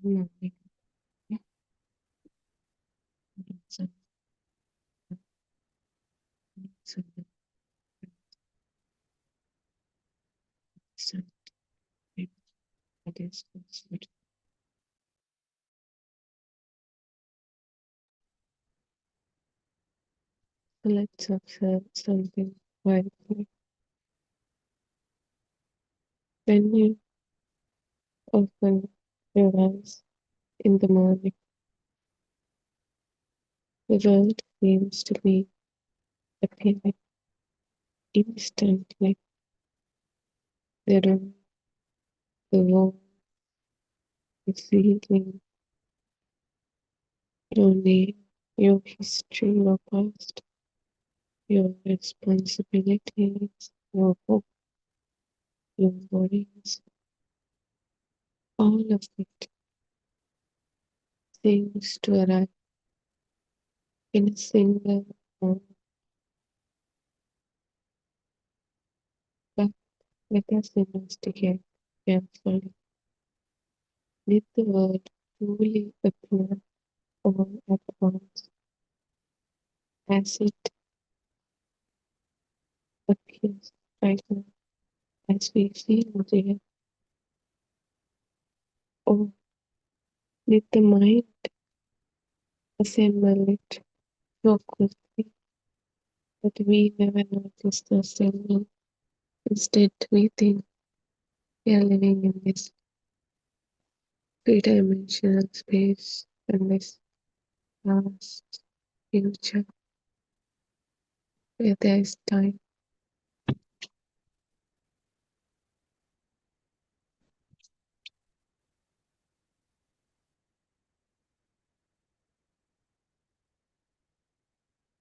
morning. So, so, so, that is good. So let's observe something quietly. When you open your eyes in the morning, the world seems to be appearing instantly. The room, the wall, the ceiling, your name, your history, your past, your responsibilities, your hope, your worries, all of it seems to arrive in a single moment. But let us investigate carefully. Did the word truly appear all at once, as it appears right now, as we feel there, or did the mind assemble it so quickly that we never noticed the assembly? Instead, we think we are living in this three-dimensional space and this past, future, where there is time.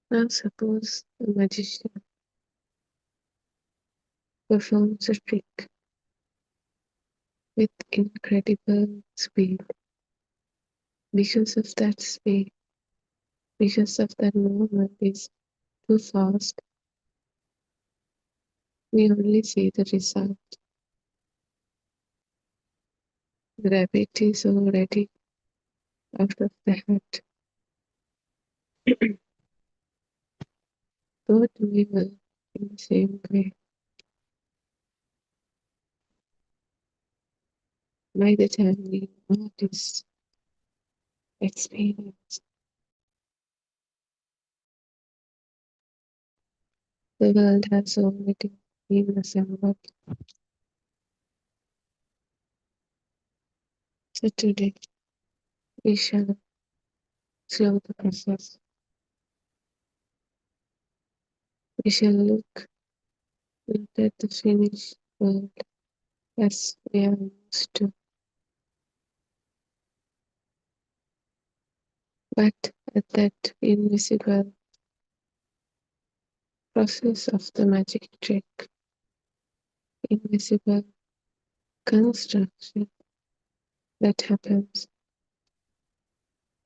Now suppose a magician performs a trick with incredible speed. Because of that speed, because of that movement is too fast, we only see the result. The rabbit is already out of the hat. Thought we will in the same way. By the time we notice, experience, the world has already been assembled. So today we shall slow the process. We shall look not at the finished world as we are used to, but at that invisible process of the magic trick, invisible construction that happens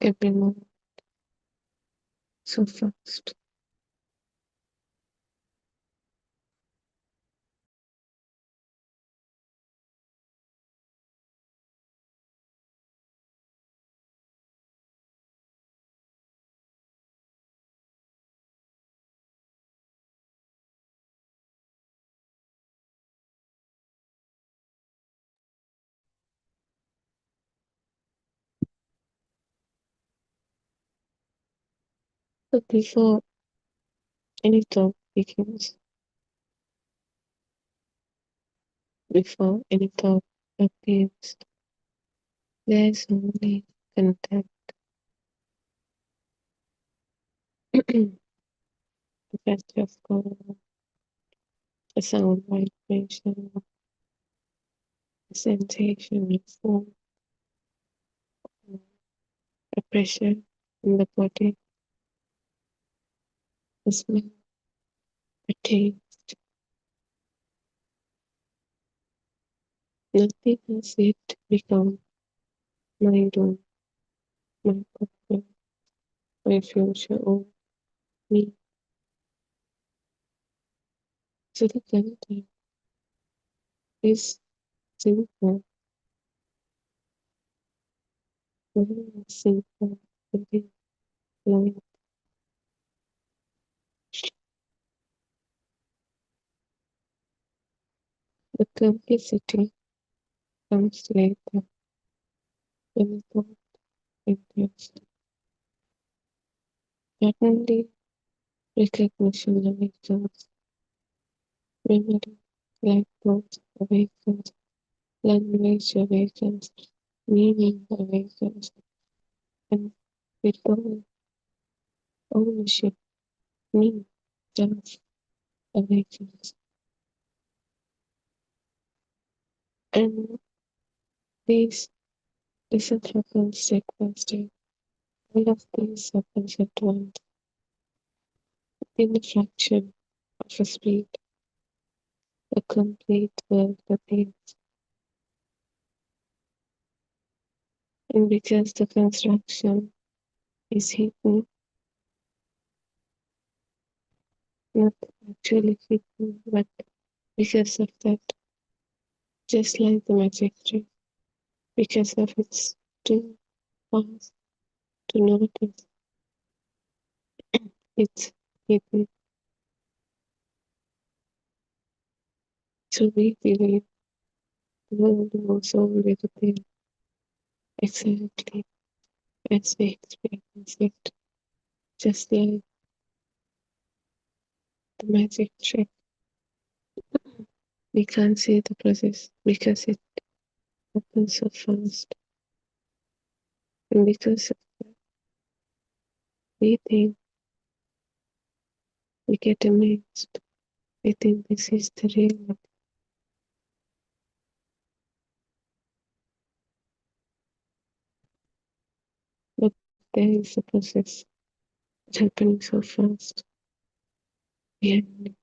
every moment so fast. But before any thought begins, before any thought appears, there is only contact. The fact of God, a sound vibration, a sensation of form, a pressure in the body, a smell, a taste. Nothing has yet become my own, my purpose, my future, or me. So the contact is simple. very simple, very flowing. The complicity comes later when thought enters. Suddenly, recognition awakens, memory, like thought awakens, language awakens, meaning awakens, and without ownership, me, self awakens. And this doesn't happen step by step. All of this happens at once, in a fraction of a speed, a complete world appears. And because the construction is hidden, not actually hidden, but because of that, just like the magic tree, because of its too fast to notice, it's hidden. So we believe the world moves only within exactly as we experience it, just like the magic trick. We can't see the process because it happens so fast. And because we think we get amazed, we think this is the real, but there is a process. It's happening so fast. And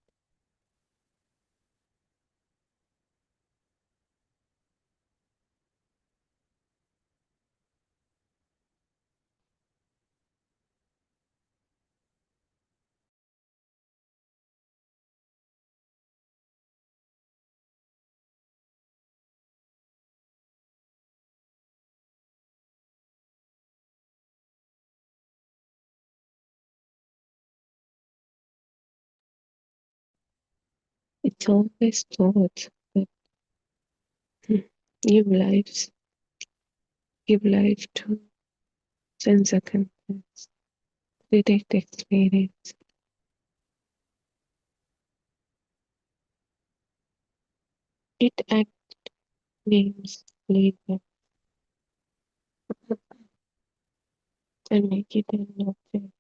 it's always thought that give lives, give life to sense contents, predict experience. It act names labor and make it an object,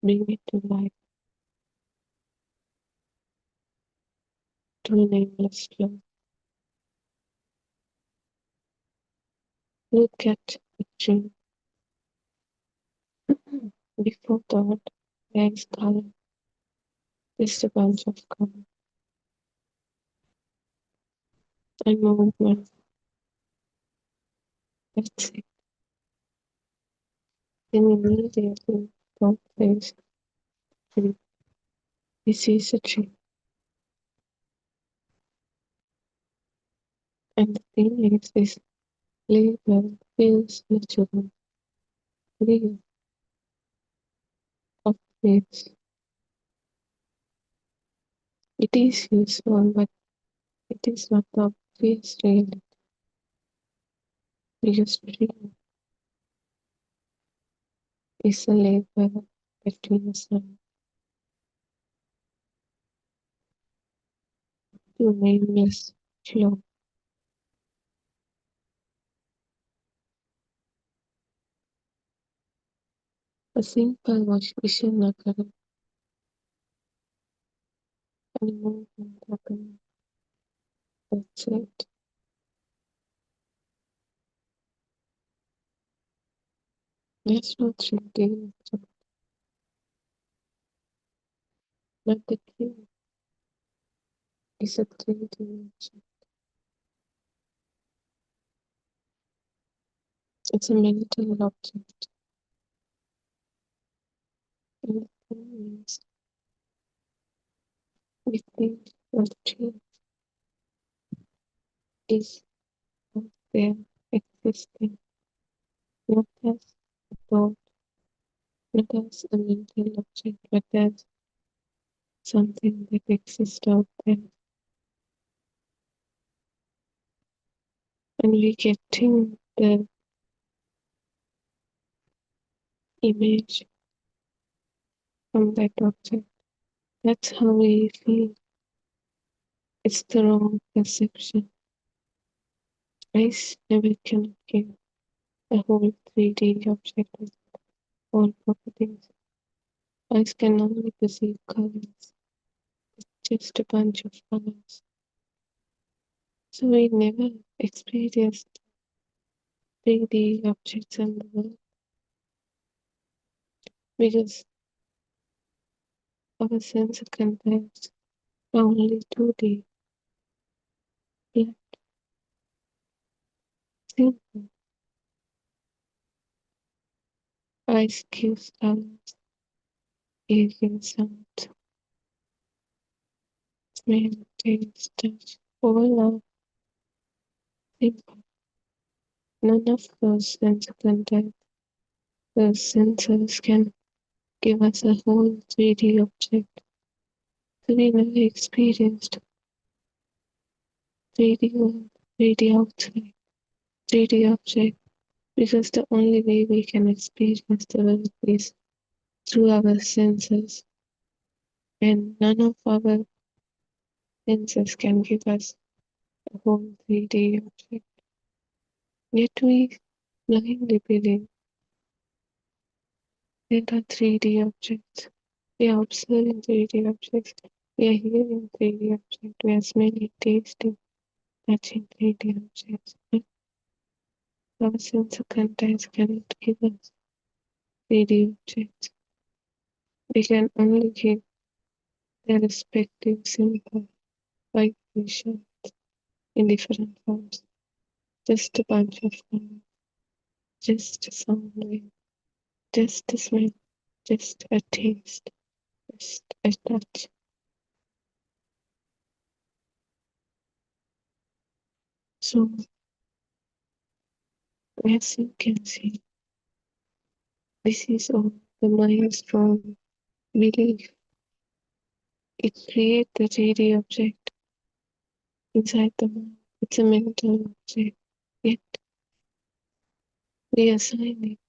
bring it to life to an endless flow. Look at the tree before thought, there's color, just a bunch of color and movement. That's it. Then immediately thought says, tree. This is a tree. And the thing is, this label feels natural, real, obvious. It is useful, but it is not obvious really, because tree is a label between some two nameless flow. A simple vision occurring and a movement happening. That's it. There's no 3D, but the tree is a 3 dimension. It's a mental object. And the thing is, we think the tree is there existing, not as a thought, not as a mental object, but as something that exists out there. And we getting the image from that object. That's how we feel. It's the wrong perception. Eyes never can give a whole 3D object with all properties. Eyes can only perceive colors, just a bunch of colors. So we never experienced 3D objects in the world because our sense contacts are only 2D, flat, simple. Eyes gives colors, ear gives sound, smell, taste, touch, all are simple. None of those sense contacts, those sensors can give us a whole 3D object. So we never experienced 3D world, 3D outside, 3D object, because the only way we can experience the world is through our senses, and none of our senses can give us a whole 3D object. Yet we blindly believe there are 3D objects. We are observing 3D objects. We are hearing 3D objects. We are smelling, tasting, touching 3D objects. But our sense of context cannot give us 3D objects. They can only give their respective simple vibration in different forms. Just a bunch of colors, just a sound wave, just a smell, just a taste, just a touch. So, as you can see, this is all the mind's strong belief. It creates the 3D object inside the mind. It's a mental object, yet we assign it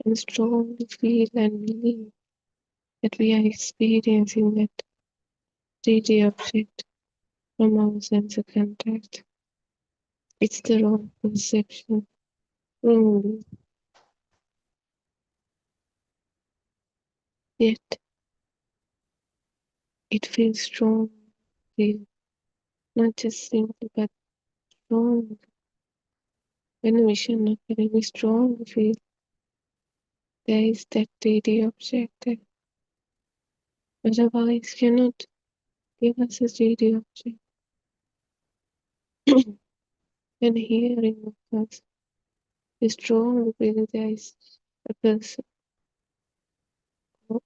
and strongly feel and believe that we are experiencing that 3D object from our sense of contact. It's the wrong perception, wrongly, yet it feels strong, feel not just simple but strong. When a vision occurs, we strongly feel there is that 3D object there. Otherwise cannot give us a 3D object. When hearing occurs, we strongly feel there is a person or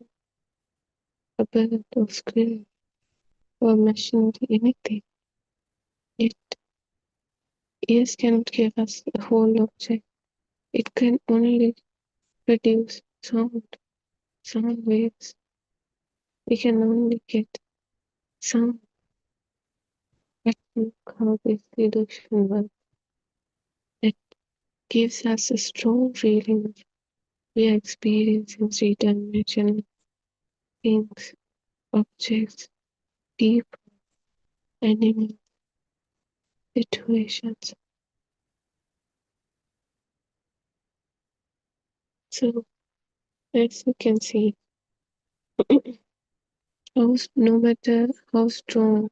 a bird or squirrel or machinery, anything. Yet ears cannot give us a whole object. It can only produce sound waves. We can only get sound. But look how this illusion works. It gives us a strong feeling of we are experiencing three-dimensional things, objects, people, animals, situations. So, as you can see, no matter how strong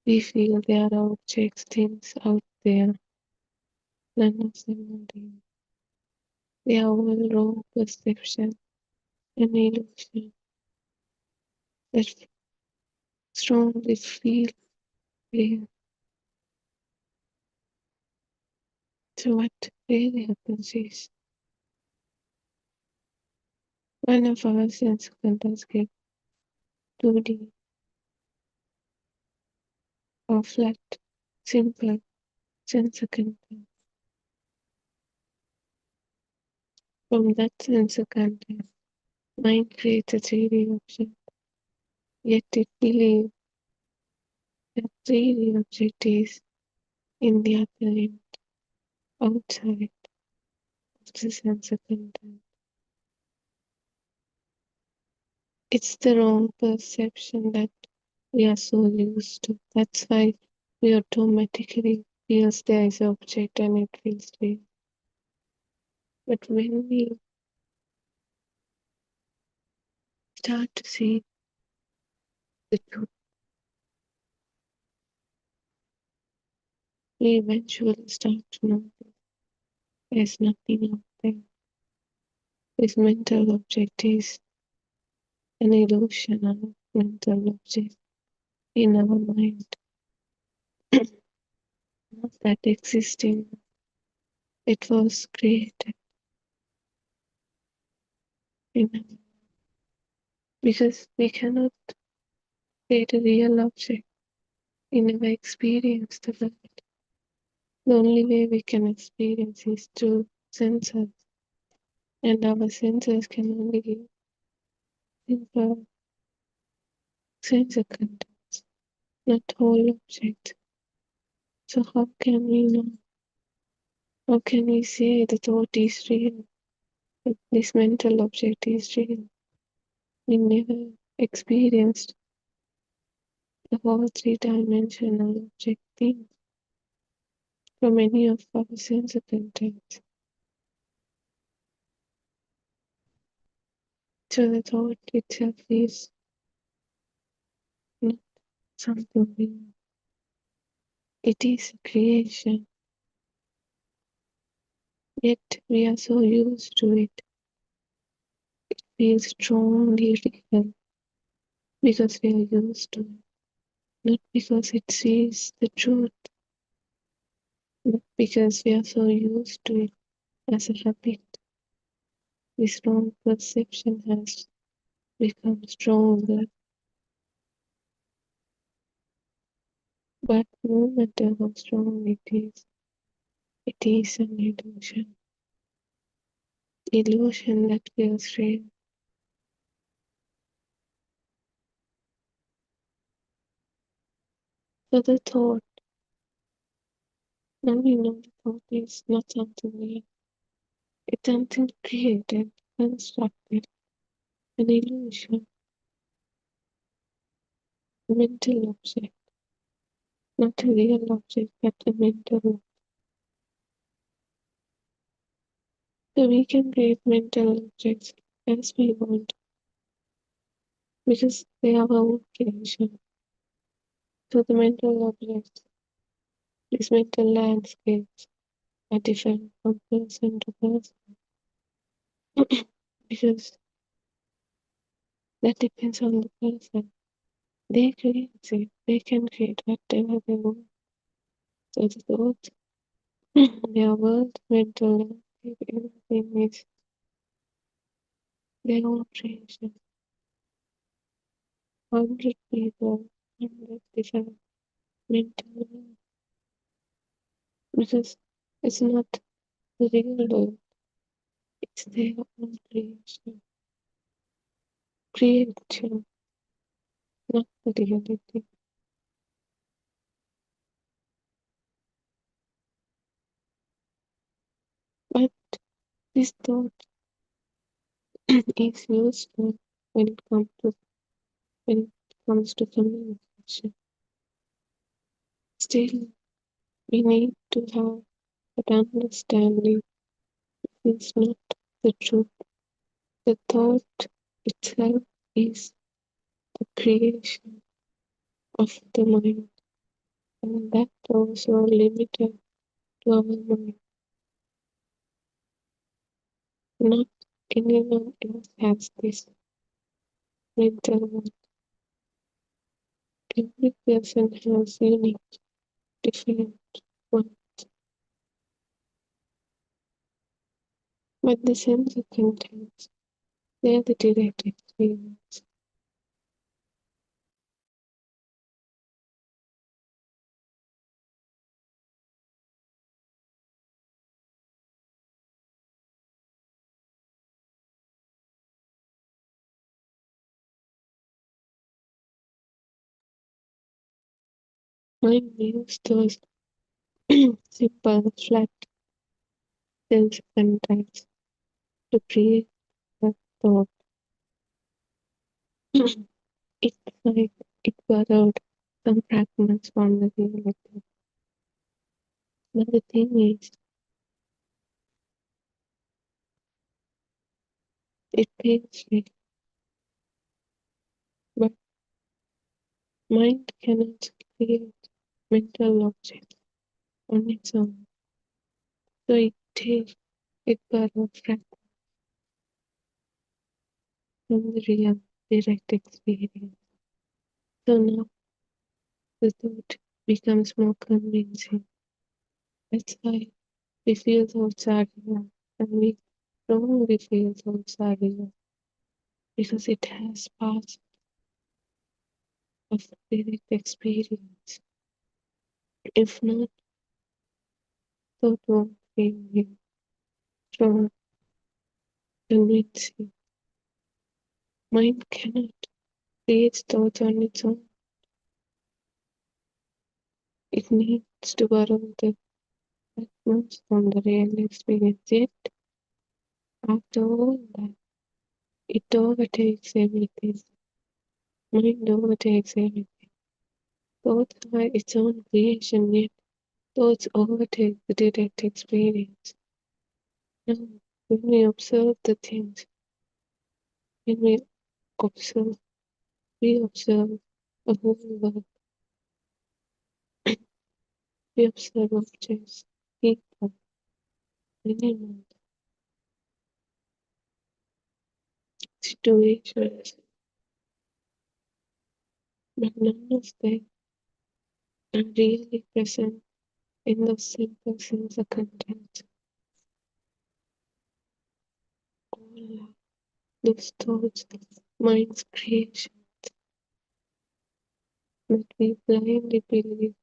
we feel there are objects, things out there, none of them are real. They are all wrong perception and illusion that strongly feel real. So what really happens is one of our sense contacts get 2D or flat, simple sense contact. From that sense of content, mind creates a 3D object, yet it believes that 3D object is in the other end, outside of the sense of content. It's the wrong perception that we are so used to. That's why we automatically feels there is an object and it feels real. But when we start to see the truth, we eventually start to know that there's nothing out there. This mental object is an illusion of mental object in our mind, not that existing. It was created in our, because we cannot create a real object in our experience the world. The only way we can experience is through senses, and our senses can only give simple sense of contents, not whole objects. So how can we know? How can we say the thought is real? That this mental object is real? We never experienced the whole three-dimensional object thing from any of our sense of contents. So the thought itself is not something real. It is a creation. Yet we are so used to it. It feels strongly real because we are used to it. Not because it sees the truth, but because we are so used to it as a habit. This wrong perception has become stronger. But no matter how strong it is an illusion. Illusion that feels real. So the thought, now we know the thought is not something real. It's something created, constructed, an illusion, a mental object, not a real object, but a mental one. So we can create mental objects as we want because they are our own creation. So the mental objects, these mental landscapes are different from person to person because that depends on the person. They create it, they can create whatever they want. So the thoughts, their world, mental landscape, everything is their own creation. 100 people, 100 different mental worlds because it's not the real world, it's their own creation. Creation, not the reality. But this thought is useful when it comes to communication. Still, we need to have that understanding is not the truth. The thought itself is the creation of the mind, and that also limited to our mind. Not anyone else has this mental one. Every person has unique, different one, but the sense of content, they are the direct experience. Mind views those simple, flat, self-centered to create a thought. It's like it borrowed some fragments from the reality. But the thing is, it feels real, but mind cannot create mental objects on its own. So it borrows fragments from the real, direct experience. So now the thought becomes more convincing. That's why we feel thoughts are real, and we strongly feel thoughts are real because it has passed of direct experience. If not, thought won't feel real, strong, convincing. Mind cannot create thoughts on its own. It needs to borrow the fragments from the real experience. Yet, after all that, it overtakes everything. Mind overtakes everything. Thoughts are its own creation, yet thoughts overtake the direct experience. Now, when we observe the things, when observe, we observe a whole world. We observe objects, people, animals, situations, but none of them are really present in those simple sensor contents. All those thoughts, mind's creation that we blindly believe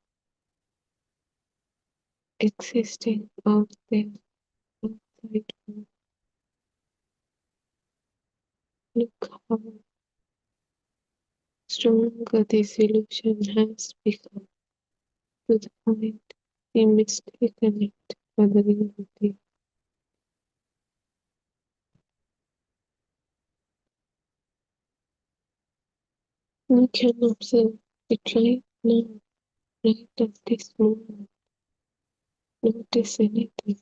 existing out there outside world. Look how stronger this illusion has become to the point we mistaken it for the reality. We can observe it right now, right at this moment. Notice anything,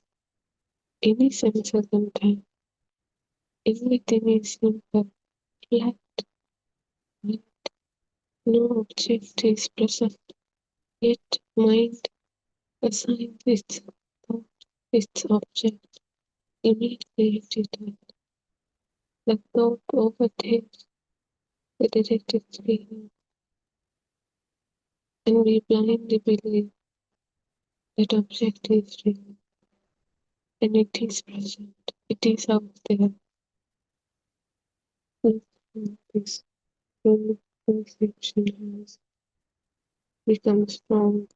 any sense of time. Everything is simple, flat, and no object is present. Yet mind assigns its thought, its object immediately at it. The thought overtakes the direct experience, and we blindly believe that object is real, and it is present. It is out there. Look how this whole perception has become strong,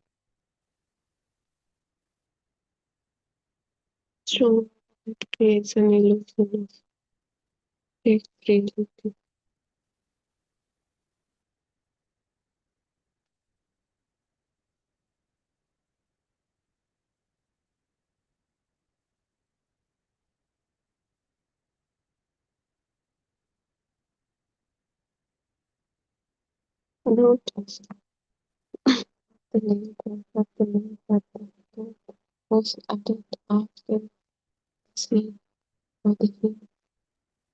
strong. It creates an illusion of fake reality. Notice the label of the name that the thought was added after the scene or the hint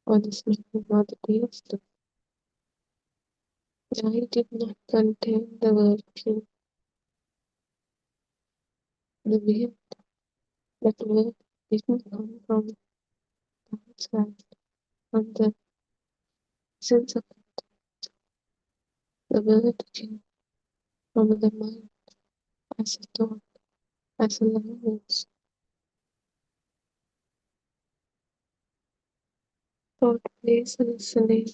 or the smell or the taste. I did not contain the word king. The way that word didn't come from the outside, from the sense of the word came from the mind as a thought, as a language. Thought plays a listening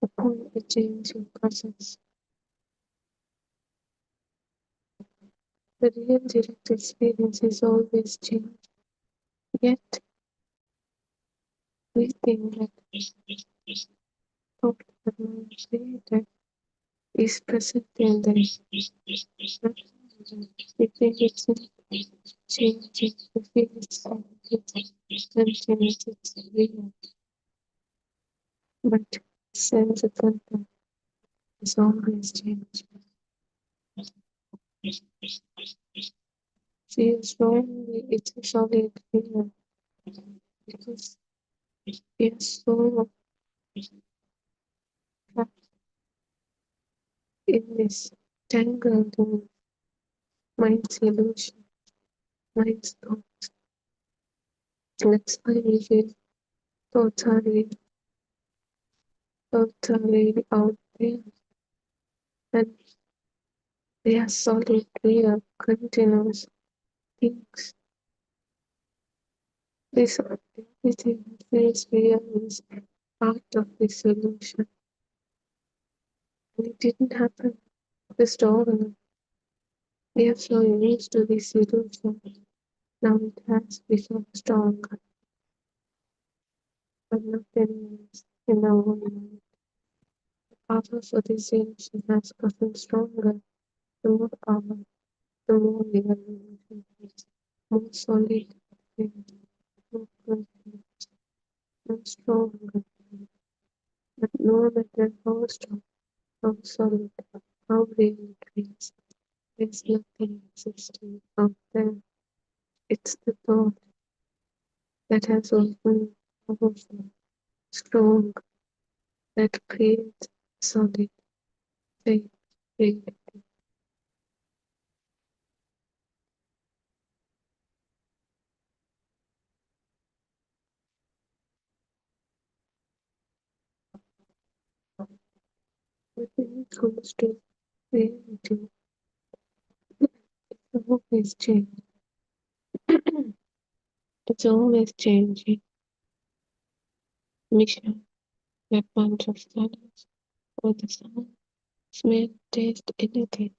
upon the changing process. The real direct experience is always change. Yet we think that thought that mind created is present in the not if it's not changing, the feeling it's continues, it's real, but sense of content is always changing. Feels lonely, it's a solid feeling because we are so trapped in this tangled mind's illusion, mind's thought. That's why we feel totally, totally out there, and they are solid, real, continuous things. This everything that feels real is part of this illusion, and it didn't happen just overnight. We are so used to this illusion. Now it has become stronger, but not in our own mind. The power for this illusion has gotten stronger. The more power, the more real illusion is. More solid, more confident, more stronger. But no matter how strong, how solid, how real it feels, there's nothing existing out there. It's the thought that has opened, powerful, strong, that creates solid faith, real. But when it comes to reality, it's always changing. It's always changing. Mission, that bunch of colors, or the sound, smell, taste, anything.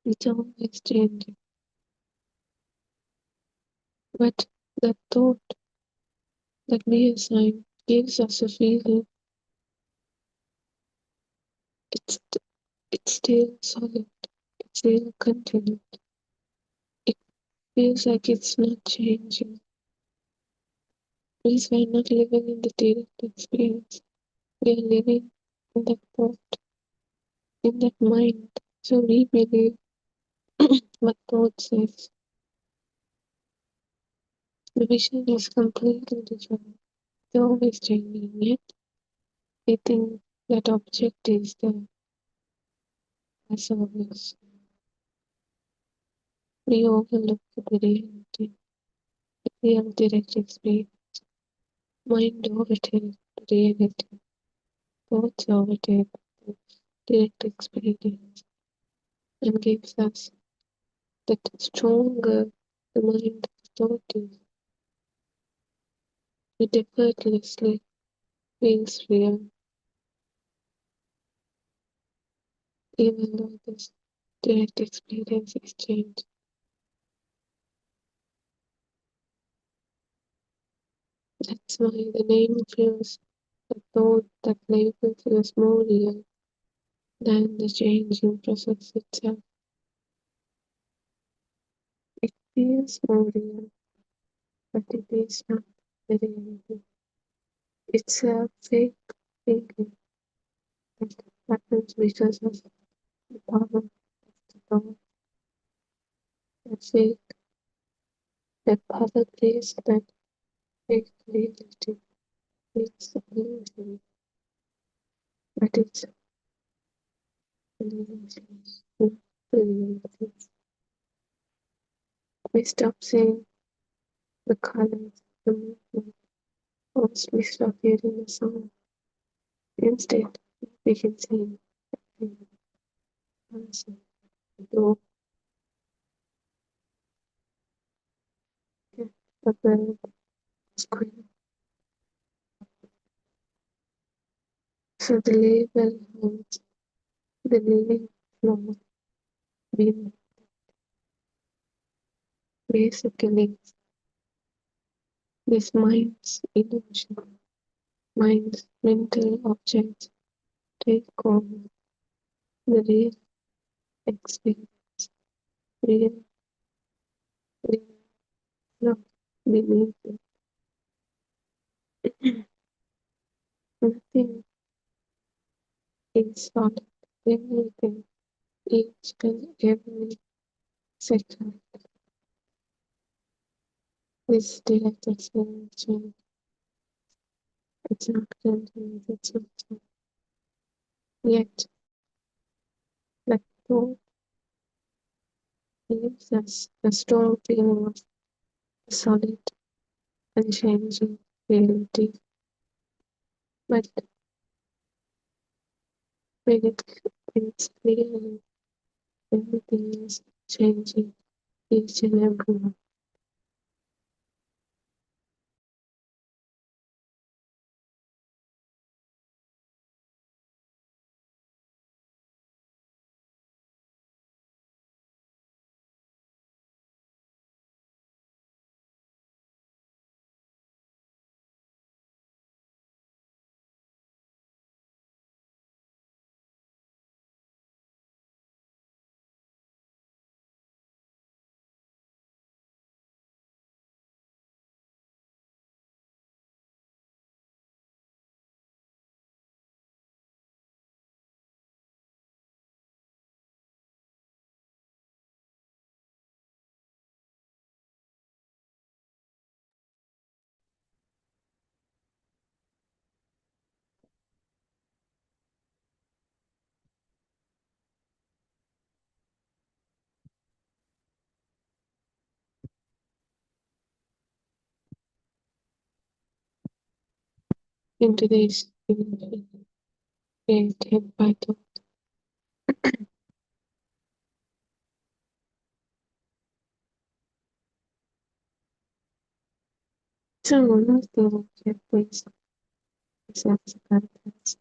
It's always changing. But the thought that we assign gives us a feeling it's it's still solid, it's still continued. It feels like it's not changing. Because we're not living in the direct experience. We are living in that thought, in that mind. So we believe what thought says. The vision is completely different. It's always changing, yet we think that object is there as always. We overlook the reality, the real direct experience. Mind overtakes the reality, thoughts overtake the direct experience, and gives us that stronger the mind thought is, it effortlessly feels real, even though this direct experience is changed. That's why the name feels the thought that label feels more real than the changing process itself. It feels more real, but it is not the reality. It's a fake feeling that happens because of the power of the thought. That fake, that power creates that fake reality. It's the illusion, but it's an illusion, not the reality. We stop seeing the colors, the movement. Once we stop hearing the sound, instead we can see the person, the door, the bird, the screen. So the label holds the living floor being basically this mind's illusion, mind's mental objects, take on the real experience, real, real love beneath it. Nothing is solid. Everything, each and every second is directed to change. It's not continuous, it's not change. Yet, the thought gives us a strong feeling of solid, unchanging reality. But when it's clearly everything is changing each and every one. In today's creative battle, someone who's the place themselves contest.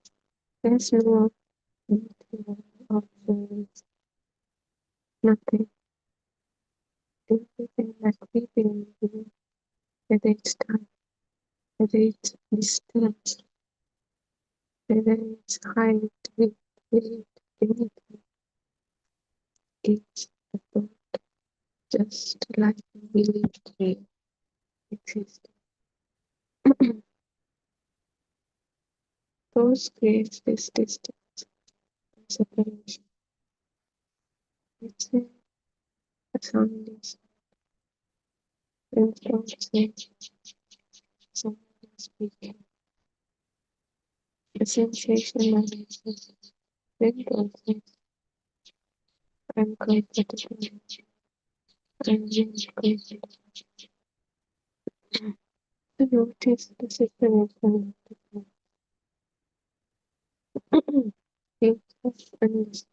There's no detail of nothing. Everything that we believe, whether it's time, whether it's distance, whether it's height, width, weight, anything, it's a thought, just like we live today exists. Those creates this distance, separation. It's a soundless and from saying someone is speaking. A sensation arises when God says, I'm comfortable, I'm really comfortable. To notice the separation of the two. Think of understanding,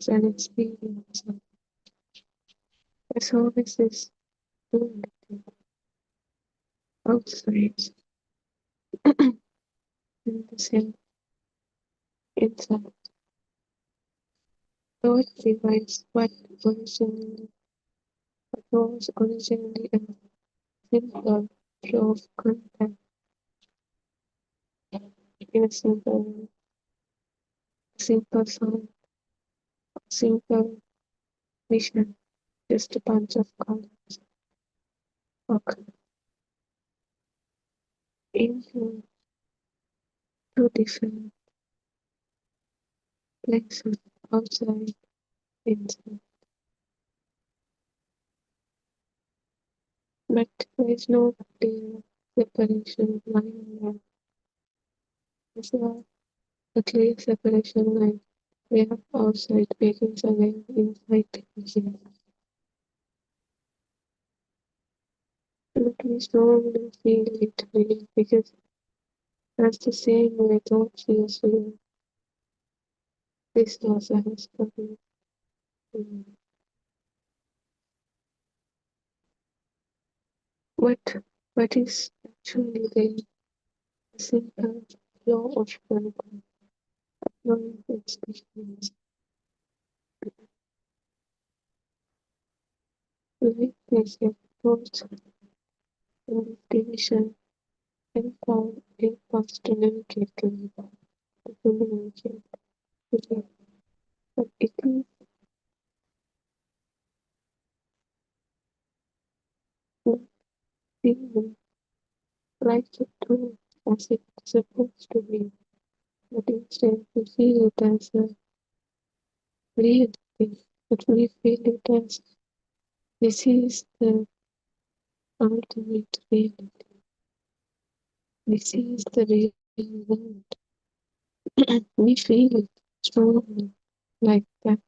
and experience. As always is doing outside in the same inside. God divides what was originally a simple flow of content in a simple sound, simple vision, just a bunch of colors. Okay. Into two different places outside, inside. But there is no clear separation line there. There's not a clear separation line where outside begins and where inside begins. But we strongly feel it really because that's the same way thought feels real. This also has come. What what is actually the simple law of control, knowing its difference. Witness your thoughts in this division help us to navigate life, to fully navigate life. But it is not feeling like it too as it's supposed to be, but instead we feel it as a real thing, but we feel it as this is the ultimate reality. This is the real world. We feel it strongly like that.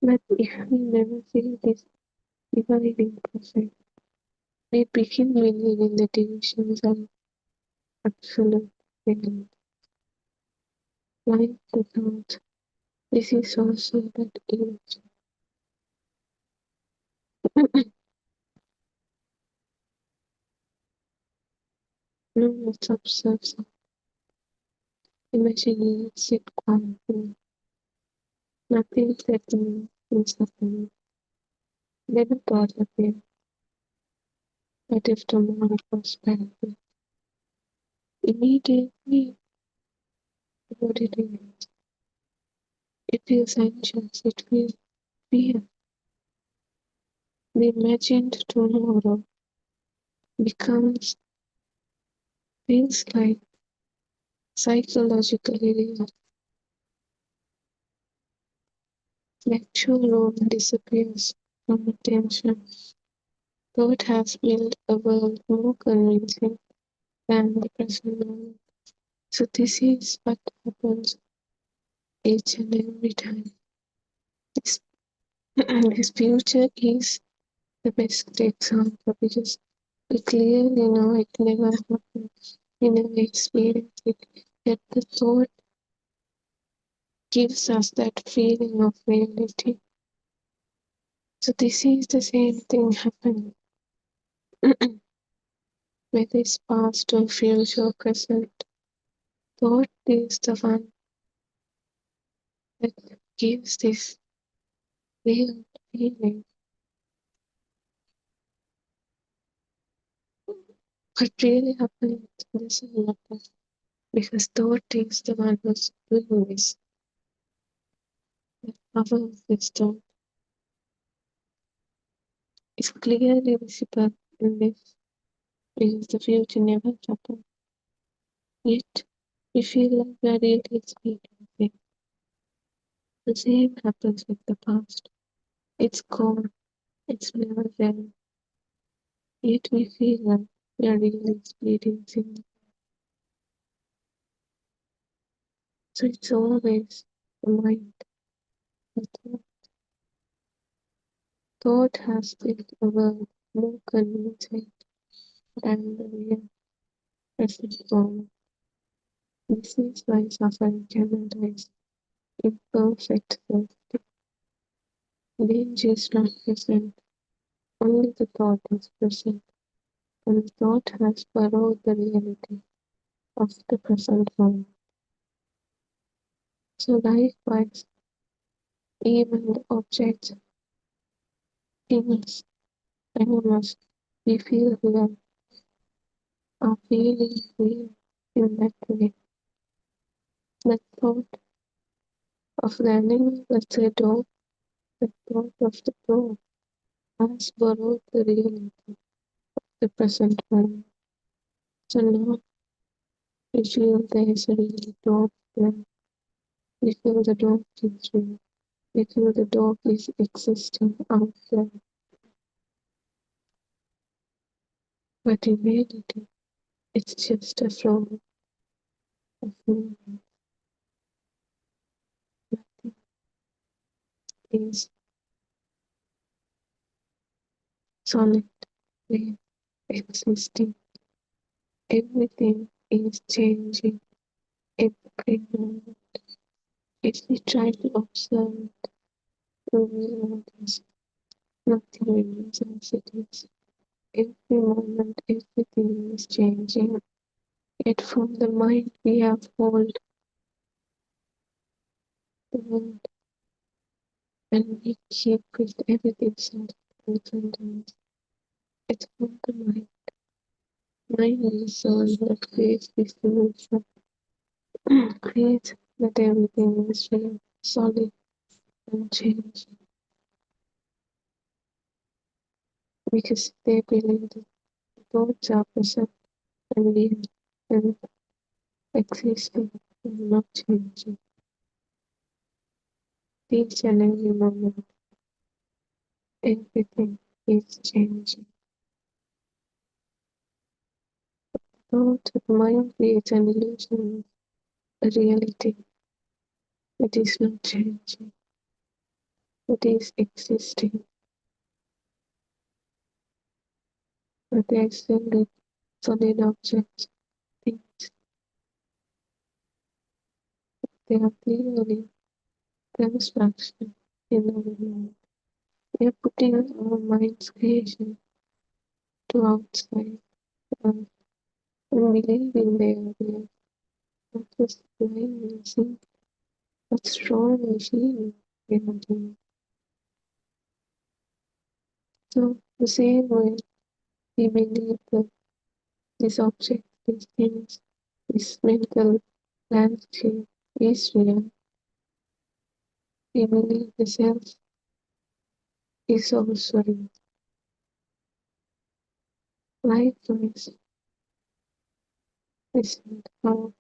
But if we never feel this dividing process, we begin believing in the divisions of absolute feeling. Like the thought, this is also that image. No one observes it. Imagine you sit quietly, nothing threatening is happening. Then a thought appears, but if tomorrow was painful, immediately what it is, it feels anxious, it feels fear. The imagined tomorrow becomes feels like psychologically real. The actual room disappears from attention. God has built a world more convincing than the present moment. So this is what happens each and every time. This, this future is the best example because we clearly know it never happened. We never experienced it. Yet the thought gives us that feeling of reality. So this is the same thing happening. Whether it's past or future or present, thought is the one that gives this real feeling. What really happened doesn't matter because thought is the one who's doing this. The power of this thought is clearly visible in this because the future never happened. Yet we feel like we are really experiencing it. The same happens with the past. It's gone. It's never there. Yet we feel like we are really experiencing it. So it's always the mind. The thought has built a world more convincing than the real present moment. This is why suffering can arise in perfect safety. Danger is not present, only the thought is present, and the thought has borrowed the reality of the present moment. So likewise, even the objects, things, animals we feel here are feeling real in that way. The thought of the animal, let's say dog, the thought of the dog has borrowed the reality of the present moment. So now we feel there is a real dog there. We feel the dog is real. We feel the dog is existing out there. But in reality, it's just a flow of movement. Nothing is solid, real, existing. Everything is changing every moment. If we try to observe it, we will notice nothing remains as it is. Every moment, everything is changing. Yet from the mind we have hold the world. and we keep with everything solid and sometimes it's from the mind. Mind is the soul that creates this illusion, creates that everything is real, solid, and changing. Because they believe that both are present and real and existing and not changing. Each and every moment, everything is changing. So the mind creates an illusion of a reality that is not changing, that is existing, but they are still solid objects, things. They are clearly construction in our mind. We are putting our mind's creation to outside and believing they are real, not just blindly seeing, but strongly feeling they are real. So the same way we believe that this object, these things, this mental landscape is real, we believe the self is also real. Likewise, this is how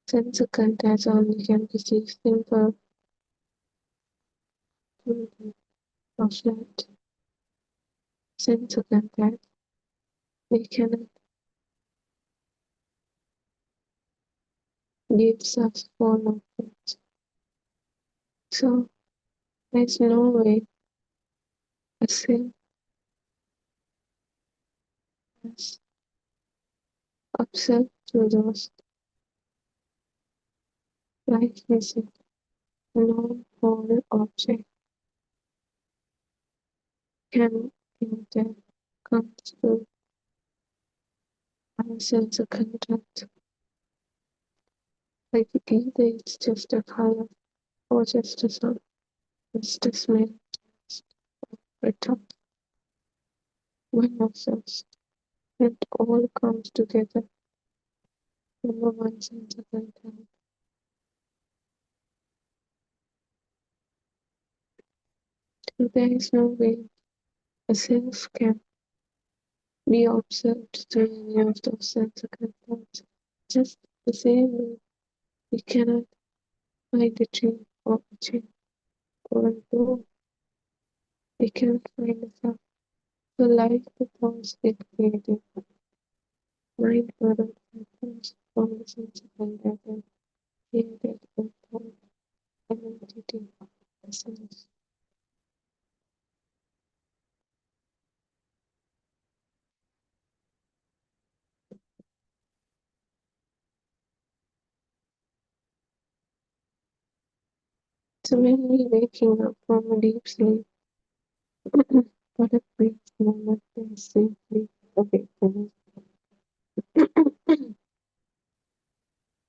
sense contact only can perceive simple of that sense contact. They cannot give us form of it. So there's no way a self has observed to those like this non-whole object can think that comes to our sense of contact. Like either it's just a color or just a sound, just a smell, just a touch, one of those. It all comes together from one sense of contact. So there is no way a self can be observed through any of those sense of contacts. Just the same way we cannot find a tree or a chair or a door. We cannot find a self. So life becomes it created. Mind product happens from the sense of contact and created a thought identity essence. So when we waking up from a deep sleep, what a brief moment is simply awakening.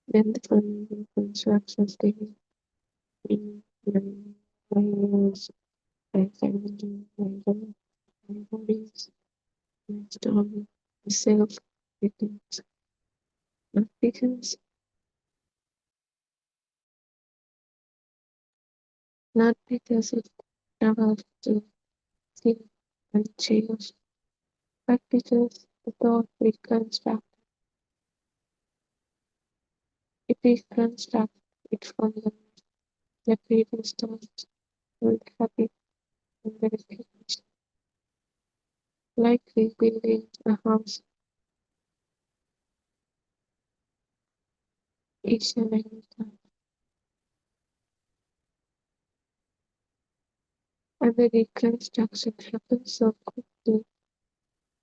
Then the sun constructions daily in my ears, my family, my love, my bodies, my story, myself, begins. Not because, not because it travels to sleep and change, but because the thought reconstruct, it reconstruct it from the previous thought with habit and verification. Like rebuilding a house each and every time. And the reconstruction happens so quickly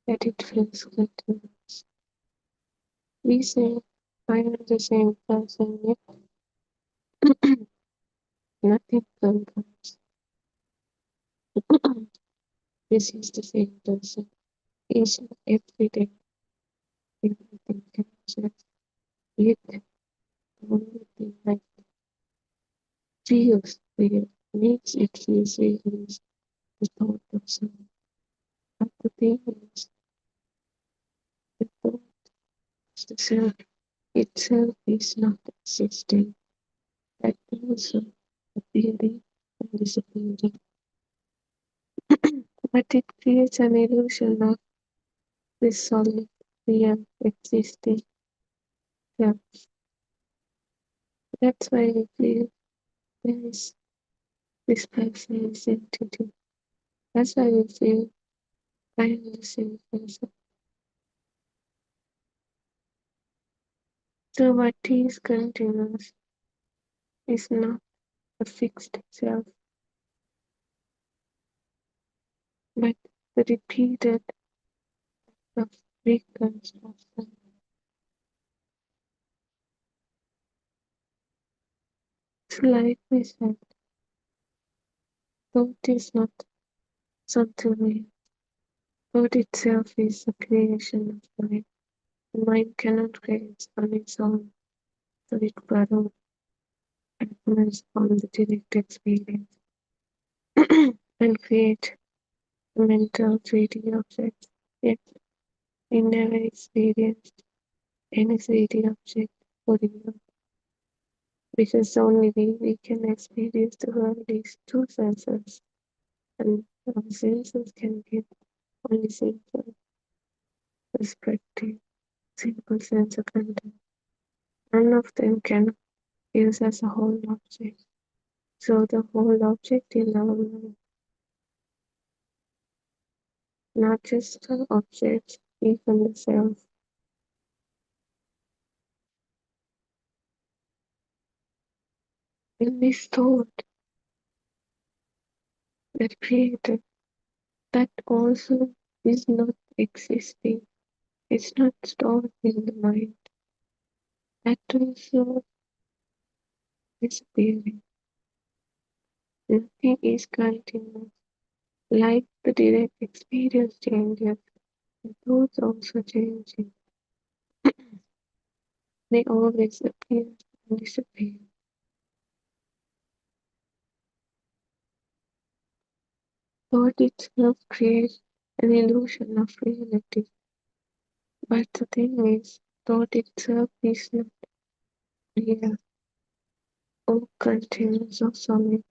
that it feels continuous. We say, I am the same person, yet nothing confirms. This is the same person. Each and every day, everything can change. Yet the only thing that feels real makes it feel real is the thought of someone. But the thing is, the thought of the self itself is not existing, but also appearing and disappearing. But it creates an illusion of this solid, real, existing self. That's why we feel there is this person's entity. That's why we feel I am the same person. So what is continuous is not a fixed self, but the repeated of reconstruction. It's like we said, thought is not something real. Thought itself is a creation of the mind. The mind cannot create on its own, so it borrows elements from the direct experience and create a mental 3D objects. Yet we never experienced any 3D object for real, because the only way we can experience the world is through senses, and our senses can give only simple perspective, simple sense of content. None of them can use as a whole object. So the whole object in our mind, not just the object, even the self. In this thought that created, that also is not existing. It's not stored in the mind. That also disappearing. Nothing is continuous. Like the direct experience changes, the thoughts also changing. They always appear and disappear. Thought itself creates an illusion of reality. But the thing is, thought itself is not real or continuous or solid.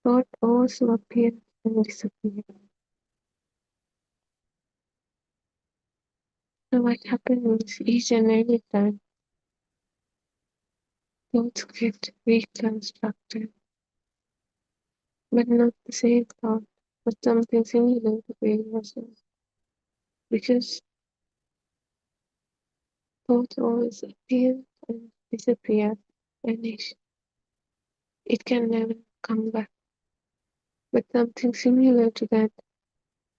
Thought also appears and disappears. So what happens is each and every time thoughts get reconstructed, but not the same thought, but something similar to previous one. Because thoughts always appear and disappear, vanish. It can never come back, but something similar to that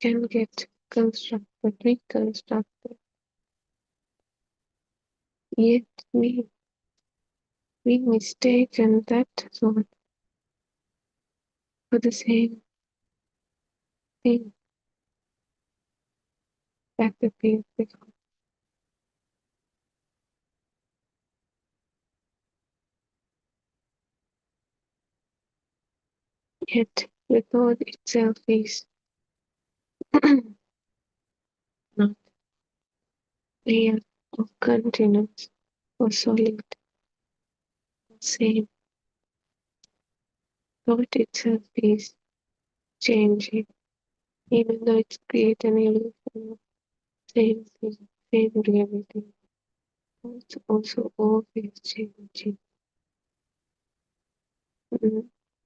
can get constructed, reconstructed. Yet we mistaken that thought for the same thing that appeared before. Yet the thought itself is not real or continuous or solid or same. Thought itself is changing, even though it's create an illusion of same thing, same reality. Thoughts also always changing.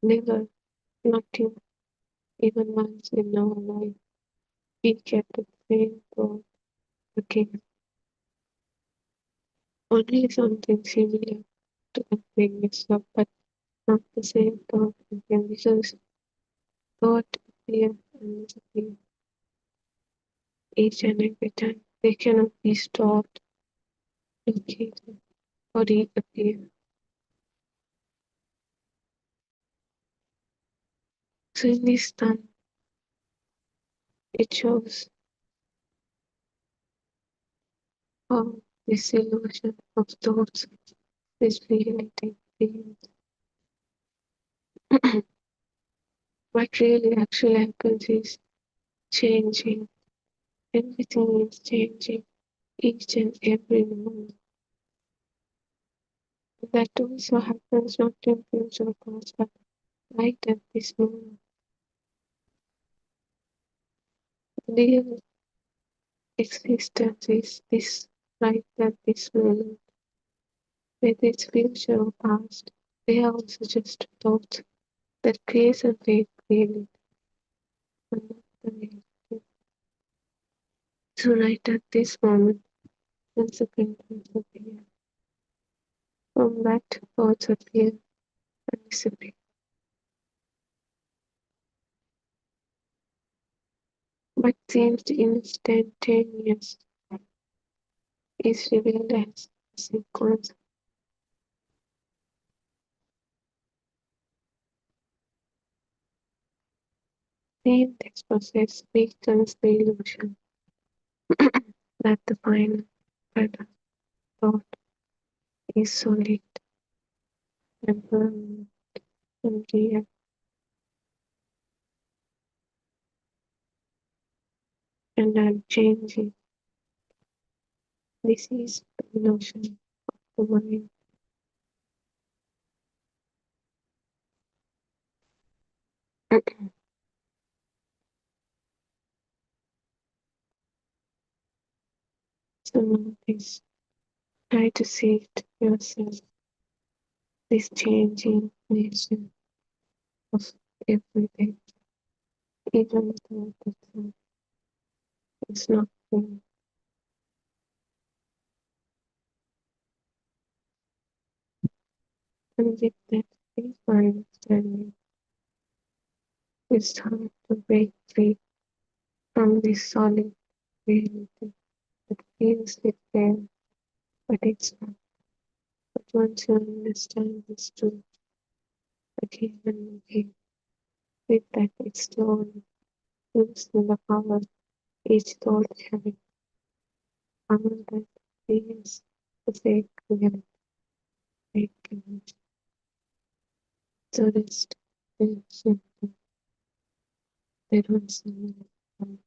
Never, not even once in our life, we get the same thought again. Only something similar to the previous thought, but not the same thought again, because thought appear and disappear each and every time. They cannot be stopped, located, or reappear. So in this time, it shows how this illusion of thoughts is reality. What really actually happens is changing. Everything is changing each and every moment. That also happens not in future past, but right at this moment. Real existence is this right at this moment. With its future or past, they are also just thoughts that create and fade really, but not the reality. So right at this moment, consequences appear. From that, thoughts appear and disappear. What seems instantaneous is revealed as a sequence. Seeing this process weakens the illusion that the final product thought is solid and permanent and real and unchanging. This is the illusion of the mind. So notice, try to see it yourself, this changing nature of everything, even though the thought is not real. And with that deeper understanding, you start to break free from this solid reality that feels it there, but it's not. But once you understand this truth again and again, with that it slowly losing the power each thought having, power that feels the fake reality, fake image. So rest is simple. They don't seem like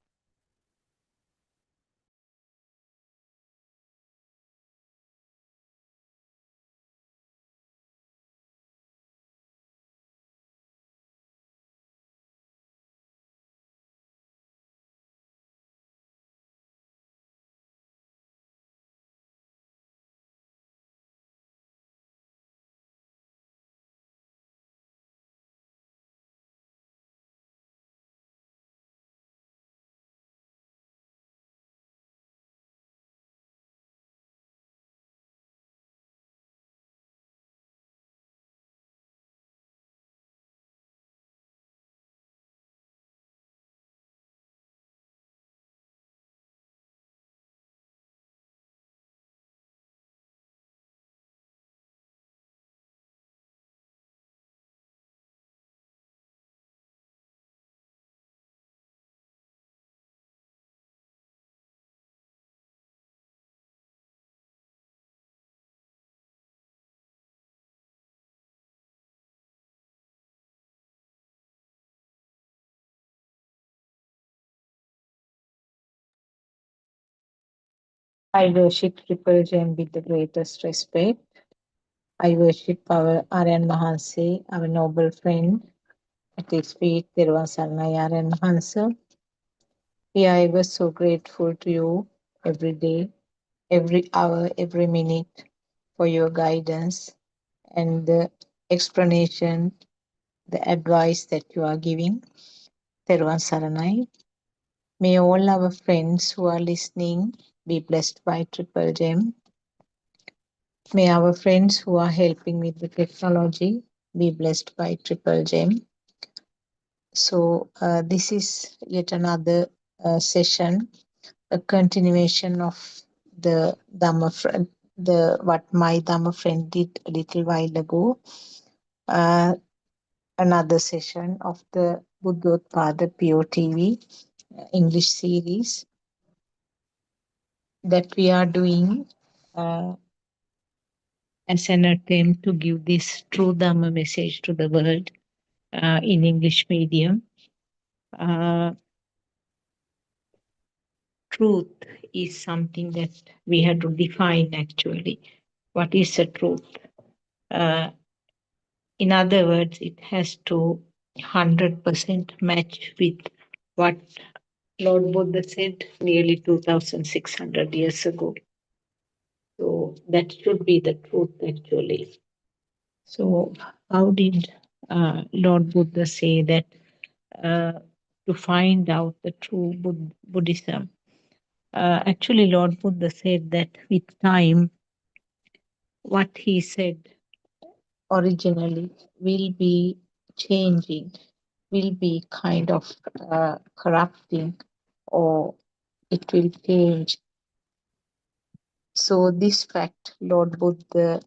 I worship Triple Gem with the greatest respect. I worship our Aryan Mahanse, our noble friend. At his feet, there was Sarnai Aryan Mahansa. We are ever so grateful to you every day, every hour, every minute for your guidance and the explanation, the advice that you are giving. Terwan Saranai. May all our friends who are listening be blessed by Triple Gem. May our friends who are helping with the technology be blessed by Triple Gem. So, this is yet another session, a continuation of the Dhamma friend, the what my Dhamma friend did a little while ago. Uh, Another session of the Buddothpado PeoTV English series that we are doing uh, as an attempt to give this true Dhamma message to the world. in English medium. Uh, Truth is something that we have to define actually. What is a truth? Uh, in other words, it has to 100% match with what Lord Buddha said nearly 2,600 years ago. So that should be the truth actually. So, how did Lord Buddha say that uh, to find out the true Buddhism? Actually, Lord Buddha said that with time, what he said originally will be changing, will be kind of corrupting, or it will change. So, this fact Lord Buddha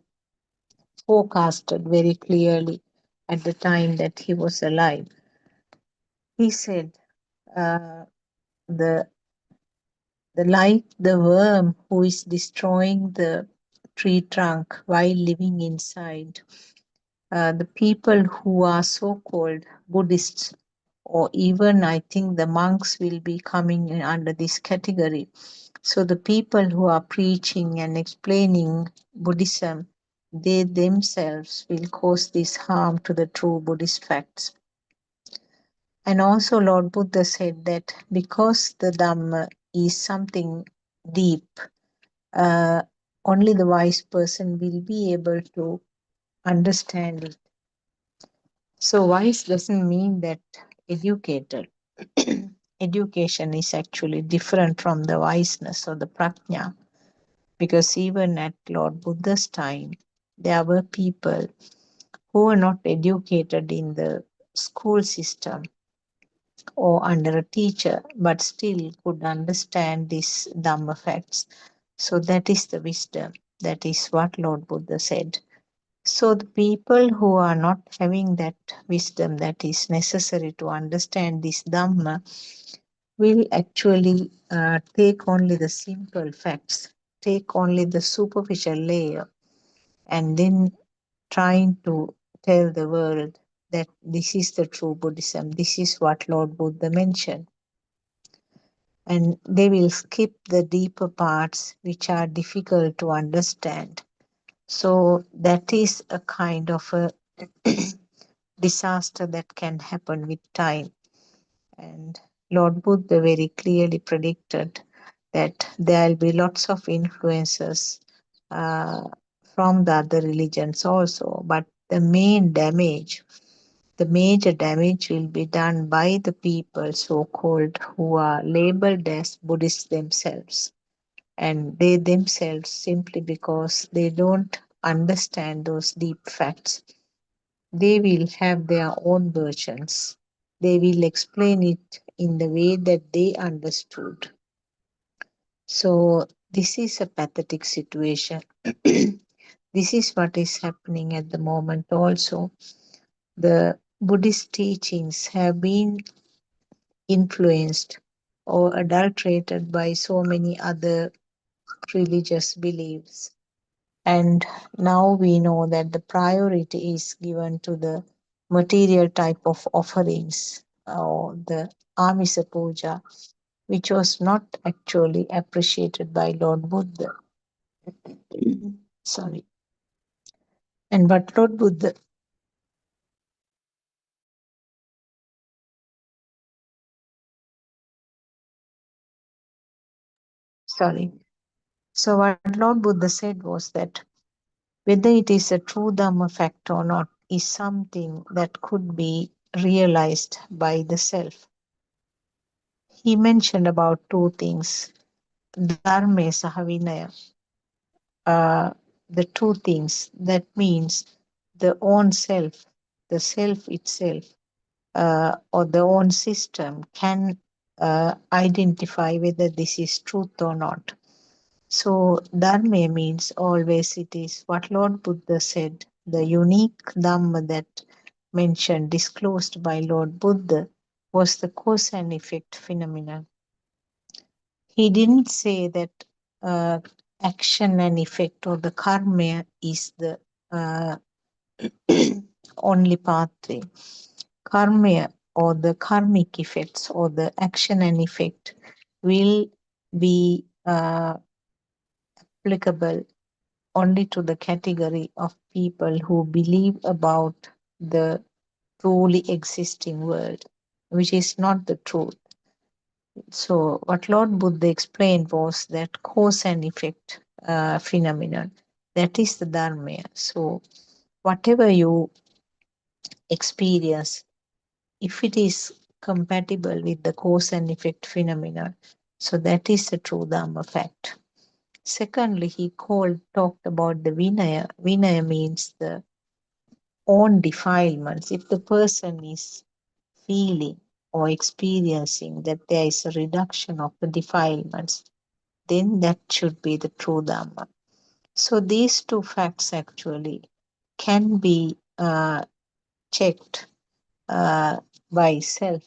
forecasted very clearly at the time that he was alive. He said, uh, the like the worm who is destroying the tree trunk while living inside, the people who are so called Buddhists, or even I think the monks will be coming in under this category. So the people who are preaching and explaining Buddhism, they themselves will cause this harm to the true Buddhist facts. And also, Lord Buddha said that because the Dhamma is something deep, uh, only the wise person will be able to understand it. So, wise doesn't mean that educated. Education is actually different from the wiseness or the prajna, because even at Lord Buddha's time, there were people who were not educated in the school system or under a teacher, but still could understand these Dhamma facts. So that is the wisdom. That is what Lord Buddha said. So the people who are not having that wisdom that is necessary to understand this Dhamma will actually take only the simple facts, take only the superficial layer, and then trying to tell the world that this is the true Buddhism, this is what Lord Buddha mentioned. And they will skip the deeper parts which are difficult to understand. So that is a kind of a disaster that can happen with time. And Lord Buddha very clearly predicted that there will be lots of influences uh, from the other religions also, but the major damage will be done by the people so called who are labeled as Buddhists themselves. And they themselves, simply because they don't understand those deep facts, they will have their own versions. They will explain it in the way that they understood. So, this is a pathetic situation. This is what is happening at the moment also. The Buddhist teachings have been influenced or adulterated by so many other religious beliefs. And now we know that the priority is given to the material type of offerings or the Amisa Puja, which was not actually appreciated by Lord Buddha. Sorry. And what Lord Buddha sorry. So what Lord Buddha said was that whether it is a true Dhamma fact or not is something that could be realized by the self. He mentioned about two things, Dharma saha Vinaya, the two things. That means the own self, the self itself, or the own system can identify whether this is truth or not. So, Dharma means always it is what Lord Buddha said, the unique Dhamma that mentioned, disclosed by Lord Buddha, was the cause and effect phenomenon. He didn't say that uh, action and effect or the karma is the uh, only pathway. karma or the karmic effects or the action and effect will be applicable only to the category of people who believe about the truly existing world, which is not the truth. So, what Lord Buddha explained was that cause and effect phenomenon. That is the Dharma. So, whatever you experience, if it is compatible with the cause and effect phenomenon, so that is the true Dharma fact. Secondly, he talked about the Vinaya. Vinaya means the own defilements. If the person is feeling or experiencing that there is a reduction of the defilements, then that should be the true Dhamma. So these two facts actually can be checked uh, by self.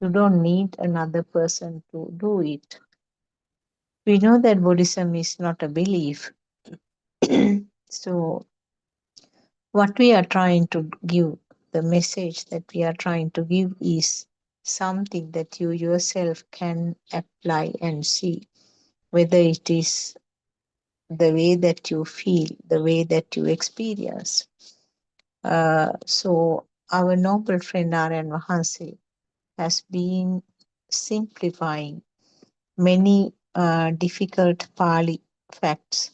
You don't need another person to do it. We know that Buddhism is not a belief. So what we are trying to give, the message that we are trying to give is something that you yourself can apply and see whether it is the way that you feel, the way that you experience. So, our noble friend R.N. Mahansi has been simplifying many difficult Pali facts,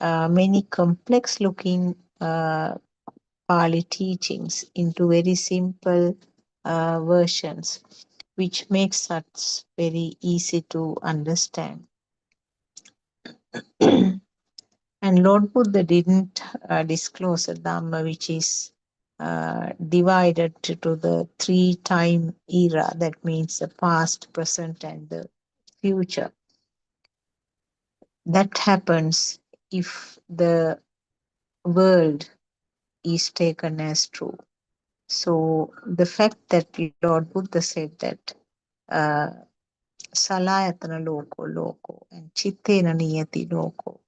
many complex looking Pali teachings into very simple versions, which makes us very easy to understand. And Lord Buddha didn't disclose a Dhamma which is divided to the three time era, that means the past, present, and the future. That happens if the world is taken as true. So the fact that Lord Buddha said that uh, Salayatana loko and Chittena niyati loko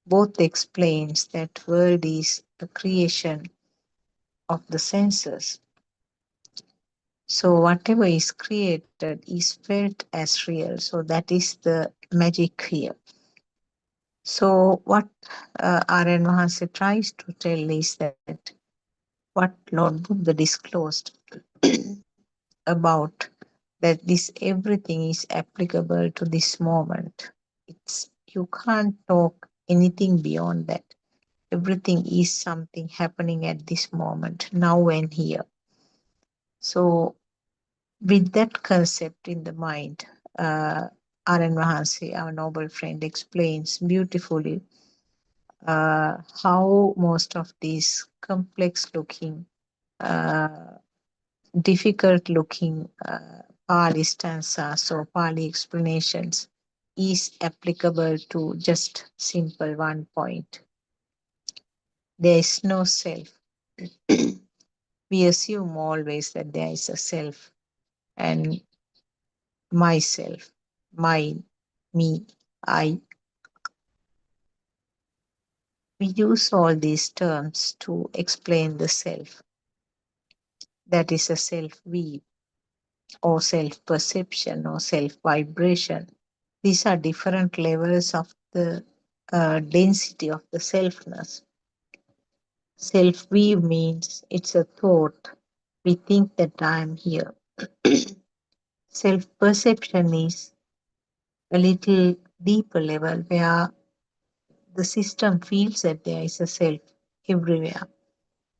both explains that world is the creation of the senses. So whatever is created is felt as real. So that is the magic here. So what R.N. Mahansa tries to tell is that what Lord Buddha disclosed about that this everything is applicable to this moment. It's you can't talk anything beyond that. Everything is something happening at this moment, now and here. So with that concept in the mind, R.N. Mahansi, our noble friend, explains beautifully how most of these complex looking, uh, difficult looking Pali stanzas or Pali explanations is applicable to just simple one point. There is no self. We assume always that there is a self and myself, mine, me, I. We use all these terms to explain the self. That is a self we or self perception or self vibration. These are different levels of the density of the selfness. Self we means it's a thought. We think that I am here. Self perception is a little deeper level where the system feels that there is a self everywhere.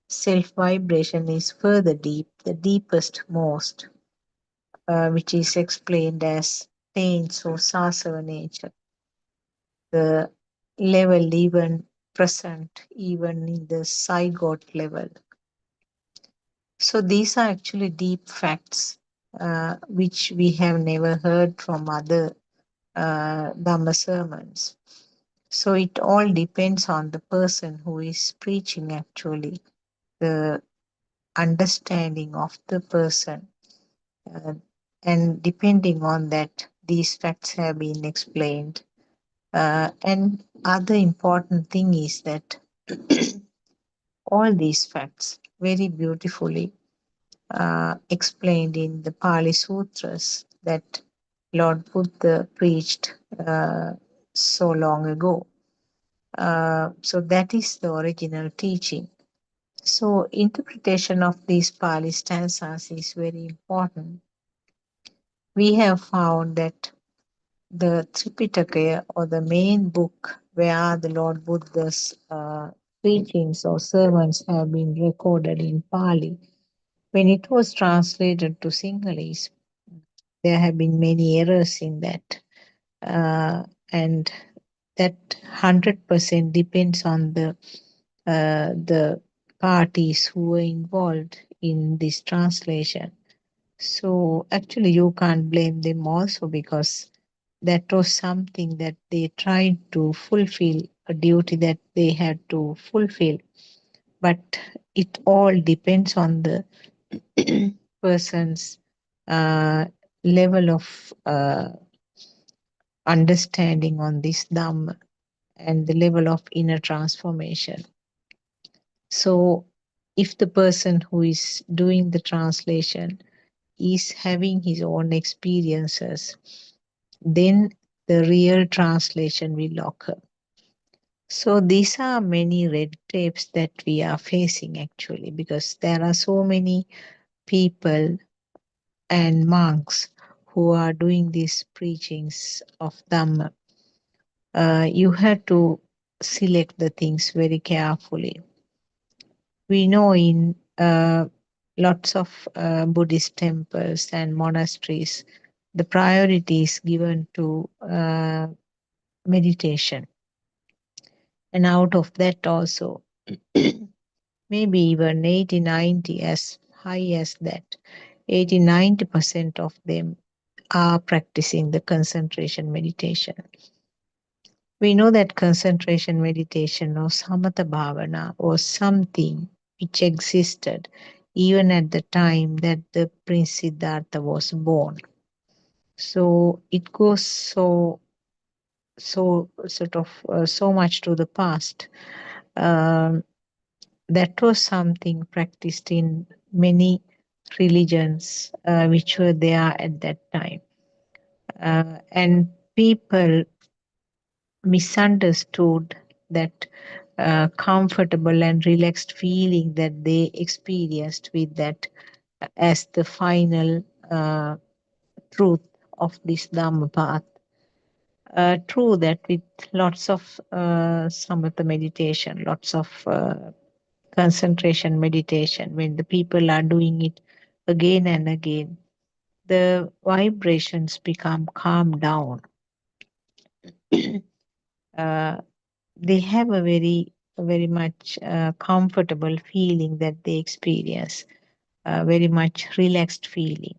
Self vibration is further deep, the deepest, most, which is explained as pains or sasava nature, the level even present even in the zygote level. So these are actually deep facts which we have never heard from other Dhamma sermons. So it all depends on the person who is preaching actually, the understanding of the person. Uh, and depending on that, these facts have been explained. And other important thing is that all these facts very beautifully explained in the Pali Sutras that Lord Buddha preached so long ago. So that is the original teaching. So interpretation of these Pali stanzas is very important. We have found that the Tripitaka, or the main book where the Lord Buddha's teachings or sermons have been recorded in Pali, when it was translated to Sinhalese, there have been many errors in that. And that 100% depends on the parties who were involved in this translation. So actually, you can't blame them also, because that was something that they tried to fulfill, a duty that they had to fulfill. But it all depends on the person's uh, level of understanding on this Dhamma and the level of inner transformation. So, if the person who is doing the translation is having his own experiences, then the real translation will occur. So, these are many red tapes that we are facing actually, because there are so many people and monks who are doing these preachings of Dhamma. You have to select the things very carefully. We know in lots of Buddhist temples and monasteries, the priority is given to meditation. And out of that also, maybe even 80, 90, as high as that, 80, 90% of them are practicing the concentration meditation. We know that concentration meditation or samatha bhavana was something which existed even at the time that the Prince Siddhartha was born. So it goes so much to the past. Um, that was something practiced in many religions which were there at that time. And people misunderstood that comfortable and relaxed feeling that they experienced with that as the final truth of this Dhamma path. True that with lots of samatha meditation, lots of concentration meditation, when the people are doing it again and again, the vibrations become calmed down. uh, they have a very much comfortable feeling that they experience, a very much relaxed feeling.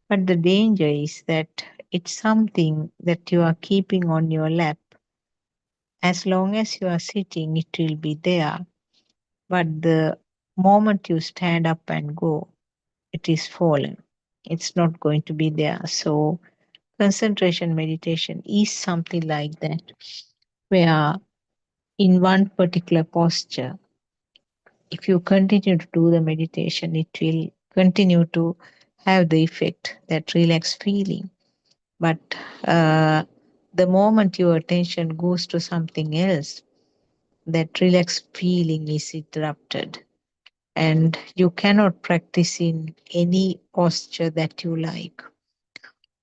But the danger is that it's something that you are keeping on your lap. As long as you are sitting, it will be there. But the moment you stand up and go, it is fallen. It's not going to be there. So, concentration meditation is something like that, where in one particular posture, if you continue to do the meditation, it will continue to have the effect, that relaxed feeling. But the moment your attention goes to something else, that relaxed feeling is interrupted. And you cannot practice in any posture that you like.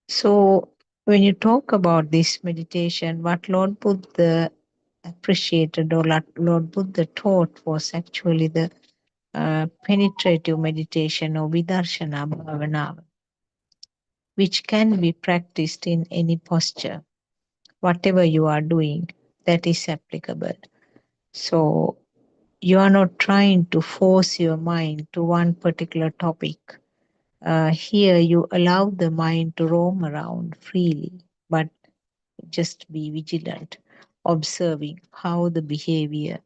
So, when you talk about this meditation, what Lord Buddha appreciated or Lord Buddha taught was actually the penetrative meditation or vidarshana bhavana, which can be practiced in any posture. Whatever you are doing, that is applicable. So you are not trying to force your mind to one particular topic. Here, you allow the mind to roam around freely, but just be vigilant, observing how the behavior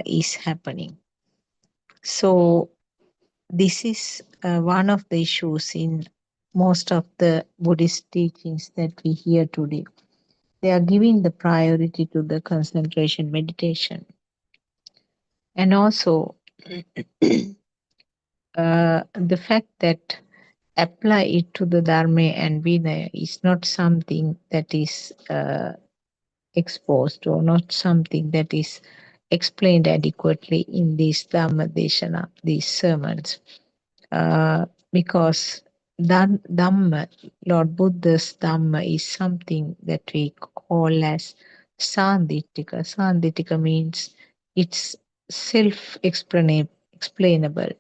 is happening. So, this is one of the issues in most of the Buddhist teachings that we hear today. They are giving the priority to the concentration meditation. And also, the fact that apply it to the Dharma and Vinaya is not something that is exposed or not something that is explained adequately in these Dhamma Deshana, these sermons. Because Dhamma, Lord Buddha's Dhamma is something that we call as Sandhitika. Sandhitika means it's explainable,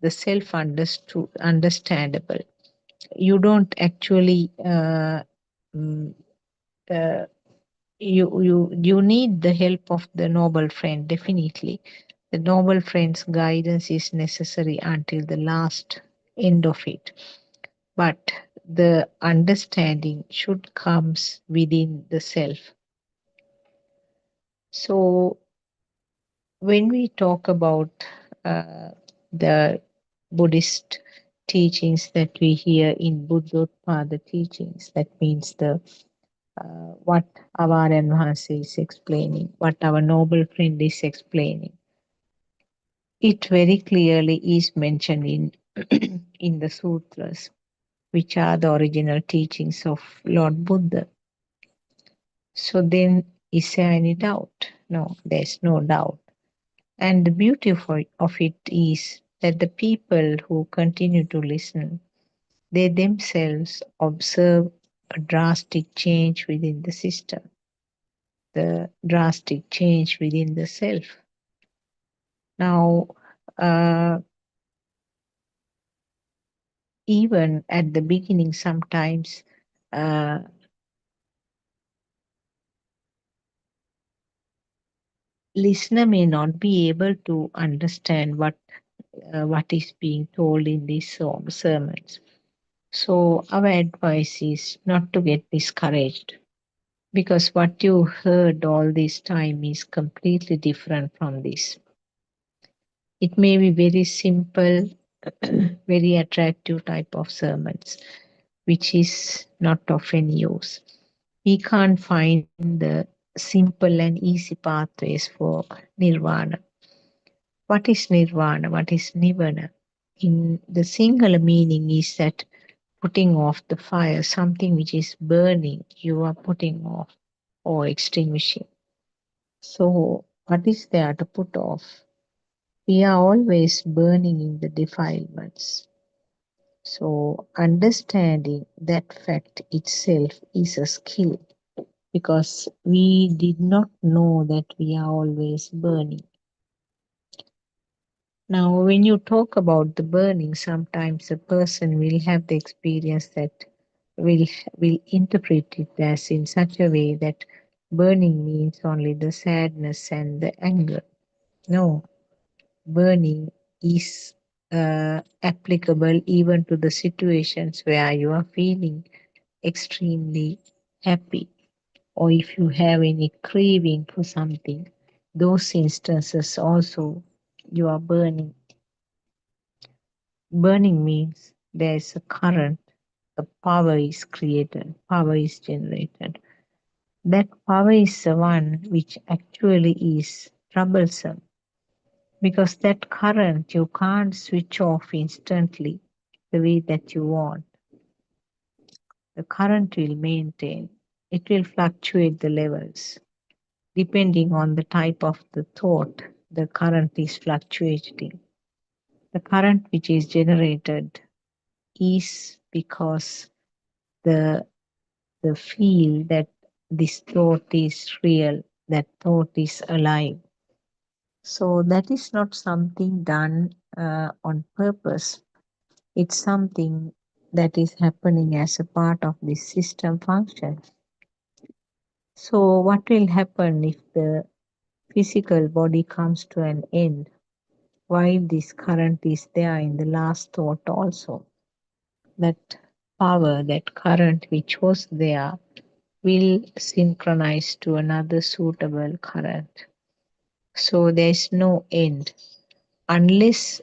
the self understood, understandable. You don't actually mm, uh, you need the help of the noble friend, definitely. The noble friend's guidance is necessary until the last end of it, but the understanding should comes within the self. So when we talk about uh, the Buddhist teachings that we hear in Buddothpado teachings, that means the what our Maharaj is explaining, what our noble friend is explaining. It very clearly is mentioned in in the sutras, which are the original teachings of Lord Buddha. So then, is there any doubt? No, there's no doubt. And the beauty of it is that the people who continue to listen, they themselves observe a drastic change within the system, the drastic change within the self. Now, uh, even at the beginning, sometimes uh, listener may not be able to understand what is being told in these sermons. So our advice is not to get discouraged, because what you heard all this time is completely different from this. It may be very simple, very attractive type of sermons, which is not of any use. We can't find the simple and easy pathways for nirvana. What is nirvana? What is nirvana? In the singular meaning is that putting off the fire, something which is burning, you are putting off or extinguishing. So, what is there to put off? We are always burning in the defilements. So, understanding that fact itself is a skill, because we did not know that we are always burning. Now, when you talk about the burning, sometimes a person will have the experience that will will interpret it as in such a way that burning means only the sadness and the anger. No, burning is applicable even to the situations where you are feeling extremely happy, or if you have any craving for something, those instances also you are burning. Burning means there is a current, a power is created, power is generated. That power is the one which actually is troublesome, because that current you can't switch off instantly the way that you want. The current will maintain, it will fluctuate the levels. Depending on the type of the thought, the current is fluctuating. The current which is generated is because the the feel that this thought is real, that thought is alive. So that is not something done on purpose. It's something that is happening as a part of this system function. So what will happen if the physical body comes to an end while this current is there in the last thought also? That power, that current which was there, will synchronize to another suitable current. So there is no end unless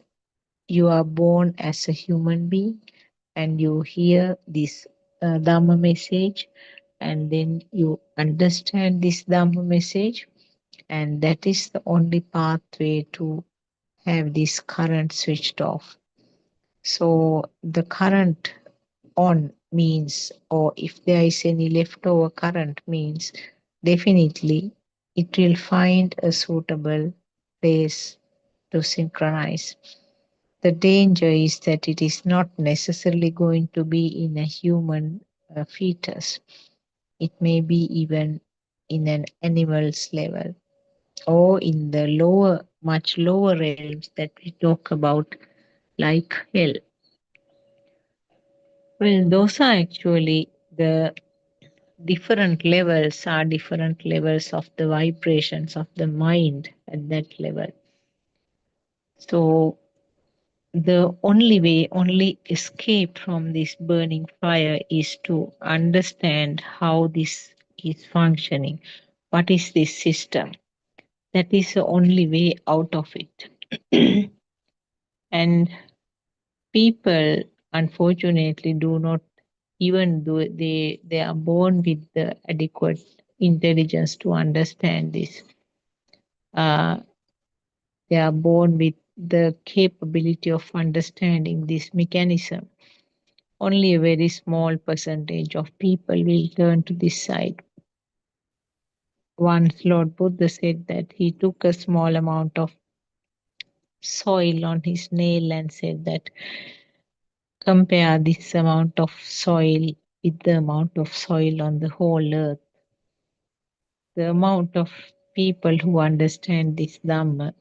you are born as a human being and you hear this Dhamma message, and then you understand this Dhamma message, and that is the only pathway to have this current switched off. So the current on means, or if there is any leftover current means, definitely it will find a suitable place to synchronize. The danger is that it is not necessarily going to be in a human fetus. It may be even in an animal's level or in the lower, much lower realms that we talk about, like hell. Well, those are actually the different levels, are different levels of the vibrations of the mind at that level. So the only way, only escape from this burning fire is to understand how this is functioning. What is this system? That is the only way out of it. And people, unfortunately, do not, even though they are born with the adequate intelligence to understand this, uh, they are born with the capability of understanding this mechanism. Only a very small percentage of people will turn to this side. Once Lord Buddha said that he took a small amount of soil on his nail and said that compare this amount of soil with the amount of soil on the whole earth. The amount of people who understand this Dhamma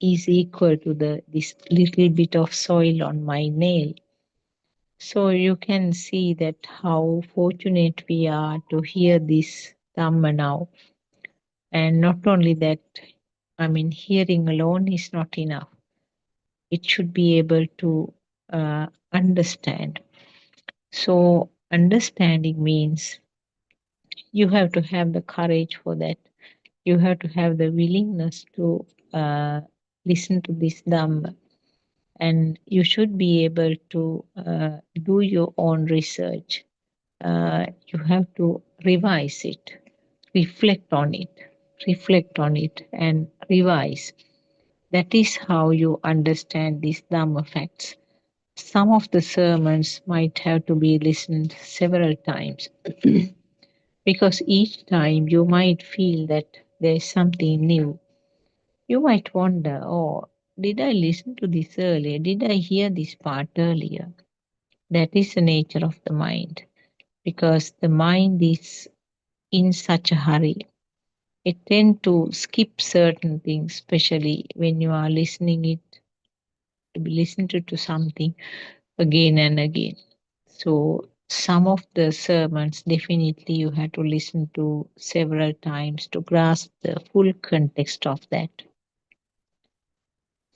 is equal to this little bit of soil on my nail. So you can see that how fortunate we are to hear this Dhamma now. And not only that, I mean, hearing alone is not enough. It should be able to understand. So, understanding means you have to have the courage for that. You have to have the willingness to listen to this Dhamma. And you should be able to do your own research. You have to revise it, reflect on it, reflect on it, and revise. That is how you understand these Dhamma facts. Some of the sermons might have to be listened several times because each time you might feel that there is something new. You might wonder, oh, did I listen to this earlier? Did I hear this part earlier? That is the nature of the mind because the mind is in such a hurry. It tends to skip certain things, especially when you are listening it to be listened to something again and again. So some of the sermons definitely you have to listen to several times to grasp the full context of that.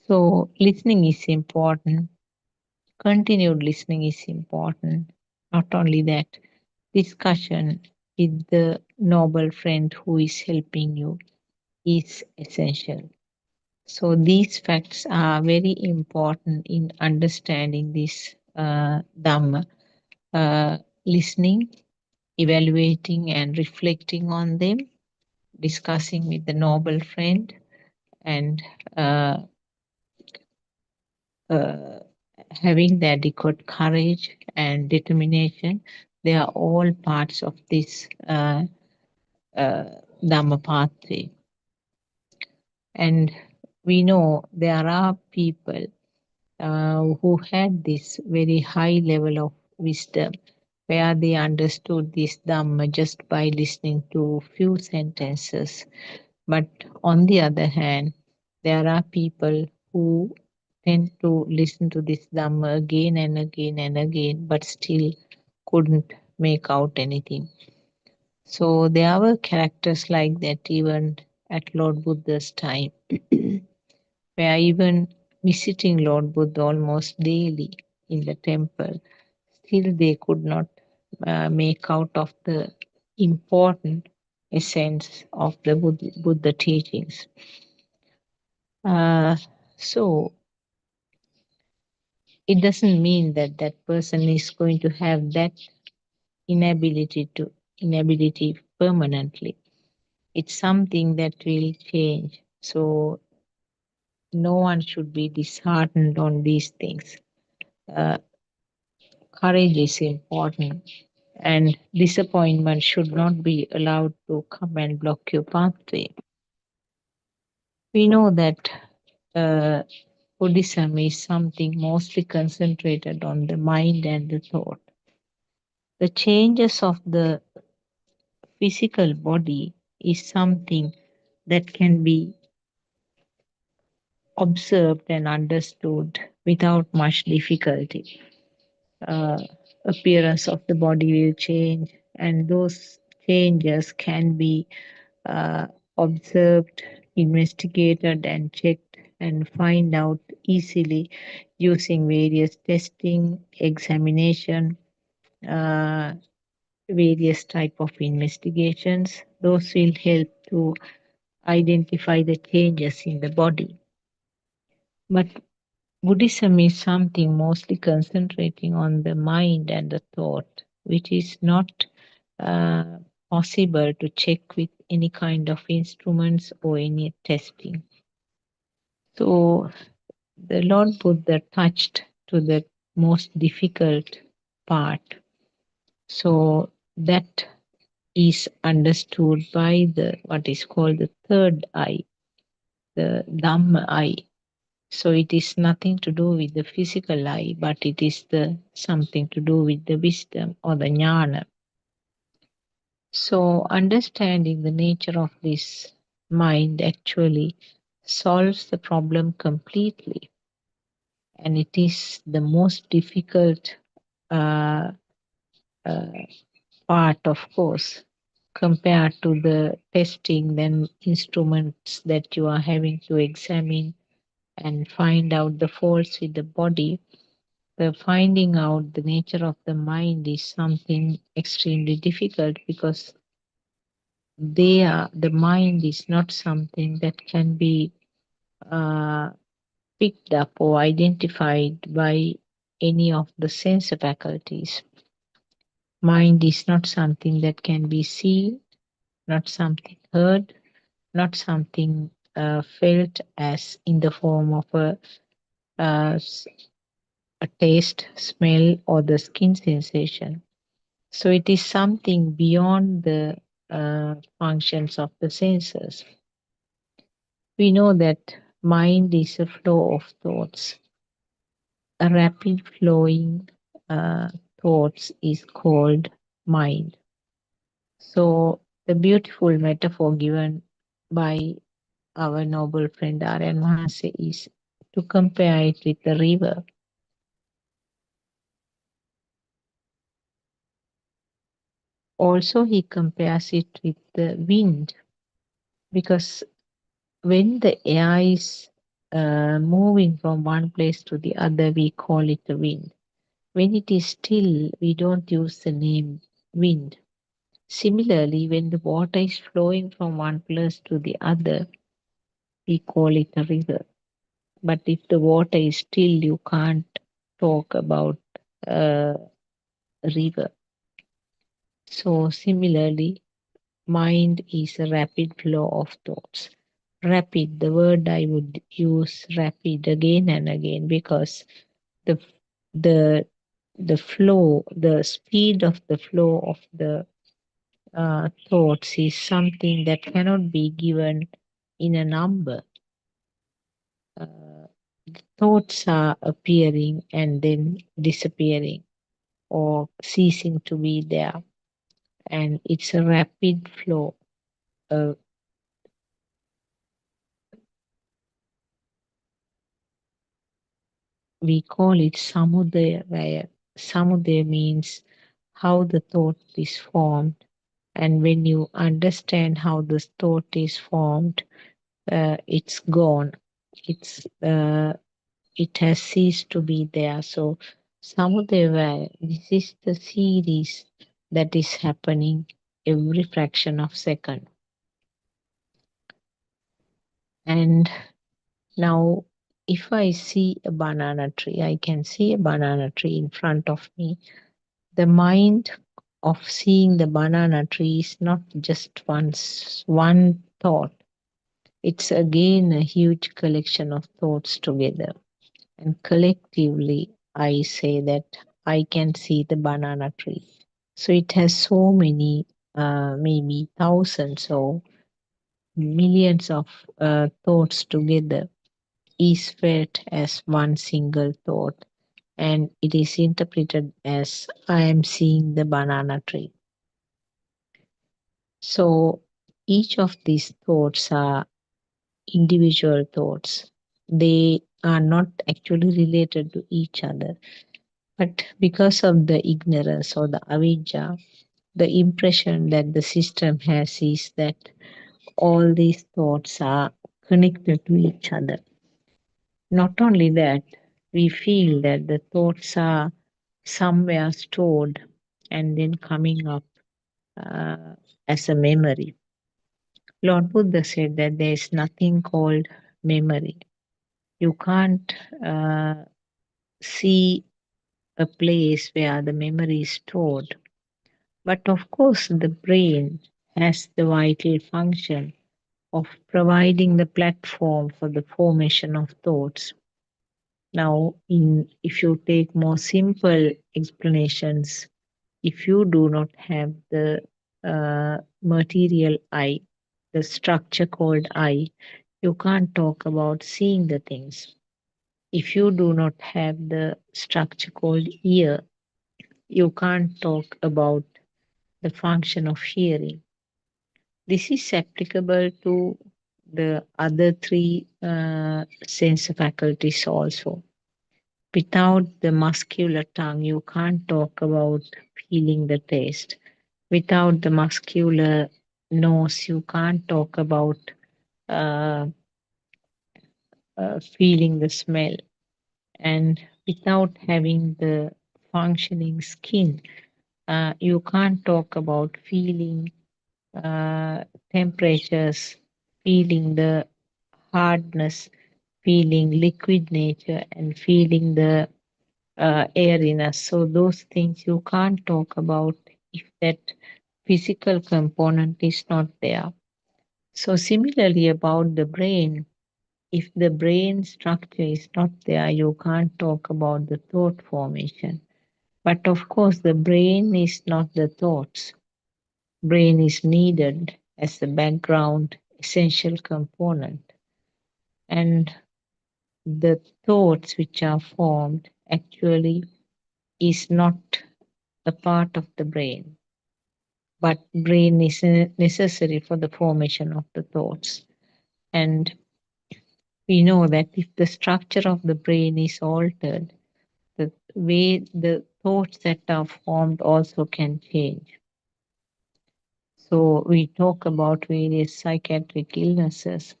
So listening is important. Continued listening is important. Not only that, discussion with the noble friend who is helping you is essential. So these facts are very important in understanding this Dhamma. Listening, evaluating and reflecting on them, discussing with the noble friend, and uh, uh, having the adequate courage and determination. They are all parts of this uh, Dhamma pathway. And we know there are people who had this very high level of wisdom where they understood this Dhamma just by listening to few sentences. But on the other hand, there are people who tend to listen to this Dhamma again and again and again, but still couldn't make out anything. So there were characters like that even at Lord Buddha's time, where even visiting Lord Buddha almost daily in the temple, still they could not make out of the important essence of the Buddha teachings. Uh, so it doesn't mean that that person is going to have that inability permanently. It's something that will change. So no one should be disheartened on these things. uh, courage is important, and disappointment should not be allowed to come and block your pathway. We know that uh, Buddhism is something mostly concentrated on the mind and the thought. The changes of the physical body is something that can be observed and understood without much difficulty. Uh, Appearance of the body will change, and those changes can be uh, observed, investigated, and checked and find out easily using various testing, examination, uh, various type of investigations. Those will help to identify the changes in the body. But Buddhism is something mostly concentrating on the mind and the thought, which is not uh, possible to check with any kind of instruments or any testing. So the Lord Buddha touched to the most difficult part. So that is understood by the what is called the third eye, the Dhamma eye. So it is nothing to do with the physical eye, but it is the something to do with the wisdom or the jnana. So understanding the nature of this mind actually solves the problem completely, and it is the most difficult uh, uh, part, of course, compared to the testing, then instruments that you are having to examine and find out the faults with the body. The finding out the nature of the mind is something extremely difficult because the mind is not something that can be uh, picked up or identified by any of the sense faculties. Mind is not something that can be seen, not something heard, not something felt as in the form of uh, s- a taste, smell, or the skin sensation. So it is something beyond the functions of the senses. We know that mind is a flow of thoughts. A rapid flowing thoughts is called mind. So the beautiful metaphor given by our noble friend Aryan Mahase is to compare it with the river. Also, he compares it with the wind because when the air is moving from one place to the other, we call it the wind. When it is still, we don't use the name wind. Similarly, when the water is flowing from one place to the other, we call it a river. But if the water is still, you can't talk about a river. So, similarly, mind is a rapid flow of thoughts. Rapid, the word I would use rapid again and again because the the the flow, the speed of the flow of the thoughts is something that cannot be given in a number. Uh, Thoughts are appearing and then disappearing or ceasing to be there, and it's a rapid flow. Uh, we call it samudaya, where samudaya means how the thought is formed. And when you understand how the thought is formed, it's gone. It's it has ceased to be there. So Samudeva, this is the series that is happening every fraction of second. And now if I see a banana tree, I can see a banana tree in front of me. The mind of seeing the banana tree is not just one thought. It's again a huge collection of thoughts together. And collectively, I say that I can see the banana tree. So it has so many, maybe thousands or millions of thoughts together, is felt as one single thought, and it is interpreted as I am seeing the banana tree. So each of these thoughts are individual thoughts. They are not actually related to each other. But because of the ignorance or the avijja, the impression that the system has is that all these thoughts are connected to each other. Not only that, we feel that the thoughts are somewhere stored and then coming up uh, as a memory. Lord Buddha said that there is nothing called memory. You can't see a place where the memory is stored. But of course, the brain has the vital function of providing the platform for the formation of thoughts. Now, if you take more simple explanations, if you do not have the material I, the structure called I, you can't talk about seeing the things. If you do not have the structure called ear, you can't talk about the function of hearing. This is applicable to the other three sense faculties also. Without the muscular tongue, you can't talk about feeling the taste. Without the muscular nose, you can't talk about uh, feeling the smell. And without having the functioning skin, you can't talk about feeling uh, temperatures, feeling the hardness, feeling liquid nature, and feeling the airiness. So, those things you can't talk about if that physical component is not there. So, similarly, about the brain, if the brain structure is not there, you can't talk about the thought formation. But of course, the brain is not the thoughts. Brain is needed as the background essential component. And the thoughts which are formed actually is not a part of the brain, but brain is necessary for the formation of the thoughts. And we know that if the structure of the brain is altered, the way the thoughts that are formed also can change. So we talk about various psychiatric illnesses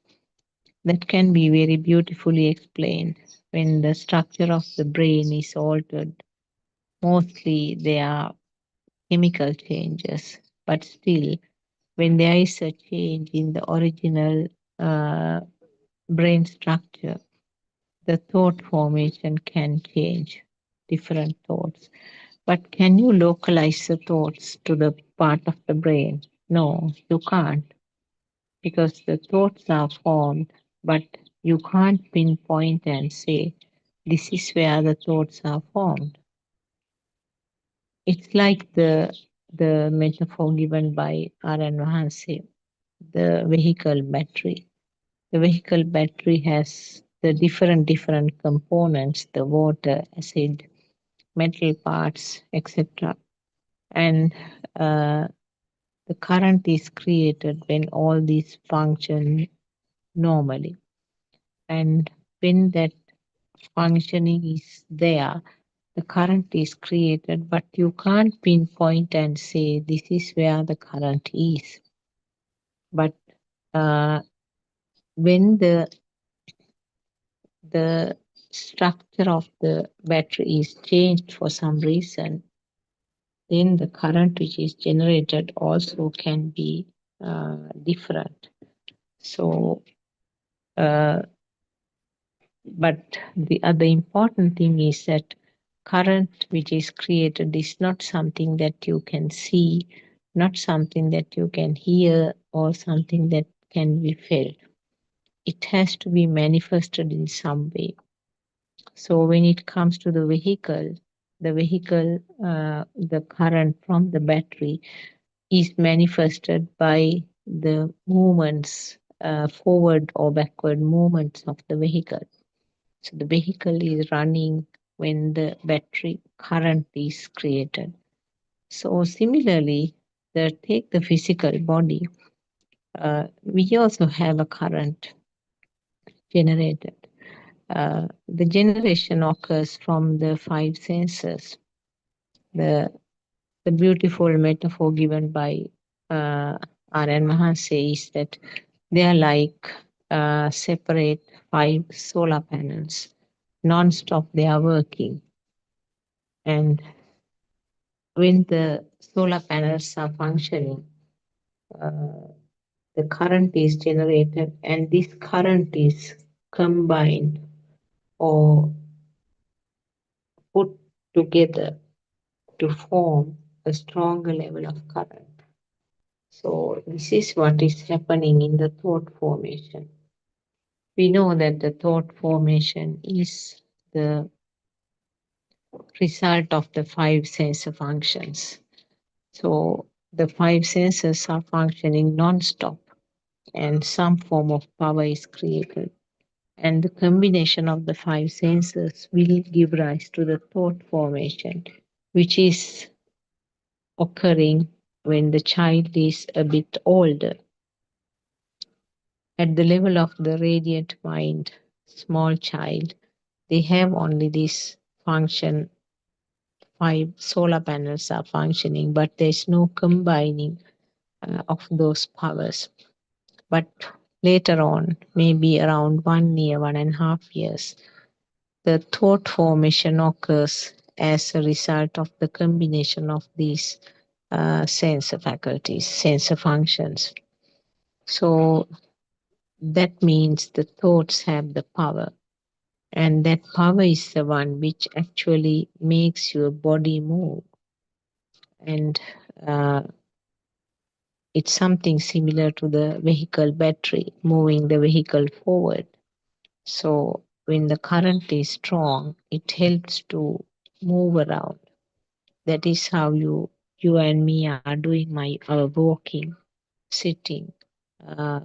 that can be very beautifully explained when the structure of the brain is altered. Mostly they are chemical changes, but still, when there is a change in the original uh, brain structure, the thought formation can change, different thoughts. But can you localize the thoughts to the part of the brain? No, you can't, because the thoughts are formed, but you can't pinpoint and say, this is where the thoughts are formed. It's like the metaphor given by R.N. Mahanse, the vehicle battery. The vehicle battery has the different components, the water, acid, metal parts, etc. And uh, the current is created when all these function normally. And when that functioning is there, the current is created, but you can't pinpoint and say this is where the current is. But uh, when the structure of the battery is changed for some reason, then the current which is generated also can be different. So, uh, but the other important thing is that current which is created is not something that you can see, not something that you can hear, or something that can be felt. It has to be manifested in some way. So when it comes to the vehicle, the current from the battery is manifested by the movements, forward or backward movements of the vehicle. So the vehicle is running when the battery current is created. So similarly, take the physical body. We also have a current generated. The generation occurs from the five senses. The the beautiful metaphor given by uh, R.N. Mahase is that they are like separate five solar panels. Non-stop they are working. And when the solar panels are functioning, uh, the current is generated and this current is combined or put together to form a stronger level of current. So this is what is happening in the thought formation. We know that the thought formation is the result of the five sensor functions. So the five senses are functioning non-stop and some form of power is created. And the combination of the five senses will give rise to the thought formation, which is occurring when the child is a bit older. At the level of the radiant mind, small child, they have only this function, five solar panels are functioning, but there's no combining of those powers. But later on, maybe around 1 year, 1.5 years, the thought formation occurs as a result of the combination of these sensor faculties, sensor functions. So that means the thoughts have the power, and that power is the one which actually makes your body move. And uh, it's something similar to the vehicle battery, moving the vehicle forward. So when the current is strong, it helps to move around. That is how you and me are doing our walking, sitting, uh,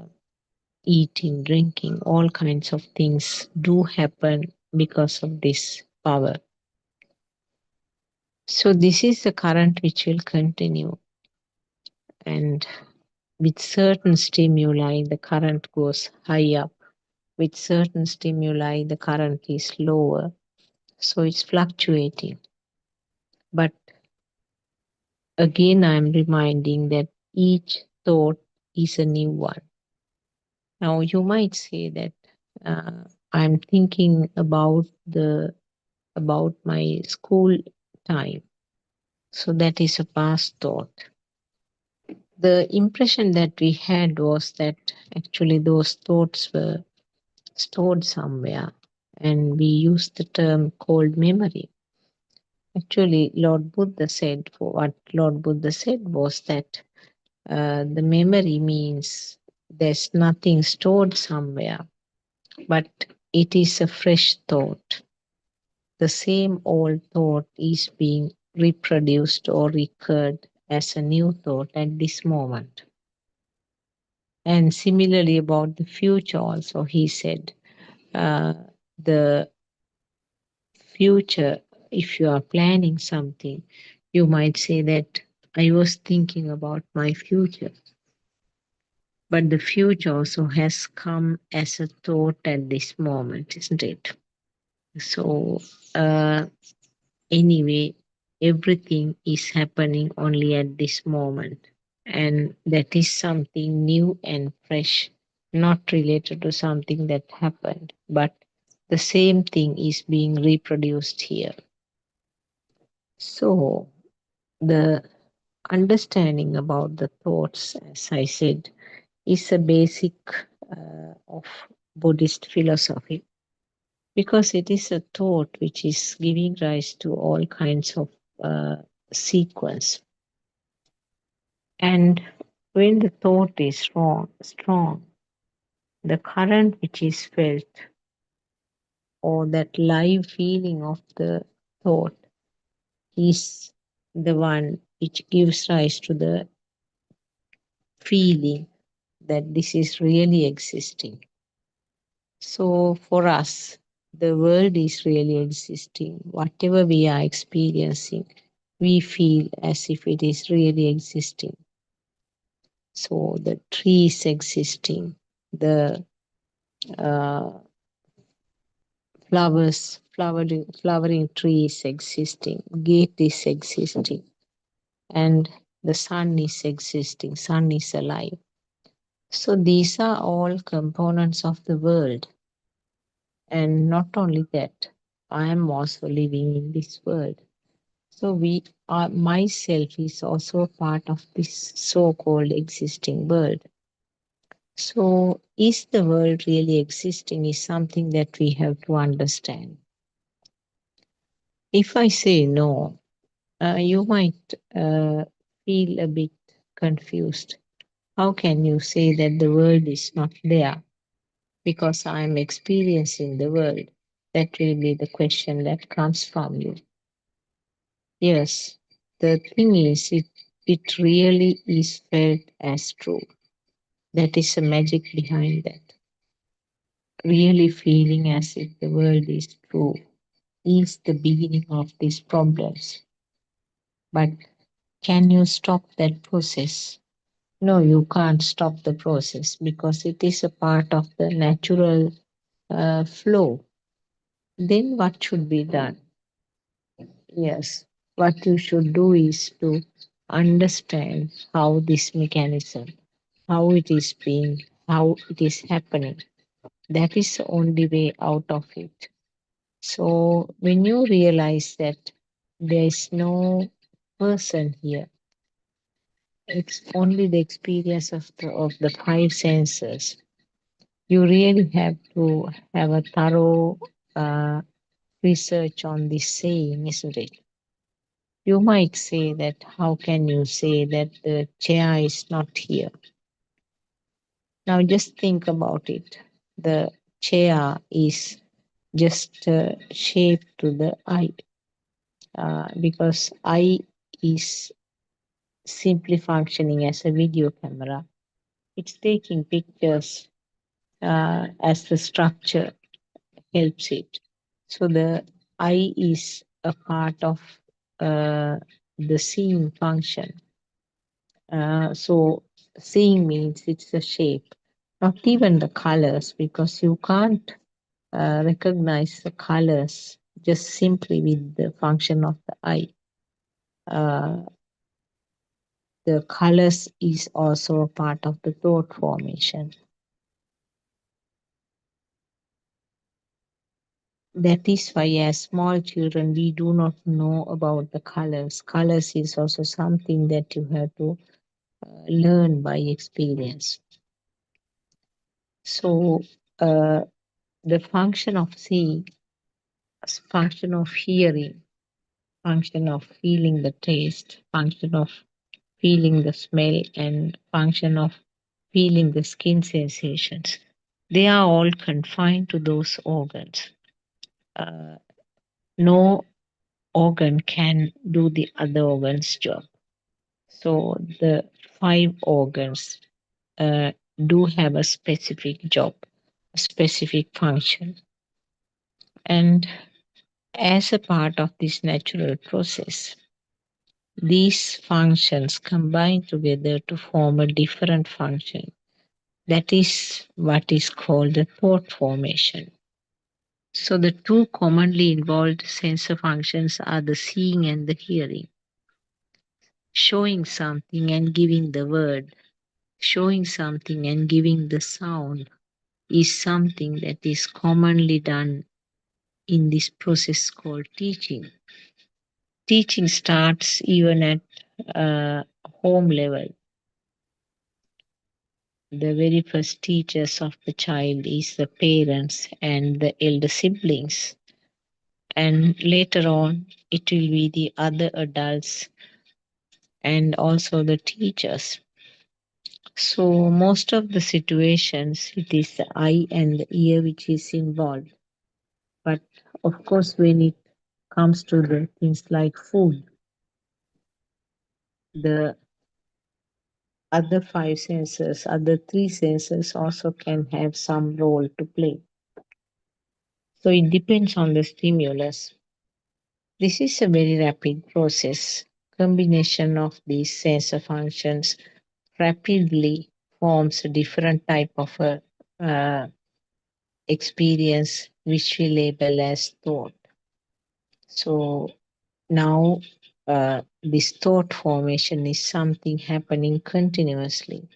eating, drinking, all kinds of things do happen because of this power. So this is the current which will continue, and with certain stimuli the current goes high up, with certain stimuli the current is lower, so it's fluctuating. But again, I'm reminding that each thought is a new one. Now, you might say that I'm thinking about my school time, so that is a past thought. The impression that we had was that actually those thoughts were stored somewhere, and we used the term called memory. Actually, what Lord Buddha said was that the memory means there's nothing stored somewhere, but it is a fresh thought. The same old thought is being reproduced or recurred as a new thought at this moment. And similarly, about the future, also, he said, the future, if you are planning something, you might say that I was thinking about my future. But the future also has come as a thought at this moment, isn't it? So, anyway, everything is happening only at this moment. And that is something new and fresh, not related to something that happened, but the same thing is being reproduced here. So, the understanding about the thoughts, as I said, is a basic of Buddhist philosophy, because it is a thought which is giving rise to all kinds of uh, sequence. And when the thought is strong, the current which is felt or that live feeling of the thought is the one which gives rise to the feeling that this is really existing. So for us, the world is really existing. Whatever we are experiencing, we feel as if it is really existing. So the trees existing, the uh, flowering trees existing, gate is existing, and the sun is existing, sun is alive. So these are all components of the world. And not only that, I am also living in this world. So we are myself is also a part of this so-called existing world. So is the world really existing is something that we have to understand. If I say no, you might feel a bit confused. How can you say that the world is not there because I am experiencing the world? That will be the question that comes from you. Yes, the thing is, it really is felt as true. That is the magic behind that. Really feeling as if the world is true is the beginning of these problems. But can you stop that process? No, you can't stop the process because it is a part of the natural flow. Then what should be done? Yes, what you should do is to understand how this mechanism, how it is being, how it is happening. That is the only way out of it. So when you realize that there is no person here, it's only the experience of the five senses. You really have to have a thorough uh, research on this saying, isn't it? You might say that how can you say that the chair is not here? Now just think about it. The chair is just shaped to the eye because eye is simply functioning as a video camera. It's taking pictures as the structure helps it. So the eye is a part of uh, the seeing function. So seeing means it's a shape, not even the colors, because you can't recognize the colors just simply with the function of the eye. Uh, the colors is also a part of the thought formation. That is why, as small children, we do not know about the colors. Colors is also something that you have to learn by experience. So, the function of seeing, function of hearing, function of feeling the taste, function of feeling the smell, and function of feeling the skin sensations. They are all confined to those organs. Uh, no organ can do the other organ's job. So the five organs do have a specific job, a specific function. And as a part of this natural process, these functions combine together to form a different function. That is what is called the thought formation. So the two commonly involved sensor functions are the seeing and the hearing. Showing something and giving the word, showing something and giving the sound is something that is commonly done in this process called teaching. Teaching starts even at home level. The very first teachers of the child is the parents and the elder siblings, and later on it will be the other adults and also the teachers. So most of the situations it is the eye and the ear which is involved. But of course, when it comes to the things like food, the other five senses, other three senses also can have some role to play. So it depends on the stimulus. This is a very rapid process. Combination of these sensor functions rapidly forms a different type of a experience which we label as thought. So now this thought formation is something happening continuously,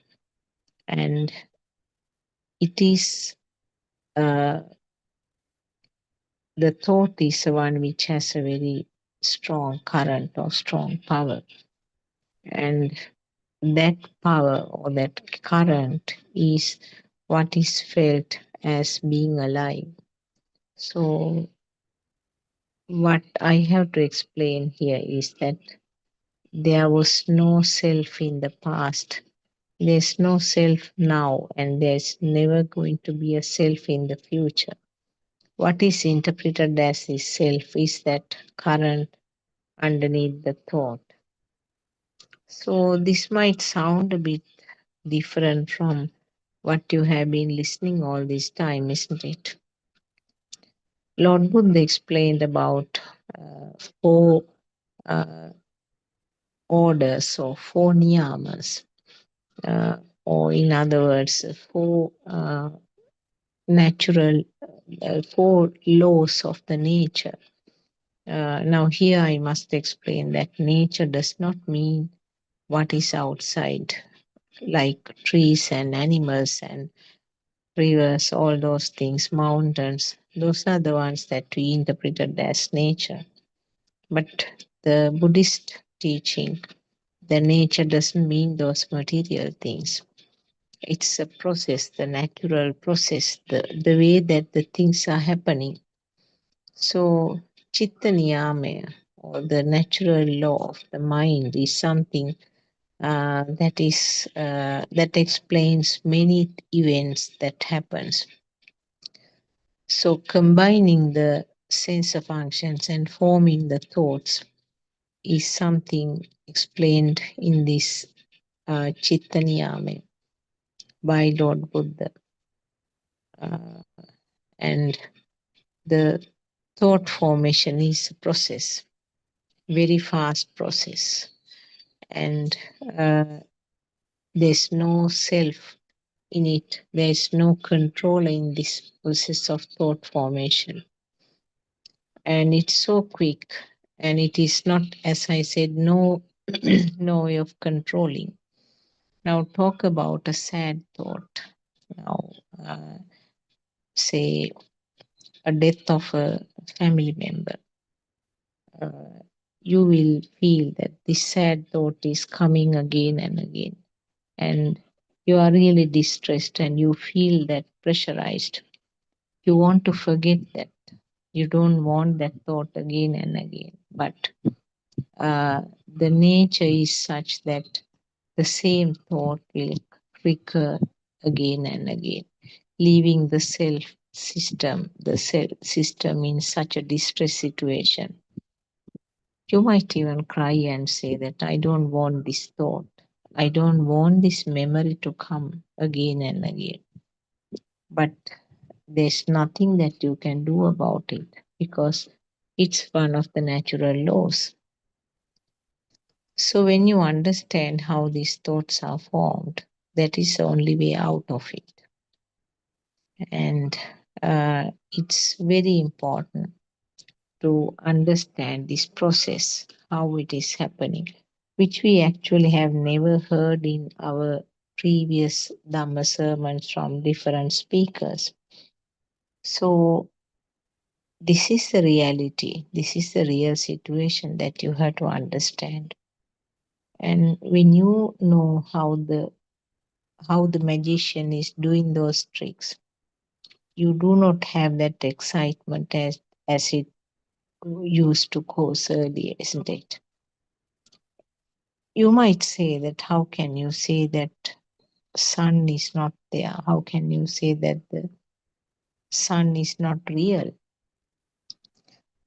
and it is uh, the thought is the one which has a very strong current or strong power, and that power or that current is what is felt as being alive. So what I have to explain here is that there was no self in the past, there's no self now, and there's never going to be a self in the future. What is interpreted as the self is that current underneath the thought. So this might sound a bit different from what you have been listening all this time, isn't it? Lord Buddha explained about four uh, orders or four niyamas, uh, or in other words, four natural, four laws of the nature. Now, here I must explain that nature does not mean what is outside, like trees and animals and rivers, all those things, mountains. Those are the ones that we interpreted as nature. But the Buddhist teaching, the nature doesn't mean those material things. It's a process, the natural process, the way that the things are happening. So, Chitta Niyama, or the natural law of the mind, is something that explains many events that happens. So, combining the sensor functions and forming the thoughts is something explained in this Chitta Niyama by Lord Buddha. Uh, and the thought formation is a process, very fast process, and there's no self in it. There's no control in this process of thought formation, and it's so quick. And it is not, as I said, no no way of controlling. Now talk about a sad thought. Now, say a death of a family member. Uh, you will feel that this sad thought is coming again and again, and you are really distressed and you feel that pressurized. You want to forget that. You don't want that thought again and again. But the nature is such that the same thought will recur again and again, leaving the self system, the self system in such a distress situation. You might even cry and say that I don't want this thought. I don't want this memory to come again and again. But there's nothing that you can do about it because it's one of the natural laws. So when you understand how these thoughts are formed, that is the only way out of it. And it's very important to understand this process, how it is happening, which we actually have never heard in our previous Dhamma sermons from different speakers. So this is the reality. This is the real situation that you have to understand. And when you know how the magician is doing those tricks, you do not have that excitement as it used to cause earlier, isn't it? You might say that how can you say that sun is not there? How can you say that the sun is not real?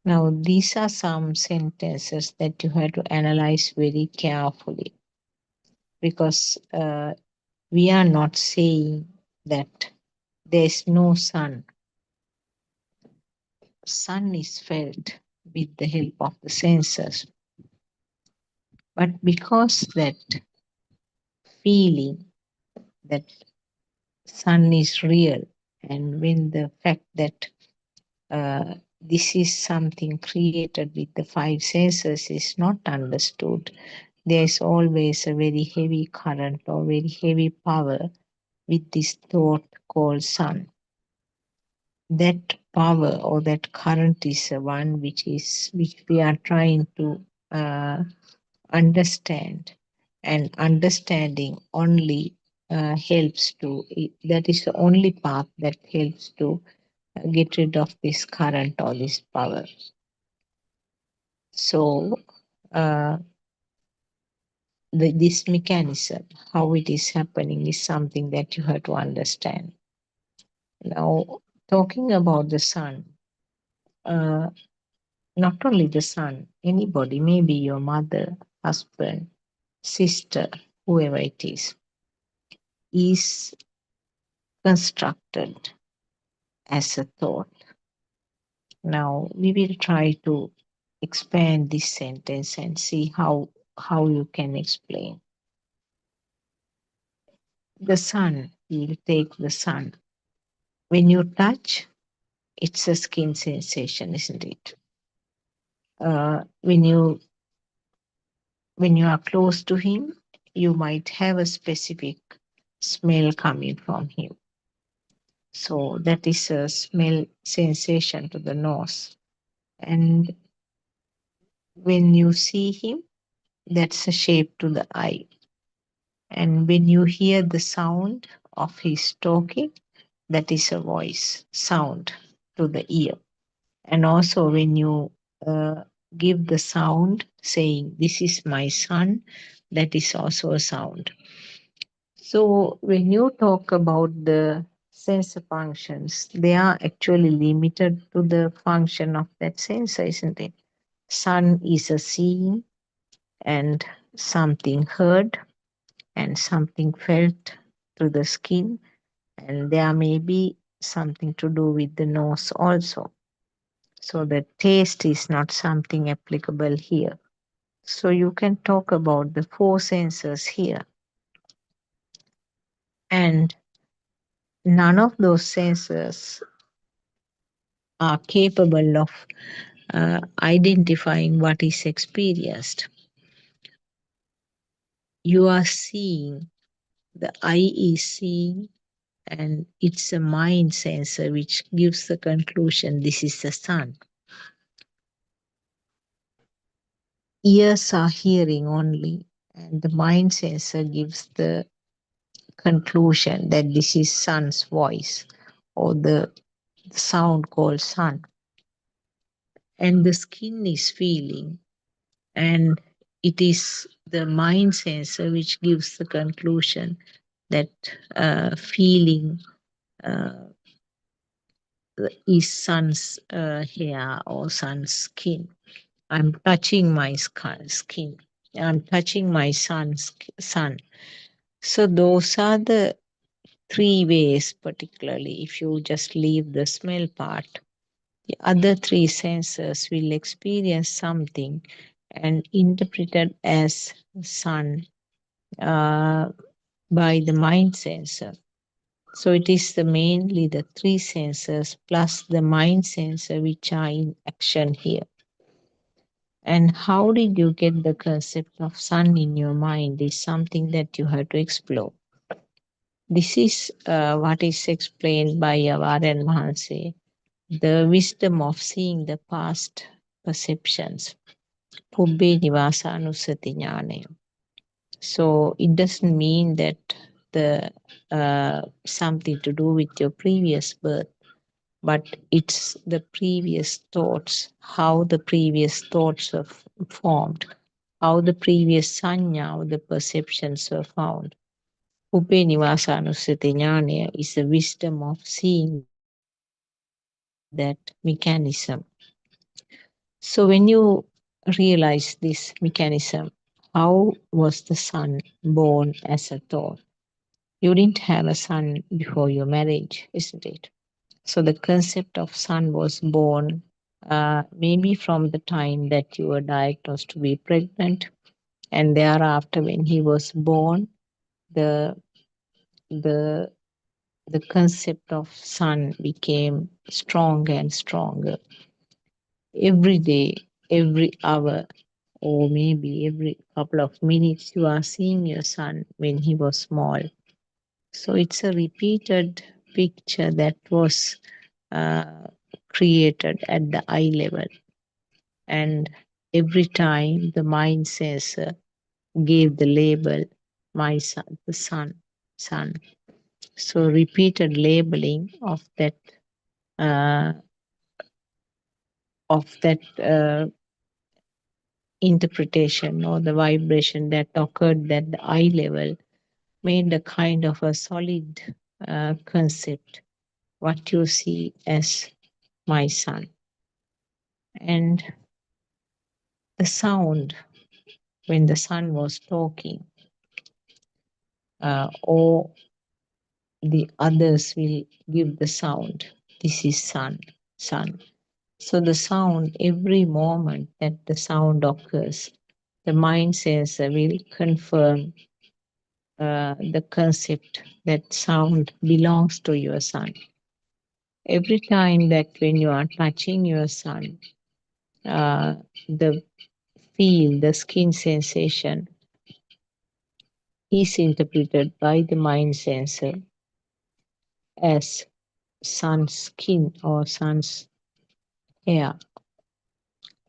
Now, these are some sentences that you have to analyze very carefully because we are not saying that there's no sun. Sun is felt with the help of the senses, but because that feeling that sun is real, and when the fact that this is something created with the five senses is not understood, there is always a very heavy current or very heavy power with this thought called sun. That power or that current is the one which we are trying to uh, understand, and understanding only helps to that is the only path that helps to get rid of this current or this power. So uh, this mechanism, how it is happening, is something that you have to understand. Now, talking about the sun, uh, not only the sun, anybody, maybe your mother, husband, sister, whoever it is constructed as a thought. Now, we will try to expand this sentence and see how you can explain. The sun, we'll take the sun. When you touch, it's a skin sensation, isn't it? When you are close to him, you might have a specific smell coming from him. So that is a smell sensation to the nose. And when you see him, that's a shape to the eye. And when you hear the sound of his talking, that is a voice, sound to the ear. And also when you uh, give the sound saying, "This is my son," that is also a sound. So when you talk about the sensor functions, they are actually limited to the function of that sensor, isn't it? Sun is a seeing and something heard and something felt through the skin, and there may be something to do with the nose also. So the taste is not something applicable here. So you can talk about the four senses here, and none of those senses are capable of identifying what is experienced. You are seeing, the eye is seeing, and it's a mind sensor which gives the conclusion this is the sun. Ears are hearing only, and the mind sensor gives the conclusion that this is sun's voice or the sound called sun. And the skin is feeling, and it is the mind sensor which gives the conclusion that feeling uh, is sun's hair or sun's skin. I'm touching my skin. I'm touching my son's son. So those are the three ways, particularly if you just leave the smell part. The other three senses will experience something and interpret it as sun uh, by the mind sensor. So it is the mainly the three senses plus the mind sensor which are in action here. And how did you get the concept of sun in your mind is something that you have to explore. This is what is explained by Avaran Mahanse, the wisdom of seeing the past perceptions. Pubbe Nivasa Anusati Jnane. So it doesn't mean that the something to do with your previous birth, but it's the previous thoughts, how the previous thoughts were formed, how the previous sanya or the perceptions were found. Upenivasa Jnana is the wisdom of seeing that mechanism. So when you realize this mechanism, how was the sun born as a thought? You didn't have a son before your marriage, isn't it? So the concept of son was born maybe from the time that you were diagnosed to be pregnant, and thereafter, when he was born, the the the concept of son became stronger and stronger every day, every hour, or maybe every couple of minutes. You are seeing your son when he was small. So it's a repeated picture that was uh, created at the eye level. And every time the mind sensor gave the label, my son, the son. So repeated labeling uh, of that interpretation or the vibration that occurred at the eye level made a kind of a solid concept, what you see as my son. And the sound when the son was talking, or the others will give the sound. This is son, son. So the sound, every moment that the sound occurs, the mind sensor will confirm the concept that sound belongs to your son. Every time that when you are touching your son, the feel, the skin sensation is interpreted by the mind sensor as sun's skin or sun's hair.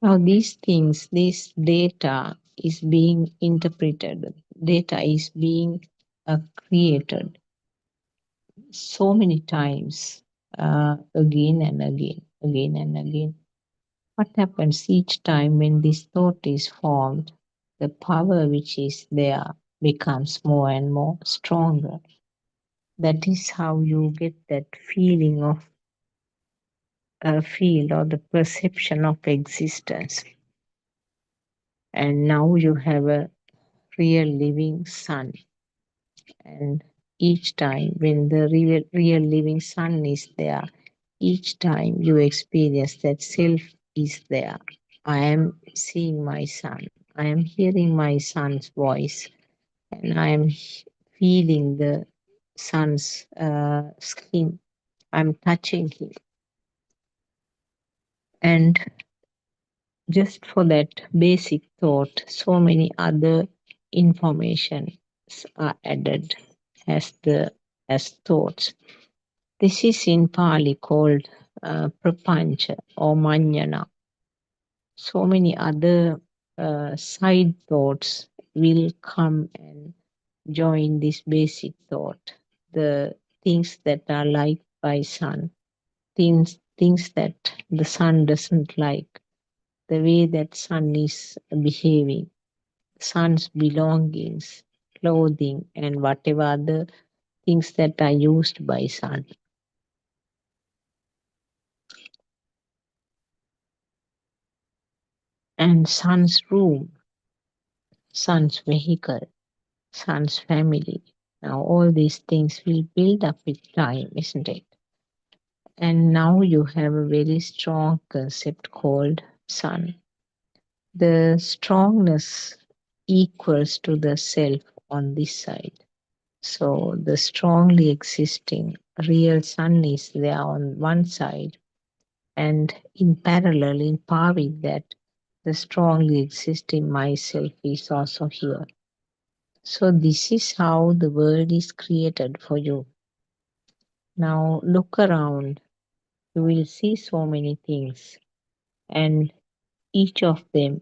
Now, these things, this data is being interpreted, data is being created so many times, again and again, again and again. What happens each time when this thought is formed? The power which is there becomes more and more stronger. That is how you get that feeling of a field or the perception of existence. And now you have a real living sun. And each time when the real living sun is there, each time you experience that self is there. I am seeing my son. I am hearing my son's voice, and I am feeling the sun's skin. I'm touching him. And just for that basic thought, so many other information are added as thoughts. This is in Pali called prapancha or manjana. So many other side thoughts will come and join this basic thought. The things that are liked by sun, things that the sun doesn't like, the way that sun is behaving, sun's belongings, clothing, and whatever other things that are used by sun. And sun's room, sun's vehicle, sun's family. Now, all these things will build up with time, isn't it? And now you have a very strong concept called sun. The strongness equals to the self on this side. So the strongly existing real sun is there on one side, and in parallel, in par with that, the strongly existing myself is also here. So this is how the world is created for you. Now look around, you will see so many things, and each of them,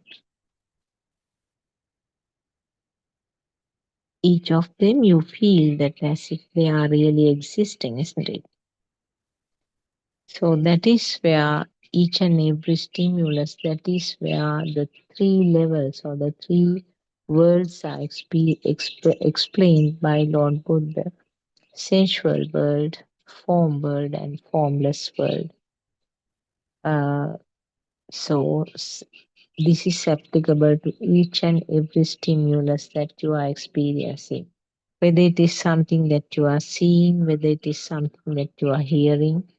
each of them you feel that as if they are really existing, isn't it? So that is where each and every stimulus, that is where the three levels or the three worlds are explained by Lord Buddha: sensual world, form world, and formless world. Uh, So this is applicable to each and every stimulus that you are experiencing, whether it is something that you are seeing, whether it is something that you are hearing,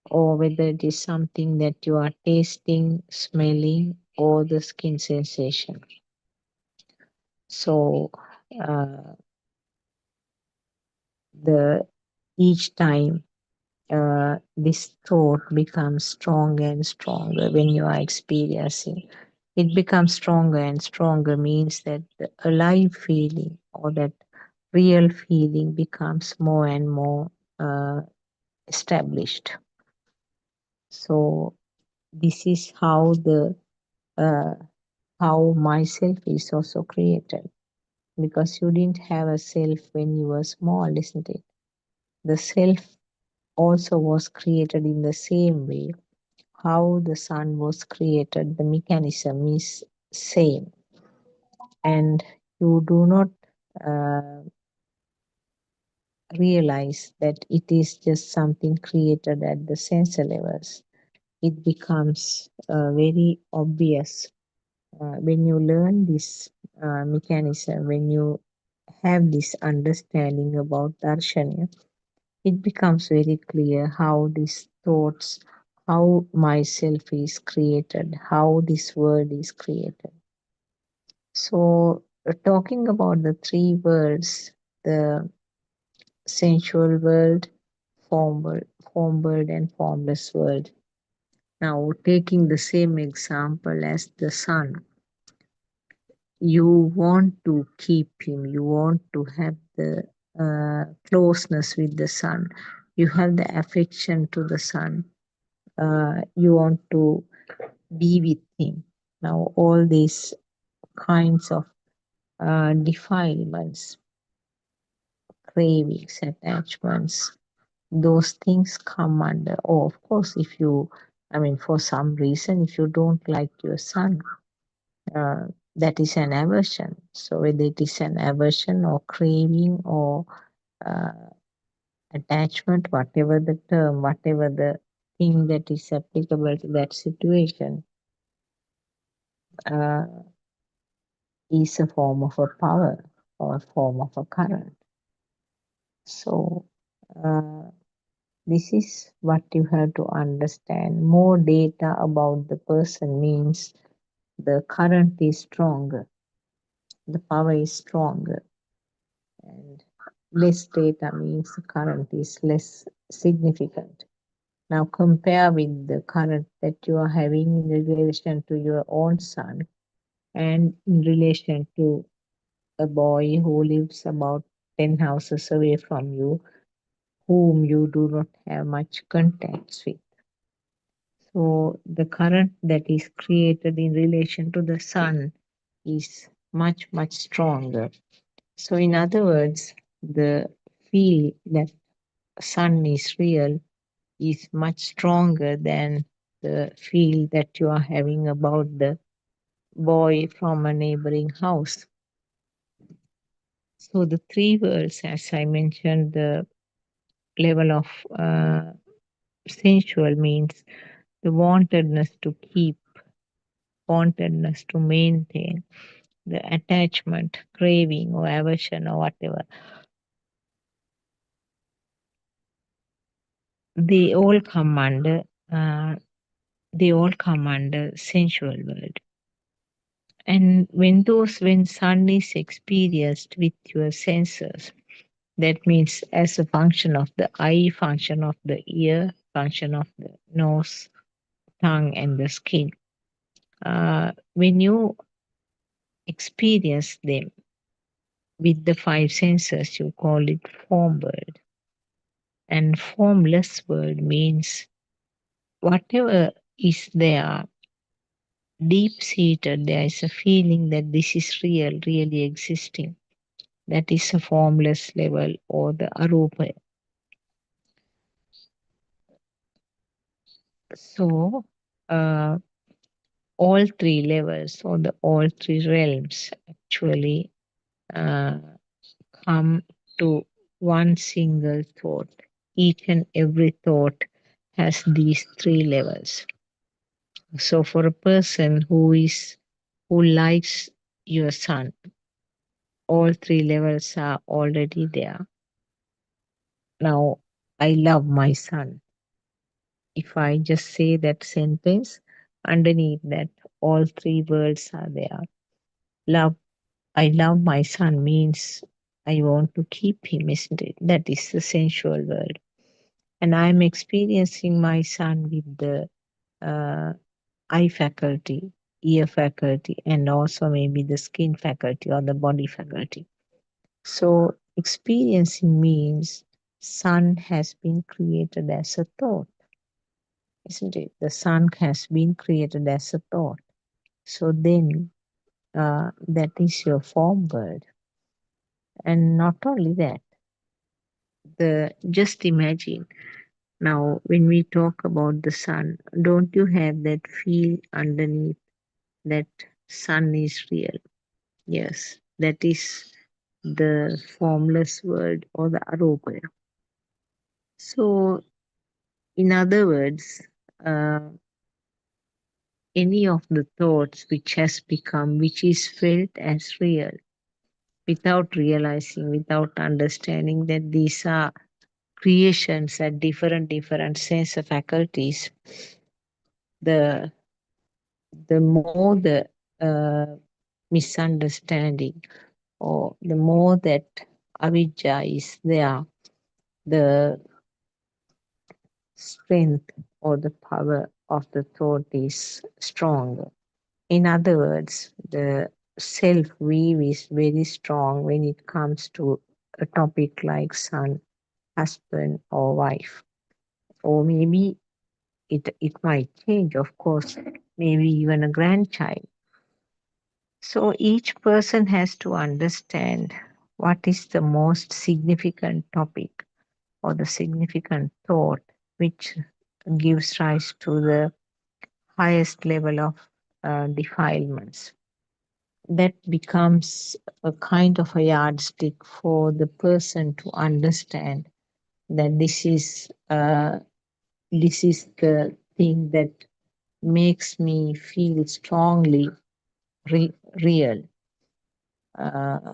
or whether it is something that you are tasting, smelling, or the skin sensation. So uh, the each time this thought becomes stronger and stronger when you are experiencing. It becomes stronger and stronger means that the alive feeling or that real feeling becomes more and more uh, established. So this is uh, how myself is also created, because you didn't have a self when you were small, isn't it? The self also was created in the same way. How the sun was created, the mechanism is same, and you do not uh, realize that it is just something created at the sensor levels. It becomes very obvious when you learn this mechanism, when you have this understanding about darshana. It becomes very clear how these thoughts, how myself is created, how this world is created. So, talking about the three worlds, the sensual world, form world, and formless world. Now, taking the same example as the sun, you want to keep him, you want to have the closeness with the sun, you have the affection to the sun, you want to be with him. Now, all these kinds of defilements, cravings, attachments, those things come under. Oh, of course, if you, I mean, for some reason, if you don't like your son, uh, that is an aversion. So, whether it is an aversion or craving or uh, attachment, whatever the term, whatever the thing that is applicable to that situation, uh, is a form of a power or a form of a current. So, uh, this is what you have to understand. More data about the person means the current is stronger, the power is stronger, and less data means the current is less significant. Now, compare with the current that you are having in relation to your own son and in relation to a boy who lives about 10 houses away from you, whom you do not have much contacts with. So the current that is created in relation to the sun is much, much stronger. So in other words, the feel that sun is real is much stronger than the feel that you are having about the boy from a neighboring house. So the three worlds, as I mentioned, the level of sensual means the wantedness to keep, wantedness to maintain, the attachment, craving, or aversion, or whatever, they all come under uh, they all come under sensual world. And when sun is experienced with your senses, that means as a function of the eye, function of the ear, function of the nose, tongue, and the skin. When you experience them with the five senses, you call it form world. And formless world means whatever is there, deep seated, there is a feeling that this is real, really existing. That is a formless level or the arupa. So, uh, all three levels or the all three realms actually uh, come to one single thought. Each and every thought has these three levels. So for a person who likes your son, all three levels are already there. Now, I love my son. If I just say that sentence, underneath that, all three words are there. Love, I love my son means I want to keep him, isn't it? That is the sensual word. And I'm experiencing my son with the uh, eye faculty, ear faculty, and also maybe the skin faculty or the body faculty. So, experiencing means sun has been created as a thought, isn't it? The sun has been created as a thought. So, then that is your form word. And not only that, the just imagine now when we talk about the sun, don't you have that feel underneath that sun is real? Yes, that is the formless word or the aropa. So, in other words, uh, any of the thoughts which has become, which is felt as real, without realizing, without understanding that these are creations at different sense of faculties, the more the uh, misunderstanding or the more that avijja is there, the strength or the power of the thought is stronger. In other words, the self weave is very strong when it comes to a topic like son, husband, or wife. Or maybe it might change, of course, maybe even a grandchild. So each person has to understand what is the most significant topic or the significant thought which gives rise to the highest level of defilements. That becomes a kind of a yardstick for the person to understand that this is the thing that makes me feel strongly real.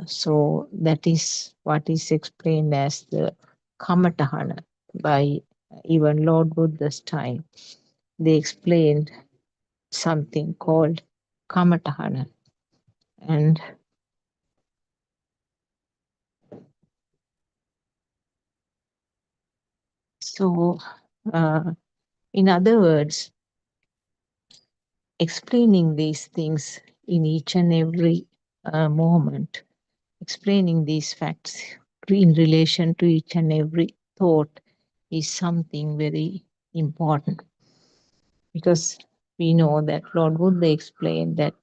So that is what is explained as the kamatahana by even Lord Buddha's time. They explained something called kamatahana, and so uh, in other words, explaining these things in each and every moment, explaining these facts in relation to each and every thought is something very important, because we know that Lord Buddha explained that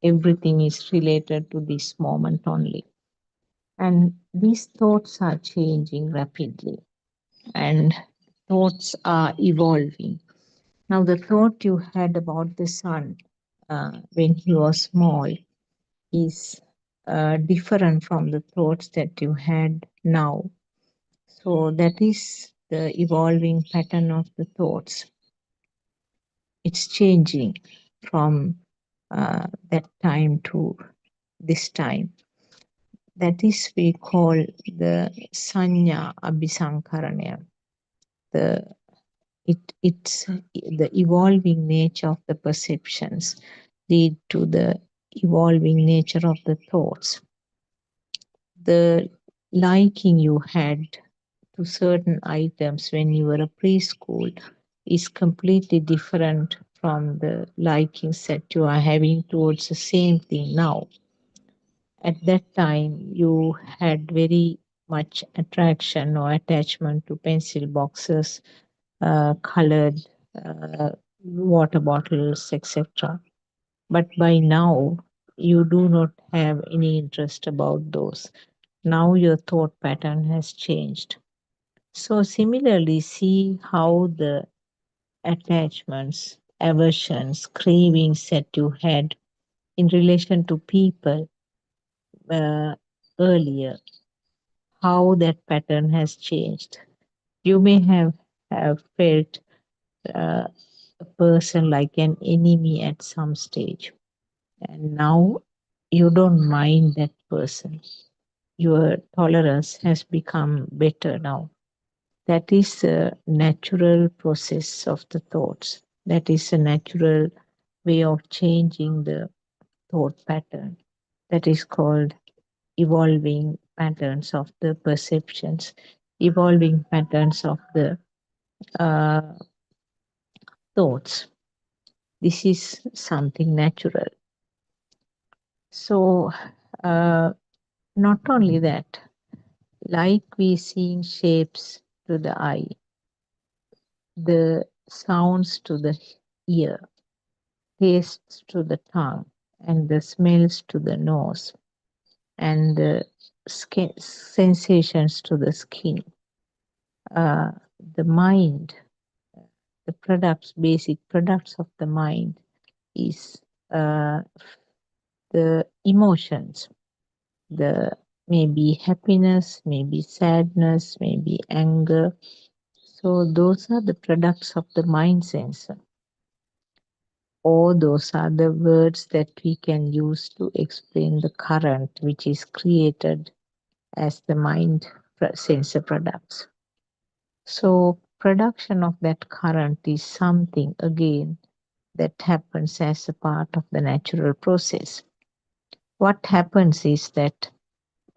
everything is related to this moment only. And these thoughts are changing rapidly and thoughts are evolving. Now, the thought you had about the sun when he was small is different from the thoughts that you had now. So, that is the evolving pattern of the thoughts. It's changing from that time to this time. That is we call the sanya abhisankaranya. The it's the evolving nature of the perceptions lead to the evolving nature of the thoughts. The liking you had to certain items when you were a preschool is completely different from the likings that you are having towards the same thing now. At that time, you had very much attraction or attachment to pencil boxes, colored water bottles, etc. But by now, you do not have any interest about those. Now your thought pattern has changed. So, similarly, see how the attachments, aversions, cravings that you had in relation to people uh, earlier, how that pattern has changed. You may have felt uh, a person like an enemy at some stage. And now you don't mind that person. Your tolerance has become better now. That is a natural process of the thoughts. That is a natural way of changing the thought pattern. That is called evolving patterns of the perceptions, evolving patterns of the uh, thoughts. This is something natural. So, uh, not only that, like we seeing shapes to the eye, the sounds to the ear, tastes to the tongue, and the smells to the nose, and the sensations to the skin. Uh, the mind, the products, basic products of the mind is uh, the emotions, the maybe happiness, maybe sadness, maybe anger. So those are the products of the mind sensor. Or those are the words that we can use to explain the current which is created as the mind sensor products. So production of that current is something again that happens as a part of the natural process. What happens is that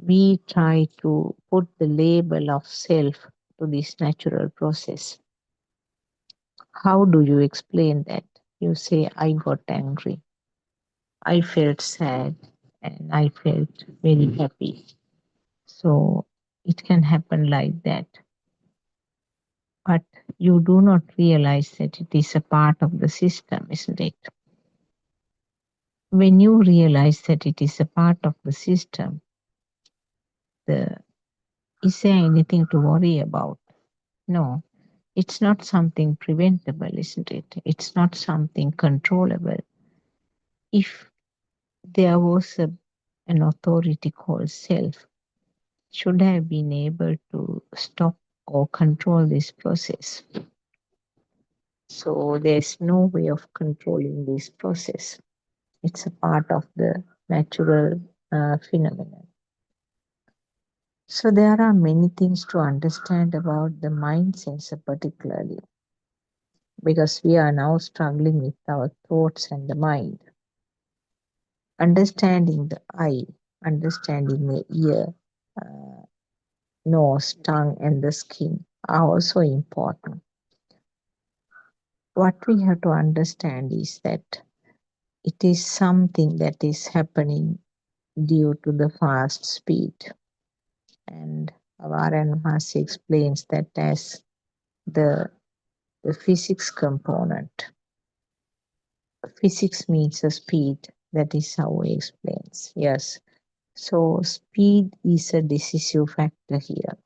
we try to put the label of self to this natural process. How do you explain that? You say, I got angry, I felt sad, and I felt very happy. So it can happen like that. But you do not realize that it is a part of the system, isn't it? When you realize that it is a part of the system, the is there anything to worry about? No, it's not something preventable, isn't it? It's not something controllable. If there was an authority called self, should have been able to stop or control this process. So there's no way of controlling this process. It's a part of the natural phenomenon. So there are many things to understand about the mind sensor particularly because we are now struggling with our thoughts and the mind. Understanding the eye, understanding the ear, uh, nose, tongue, and the skin are also important. What we have to understand is that it is something that is happening due to the fast speed. And Varan Mahasi explains that as the, the physics component. Physics means a speed. That is how he explains. Yes. So speed is a decisive factor here.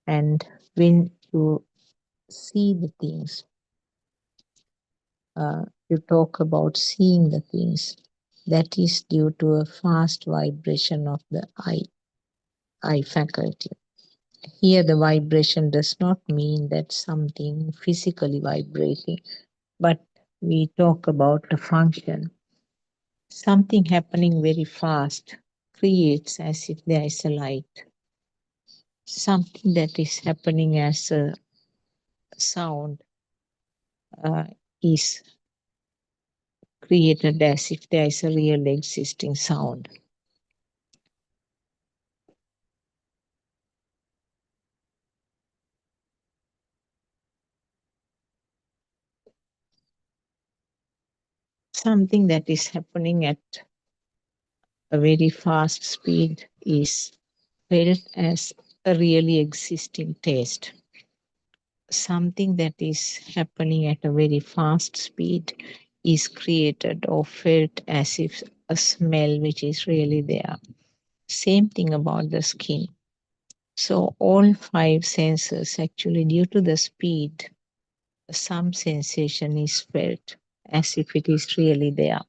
And when you see the things, you talk about seeing the things, that is due to a fast vibration of the eye faculty. Here, the vibration does not mean that something physically vibrating, but we talk about the function. Something happening very fast creates as if there is a light. Something that is happening as a sound uh, is created as if there is a real existing sound. Something that is happening at a very fast speed is felt as a really existing taste. Something that is happening at a very fast speed is created or felt as if a smell which is really there. Same thing about the skin. So all five senses actually due to the speed, some sensation is felt as if it is really there.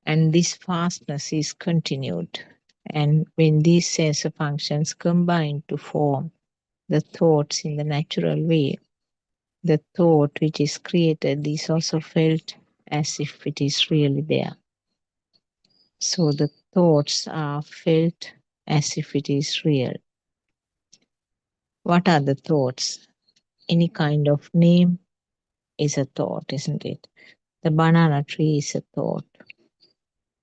And this fastness is continued. And when these sensor functions combine to form the thoughts in the natural way, The thought which is created is also felt as if it is really there. So the thoughts are felt as if it is real. What are the thoughts? Any kind of name is a thought, isn't it? The banana tree is a thought.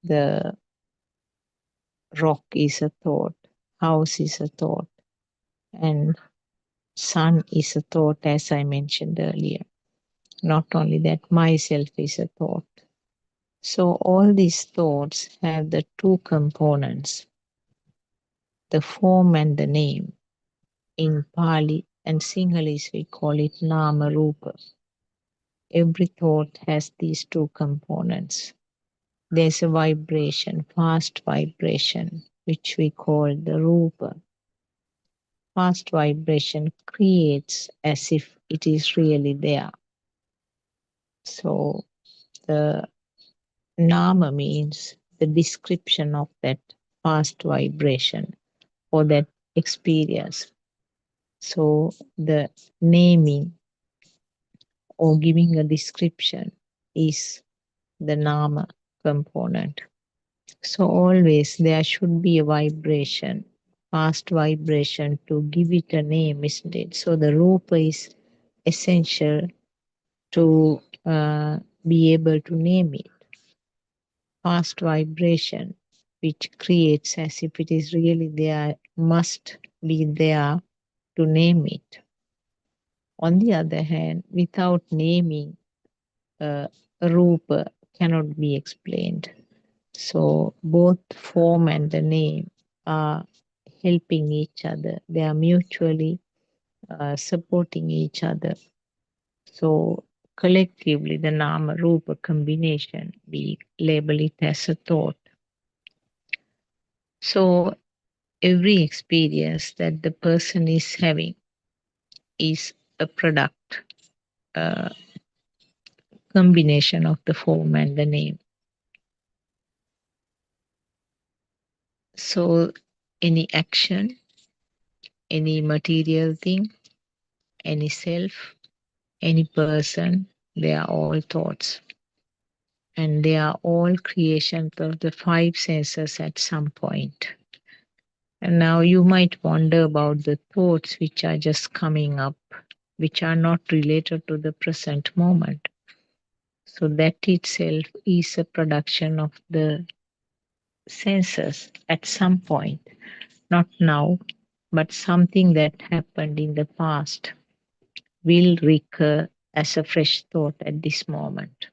The rock is a thought. House is a thought. And sun is a thought, as I mentioned earlier. Not only that, myself is a thought. So all these thoughts have the two components, the form and the name. In Pali and Sinhalese, we call it Nama Rupa. Every thought has these two components. There's a vibration, fast vibration, which we call the Rupa. Fast vibration creates as if it is really there. So the Nama means the description of that fast vibration or that experience. So the naming or giving a description is the Nama component. So always there should be a vibration, fast vibration to give it a name, isn't it? So the Rupa is essential to be able to name it. Fast vibration, which creates as if it is really there, must be there to name it. On the other hand, without naming, Rupa cannot be explained. So both form and the name are helping each other. They are mutually supporting each other. So collectively, the Nama Rupa combination, we label it as a thought. So every experience that the person is having is a product, combination of the form and the name. So any action, any material thing, any self, any person, they are all thoughts. And they are all creations of the five senses at some point. And now you might wonder about the thoughts which are just coming up, which are not related to the present moment. So that itself is a production of the senses at some point, not now, but something that happened in the past will recur as a fresh thought at this moment.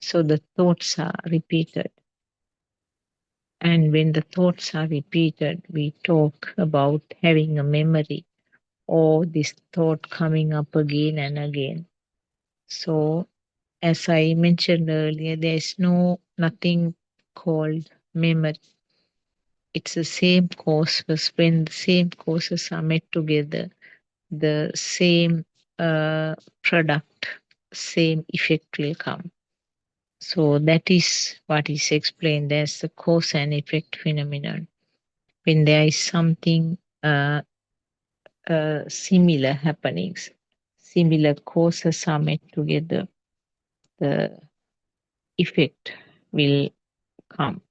So the thoughts are repeated. And when the thoughts are repeated, we talk about having a memory or this thought coming up again and again. So, as I mentioned earlier, there is nothing called memory. It's the same causes. When the same causes are met together, the same product, same effect will come. So that is what is explained as the cause and effect phenomenon. When there is something similar happenings, similar causes are met together, the effect will come.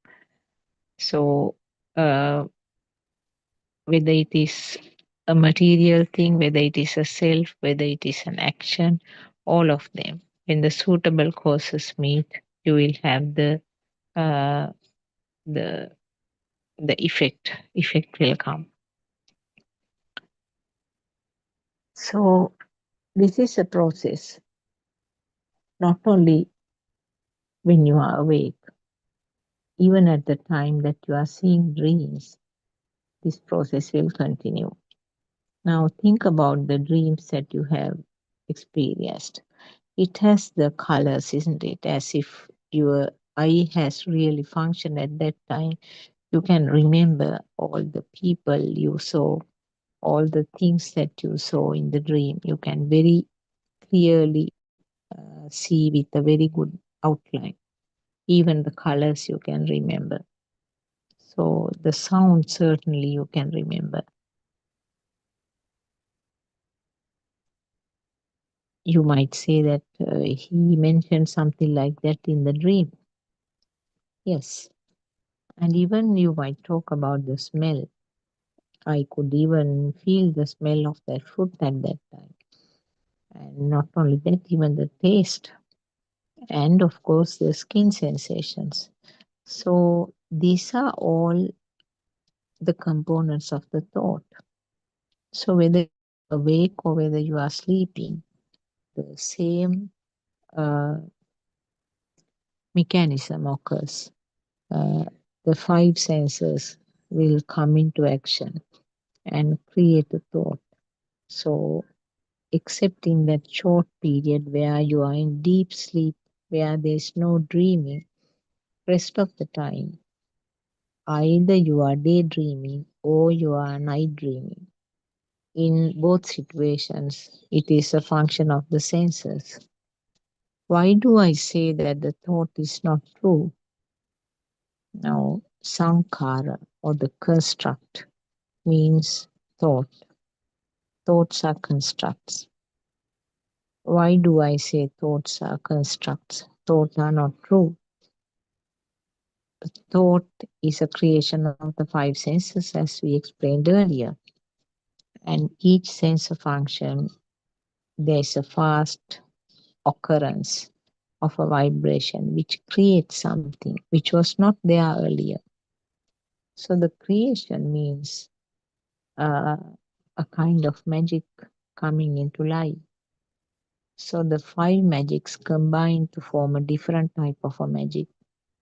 So whether it is a material thing, whether it is a self, whether it is an action, all of them. When the suitable causes meet, you will have uh, the the effect. Effect will come. So this is a process, not only when you are awake, even at the time that you are seeing dreams, this process will continue. Now think about the dreams that you have experienced. It has the colors, isn't it? As if your eye has really functioned at that time. You can remember all the people you saw, all the things that you saw in the dream. You can very clearly see with a very good outline. Even the colors you can remember. So the sound certainly you can remember. You might say that he mentioned something like that in the dream. Yes. And even you might talk about the smell. I could even feel the smell of that food at that time. And not only that, even the taste. And of course, the skin sensations. So these are all the components of the thought. So whether you are awake or whether you are sleeping, the same uh, mechanism occurs. Uh, the five senses will come into action and create a thought. So, except in that short period where you are in deep sleep, where there's no dreaming, rest of the time, either you are daydreaming or you are night dreaming. In both situations, it is a function of the senses. Why do I say that the thought is not true? Now, sankhara or the construct means thought. Thoughts are constructs. Why do I say thoughts are constructs? Thoughts are not true. Thought is a creation of the five senses, as we explained earlier. And each sensor function, there's a fast occurrence of a vibration which creates something which was not there earlier. So the creation means uh, a kind of magic coming into life. So the five magics combine to form a different type of a magic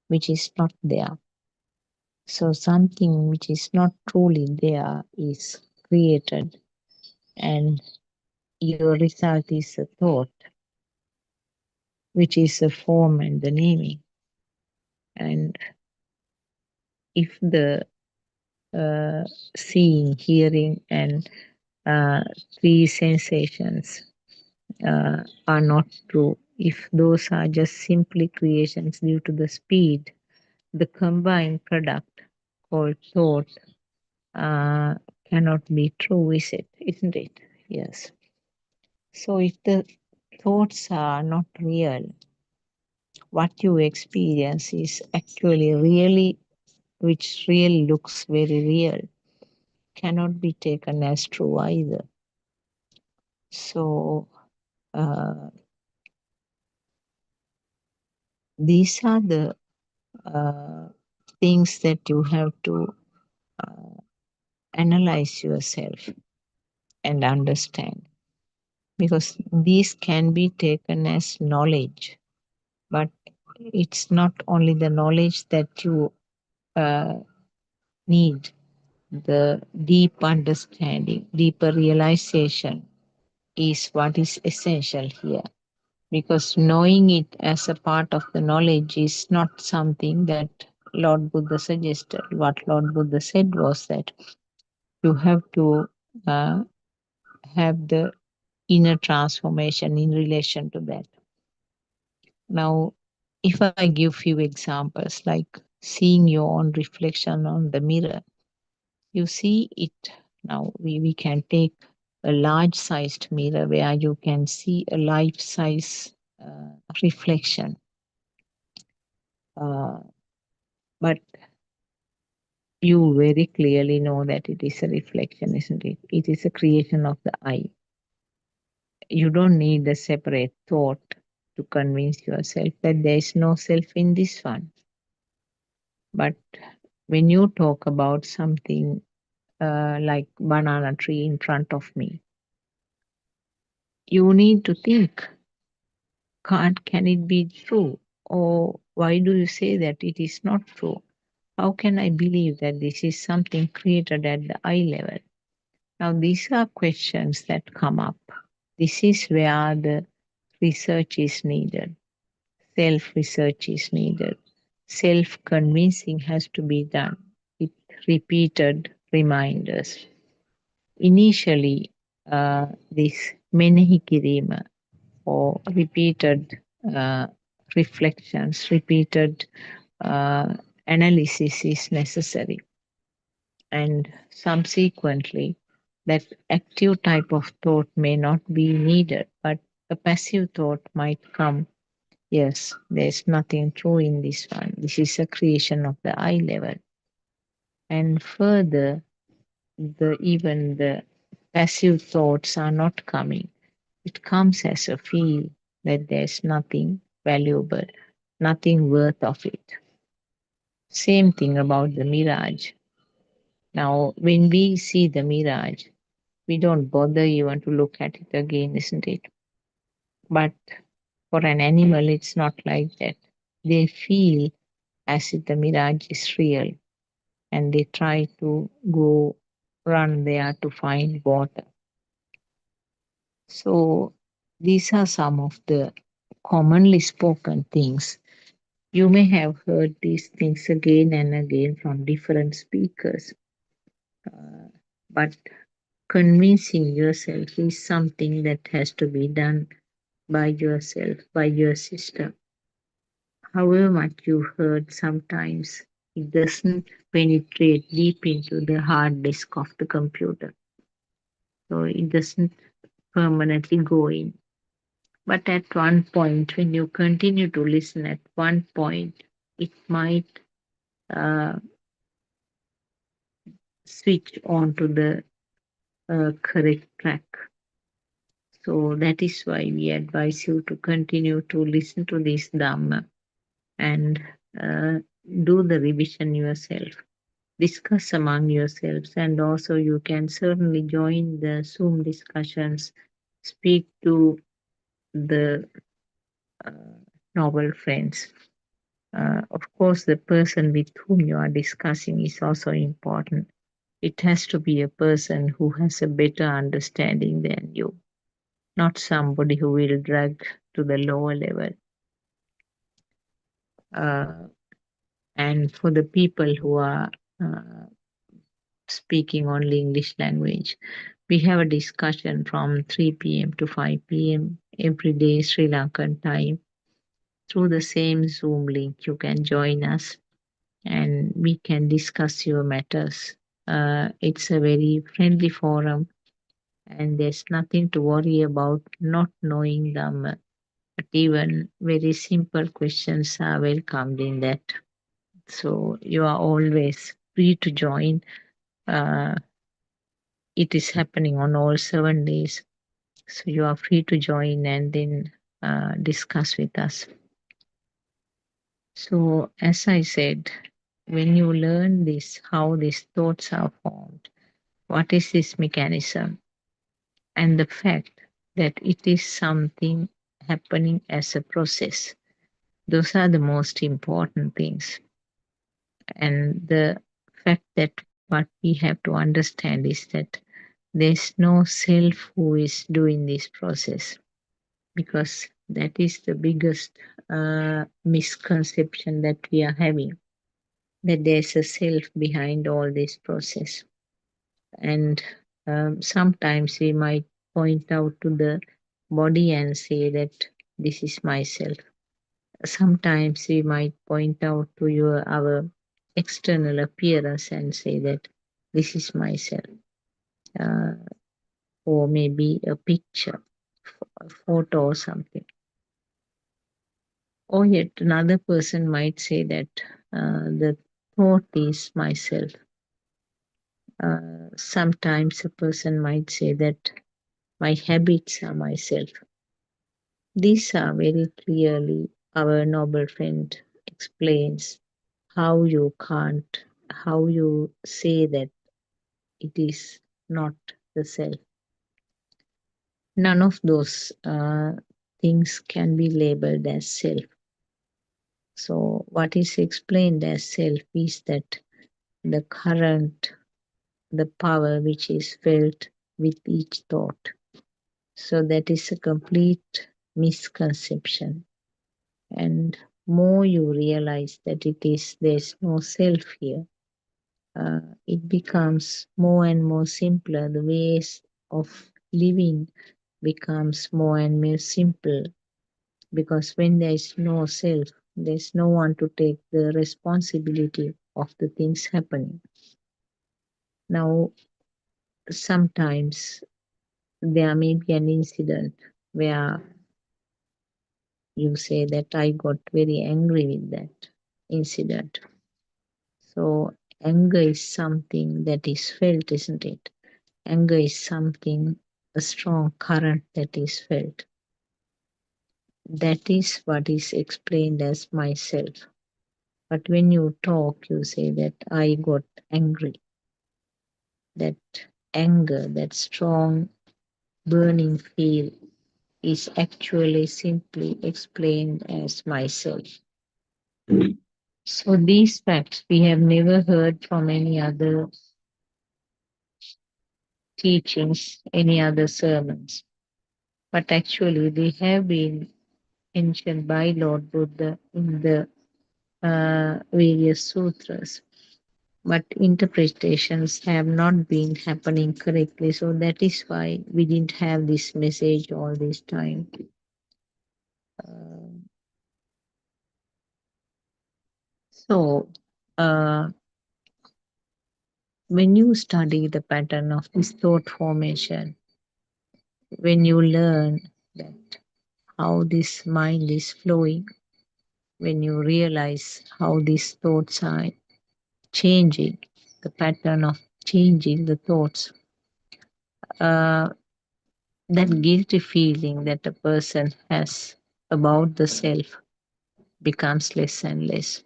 which is not there. So something which is not truly there is created, and your result is a thought, which is a form and the naming. And if the uh, seeing, hearing, and uh, three sensations are not true, if those are just simply creations due to the speed, the combined product called thought uh, cannot be true, is it? Isn't it? Yes. So if the thoughts are not real, what you experience is actually really, which really looks very real, cannot be taken as true either. So uh, these are the uh, things that you have to uh, analyze yourself and understand, because these can be taken as knowledge, but it's not only the knowledge that you uh, need, the deep understanding, deeper realization is what is essential here. Because knowing it as a part of the knowledge is not something that Lord Buddha suggested. What Lord Buddha said was that you have to uh, have the inner transformation in relation to that. Now, if I give few examples like seeing your own reflection on the mirror, you see it. Now we can take a large sized mirror where you can see a life size reflection. Uh, but you very clearly know that it is a reflection, isn't it? It is a creation of the eye. You don't need a separate thought to convince yourself that there is no self in this one. But when you talk about something like banana tree in front of me, you need to think, can't can it be true? Or why do you say that it is not true? How can I believe that this is something created at the eye level? Now, these are questions that come up. This is where the research is needed, self research is needed, self convincing has to be done with repeated reminders. Initially, this menehikirima or repeated uh, reflections, repeated uh, analysis is necessary. And subsequently, that active type of thought may not be needed, but A passive thought might come, yes, there's nothing true in this one. This is a creation of the eye level. And further, even the passive thoughts are not coming. It comes as a feel that there's nothing valuable, nothing worth of it. Same thing about the mirage. Now, when we see the mirage, we don't bother even to look at it again, isn't it? But for an animal, it's not like that. They feel as if the mirage is real and they try to go run there to find water. So, these are some of the commonly spoken things. You may have heard these things again and again from different speakers, uh, but convincing yourself is something that has to be done by yourself, by your system. However much you heard, sometimes it doesn't penetrate deep into the hard disk of the computer. So it doesn't permanently go in. But at one point, when you continue to listen, at one point, it might uh, switch on to the correct track. So that is why we advise you to continue to listen to this Dhamma and uh, do the revision yourself. Discuss among yourselves, and also you can certainly join the Zoom discussions, speak to the uh, novel friends. Of course, the person with whom you are discussing is also important. It has to be a person who has a better understanding than you, not somebody who will drag to the lower level. Uh, and for the people who are uh, speaking only English language, we have a discussion from 3 p.m. to 5 p.m. every day, Sri Lankan time. Through the same Zoom link, you can join us and we can discuss your matters. It's a very friendly forum, and there's nothing to worry about not knowing them. But even very simple questions are welcomed in that. So you are always free to join. Uh, it is happening on all 7 days. So you are free to join and then discuss with us. So, as I said, when you learn this, how these thoughts are formed, what is this mechanism, and the fact that it is something happening as a process, those are the most important things. And the fact that what we have to understand is that there's no self who is doing this process, because that is the biggest misconception that we are having, that there's a self behind all this process. And sometimes we might point out to the body and say that this is myself. Sometimes we might point out to our external appearance and say that this is myself, uh, or maybe a picture, a photo or something. Or yet another person might say that the thought is myself. Sometimes a person might say that my habits are myself. These are very clearly, our noble friend explains how you can't, how you say that it is not the self. None of those things can be labeled as self. So, what is explained as self is that the current, the power which is felt with each thought. So, that is a complete misconception. And more you realize that it is, there's no self here, it becomes more and more simpler. The ways of living becomes more and more simple, because when there is no self, there's no one to take the responsibility of the things happening. Now, sometimes there may be an incident where you say that I got very angry with that incident. So, anger is something that is felt, isn't it? Anger is something, a strong current that is felt. That is what is explained as myself. But when you talk, you say that I got angry. That anger, that strong burning feel, is actually simply explained as myself. So these facts we have never heard from any other teachings, any other sermons, but actually they have been mentioned by Lord Buddha in the various sutras. But interpretations have not been happening correctly, so that is why we didn't have this message all this time. Uh, so, uh, when you study the pattern of this thought formation, when you learn that how this mind is flowing, when you realize how these thoughts are changing, the pattern of changing the thoughts, uh, that guilty feeling that a person has about the self becomes less and less.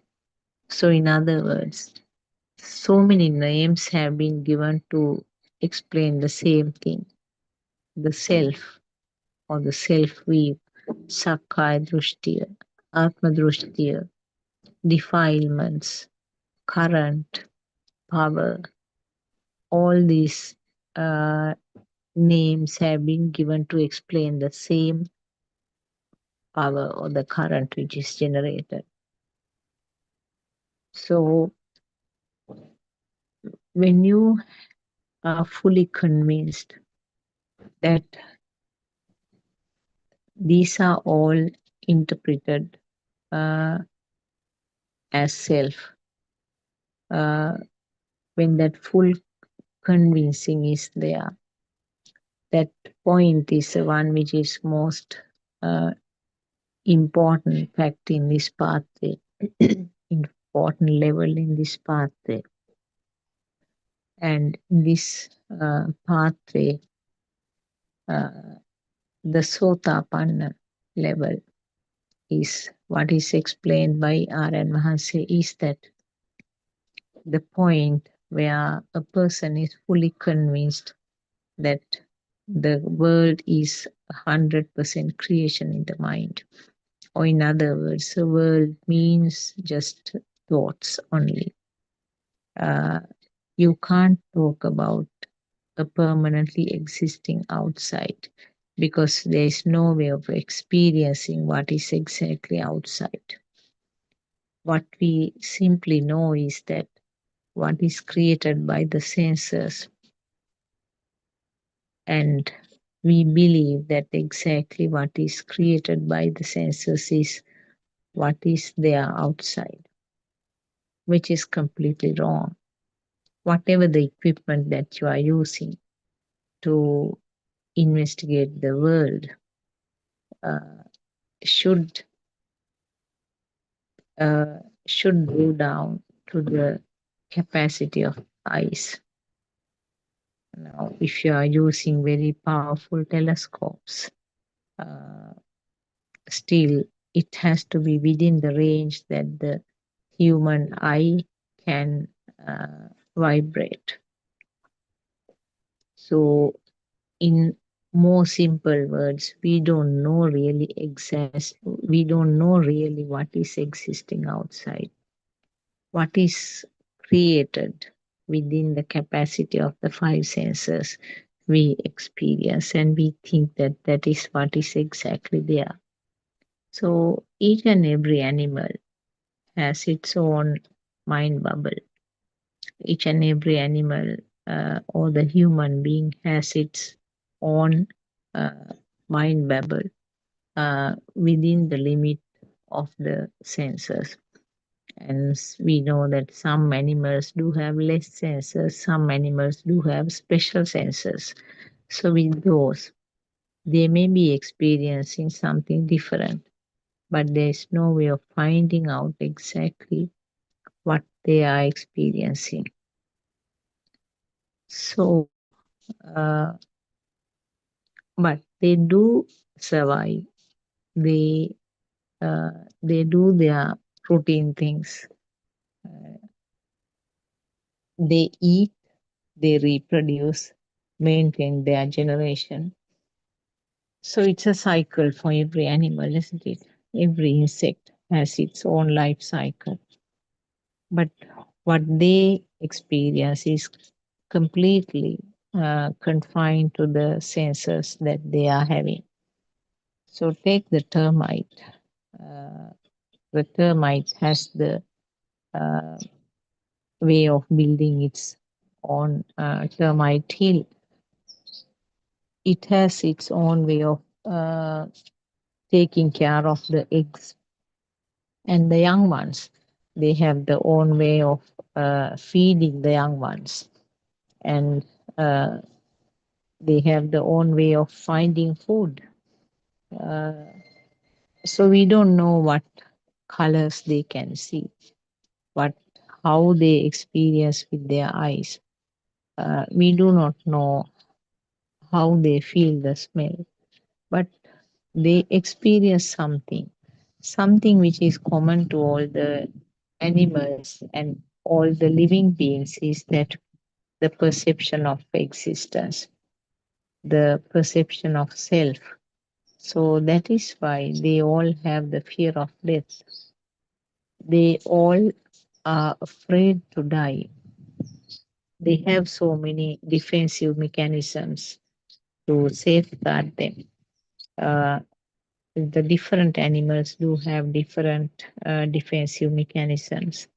So, in other words, so many names have been given to explain the same thing, the self or the self view, Sakkaya Drushtiya, Atma Drushtiya, defilements, current, power, all these uh, names have been given to explain the same power or the current which is generated. So, when you are fully convinced that these are all interpreted uh, as self, uh, when that full convincing is there, that point is the one which is most uh, important fact in this pathway, important level in this pathway. And in this pathway, uh, the Sotapanna level is what is explained by R.N. Mahanse is that the point where a person is fully convinced that the world is 100% creation in the mind. Or, in other words, the world means just thoughts only. Uh, you can't talk about a permanently existing outside because there is no way of experiencing what is exactly outside. What we simply know is that what is created by the senses, and we believe that exactly what is created by the senses is what is there outside, which is completely wrong. Whatever the equipment that you are using to investigate the world uh, should uh, should go down to the capacity of eyes. Now, if you are using very powerful telescopes, uh, still it has to be within the range that the human eye can vibrate. So, in more simple words, we don't know really what is existing outside, what is created within the capacity of the five senses we experience, and we think that that is what is exactly there. So each and every animal has its own mind bubble. Each and every animal or the human being has its own uh, mind bubble within the limit of the senses. And we know that some animals do have less senses, some animals do have special senses. So with those, they may be experiencing something different. but there is no way of finding out exactly what they are experiencing. So, uh, but they do survive. They they do their routine things. Uh, they eat, they reproduce, maintain their generation. So it's a cycle for every animal, isn't it? Every insect has its own life cycle. But what they experience is completely confined to the senses that they are having. So take the termite. Uh, the termite has the uh, way of building its own termite hill. It has its own way of taking care of the eggs and the young ones. They have their own way of feeding the young ones, and uh, they have their own way of finding food. Uh, so we don't know what colors they can see, what how they experience with their eyes. We do not know how they feel the smell, but they experience something, something which is common to all the animals and all the living beings is that the perception of existence, the perception of self. So that is why they all have the fear of death. They all are afraid to die. They have so many defensive mechanisms to safeguard them. Uh, the different animals do have different defensive mechanisms.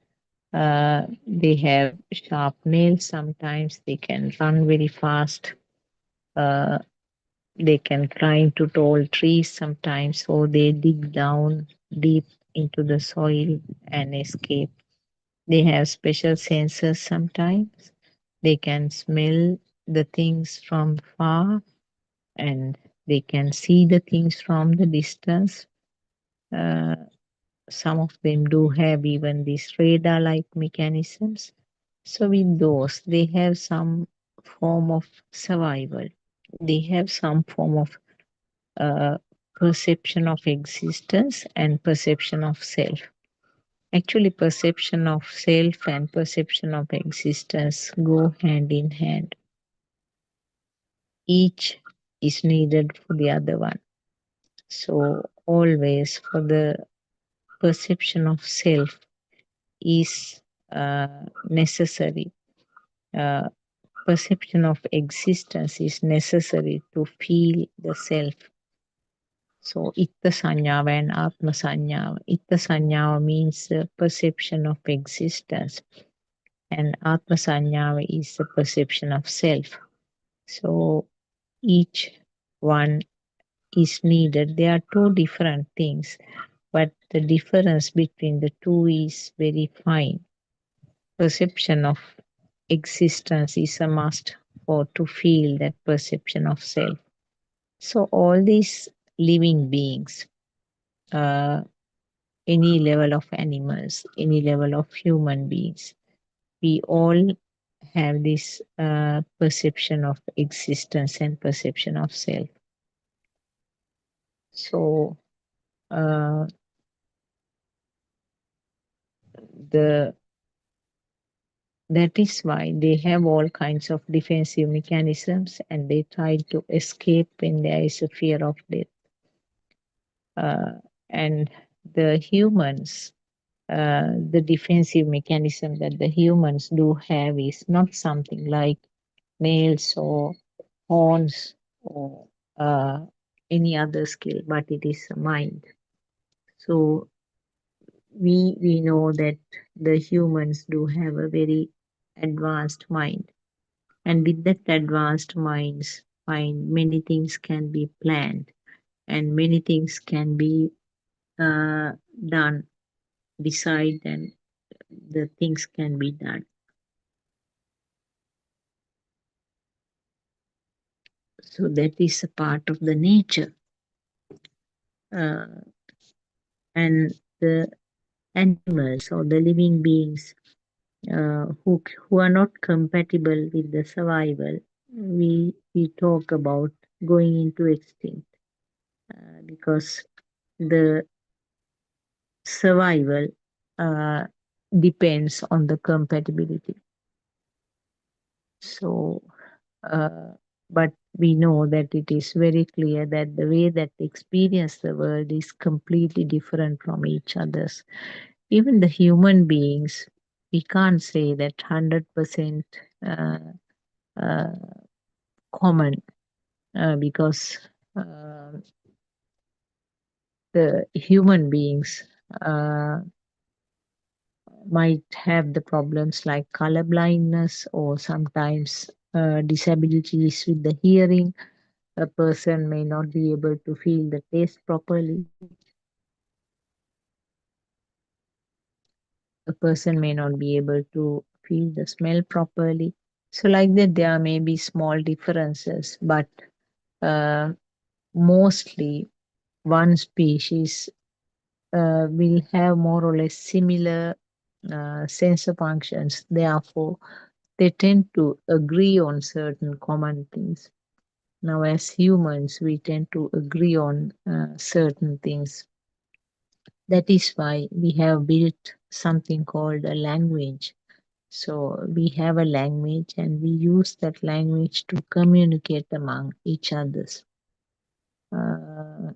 They have sharp nails sometimes, they can run very fast, uh, they can climb to tall trees sometimes, so they dig down deep into the soil and escape. They have special senses sometimes. They can smell the things from far and they can see the things from the distance. Uh, some of them do have even these radar like mechanisms. So, with those, they have some form of survival, they have some form of uh, perception of existence and perception of self. Actually, perception of self and perception of existence go hand in hand. Each is needed for the other one. So, always for the perception of self is necessary. Uh, perception of existence is necessary to feel the self. So, itta sanyava and atma sanyava. Itta sanyava means perception of existence, and atma sanyava is the perception of self. So, each one is needed. They are two different things, but the difference between the two is very fine. Perception of existence is a must for to feel that perception of self. So all these living beings, uh, any level of animals, any level of human beings, we all have this perception of existence and perception of self. So uh, the that is why they have all kinds of defensive mechanisms and they try to escape when there is a fear of death. And the humans, the defensive mechanism that the humans do have is not something like nails or horns or uh, any other skill, but it is a mind. So we know that the humans do have a very advanced mind, and with that advanced mind, many things can be planned and many things can be done, decide, and the things can be done. So that is a part of the nature. Uh, and the animals or the living beings who are not compatible with the survival, we talk about going into extinct because the survival uh, depends on the compatibility. So, uh, but we know that it is very clear that the way that they experience the world is completely different from each other's. Even the human beings, we can't say that 100% uh, uh, common because uh, the human beings might have the problems like color blindness or sometimes disabilities with the hearing. A person may not be able to feel the taste properly. A person may not be able to feel the smell properly. So, like that, there may be small differences, but uh, mostly one species will have more or less similar sensor functions. Therefore, they tend to agree on certain common things. Now, as humans, we tend to agree on certain things. That is why we have built something called a language. So, we have a language and we use that language to communicate among each others. Uh,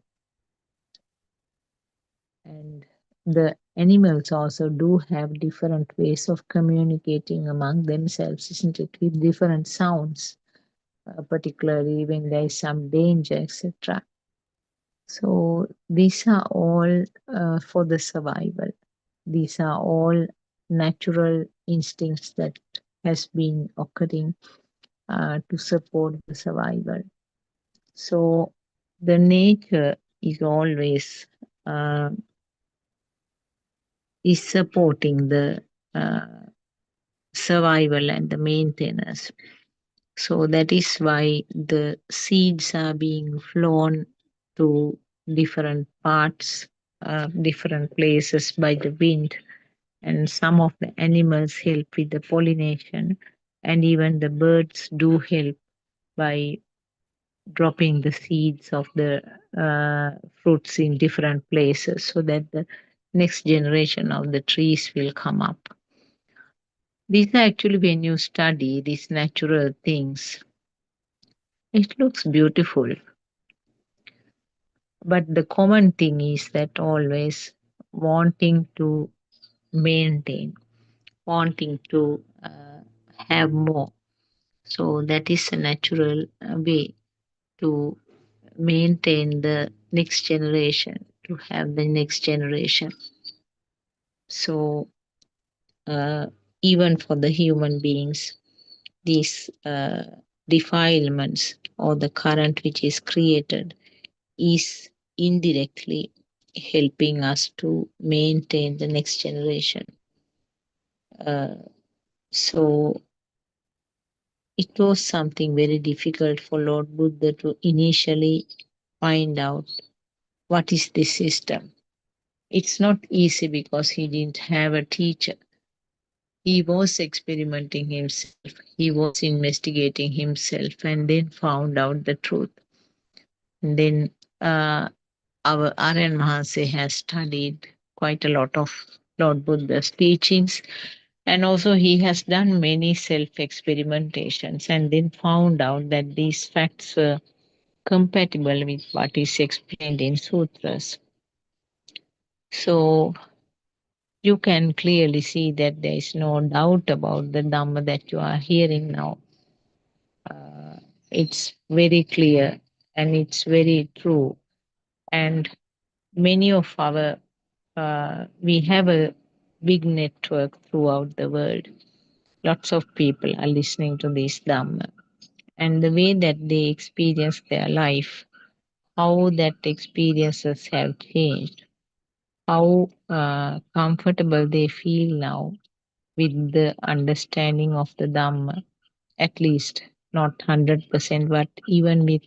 and the animals also do have different ways of communicating among themselves, isn't it? With different sounds, particularly when there is some danger, etc. So these are all for the survival. These are all natural instincts that has been occurring to support the survival. So the nature is always uh, is supporting the uh, survival and the maintenance. So that is why the seeds are being flown to different parts, different places by the wind, and some of the animals help with the pollination, and even the birds do help by dropping the seeds of the fruits in different places so that the next generation of the trees will come up. These are actually, when you study these natural things, it looks beautiful. But the common thing is that always wanting to maintain, wanting to have more. So that is a natural way to maintain the next generation, to have the next generation. So uh, even for the human beings, these defilements or the current which is created is indirectly helping us to maintain the next generation. Uh, so it was something very difficult for Lord Buddha to initially find out what is this system. It's not easy because he didn't have a teacher. He was experimenting himself, he was investigating himself, and then found out the truth. And then our Aryan Mahanse has studied quite a lot of Lord Buddha's teachings, and also he has done many self experimentations and then found out that these facts were compatible with what is explained in sutras. So you can clearly see that there is no doubt about the Dhamma that you are hearing now. Uh, it's very clear and it's very true. And many of our we have a big network throughout the world. Lots of people are listening to this Dhamma, and the way that they experience their life, how that experiences have changed, how comfortable they feel now with the understanding of the Dhamma, at least not 100%, but even with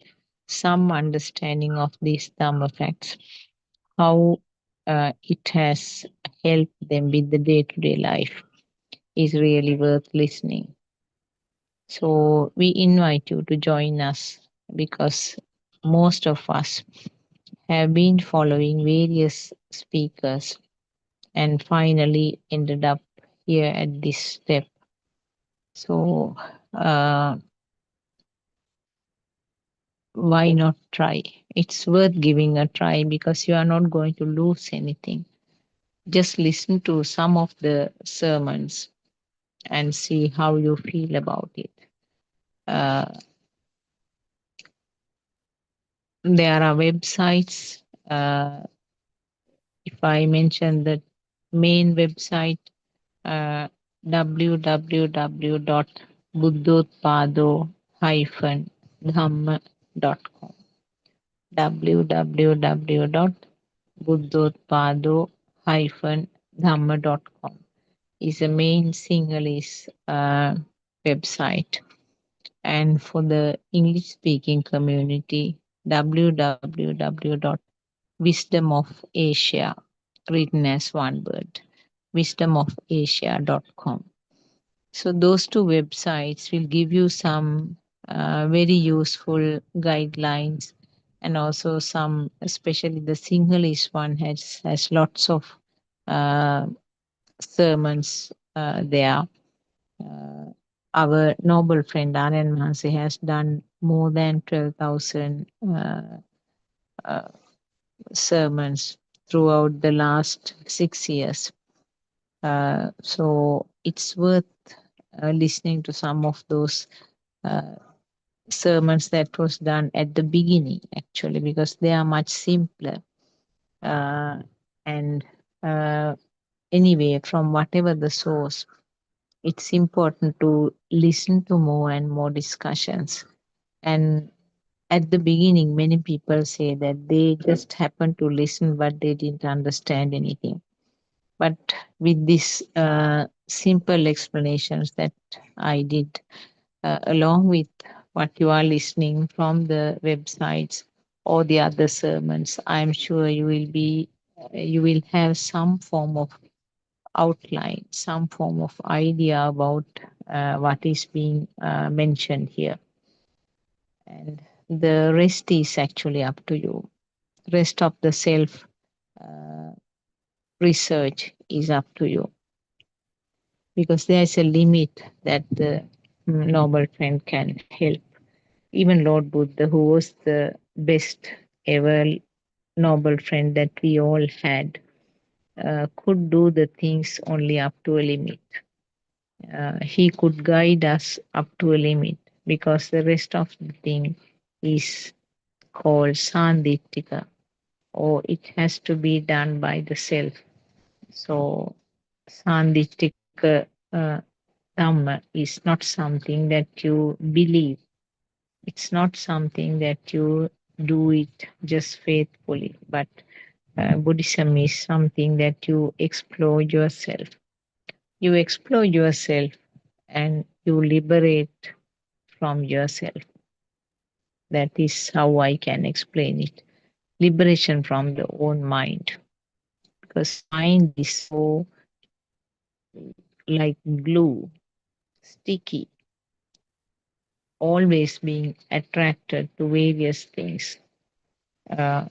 some understanding of these Dhamma facts, how it has helped them with the day-to-day life is really worth listening. So we invite you to join us because most of us have been following various speakers and finally ended up here at this step. So uh, why not try? It's worth giving a try because you are not going to lose anything. Just listen to some of the sermons and see how you feel about it. Uh, there are websites. If I mention the main website, www.buddothpado-dhamma.com. www.buddothpado-dhamma.com is a main Sinhalese website. And for the English speaking community, www.wisdom of Asia, written as one word, wisdomofasia.com. So, those two websites will give you some very useful guidelines and also some, especially the Sinhalese one has lots of uh, sermons there. Uh, our noble friend Anand Mahasi has done more than 12,000 uh, sermons throughout the last 6 years. So it's worth listening to some of those uh, sermons that was done at the beginning, actually, because they are much simpler. Uh, and anyway, from whatever the source, it's important to listen to more and more discussions. And at the beginning, many people say that they just happened to listen, but they didn't understand anything. But with these simple explanations that I did, along with what you are listening from the websites or the other sermons, I'm sure you will have some form of outline, some form of idea about what is being mentioned here. And the rest is actually up to you. Rest of the self uh, research is up to you because there's a limit that the noble friend can help. Even Lord Buddha, who was the best ever noble friend that we all had, could do the things only up to a limit. He could guide us up to a limit because the rest of the thing is called sandittika, or it has to be done by the self. So sandittika dhamma is not something that you believe. It's not something that you do it just faithfully, but Buddhism is something that you explore yourself. You explore yourself and you liberate from yourself. That is how I can explain it. Liberation from the own mind. Because mind is so like glue, sticky, always being attracted to various things. Uh,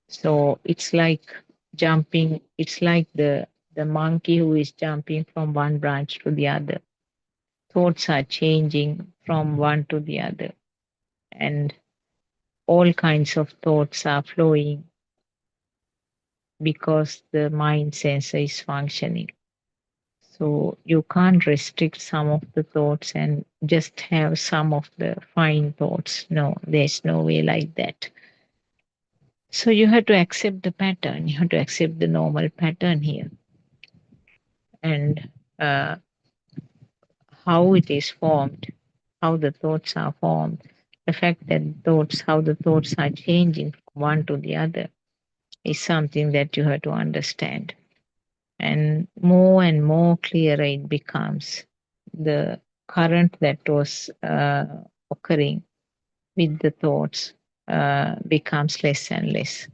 so it's like jumping, it's like the monkey who is jumping from one branch to the other. Thoughts are changing from one to the other, and all kinds of thoughts are flowing because the mind sensor is functioning. So you can't restrict some of the thoughts and just have some of the fine thoughts. No, there's no way like that. So you have to accept the pattern. You have to accept the normal pattern here and how it is formed, how the thoughts are formed, the fact that how the thoughts are changing from one to the other is something that you have to understand. And more clearer it becomes. The current that was occurring with the thoughts becomes less and less.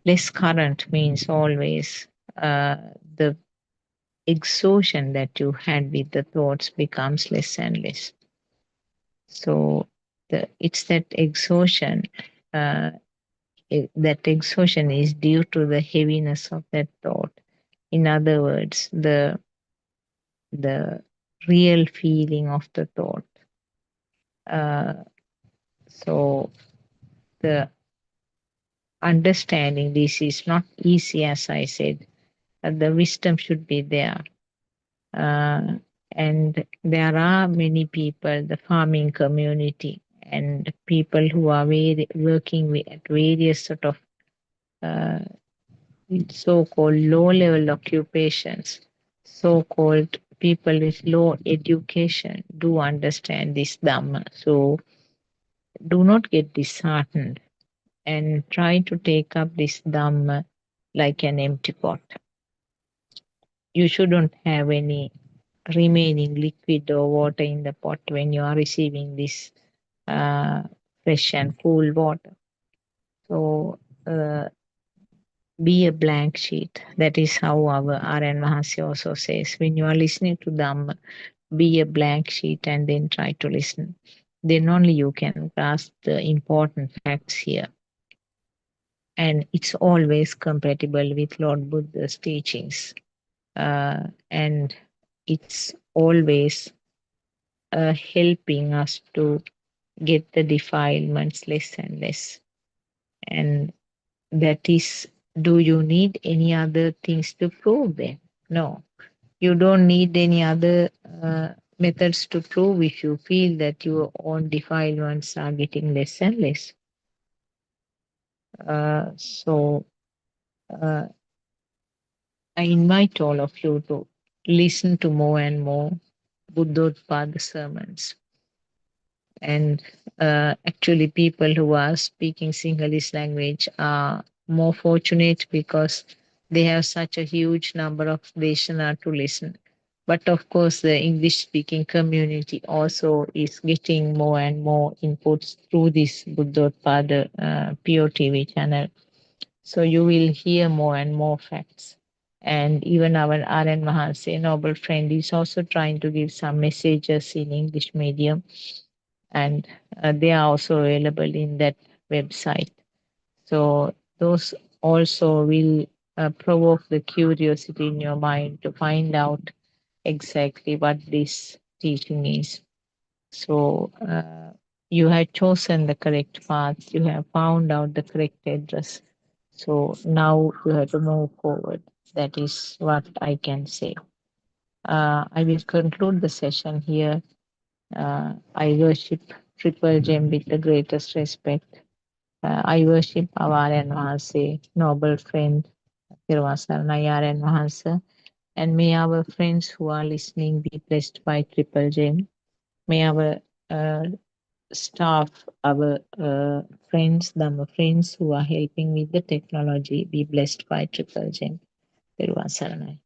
Less current means always the exhaustion that you had with the thoughts becomes less and less. So it's that exhaustion. That exhaustion is due to the heaviness of that thought. In other words, the real feeling of the thought. Uh, so the understanding this is not easy, as I said. The wisdom should be there. Uh, and there are many people, the farming community, and people who are working at various sort of uh, so-called low-level occupations, so-called people with low education do understand this Dhamma. So do not get disheartened and try to take up this Dhamma like an empty pot. You shouldn't have any remaining liquid or water in the pot when you are receiving this uh, fresh and cool water. So uh, be a blank sheet. That is how our RN Mahasi also says. When you are listening to Dhamma, be a blank sheet and then try to listen. Then only you can grasp the important facts here. And it's always compatible with Lord Buddha's teachings. And it's always helping us to get the defilements less and less. And that is, do you need any other things to prove them? No, you don't need any other methods to prove if you feel that your own defilements are getting less and less. So uh, I invite all of you to listen to more and more Buddothpado sermons. And actually, people who are speaking Sinhalese language are more fortunate because they have such a huge number of Deshana to listen. But of course, the English speaking community also is getting more and more inputs through this Buddothpado PeoTV channel. So you will hear more and more facts. And even our RN Mahanse, noble friend, is also trying to give some messages in English medium, and they are also available in that website. So those also will provoke the curiosity in your mind to find out exactly what this teaching is. So you have chosen the correct path, you have found out the correct address. So now you have to move forward. That is what I can say. I will conclude the session here. I worship Triple Gem with the greatest respect. I worship our and Mahase, noble friend, Nayar and Mahasa. And may our friends who are listening be blessed by Triple Gem. May our uh, staff, our friends, Dhamma friends who are helping with the technology be blessed by Triple Gem. Saranai.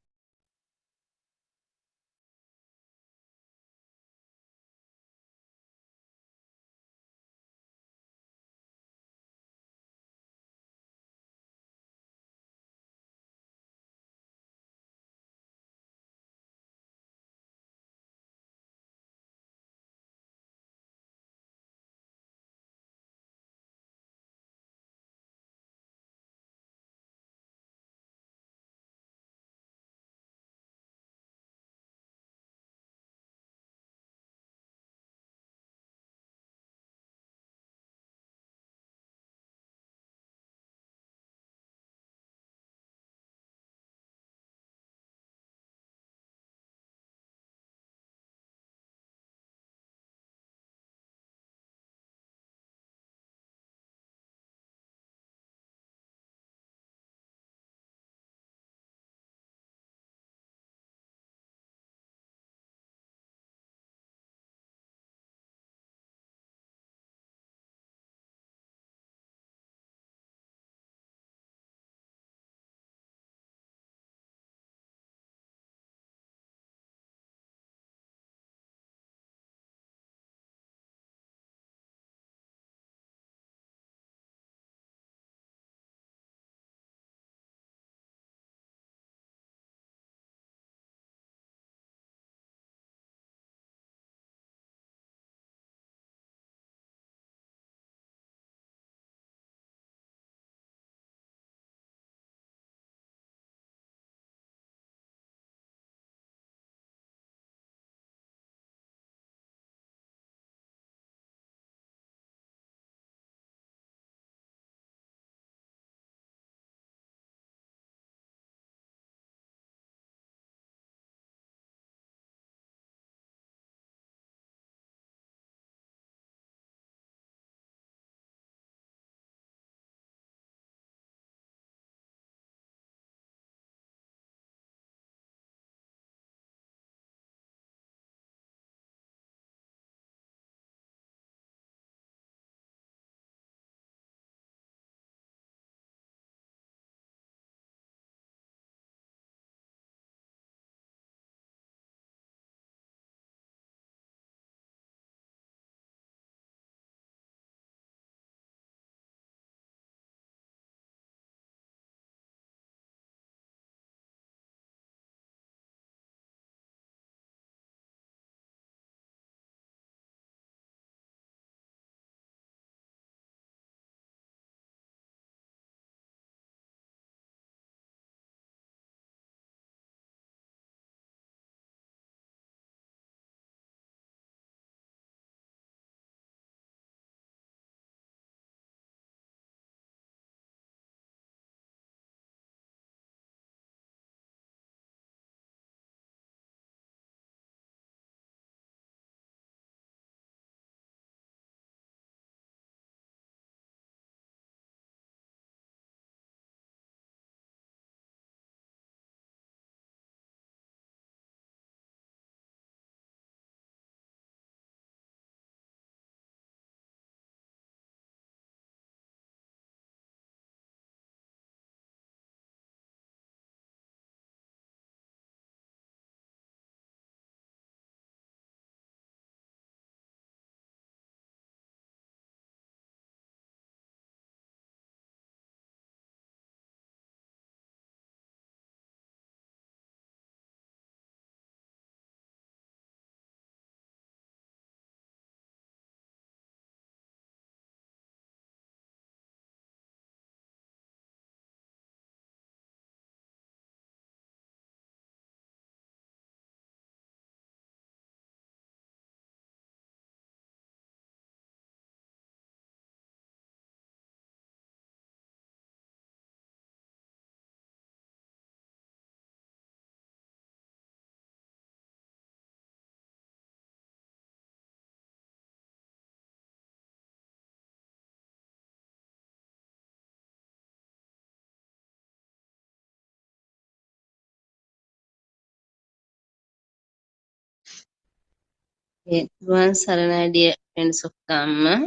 Once Sarana, dear friends of Dhamma,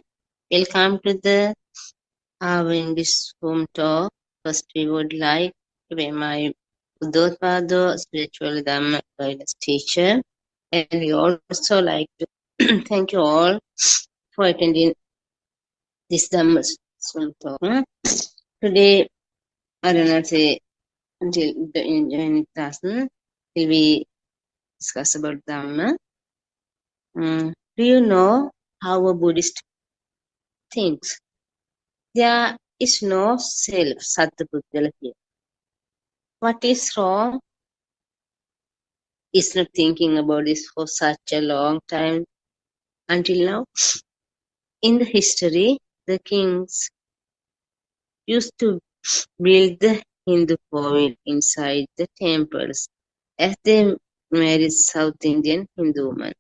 welcome to the our English home talk. First, we would like to be my Buddothpado spiritual Dhamma guidance teacher, and we also like to thank you all for attending this Dhamma home talk. Today, I don't know say until the in class, will we discuss about Dhamma. Do you know how a Buddhist thinks? There is no self, Sattva here. What is wrong is not thinking about this for such a long time until now. In the history, the kings used to build the Hindu Kovil inside the temples as they married South Indian Hindu women.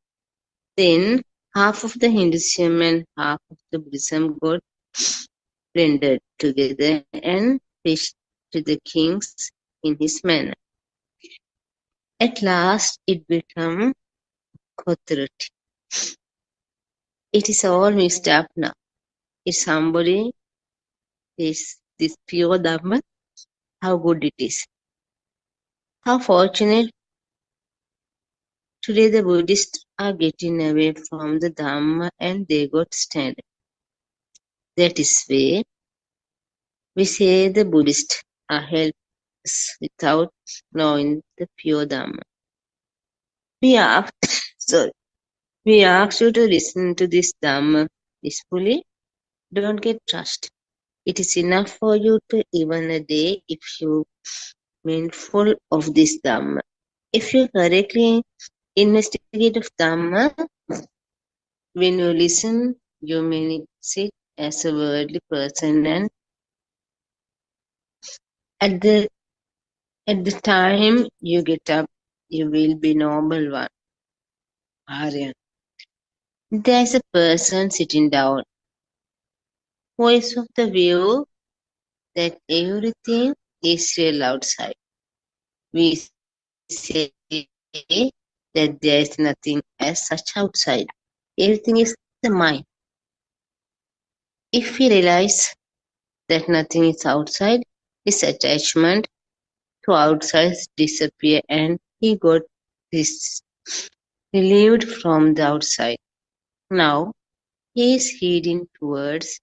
Then half of the Hinduism and half of the Buddhism got blended together and preached to the kings in his manner. At last it became authority. It is all mixed up now. If somebody is this pure Dhamma, how good it is. How fortunate today the Buddhists are getting away from the Dhamma and they got standard. That is why we say the Buddhists are helpless without knowing the pure Dhamma. We ask, we ask you to listen to this Dhamma peacefully. Don't get trust. It is enough for you to even a day if you mindful of this Dhamma. If you correctly investigate of Dhamma, when you listen, you may sit as a worldly person, and at the time you get up, you will be noble one. Aryan. There is a person sitting down, who is of the view that everything is real outside. We say that there is nothing as such outside. Everything is the mind. If he realizes that nothing is outside, his attachment to outside disappear and he got this relieved from the outside. Now he is heading towards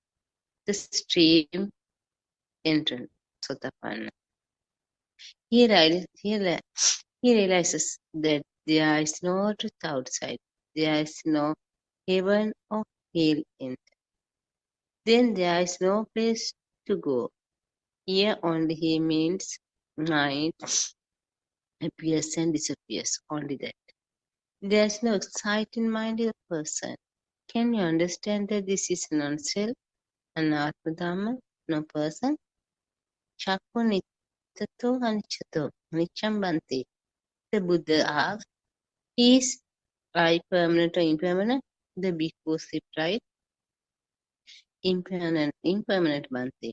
the stream entrance, Sotapanna. He realizes that there is no truth outside. There is no heaven or hell in. Then there is no place to go. Here only he means mind appears and disappears. Only that. There is no exciting mind in a person. Can you understand that this is non-self, anatma, no person? Chakku nityato anichato, nicham bhante. The Buddha asks, is I permanent or impermanent? The bhikkhu replied, impermanent bhante.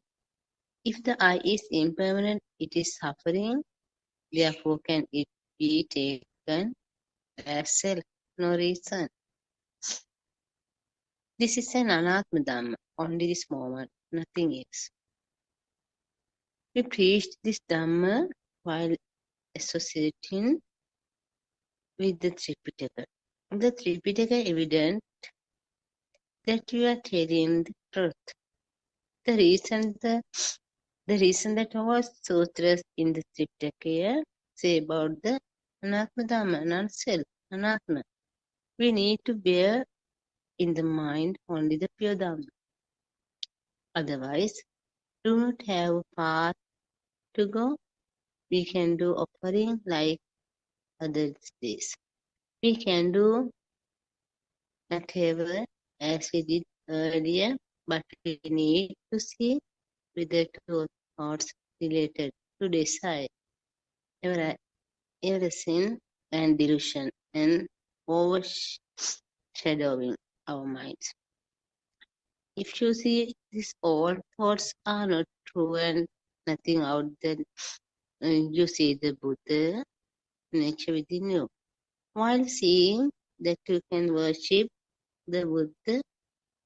If the I is impermanent, it is suffering. Therefore, can it be taken as self? No reason. This is an anatma dhamma, only this moment, nothing else. We preached this dhamma while associating with the Tripitaka. The Tripitaka evident that you are telling the truth. The reason that all sutras in the Tripitaka say about the anatma dhamma, non-self, anatma. We need to bear in the mind only the pure dhamma. Otherwise, do not have a path to go. We can do offering like other days. We can do whatever as we did earlier, but we need to see whether two thoughts related to desire, every sin and delusion and overshadowing our minds. If you see these all thoughts are not true and nothing out there, you see the Buddha nature within you. While seeing that you can worship the Buddha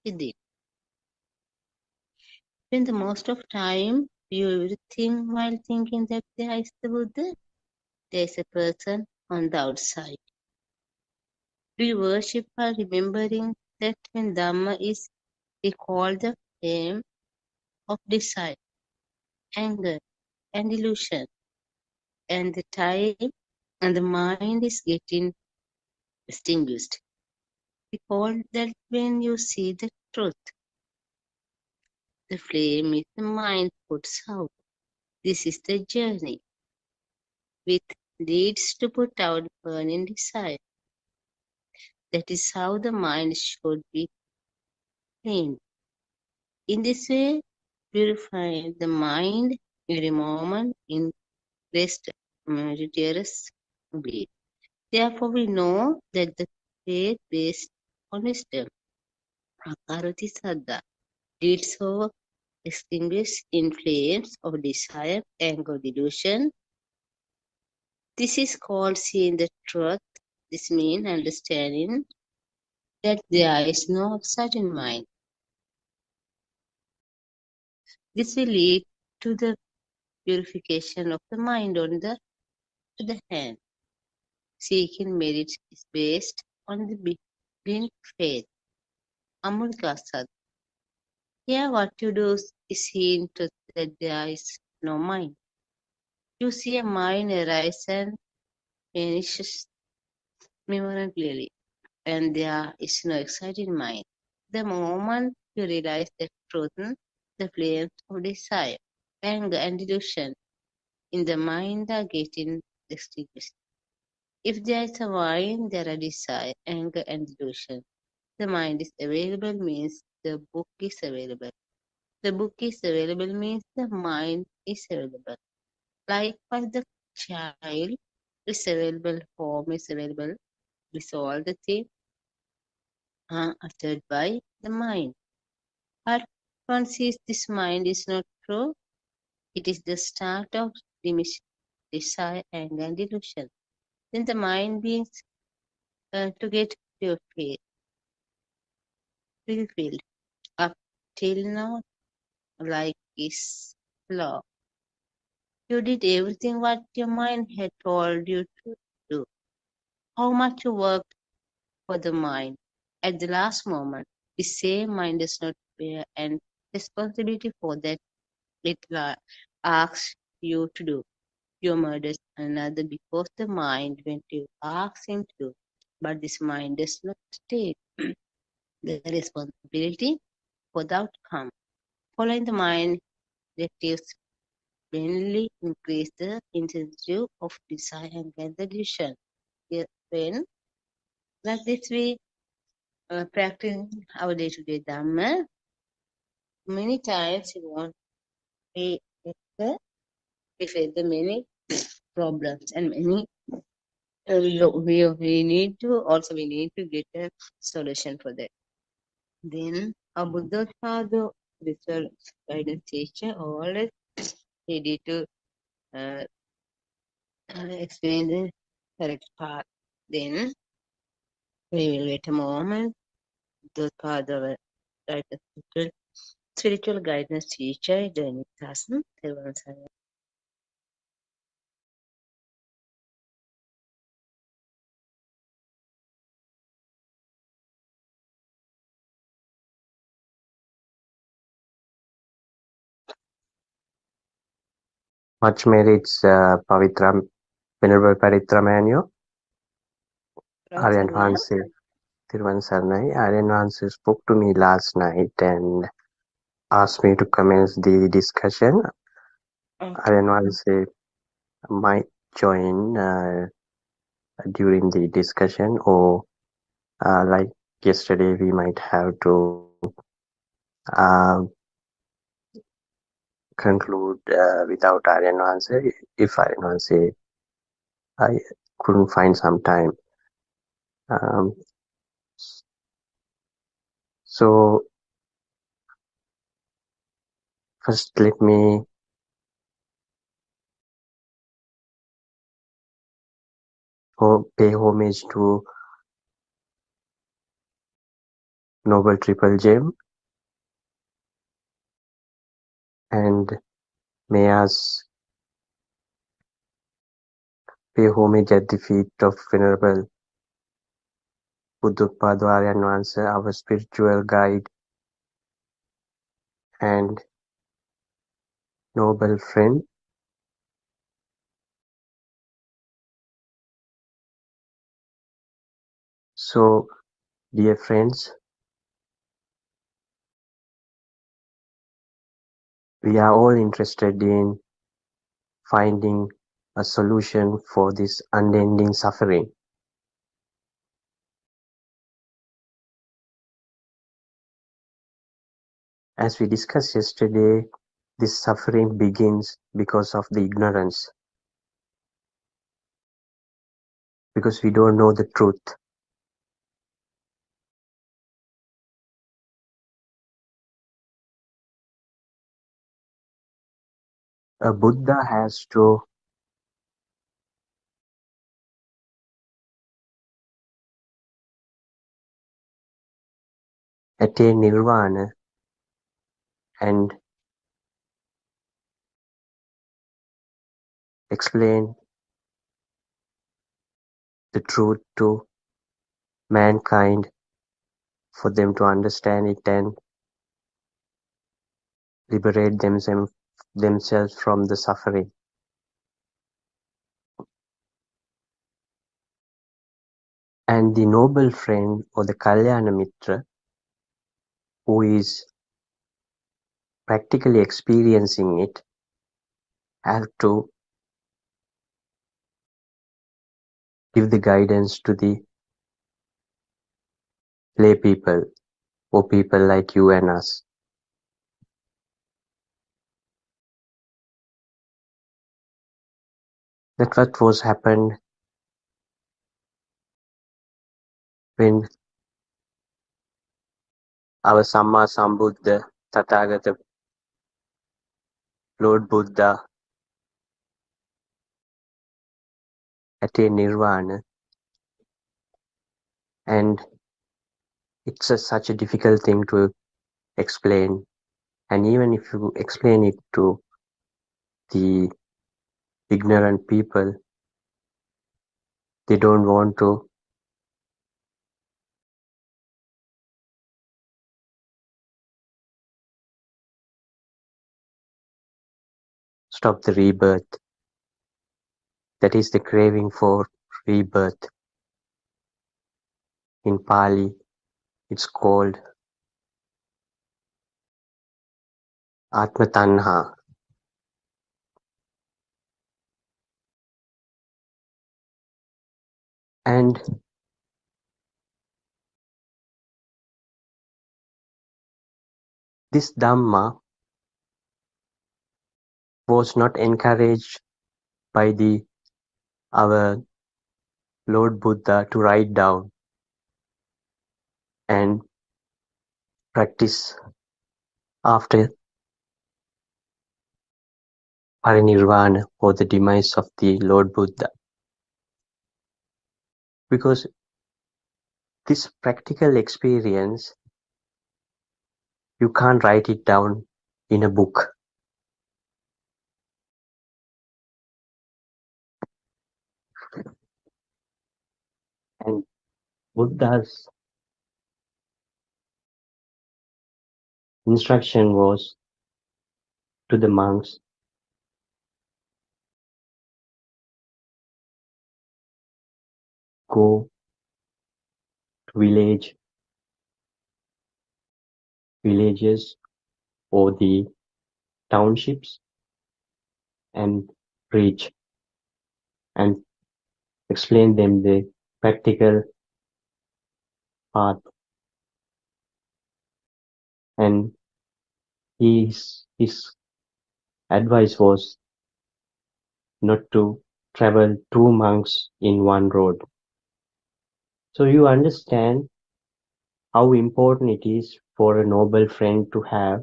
with it. Spend the most of time you everything while thinking that there is the Buddha. There is a person on the outside. Do you worship while remembering that when Dhamma is recalled, the flame of desire, anger, and illusion, and the time and the mind is getting extinguished? Recall that when you see the truth, the flame is the mind puts out. This is the journey which leads to put out burning desire. That is how the mind should be cleaned. In this way, purifying the mind every moment in rest meritorious belief. Therefore, we know that the faith based on wisdom, Prakarati Saddha, leads over extinguished in flames of desire, anger, delusion. This is called seeing the truth. This means understanding that there is no outside in mind. This will lead to the purification of the mind on the other hand. Seeking merit is based on the blind faith. Amulka Sad. Here what you do is see into that there is no mind. You see a mind arise and vanishes momentarily, and there is no exciting mind. The moment you realize the truth, the flames of desire, anger, and delusion in the mind are getting extinguished. If there is a mind, there are desire, anger, and delusion. The mind is available means the book is available. The book is available means the mind is available. Likewise, the child is available, home is available. This all the things are uttered by the mind. But one sees this mind is not true. It is the start of desire, anger, and delusion. Then the mind beings to get purified, fulfilled. Up till now, like is law. You did everything what your mind had told you to do. How much you worked for the mind. At the last moment, the same mind does not bear an responsibility for that it asks you to do. You murdered another because the mind went to ask him to do. But this mind does not take the responsibility for the outcome. Following the mind directives mainly increase the intensity of desire and the delusion. When like this we practice our day-to-day Dhamma, many times we get we face the many problems and many we need to also we need to get a solution for that. Then a Buddothpado spiritual guidance teacher always ready to uh, explain the correct path. Then we will wait a moment. Buddothpado right spiritual guidance teacher Dennis Hassan. Much merits, Pavitra, Venerable Paritra Manual, Aryan Hansi, Thiruvan Saranai. Aryan Hansi spoke to me last night and asked me to commence the discussion. Aryan Hansi might join during the discussion, or like yesterday, we might have to uh, conclude without Aryan Hansi if Aryan Hansi I couldn't find some time. Um, so first, let me pay homage to Noble Triple Gem, and may us pay homage at the feet of Venerable Buddothpado Aryan Vansa, our spiritual guide and noble friend. So, dear friends, we are all interested in finding a solution for this unending suffering. As we discussed yesterday, this suffering begins because of the ignorance, because we don't know the truth. A Buddha has to attain nirvana and explain the truth to mankind for them to understand it and liberate themselves from the suffering. And the noble friend or the Kalyana Mitra, who is practically experiencing it, have to give the guidance to the lay people or people like you and us. That's what was happened when our Samma Sambuddha, Tathagata, Lord Buddha attained nirvana, and it's such a difficult thing to explain. And even if you explain it to the ignorant people, they don't want to stop the rebirth. That is the craving for rebirth. In Pali, it's called Atma Tanha. And this Dhamma was not encouraged by our Lord Buddha to write down and practice after parinirvana or the demise of the Lord Buddha. Because this practical experience, you can't write it down in a book. And Buddha's instruction was to the monks, go to villages or the townships and preach and explain them the practical path. And his advice was not to travel two monks in one road. So you understand how important it is for a noble friend to have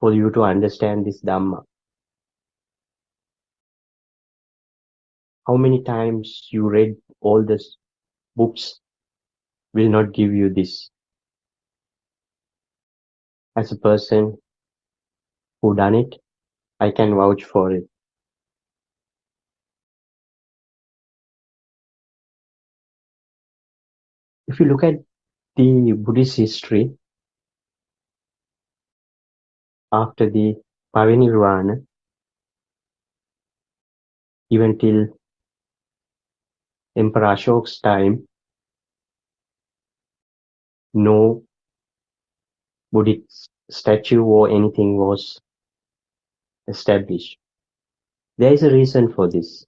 for you to understand this Dhamma. How many times you read all these books will not give you this. As a person who done it, I can vouch for it. If you look at the Buddhist history, after the Parinirvana, even till Emperor Ashok's time, no Buddhist statue or anything was established. There is a reason for this.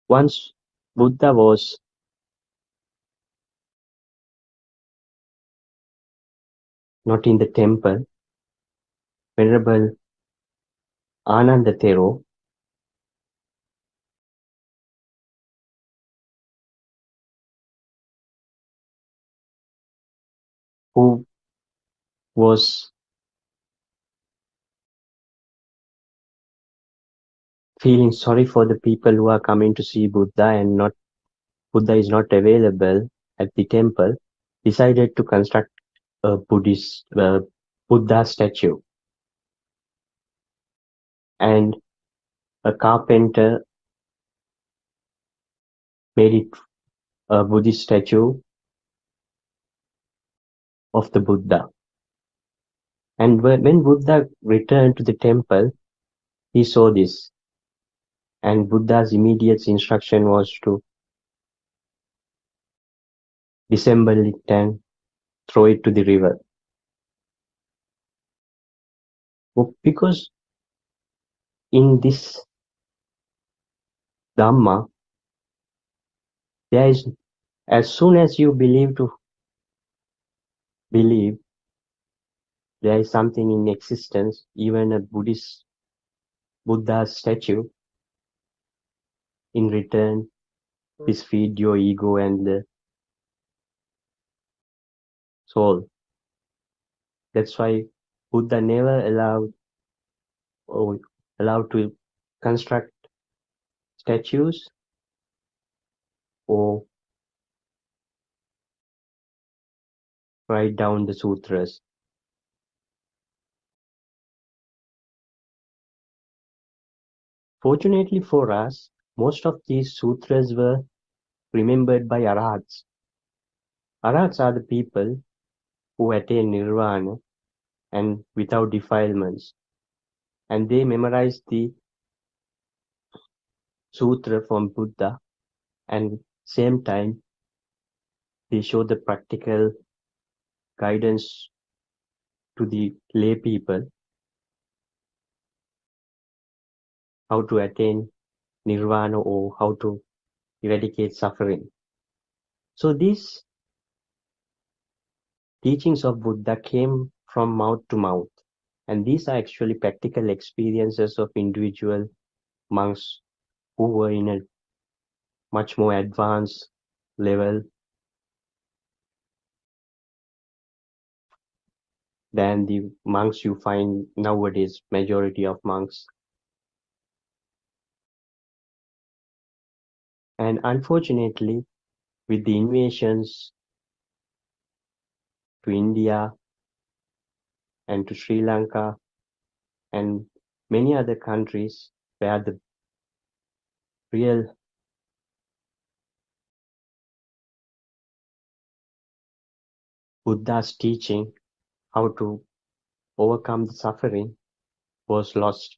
Once Buddha was not in the temple, Venerable Anandathero, who was feeling sorry for the people who are coming to see Buddha and not Buddha is not available at the temple, decided to construct a Buddhist Buddha statue. And a carpenter made it a Buddhist statue of the Buddha. And when Buddha returned to the temple, he saw this. And Buddha's immediate instruction was to disassemble it and throw it to the river. Because in this Dhamma, there is, as soon as you believe, there is something in existence, even a Buddhist Buddha statue, in return, is feed your ego and the soul. That's why Buddha never allowed to construct statues or write down the sutras. Fortunately for us, most of these sutras were remembered by arahats. Arahats are the people who attain nirvana and without defilements. And they memorized the sutra from Buddha, and same time they show the practical guidance to the lay people how to attain nirvana or how to eradicate suffering. So these teachings of Buddha came from mouth to mouth, and these are actually practical experiences of individual monks who were in a much more advanced level than the monks you find nowadays, majority of monks. And unfortunately, with the invasions to India and to Sri Lanka and many other countries where the real Buddha's teaching how to overcome the suffering was lost.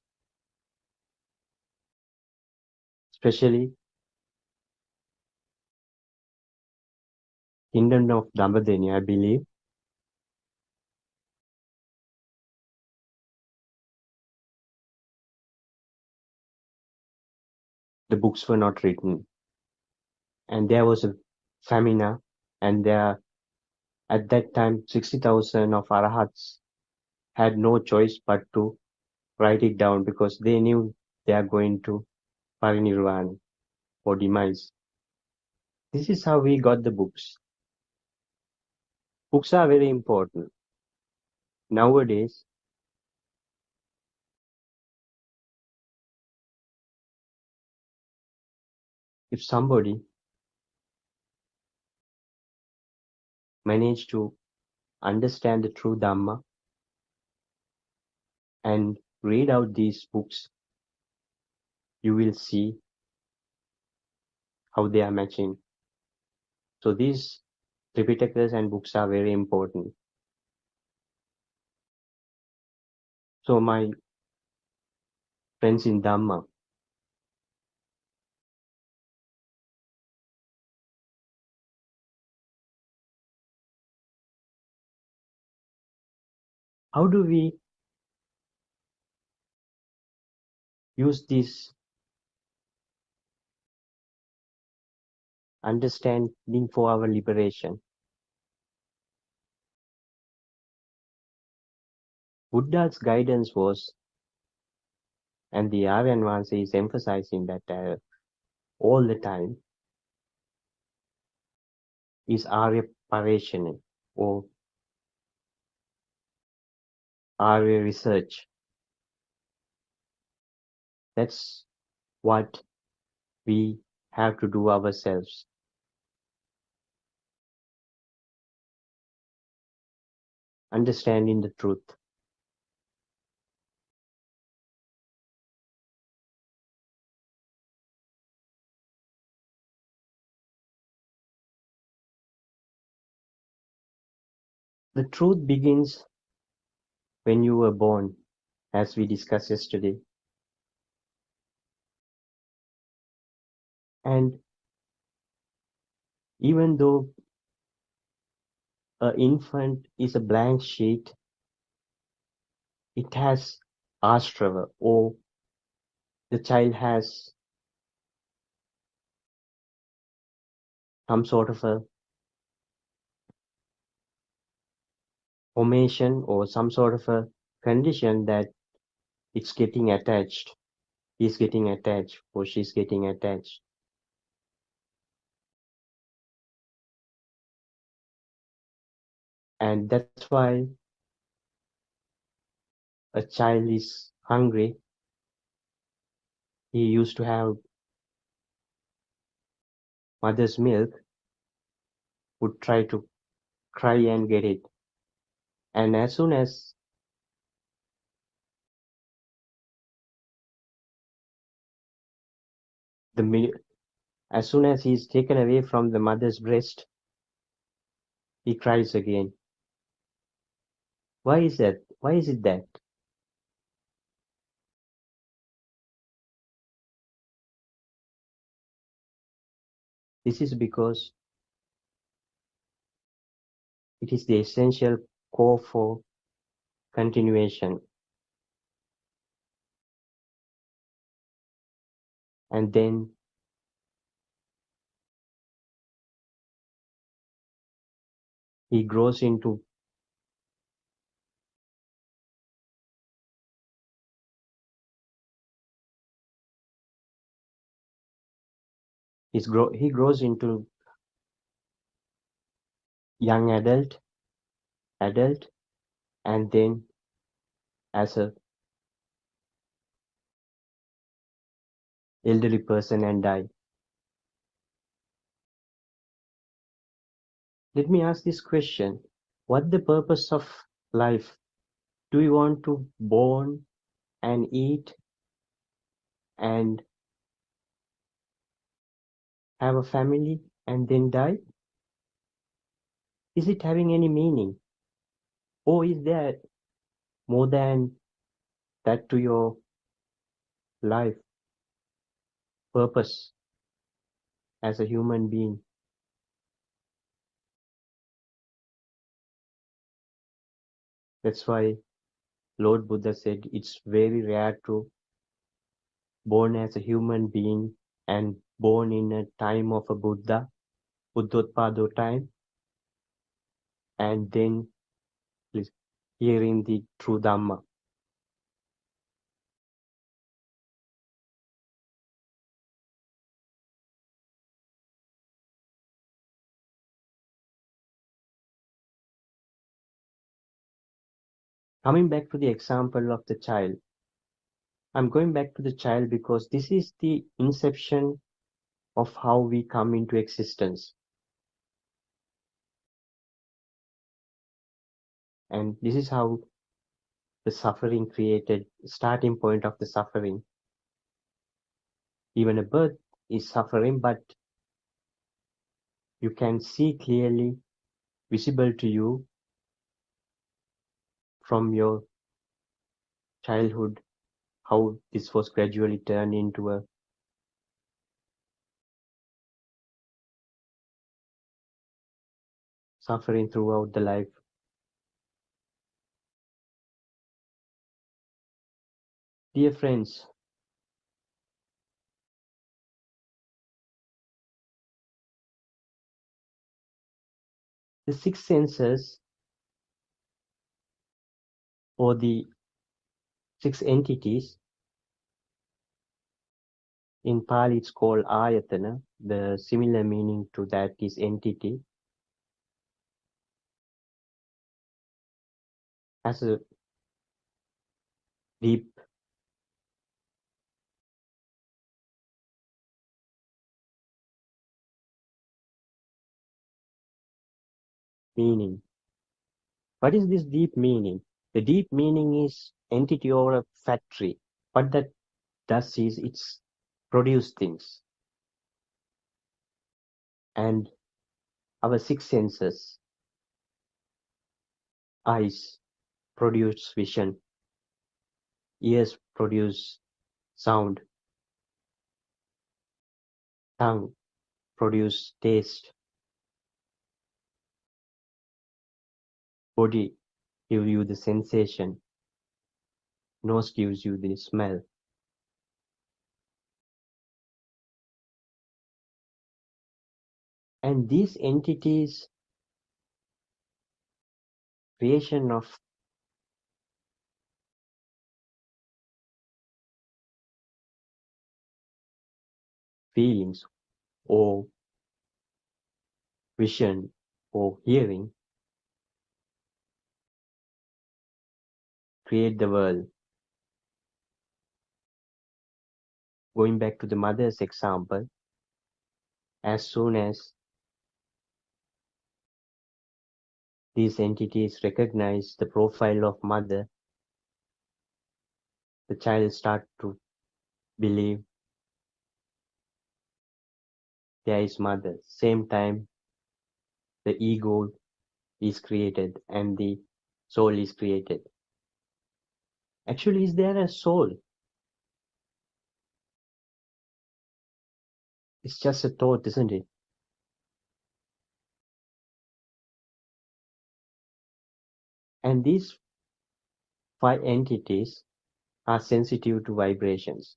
Especially Kingdom of Dambadeni, I believe, the books were not written. And there was a famine, and there at that time 60,000 of arahats had no choice but to write it down because they knew they are going to parinirvana or demise. This is how we got the books. Books are very important. Nowadays, if somebody manage to understand the true Dhamma and read out these books, you will see how they are matching. So these Tripitakas and books are very important. So my friends in Dhamma, how do we use this understanding for our liberation? Buddha's guidance was, and the Aryan Vansa is emphasizing that all the time, is Arya Parishana or Arya research. That's what we have to do ourselves. Understanding the truth. The truth begins when you were born, as we discussed yesterday. And even though an infant is a blank sheet, it has astrava, or the child has some sort of a formation or some sort of a condition that it's getting attached. He's getting attached or she's getting attached. And that's why a child is hungry. He used to have mother's milk, would try to cry and get it. And as soon as as soon as he's taken away from the mother's breast, he cries again. Why is that? Why is it that? This is because it is the essential core for continuation. And then he grows into he grows into young adult, and then as a elderly person and die. Let me ask this question. What the purpose of life? Do we want to born and eat and have a family and then die? Is it having any meaning? Or is there more than that to your life purpose as a human being? That's why Lord Buddha said it's very rare to born as a human being and born in a time of a Buddha, Buddothpado time, and then hearing the true Dhamma. Coming back to the example of the child, I'm going back to the child because this is the inception of how we come into existence. And this is how the suffering created, starting point of the suffering. Even a bird is suffering, but you can see clearly, visible to you from your childhood, how this was gradually turned into a suffering throughout the life. Dear friends, the six senses or the six entities, in Pali it's called ayatana. The similar meaning to that is entity, has a deep meaning. What is this deep meaning? The deep meaning is entity over a factory. What that does is it's produce things. And our six senses, eyes produce vision, ears produce sound, tongue produce taste, body gives you the sensation, nose gives you the smell. And these entities, creation of feelings or vision or hearing, create the world. Going back to the mother's example, as soon as these entities recognize the profile of mother, the child start to believe there is mother. Same time, the ego is created and the soul is created. Actually, is there a soul? It's just a thought, isn't it? And these five entities are sensitive to vibrations.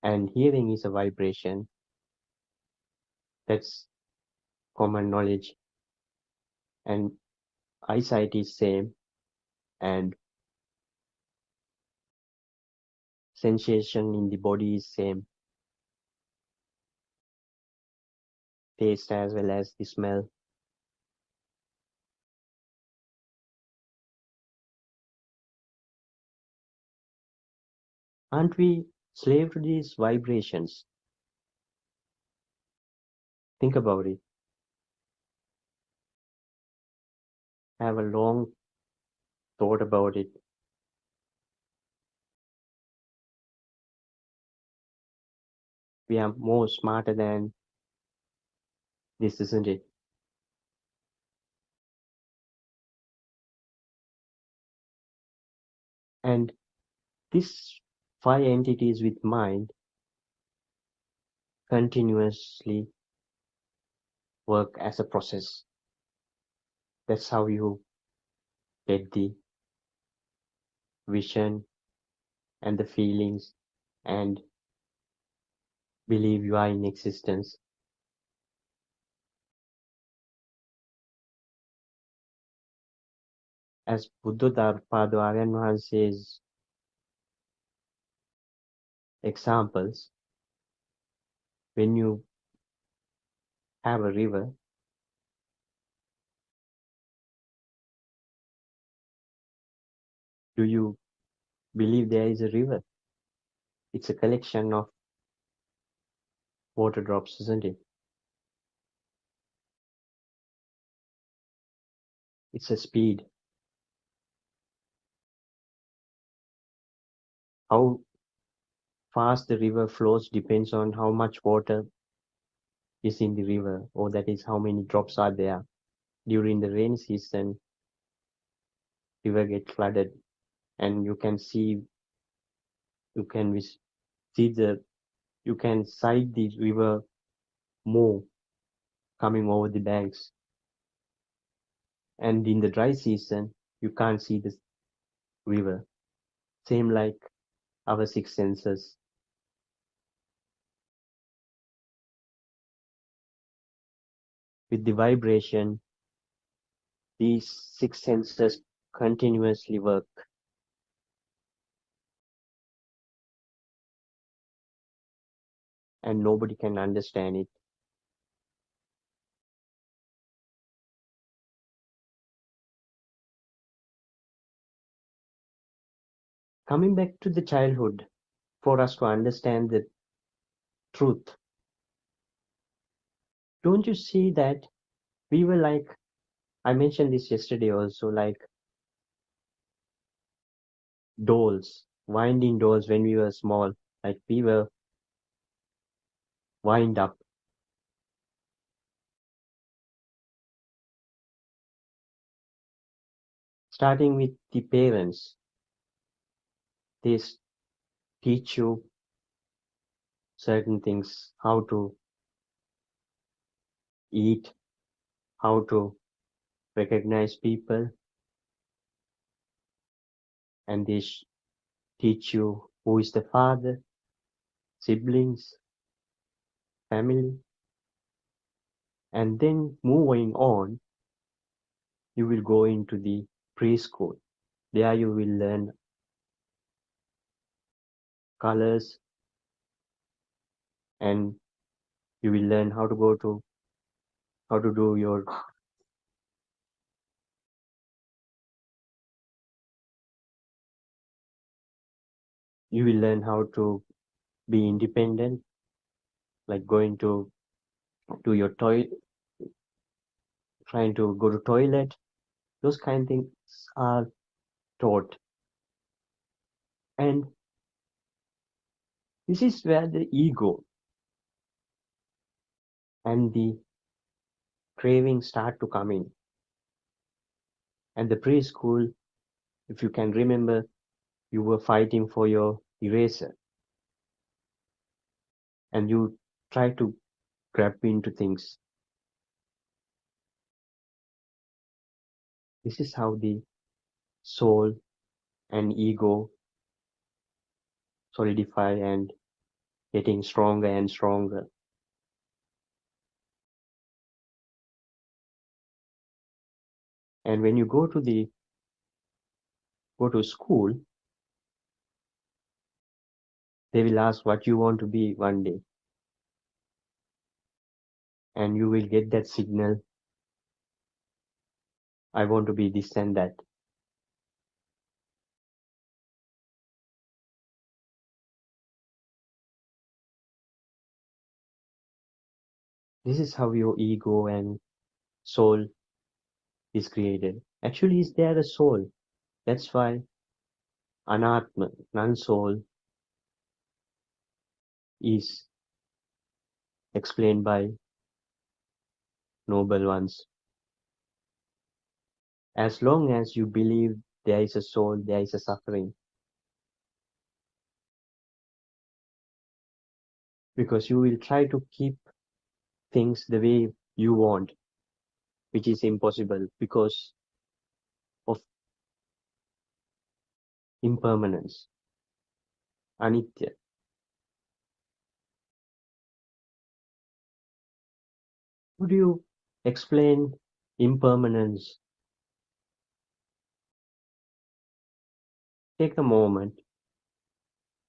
And hearing is a vibration. That's common knowledge. And eyesight is same. And sensation in the body is same. Taste as well as the smell. Aren't we slave to these vibrations? Think about it. Have a long thought about it. We are more smarter than this, isn't it? And these five entities with mind continuously work as a process. That's how you get the vision and the feelings and believe you are in existence. As Buddothpado Aryan Mahanse's examples, when you have a river, do you believe there is a river? It's a collection of water drops, isn't it? It's a speed. How fast the river flows depends on how much water is in the river, or that is how many drops are there. During the rainy season, river get flooded, and you can see, you can see you can sight the river more coming over the banks. And in the dry season, you can't see the river. Same like our six senses. With the vibration, these six senses continuously work, and nobody can understand it. Coming back to the childhood, for us to understand the truth, don't you see that we were like, I mentioned this yesterday also, like dolls, winding dolls when we were small, like we were wind up. Starting with the parents, they teach you certain things, how to eat, how to recognize people, and they teach you who is the father, siblings, family, and then moving on, you will go into the preschool. There you will learn colors, and you will learn how to do your, you will learn how to be independent, like going to your toilet, trying to go to toilet. Those kind of things are taught. And this is where the ego and the craving start to come in. And the preschool, if you can remember, you were fighting for your eraser, and you try to grab into things. This is how the soul and ego solidify and getting stronger and stronger. And when you go to school, they will ask what you want to be one day, and you will get that signal, I want to be this and that. This is how your ego and soul is created. Actually, is there a soul? That's why anatma, non-soul, is explained by noble ones. As long as you believe there is a soul, there is a suffering. Because you will try to keep things the way you want, which is impossible because of impermanence, anitya. Could you explain impermanence? Take a moment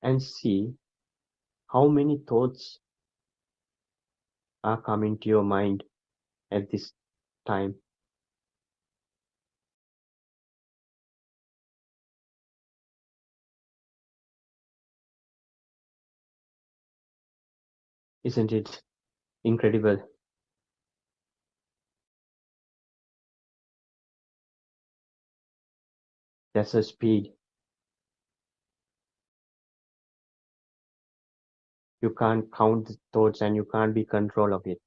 and see how many thoughts are coming to your mind at this time. Isn't it incredible? That's a speed. You can't count the thoughts and you can't be control of it.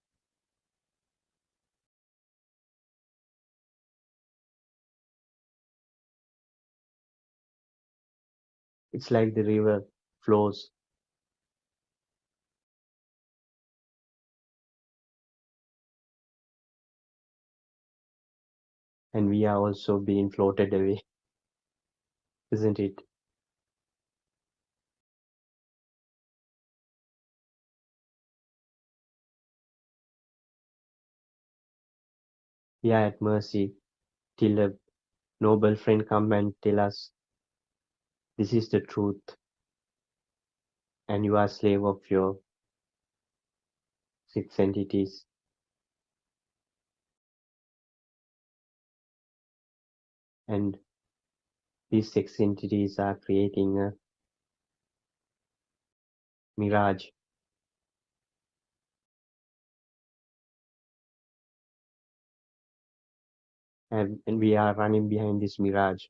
It's like the river flows and we are also being floated away, isn't it? We are at mercy till a noble friend come and tell us this is the truth and you are slave of your six entities. And these six entities are creating a mirage. And we are running behind this mirage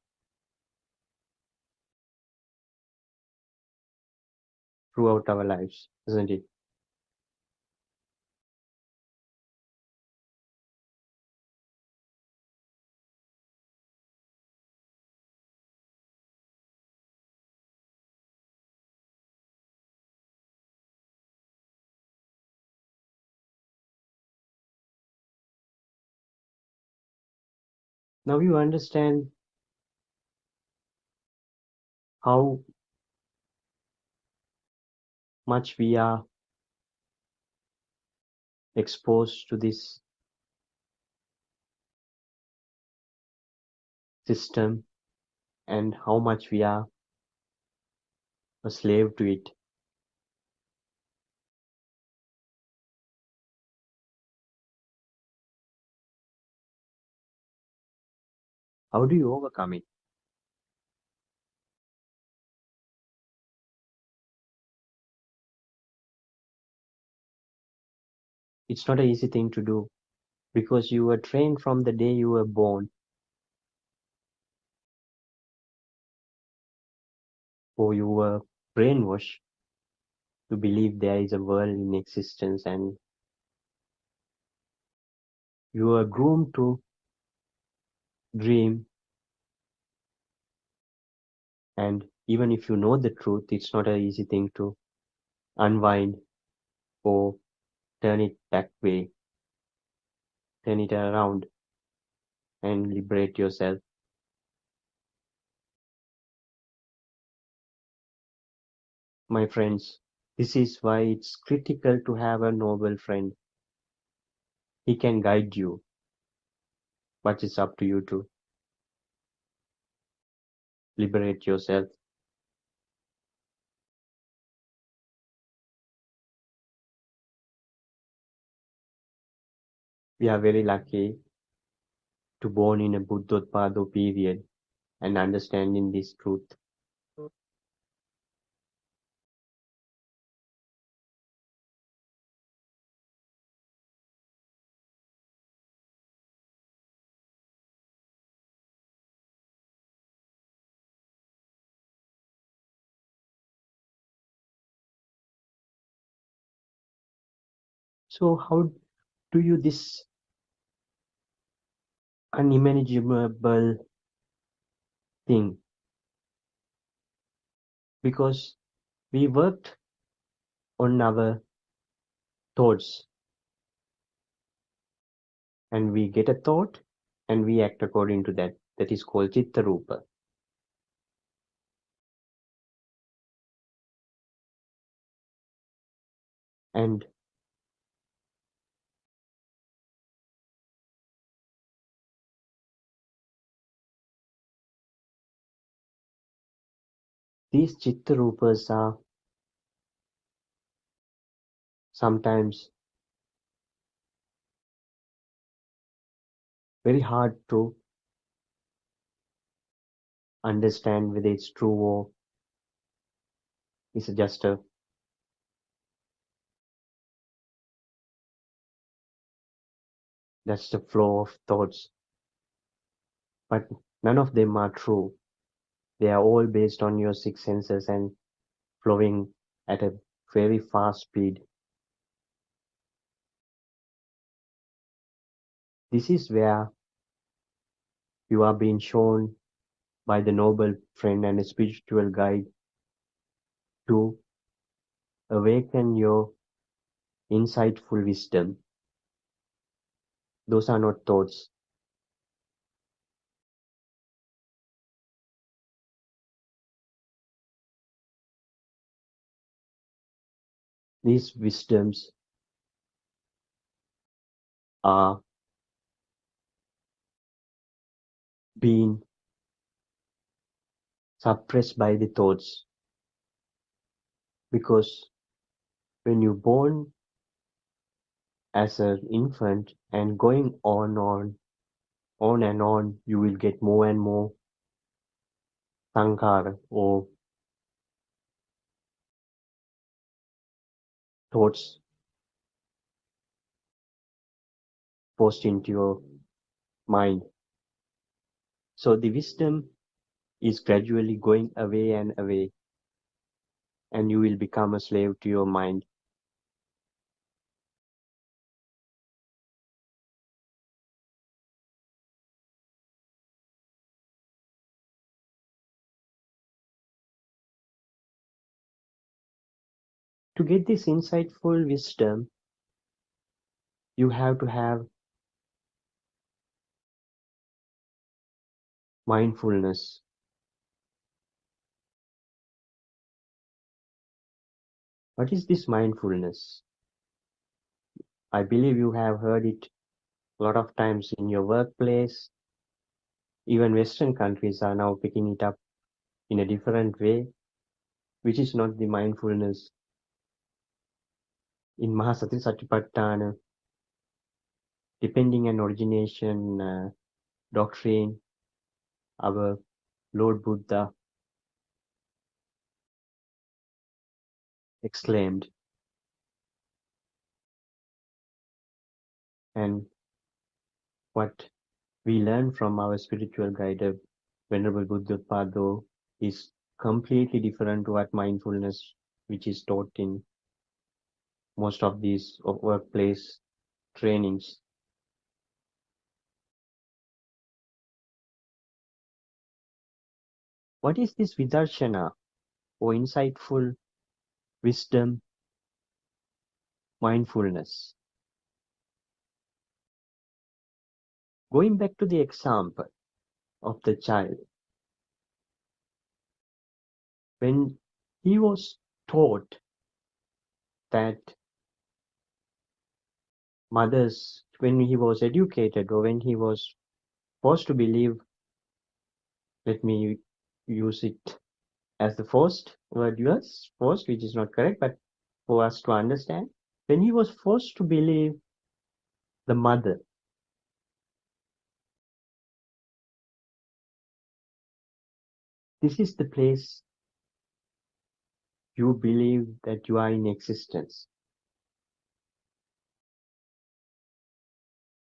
throughout our lives, isn't it? Now you understand how much we are exposed to this system and how much we are a slave to it. How do you overcome it? It's not an easy thing to do because you were trained from the day you were born, or you were brainwashed to believe there is a world in existence, and you were groomed to dream. And even if you know the truth, it's not an easy thing to unwind or turn it that way, turn it around and liberate yourself. My friends, this is why it's critical to have a noble friend. He can guide you, but it's up to you to liberate yourself. We are very lucky to born in a Buddothpado period and understanding this truth. So how do you this unimaginable thing? Because we worked on our thoughts and we get a thought and we act according to that. That is called Chitta Rupa. And these Chitta Rupas are sometimes very hard to understand whether it's true or it's just a flow of thoughts. But none of them are true. They are all based on your six senses and flowing at a very fast speed. This is where you are being shown by the noble friend and a spiritual guide to awaken your insightful wisdom. Those are not thoughts. These wisdoms are being suppressed by the thoughts, because when you're born as an infant and going on and on, you will get more and more sankara or thoughts forced into your mind. So the wisdom is gradually going away and away, and you will become a slave to your mind. To get this insightful wisdom, you have to have mindfulness. What is this mindfulness? I believe you have heard it a lot of times in your workplace. Even Western countries are now picking it up in a different way, which is not the mindfulness. In Mahasati Satipatthana, depending on origination doctrine, our Lord Buddha exclaimed, and what we learn from our spiritual guide, Venerable Buddothpado, is completely different to what mindfulness, which is taught in most of these workplace trainings. What is this vidarshana or insightful wisdom, mindfulness? Going back to the example of the child, when he was taught that mothers, when he was educated or when he was forced to believe, let me use it as the first word yours, forced, which is not correct, but for us to understand, when he was forced to believe the mother, this is the place you believe that you are in existence.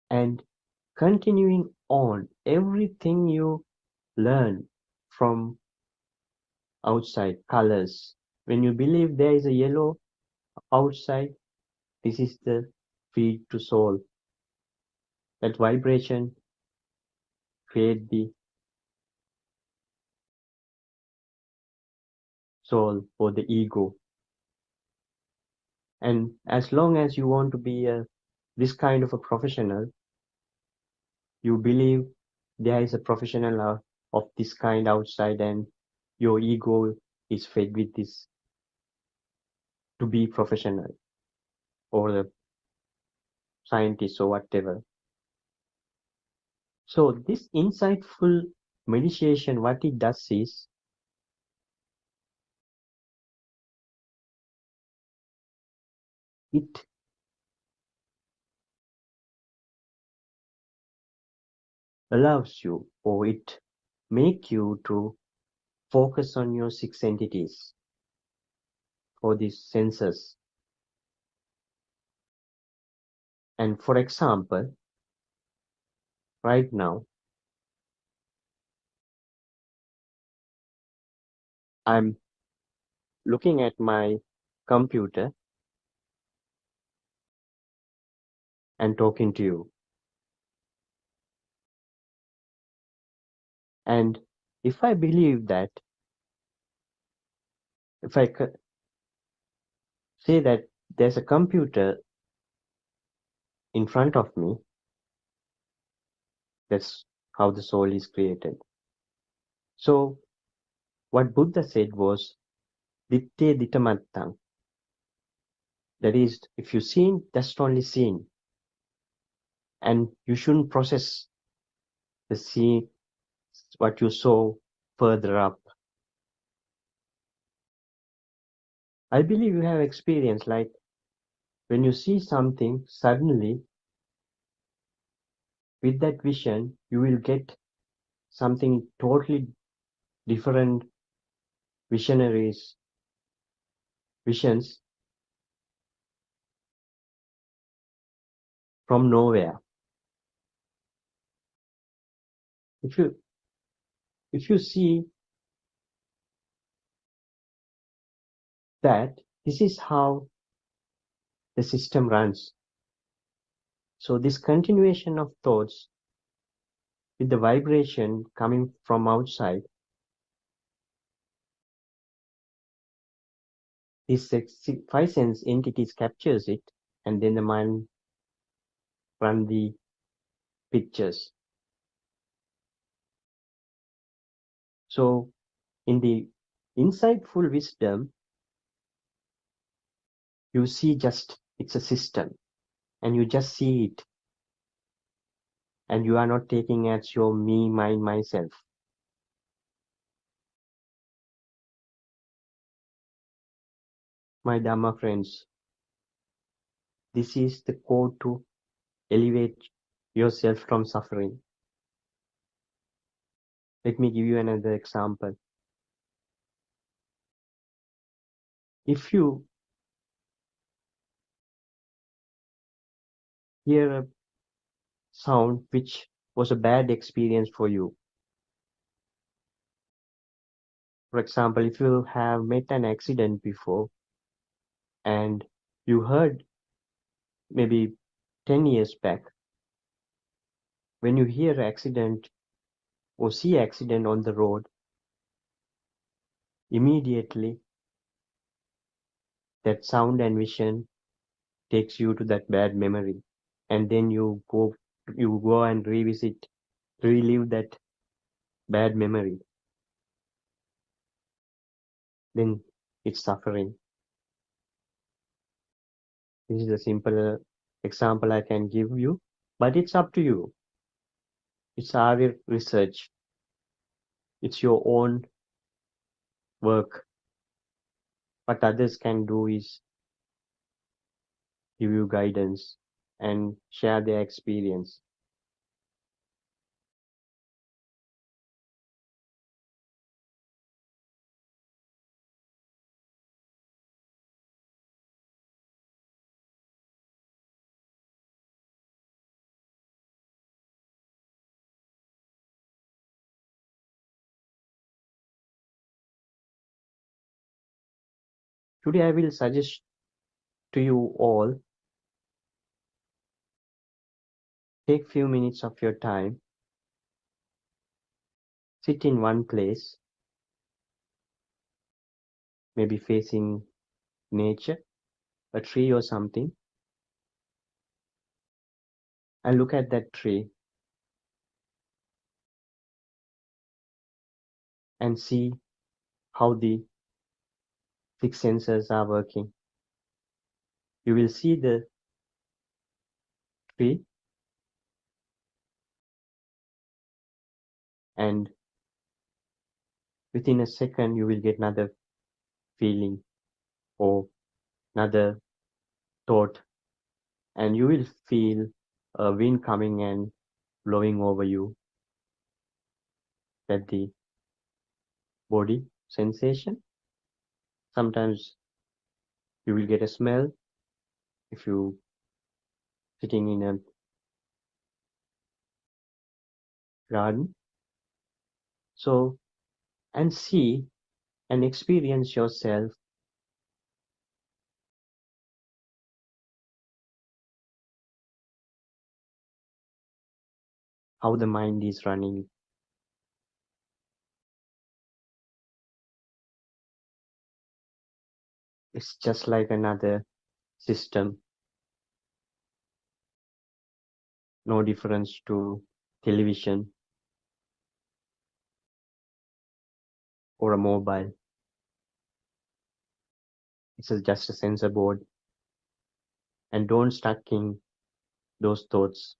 And continuing on, everything you learn from outside, colors, when you believe there is a yellow outside, this is the feed to soul. That vibration create the soul or the ego. And as long as you want to be this kind of a professional, you believe there is a professional of this kind outside, and your ego is fed with this to be professional or the scientist or whatever. So this insightful meditation, what it does is it allows you, or it make you to focus on your six entities or these senses. And for example, right now, I'm looking at my computer and talking to you. And if I believe that, if I say that there's a computer in front of me, that's how the soul is created. So what Buddha said was, ditte dittamattang. That is, if you seen, that's only seen. And you shouldn't process the see what you saw further up. I believe you have experience like when you see something suddenly with that vision, you will get something totally different visionaries, visions from nowhere. If you see that this is how the system runs. So this continuation of thoughts with the vibration coming from outside, these five sense entities captures it, and then the mind run the pictures. So in the insightful wisdom, you see just it's a system, and you just see it, and you are not taking as your me, mine, myself. My Dhamma friends, this is the code to elevate yourself from suffering. Let me give you another example. If you hear a sound which was a bad experience for you, for example, if you have met an accident before and you heard maybe 10 years back, when you hear accident or see accident on the road, immediately that sound and vision takes you to that bad memory, and then you go and relive that bad memory. Then it's suffering. This is a simple example I can give you, but it's up to you. It's our research. It's your own work. What others can do is give you guidance and share their experience. Today I will suggest to you all, take few minutes of your time, sit in one place, maybe facing nature, a tree or something, and look at that tree and see how the six senses are working. You will see the tree, and within a second you will get another feeling or another thought, and you will feel a wind coming and blowing over you. That the body sensation. Sometimes you will get a smell if you sitting in a garden. So, and see and experience yourself how the mind is running. It's just like another system, no difference to television or a mobile. It's just a sensor board, and don't stuck in those thoughts.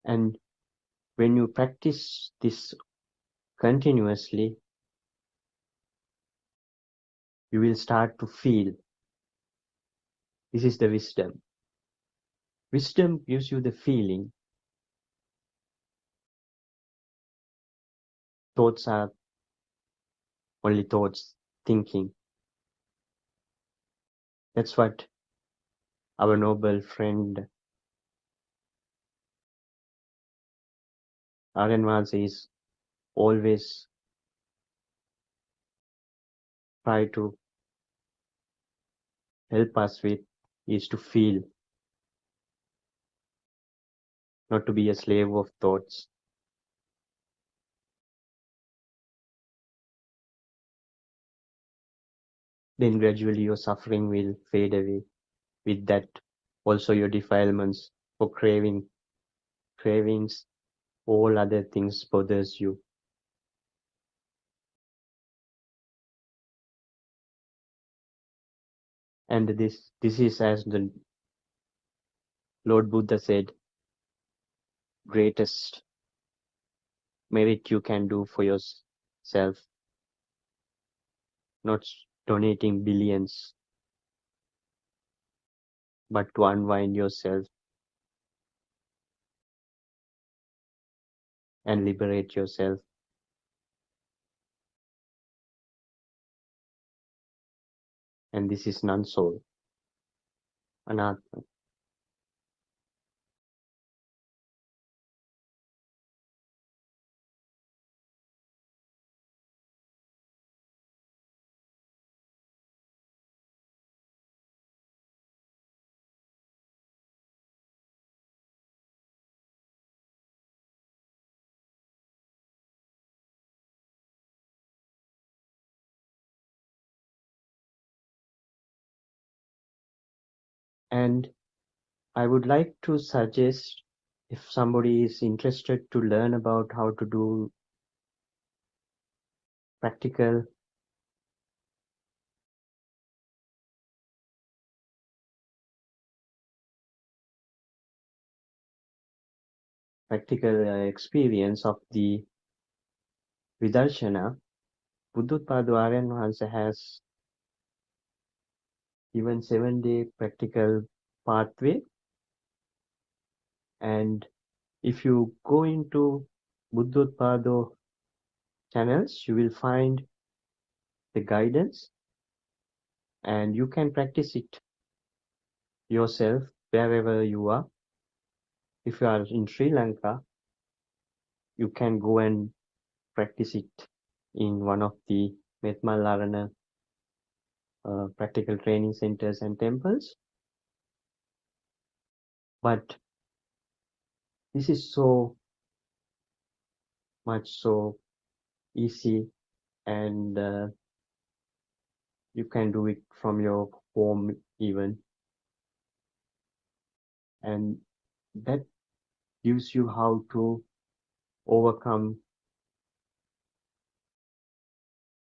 And when you practice this continuously, you will start to feel this is the wisdom. Wisdom gives you the feeling. Thoughts are only thoughts, thinking. That's what our noble friend Aryan is always try to help us with, is to feel, not to be a slave of thoughts. Then gradually your suffering will fade away. With that, also your defilements for cravings, all other things bothers you. And this is, as the Lord Buddha said, greatest merit you can do for yourself, not donating billions, but to unwind yourself and liberate yourself. And this is non-soul, anatma. And I would like to suggest, if somebody is interested to learn about how to do practical experience of the Vidarshana, Buddothpado Aryan Mahansa has given 7-day practical pathway. And if you go into Buddothpado channels, you will find the guidance, and you can practice it yourself wherever you are. If you are in Sri Lanka, you can go and practice it in one of the Metmal practical training centers and temples. But this is so much so easy, and you can do it from your home even, and that gives you how to overcome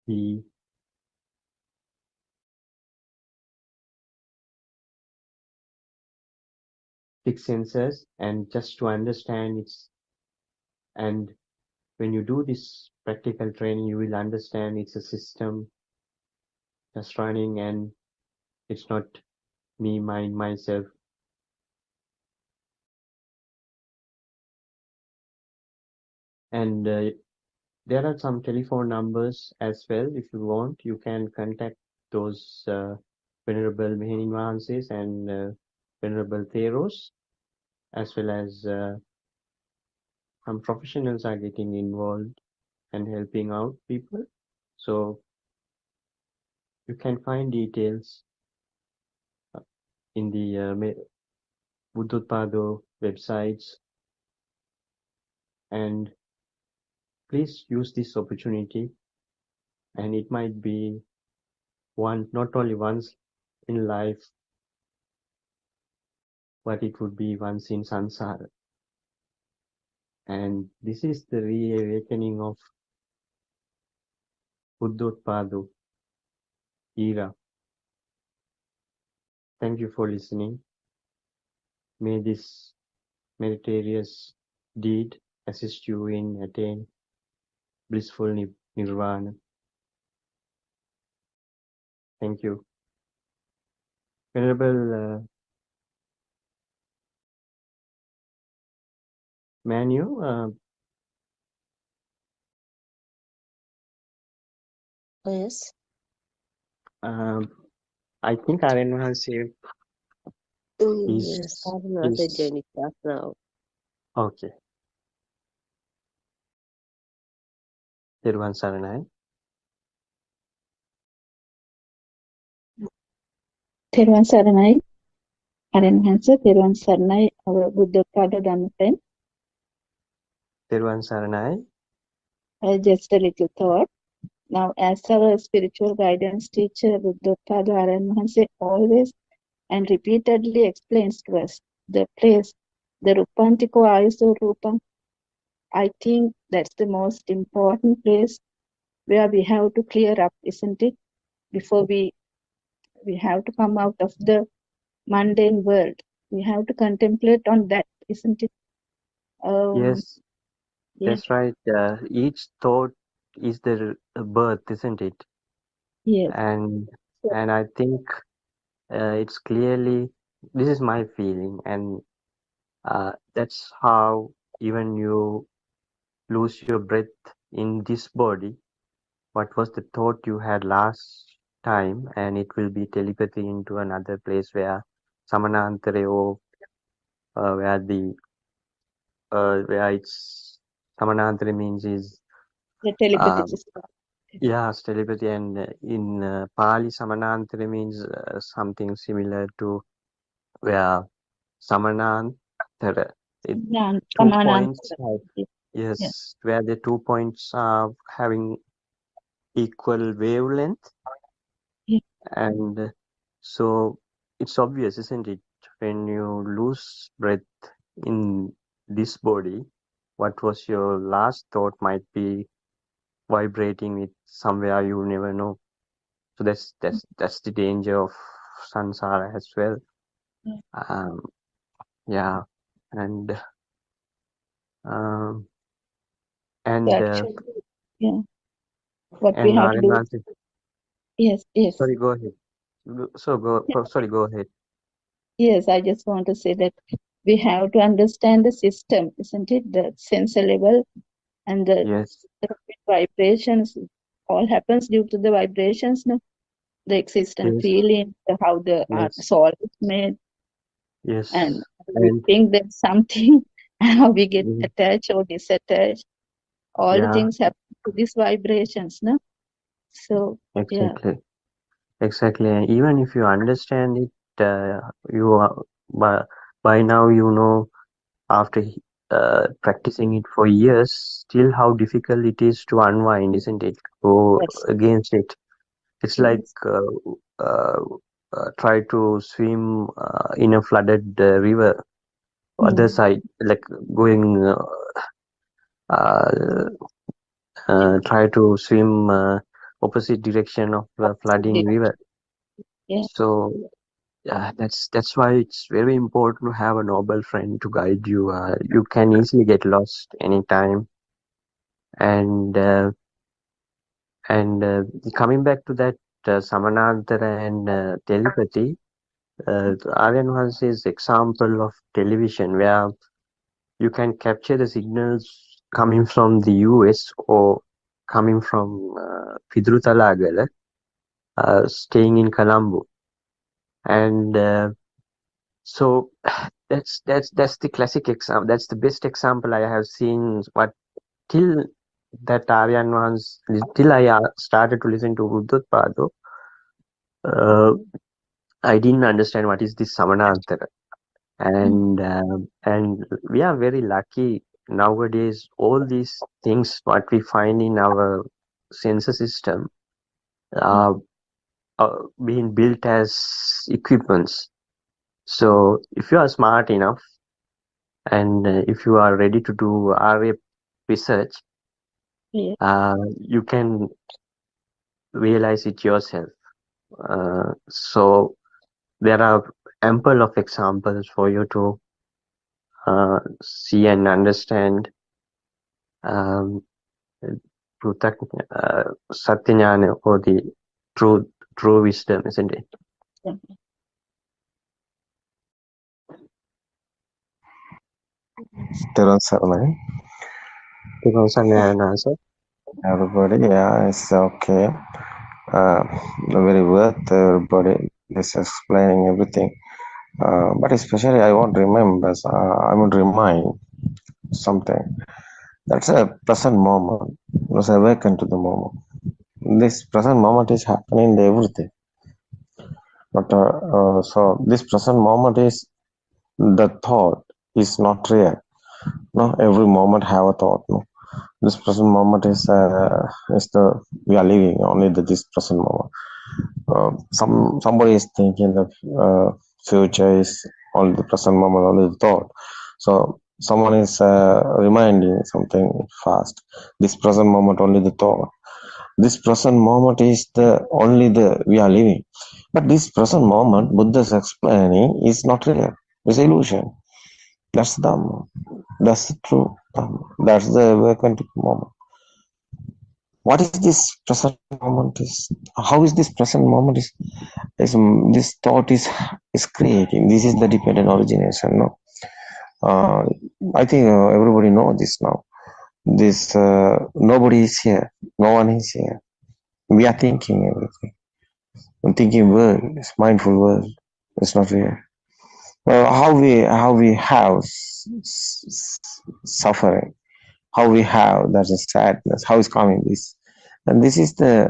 the six senses, and just to understand it's, and when you do this practical training, you will understand it's a system just running, and it's not me, mind, myself. And there are some telephone numbers as well. If you want, you can contact those Venerable Mehenin Mahanses and Venerable Theros, as well as some professionals are getting involved and helping out people. So you can find details in the Buddothpado websites, and please use this opportunity. And it might be not only once in life, but it would be once in samsara. And this is the reawakening of Buddothpado era. Thank you for listening. May this meritorious deed assist you in attain blissful nirvana. Thank you. Venerable Manu, Yes. I think Aryan Mahansi Yes, is, I'm not a is journey class now. okay. Thiruvan Saranai. තෙරුවන් සරණයි අරන් වහන්සේ තෙරුවන් සරණයි our බුද්ධෝත්පාද ධම්ම friend. Thiruvan Saranai. Just a little thought. Now, as our spiritual guidance teacher Buddothpado Aran Mahanse always and repeatedly explains to us the place, the Rupantiko Ayuso Rupam, I think that's the most important place where we have to clear up, isn't it? Before we have to come out of the mundane world. We have to contemplate on that, isn't it? Yes, Yeah. that's right. Each thought is the birth, isn't it? Yes. And I think it's clearly, this is my feeling, and that's how even you lose your breath in this body, what was the thought you had last time, and it will be telepathy into another place where Samanantare, or where the where it's Samanantare means is The telepathy system. yeah, telepathy, and in Pali Samanantare means something similar to where Samanantara, two points have, yes, where the 2 points are having equal wavelength. Yeah. And so it's obvious, isn't it, when you lose breath in this body, what was your last thought might be vibrating with somewhere you never know. So that's the danger of samsara as well. Yeah, and Actually, yeah. What and we have to do. Yes. Sorry, go ahead. Go ahead. Yes, I just want to say that we have to understand the system, isn't it? The sensor level and the vibrations, all happens due to the vibrations, no? The existent feeling, how the soul is made. Yes. And we think there's something, how we get attached or disattached. All the things happen to these vibrations, no? So, Exactly. And even if you understand it, you are by now you know, after practicing it for years, still how difficult it is to unwind, isn't it? Go against it. It's like try to swim in a flooded river. Other side, like going try to swim opposite direction of the flooding river. So that's why it's very important to have a noble friend to guide you. You can easily get lost anytime. And coming back to that Samanantara and telepathy, Aryan Mahanse's example of television, where you can capture the signals coming from the US or coming from Pidrutalagala, staying in Colombo. And So that's the classic example. That's the best example I have seen. What till that Aryan ones, till I started to listen to Buddothpado, I didn't understand what is this Samanantara. And we are very lucky nowadays. All these things what we find in our sensor system are being built as equipments. So if you are smart enough and if you are ready to do RA research, you can realize it yourself. So there are ample of examples for you to see and understand Satyajnana, or the true wisdom, isn't it? Teran Saranai. Answer. Everybody, yeah, it's okay. Very worth everybody is explaining everything. But especially I want to remember, I want to remind something. That's a present moment. Let's awaken to the moment. This present moment is happening in everything. But so this present moment is the thought is not real. No, every moment have a thought. No, this present moment is the we are living only this present moment. Somebody is thinking the future is only the present moment, only the thought. So someone is reminding something fast. This present moment, only the thought. This present moment is the only the we are living. But this present moment, Buddha is explaining, is not real. It's illusion. That's the Dhamma. That's the true Dhamma. That's the awakened moment. What is this present moment is? How is this present moment is this thought is creating? This is the dependent origination. No, I think everybody know this now. This nobody is here. No one is here. We are thinking everything. Thinking world, it's mindful world. It's not real. How we have suffering, how we have that is sadness, how is coming this, and this is the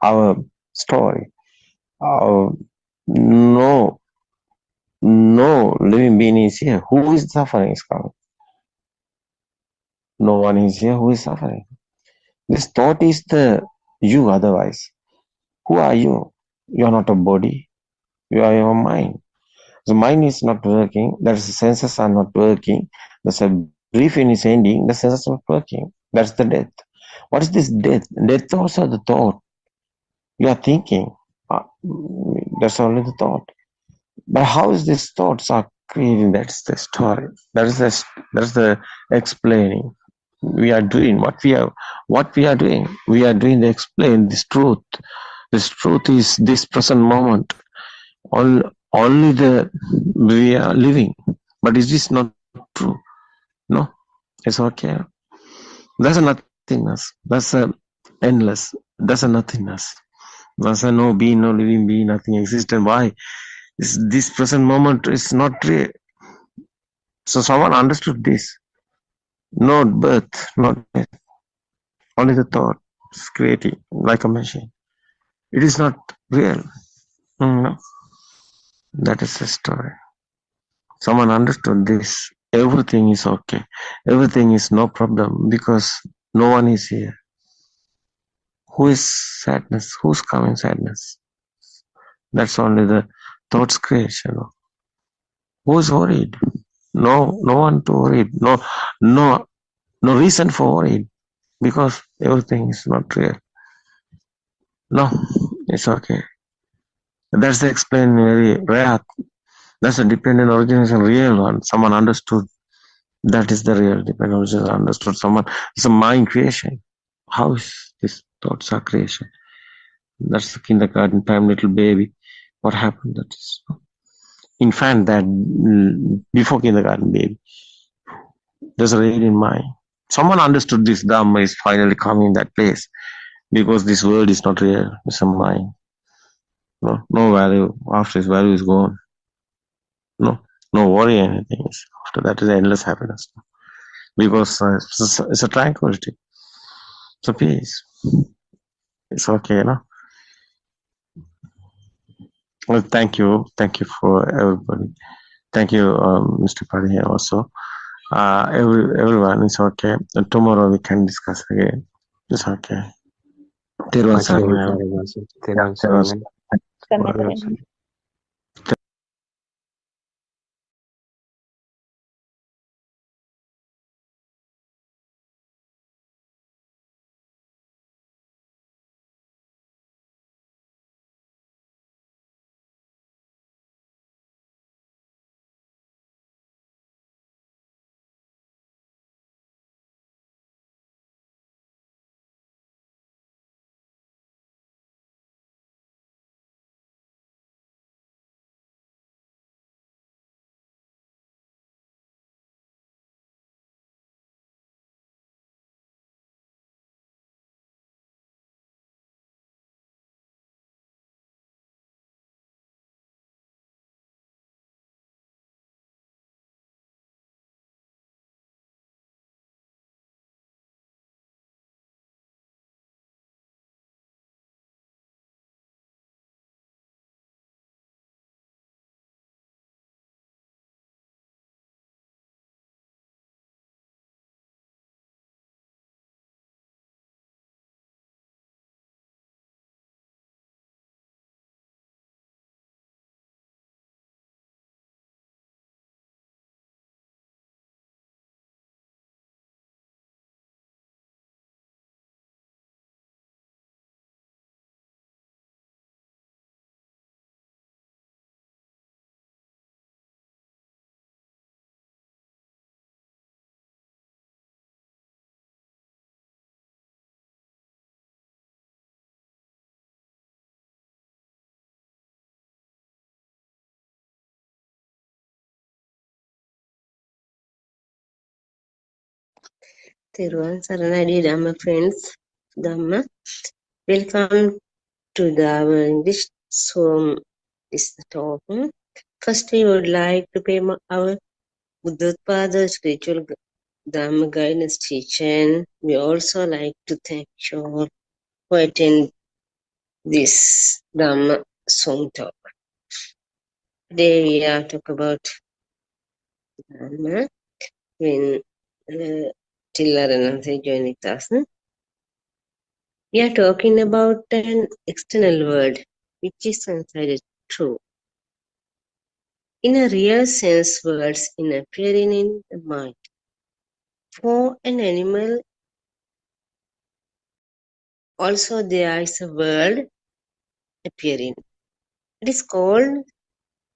our story. No living being is here. Who is suffering is coming? No one is here who is suffering. This thought is the you. Otherwise, who are you? You are not a body. You are your mind. The mind is not working. The senses are not working. The briefing is ending. The senses are not working. That's the death. What is this death? Death also the thought. You are thinking. That's only the thought. But how is these thoughts are creating? That's the story. That's the explaining. We are doing what we are doing. We are doing to explain this truth. This truth is this present moment. Only we are living. But is this not true? No, it's okay. That's a nothingness. That's a endless. That's a nothingness. That's a no being, no living being, nothing existent. Why? This present moment is not real. So someone understood this. Not birth, not death. Only the thought is creating like a machine. It is not real. No. That is the story. Someone understood this. Everything is okay. Everything is no problem because no one is here. Who is sadness? Who's coming sadness? That's only the thoughts creation. Who's worried? No one to worry. No reason for worry because everything is not real. No, it's okay. That's the explained very rare. That's a dependent origination, real one. Someone understood. That is the real dependent origination. Understood. Someone. It's a mind creation. How is this thoughts are creation? That's the kindergarten time little baby. What happened? That is infant that before kindergarten baby. There's a radiant mind. Someone understood this Dhamma is finally coming in that place because this world is not real. It's a mind. No value. After its value is gone. no worry anything. After that is endless happiness. Because it's a tranquility. It's a peace. It's okay, no? Well, thank you. Thank you for everybody. Thank you, Mr. Padhi also. Everyone, it's okay. Tomorrow we can discuss again. It's okay. Tiruvan Much love, Sarana. Saravasan. Thiruvan Tiruvan Sarangan. Samaran. Thiruvan Saranadi Dhamma friends, Dhamma. Welcome to our English Zoom is the talk. First, we would like to pay our Buddothpado spiritual Dhamma guidance teacher. And we also like to thank you all for attending this Dhamma Zoom talk. Today we are talking about Dhamma when Tilla Renanse joined us. We are talking about an external world which is considered true. In a real sense, worlds in appearing in the mind. For an animal, also there is a world appearing. It is called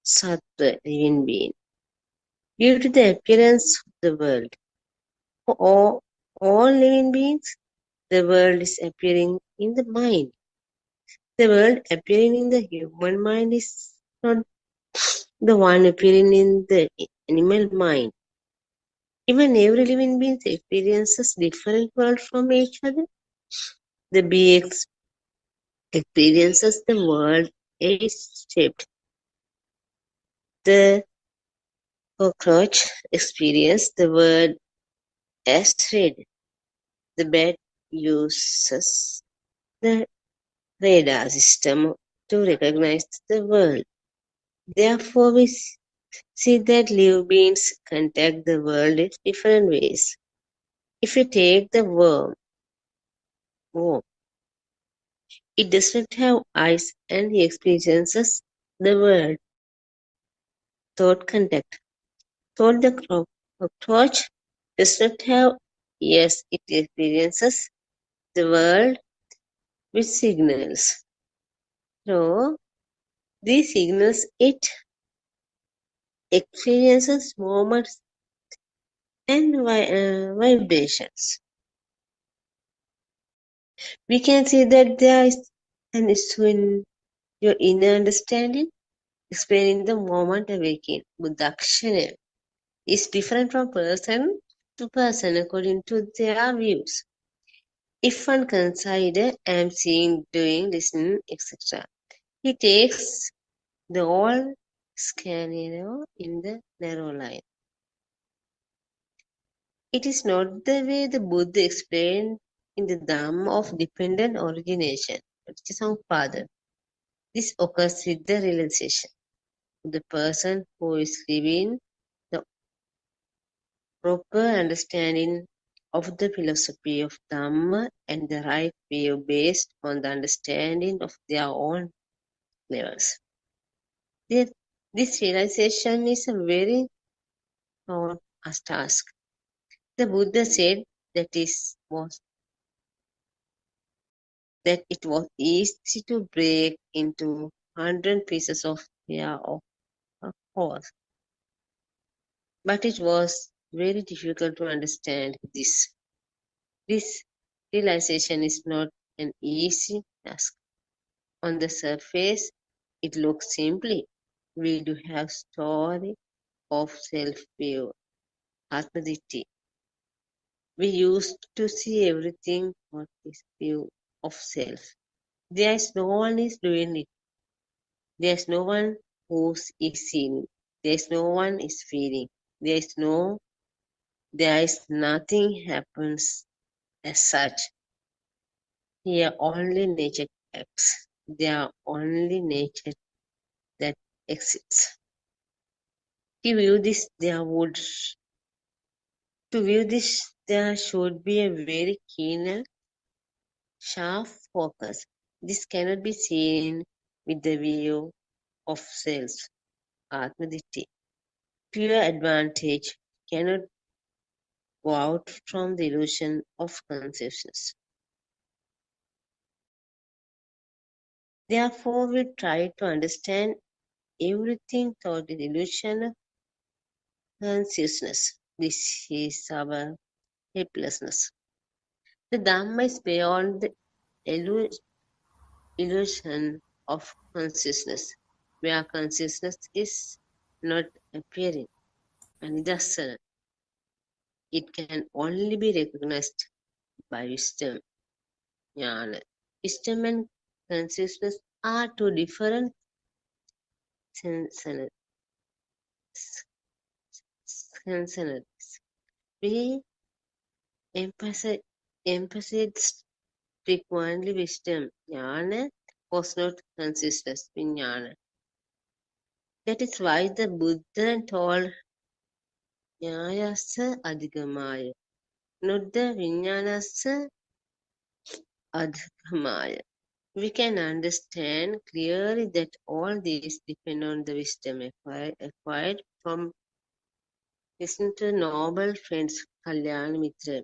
Sattva, living being, due to the appearance of the world. For all living beings, the world is appearing in the mind. The world appearing in the human mind is not the one appearing in the animal mind. Even every living being experiences different world from each other. The bee experiences the world age-shaped. The cockroach experiences the world as red. The bat uses the radar system to recognize the world. Therefore, we see that living beings contact the world in different ways. If you take the worm, it does not have eyes and he experiences the world. Thought contact. Thought the cockroach does not have ears, it experiences the world with signals. So, these signals it experiences moments and vibrations. We can see that there is an issue in your inner understanding, explaining the moment awakening. Buddhakshana is different from person to person according to their views. If one consider I am seeing, doing, listening, etc., he takes the all scenario in the narrow line. It is not the way the Buddha explained in the Dhamma of dependent origination, Buddothpado. This occurs with the realization of the person who is living the proper understanding of the philosophy of Dhamma and the right view based on the understanding of their own levels. This realization is a very tall task. The Buddha said that it was easy to break into 100 pieces of hair of a horse, but it was very difficult to understand this. This realization is not an easy task. On the surface, it looks simply. We do have story of self-view, Atmaditti. We used to see everything what is view of self. There is no one is doing it. There is no one who is seeing. There is no one is feeling. There is nothing happens as such. Here only nature acts. There are only nature that exists. To view this, there should be a very keen and sharp focus. This cannot be seen with the view of self, Atmaditti. Pure advantage cannot go out from the illusion of consciousness. Therefore, we try to understand everything through the illusion of consciousness. This is our helplessness. The Dhamma is beyond the illusion of consciousness, where consciousness is not appearing. And thus, it can only be recognized by wisdom, jnana. Wisdom and consciousness are two different sensations. We emphasized frequently wisdom, jnana, was not consciousness, vijnana. That is why the Buddha told jnanassa adhigamaya, not the vijnanassa adhigamaya. We can understand clearly that all these depend on the wisdom acquired from listening to noble friends Kalyana Mitra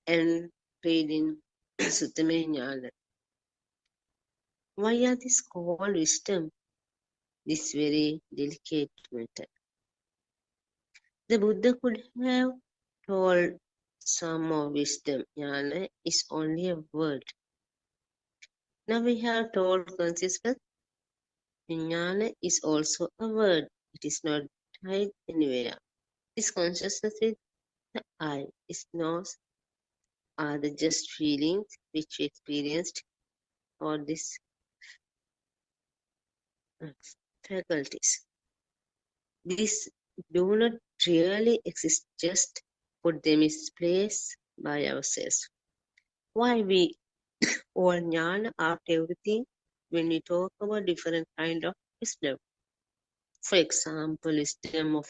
and reading Suttame Jnana. Why are these called wisdom? This very delicate matter. The Buddha could have told some more wisdom. Jnana is only a word. Now we have told consciousness. Jnana is also a word. It is not tied anywhere. This consciousness is the I, is knows are the just feelings which we experienced or these faculties. These do not really exist, just put them in place by ourselves. Why we all jnana after everything when we talk about different kind of wisdom? For example, wisdom of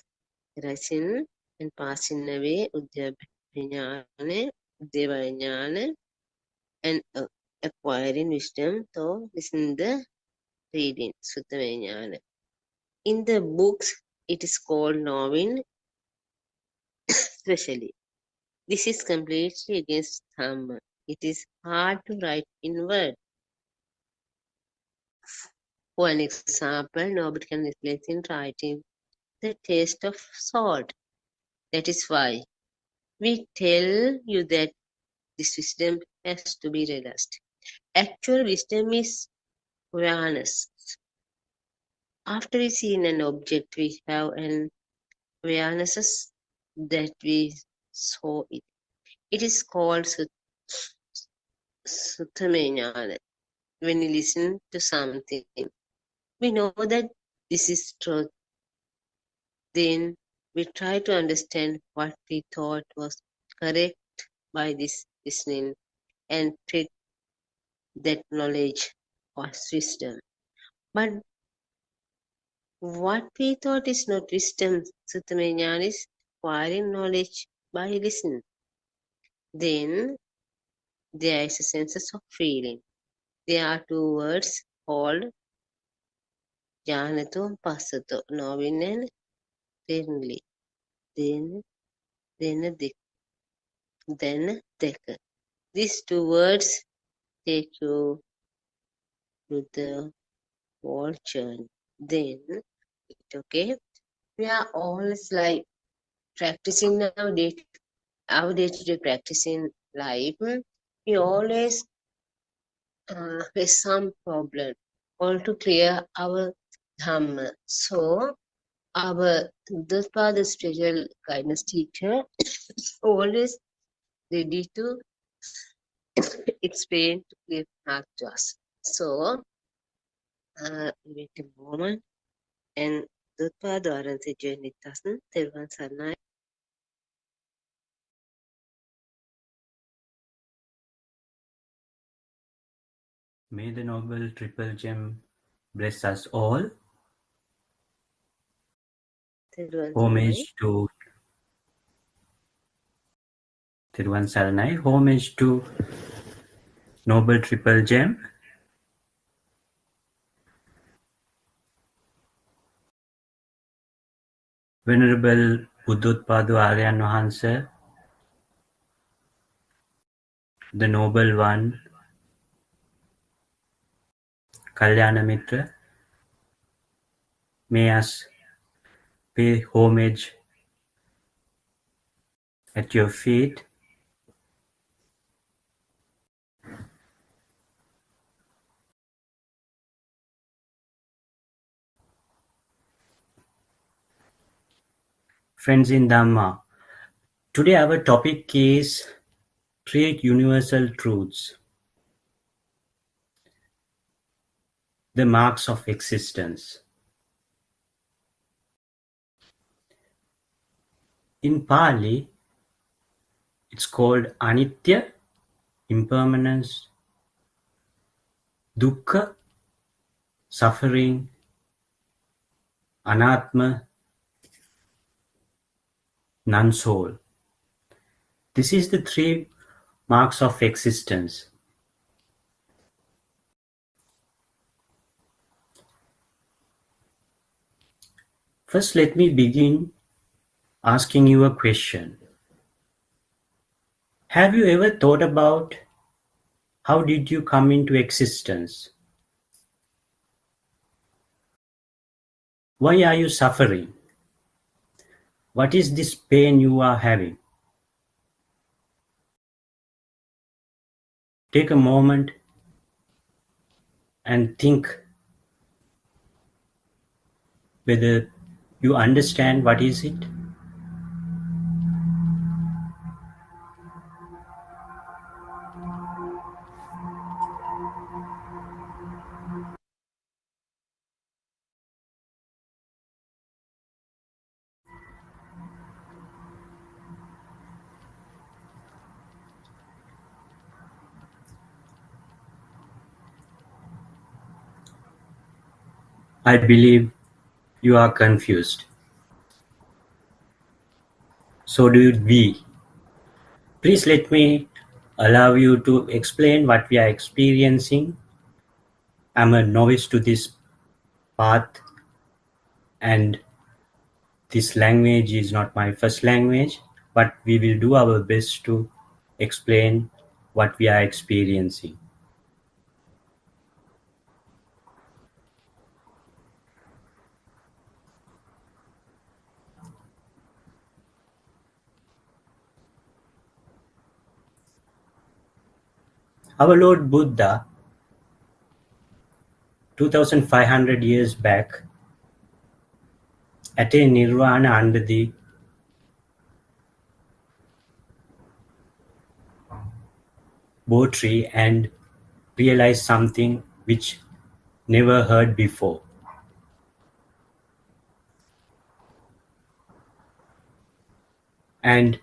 rising and passing away, Udyabhijnana, Udyavajnana, and acquiring wisdom through listening the reading, Suttavajnana. In the books, it is called knowing, especially. This is completely against Dhamma. It is hard to write in word. For an example, nobody can replace in writing the taste of salt. That is why we tell you that this wisdom has to be realized. Actual wisdom is awareness. After we see an object, we have an awareness that we saw it. It is called Suttamenyana. When we listen to something, we know that this is truth. Then we try to understand what we thought was correct by this listening and treat that knowledge as wisdom. But what we thought is not wisdom, Suttamenya, is acquiring knowledge by listening. Then there is a sense of feeling. There are two words called Janato and Passato, knowing and thinly. Then deka. These two words take you to the whole journey. Then, okay, we are always like practicing our day-to-day practice in life. We always face some problem, all to clear our dhamma. So, our Buddothpado spiritual guidance teacher always ready to explain to clear path to us. So, wait a moment. And Buddothpado ආරංචි ජයනිත්සන් තෙරුවන් සරණයි. May the Noble Triple Gem bless us all. තෙරුවන් සරණයි. Homage to Thiruvan Saranai. Homage to Noble Triple Gem. Venerable Buddothpado Aryan Wahanse, the Noble One, Kalyana Mitra, may us pay homage at your feet. Friends in Dhamma, today our topic is Three Universal Truths, the marks of existence. In Pali, it's called Anitya, impermanence, Dukkha, suffering, Anatma, non-soul. This is the three marks of existence. First, let me begin asking you a question. Have you ever thought about how did you come into existence? Why are you suffering? What is this pain you are having? Take a moment and think whether you understand what is it. I believe you are confused. So do we. Please let me allow you to explain what we are experiencing. I'm a novice to this path and this language is not my first language, but we will do our best to explain what we are experiencing. Our Lord Buddha, 2500 years back, attained nirvana under the Bo tree and realized something which never heard before. And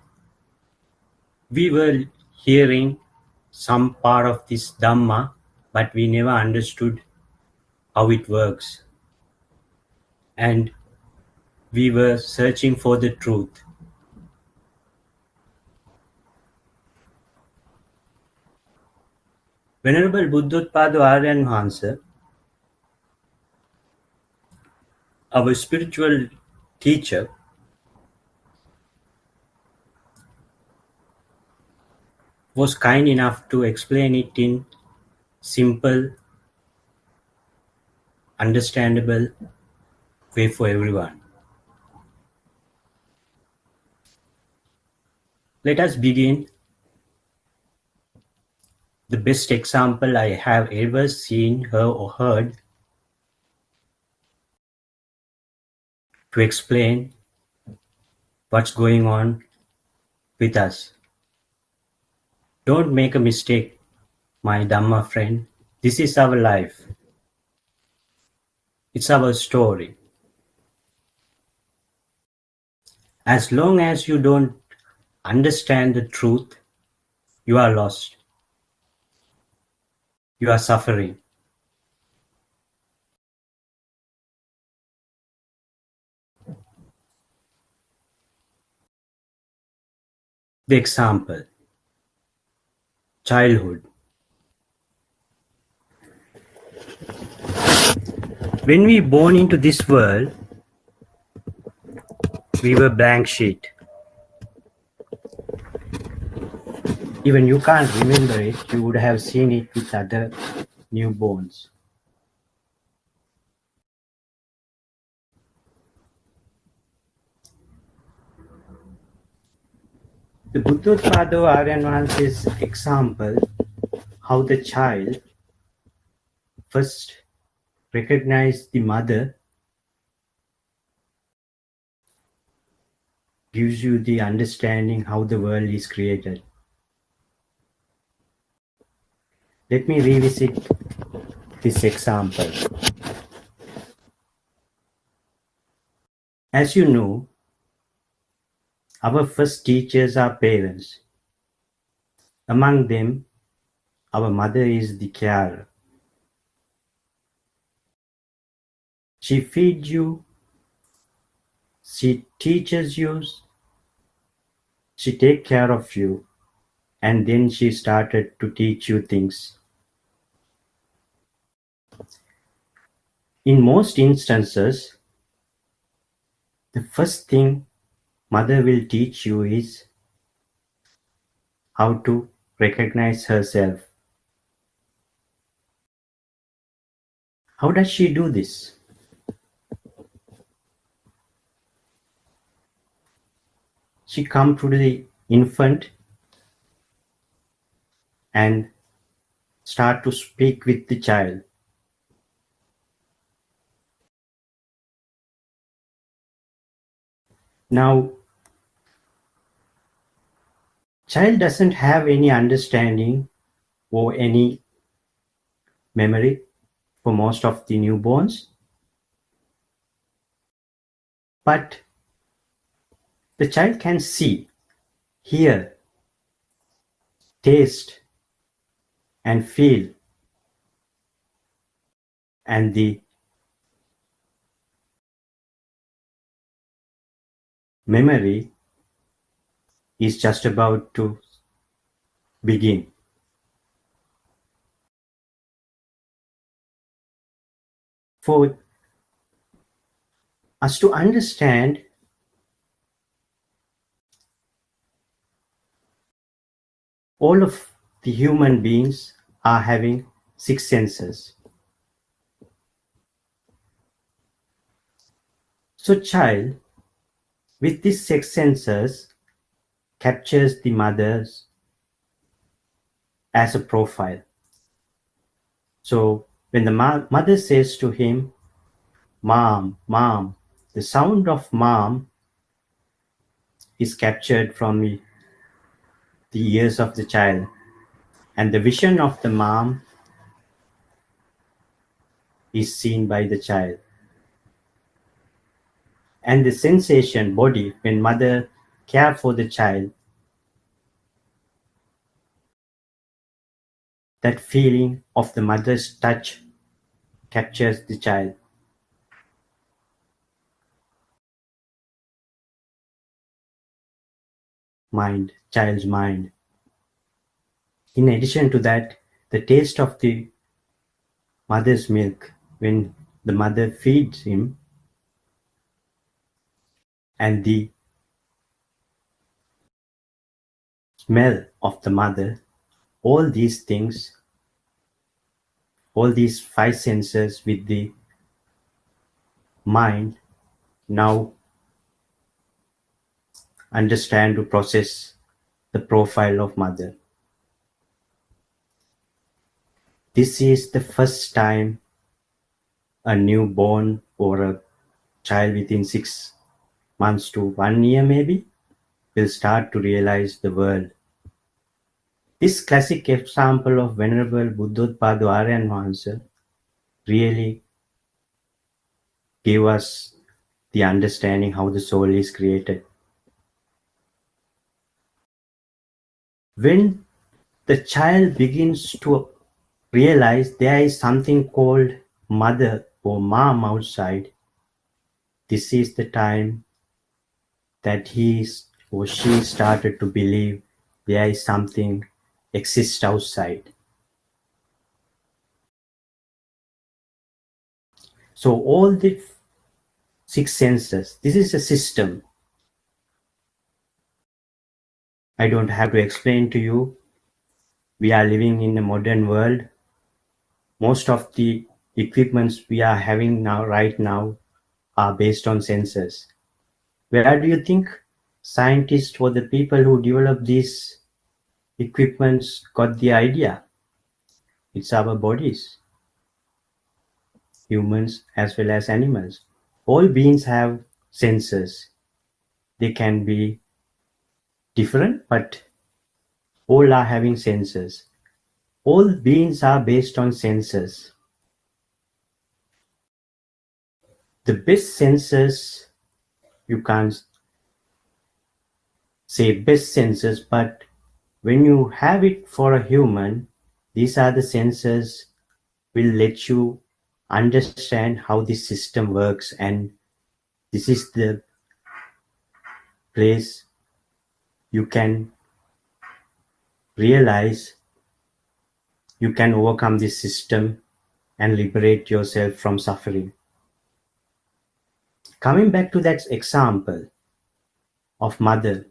we were hearing some part of this Dhamma, but we never understood how it works. And we were searching for the truth. Venerable Buddothpado Aryan Mahansa, our spiritual teacher, was kind enough to explain it in simple, understandable way for everyone. Let us begin. The best example I have ever seen, heard, or heard to explain what's going on with us. Don't make a mistake, my Dhamma friend. This is our life. It's our story. As long as you don't understand the truth, you are lost. You are suffering. The example, childhood. When we born into this world, we were blank sheet. Even you can't remember it, you would have seen it with other newborns. The Buddothpado Aryan Mahansa's example, how the child first recognized the mother, gives you the understanding how the world is created. Let me revisit this example. As you know, our first teachers are parents. Among them, our mother is the carer. She feeds you, she teaches you, she takes care of you, and then she started to teach you things. In most instances, the first thing mother will teach you is how to recognize herself. How does she do this? She comes to the infant and start to speak with the child. Now, child doesn't have any understanding or any memory for most of the newborns, but the child can see, hear, taste, and feel, and the memory is just about to begin. For us to understand, all of the human beings are having 6 senses. So child with these 6 senses captures the mother's as a profile. So when the mother says to him, "Mom, mom," the sound of mom is captured from the ears of the child, and the vision of the mom is seen by the child. And the sensation, body, when mother care for the child, that feeling of the mother's touch captures the child. Child's mind. In addition to that, the taste of the mother's milk when the mother feeds him, and the smell of the mother, all these things, all these five senses with the mind now understand to process the profile of mother. This is the first time a newborn or a child within 6 months to 1 year maybe will start to realize the world. This classic example of Venerable Buddothpado Aryan Mahansa really gave us the understanding how the soul is created. When the child begins to realize there is something called mother or mom outside, this is the time that he or she started to believe there is something exists outside. So all the 6 senses, this is a system. I don't have to explain to you. We are living in a modern world. Most of the equipments we are having now, right now, are based on sensors. Where do you think scientists or the people who develop these equipments got the idea? It's our bodies, humans as well as animals. All beings have senses. They can be different, but all are having senses. All beings are based on senses. The best senses, you can't say best senses, but when you have it for a human, these are the senses will let you understand how this system works, and this is the place you can realize you can overcome this system and liberate yourself from suffering. Coming back to that example of mother,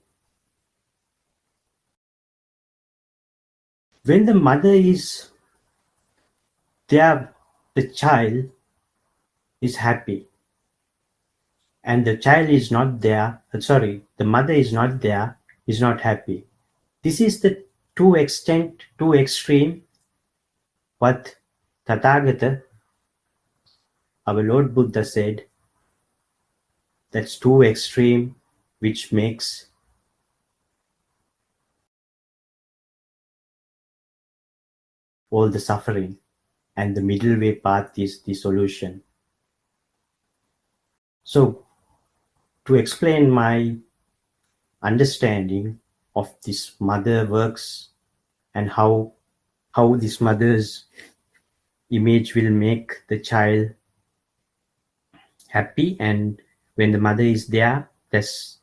when the mother is there, the child is happy, and the child is not there, the mother is not there, is not happy. This is the two extreme what Tathagata, our Lord Buddha said, that's too extreme, which makes all the suffering, and the middle way path is the solution. So, to explain my understanding of this mother works and how this mother's image will make the child happy, and when the mother is there, that's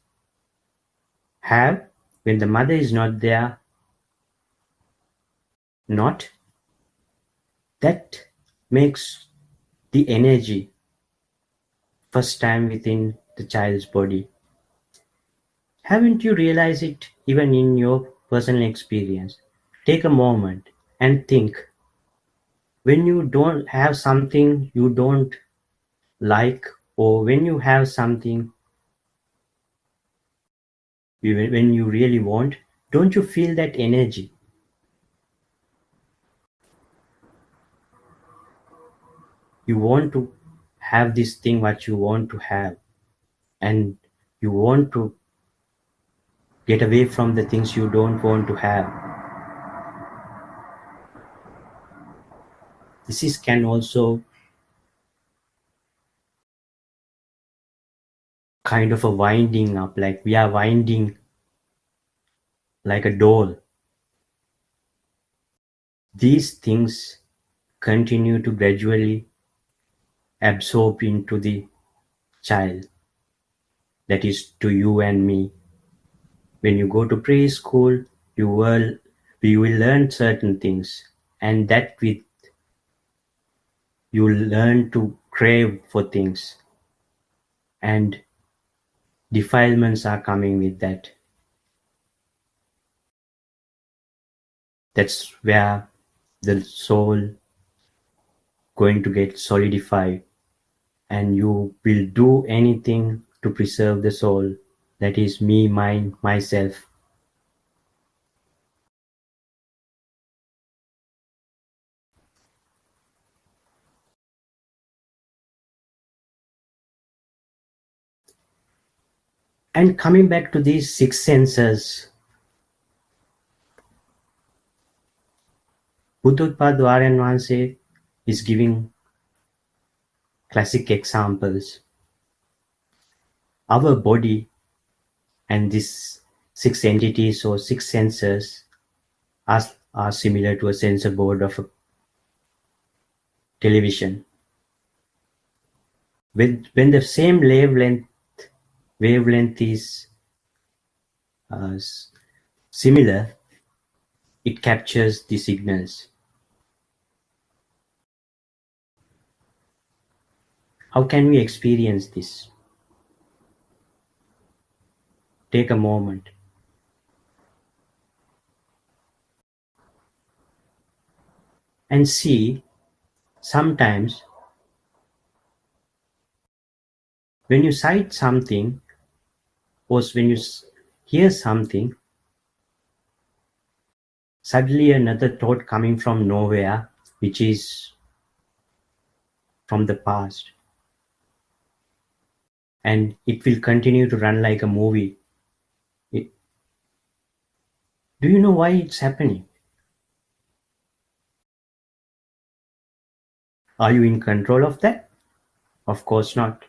have. When the mother is not there, not. That makes the energy first time within the child's body. Haven't you realized it even in your personal experience? Take a moment and think. When you don't have something you don't like, or when you have something when you really want, don't you feel that energy? You want to have this thing what you want to have, and you want to get away from the things you don't want to have. This can also kind of a winding up, like we are winding like a doll. These things continue to gradually absorb into the child, that is to you and me. When you go to preschool, you will learn certain things, and that with you learn to crave for things, and defilements are coming with that. That's where the soul going to get solidified, and you will do anything to preserve the soul, that is me, mine, myself. And coming back to these six senses, Buddothpado Aryan Vanse is giving classic examples. Our body and these six entities or six senses are similar to a sensor board of a television. When the same wavelength is similar, it captures the signals. How can we experience this? Take a moment. And see, sometimes when you sight something, or when you hear something, suddenly another thought coming from nowhere, which is from the past. And it will continue to run like a movie. Do you know why it's happening? Are you in control of that? Of course not.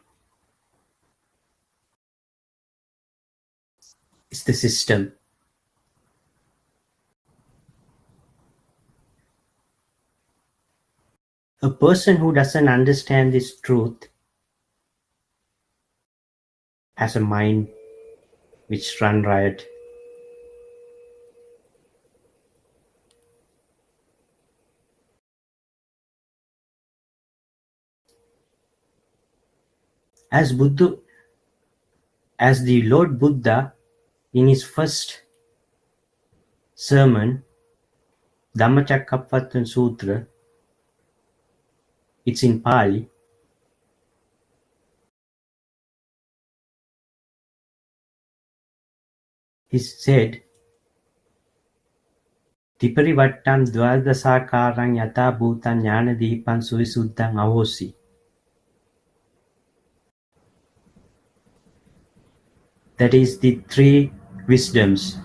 It's the system. A person who doesn't understand this truth has a mind which runs riot. As the Lord Buddha, in his first sermon, Dhammacakkappavattana Sutra, it's in Pali. He said, Tiparivattam dvadasakarang yata bhutan jnana deepam suvisuddhang ahosi. That is the three wisdoms.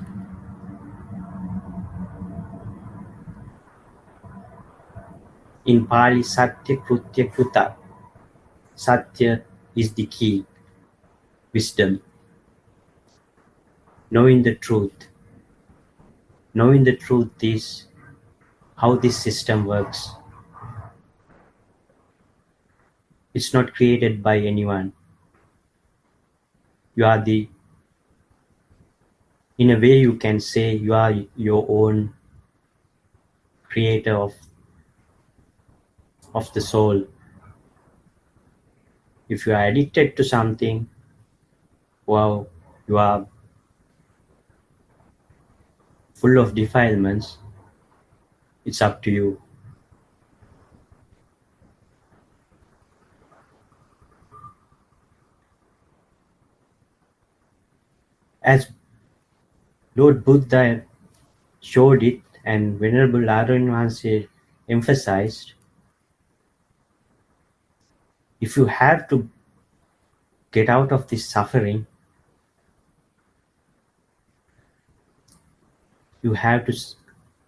In Pali, Satya, Krutya, Kruta. Satya is the key, wisdom. Knowing the truth. Knowing the truth is how this system works. It's not created by anyone. You are in a way you can say you are your own creator of the soul. If you are addicted to something, well, you are full of defilements, it's up to you. As Lord Buddha showed it and Venerable Aryan Vanse emphasized, if you have to get out of this suffering, you have to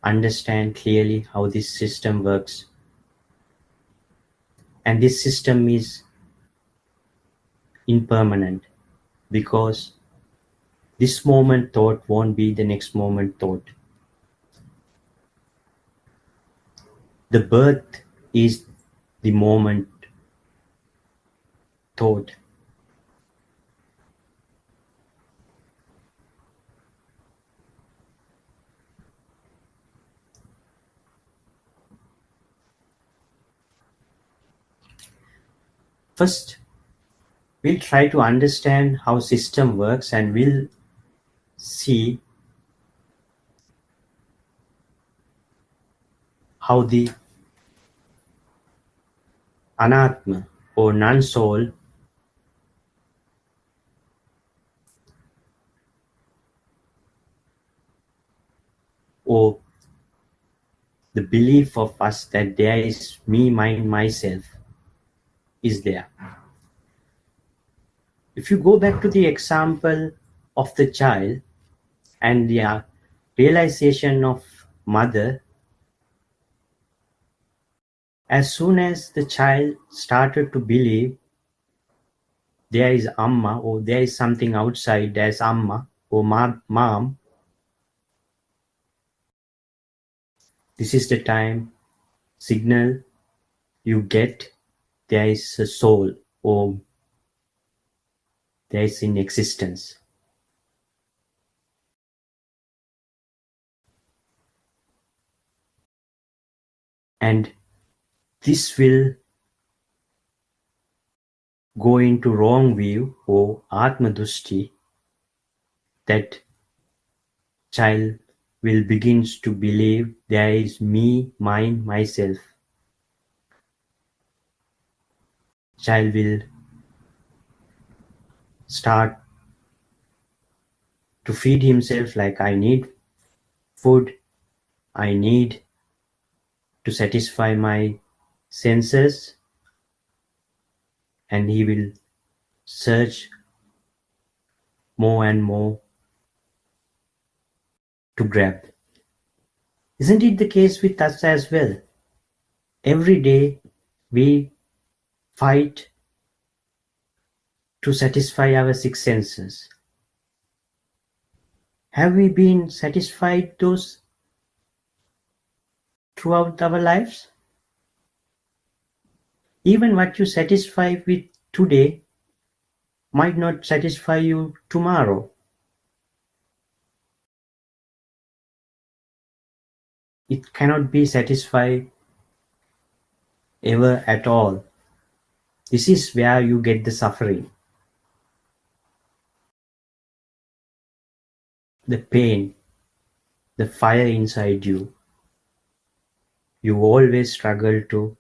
understand clearly how this system works. And this system is impermanent because This moment thought won't be the next moment thought. The birth is the moment thought. First, we'll try to understand how system works, and we'll see how the anatma or non-soul or the belief of us that there is me, mine, myself is there. If you go back to the example of the child and the realization of mother, as soon as the child started to believe there is Amma or there is something outside, there's Amma or mom, this is the time signal you get there is a soul or there is in existence. And this will go into wrong view or Atmadushti, that child will begins to believe there is me, mine, myself. Child will start to feed himself like I need food, I need to satisfy my senses, and he will search more and more to grab. Isn't it the case with us as well? Every day we fight to satisfy our six senses. Have we been satisfied those throughout our lives? Even what you satisfy with today might not satisfy you tomorrow. It cannot be satisfied ever at all. This is where you get the suffering, the pain, the fire inside you. You always struggle to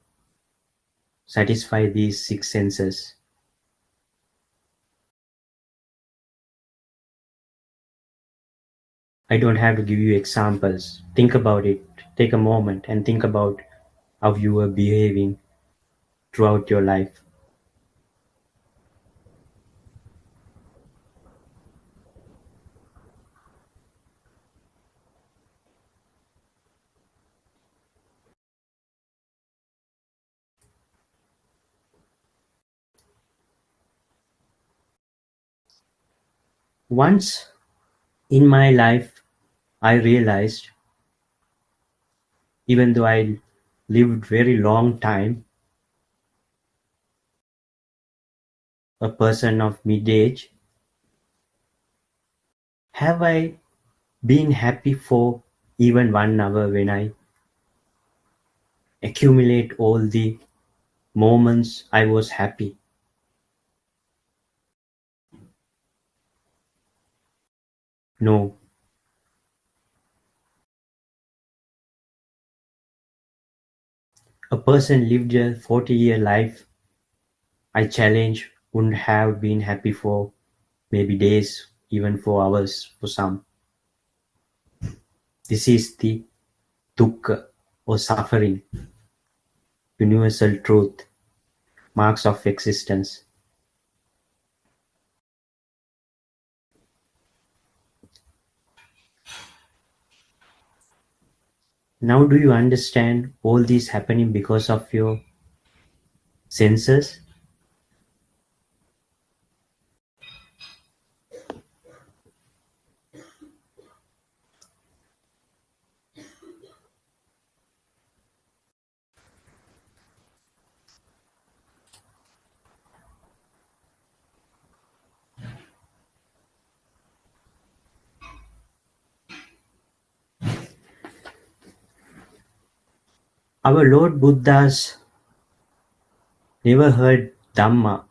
satisfy these six senses. I don't have to give you examples. Think about it. Take a moment and think about how you were behaving throughout your life. Once in my life, I realized, even though I lived very long time, a person of mid-age, have I been happy for even 1 hour when I accumulate all the moments I was happy? No. A person lived a 40-year life, I challenge, wouldn't have been happy for maybe days, even for hours for some. This is the dukkha or suffering, universal truth, marks of existence. Now do you understand all this happening because of your senses? Our Lord Buddha's never heard Dhamma,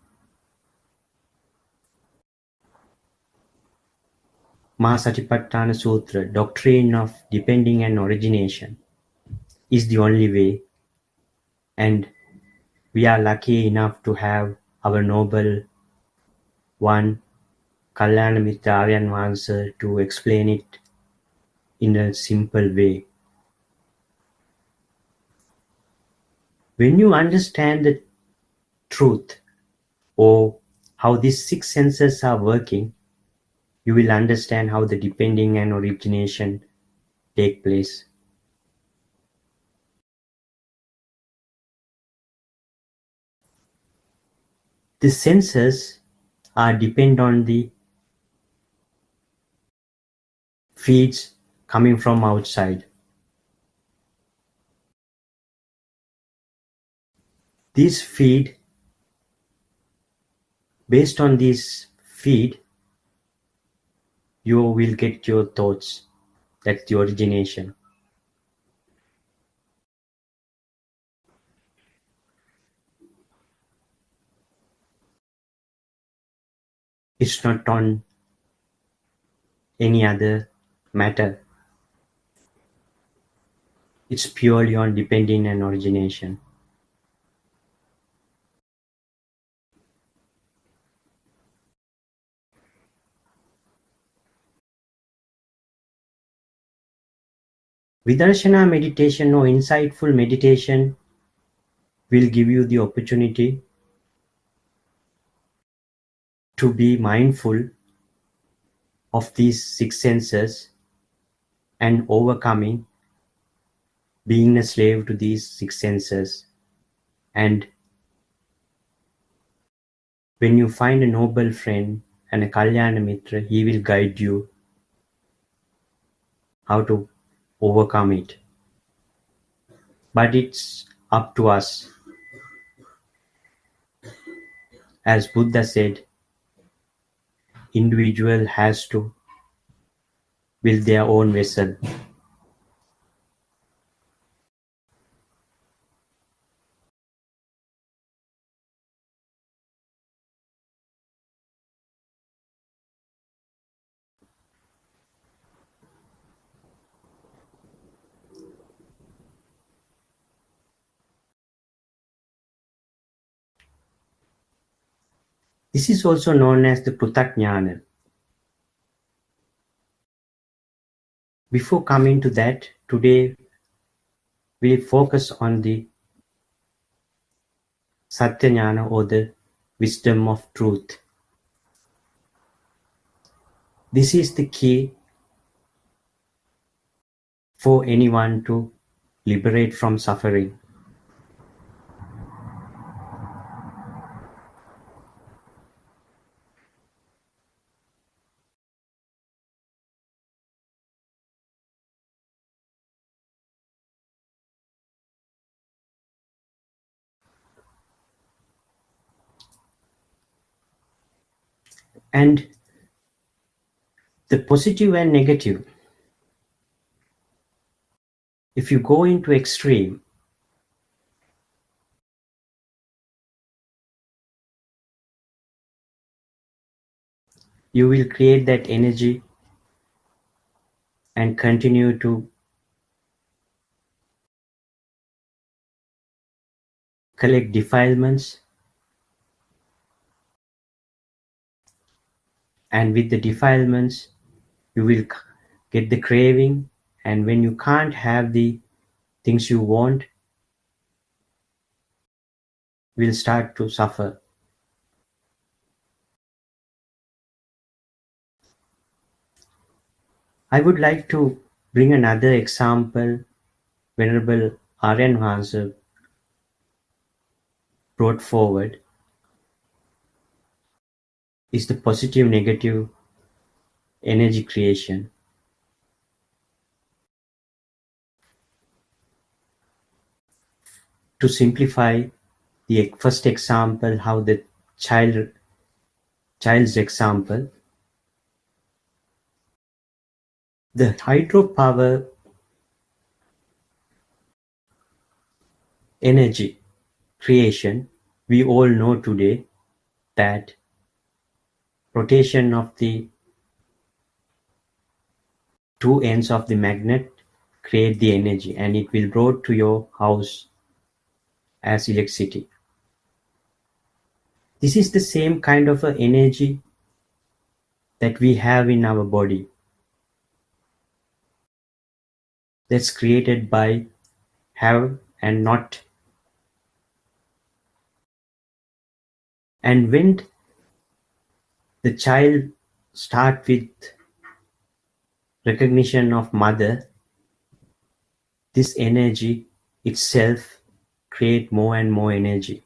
Mahasatipatthana Sutra, doctrine of depending and origination, is the only way, and we are lucky enough to have our noble one, Kalyanamitra Aryan Mahansa, to explain it in a simple way. When you understand the truth or how these six senses are working, you will understand how the depending and origination take place. The senses are depend on the feeds coming from outside. This feed, based on this feed, you will get your thoughts. That's the origination. It's not on any other matter. It's purely on depending and origination. Vidarshana meditation or insightful meditation will give you the opportunity to be mindful of these six senses and overcoming being a slave to these six senses. And when you find a noble friend and a Kalyana Mitra, he will guide you how to overcome it. But it's up to us. As Buddha said, individual has to build their own vessel. This is also known as the Pruthajnana. Before coming to that, today we focus on the Satyajnana or the wisdom of truth. This is the key for anyone to liberate from suffering. And the positive and negative, if you go into extreme, you will create that energy and continue to collect defilements, and with the defilements you will get the craving, and when you can't have the things you want, will start to suffer. I would like to bring another example Venerable Aryan Mahansa brought forward, is the positive negative energy creation. To simplify the first example, how the child's example, the hydropower energy creation, we all know today that rotation of the two ends of the magnet create the energy, and it will brought to your house as electricity. This is the same kind of energy that we have in our body, that's created by have and not. And when the child start with recognition of mother, this energy itself create more and more energy.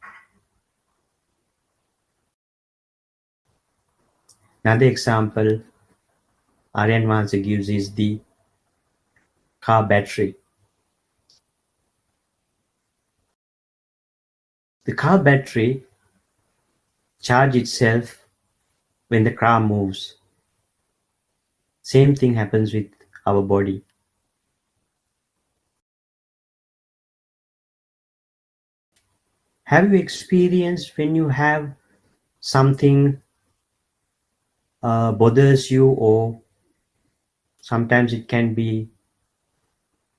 Another example Aryan Mahansa gives is the car battery. The car battery charge itself when the car moves. Same thing happens with our body. Have you experienced when you have something bothers you, or sometimes it can be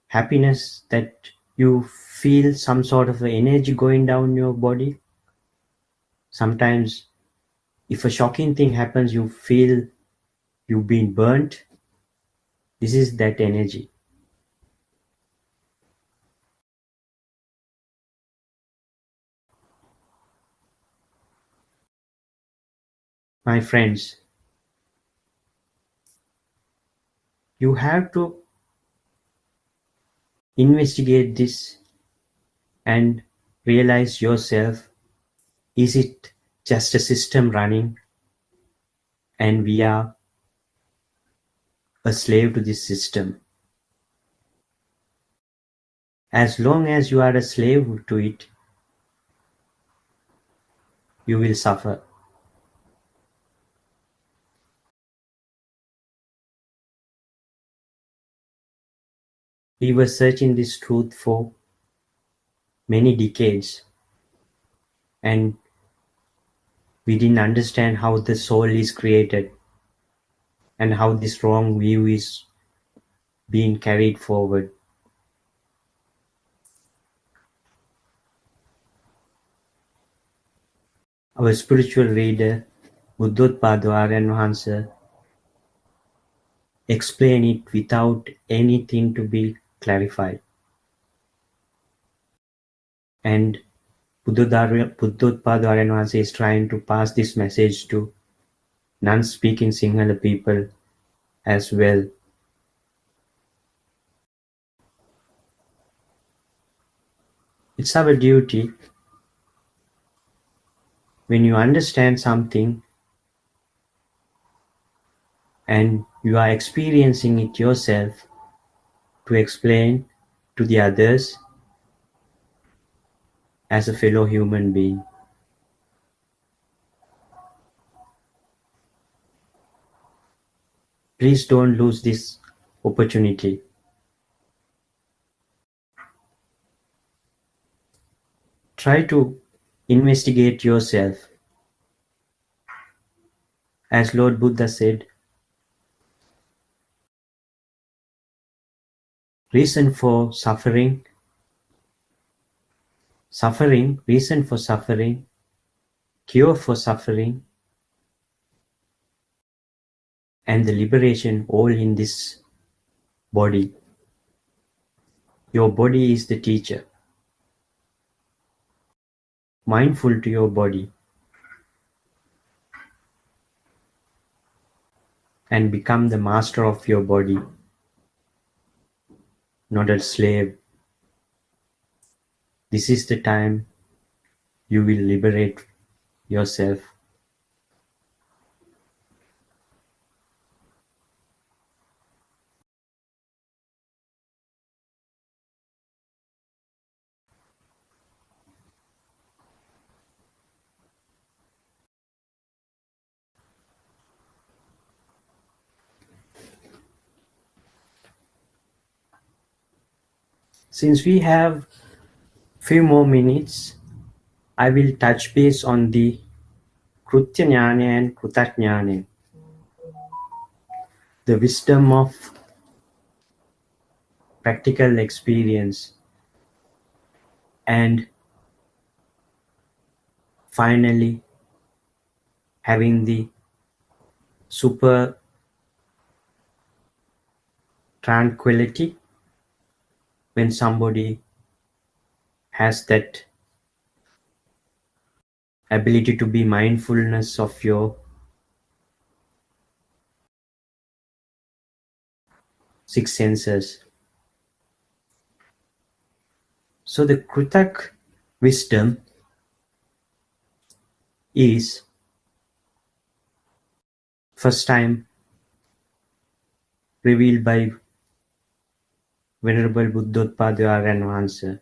happiness, that you feel some sort of energy going down your body? Sometimes if a shocking thing happens, you feel you've been burnt. This is that energy. My friends, you have to investigate this and realize yourself, is it just a system running and we are a slave to this system? As long as you are a slave to it, you will suffer. We were searching this truth for many decades, and we didn't understand how the soul is created and how this wrong view is being carried forward. Our spiritual reader, Buddothpado Aryan Mahansa, explain it without anything to be clarified. And Buddothpado Aryan Mahansa is trying to pass this message to non-speaking Sinhala people as well. It's our duty, when you understand something and you are experiencing it yourself, to explain to the others as a fellow human being. Please don't lose this opportunity. Try to investigate yourself. As Lord Buddha said, reason for suffering, reason for suffering, cure for suffering, and the liberation all in this body. Your body is the teacher. Mindful to your body and become the master of your body, not a slave. This is the time you will liberate yourself. Since we have Few more minutes, I will touch base on the Krutya Jnana and Krutak Jnana, the wisdom of practical experience, and finally having the super tranquility when somebody has that ability to be mindfulness of your six senses. So the Krutak wisdom is first time revealed by Venerable Buddothpado and Mahansa.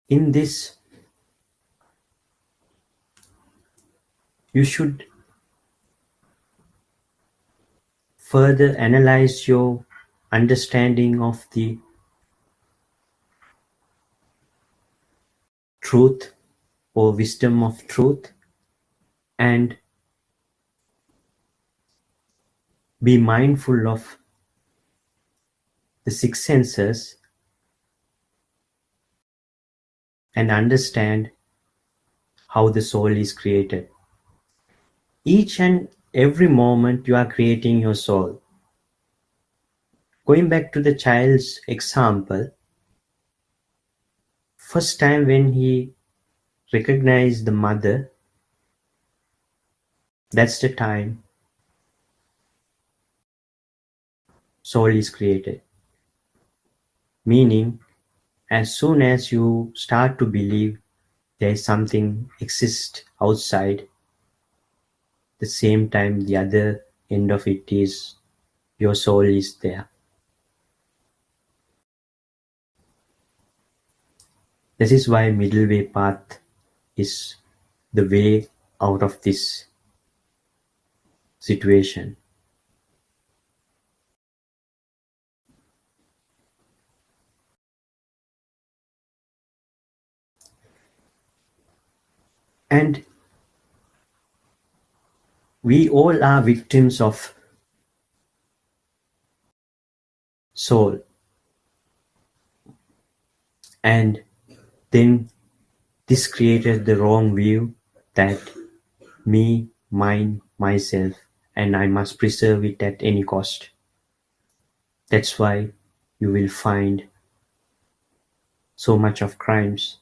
In this, you should further analyze your understanding of the truth or wisdom of truth and be mindful of the six senses and understand how the soul is created. Each and every moment you are creating your soul. Going back to the child's example, first time when he recognized the mother, that's the time soul is created. Meaning, as soon as you start to believe there is something exists outside, the same time the other end of it is your soul is there. This is why middle way path is the way out of this situation. And we all are victims of soul. And then this created the wrong view that me, mine, myself, and I must preserve it at any cost. That's why you will find so much of crimes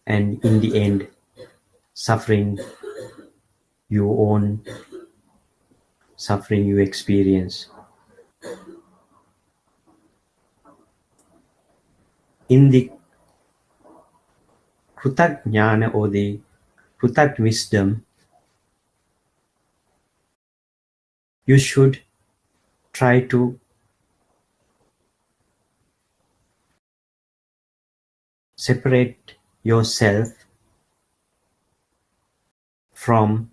and in the end suffering your own suffering you experience. In the Krutak Jnana or the Krutak wisdom, you should try to separate yourself from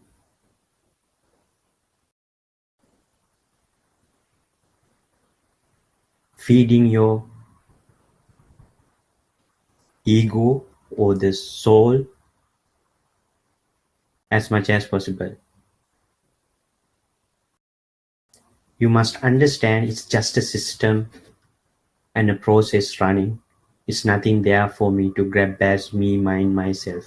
feeding your ego or the soul as much as possible. You must understand it's just a system and a process running. It's nothing there for me to grab as me, mine, myself.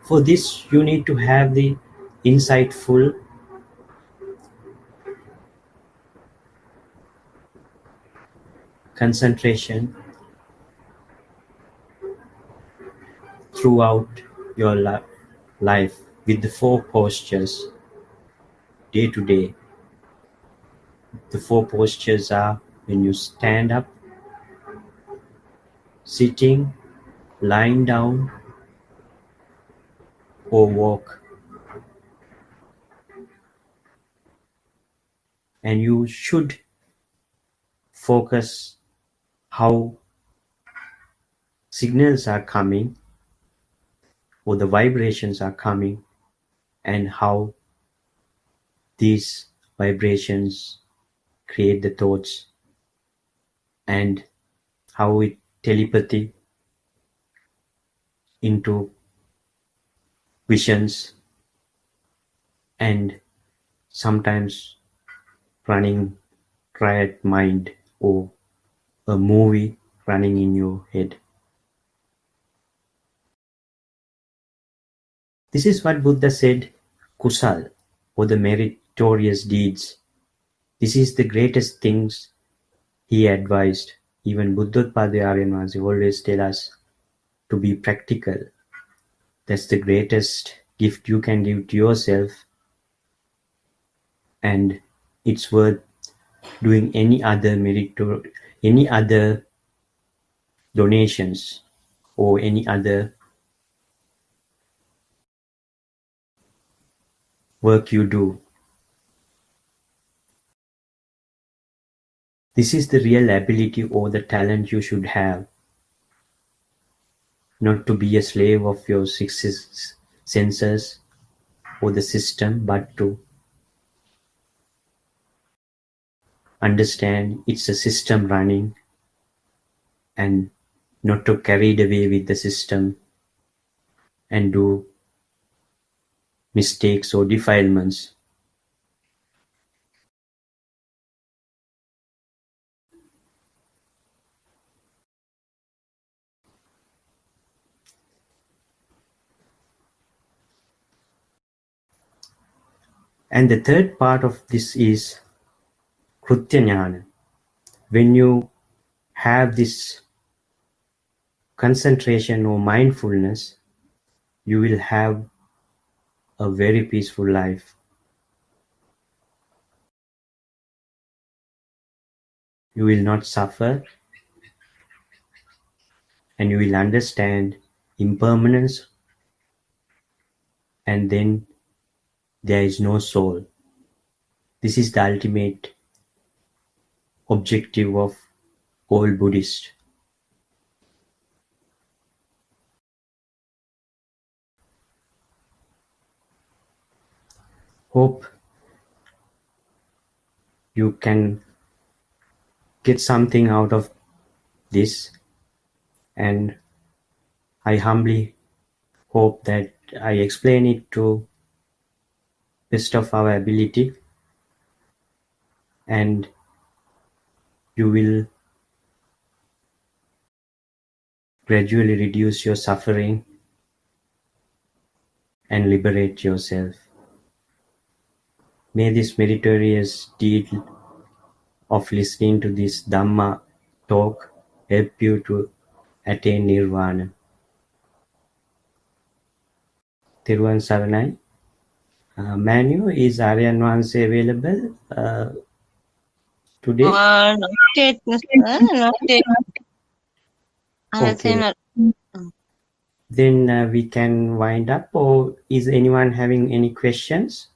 For this, you need to have the insightful concentration throughout your life with the four postures day to day. The four postures are when you stand up, sitting, lying down, or walk. And you should focus how signals are coming or the vibrations are coming, and how these vibrations create the thoughts, and how it telepathy into visions, and sometimes running riot mind or a movie running in your head. This is what Buddha said, kusal, or the meritorious deeds. This is the greatest things he advised. Even Buddothpado Aryanvasi always tell us to be practical. That's the greatest gift you can give to yourself, and it's worth doing any other any other donations or any other work you do. This is the real ability or the talent you should have, not to be a slave of your six senses or the system, but to understand it's a system running, and not to carried away with the system and do mistakes or defilements. And the third part of this is Krutya Jnana. When you have this concentration or mindfulness, you will have a very peaceful life. You will not suffer, and you will understand impermanence, and then there is no soul. This is the ultimate objective of all Buddhists. Hope you can get something out of this, and I humbly hope that I explain it to best of our ability, and you will gradually reduce your suffering and liberate yourself. May this meritorious deed of listening to this Dhamma talk help you to attain Nirvana. Thiruvan Saranai. Manu, is Aryan Vanse available today? Not yet, not yet. I say Okay, not. then we can wind up, or is anyone having any questions?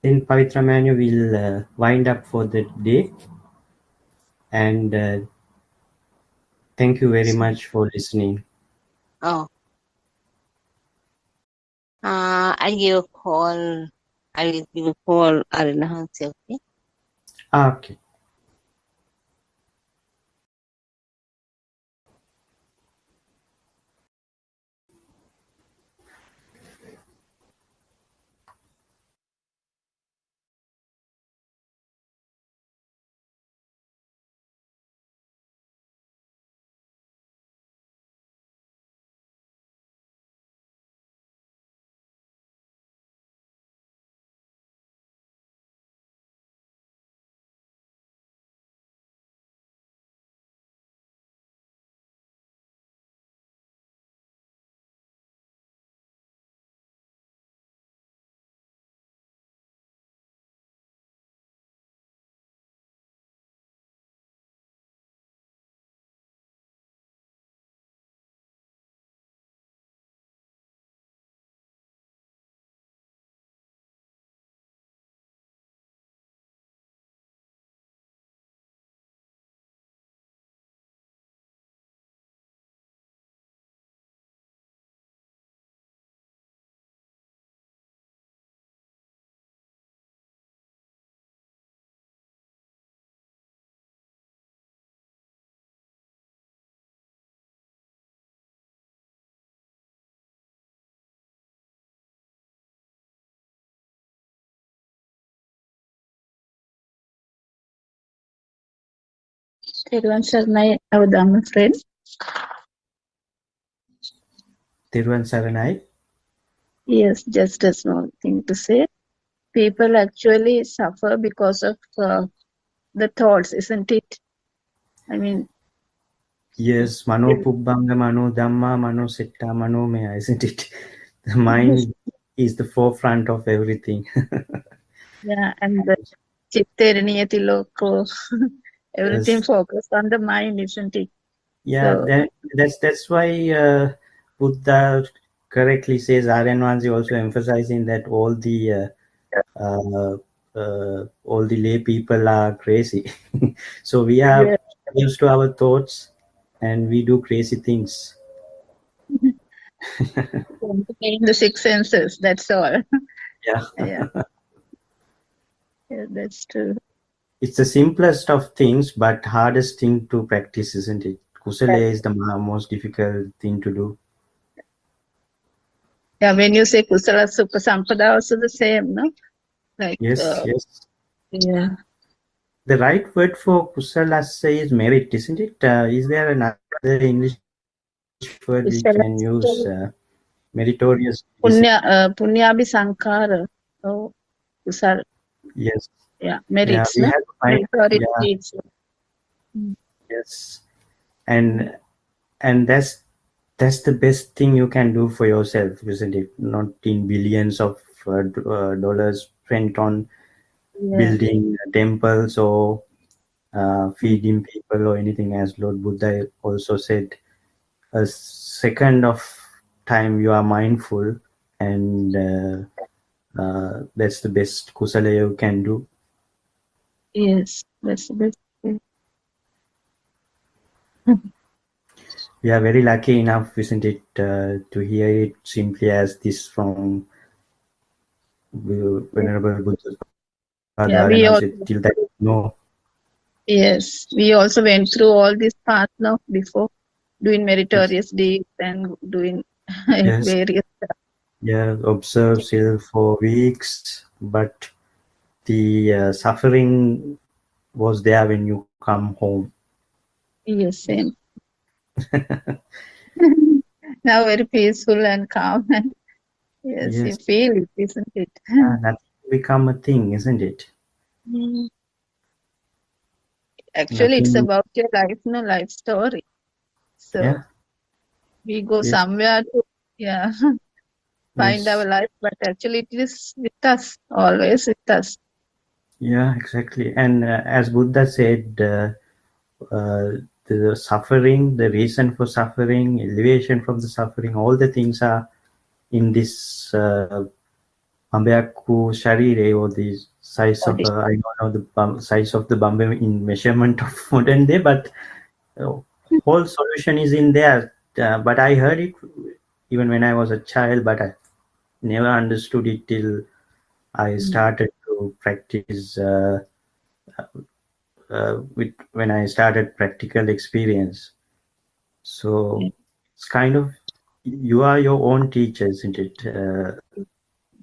Then Pavitra Manu will wind up for the day, and thank you very much for listening. Oh, I'll give a call. I'll give a call Aranahansi, okay? Okay. Therwan Saranai, our Dhamma friend. Thiruvan Saranai. Yes, just a small thing to say. People actually suffer because of the thoughts, isn't it? I mean, Yes, Mano Pubbanga, Mano Dhamma, Mano Sitta, Mano Maya, isn't it? The mind is the forefront of everything. yeah, and the chitte niyati loko, everything Yes. focused on the mind, isn't it? Yeah, So, that's why Buddha correctly says, Aryan Vansi also emphasizing that all the lay people are crazy. So we are yeah, used to our thoughts and we do crazy things. in the six senses, that's all. Yeah. Yeah, yeah, that's true. It's the simplest of things, but hardest thing to practice, isn't it? Kusala is the most difficult thing to do. Yeah, when you say kusala sukha sampada, also the same, no? Like, Yes, yes. yeah, The right word for kusala is merit, isn't it? Is there another English word we can use? kusala Meritorious discipline. punyabhi sankara. Oh, kusala, Yes. yeah, Yeah, merits, we no? have to find. Meritorious Yeah. deeds. Yes. And that's the best thing you can do for yourself, isn't it? Not in billions of dollars spent on Yeah, building temples or feeding people or anything. As Lord Buddha also said, a second of time you are mindful, and that's the best kusala you can do. yes, that's the best thing. We are very lucky enough, isn't it, to hear it simply as this from Venerable Buddha Yeah, we also, till that no. yes, we also went through all this path now before doing Yes, meritorious deeds and doing yes, various yeah, observe still for weeks, but the suffering was there when you come home. yes, same. Now very peaceful and calm, and yes, you Yes, feel it, isn't it? that become a thing, isn't it? Mm. Actually, it's Nothing. about your life, no life story. So Yeah. we go Yes. somewhere to, yeah, find our Yes. life, but actually it is with us, always with us. Yeah. Exactly. And as Buddha said, uh, the suffering, the reason for suffering, elevation from the suffering, all the things are in this Bambeaku Sharire, or the size of Body. I don't know the size of the Bambe in measurement of modern day, but uh, whole solution is in there. But I heard it even when I was a child, but I never understood it till I started to practice with when I started practical experience. So it's kind of you are your own teacher, isn't it?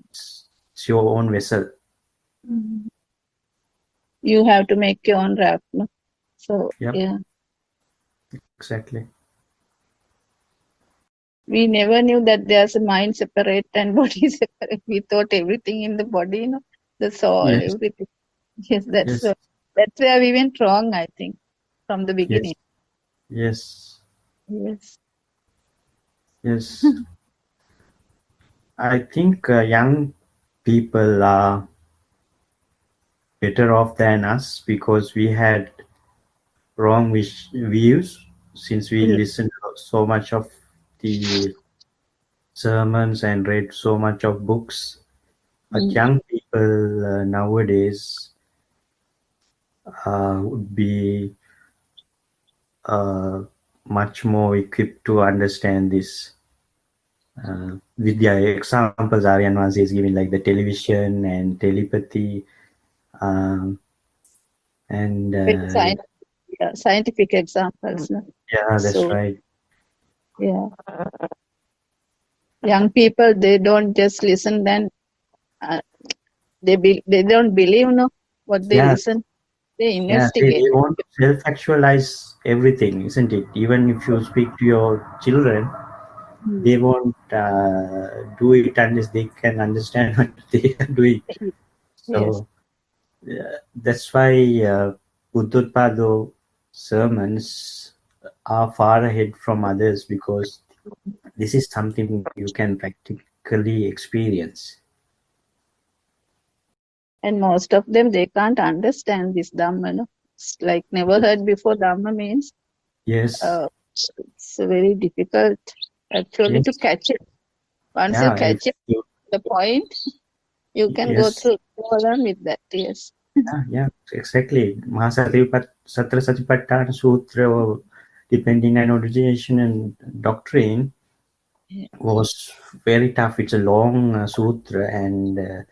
It's your own vessel. Mm. You have to make your own raft, no? So Yep, yeah, exactly. we never knew that there's a mind separate and body separate. We thought everything in the body, you know, the soul, Yes, everything. Yes, yes, that's where we went wrong, I think, from the yes, beginning. yes, Yes. yes. I think young people are better off than us because we had wrong views since we Yes. listened so much of the sermons and read so much of books. But Mm. young people nowadays would be uh, much more equipped to understand this. With the examples Aryan Vansi is giving, like the television and telepathy, um, and Very scientific examples. No? yeah, that's So right. yeah, young people, they don't just listen. Then they don't believe, no, what they Yeah, listen. They Yeah, investigate. they want to self-actualize everything, isn't it? Even if you speak to your children, they won't do it unless they can understand what they are doing. Yes. So that's why Buddothpado sermons are far ahead from others, because this is something you can practically experience. And most of them, they can't understand this Dhamma. No? It's like never heard before Dhamma means Yes, it's very difficult actually yes, to catch it. Once you yeah, catch it, the point, you can go yes, through all on with that. Yes. yeah, exactly. Satra Satipatthana Sutra, or depending on origination and doctrine, was very tough. It's a long sutra, and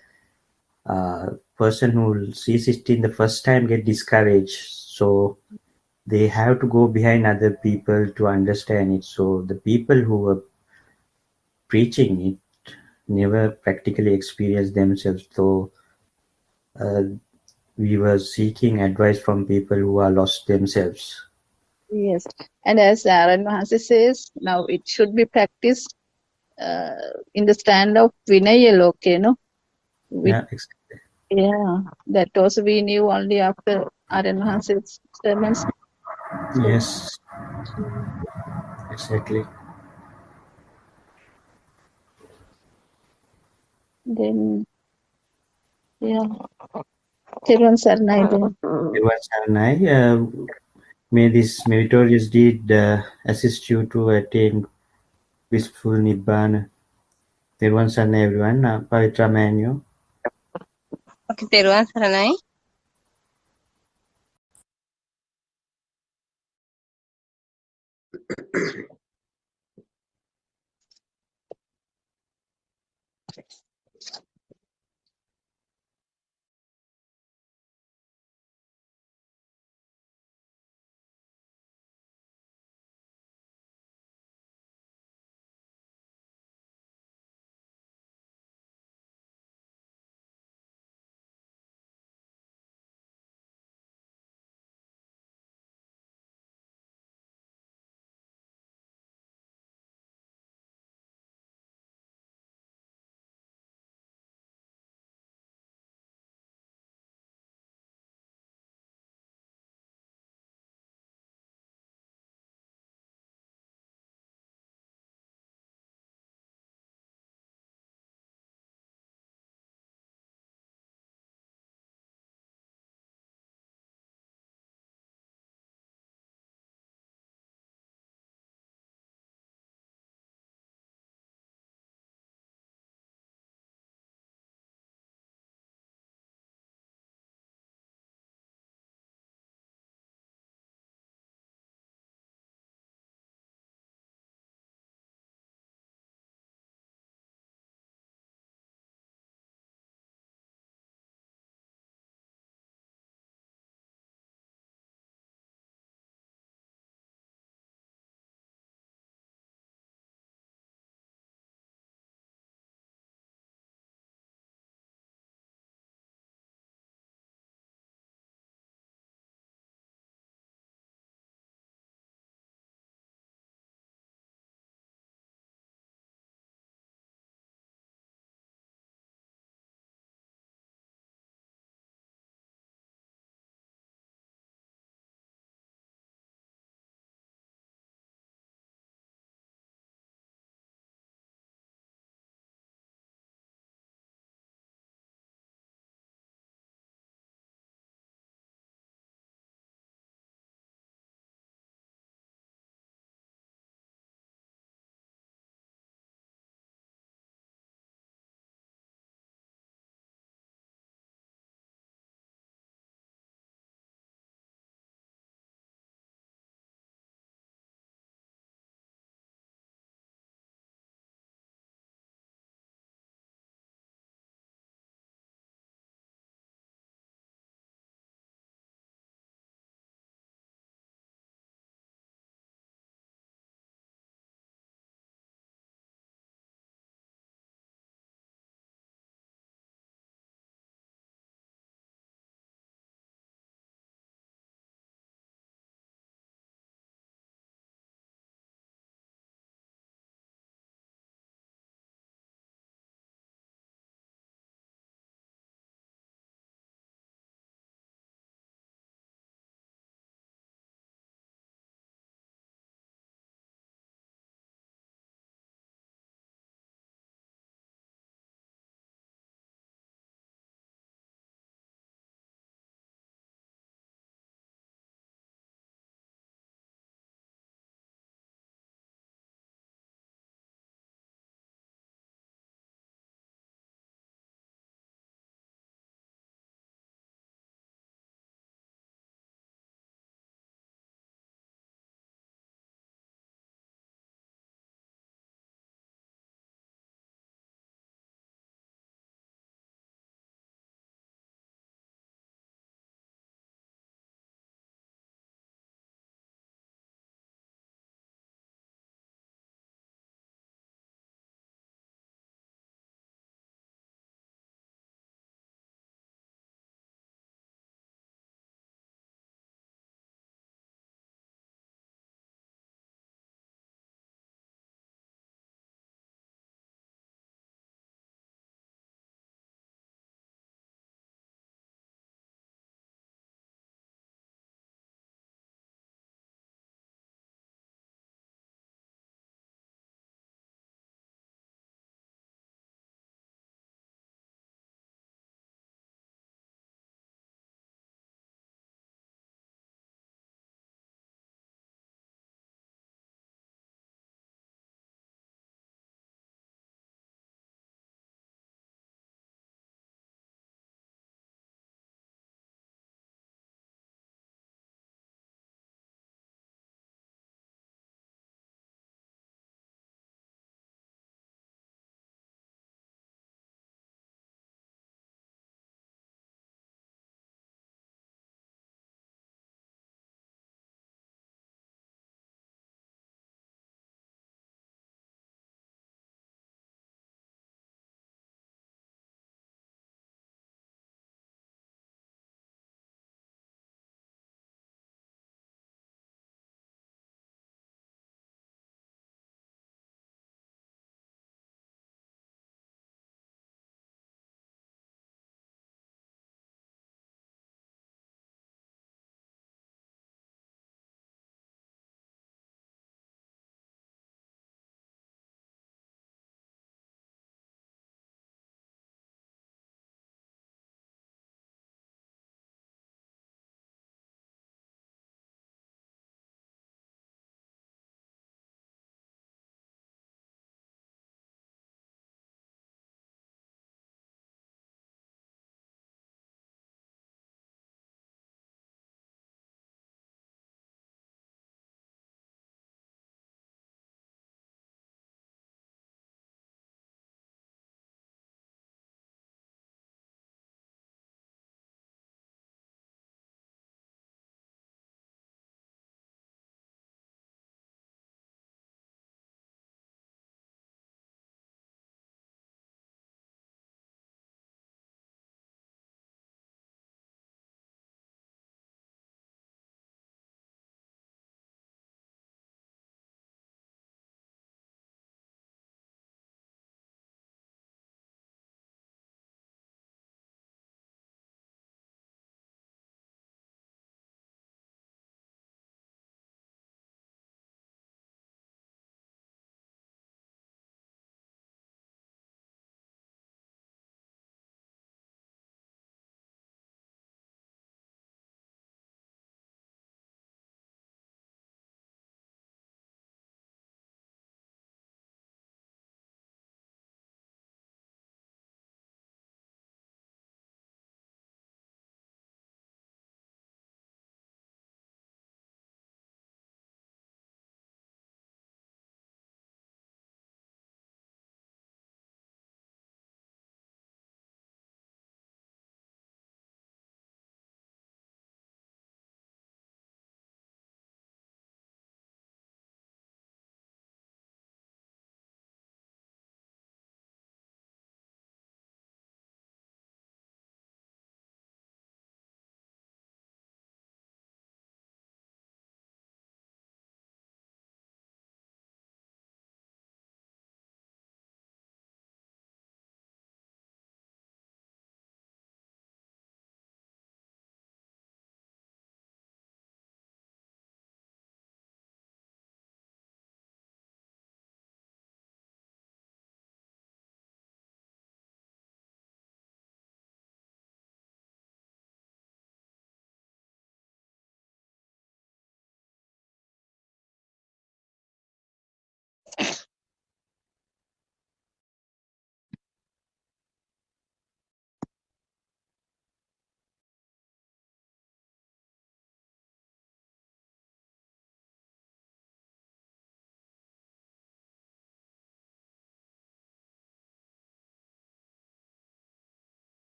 person who sees it in the first time get discouraged. So they have to go behind other people to understand it. So the people who were preaching it never practically experienced themselves. So uh, we were seeking advice from people who are lost themselves. Yes. And as Aaron Mahasi says, now it should be practiced uh, in the stand of Vinaya Loke, no? With, Yeah, exactly. yeah, that also we knew only after Aaron Mahasi's sermons. So, Yes, exactly. then, yeah, Thiruvan Saranai then. Everyone, Saranai, may this meritorious deed assist you to attain blissful Nibbana. Everyone, Saranai, everyone. Pavitra Manyo. Okay, තෙරුවන් සරණයි.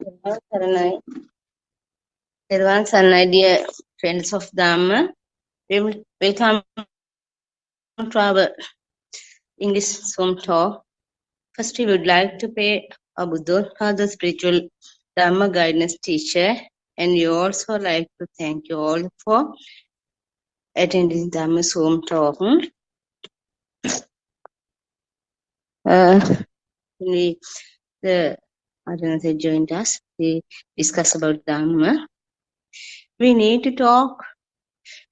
Everyone, Saranai, dear friends of Dhamma, welcome to our English Zoom talk. First, we would like to pay a Buddothpado spiritual Dhamma guidance teacher, and we also like to thank you all for attending Dhamma Zoom talk. The Adhanatha joined us. We discuss about Dhamma. We need to talk.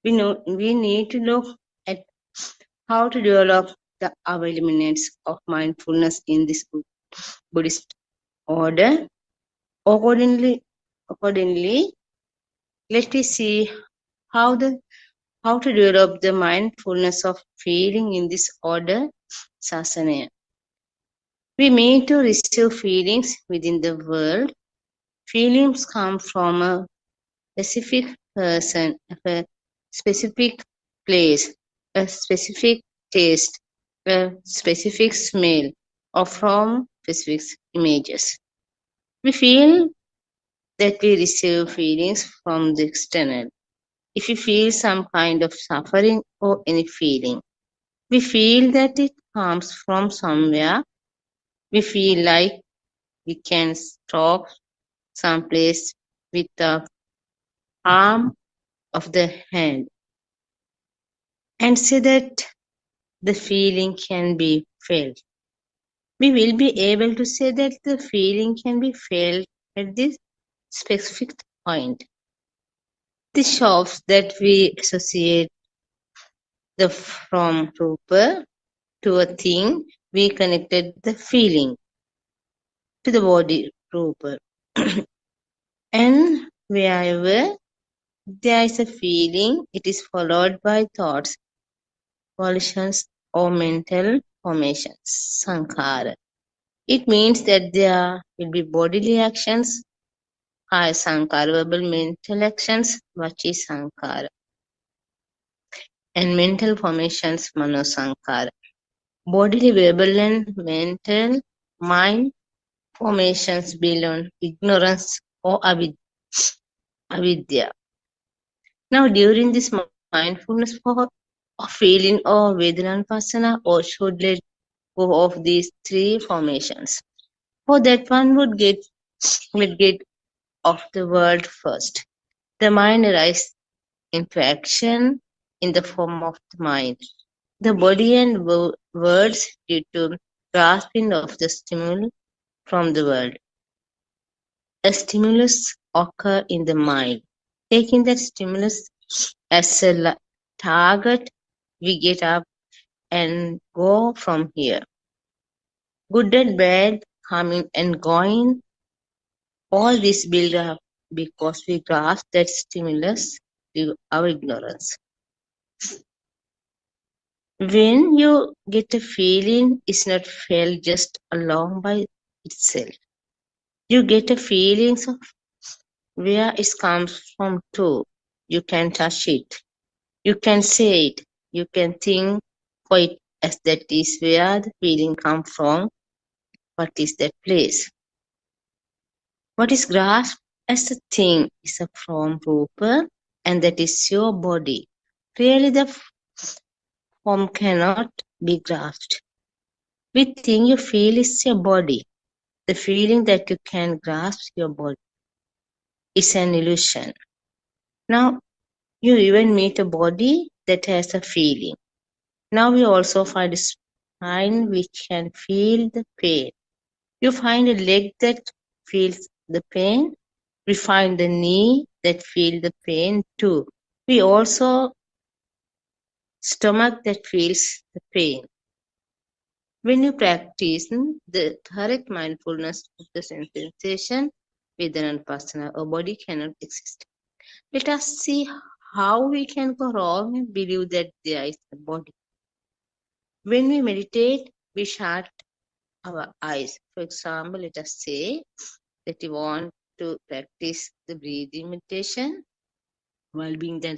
We need to look at how to develop the elements of mindfulness in this Buddhist order. Accordingly, let us see how to develop the mindfulness of feeling in this order, Sasana. We mean to receive feelings within the world. Feelings come from a specific person, a specific place, a specific taste, a specific smell, or from specific images. We feel that we receive feelings from the external. If we feel some kind of suffering or any feeling, we feel that it comes from somewhere. We feel like we can stop someplace with the palm of the hand and say that the feeling can be felt. We will be able to say that the feeling can be felt at this specific point. This shows that we associate the from rupa to a thing, we connected the feeling to the body rupa. And wherever there is a feeling, it is followed by thoughts, volitions, or mental formations, sankhara. It means that there will be bodily actions, kaya sankhara, verbal mental actions, vachi sankhara, and mental formations, mano sankhara. Bodily, verbal, and mental mind formations build on ignorance or avidya. Now, during this mindfulness of feeling or Vedanapasana, or should let go of these three formations. For that, one would get off the world first. The mind arises into action in the form of the mind. The body and words due to grasping of the stimulus from the world. A stimulus occur in the mind. Taking that stimulus as a target, we get up and go from here. Good and bad, coming and going, all this build up because we grasp that stimulus to our ignorance. When you get a feeling, it's not felt just along by itself. You get a feeling of where it comes from too. You can touch it. You can say it. You can think for it as that is where the feeling comes from. What is that place? What is grasped as a thing is a form rupa, and that is your body. Really, the form cannot be grasped. We think you feel is your body. The feeling that you can grasp your body is an illusion. Now, you even meet a body that has a feeling. Now we also find a spine which can feel the pain. You find a leg that feels the pain. We find the knee that feels the pain too. We also stomach that feels the pain. When you practice the correct mindfulness of the sensation with an Vipassana, our body cannot exist. Let us see how we can go wrong and believe that there is a body. When we meditate, we shut our eyes. For example, let us say that you want to practice the breathing meditation while being then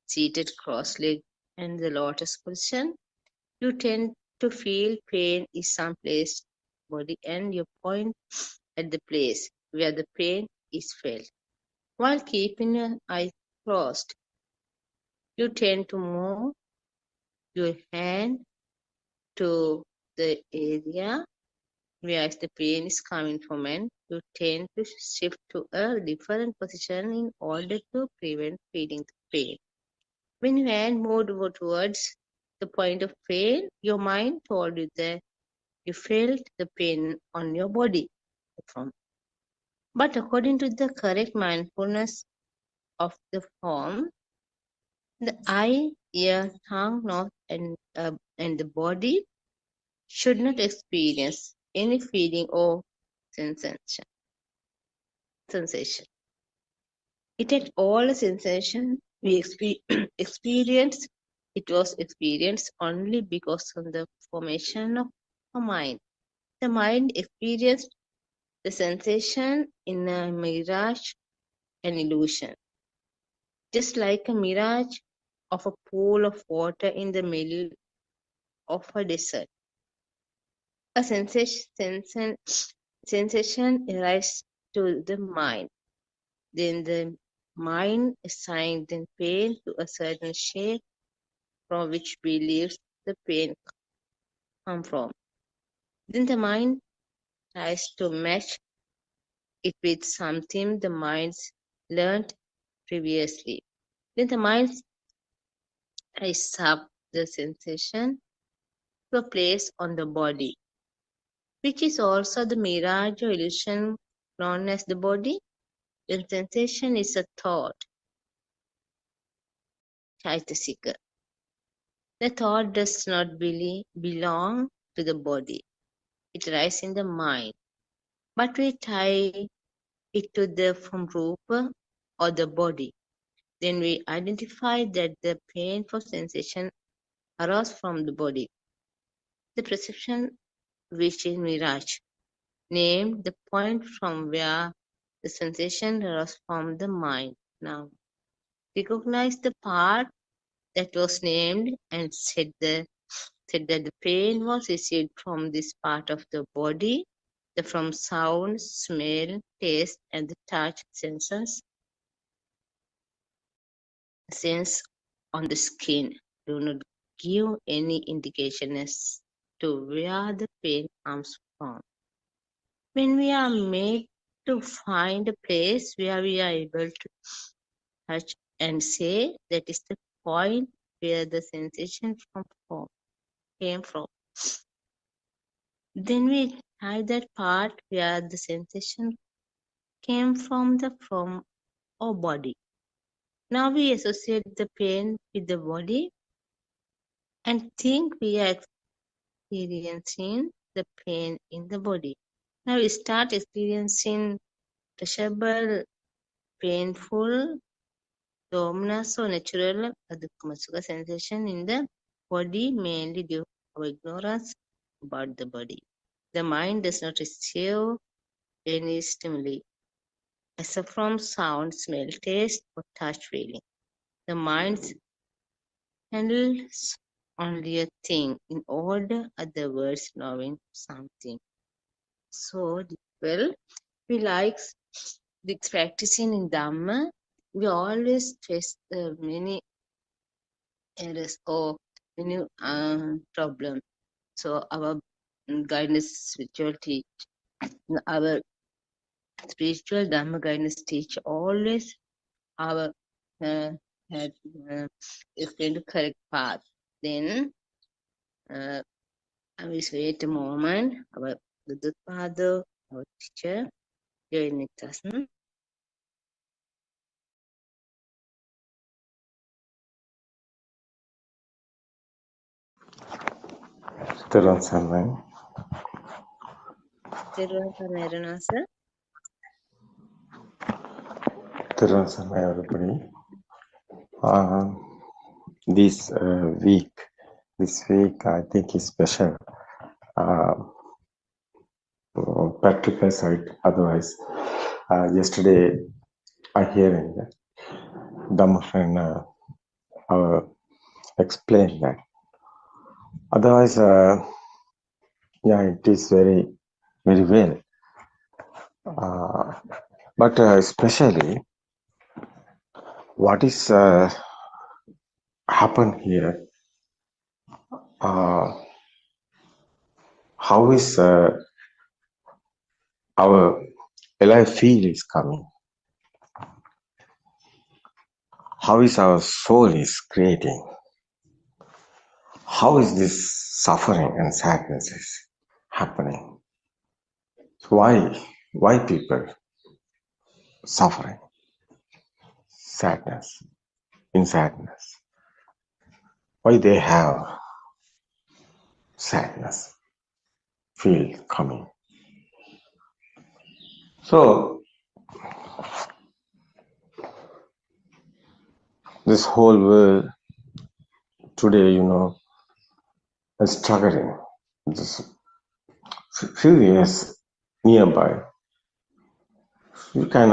seated cross-legged in the lotus position. You tend to feel pain is someplace body and you point at the place where the pain is felt. While keeping your eyes closed, you tend to move your hand to the area where the pain is coming from, and you tend to shift to a different position in order to prevent feeling the pain. When your hand moved towards the point of pain, your mind told you that you felt the pain on your body. But according to the correct mindfulness of the form, the eye, ear, tongue, nose, and the body should not experience any feeling or sensation. It had all the sensation we experienced. It was experienced only because of the formation of a mind. The mind experienced the sensation in a mirage, an illusion, just like a mirage of a pool of water in the middle of a desert. A sensation arises to the mind. Then the mind assigns the pain to a certain shape from which believes the pain comes from. Then the mind tries to match it with something the mind learned previously. Then the mind ties up the sensation to a place on the body, which is also the mirage or illusion known as the body. The sensation is a thought, chaitasika. The thought does not belong to the body. It arises in the mind. But we tie it to the from rupa or the body. Then we identify that the painful sensation arose from the body. The perception, which is mirage, named the point from where the sensation arose from the mind. Now, recognize the part that was named and said that the pain was received from this part of the body, from sound, smell, taste, and the touch senses. Sense on the skin do not give any indication as to where the pain comes from. When we are made to find a place where we are able to touch and say that is the point where the sensation came from, then we tie that part where the sensation came from our body. Now we associate the pain with the body and think we are experiencing the pain in the body. Now we start experiencing pleasurable, painful, dominance or natural adukkamasuka sensation in the body, mainly due to our ignorance about the body. The mind does not receive any stimuli, except from sound, smell, taste, or touch feeling. The mind handles only a thing in order, other words, knowing something. So, well, we like this practicing in Dhamma. We always face many errors or many problems. So, our guidance spiritual teach, our spiritual Dhamma guidance teach always our had explain the correct path. Then I will wait a moment. Our Buddothpado, our teacher, join with us. Therun Sarnai. Sir. Therun Sarnai, everybody. This week I think is special. Practical side. Otherwise, yesterday I hearing Dhamma friend explain that. Otherwise, yeah, it is very, very well. But especially what is happened here, how is our alive feel is coming, how is our soul is creating, how is this suffering and sadness is happening, why people suffering, sadness, in sadness, why they have sadness feel coming. So this whole world today, is struggling. Just few years nearby, you can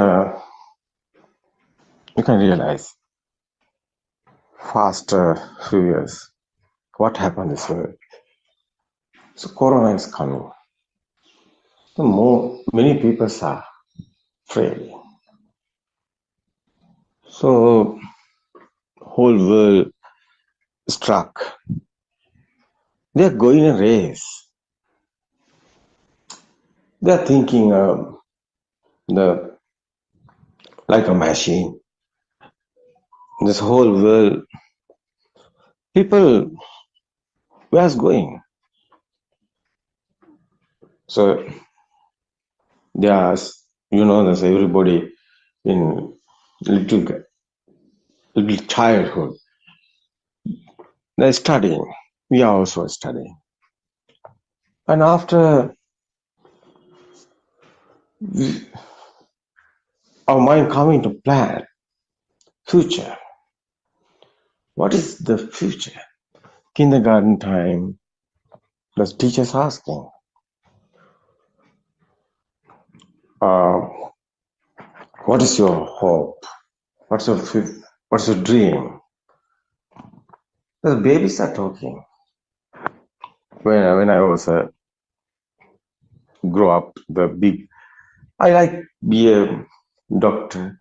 realize faster few years what happened in this world. So Corona is coming. Many people are afraid. So whole world struck. They are going a race. They are thinking like a machine. This whole world, people, where's going? So there's everybody in little childhood. They're studying. We are also studying. And after our mind coming to plan future. What is the future? Kindergarten time, the teacher's asking, what is your hope? What's your dream? The babies are talking. When I was grow up, I like be a doctor.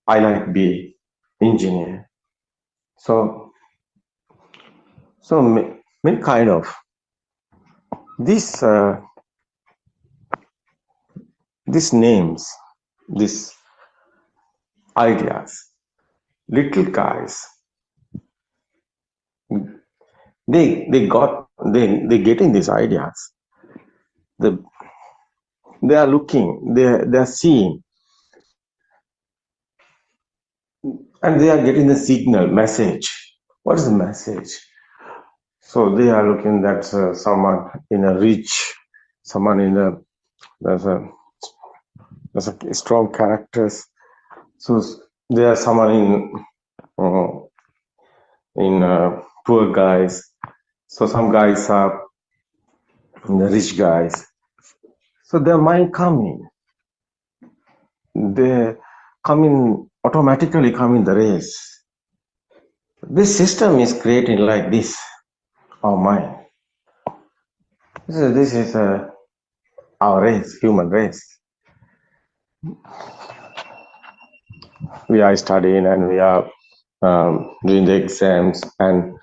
I like be engineer. So many kind of these names, these ideas. Little guys, they getting these ideas. They are looking, they are seeing, and they are getting the signal message. What is the message? So they are looking that someone in a rich, someone in there's a strong characters. So there are someone in poor guys. So some guys are the rich guys. So their mind coming. They automatically come in the race. This system is creating like this, our mind. This is our race, human race. We are studying and we are doing the exams, and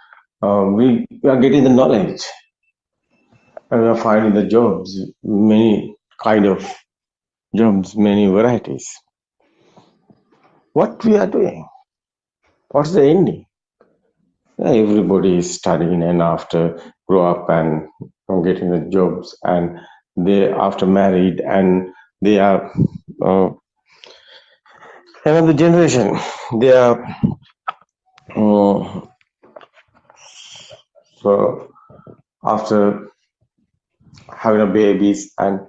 we are getting the knowledge, and we are finding the jobs, many kind of jobs, many varieties. What we are doing? What's the ending? Everybody is studying and after grow up and getting the jobs, and they after married and they are another generation. They are so after having a babies and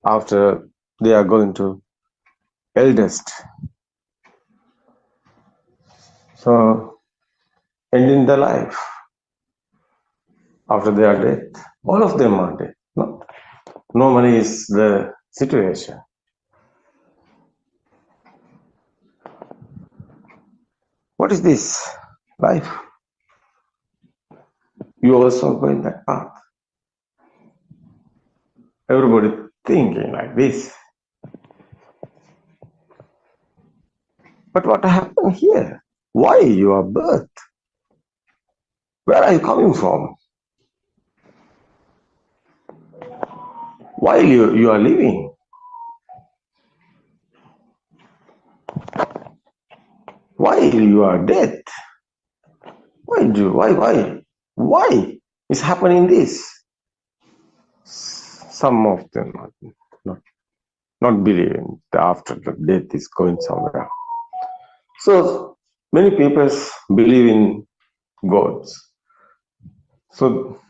after they are going to eldest. So ending the life after their death. All of them are dead. No, normally is the situation. What is this life? You also go in that path. Everybody thinking like this. But what happened here? Why your birth? Where are you coming from? Why you are living? Why you are dead? Why is happening this? Some of them are not believing that after the death is going somewhere. So many people believe in gods. So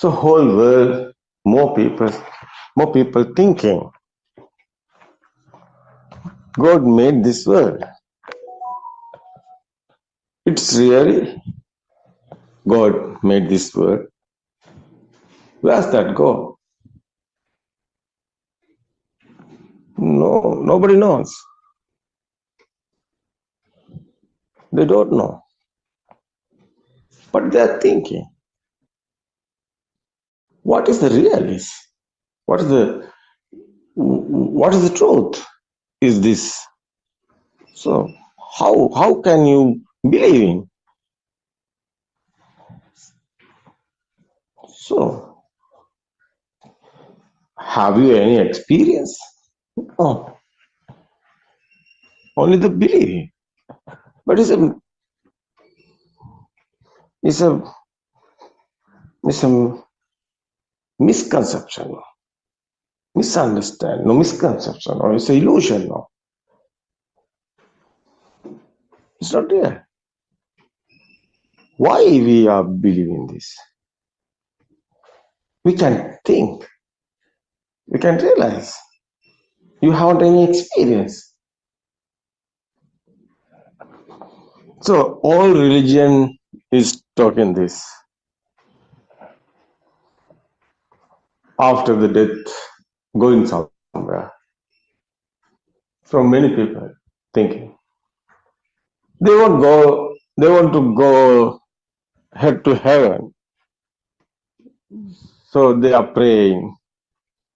whole world, more people thinking God made this world. It's really God made this world. Where's that go? No, nobody knows. They don't know. But they're thinking, what is the real is? What is the truth? Is this? So how can you believe in? So have you any experience? No. Only the belief. But it's a misconception, misconception, or it's an illusion. No, it's not there. Why we are believing this? We can think, we can realize. You haven't any experience. So all religion is talking this. After the death, going somewhere. So many people thinking. They want to go head to heaven. So they are praying.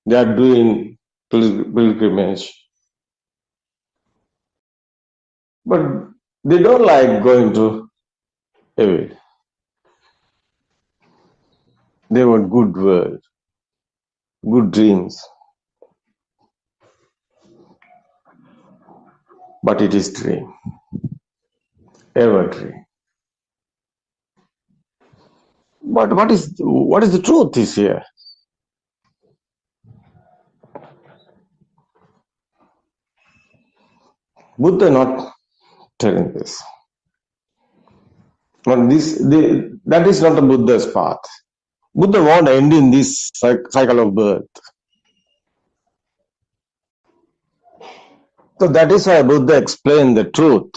They are doing pilgrimage. But they don't like going to heaven. They want good world, good dreams. But it is dream. Ever dream. But what is the truth is here? Buddha not telling this. But that is not the Buddha's path. Buddha won't end in this cycle of birth. So that is why Buddha explained the truth.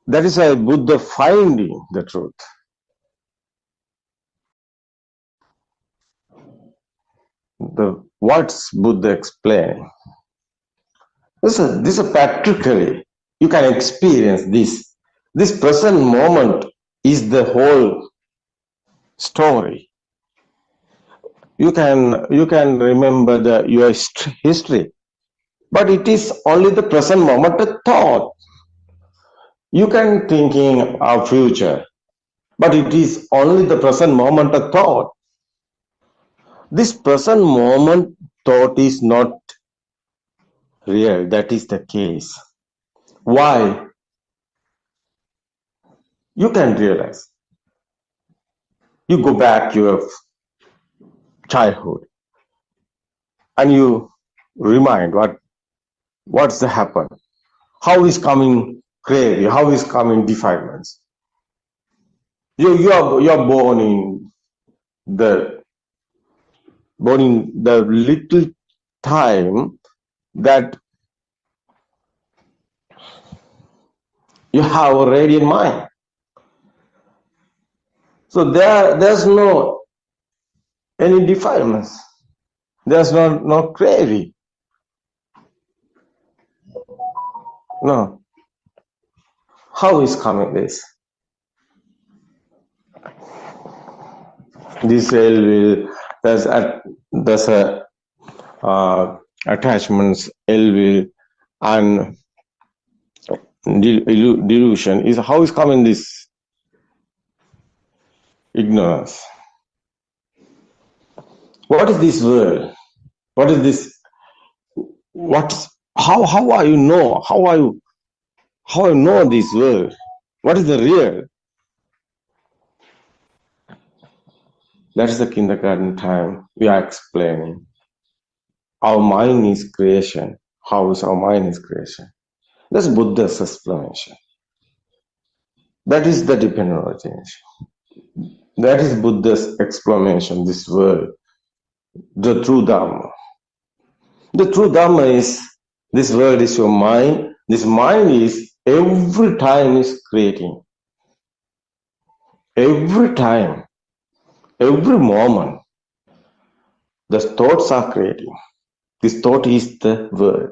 That is why Buddha finding the truth. The words Buddha explained. This is practically you can experience this. This present moment is the whole story. You can remember your history, but it is only the present moment of thought. You can thinking of future, but it is only the present moment of thought. This present moment thought is not real. That is the case. Why? You can realize. You go back to your childhood and you remind what's happened. How is coming craving? How is coming defilements? You are born in the little time that you have a radiant mind. So there's no any defilements. There's no craving. No. How is coming this? This ill will, there's attachments, ill will, and delusion is how is coming this ignorance. What is this world? What is this? How are you know? How I know this world? What is the real? That is the kindergarten time. We are explaining. Our mind is creation. How is our mind is creation? That's Buddha's explanation. That is the dependent origination. That is Buddha's explanation, this world. The true Dharma. The true Dharma is, this world is your mind. This mind is every time is creating. Every time, every moment, the thoughts are creating. This thought is the world.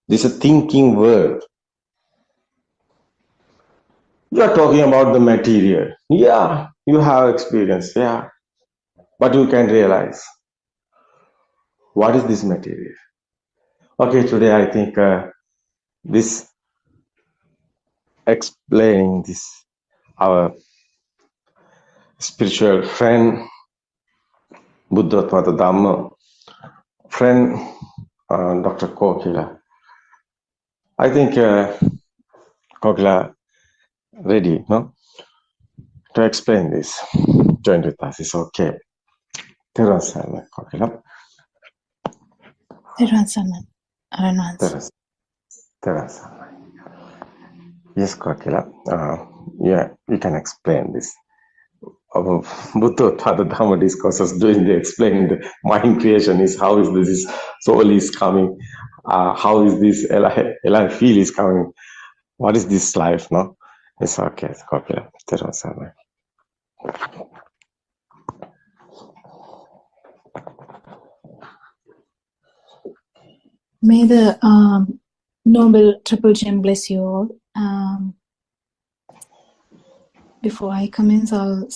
This is a thinking world. You are talking about the material. Yeah, you have experience. Yeah. But you can realize, what is this material? Okay, today I think this explaining this, our spiritual friend, Buddothpado Dhamma, friend, Dr. Kokila. I think Kokila ready, no? To explain this. Join with us, it's okay. Terasana, Kokila. Terasana. Terasana. Yes, Kokila. Yeah, you can explain this. Buddothpado Dhamma discourses doing the explaining the mind creation is how is this soul is coming, how is this alive feel is coming, what is this life, no? It's okay, it's Kokila. Terasana. May the Noble Triple Gem bless you all. Before I commence, I'll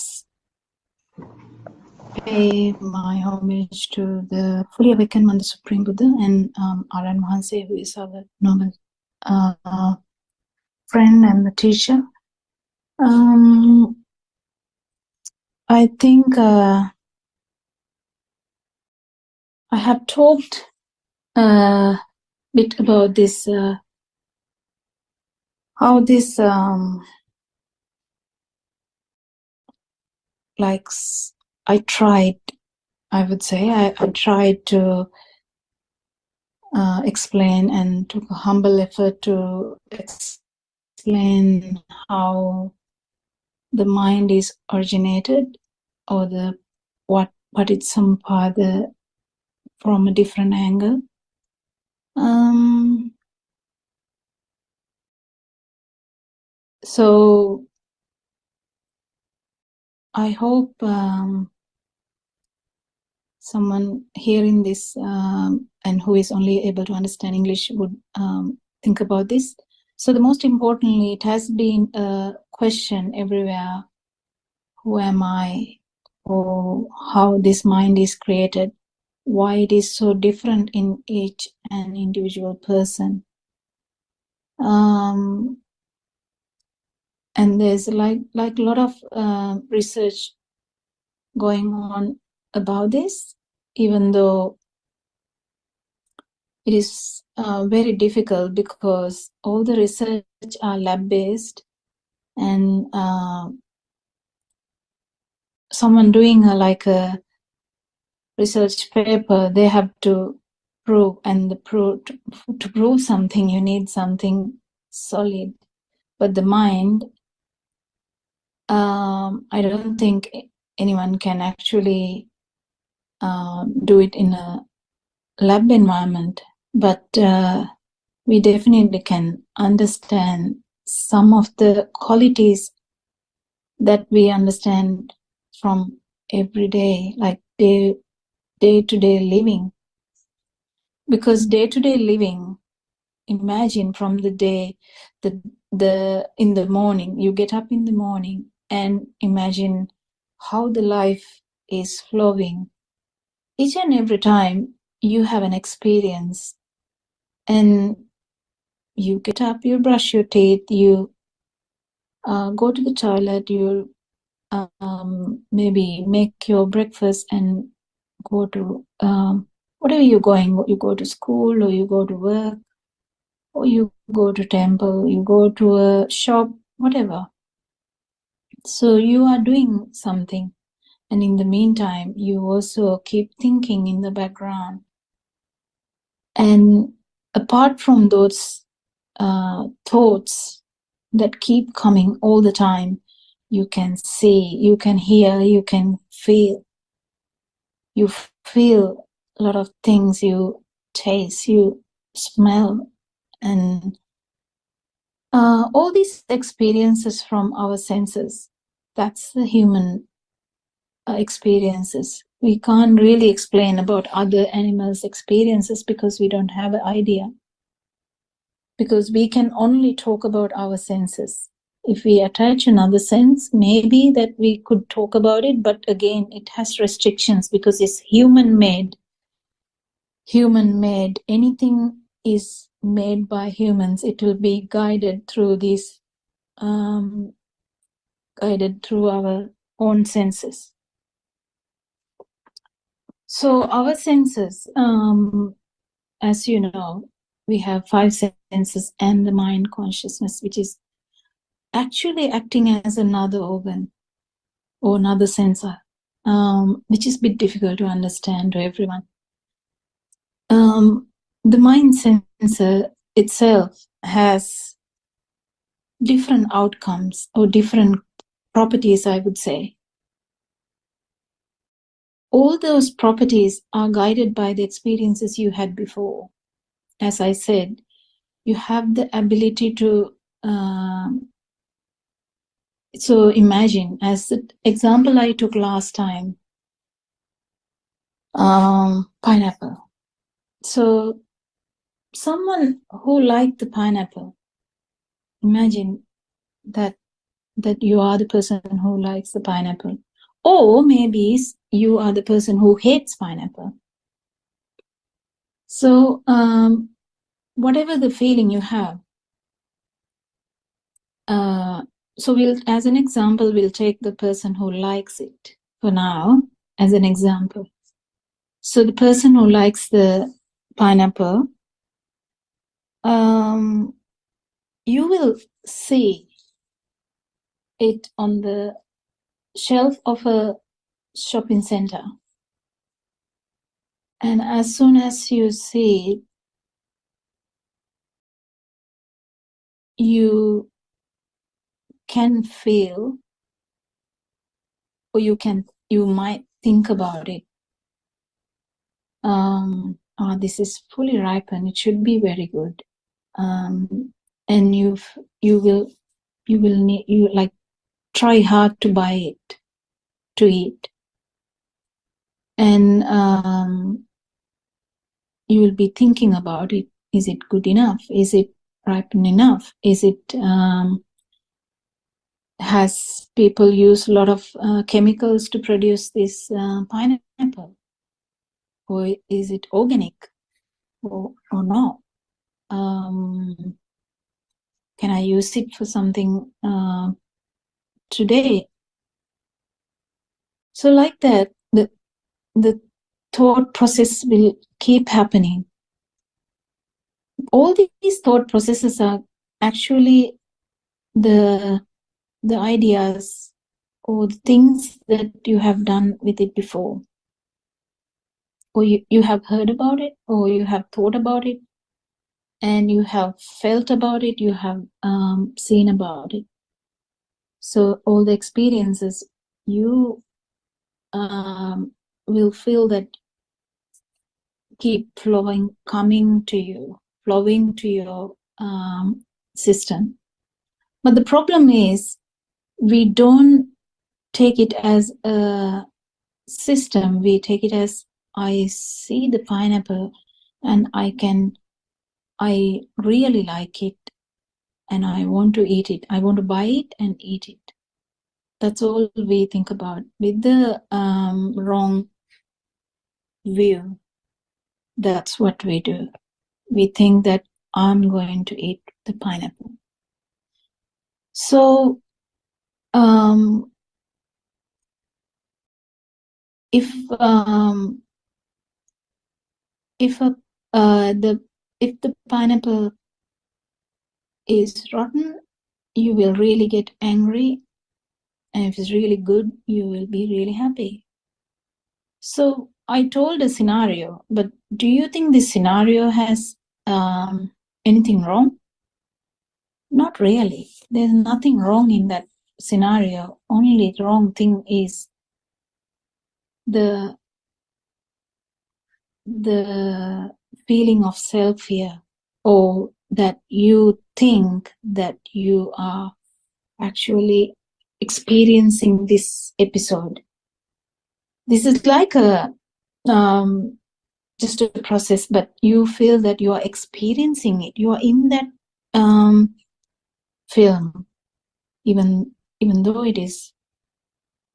pay my homage to the fully awakened Mother Supreme Buddha and Aryan Mahanse, who is our noble friend and the teacher. I think I have talked a bit about this, how this I tried, I would say, I tried to explain and took a humble effort to explain how the mind is originated, or what it's Sampada from a different angle. So I hope someone hearing this and who is only able to understand English would think about this. So the most importantly, it has been a question everywhere: who am I? Or how this mind is created? Why it is so different in each and individual person? And there's like a lot of research going on about this, even though it is very difficult because all the research are lab-based, and someone doing a research paper, they have to prove, and to prove something, you need something solid. But the mind, I don't think anyone can actually do it in a lab environment, but we definitely can understand some of the qualities that we understand from everyday, like day-to-day living. Because day-to-day living, imagine from the day, in the morning, you get up in the morning and imagine how the life is flowing. Each and every time you have an experience, and you get up, you brush your teeth, you go to the toilet, you maybe make your breakfast and go to whatever you're going. You go to school, or you go to work, or you go to temple, you go to a shop, whatever. So you are doing something, and in the meantime you also keep thinking in the background. And apart from those thoughts that keep coming all the time, you can see, you can hear, you can feel. You feel a lot of things, you taste, you smell, and all these experiences from our senses. That's the human experiences. We can't really explain about other animals' experiences because we don't have an idea. Because we can only talk about our senses. If we attach another sense, maybe that we could talk about it, but again, it has restrictions because it's human-made. Human-made. Anything is made by humans. It will be guided through these, guided through our own senses. So our senses, as you know, we have 5 senses and the mind consciousness, which is actually acting as another organ or another sensor, which is a bit difficult to understand to everyone. The mind sensor itself has different outcomes or different properties, I would say. All those properties are guided by the experiences you had before. As I said, you have the ability to so imagine, as the example I took last time, pineapple. So someone who liked the pineapple, imagine that you are the person who likes the pineapple. Or maybe you are the person who hates pineapple. So whatever the feeling you have, so we'll, as an example, we'll take the person who likes it for now as an example. So the person who likes the pineapple, you will see it on the shelf of a shopping center. And as soon as you see it, you can feel, or you might think about it. This is fully ripened. It should be very good. And you will need, you like try hard to buy it, to eat. And you will be thinking about it. Is it good enough? Is it ripened enough? Is it, has people use a lot of chemicals to produce this pineapple? Or is it organic or not? Can I use it for something today? So like that, the thought process will keep happening. All these thought processes are actually the ideas or the things that you have done with it before. Or you have heard about it, or you have thought about it, and you have felt about it, you have seen about it. So all the experiences, you will feel that keep flowing, coming to you, flowing to your system. But the problem is, we don't take it as a system. We take it as, I see the pineapple and I really like it and I want to eat it. I want to buy it and eat it. That's all we think about. With the wrong view, that's what we do. We think that I'm going to eat the pineapple. So if the pineapple is rotten, you will really get angry, and if it's really good, you will be really happy. So I told a scenario, but do you think this scenario has anything wrong? Not really. There's nothing wrong in that scenario. Only the wrong thing is the feeling of self-fear, or that you think that you are actually experiencing this episode. This is like a just a process, but you feel that you are experiencing it. You are in that film, even though it is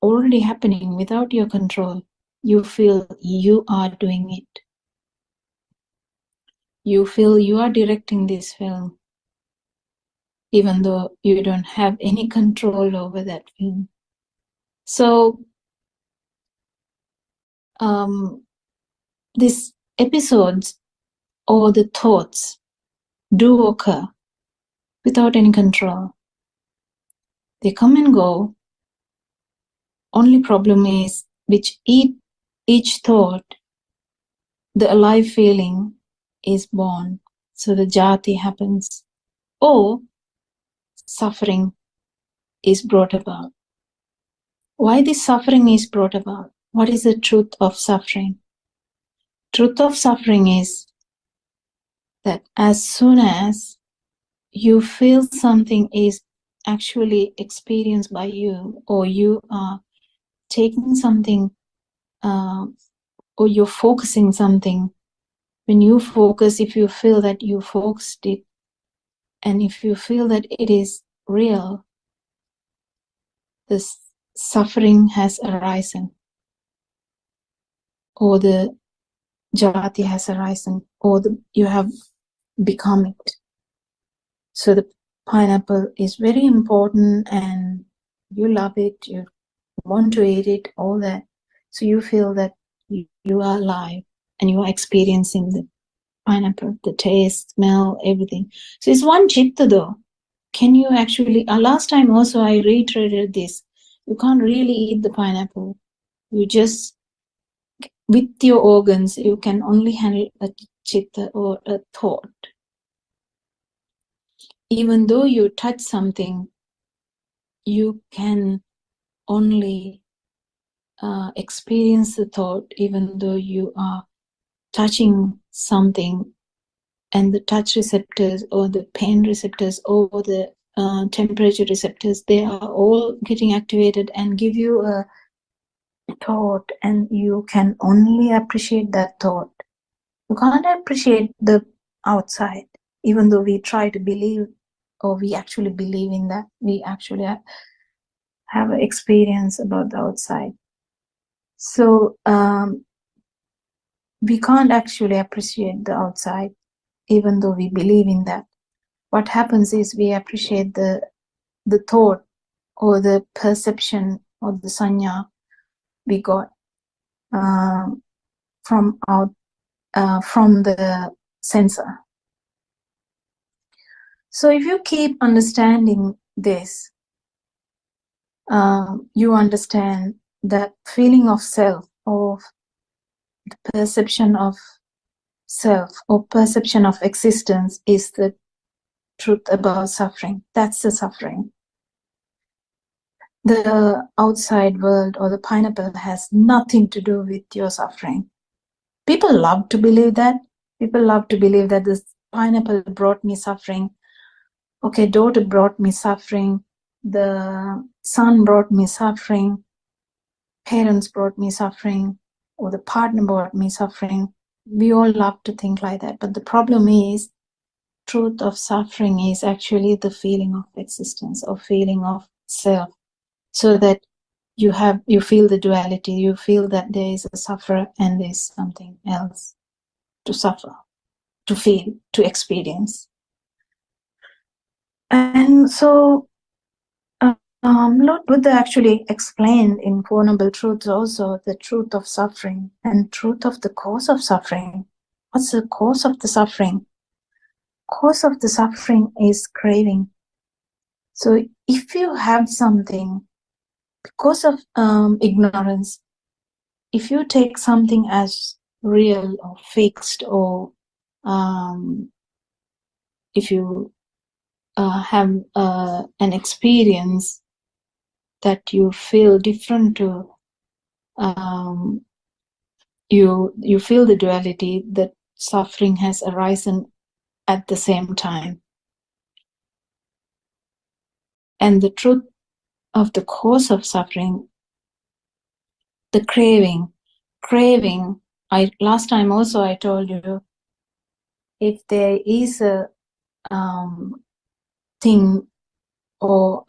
already happening without your control. You feel you are doing it. You feel you are directing this film, even though you don't have any control over that film. So these episodes or the thoughts do occur without any control. They come and go. Only problem is which each thought, the alive feeling is born. So the jati happens, or suffering is brought about. Why this suffering is brought about? What is the truth of suffering? Truth of suffering is that as soon as you feel something is actually experienced by you, or you are taking something, or you're focusing something, when you focus, if you feel that you focused it, and if you feel that it is real, this suffering has arisen, or the jati has arisen, or you have become it. So the pineapple is very important, and you love it, you want to eat it, all that. So you feel that you are alive and you are experiencing the pineapple, the taste, smell, everything. So it's one chitta though. Can you actually, last time also I reiterated this, you can't really eat the pineapple. You just, with your organs, you can only handle a chitta or a thought. Even though you touch something, you can only experience the thought, even though you are touching something, and the touch receptors or the pain receptors or the temperature receptors, they are all getting activated and give you a thought, and you can only appreciate that thought. You can't appreciate the outside, even though we try to believe, or we actually believe in that. We actually have an experience about the outside. So we can't actually appreciate the outside, even though we believe in that. What happens is we appreciate the thought or the perception or the sanya we got from the sensor. So if you keep understanding this, you understand that feeling of self, or the perception of self, or perception of existence, is the truth about suffering. That's the suffering. The outside world or the pineapple has nothing to do with your suffering. People love to believe that. People love to believe that this pineapple brought me suffering. Okay, daughter brought me suffering. The son brought me suffering. Parents brought me suffering. Or the partner brought me suffering. We all love to think like that. But the problem is, truth of suffering is actually the feeling of existence, or feeling of self. So that you feel the duality, you feel that there is a sufferer and there is something else to suffer, to feel, to experience. And so Lord Buddha actually explained in Four Noble Truths also the truth of suffering and truth of the cause of suffering. What's the cause of the suffering? Cause of the suffering is craving. So if you have something because of ignorance, if you take something as real or fixed, or if you have an experience that you feel different to, you feel the duality, that suffering has arisen at the same time. And the truth of the cause of suffering, the craving, last time also I told you, if there is a thing or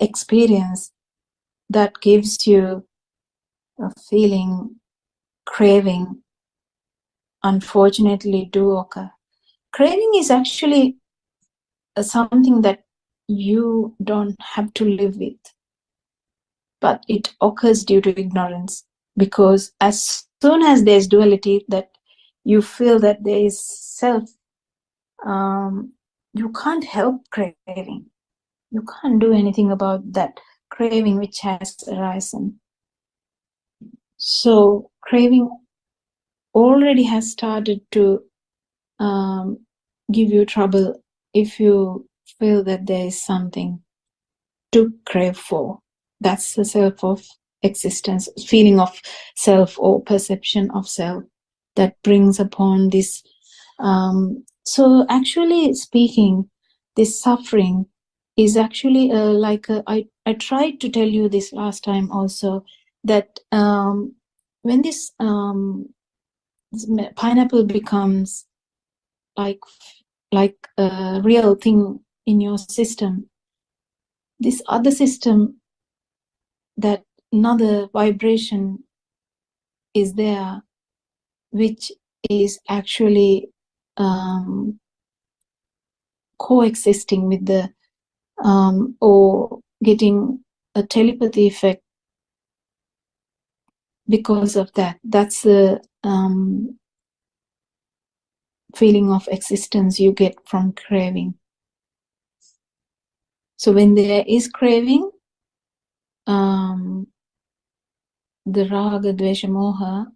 experience that gives you a feeling, craving, unfortunately do occur. Craving is actually something that you don't have to live with, but it occurs due to ignorance, because as soon as there's duality, that you feel that there is self, you can't help craving. You can't do anything about that craving which has arisen. So craving already has started to give you trouble if you feel that there is something to crave for. That's the self of existence, feeling of self or perception of self that brings upon this. So actually speaking, this suffering is actually I tried to tell you this last time also, that when this pineapple becomes like a real thing in your system, this other system, that another vibration is there, which is actually coexisting with the or getting a telepathy effect because of that. That's the feeling of existence you get from craving. So when there is craving, the raga, dvesha, moha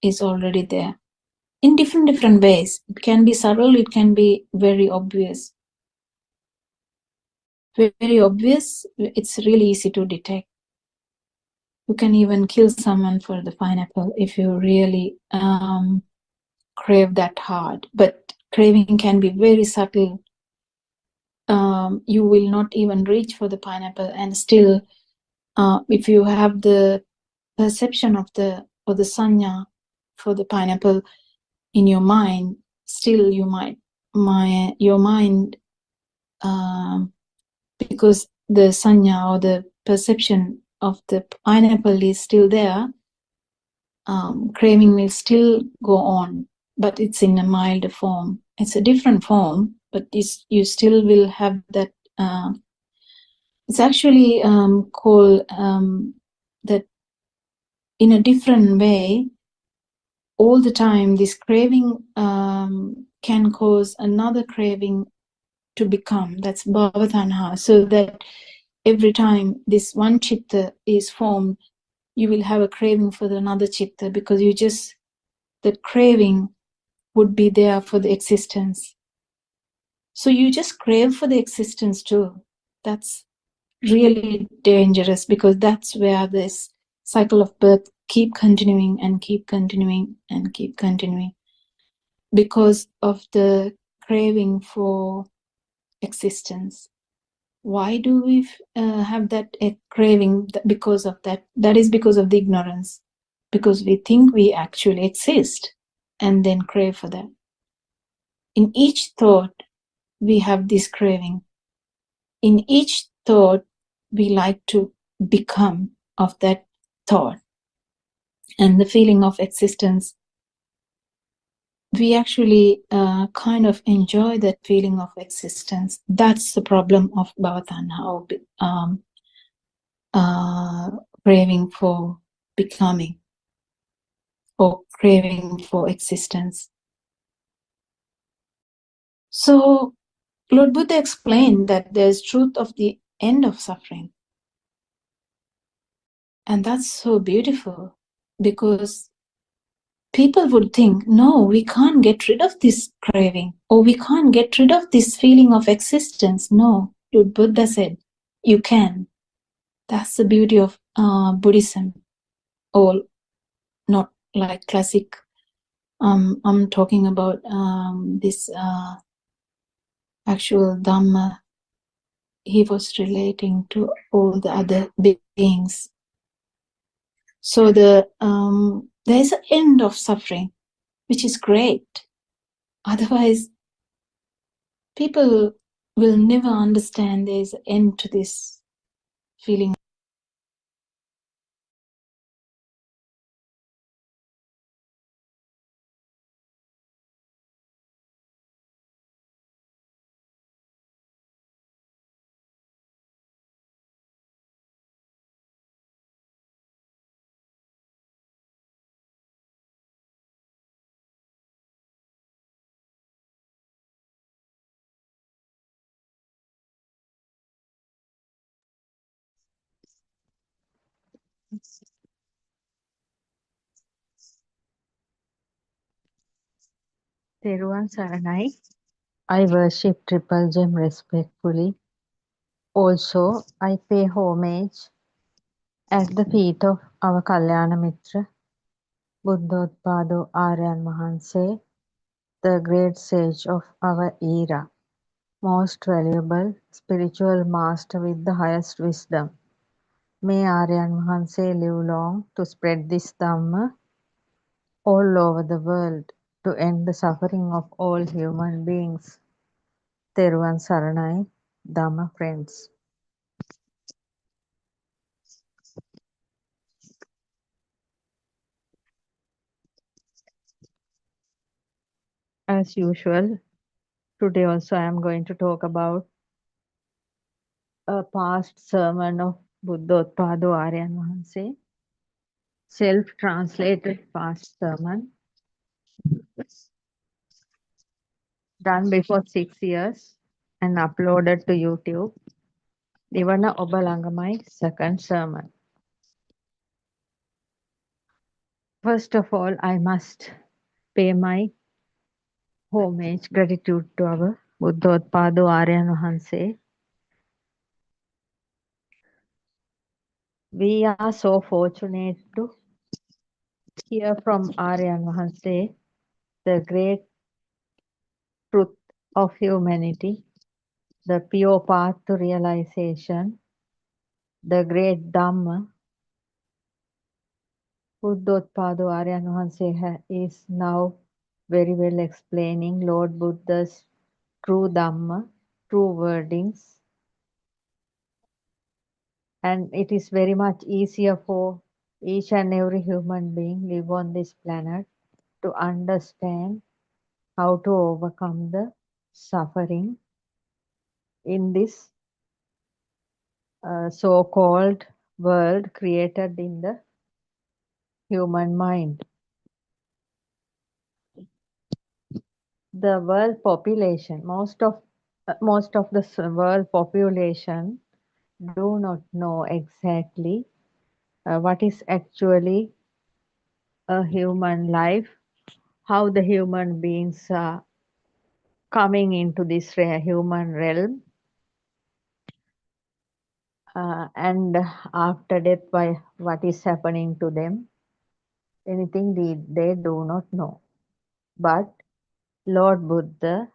is already there in different ways. It can be subtle, it can be very obvious. Very obvious, it's really easy to detect. You can even kill someone for the pineapple if you really crave that hard. But craving can be very subtle. You will not even reach for the pineapple, and still, if you have the perception of the sanya for the pineapple in your mind, still you your mind, because the sanya or the perception of the pineapple is still there, craving will still go on, but it's in a milder form. It's a different form, but you still will have that. It's actually called that in a different way. All the time, this craving can cause another craving to become. That's bhavatanha. So that every time this one chitta is formed, you will have a craving for another chitta, because the craving would be there for the existence. So you just crave for the existence too. That's really dangerous, because that's where this cycle of birth keep continuing and keep continuing and keep continuing, because of the craving for existence. Why do we have that craving? Because of that. That is because of the ignorance, because we think we actually exist and then crave for that. In each thought, we have this craving. In each thought, we like to become of that thought. And the feeling of existence we actually kind of enjoy that feeling of existence. That's the problem of Bhavatanha, or craving for becoming, or craving for existence. So Lord Buddha explained that there's truth of the end of suffering. And that's so beautiful, because people would think, no, we can't get rid of this craving, or we can't get rid of this feeling of existence. No, Lord Buddha said, you can. That's the beauty of Buddhism, or not like classic. I'm talking about this actual Dhamma. He was relating to all the other beings. So there is an end of suffering, which is great. Otherwise, people will never understand there is an end to this feeling. Teruvan Saranai. I worship Triple Gem respectfully. Also, I pay homage at the feet of our Kalyana Mitra, Buddothpado Aryan Mahanse, the great sage of our era, most valuable spiritual master with the highest wisdom. May Aryan Mahanse live long to spread this Dhamma all over the world to end the suffering of all human beings. Teruvan Saranai, Dhamma friends. As usual, today also I am going to talk about a past sermon of Buddothpado Aryan Mahanse, self-translated past sermon, done before 6 years and uploaded to YouTube. Nivana Obalangamai, second sermon. First of all, I must pay my homage, gratitude to our Buddothpado Aryan Mahanse. We are so fortunate to hear from Aryan Mahanse the great truth of humanity, the pure path to realization, the great Dhamma. Buddothpado Aryan Mahanse is now very well explaining Lord Buddha's true Dhamma, true wordings, and it is very much easier for each and every human being live on this planet to understand how to overcome the suffering in this so-called world created in the human mind. The world population, most of the world population do not know exactly what is actually a human life, how the human beings are coming into this human realm, and after death, by what is happening to them. Anything they do not know. But Lord Buddha,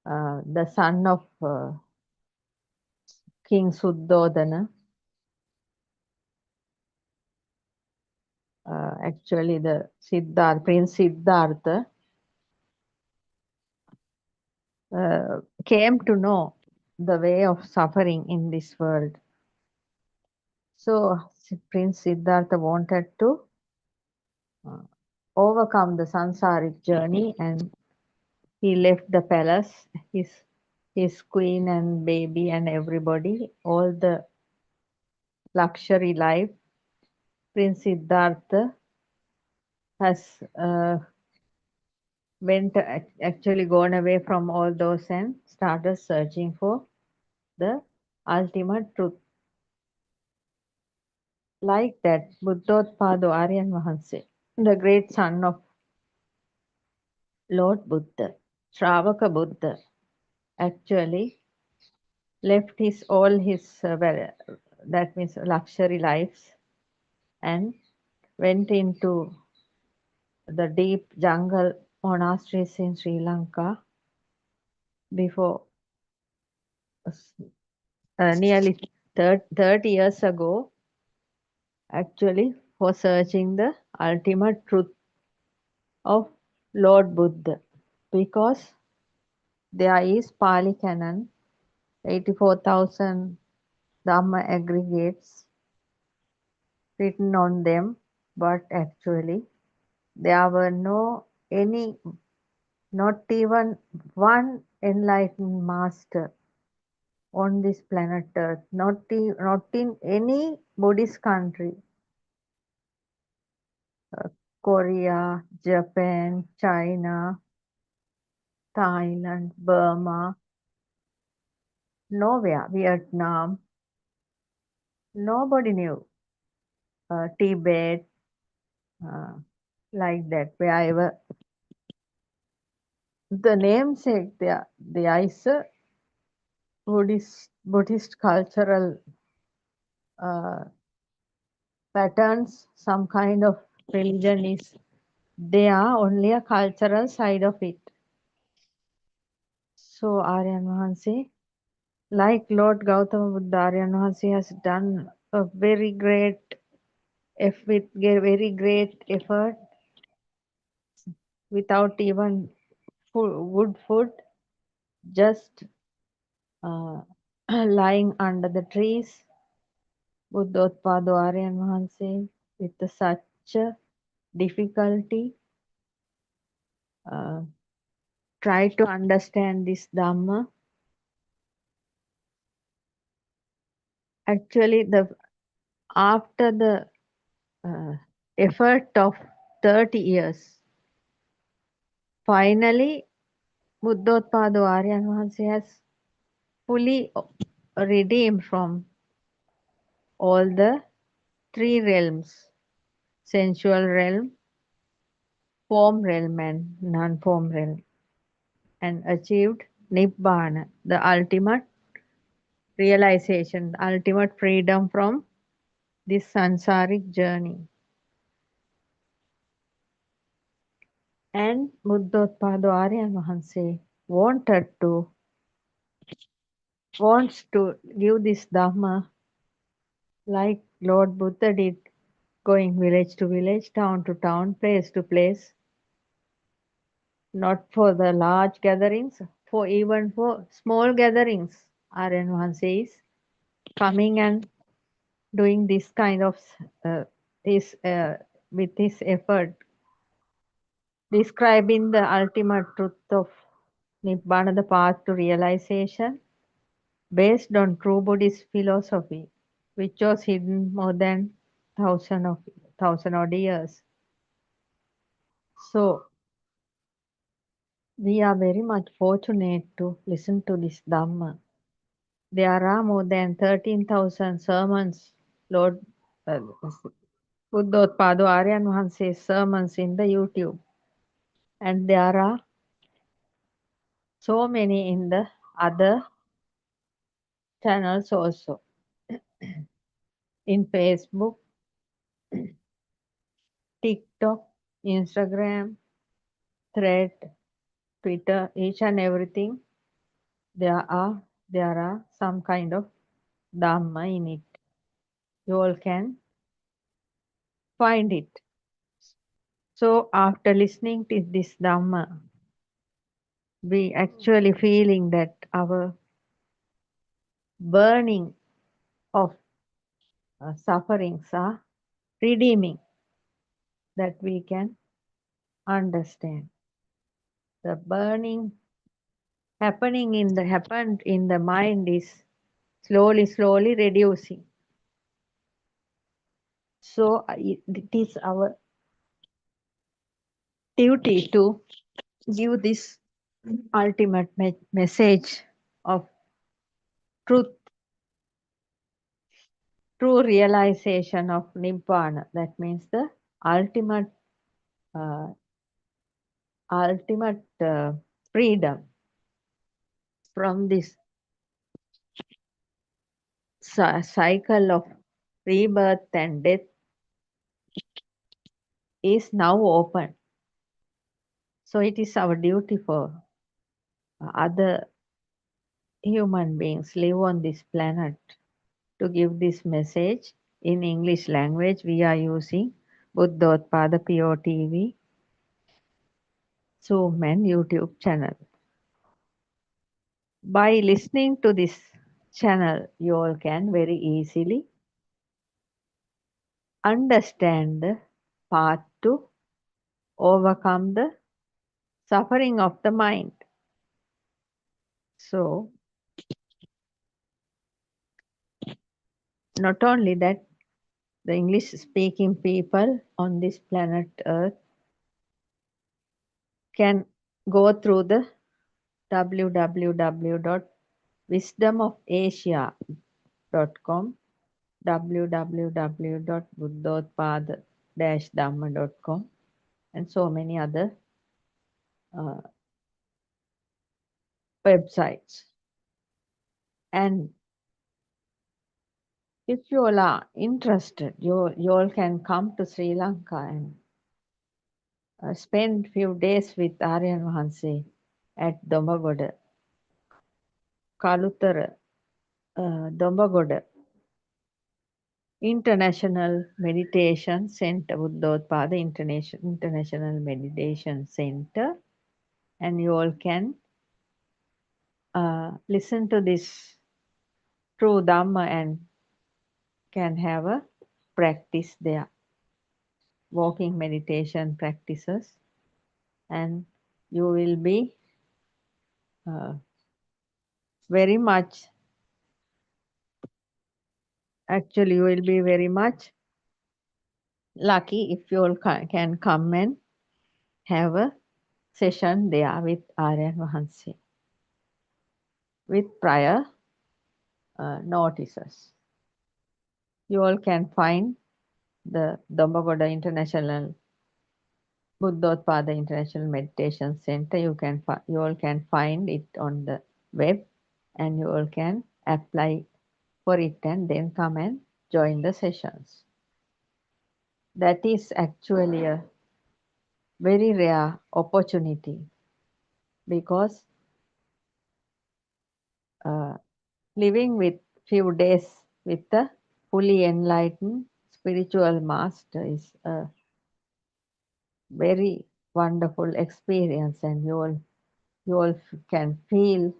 the son of King Suddhodana, actually the Prince Siddhartha, came to know the way of suffering in this world. So Prince Siddhartha wanted to overcome the sansaric journey, and he left the palace, his queen and baby and everybody, all the luxury life. Prince Siddhartha has actually gone away from all those and started searching for the ultimate truth. Like that, Buddothpado Aryan Mahanse, the great son of Lord Buddha, Shravaka Buddha, actually left all his that means luxury lives, and went into the deep jungle monasteries in Sri Lanka before nearly 30 years ago, actually for searching the ultimate truth of Lord Buddha, because there is Pali Canon, 84,000 Dhamma aggregates written on them, but actually there were not even one enlightened master on this planet Earth, not in any Buddhist country, Korea, Japan, China, Thailand, Burma, nowhere, Vietnam, nobody knew. Tibet, like that, wherever the namesake, there is a Buddhist cultural patterns, some kind of religion is there, only a cultural side of it. So Aryan Mahansi, like Lord Gautama Buddha, Aryan Mahansi has done a very great effort without even good food, just lying under the trees. Buddothpado Aryan Mahansi, with such difficulty, try to understand this Dhamma. Actually, after the effort of 30 years, finally, Buddothpado Aryan Mahansi has fully redeemed from all the three realms: sensual realm, form realm, and non-form realm, and achieved Nibbana, the ultimate realization, the ultimate freedom from this sansaric journey. And Buddothpado Aryan Mahansi wants to give this Dhamma like Lord Buddha did, going village to village, town to town, place to place, not for the large gatherings, even for small gatherings. Aryan Mahansi is coming and doing this kind of with his effort, describing the ultimate truth of Nibbana, the path to realization, based on true Buddhist philosophy, which was hidden more than thousand odd years. So we are very much fortunate to listen to this Dhamma. There are more than 13,000 sermons, Lord Buddothpado Aryan Mahanse's sermons in the YouTube. And there are so many in the other channels also. In Facebook, TikTok, Instagram, Thread, Twitter, each and everything, there are some kind of Dhamma in it. You all can find it. So after listening to this Dhamma, we actually feeling that our burning of sufferings are redeeming, that we can understand. The burning happened in the mind is slowly reducing. So it is our duty to give this ultimate message of truth, true realization of Nibbana. That means the ultimate, uh, ultimate freedom from this cycle of rebirth and death is now open. So it is our duty for other human beings live on this planet to give this message in English language. We are using Buddothpado PeoTV, Zoom and YouTube channel. By listening to this channel, you all can very easily understand the path to overcome the suffering of the mind. So, not only that, the English speaking people on this planet Earth can go through the www.wisdomofasia.com, www.buddothpado-dhamma.com, and so many other websites. And if you all are interested, you all can come to Sri Lanka and spend few days with Aryan Mahanse at Dombagoda, Kalutara, Dombagoda International Meditation Center, Buddothpado International Meditation Center, and you all can listen to this true Dhamma and can have a practice there, walking meditation practices, and you will be very much, actually you will be very much lucky if you all can come and have a session there with Aryan Mahanse with prior notices. You all can find the Dombagoda International Buddothpado International Meditation Center. You all can find it on the web, and you all can apply for it and then come and join the sessions. That is actually a very rare opportunity, because living with few days with the fully enlightened spiritual master is a very wonderful experience, and you all can feel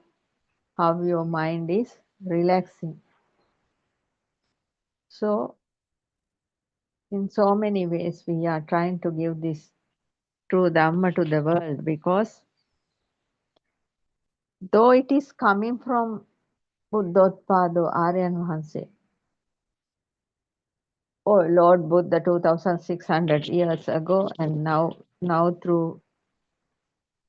how your mind is relaxing. So in so many ways we are trying to give this true Dhamma to the world, because though it is coming from Buddothpado Aryan Mahanse, oh Lord Buddha 2600 years ago, and now through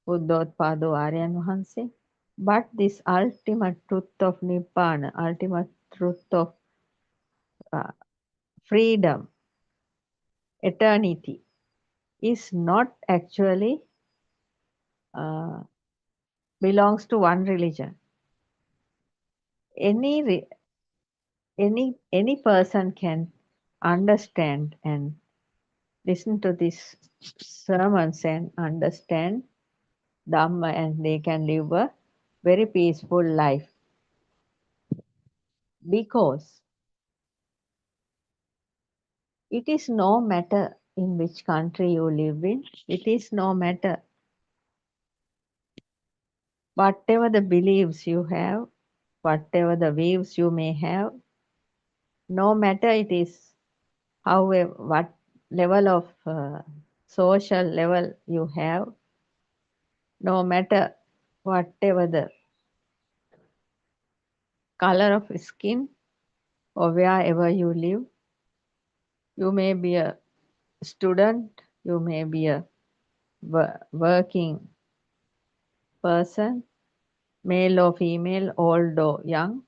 Buddothpado Aryan Mahanse, but this ultimate truth of Nibbana, ultimate truth of freedom, eternity, is not actually belongs to one religion. Any person can understand and listen to these sermons and understand Dhamma, and they can live a very peaceful life, because it is no matter in which country you live in, it is no matter whatever the beliefs you have, whatever the views you may have, no matter it is however what level of social level you have, no matter whatever the color of skin or wherever you live. You may be a student, you may be a working person, male or female, old or young,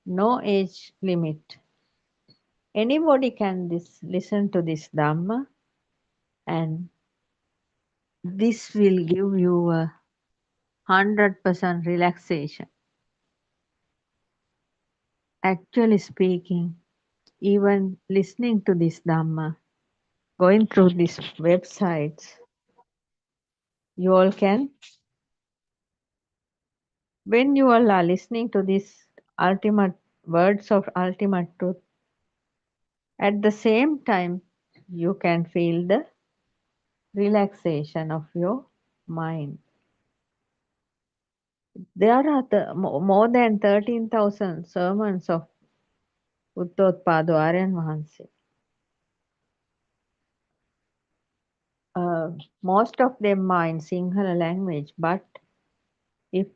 no age limit. Anybody can listen to this Dhamma, and this will give you a 100% relaxation. Actually speaking, even listening to this Dhamma, going through these websites, you all can, when you all are listening to these ultimate words of ultimate truth, at the same time, you can feel the relaxation of your mind. There are more than 13,000 sermons of Buddothpado Aryan Mahanse. Most of them are in Sinhala language, but if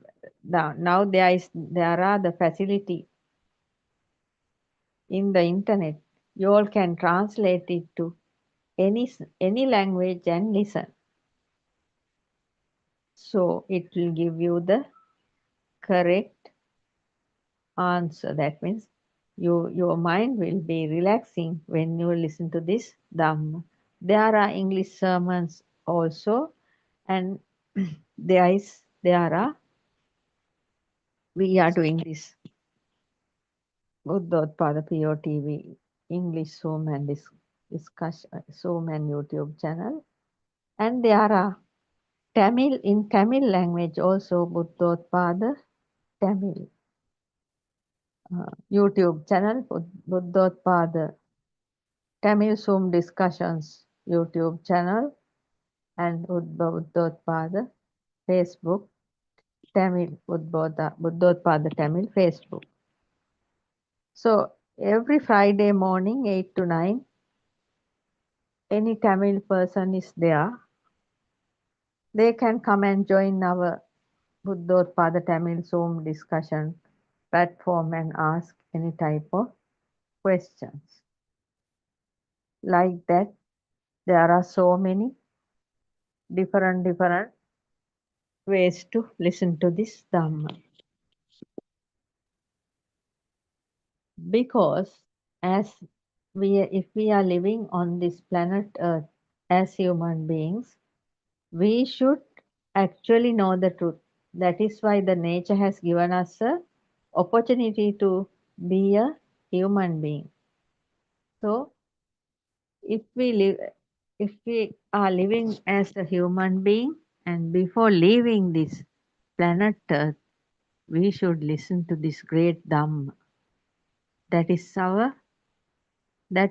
now there are the facility in the internet, you all can translate it to any language and listen. So it will give you the correct answer. That means your mind will be relaxing when you listen to this Dhamma. There are English sermons also, and we are doing this Buddothpado PeoTV English Zoom and discussion Zoom and YouTube channel, and there are Tamil language also Buddothpado Tamil YouTube channel, Buddothpado Tamil Zoom discussions YouTube channel, and Buddothpado Facebook Tamil Buddothpado Tamil Facebook. So every Friday morning 8 to 9, any Tamil person is there. They can come and join our Buddothpado Tamil Zoom discussion platform and ask any type of questions. Like that, there are so many different ways to listen to this Dhamma. Because if we are living on this planet Earth as human beings, we should actually know the truth. That is why the nature has given us a opportunity to be a human being. So if we are living as a human being, and before leaving this planet Earth, we should listen to this great Dhamma. That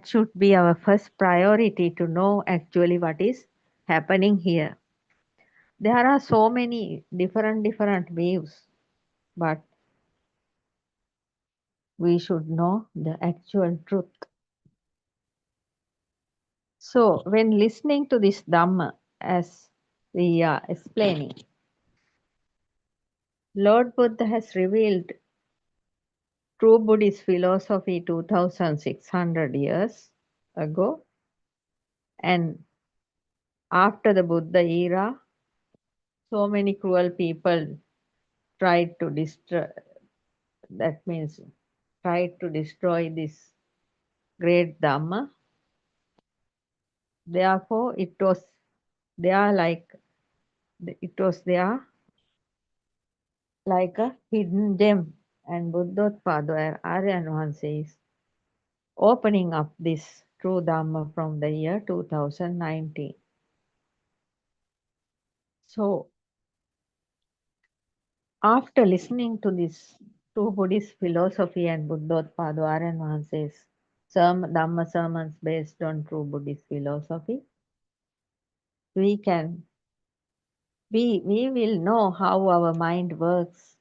should be our first priority, to know actually what is happening here. There are so many different views, but we should know the actual truth. So when listening to this Dhamma, as we are explaining, Lord Buddha has revealed true Buddhist philosophy 2600 years ago, and after the Buddha era, so many cruel people tried to destroy this great Dhamma. Therefore, it was there like a hidden gem, and Buddothpado Aryan Mahanse is opening up this true Dhamma from the year 2019. So, after listening to this true Buddhist philosophy and Buddothpado Aryan Mahanse's Dhamma sermons based on true Buddhist philosophy, we will know how our mind works.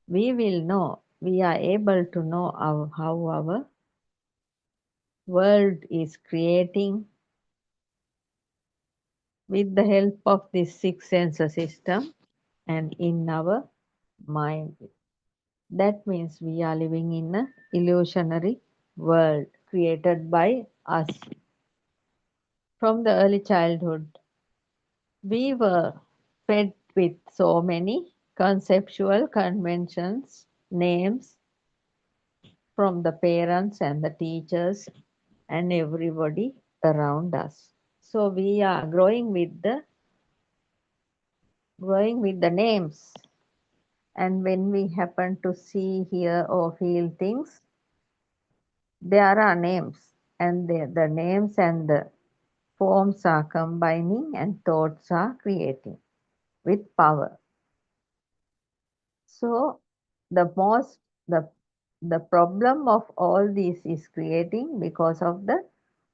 We are able to know how our world is creating with the help of this six sense system and in our mind. That means we are living in an illusionary world created by us. From the early childhood, we were fed with so many conceptual conventions, names from the parents and the teachers and everybody around us. So we are growing with the names. And when we happen to see, hear, or feel things, there are names, and the names and the forms are combining, and thoughts are creating with power. So the most the problem of all this is creating because of the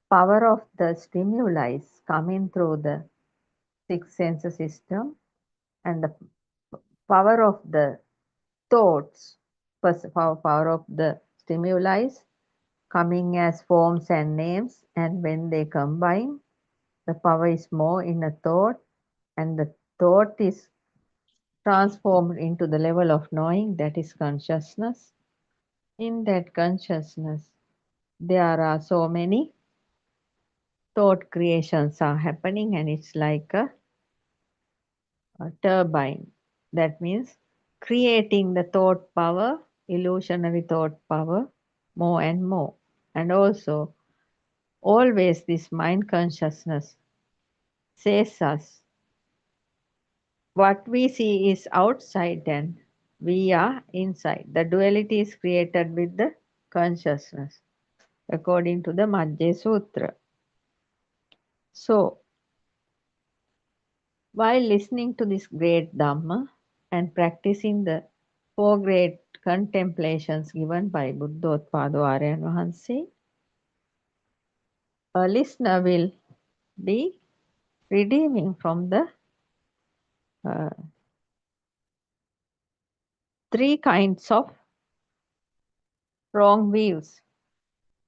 power of the stimuli coming through the six sense system and the power of the thoughts, power of the stimuli coming as forms and names, and when they combine, the power is more in a thought, and the thought is transformed into the level of knowing, that is consciousness. In that consciousness, there are so many thought creations are happening, and it's like a turbine. That means creating the thought power, illusionary thought power, more and more. And also, always this mind consciousness says us what we see is outside and we are inside. The duality is created with the consciousness, according to the Majjhya Sutra. So, while listening to this great Dhamma and practicing the four great contemplations given by Buddothpado Aryan Vahanse, a listener will be redeeming from the uh, three kinds of wrong views.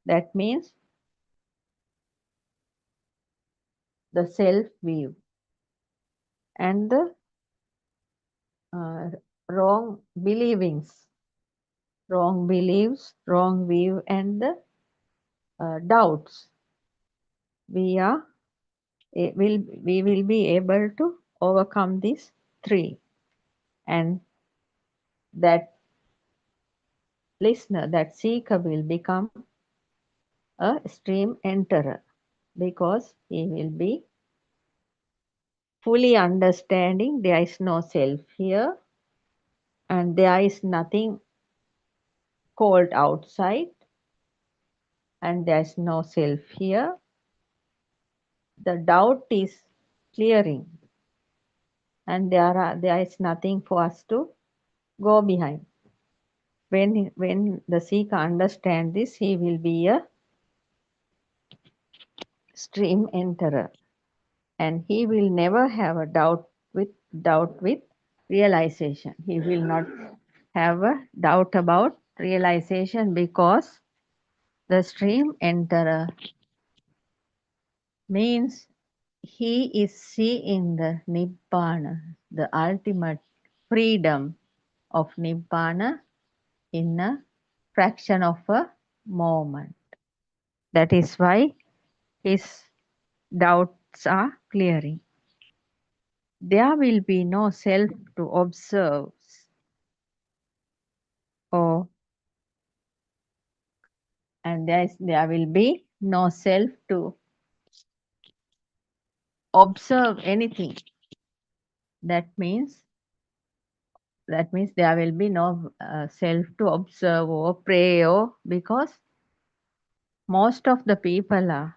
That means the self view and the wrong believings, wrong beliefs, wrong view, and the doubts. We will be able to overcome these three, and that listener, that seeker, will become a stream enterer, because he will be fully understanding there is no self here, and there is nothing called outside, and there is no self here. The doubt is clearing, and there is nothing for us to go behind. When the seeker understands this, he will be a stream enterer, and he will never have a doubt with realization. He will not have a doubt about realization, because the stream enterer means he is seeing the Nibbana, the ultimate freedom of Nibbana, in a fraction of a moment. That is why his doubts are clearing. There will be no self to observe, and there will be no self to observe anything. That means there will be no self to observe or pray, or because most of the people are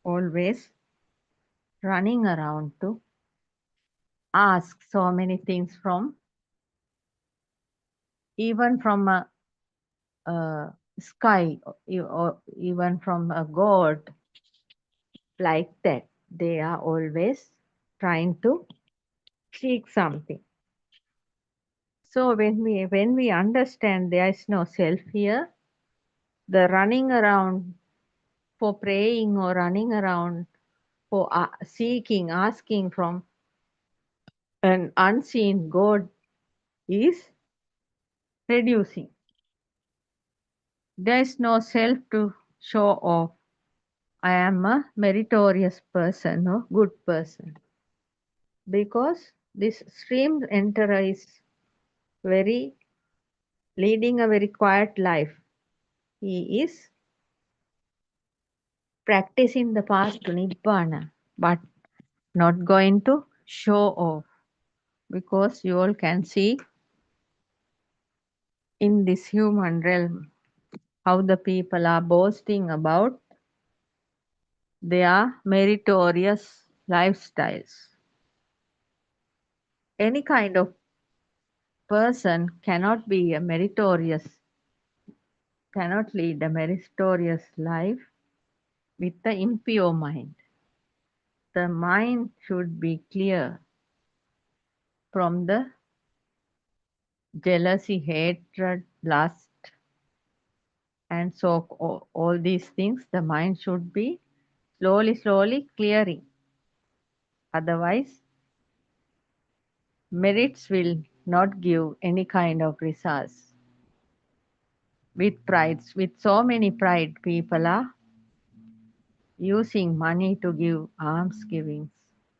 always running around to ask so many things from, even from a sky, or even from a god, like that. They are always trying to seek something. So when we understand there is no self here, the running around for praying or running around for seeking, asking from an unseen God is reducing. There is no self to show off. I am a meritorious person or good person. Because this stream enterer is very leading a very quiet life. He is practicing the path to Nibbana, but not going to show off. Because you all can see in this human realm how the people are boasting about their meritorious lifestyles. Any kind of person cannot be a meritorious, cannot lead a meritorious life with the impure mind. The mind should be clear from the jealousy, hatred, lust, and so all these things. The mind should be slowly clearing. Otherwise, merits will not give any kind of results. With pride, with so many pride, people are using money to give alms givings,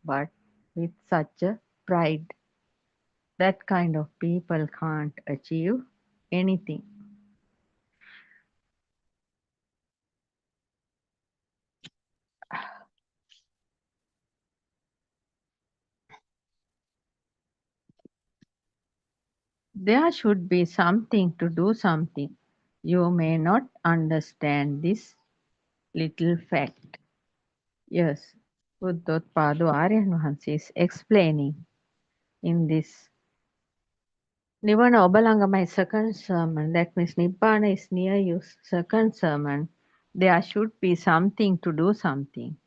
but with such a pride, that kind of people can't achieve anything. There should be something to do something. You may not understand this little fact. Yes, Buddothpado Aryan Vahanse is explaining in this Nivana Obalanga, my second sermon, that means Nibbana is near you, second sermon, there should be something to do something.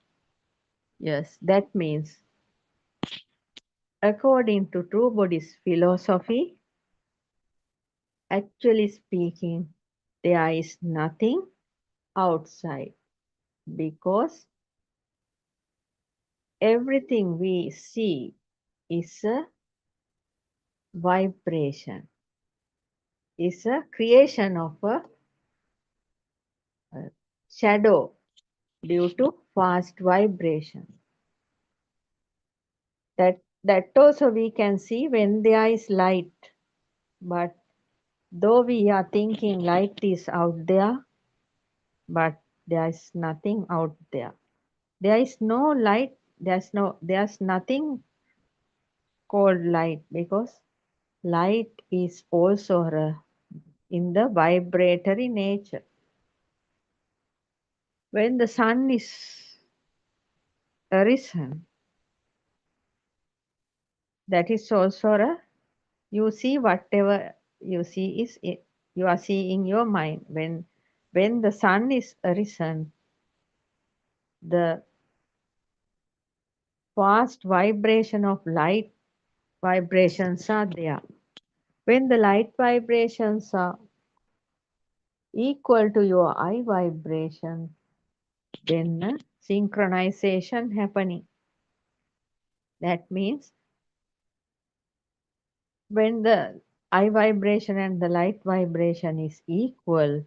Yes, that means according to True Buddhist philosophy, actually speaking, there is nothing outside because everything we see is a vibration, is a creation of a shadow due to fast vibration. That also we can see when there is light, but though we are thinking light is out there, but there is nothing out there. There is no light, there's nothing called light because light is also in the vibratory nature. When the sun is arisen, that is also you see whatever you see is you are seeing your mind. When the sun is arisen, the fast vibration of light vibrations are there. When the light vibrations are equal to your eye vibration, then synchronization happening. That means when the eye vibration and the light vibration is equal,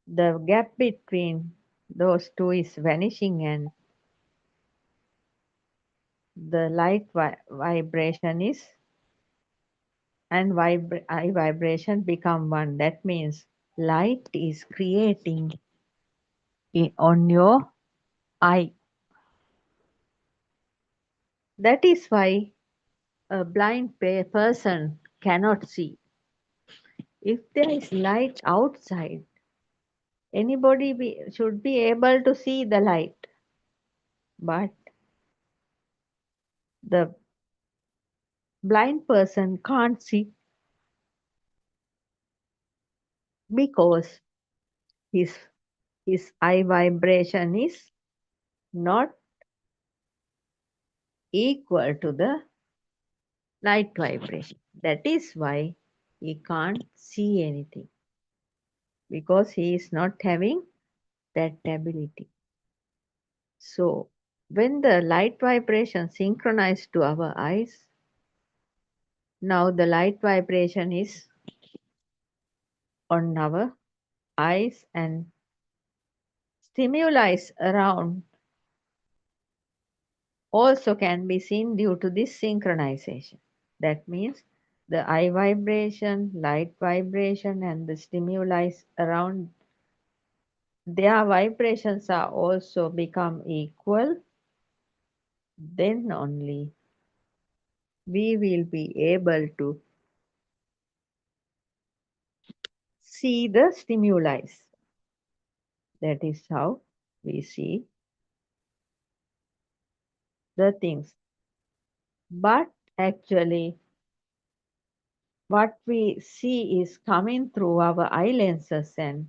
the gap between those two is vanishing and the light vibration is and eye vibration become one. That means light is creating on your eye. That is why a blind person cannot see. If there is light outside, anybody should be able to see the light. But the blind person can't see because his eye vibration is not equal to the light vibration. That is why he can't see anything because he is not having that ability. So when the light vibration synchronized to our eyes, now the light vibration is on our eyes and stimuli around also can be seen due to this synchronization. That means the eye vibration, light vibration, and the stimuli around, their vibrations are also become equal. Then only we will be able to see the stimuli. That is how we see the things. But actually, what we see is coming through our eye lenses and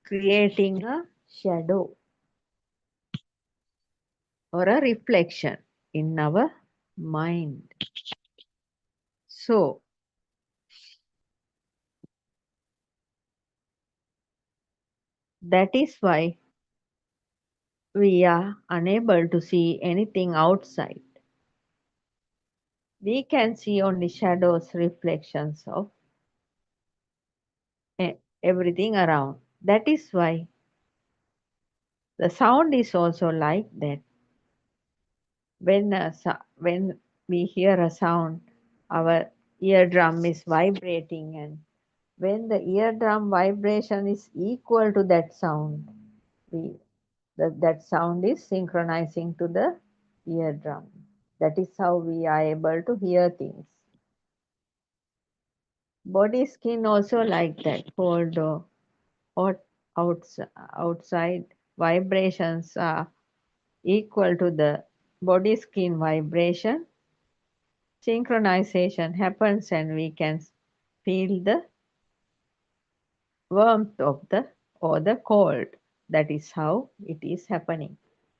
creating a shadow or a reflection in our mind. So, that is why we are unable to see anything outside. We can see only shadows, reflections of everything around. That is why the sound is also like that. When we hear a sound, our eardrum is vibrating, and when the eardrum vibration is equal to that sound, that sound is synchronizing to the eardrum. That is how we are able to hear things. Body skin also like that, cold or hot outside vibrations are equal to the body skin vibration. Synchronization happens and we can feel the warmth of the or the cold. That is how it is happening.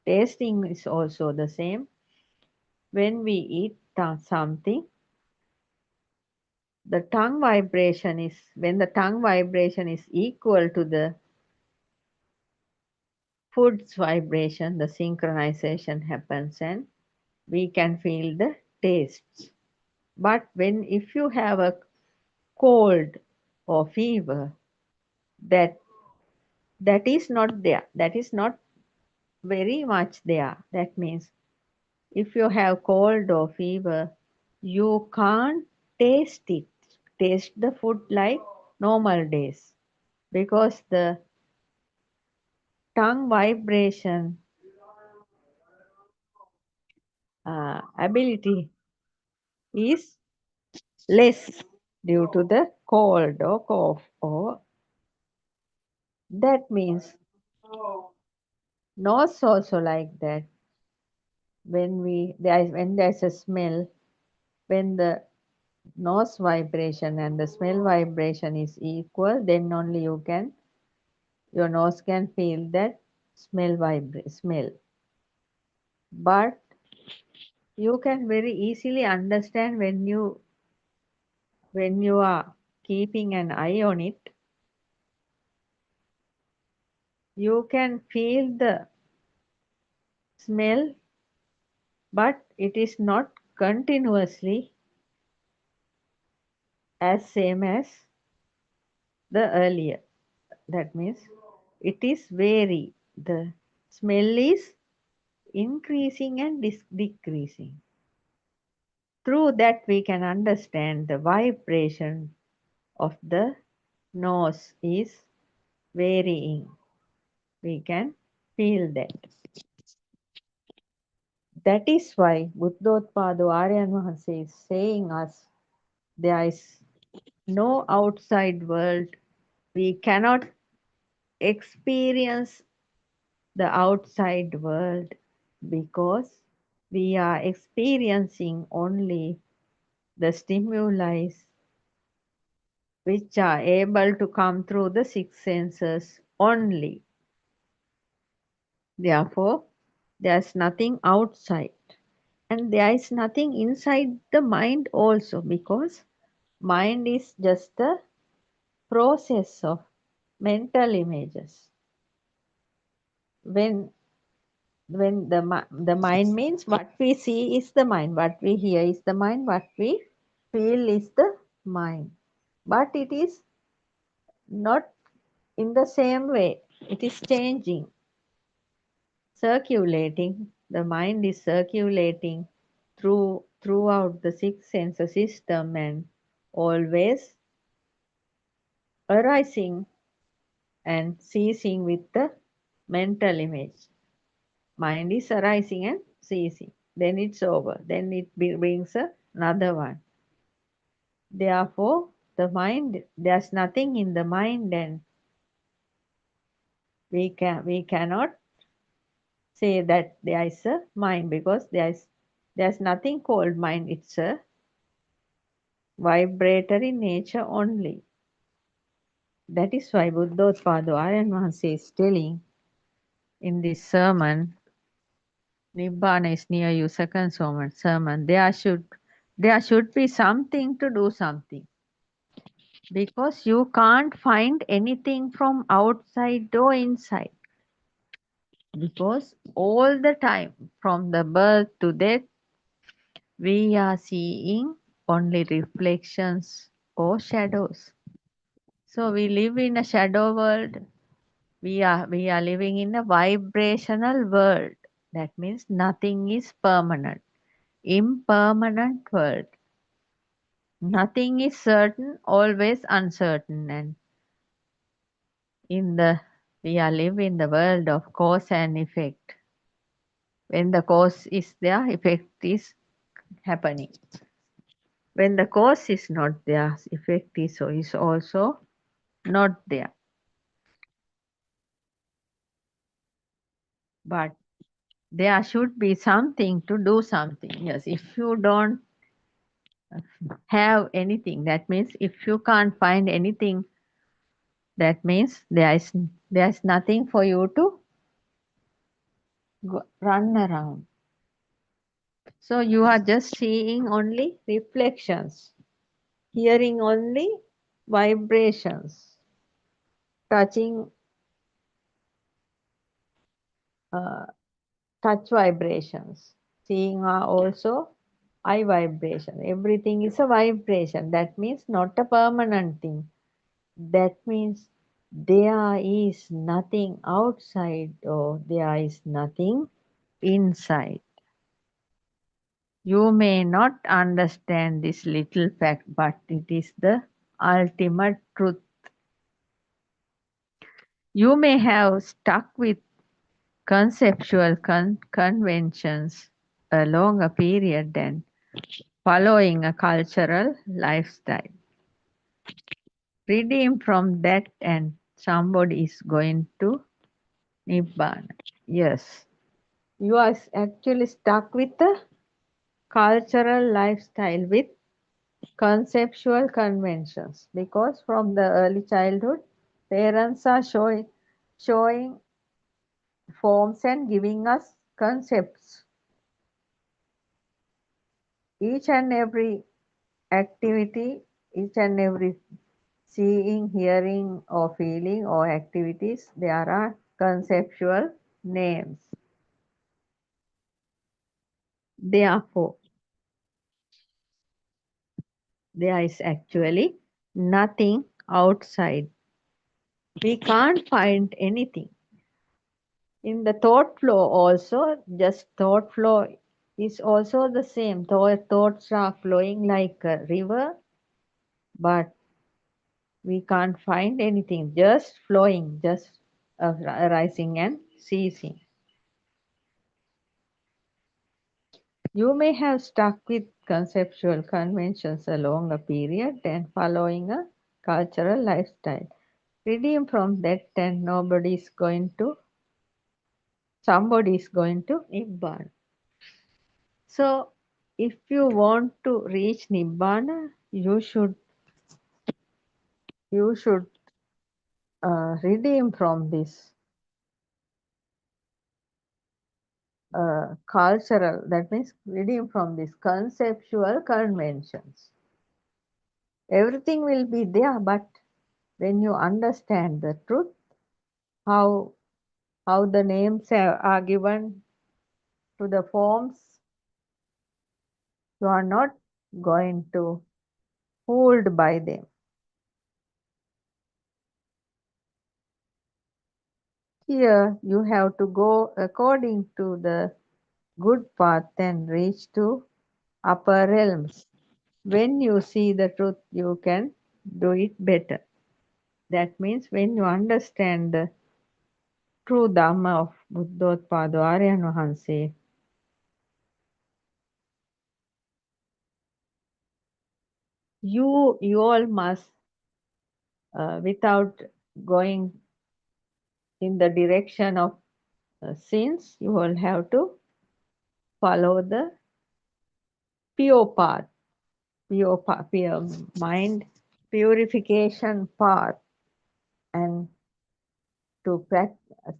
Tasting is also the same. When we eat something, the tongue vibration is, when the tongue vibration is equal to the food's vibration, the synchronization happens and we can feel the tastes. But if you have a cold or fever, that is not there. That is not very much there. That means if you have cold or fever, you can't taste it. Taste the food like normal days, because the tongue vibration ability is less due to the cold or cough, or that means nose also like that. When there's a smell, when the nose vibration and the smell vibration is equal, then only your nose can feel that smell. But you can very easily understand when you are keeping an eye on it, you can feel the smell, but it is not continuously as same as the earlier. That means it is vary. The smell is increasing and decreasing. Through that we can understand the vibration of the nose is varying. We can feel that. That is why Buddothpado Aryan Mahansa is saying us there is no outside world. We cannot experience the outside world because we are experiencing only the stimuli which are able to come through the six senses only. Therefore, there's nothing outside. And there is nothing inside the mind also, because mind is just the process of mental images. When when the mind means what we see is the mind, what we hear is the mind, what we feel is the mind. But it is not in the same way. It is changing, circulating. The mind is circulating throughout the six sense system and always arising and ceasing with the mental image. Mind is arising and ceasing. Then it's over. Then it brings another one. Therefore, the mind, there's nothing in the mind, and we cannot say that there is a mind, because there's nothing called mind. It's a vibratory nature only. That is why Buddothpado Aryan Mahansa is telling in this sermon, Nibbana is near you, second sermon, there should be something to do something. Because you can't find anything from outside or inside. Because all the time, from the birth to death, we are seeing only reflections or shadows. So we live in a shadow world. We are living in a vibrational world. That means nothing is permanent. Impermanent world. Nothing is certain, always uncertain. And we are living in the world of cause and effect. When the cause is there, effect is happening. When the cause is not there, effect is also not there. But there should be something to do something. Yes, if you don't have anything, that means if you can't find anything, that means there's nothing for you to run around. So you are just seeing only reflections, hearing only vibrations, touching touch vibrations, seeing are also eye vibration. Everything is a vibration. That means not a permanent thing. That means there is nothing outside or there is nothing inside. You may not understand this little fact, but it is the ultimate truth. You may have stuck with conceptual conventions a longer period than following a cultural lifestyle. Redeem from that and somebody is going to Nibbana. Yes, you are actually stuck with the cultural lifestyle with conceptual conventions, because from the early childhood, parents are showing forms and giving us concepts. Each and every activity, each and every seeing, hearing, or feeling, or activities, there are conceptual names. Therefore, there is actually nothing outside. We can't find anything. In the thought flow also, just thought flow is also the same. Thoughts are flowing like a river, but we can't find anything, just flowing, just arising and ceasing. You may have stuck with conceptual conventions a longer period and following a cultural lifestyle. Redeem from that and somebody is going to Nibbana. So if you want to reach Nibbana, you should redeem from this cultural, that means redeem from these conceptual conventions. Everything will be there, but when you understand the truth, how the names are given, to the forms, you are not going to fooled by them. Here you have to go according to the good path and reach to upper realms. When you see the truth, you can do it better. That means when you understand the true Dhamma of Buddothpado Aryan Vahanse, you all must, without going in the direction of sins, you will have to follow the pure path, pure mind purification path, and to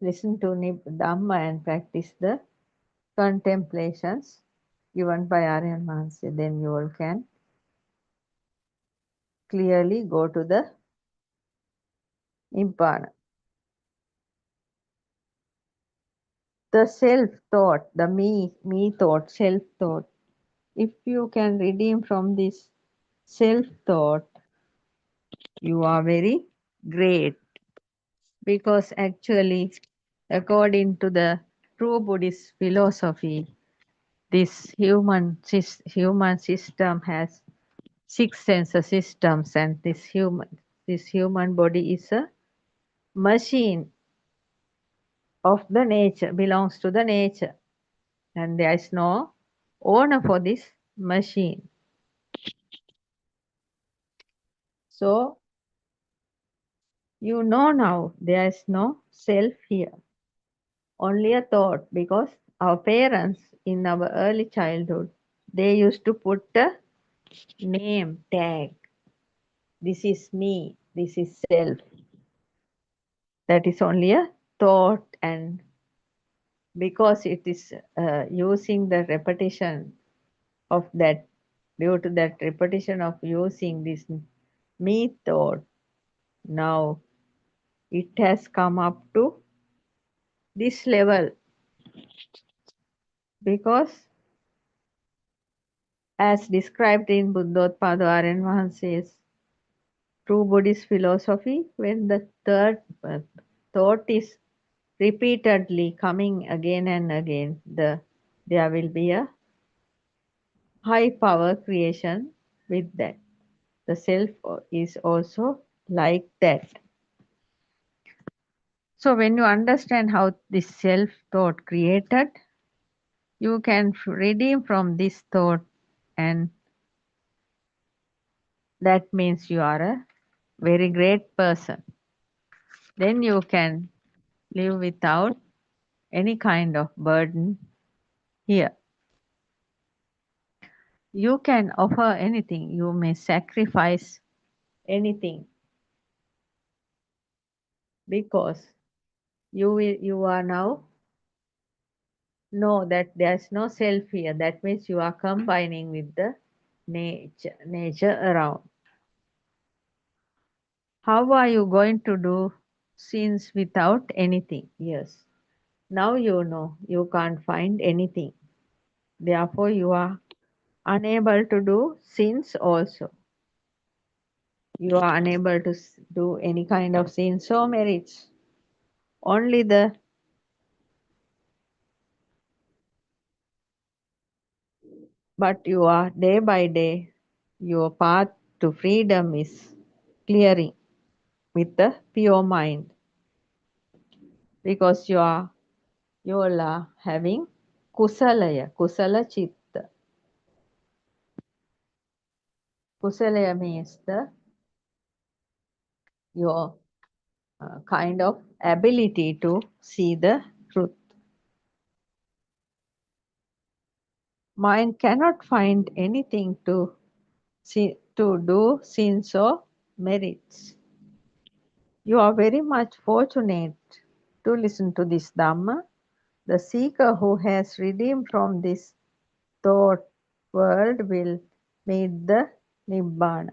listen to Dhamma and practice the contemplations given by Aryan Mahansa, then you all can clearly go to the Nibbana. The self-thought, the me thought, self-thought, if you can redeem from this self-thought, you are very great, because actually, according to the true Buddhist philosophy, this human system has 6 sense systems, and this human body is a machine of the nature, belongs to the nature, and there is no owner for this machine. So you know now there is no self here, only a thought, because our parents in our early childhood, they used to put a name tag. This is me, this is self. That is only a thought, and because it is using the repetition of that, due to that repetition of using this me thought, now it has come up to this level, because as described in Buddothpado Aryan Vahanse's true Buddhist philosophy, when the third thought is repeatedly coming again and again, there will be a high power creation with that. The self is also like that. So when you understand how this self thought created, you can redeem from this thought, and that means you are a very great person. Then you can live without any kind of burden here. You can offer anything, you may sacrifice anything, because you are now know that there is no self here. That means you are combining with the nature around. How are you going to do sins without anything? Yes. Now you know you can't find anything. Therefore, you are unable to do sins also. You are unable to do any kind of sins or merits. Only but you are day by day, your path to freedom is clearing with the pure mind, because you all are having kusala chitta. Kusalaya means your kind of ability to see the truth. Mind cannot find anything to do sins or merits. You are very much fortunate to listen to this Dhamma. The seeker who has redeemed from this thought world will meet the Nibbana.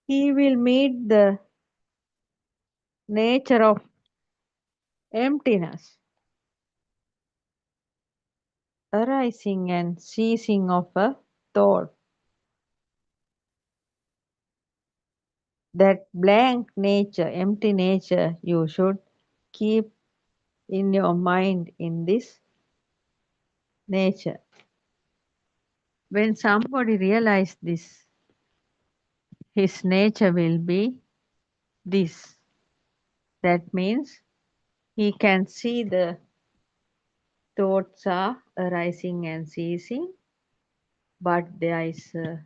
He will meet the nature of emptiness, arising and ceasing of a thought. That blank nature, empty nature, you should keep in your mind in this nature. When somebody realizes this, his nature will be this. That means he can see the thoughts are arising and ceasing, but there is a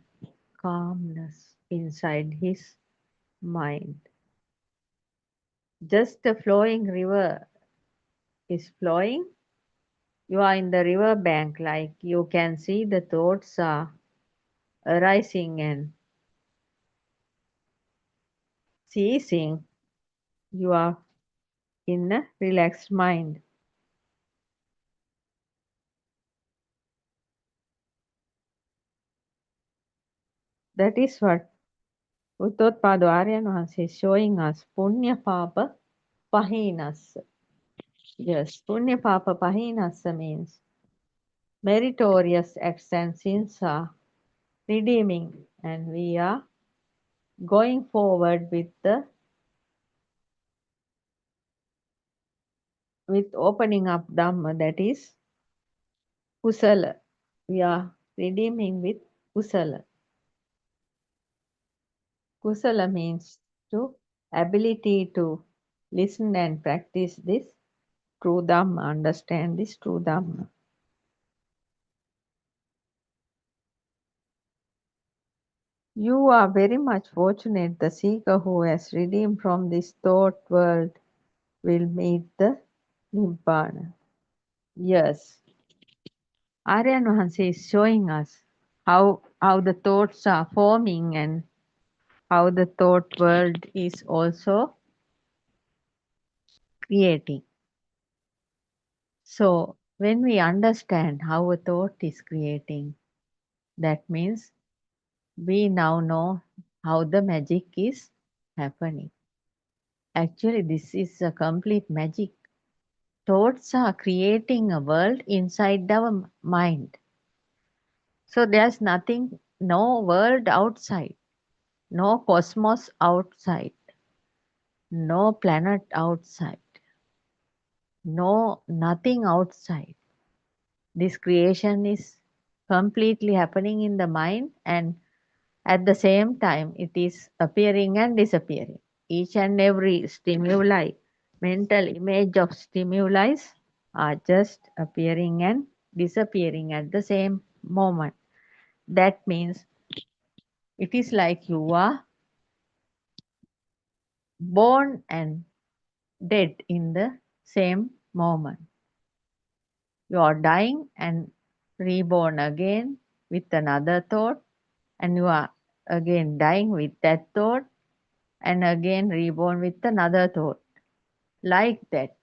calmness inside his mind. Just a flowing river is flowing. You are in the river bank, like you can see the thoughts are arising and ceasing. You are in a relaxed mind. That is what Buddothpado Aryan Vahanse is showing us. Punya Papa Pahinassa. Yes, Punya Papa Pahinassa means meritorious acts and sins are redeeming, and we are going forward with opening up Dhamma, that is Kusala. We are redeeming with Kusala. Kusala means to ability to listen and practice this true Dhamma, understand this true Dhamma. You are very much fortunate. The seeker who has redeemed from this thought world will meet the Nibbana. Yes, Aryan Vahanse is showing us how the thoughts are forming and how the thought world is also creating. So, when we understand how a thought is creating, that means we now know how the magic is happening. Actually, this is a complete magic. Thoughts are creating a world inside our mind. So there's nothing, no world outside, no cosmos outside, no planet outside, no nothing outside. This creation is completely happening in the mind, and at the same time it is appearing and disappearing. Each and every stimuli, mental image of stimuli are just appearing and disappearing at the same moment. That means it is like you are born and dead in the same moment. You are dying and reborn again with another thought, and you are again dying with that thought, and again reborn with another thought. Like that.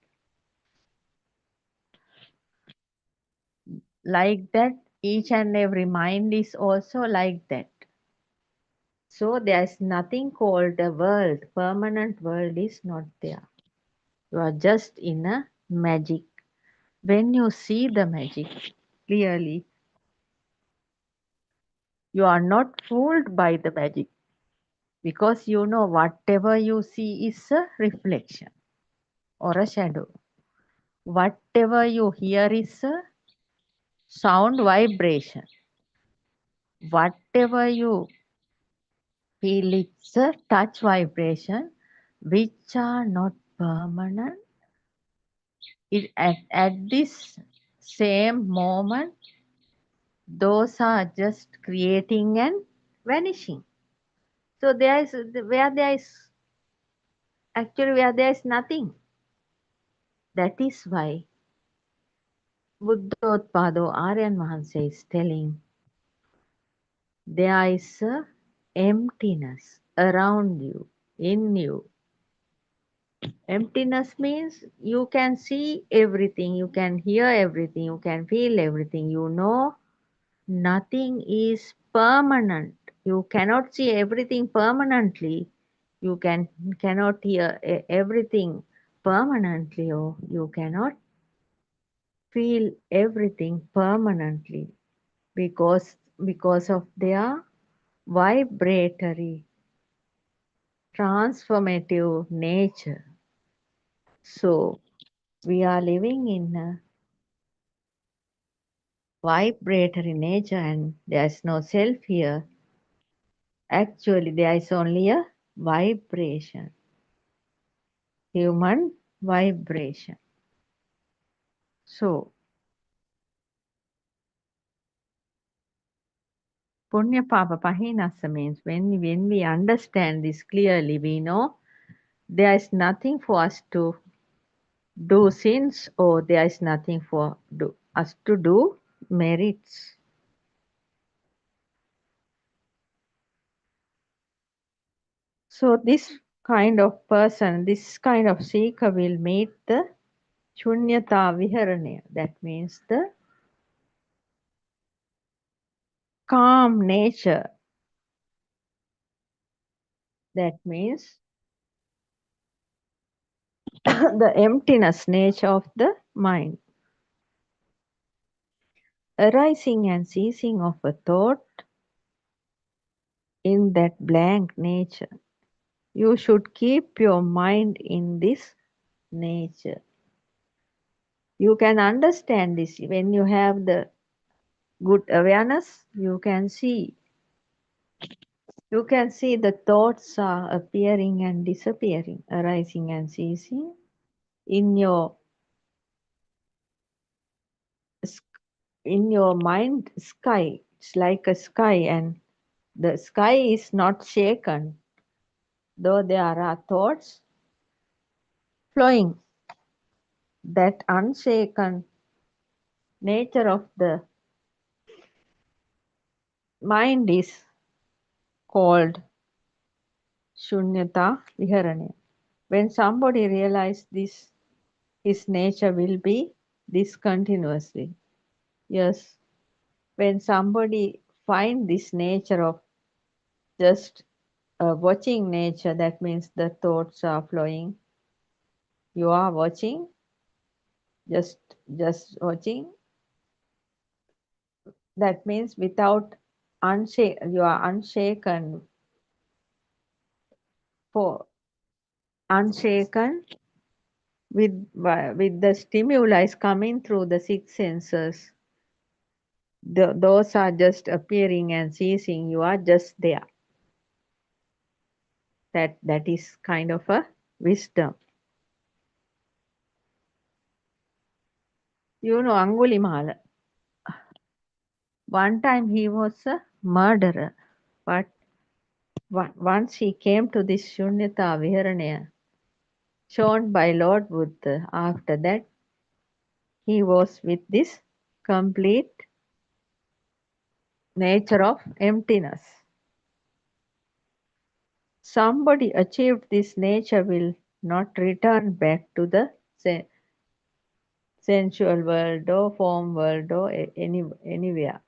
Like that, each and every mind is also like that. So there is nothing called a world. Permanent world is not there. You are just in a magic. When you see the magic clearly, you are not fooled by the magic, because you know whatever you see is a reflection or a shadow. Whatever you hear is a sound vibration. Whatever you feel, it's a touch vibration, which are not permanent. At this same moment, those are just creating and vanishing. So there is where there is nothing. That is why Buddothpado Aryan Vahanse is telling there is a emptiness around you, in you. Emptiness means you can see everything, you can hear everything, you can feel everything. You know nothing is permanent. You cannot see everything permanently. You cannot hear everything permanently, or you cannot feel everything permanently because of their vibratory transformative nature. So we are living in a vibratory nature, and there is no self here. Actually, there is only a vibration, human vibration. So Punya Papa Pahinasa means when we understand this clearly, we know there is nothing for us to do sins, or there is nothing for us to do merits. So this kind of person, this kind of seeker will meet the Shunyata Viharanya. That means the calm nature. That means the emptiness nature of the mind. Arising and ceasing of a thought in that blank nature. You should keep your mind in this nature. You can understand this when you have the good awareness. You can see the thoughts are appearing and disappearing, arising and ceasing in your mind sky. It's like a sky, and the sky is not shaken, though there are thoughts flowing. That unshaken nature of the mind is called Shunyata Viharanya. When somebody realizes this, his nature will be discontinuously. Yes, when somebody find this nature of just watching nature, that means the thoughts are flowing. You are watching, just watching. That means without you are unshaken with the stimuli coming through the six senses. Those are just appearing and ceasing. You are just there. That is kind of a wisdom. You know Angulimala. One time he was a murderer, but once he came to this Shunyata Viharanya shown by Lord Buddha, after that he was with this complete nature of emptiness. Somebody achieved this nature will not return back to the sensual world or form world or anywhere.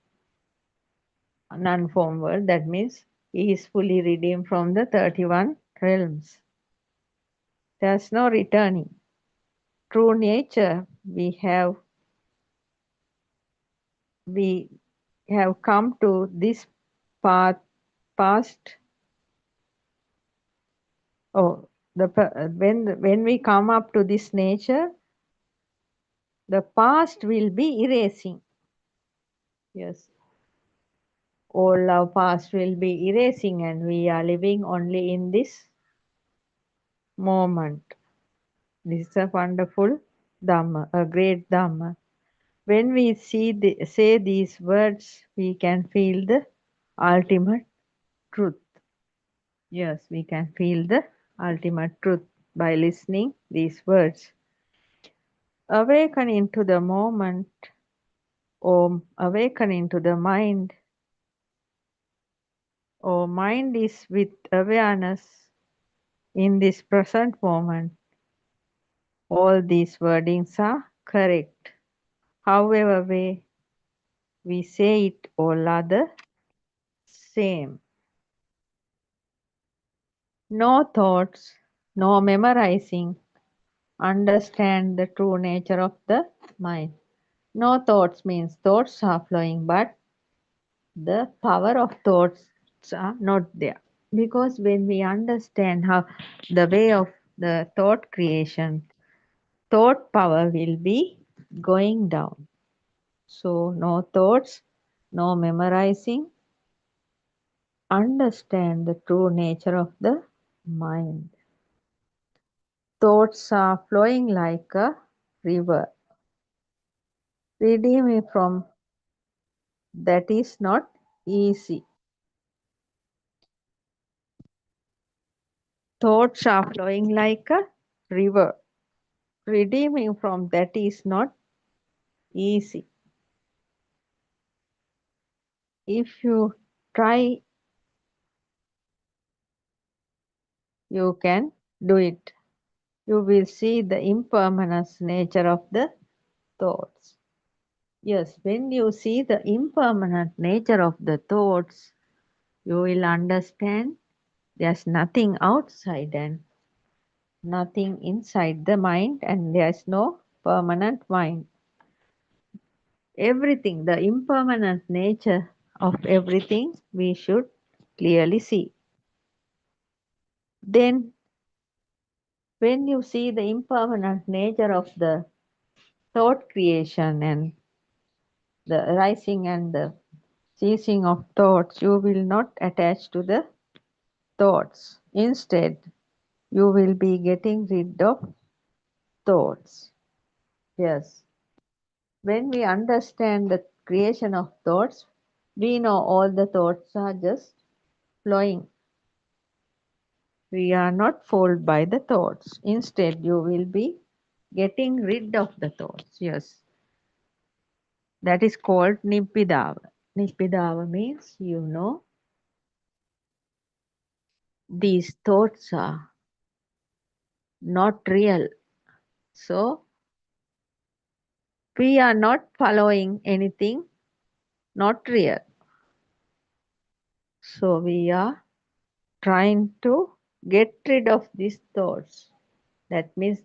Non-form world, that means he is fully redeemed from the 31 realms. There's no returning. True nature, we have come to this path past. When we come up to this nature, the past will be erasing. Yes. All our past will be erasing, and we are living only in this moment. This is a wonderful Dhamma, a great Dhamma. When we say these words, we can feel the ultimate truth. Yes, we can feel the ultimate truth by listening these words. Awaken into the moment, or awaken into the mind, or mind is with awareness in this present moment. All these wordings are correct. However way we say it, all are the same. No thoughts, no memorizing, understand the true nature of the mind. No thoughts means thoughts are flowing, but the power of thoughts are not there. Because when we understand how the way of the thought creation, thought power will be going down. So, no thoughts, no memorizing. Understand the true nature of the mind. Thoughts are flowing like a river. Redeeming from that is not easy. Thoughts are flowing like a river. Redeeming from that is not easy. If you try, you can do it. You will see the impermanence nature of the thoughts. Yes, when you see the impermanent nature of the thoughts, you will understand there's nothing outside and nothing inside the mind, and there's no permanent mind. Everything, the impermanent nature of everything, we should clearly see. Then, when you see the impermanent nature of the thought creation and the rising and the ceasing of thoughts, you will not attach to the thoughts. Instead, you will be getting rid of thoughts. Yes. When we understand the creation of thoughts, we know all the thoughts are just flowing. We are not fooled by the thoughts. Instead, you will be getting rid of the thoughts. Yes. That is called Nibbidava. Nibbidava means you know these thoughts are not real. So, we are not following anything not real. So, we are trying to get rid of these thoughts. That means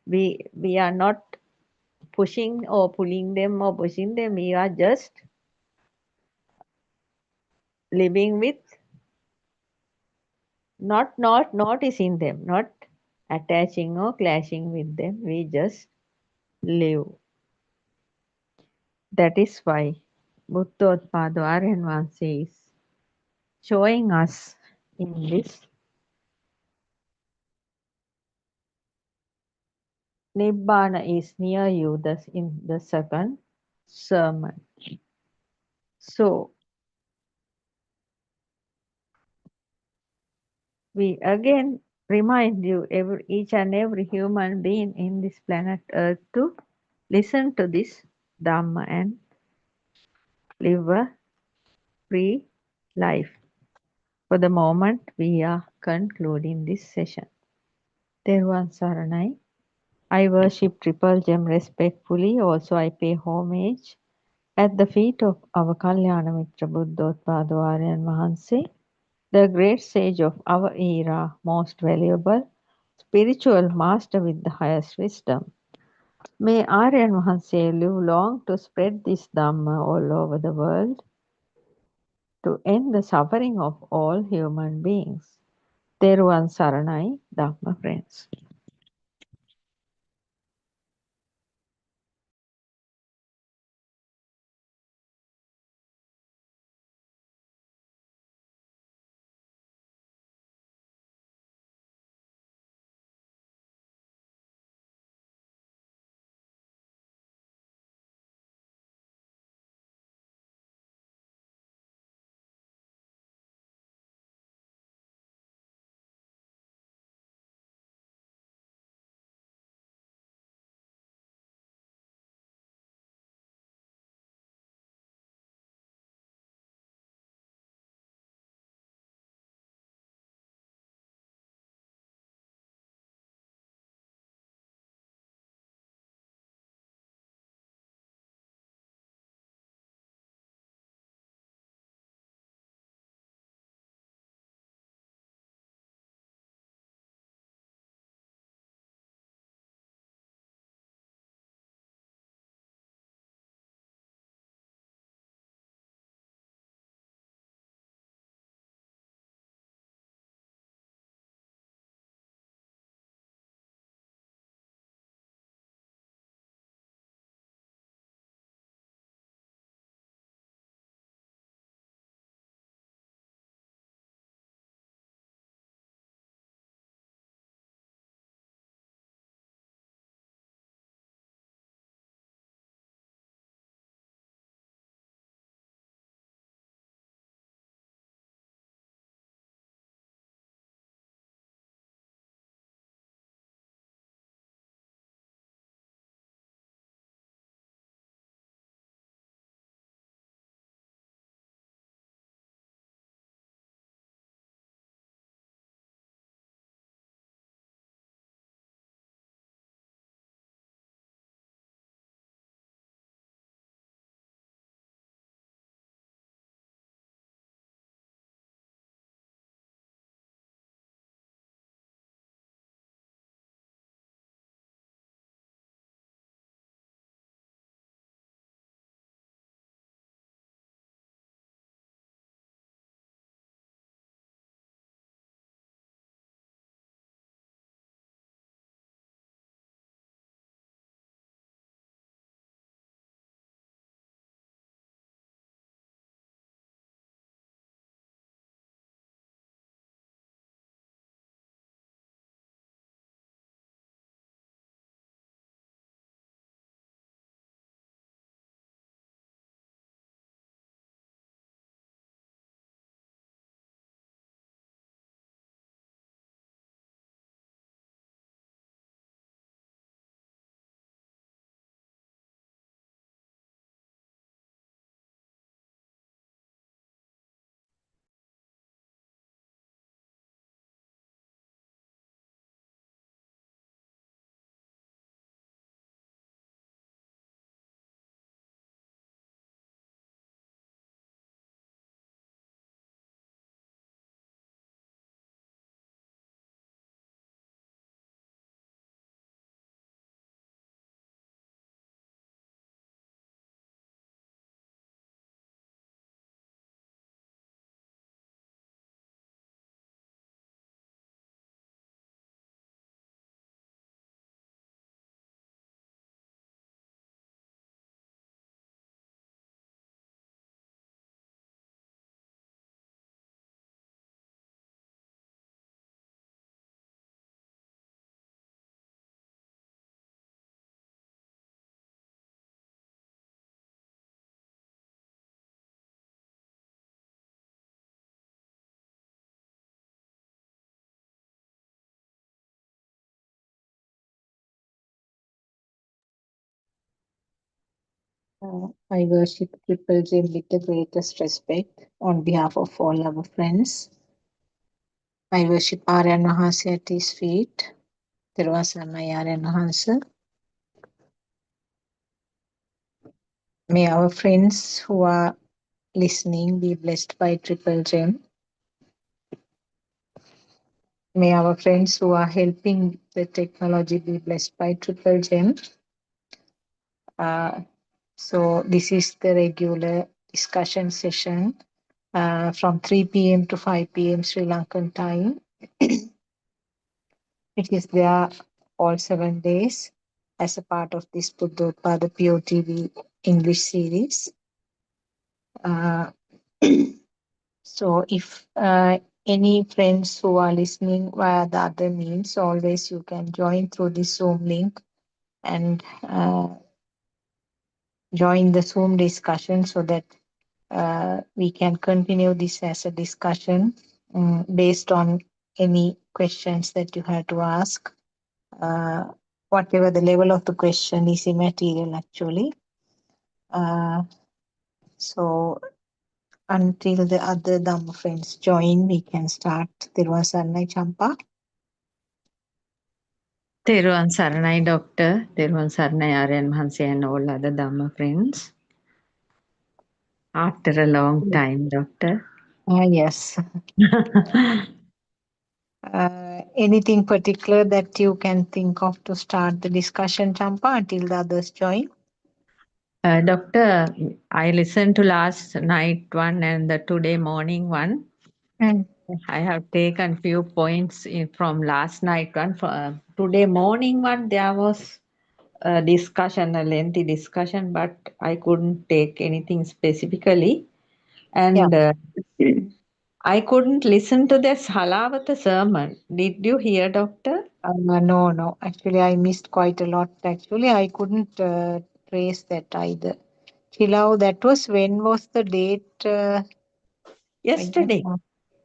we are not pushing or pulling them or pushing them. We are just living with not noticing them, not attaching or clashing with them. We just live. That is why Buddothpado Aryan is showing us in this Nibbana is near you, thus in the second sermon. So we again remind you, each and every human being in this planet Earth, to listen to this Dhamma and live a free life. For the moment, we are concluding this session. Therwan Saranai. I worship Triple Gem respectfully. Also, I pay homage at the feet of our Kalyana Mitra Buddothpado Aryan Mahanse, the great sage of our era, most valuable spiritual master with the highest wisdom. May Aryan Mahanse live long to spread this Dhamma all over the world, to end the suffering of all human beings. Teruvan Saranai, Dhamma friends. I worship Triple J with the greatest respect on behalf of all our friends. I worship Aryan Mahansa at his feet. Tiruvasarnai Aryan Mahansa. May our friends who are listening be blessed by Triple Gem. May our friends who are helping the technology be blessed by Triple Gem. So this is the regular discussion session from 3 p.m. to 5 p.m. Sri Lankan time. It is there all 7 days as a part of this Buddothpado PeoTV English series. So if any friends who are listening via the other means, always you can join through the Zoom link and join the Zoom discussion so that we can continue this as a discussion based on any questions that you have to ask. Whatever the level of the question is immaterial actually. So until the other Dhamma friends join, we can start Tiruvasarnai Champa. Teruvan Saranai, Doctor. Teruvan Saranai, Aryan Mahansi, and all other Dhamma friends. After a long time, Doctor. Yes. Anything particular that you can think of to start the discussion, Champa, until the others join? Doctor, I listened to last night one and the today morning one. I have taken few points from last night one. For today morning one, there was a discussion, a lengthy discussion, but I couldn't take anything specifically. And I couldn't listen to the Salavata sermon. Did you hear, Doctor? No. Actually, I missed quite a lot. Actually, I couldn't trace that either. Chilau, that was when was the date? Yesterday.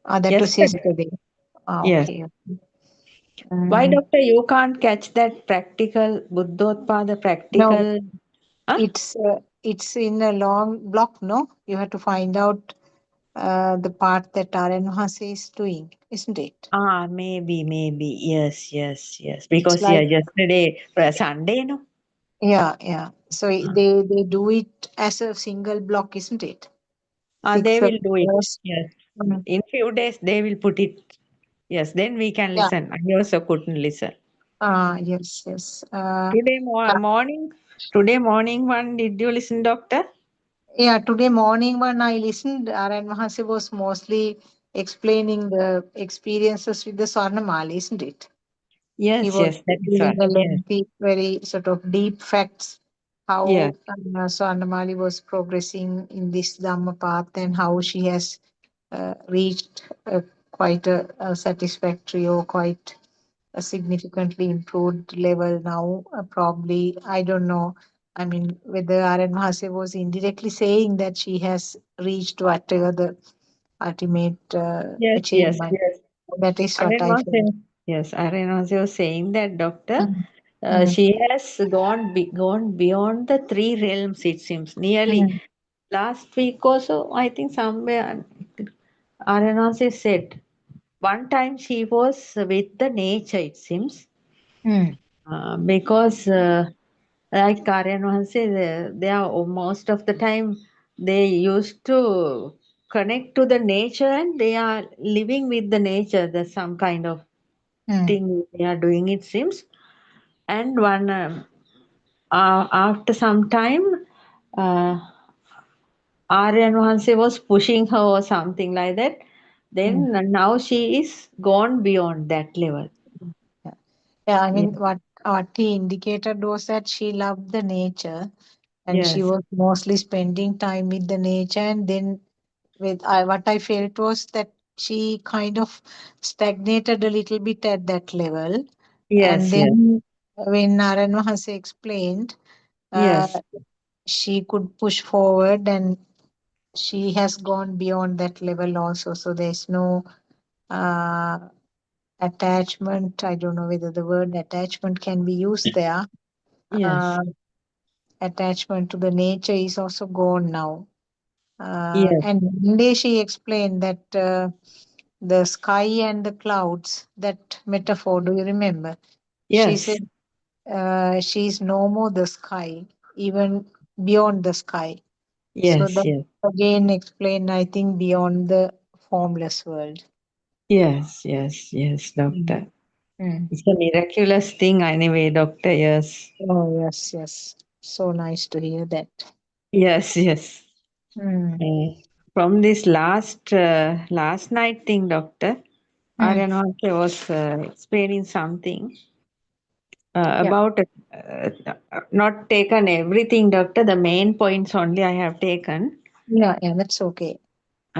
That was yesterday. Yes. Okay. Why, Doctor, you can't catch that practical Buddhotpada No, practical? Huh? it's in a long block, no? You have to find out the part that Aryan Mahasi is doing, isn't it? Maybe. Yes. It's Because like yesterday, Sunday, no? yeah. So they do it as a single block, isn't it? They 6 will do it. hours. Yes. In few days, they will put it. Yes, then we can Yeah. listen. I also couldn't listen. Yes. Today morning one, did you listen, Doctor? Yeah, today morning when I listened, Aryan Mahasi was mostly explaining the experiences with the Swarnamali, isn't it? He Yes, was that is giving right. a Yes. lengthy, very sort of deep facts Yes. how Swarnamali was progressing in this Dhamma path and how she has reached quite a satisfactory or quite a significantly improved level now. Probably, I don't know. I mean, whether Aryan Mahase was indirectly saying that she has reached whatever the ultimate Yes. achievement. That is what I Arena feel. was saying that, Doctor, Mm, mm, she has gone beyond the three realms, it seems. Nearly mm, last week also, I think somewhere Arena said one time she was with the nature, it seems. mm, Because like Aryan said, they are most of the time they used to connect to the nature and they are living with the nature. There's some kind of mm, thing they are doing, it seems. And one after some time, uh, Aryan Vahanse was pushing her or something like that. mm. Then now she is gone beyond that level. Yeah, I Yeah. mean, what he indicated was that she loved the nature and she Yes. was mostly spending time with the nature. And then what I felt was that she kind of stagnated a little bit at that level. And Yes. Yes. then when Narayan Mahase explained, uh, Yes. she could push forward and she has gone beyond that level also. So there's no uh, attachment. I don't know whether the word attachment can be used there. Yes. Uh, attachment to the nature is also gone now. Yes, And one day she explained that the sky and the clouds, that metaphor, do you remember? She yes, said she's no more the sky, even beyond the sky. So yes, that yes, again explain, I think, beyond the formless world. yes, yes, yes, Mm. doctor. Mm. It's a miraculous thing anyway, doctor. Yes, Oh, yes, yes. So nice to hear that. yes, yes. Mm. From this last night thing, doctor, Mm. Aryan also was explaining something Yeah, about not taken everything, doctor. The main points only I have taken. yeah, that's okay.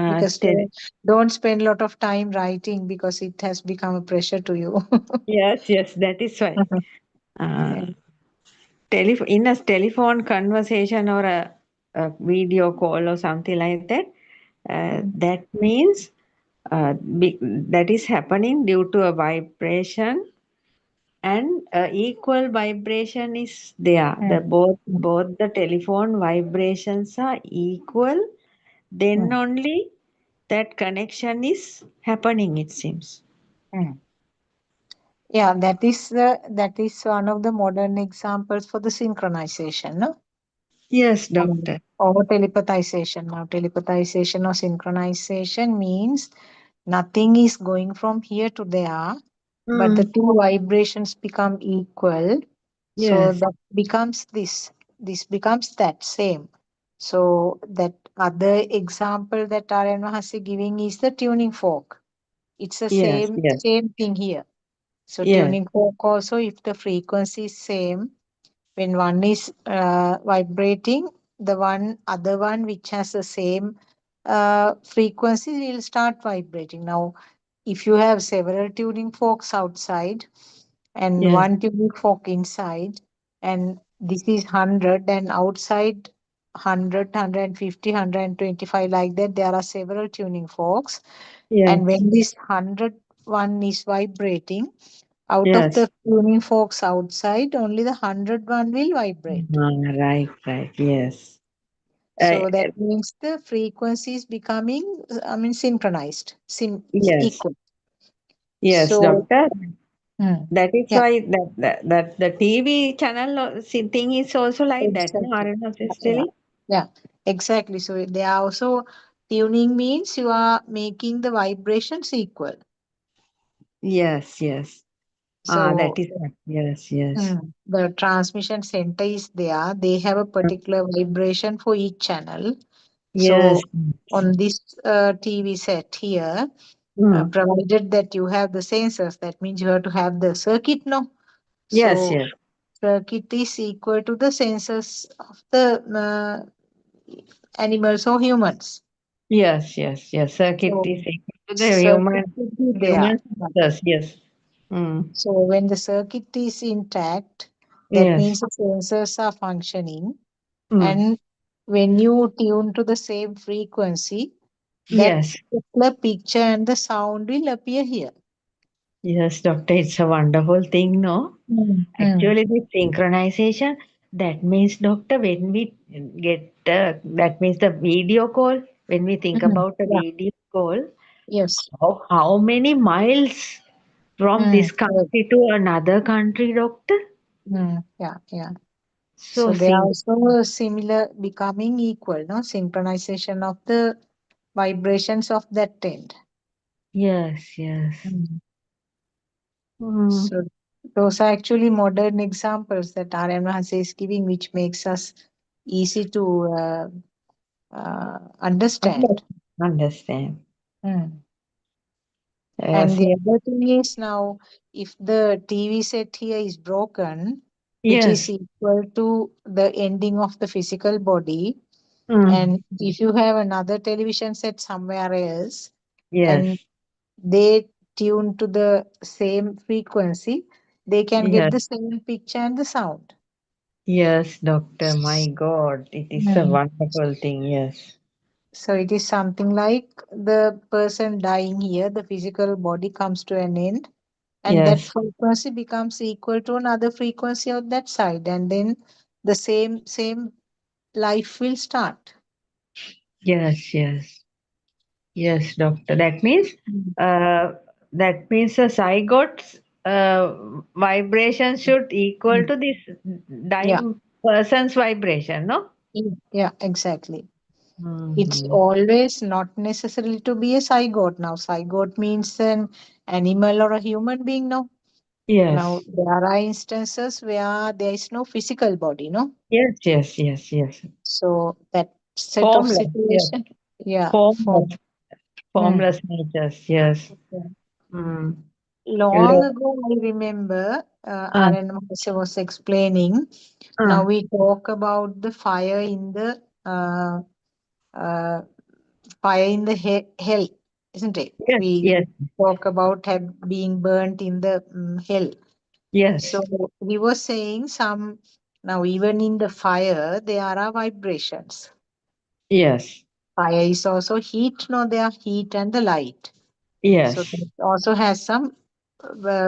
Because Tell. don't spend a lot of time writing because it has become a pressure to you. Yes, yes, that is why. Uh, Yeah. in a telephone conversation or a video call or something like that, Mm. that means that is happening due to a vibration, and equal vibration is there. The Mm. Mm. both the telephone vibrations are equal, then Mm. only that connection is happening, it seems. Mm. Yeah, that is one of the modern examples for the synchronization, no? Yes, Um, doctor. or telepathization. Now, telepathization or synchronization means nothing is going from here to there, but the Mm, two vibrations become equal. So yes, that becomes this. This becomes that same. So that other example that Aryan Mahasi giving is the tuning fork. It's the yes, same yes, same thing here. So yes, tuning fork also, if the frequency is same, when one is vibrating, the one other one which has the same frequency will start vibrating. Now, if you have several tuning forks outside and yes, one tuning fork inside, and this is 100 and outside 100, like that, there are several tuning forks. And yes, when this 100 one is vibrating, out of yes. the tuning forks outside, only the 100 one will vibrate. Right, right, yes. Uh, So that means the frequency is becoming, I mean, synchronized, yes, equal. yes, So, doctor. hmm, That is yeah, why that the TV channel thing is also like that, no? exactly. RNS is Yeah, telling. yeah, exactly. So they are also tuning means you are making the vibrations equal. Yes, yes. Ah, that So is what. Yes, yes. the transmission center is there. They have a particular vibration for each channel. So Yes. on this TV set here, Mm. provided that you have the sensors, that means you have to have the circuit, no? Yes, So yes. circuit is equal to the sensors of the animals or humans. Yes, yes, yes. Circuit So is equal to the circuit should be there. human sensors. Yes. Mm. So when the circuit is intact, that Yes. means the sensors are functioning. Mm. And when you tune to the same frequency, that Yes. particular picture and the sound will appear here. Yes, doctor. It's a wonderful thing, no? Mm. Actually, the synchronization, that means, doctor, when we get, that means the video call, when we think Mm. about a Yeah. video call, Yes. how many miles from this Correct. country to another country, doctor? Yeah. Yeah. So, So they are also similar, becoming equal, no? Synchronization of the vibrations of that end. yes, yes. Mm. Mm. So those are actually modern examples that RMS is giving, which makes us easy to understand. Understand. Mm. And Yes, the yes, other thing is now, if the TV set here is broken, which is yes. equal to the ending of the physical body, Mm. and if you have another television set somewhere else, and Yes, they tune to the same frequency, they can get yes, the same picture and the sound. yes, doctor. My God, it is a Mm. wonderful thing. Yes, So it is something like the person dying here, the physical body comes to an end, and that yes, frequency becomes equal to another frequency on that side, and then the same life will start. Yes, yes. Yes, doctor. That means the zygote's vibration should equal Mm. to this Yeah, dying person's vibration, no? yeah, exactly. It's Mm-hmm. always not necessarily to be a zygote. Now, zygote means an animal or a human being. No, now Yes. there are instances where there is no physical body. No, Yes, yes, yes, yes. so that set of Formless, yes. situation, yeah, Formless, from formless natures, yes. yeah. Mm. Long Lo- ago, I remember uh, R.N. Maharshi was explaining. uh, Now we talk about the fire in the uh, hell, isn't it? yes, We yes, talk about being burnt in the hell. yes, So he was saying some now even in the fire there are vibrations. yes, Fire is also heat. No, there are heat and the light. So yes, it also has some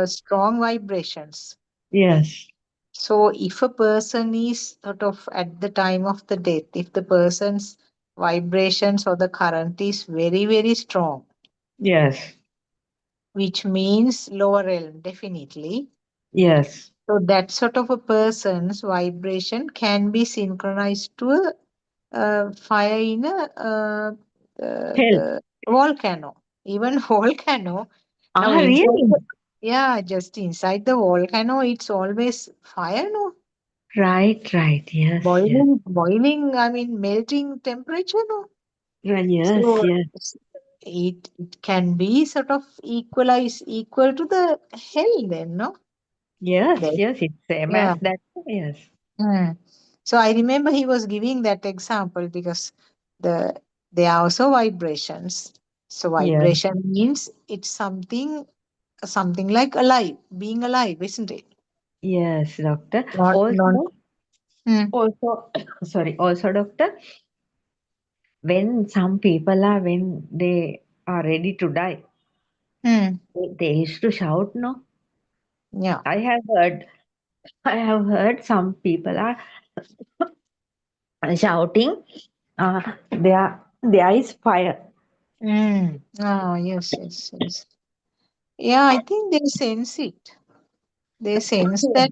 strong vibrations. yes, So if a person is sort of at the time of the death, if the person's vibrations or the current is very, very strong, yes, which means lower realm, definitely. yes. So that sort of a person's vibration can be synchronized to a fire in Hell. the volcano. Even volcano. Now Ah, inside really? the, yeah, just inside the volcano, it's always fire, no? Right, right. Yes, yes. Boiling, I mean, melting temperature, no? Yes, So yes. it can be sort of equal to the hell then, no? Yes, There, yes. It's same yeah. as that. Yes. Mm. So I remember he was giving that example because the there are also vibrations. So Yes. vibration means it's something like alive, being alive, isn't it? Yes, doctor. Not. Also, Mm. also, sorry. Also, doctor, when some people are when they are ready to die, Mm. they used to shout. No, Yeah. I have heard. I have heard some people are shouting. There is fire. Mm. Oh, yes, yes, yes. Yeah, I think they sense it. They sense that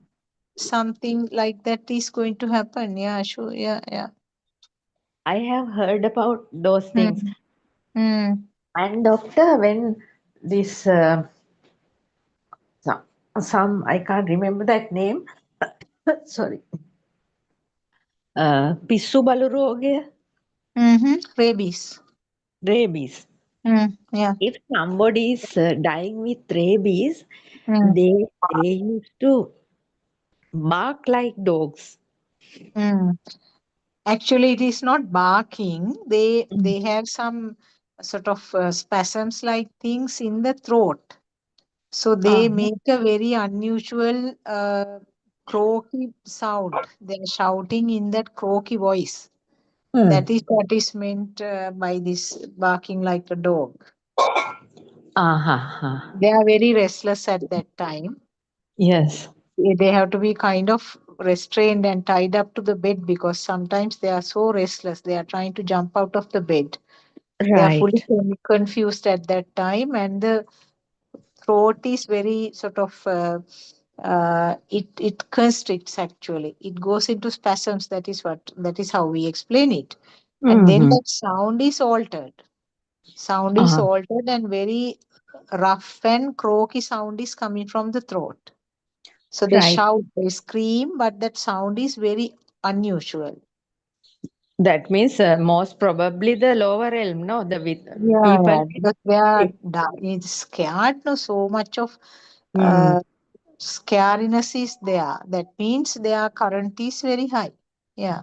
something like that is going to happen. Yeah, sure. Yeah, yeah. I have heard about those things. Mm. Mm. And doctor, when this some, some I can't remember that name. Sorry, පිස්සු බලු රෝගය, Mm-hmm. Rabies. rabies. Mm. Yeah. If somebody is dying with rabies, Mm. they used to bark like dogs. Mm. Actually, it is not barking. They Mm. they have some sort of spasms like things in the throat. So they Uh-huh. make a very unusual croaky sound. They're shouting in that croaky voice. That Mm. is what is meant by this barking like a dog. Uh-huh. They are very restless at that time. Yes. They have to be kind of restrained and tied up to the bed because sometimes they are so restless. They are trying to jump out of the bed. They are fully Right. confused at that time, and the throat is very sort of it constricts actually. It goes into spasms. That is how we explain it. And then Mm-hmm. that sound is altered. Sound is Uh-huh. altered and very rough and croaky sound is coming from the throat. So they Right. shout, they scream, but that sound is very unusual. That means most probably the lower realm, no, the with Yeah, people yeah, because they are with. it's scared. No, so much of Mm. scariness is there. That means their current is very high. Yeah.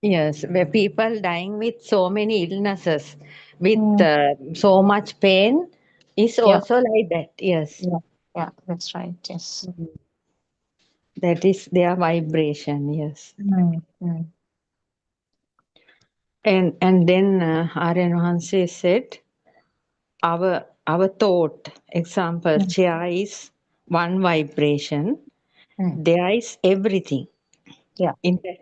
Yes, where people dying with so many illnesses, with Mm. so much pain, is Yeah, also like that. Yes. yeah, yeah, that's right. Yes. Mhm. That is their vibration. Yes. Mm. Mm. And then Aryan Hanse said, our thought, example, chair is one vibration. Mm. There is everything. Yeah.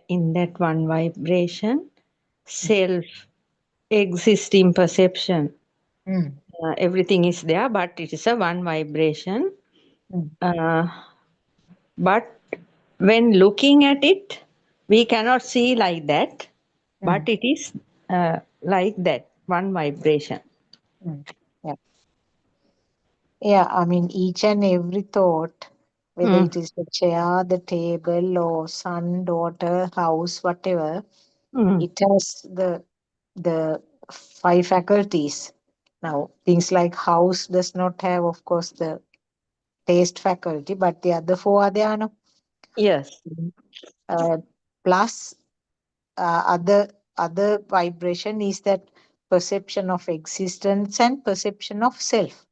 In that one vibration, self exists in perception. Mm. Everything is there, but it is a one vibration. Mm. But when looking at it, we cannot see like that, but Mm. it is like that, one vibration. Mm. Yeah. Yeah, I mean, each and every thought, whether Mm. it is the chair, the table, or sun, daughter, house, whatever, Mm. it has the five faculties. Now, things like house does not have, of course, the taste faculty, but the other four are there, no? Yes, Uh, plus, other vibration is that perception of existence and perception of self.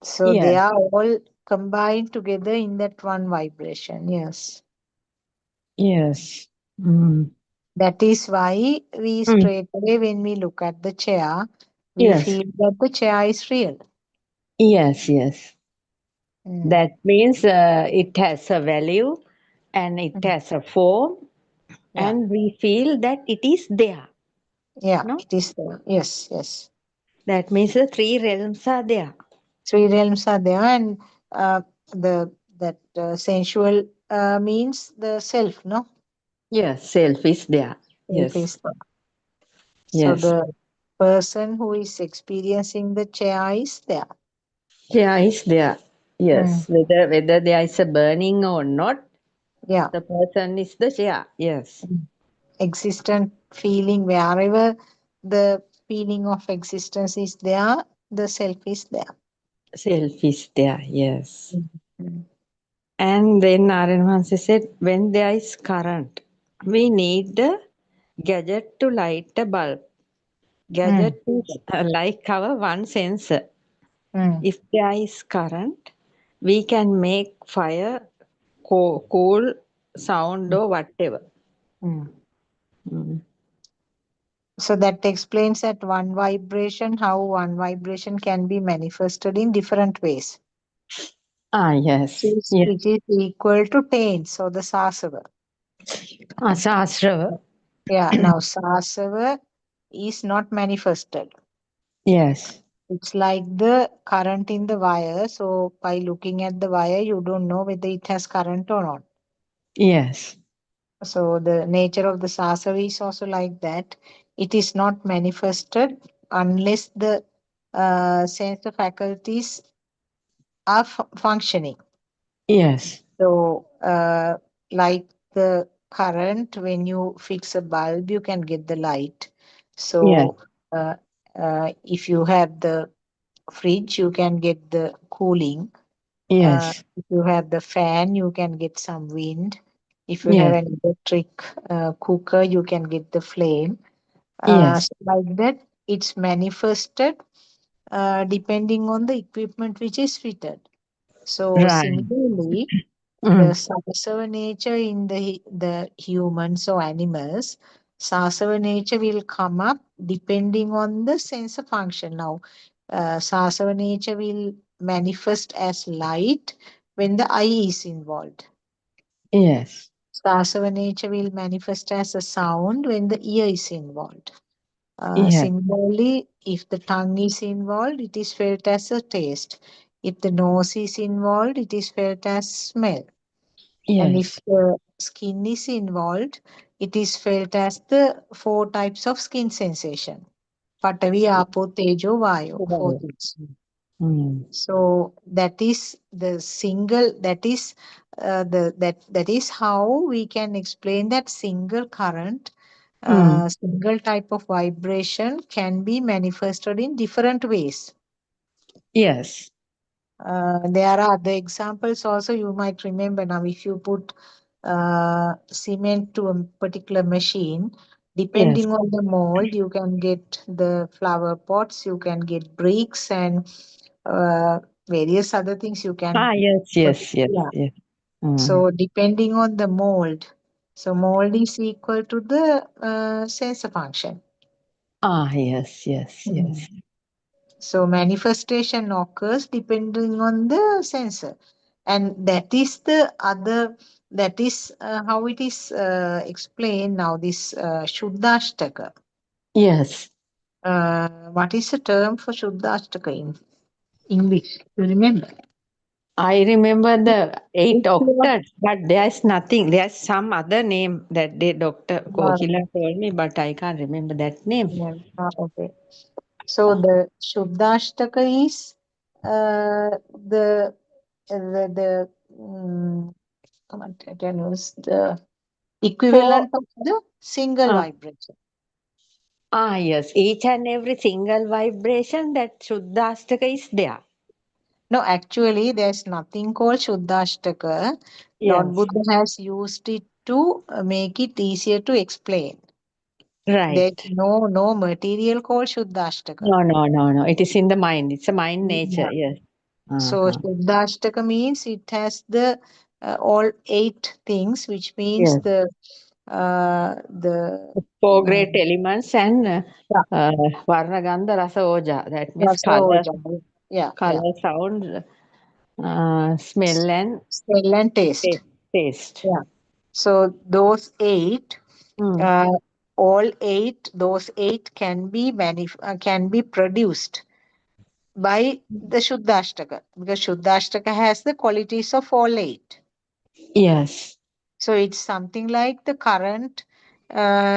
So they yes, are all combined together in that one vibration. Yes. yes. Mm. That is why we Mm. straight away, when we look at the chair, we Yes, feel that the chair is real. yes, yes. Mm. That means it has a value and it Mm. has a form, Yeah. and we feel that it is there. Yeah. No, It is there. Yes. Yes. that means the three realms are there. Three realms are there, and the that sensual means the self. No, Yes, self is there. self Yes, is there. So yes. the person who is experiencing the chair is there. Yeah, is there. Mm. Yes, whether there is a burning or not, Yeah. the person is the chair. Yes, Mm. Existent feeling, wherever the feeling of existence is there, the self is there. self is there. Yes. Mm. And then Narayan Maharshi said, when there is current, we need the gadget to light a bulb. Mm. Gadget is like our one sensor. Mm. If there is current, we can make fire, cool, sound, or whatever. Mm. Mm. So that explains that one vibration, how one vibration can be manifested in different ways. Ah, yes. Yes. Which is equal to 10, so the sasava. Ah, Sahasrava. Yeah, now sasava is not manifested. Yes. It's like the current in the wire. So by looking at the wire, you don't know whether it has current or not. Yes. So the nature of the sasava is also like that. It is not manifested unless the sense faculties are functioning. Yes. So, like the current, when you fix a bulb, you can get the light. Yes. So, if you have the fridge, you can get the cooling. Yes. If you have the fan, you can get some wind. If you have Yes. an electric cooker, you can get the flame. Yes. So like that, it's manifested depending on the equipment which is fitted. So Right. similarly, the Mm. sasava nature in the humans or animals, sasava nature will come up depending on the sensor function. Now, sasava nature will manifest as light when the eye is involved. Yes. Sasava nature will manifest as a sound when the ear is involved. Yes. Similarly, if the tongue is involved, it is felt as a taste. If the nose is involved, it is felt as smell. And if Yes. the skin is involved, it is felt as the four types of skin sensation. Patavi, Apo, Tejo, Vayo, four Right. things. Mm. So that is the single, that is that is how we can explain that single current, Mm. single type of vibration can be manifested in different ways. Yes. There are other examples also you might remember. Now, if you put cement to a particular machine, Yes. depending on the mold, you can get the flower pots, you can get bricks, and uh, various other things you can Ah, yes. put. Yes. Yes. Yeah. Yes. Mm. So, depending on the mold, so mold is equal to the sensor function. Ah, yes. Yes. Mhm. Yes. So manifestation occurs depending on the sensor. And that is the other, that is how it is explained now, this Shuddhashtaka. Yes. What is the term for Shuddhashtaka in English? You remember? I remember the eight If you are- octets, but there's nothing. There's some other name that the Dr. uh, Kohila told me, but I can't remember that name. yeah, okay. So the Shuddhashtaka is the come on, I can use the For equivalent of the single uh, vibration. yes, each and every single vibration that Shuddhastaka is there. No, actually, there's nothing called Shuddhashtaka. Lord Yes, Buddha has used it to make it easier to explain. There's right. no material called Shuddhashtaka. No. It is in the mind. It's a mind nature. Yeah. Yes. So Uh-huh. Shuddhashtaka means it has the all 8 things, which means Yes. the Four mm, great elements and yeah, Varna, Gandha, Rasa, Oja. That means rasa, oja. Yeah, color, sound, smell, and smell and taste. taste. Yeah. So those 8, Mm. uh, those 8 can be produced by the Shuddhashtaka, because Shuddhashtaka has the qualities of all 8. Yes. So it's something like the current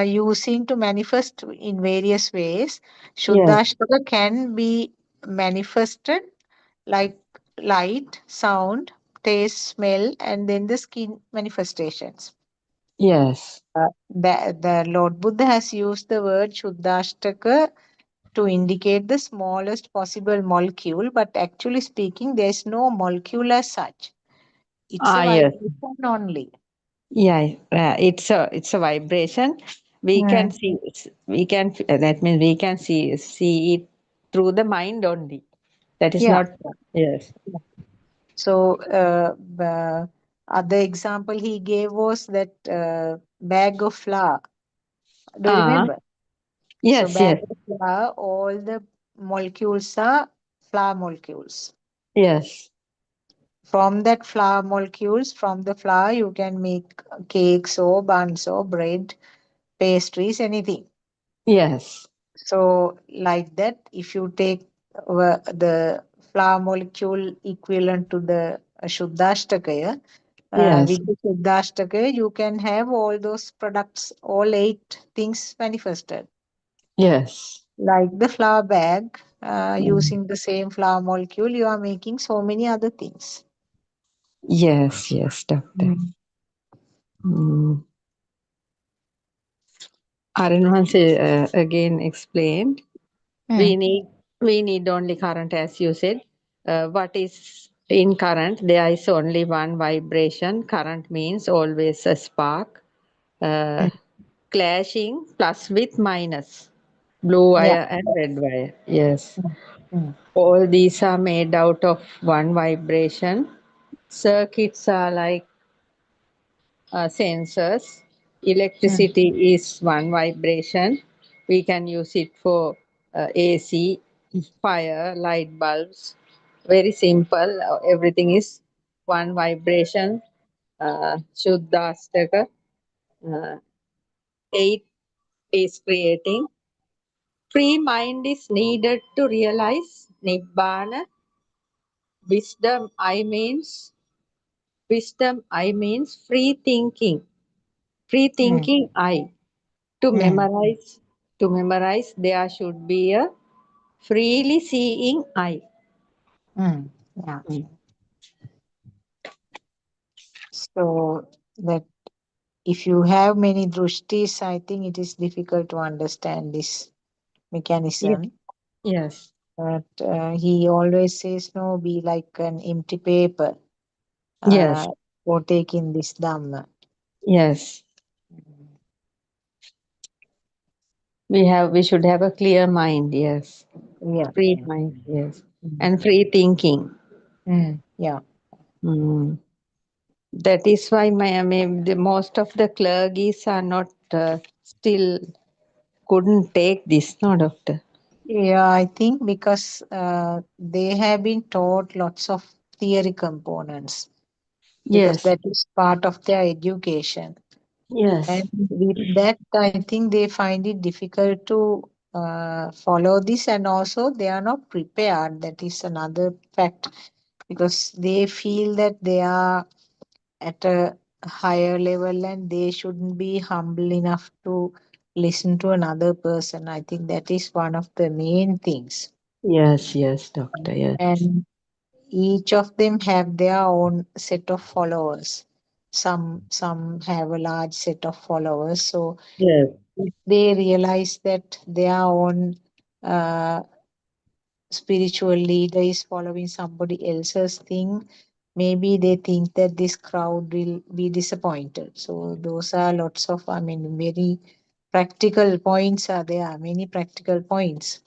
using to manifest in various ways. Yes. Shuddhashtaka can be manifested like light, sound, taste, smell, and then the skin manifestations. Yes. The Lord Buddha has used the word Shuddhashtaka to indicate the smallest possible molecule, but actually speaking, there is no molecule as such. It's a Yes. vibration only. Yeah. It's a vibration. We can Mm. see. That means we can see it through the mind only. That is Yeah. not. Yes. So, other example he gave was that bag of flour. Do you Ah. remember? So, Yes. bag Yes. of flour, all the molecules are flour molecules. Yes. From that flour molecules, from the flour, you can make cakes or buns or bread, pastries, anything. Yes. So, like that, if you take the flour molecule equivalent to the Shuddhashtaka, Yes. with the Shuddhashtaka, you can have all those products, all 8 things manifested. Yes. Like the flour bag, Mm. using the same flour molecule, you are making so many other things. Yes. Yes, Doctor. Mm. Mm. Aranvanse again explained. Mm. We need only current, as you said. What is in current? There is only one vibration. Current means always a spark. Uh, Mm. clashing plus with minus. Blue Yeah. wire and red wire. Yes. Mm. Mm. All these are made out of one vibration. Circuits are like sensors. Mm. Electricity is one vibration. We can use it for AC, fire, light bulbs. Very simple. Everything is one vibration. Shuddhastaka. 8 is creating. Free mind is needed to realize Nibbana. Wisdom I means free thinking. Free Mm. thinking I. To Mm. memorize, there should be a freely seeing I. Mm. Yeah. Mm. So that if you have many drushtis, I think it is difficult to understand this Yes. mechanism. Yes. But he always says, no, be like an empty paper Yes. uh, for taking this Dhamma. Yes. We should have a clear mind. Yes. Yeah. Free mind. Yes. Mm. And free thinking. Mm. Yeah. Mm. That is why the most of the clergies are not still couldn't take this, no, doctor. Yeah, I think because they have been taught lots of theory components. because Yes. that is part of their education. Yes. And with that, I think they find it difficult to follow this, and also they are not prepared. That is another fact, because they feel that they are at a higher level and they shouldn't be humble enough to listen to another person. I think that is one of the main things. Yes. Yes, doctor. Yes. And each of them have their own set of followers. Some have a large set of followers. So Yes. if they realize that their own uh, spiritual leader is following somebody else's thing, maybe they think that this crowd will be disappointed. So those are lots of, I mean, very practical points are there, many practical points.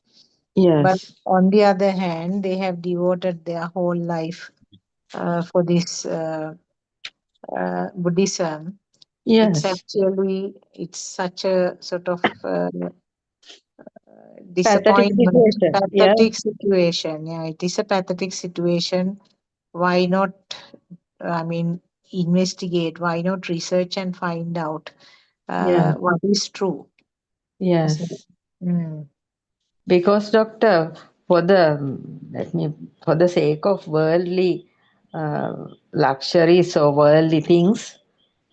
But Yes. on the other hand, they have devoted their whole life for this Buddhism. It's Yes. actually, it's such a sort of Pathetic disappointment, situation. Yes. pathetic situation. Yeah, it is a pathetic situation. Why not, I mean, investigate? Why not research and find out Yes. what is true? Isn't it? Yes. Mm. Because doctor, for the let me for the sake of worldly luxuries or worldly things,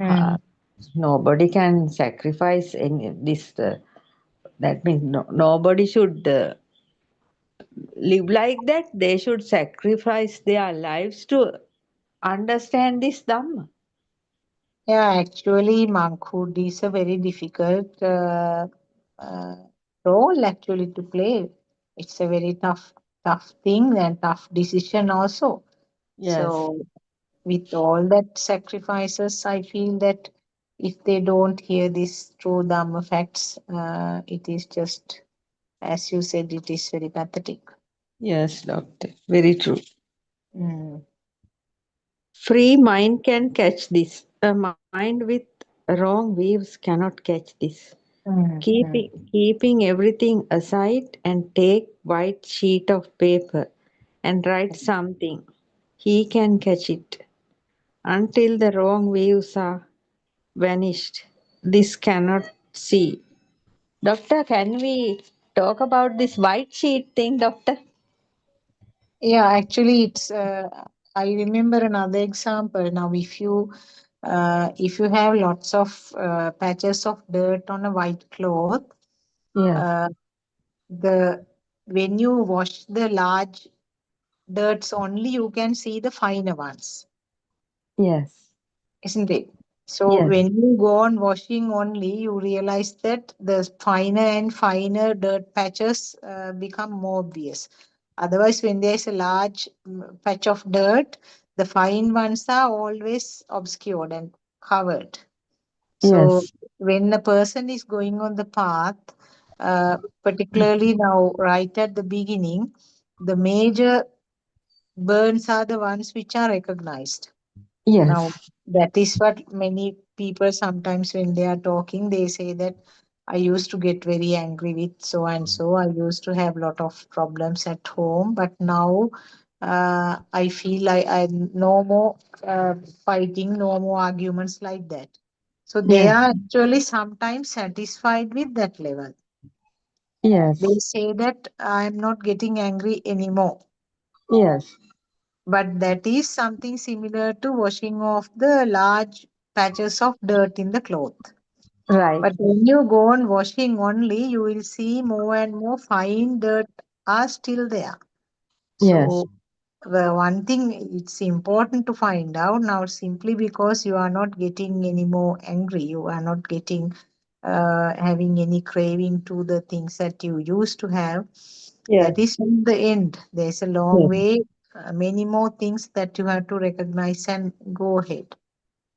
uh, Mm. nobody can sacrifice any this. That means nobody should live like that. They should sacrifice their lives to understand this Dhamma. Yeah, actually, monkhood is a very difficult uh, role actually to play. It's a very tough thing and tough decision also. Yes. So with all that sacrifices, I feel that if they don't hear these true Dhamma facts, it is just, as you said, it is very pathetic. Yes, doctor. Very true. Mm. Free mind can catch this. A mind with wrong views cannot catch this. Mm. Mm. Keeping everything aside and take white sheet of paper and write something. He can catch it. Until the wrong views are vanished, this cannot see. Doctor, can we talk about this white sheet thing, doctor? Yeah, actually, it's. I remember another example. Now, if you have lots of patches of dirt on a white cloth, Yes, uh, the when you wash the large dirts only, you can see the finer ones, yes, isn't it? So yes, when you go on washing only, you realize that the finer and finer dirt patches become more obvious. Otherwise, when there is a large patch of dirt, the fine ones are always obscured and covered. So yes, when a person is going on the path, particularly now right at the beginning, the major burns are the ones which are recognized. Now, yes, that is what many people sometimes when they are talking, they say that I used to get very angry with so and so. I used to have a lot of problems at home, but now I feel like I no more fighting, no more arguments like that. So they yes, are actually sometimes satisfied with that level. They yes, say that I'm not getting angry anymore. yes, But that is something similar to washing off the large patches of dirt in the cloth. right, But when you go on washing only, you will see more and more fine dirt are still there. yes, So the one thing it's important to find out now, simply because you are not getting any more angry, you are not getting having any craving to the things that you used to have. yes, That is not the end. There's a long yes, way, many more things that you have to recognize and go ahead.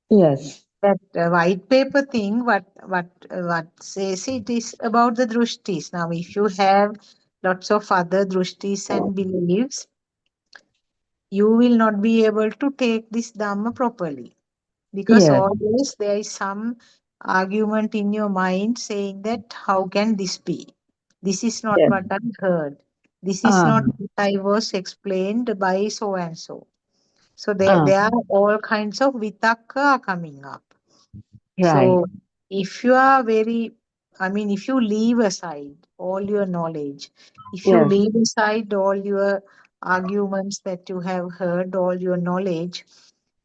yes, That white paper thing, what says it is about the drushtis. Now, if you have lots of other drushtis and beliefs, you will not be able to take this dhamma properly, because yes, always there is some argument in your mind saying that how can this be? This is not yes. what I heard. This is Ah, not what I was explained by so and so. So there are all kinds of vitakka coming up. Right. So if you are if you leave aside all your knowledge, if you Yes. leave aside all your arguments that you have heard, all your knowledge,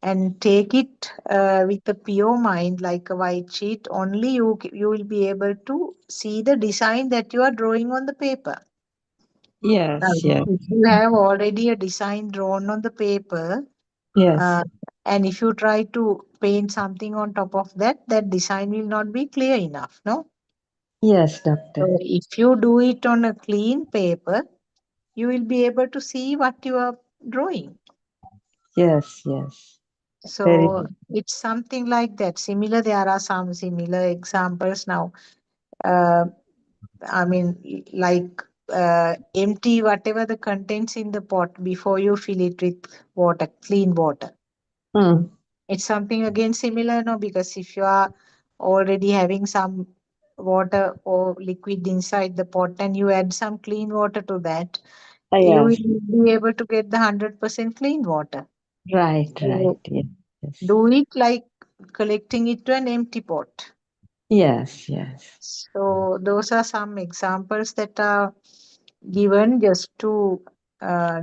and take it with a pure mind like a white sheet, only you will be able to see the design that you are drawing on the paper. Now, Yes. Yes. if you have already a design drawn on the paper, Yes. and if you try to paint something on top of that, that design will not be clear enough, no? Yes, doctor. So if you do it on a clean paper, you will be able to see what you are drawing. Yes. Yes. Very So good. it's something like that. Similar, there are some similar examples now. Uh, like empty whatever the contents in the pot before you fill it with water, clean water. Mm. It's something again similar, no? Because if you are already having some water or liquid inside the pot and you add some clean water to that, you Yes. will be able to get the 100% clean water. Right. Right. So Yes. Yes. do it like collecting it to an empty pot. Yes. Yes. So those are some examples that are given just to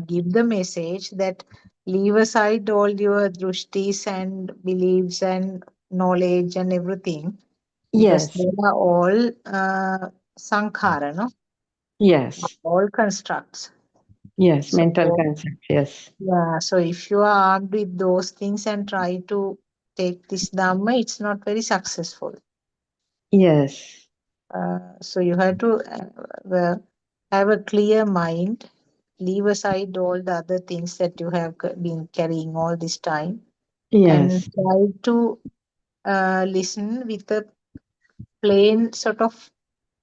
give the message that leave aside all your drushtis and beliefs and knowledge and everything, because Yes. they are all sankhara, no? Yes. All constructs. Yes. So Mental concept. Yes. yeah, so if you are armed with those things and try to take this dhamma, it's not very successful. Yes. So you have to have a clear mind, leave aside all the other things that you have been carrying all this time, and Yes. try to listen with a plain sort of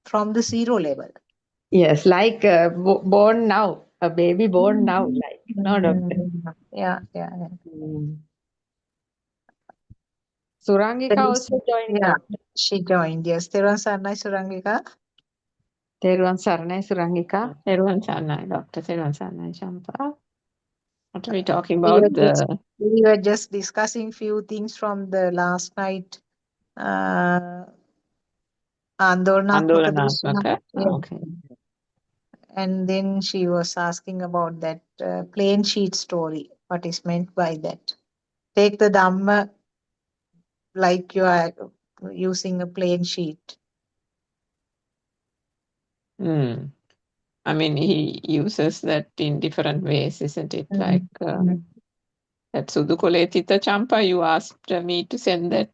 from the zero level. Yes. Like born now, a baby born now. Like no, doctor. Yeah, yeah, yeah. Mm. Surangika There is- also joined, yeah, doctor. she joined. Yes, Teruvan Saranai Surangika. Teruvan Saranai Surangika. Teruvan Saranai, doctor. Teruvan Saranai Champa. What are we talking We were about? just The we were just discussing few things from the last night. Andolanaatmaka Drishna. Andolanatmaka. Yeah. Okay. And then she was asking about that plain sheet story. What is meant by that? Take the Dhamma like you are using a plain sheet. Hmm. I mean, he uses that in different ways, isn't it? Like that Sudukoletita Champa, you asked me to send that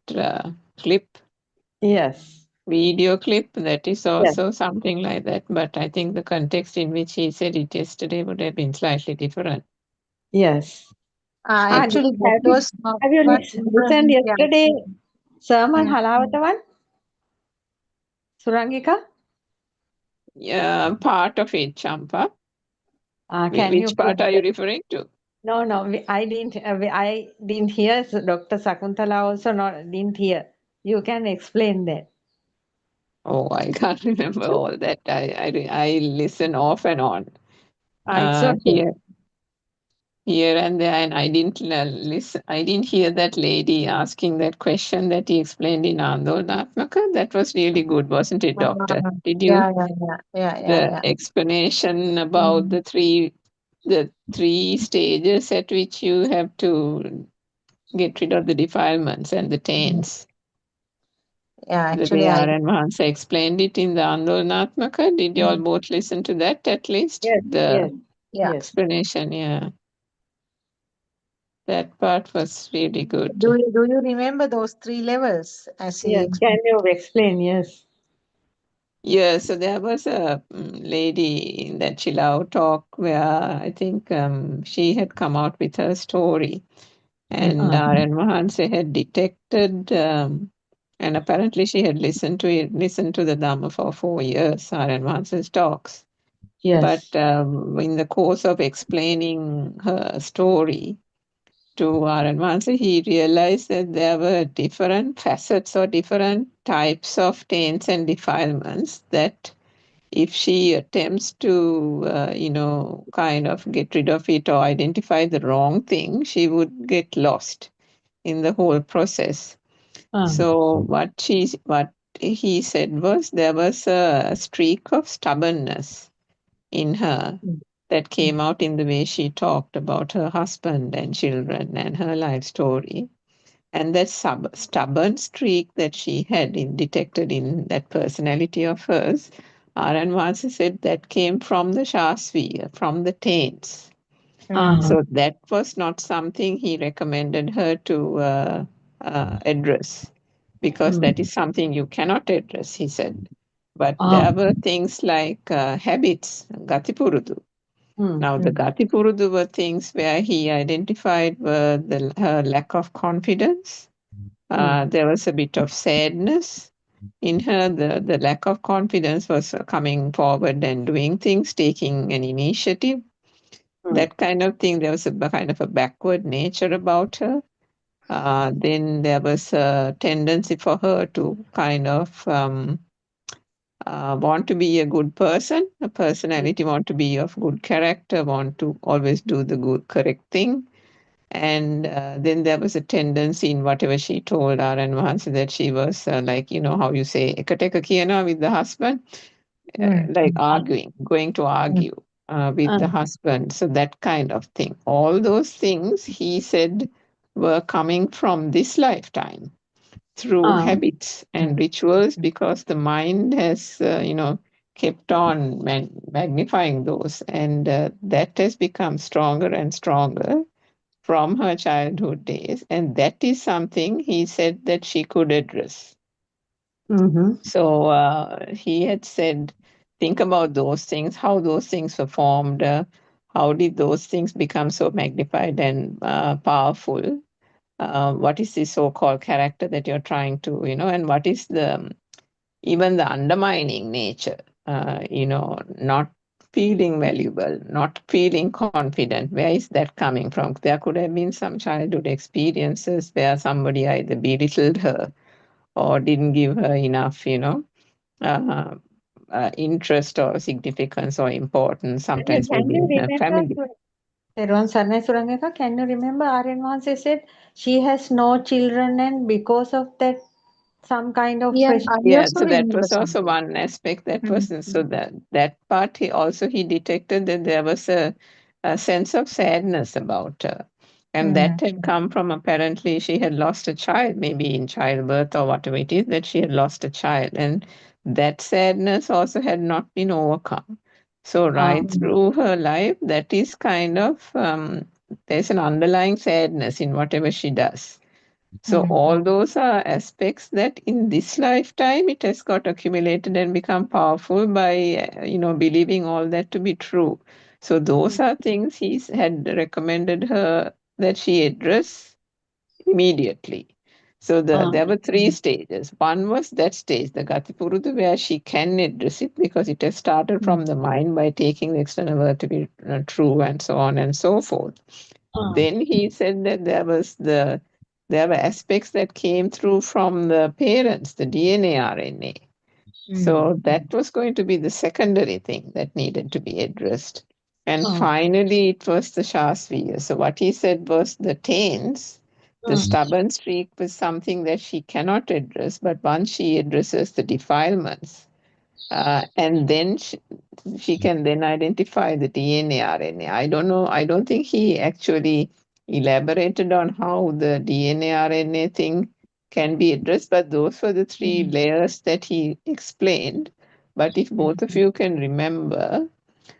clip, Yes. video clip. That is Yes. also something like that. But I think the context in which he said it yesterday would have been slightly different. Yes. Actually, that Have was not you what we listened were. Yeah. yesterday sermon Mm. Halawatavan? Surangika? Yeah, part of it, Champa. Can you Which part are you put referring to? No, no, I didn't hear. So Dr. Sakuntala also didn't hear. You can explain that. Oh, I can't remember all that. I listen off and on. it's okay. Here and there, and I didn't listen. I didn't hear that lady asking that question that he explained in Andolanatmaka. That was really good, wasn't it, Doctor? Did you? Yeah, yeah. The explanation about Mm. the three stages at which you have to get rid of the defilements and the taints. Yeah, The actually, way R.N. Mahansa explained it in the Andolanatmaka. Did you all Mm. both listen to that at least? Yes, The yeah. explanation, yeah. That part was really good. Do you remember those 3 levels as he Yes, can explained? you explain? Yes. Yeah, so there was a lady in that chill out talk where I think she had come out with her story, and R.N. Mahansa had detected, and apparently she had listened to the Dhamma for 4 years, R.N. Mahansa's talks. Yes. But in the course of explaining her story to R.N. Mahansa, he realized that there were different facets or different types of taints and defilements that if she attempts to, kind of get rid of it or identify the wrong thing, she would get lost in the whole process. So what he said was there was a streak of stubbornness in her that came out in the way she talked about her husband and children and her life story. And that stubborn streak that she had detected in that personality of hers, R.N. Vance said that came from the Shasviya, from the taints. So that was not something he recommended her to address, because that is something you cannot address, he said. But there were things like habits, Gatipurudu. Now, the Gatipurudu were things where he identified were her lack of confidence. There was a bit of sadness in her. The lack of confidence was coming forward and doing things, taking an initiative, that kind of thing. There was a kind of a backward nature about her. Then there was a tendency for her to kind of want to be a good person, a personality, want to be of good character, want to always do the good, correct thing. And then there was a tendency in whatever she told R.N. Mahansa that she was like, how you say, ekateka kiyana with the husband, like arguing, going to argue with the husband. So that kind of thing. All those things, he said, were coming from this lifetime through habits and rituals, because the mind has, kept on magnifying those. And that has become stronger and stronger from her childhood days. And that is something he said that she could address. So he had said, think about those things, how those things were formed, how did those things become so magnified and powerful? What is the so-called character that you're trying to, and what is even the undermining nature, not feeling valuable, not feeling confident. Where is that coming from? There could have been some childhood experiences where somebody either belittled her or didn't give her enough, uh, interest or significance or importance, sometimes Can maybe you in her remember, family. Teruwan Saranai Surangeka, can you remember Aryan Mahanse said she has no children and because of that some kind of Yeah, pressure? I Yeah, also so that remember was also something. one aspect that was, so Mm-hmm. that part he detected that there was a sense of sadness about her. And that had come from, apparently she had lost a child, maybe in childbirth or whatever it is, that she had lost a child. And that sadness also had not been overcome. So right through her life, that is kind of, there's an underlying sadness in whatever she does. So all those are aspects that in this lifetime it has got accumulated and become powerful by, believing all that to be true. So those are things he had recommended her that she address immediately. So there were three stages. One was that stage, the Gatipurudu, where she can address it because it has started from the mind by taking the external world to be true and so on and so forth. Then he said that there were aspects that came through from the parents, the DNA RNA. So that was going to be the secondary thing that needed to be addressed. And finally, it was the Shasviya. So what he said was the taints, the stubborn streak was something that she cannot address, but once she addresses the defilements, and then she can then identify the DNA, RNA. I don't know. I don't think he actually elaborated on how the DNA, RNA thing can be addressed, but those were the three layers that he explained. But if both of you can remember,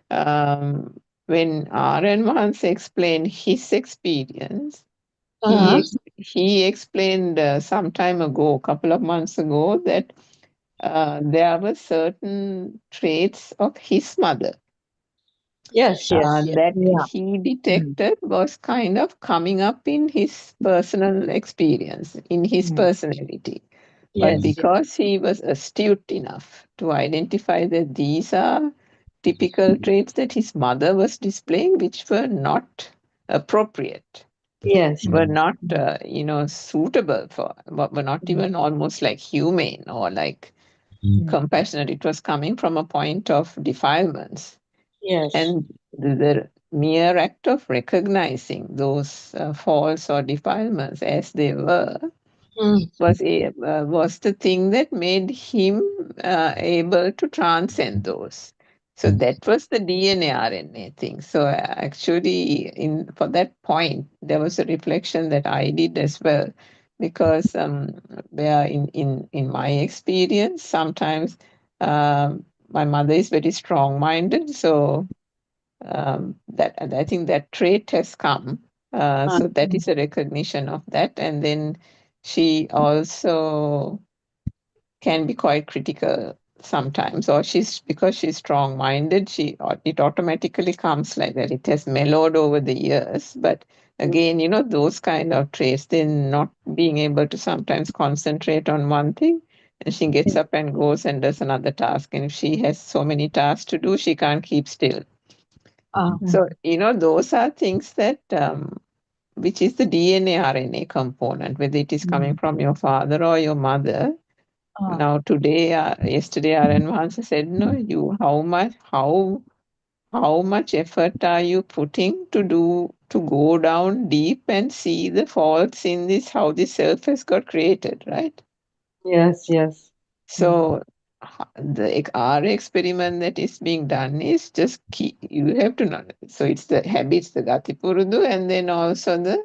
when R.N. Vance explained his experience, he explained some time ago, a couple of months ago, that there were certain traits of his mother Yes, that Yeah. he detected was kind of coming up in his personal experience, in his personality. But because he was astute enough to identify that these are typical traits that his mother was displaying, which were not appropriate, were not, suitable for, were not even almost like humane or like compassionate. It was coming from a point of defilements. Yes. And the mere act of recognizing those faults or defilements as they were was the thing that made him able to transcend those. So that was the DNA RNA thing. So actually, for that point, there was a reflection that I did as well, because where in my experience, sometimes my mother is very strong-minded, so that I think that trait has come. So that is a recognition of that, and then she also can be quite critical sometimes, or because she's strong-minded, it automatically comes like that. It has mellowed over the years, but again, those kind of traits, then not being able to sometimes concentrate on one thing, and she gets up and goes and does another task, and if she has so many tasks to do, she can't keep still. So, those are things that, which is the DNA RNA component, whether it is coming from your father or your mother. Now, yesterday, RN Mahansa said, no, how much effort are you putting to go down deep and see the faults in this, how this self has got created, right? Yes, yes. So our experiment that is being done is just you have to know. So it's the habits, the Gati Purudu, and then also the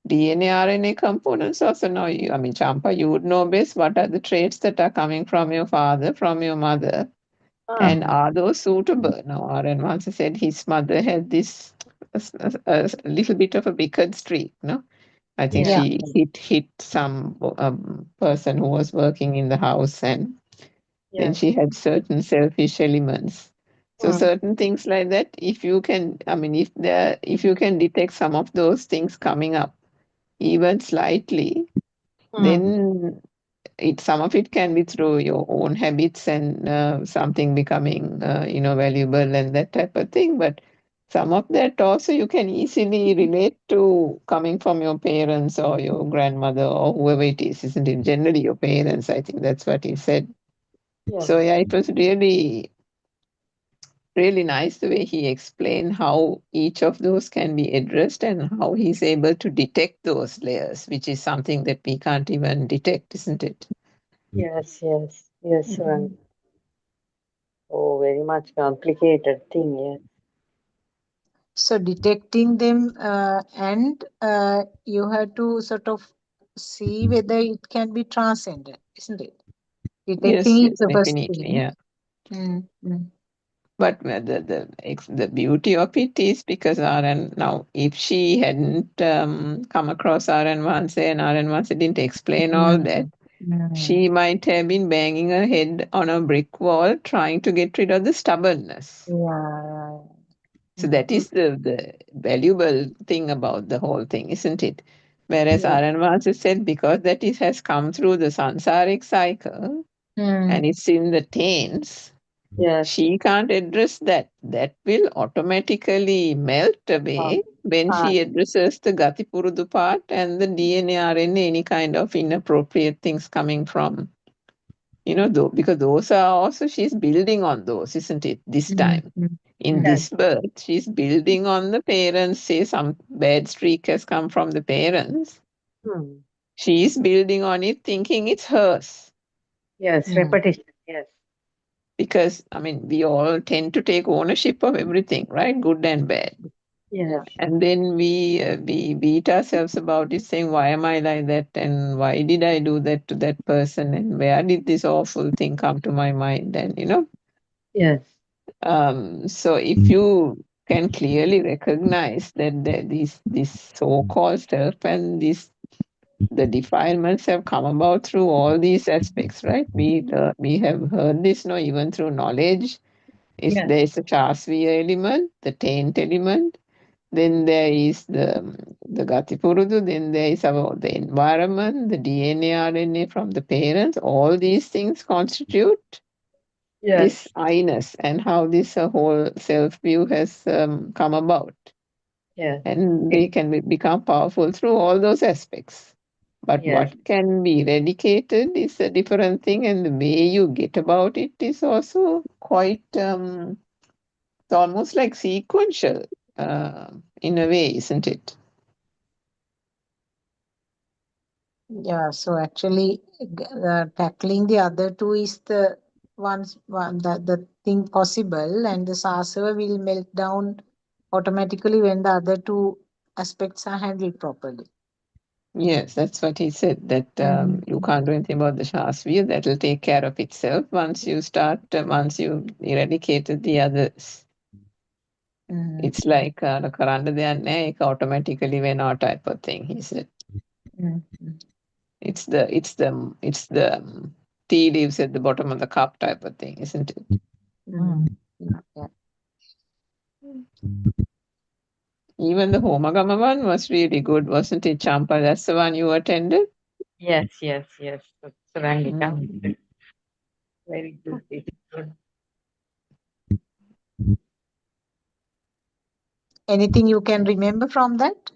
DNA RNA components also. Now, Champa, you would know best what are the traits that are coming from your father, from your mother, and are those suitable? Now, RN Mahansa said his mother had this a little bit of a wicked streak, no? I think she hit some person who was working in the house, and then she had certain selfish elements. So certain things like that, if you can, if you can detect some of those things coming up, even slightly, then some of it can be through your own habits and something becoming, valuable and that type of thing. But some of that also you can easily relate to coming from your parents or your grandmother or whoever it is, isn't it? Generally your parents, I think that's what he said. So yeah, it was really, really nice the way he explained how each of those can be addressed and how he's able to detect those layers, which is something that we can't even detect, isn't it? Yes, right. Oh, very much complicated thing, yes. So detecting them and you have to sort of see whether it can be transcended, isn't it? Yes, Detecting is the first definitely, thing. yeah. Mm. But the beauty of it is because RN, now, if she hadn't come across RN Vanse and RN Vanse didn't explain all that, she might have been banging her head on a brick wall trying to get rid of the stubbornness. Yeah. So that is the valuable thing about the whole thing, isn't it? Whereas Yeah. RN Vanse said because has come through the sansaric cycle and it's in the taints, Yes. she can't address that. That will automatically melt away when she addresses the Gati Purudu part and the DNA, RNA, any kind of inappropriate things coming from, because those are also, she's building on those, isn't it, this time? In this birth, she's building on the parents, say some bad streak has come from the parents. She's building on it thinking it's hers. Yes, repetition, yes. Because, we all tend to take ownership of everything, right? Good and bad. Yes. And then we beat ourselves about it, saying, why am I like that? And why did I do that to that person? And where did this awful thing come to my mind? And, Yes. so if you can clearly recognize that this so-called self and the defilements have come about through all these aspects, right? We have heard this, even through knowledge. There is a Chasviya element, the taint element, then there is the Gati Purudu, then there is about the environment, the DNA, RNA from the parents. All these things constitute this I-ness and how this whole self-view has come about. Yes. And they can become powerful through all those aspects. But Yes. what can be eradicated is a different thing, and the way you get about it is also quite, it's almost like sequential in a way, isn't it? Yeah, so actually tackling the other two is the the thing possible, and the sasava will melt down automatically when the other two aspects are handled properly. Yes, that's what he said, that you can't do anything about the Shasviya, that will take care of itself once you start, once you eradicated the others. It's like කරන්න දෙයක් නැහැ, ඒක automatically වෙනවා type of thing, he said. It's the tea leaves at the bottom of the cup type of thing, isn't it? Yeah. Even the Homagama one was really good, wasn't it, Champa? That's the one you attended? Yes, yes, yes. Sarangika. Mm. Very good. It's good. Anything you can remember from that?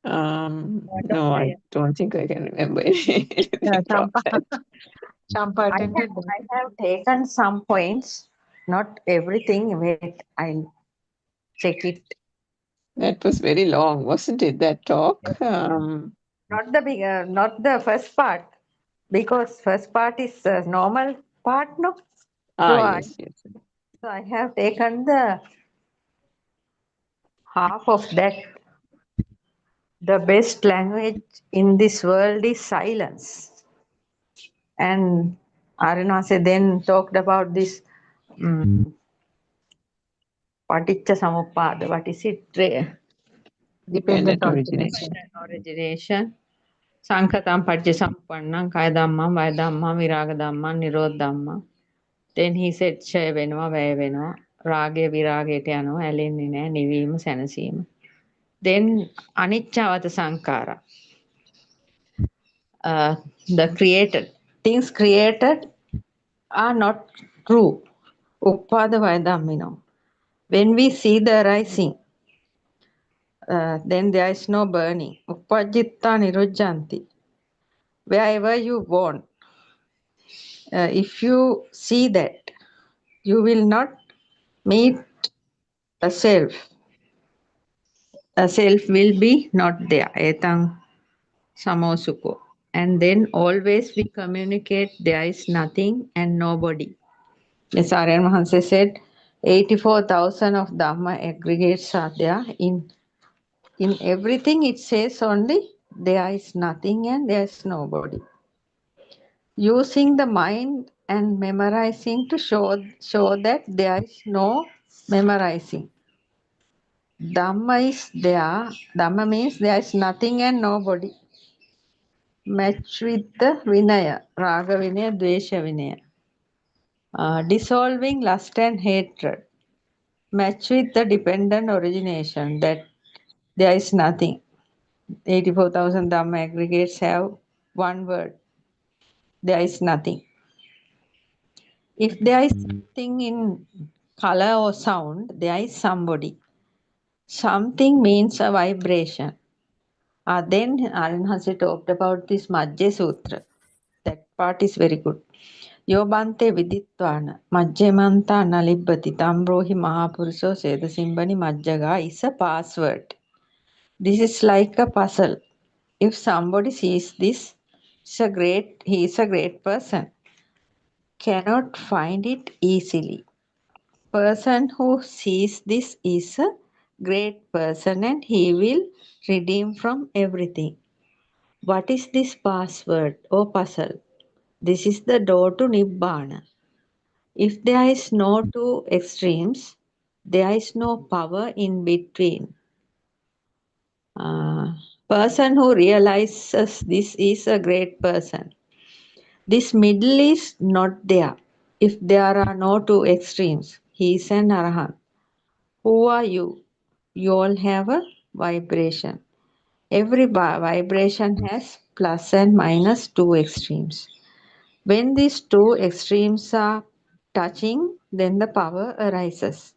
No, I don't think I can remember anything from Champa, that. Champa attended. I have taken some points, not everything. Wait, I'll check it. That was very long, wasn't it, that talk? Not the big, not the first part, because first part is a normal part, no? Yes, yes. So I have taken the half of that. The best language in this world is silence. And Arinase then talked about this Paticca Samuppada. What is it? Dependent Dependent origination. Origination. Sankatam Pajjasampannam Kaya Dhammam Vaya Dhammam Viraga Dhammam Nirodha Dhammam. Then he said Chaya Venava Vaya Venava Rage Virageta Yanawa ඇලෙන්නේ නැහැ නිවීම සැනසීම. Then Anicca Sankara. The created things created are not true. Uppada Vaidamino. When we see the rising, then there is no burning. Uppajitta Nirujjanti. Wherever you want, if you see that, you will not meet a self. A self will be not there. Etang samosuko. And then always we communicate there is nothing and nobody. As Aryan Mahanse said, 84,000 of Dhamma aggregates are there. In everything it says only there is nothing and there is nobody. Using the mind and memorizing to show that there is no memorizing. Dhamma is there. Dhamma means there is nothing and nobody. Match with the Vinaya, Raga Vinaya, Dvesha Vinaya. Dissolving lust and hatred. Match with the dependent origination, that there is nothing. 84,000 Dhamma aggregates have one word. There is nothing. If there is something in color or sound, there is somebody. Something means a vibration. Then Arinhasi talked about this Majje Sutra. That part is very good. Yobante viditwana Majjemanta nalibbati tambrohi mahapuruso sedasimbani majjaga is a password. This is like a puzzle. If somebody sees this, he is a great person. Cannot find it easily. Person who sees this is a great person and he will redeem from everything. What is this password or puzzle? This is the door to Nibbana. If there is no two extremes, there is no power in between. Person who realizes this is a great person. This middle is not there. If there are no two extremes, he is an Arahant. Who are you? You all have a vibration. Every vibration has plus and minus two extremes. When these two extremes are touching, then the power arises.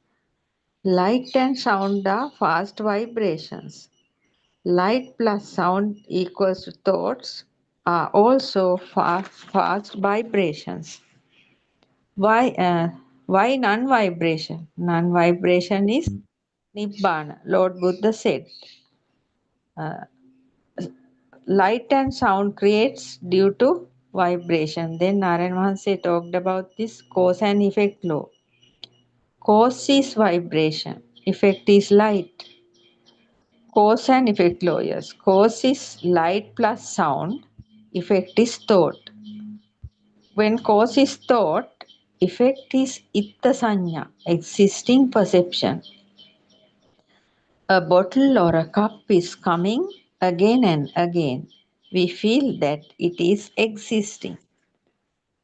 Light and sound are fast vibrations. Light plus sound equals to thoughts are also fast vibrations. Why non-vibration? Non-vibration is Nibbana. Lord Buddha said, uh, light and sound creates due to vibration. Then Narayan Mahanse talked about this cause and effect law. Cause is vibration, effect is light. Cause and effect law, yes. Cause is light plus sound, effect is thought. When cause is thought, effect is itta sanya, existing perception. A bottle or a cup is coming again and again. We feel that it is existing.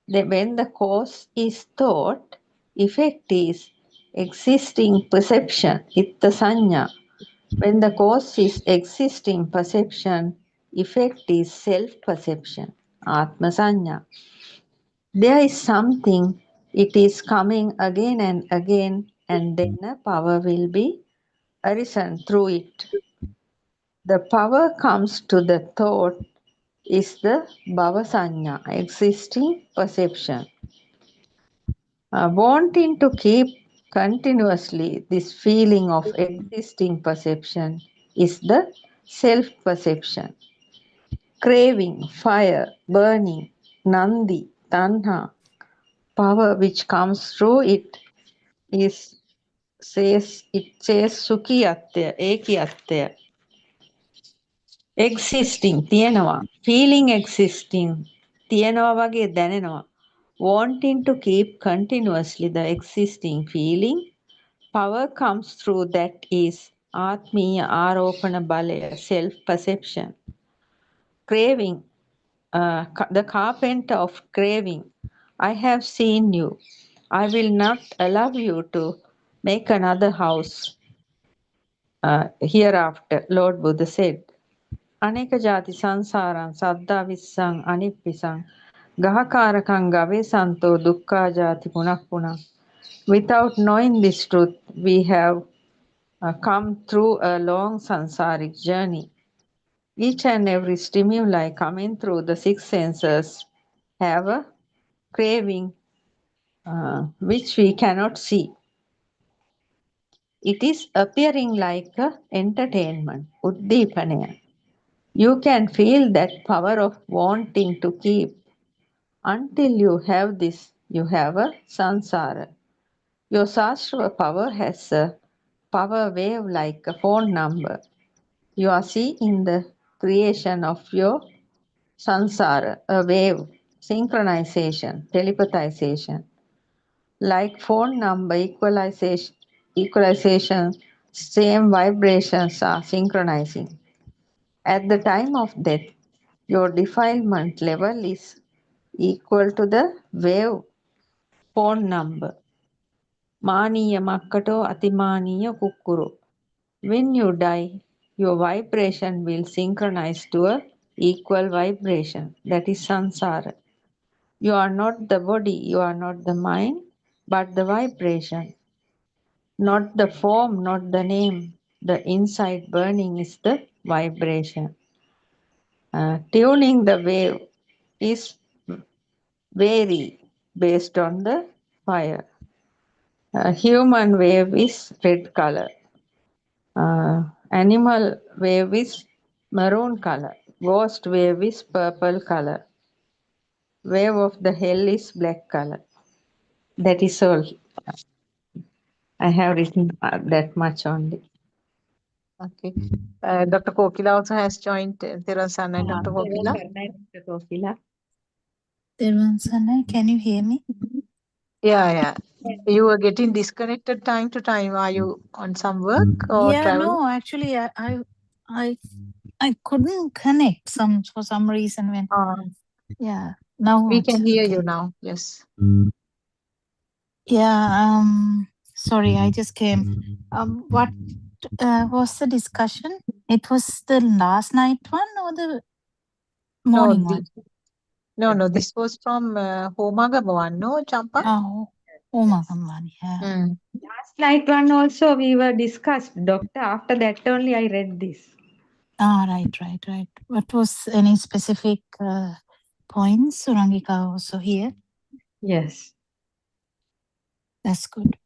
Then when the cause is thought, effect is existing perception, itta sanya. When the cause is existing perception, effect is self-perception, atma sanya. There is something, it is coming again and then a power will be arisen through it. The power comes to the thought is the bhava sanya, existing perception. Wanting to keep continuously this feeling of existing perception is the self-perception. Craving, fire, burning, nandi, tanha, power which comes through it says sukiyatya, ekiyatya. Existing, තියෙනවා. Feeling existing, තියෙනවා වගේ දැනෙනවා. Wanting to keep continuously the existing feeling, power comes through that is Atmiya Aropana Balaya, self-perception. Craving, the carpenter of craving, I have seen you. I will not allow you to make another house hereafter, Lord Buddha said. Aneka jati sansaran saddha vissang anippisang gahakarakang gavesanto dukkha jati punakpuna. Without knowing this truth, we have come through a long sansaric journey. Each and every stimuli coming through the six senses have a craving which we cannot see. It is appearing like a entertainment, uddipana. You can feel that power of wanting to keep. Until you have this, you have a sansara. Your sastra power has a power wave like a phone number. You are seeing the creation of your sansara, a wave, synchronization, telepathization. Like phone number equalization, same vibrations are synchronizing. At the time of death, your defilement level is equal to the wave phone number. Maniya makkato atimaniya kukkuru. When you die, your vibration will synchronize to a equal vibration. That is samsara. You are not the body, you are not the mind, but the vibration. Not the form, not the name. The inside burning is the vibration. Tuning the wave is vary based on the fire. Human wave is red color. Animal wave is maroon color. Ghost wave is purple color. Wave of the hell is black color. That is all. I have written that much only. Okay. Dr. Kokila also has joined. Theron Sanai, Dr. Kokila. Can you hear me? Yeah. You were getting disconnected time to time. Are you on some work or Yeah, travel? no, actually, I couldn't connect for some reason when. Yeah, now We it's can hear okay. you now. Yes. Yeah, sorry, I just came. What was the discussion? It was the last night one or the morning one? No. This was from Homagama one, no, Champa? Oh, Omagam, yeah. Last night one also we were discussed, doctor. After that only I read this. Right. What was any specific points, Surangika, also here? Yes. That's good.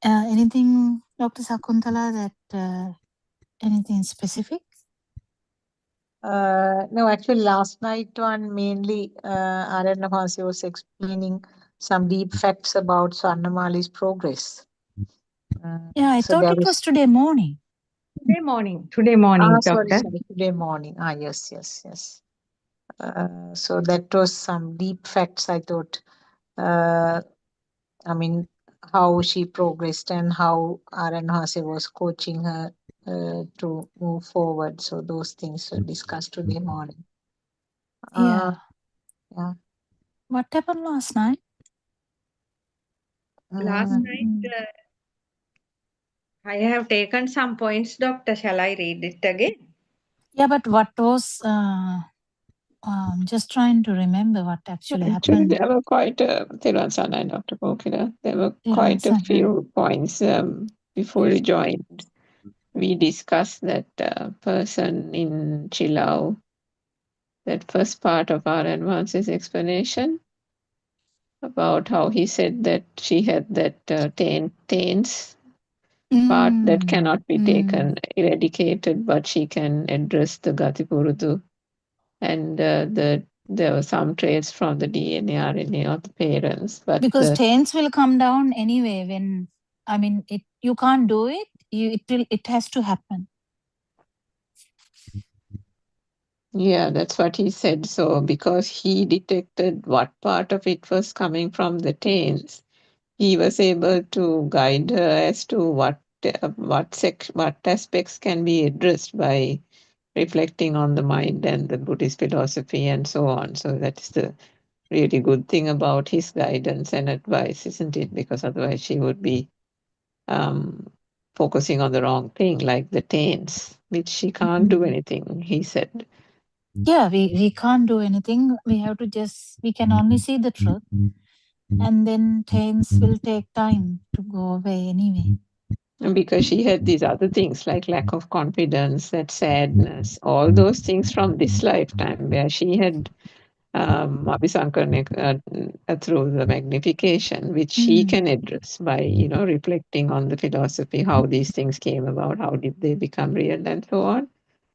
Anything, Dr. Sakuntala, that anything specific? No, actually, last night one mainly Aryan Navasi was explaining some deep facts about Swarnamali's progress. Yeah, I So thought there it was was today morning. Today morning, sorry, doctor. today morning. Yes. So that was some deep facts, I thought. I mean, how she progressed and how Aryan Hase was coaching her to move forward. So those things were discussed today morning. Yeah. Yeah. What happened last night? Last night, I have taken some points, doctor. Shall I read it again? Yeah, but what was, just trying to remember what actually Actually, happened. there were quite Thiruvan Sana and Dr. Kokila. There were Thiruvan quite a Sana. few points before you joined. We discussed that person in Chilau, that first part of our advances explanation about how he said that she had that taints part that cannot be taken, eradicated, but she can address the Gatipurudu. And there were some traits from the DNA, RNA of the parents. But because taints will come down anyway when, I mean, you can't do it, it has to happen. Yeah, that's what he said. So because he detected what part of it was coming from the taints, he was able to guide her as to what aspects can be addressed by reflecting on the mind and the Buddhist philosophy and so on. So that's the really good thing about his guidance and advice, isn't it? Because otherwise she would be focusing on the wrong thing, like the taints, which she can't do anything, he said. Yeah, we can't do anything. We can only see the truth. And then taints will take time to go away anyway. And because she had these other things like lack of confidence, that sadness, all those things from this lifetime where she had Abhisankarana through the magnification, which she can address by, reflecting on the philosophy, how these things came about, how did they become real, and so on.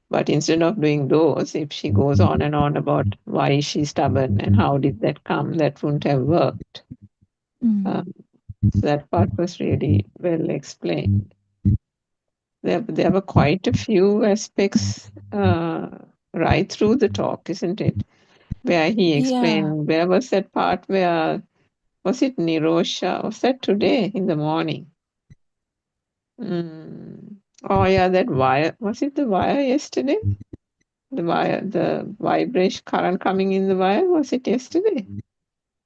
But instead of doing those, if she goes on and on about why is she stubborn and how did that come, that wouldn't have worked. So that part was really well explained. There were quite a few aspects right through the talk, isn't it? Where he explained, where was that part where, was it Nirosha? Was that today in the morning? Oh yeah, that wire. Was it the wire yesterday? The wire, the vibration current coming in the wire. Was it yesterday?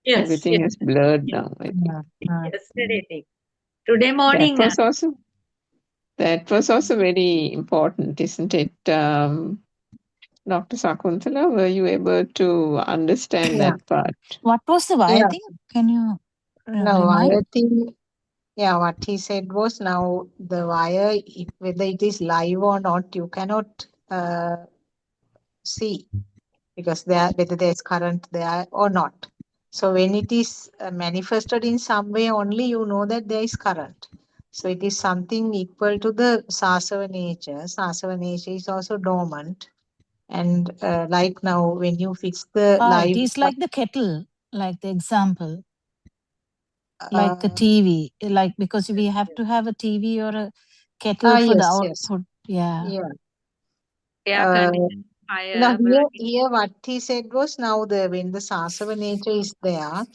Yes. Everything is blurred now, I think. Yesterday. Today morning. That was also very important, isn't it? Dr. Sakuntala, were you able to understand that part? What was the wire thing? Can you No, remind? wire thing. Yeah, what he said was now the wire, whether it is live or not, you cannot see because whether there is current there or not. So when it is manifested in some way only, you know that there is current. So it is something equal to the sasava nature. Sasava nature is also dormant. And like now, when you fix the It live, is like the kettle, like the example, like the TV, like because we have to have a TV or a kettle for the output. Yeah. Now here what he said was now when the sasava nature is there,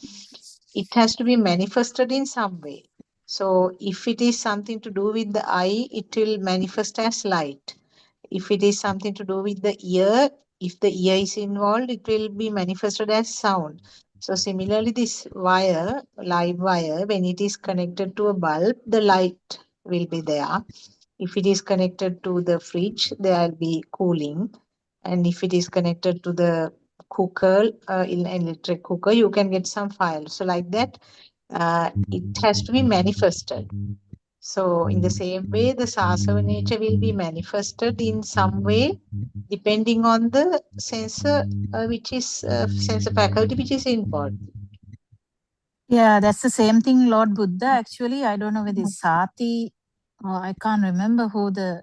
it has to be manifested in some way. So if it is something to do with the eye, it will manifest as light. If it is something to do with the ear, if the ear is involved, it will be manifested as sound. So similarly, this wire, live wire, when it is connected to a bulb, the light will be there. If it is connected to the fridge, there will be cooling. And if it is connected to the cooker, in an electric cooker, you can get some fire. So like that, it has to be manifested. So in the same way, the sasava nature will be manifested in some way, depending on the sensor, sensor faculty which is involved. Yeah, that's the same thing, Lord Buddha. Actually, I don't know whether it's Sati, or I can't remember who the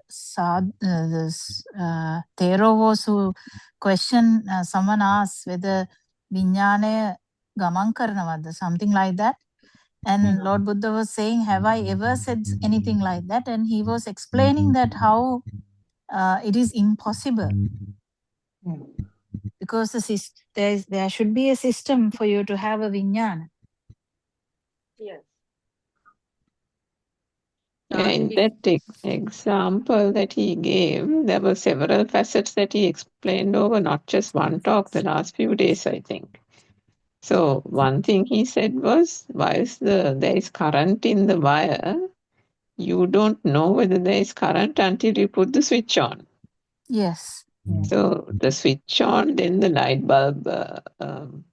Thero was who questioned, someone asked whether Vijnane gaman karanavada, something like that. And Lord Buddha was saying, have I ever said anything like that? And he was explaining that how it is impossible. Because there should be a system for you to have a vijnana. Yes. In that example that he gave, there were several facets that he explained over not just one talk, the last few days, I think. So one thing he said was, whilst there is current in the wire, you don't know whether there is current until you put the switch on. Yes. So the switch on, then the light bulb turns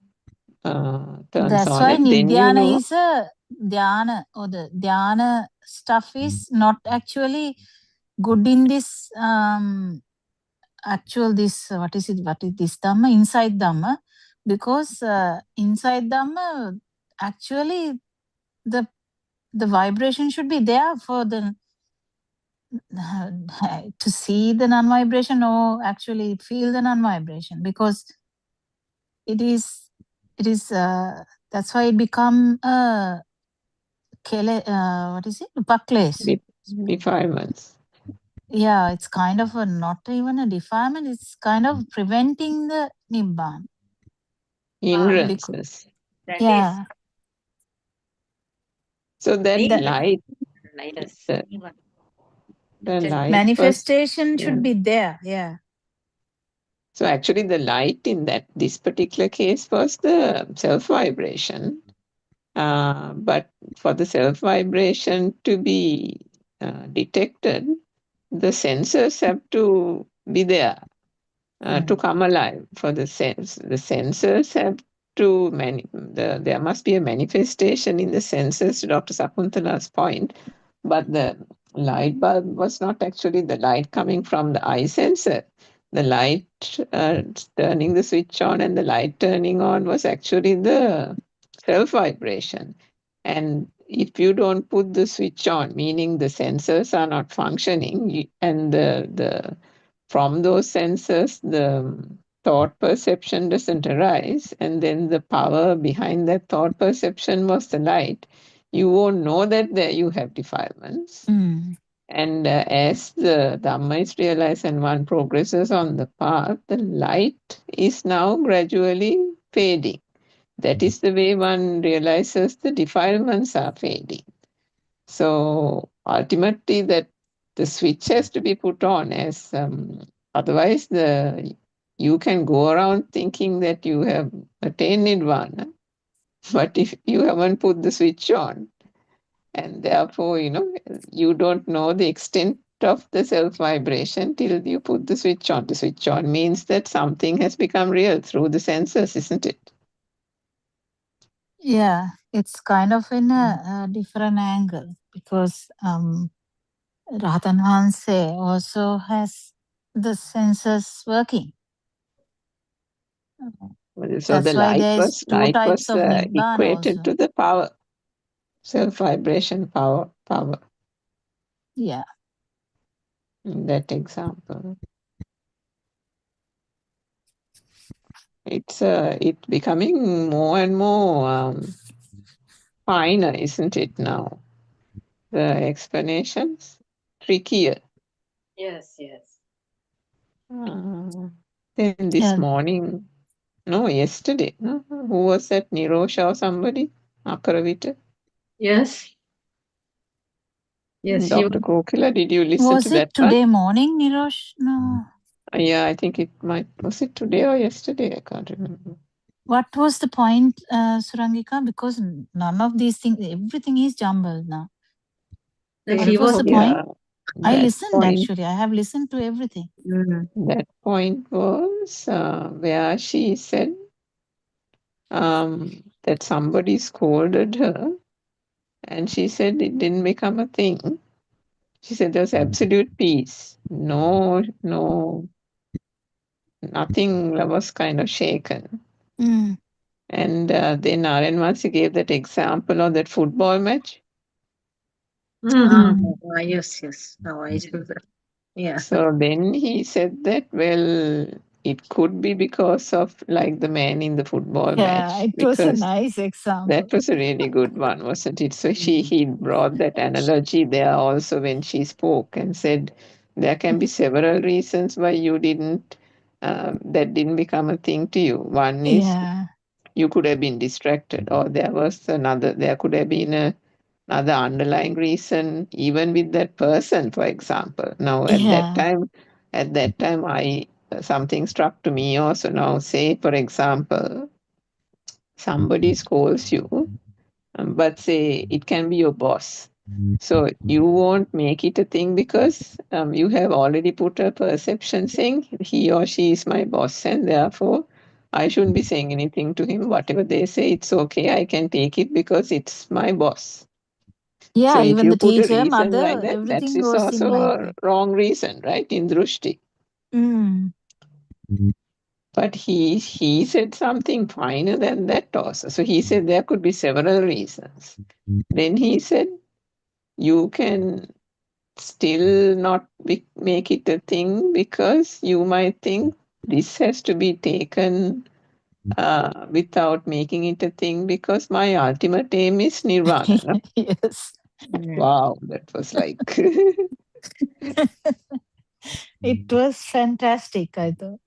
That's on, why and then you Nidhyana know. is a dhyana, or the dhyana stuff is not actually good in this what is this Dhamma, inside Dhamma, because inside Dhamma actually the vibration should be there for the to see the non-vibration or actually feel the non-vibration, because it is that's why it become a what is it, upakles. Defilements. Yeah, it's kind of not even a defilement, it's kind of preventing the nibbana. Hindrances. Yeah. So that light, the light manifestation was, should be there. Yeah. So actually the light in this particular case was the self-vibration. But for the self-vibration to be detected, the sensors have to be there to come alive. For the sensors have to, there must be a manifestation in the sensors, to Dr. Sakuntala's point. But the light bulb was not actually the light coming from the eye sensor. The light turning the switch on and the light turning on was actually the self-vibration. And if you don't put the switch on, meaning the sensors are not functioning, and from those sensors, the thought perception doesn't arise, and then the power behind that thought perception was the light, you won't know that there you have defilements. And as the Dhamma is realized and one progresses on the path, the light is now gradually fading. That is the way one realizes the defilements are fading. So ultimately, that the switch has to be put on, as otherwise you can go around thinking that you have attained nirvana, but if you haven't put the switch on, and therefore you don't know the extent of the self vibration till you put the switch on. The switch on means that something has become real through the senses, isn't it? Yeah, it's kind of in a different angle, because Rahatan Hanse also has the senses working. So the That's why light there's two types of Nibbana equated also. to the power, self vibration power. Yeah. In that example, it's becoming more and more finer, isn't it now? The explanations trickier. Yes. Then this morning, no, yesterday, no? Who was that? Nirosha or somebody? Akaravita? Yes. Yes, she Dr. Kokila, did you listen Was to it that today morning, Nirosh? No. Yeah, I think was it today or yesterday? I can't remember. What was the point, Surangika? Because none of these things, everything is jumbled now. What was the point? I listened, actually. I have listened to everything. That point was where she said that somebody scolded her And she said it didn't become a thing. She said there was absolute peace. Nothing was kind of shaken. Mm. And then Aryan gave that example of that football match. Yes. Now I remember. Yeah. So then he said that, well, it could be because of like the man in the football Yeah, match, it was a because nice example. that was a really good one, wasn't it? So he brought that analogy there also when she spoke and said there can be several reasons why you didn't, that didn't become a thing to you. One is Yeah, you could have been distracted, or there could have been another underlying reason, even with that person, for example. Now, yeah, at that time, something struck to me also. Now, say, for example, somebody scolds you, but say it can be your boss. So you won't make it a thing because you have already put a perception saying he or she is my boss, and therefore I shouldn't be saying anything to him. Whatever they say, it's okay. I can take it because it's my boss. So yeah. if Even you the put a teacher, reason like mother, that, that everything is goes in also like a that. wrong reason, right? In Drushti. Mm. But he said something finer than that also. So he said there could be several reasons. Then he said you can still not make it a thing because you might think this has to be taken without making it a thing because my ultimate aim is nirvana. No? Yes, Wow, that was like it was fantastic, I thought.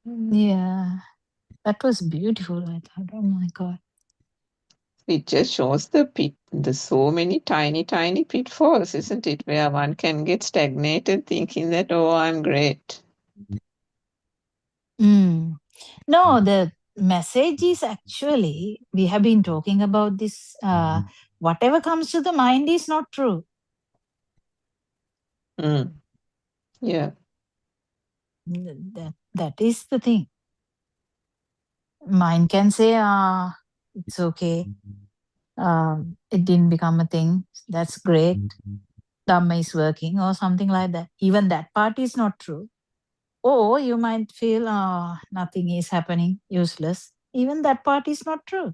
Yeah, that was beautiful. I thought, oh my God. it just shows the so many tiny pitfalls, isn't it? Where one can get stagnated thinking that, oh, I'm great. Mm. No, the message is actually, we have been talking about this, whatever comes to the mind is not true. Mm. Yeah. That is the thing. Mind can say, it's okay. It didn't become a thing. That's great. Dhamma is working or something like that. Even that part is not true. Or you might feel, nothing is happening, useless. Even that part is not true.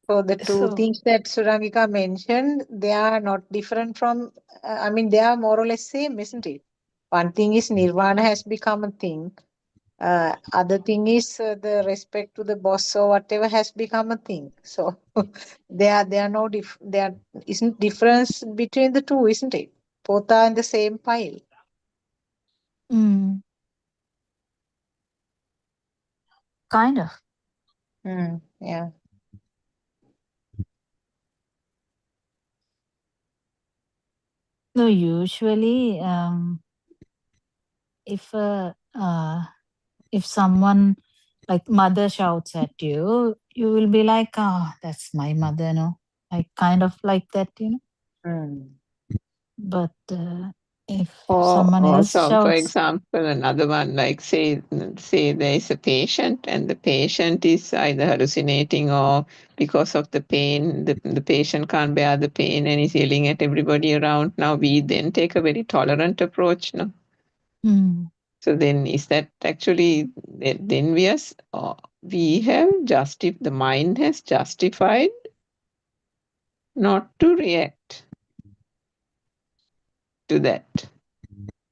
So the two So, things that Surangika mentioned, they are not different from, they are more or less same, isn't it? One thing is nirvana has become a thing. Other thing is the respect to the boss or whatever has become a thing. So there are no there isn't difference between the two, isn't it? Both are in the same pile. mm, kind of. Yeah. No, usually, if someone like mother shouts at you, you will be like, that's my mother, no? Like kind of like that, you know. Mm. But if Or someone else also, for shouts, example, another one like say there is a patient and the patient is either hallucinating or because of the pain, the patient can't bear the pain and is yelling at everybody around. Now we then take a very tolerant approach, no? mm, So then is that actually then we have the mind has justified not to react to that.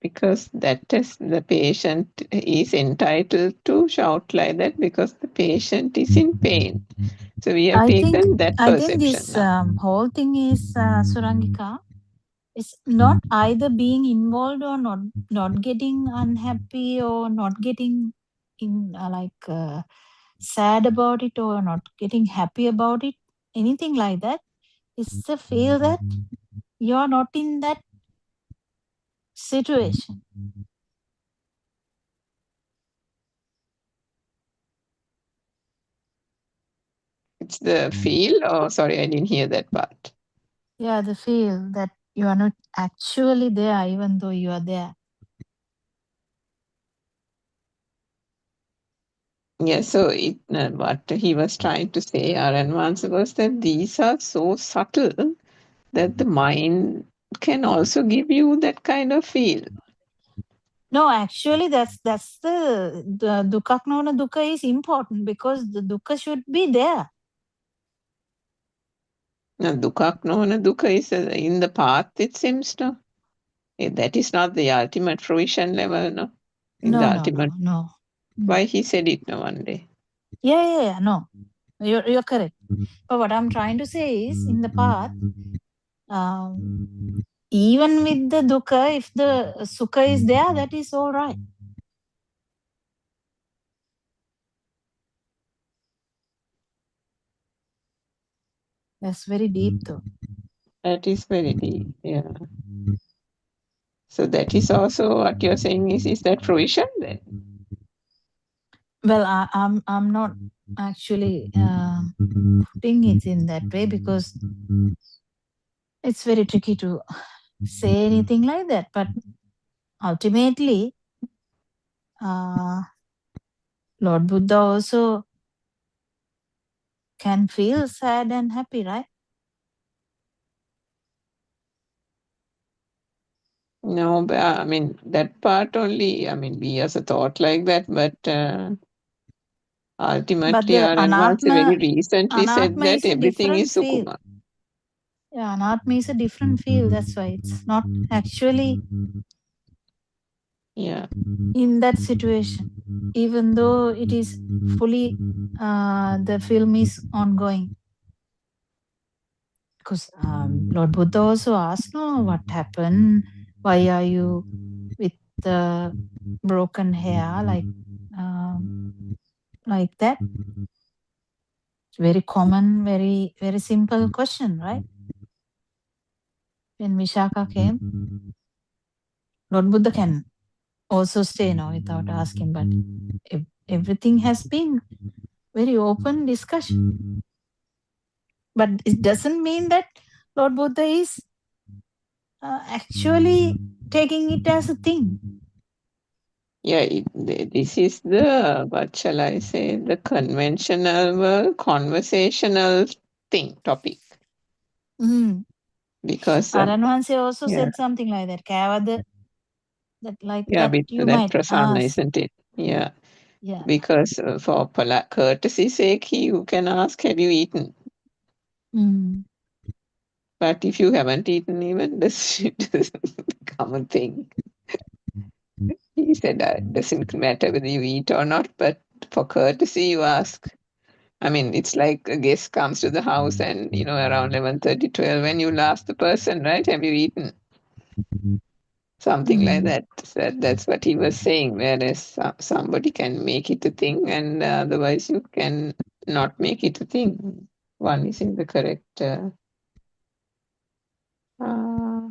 Because the patient is entitled to shout like that because the patient is in pain. So we have I think taken that perception this now. whole thing is Surangika. It's not either being involved or not getting unhappy or not getting in sad about it or not getting happy about it, anything like that. It's the feel that you're not in that situation. It's the feel, or sorry, I didn't hear that part. Yeah, the feel that you are not actually there even though you are there. Yes, so what he was trying to say, Aranwansa, was that these are so subtle that the mind can also give you that kind of feel. No, actually, that's the dukkha knowna dukkha is important because the dukkha should be there. Now, dukkha knowna dukkha is in the path, it seems, no? That is not the ultimate fruition level, no? No. Why he said it no one day? Yeah, no. You're correct. But what I'm trying to say is, in the path, even with the dukkha, if the sukha is there, that is all right. That's very deep, though. That is very deep, yeah. So that is also what you're saying is that fruition then? Well, I'm not actually putting it in that way because it's very tricky to say anything like that. But ultimately, Lord Buddha also can feel sad and happy, right? No, but I mean, that part only, I mean, we as a thought like that, but ultimately, the our Anvansi very recently said anatma that is a everything different is feel. Sukuma. Yeah, anatma is a different feel. That's why it's not actually in that situation, even though it is fully the film is ongoing. Because Lord Buddha also asked, no, what happened? Why are you with the broken hair like that? Very common, very, very simple question, right? When Vishaka came, Lord Buddha can also stay now without asking, but everything has been very open discussion. But it doesn't mean that Lord Buddha is actually taking it as a thing. Yeah, this is the, what shall I say, the conventional, conversational topic. Because Aranwanse also said something like that. Kavada, that you might prasanna, ask. isn't it? Yeah. Yeah. Because for courtesy's sake, you can ask, have you eaten? But if you haven't eaten even, this doesn't become a thing. He said it doesn't matter whether you eat or not, but for courtesy, you ask. I mean, it's like a guest comes to the house and, around 11:30, 12, when you'll ask the person, right, have you eaten? Something like that. That's what he was saying, whereas somebody can make it a thing and otherwise you can not make it a thing. One is in the correct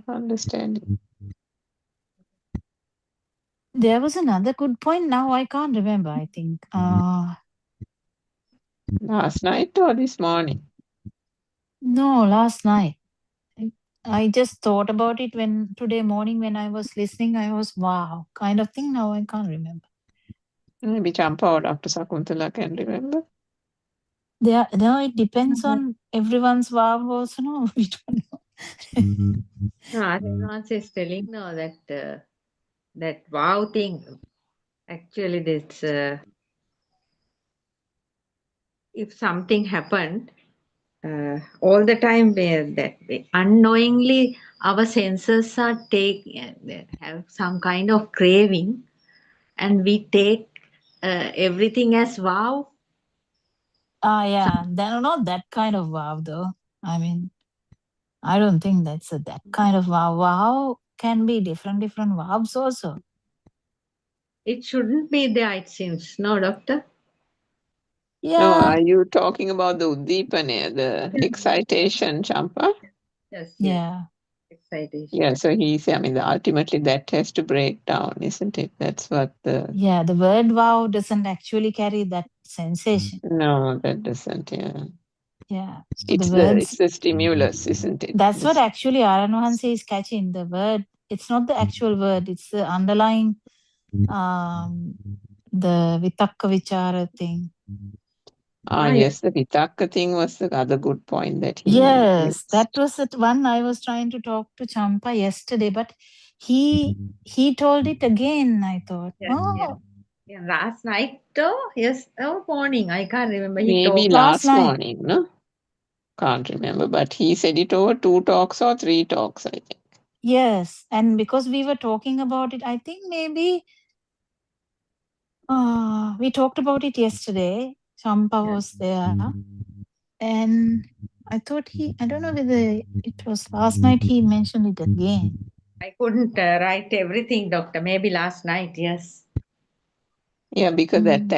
understanding. There was another good point. Now I can't remember, I think. Last night or this morning? No, last night. I just thought about it today morning when I was listening. I was, wow, kind of thing. Now I can't remember. Maybe Champa or Dr. Sakuntala can remember. It depends on everyone's wow also. No, we don't know. No, Aranwansa is telling now that that wow thing. Actually, this if something happened, all the time that unknowingly our senses are have some kind of craving, and we take everything as wow. Yeah, they're not that kind of wow though. I mean, I don't think that's that kind of wow. Wow can be different wows also. It shouldn't be there, it seems. No, doctor? Yeah. No, are you talking about the Uddipana, the excitation, Champa? Yes. Yeah. Excitation. Yeah, so ultimately that has to break down, isn't it? That's what the... Yeah, the word wow doesn't actually carry that sensation. No, that doesn't, yeah. Yeah. So It's the stimulus, isn't it? That's what actually Aranohanse is catching. The word, it's not the actual word, it's the underlying the Vitakka Vichara thing. Yes, the Vitakka thing was the other good point that he Yes, raised. that was the one I was trying to talk to Champa yesterday, but he told it again, I thought. Oh, Yeah, last night or yes, or morning. I can't remember. He Maybe told last last night. morning, no? Can't remember, but he said it over 2 talks or 3 talks, I think. Yes, and because we were talking about it, I think maybe we talked about it yesterday. Champa was there, and I thought I don't know whether it was last night he mentioned it again. I couldn't write everything, doctor. Maybe last night, yes. Yeah, because Mm.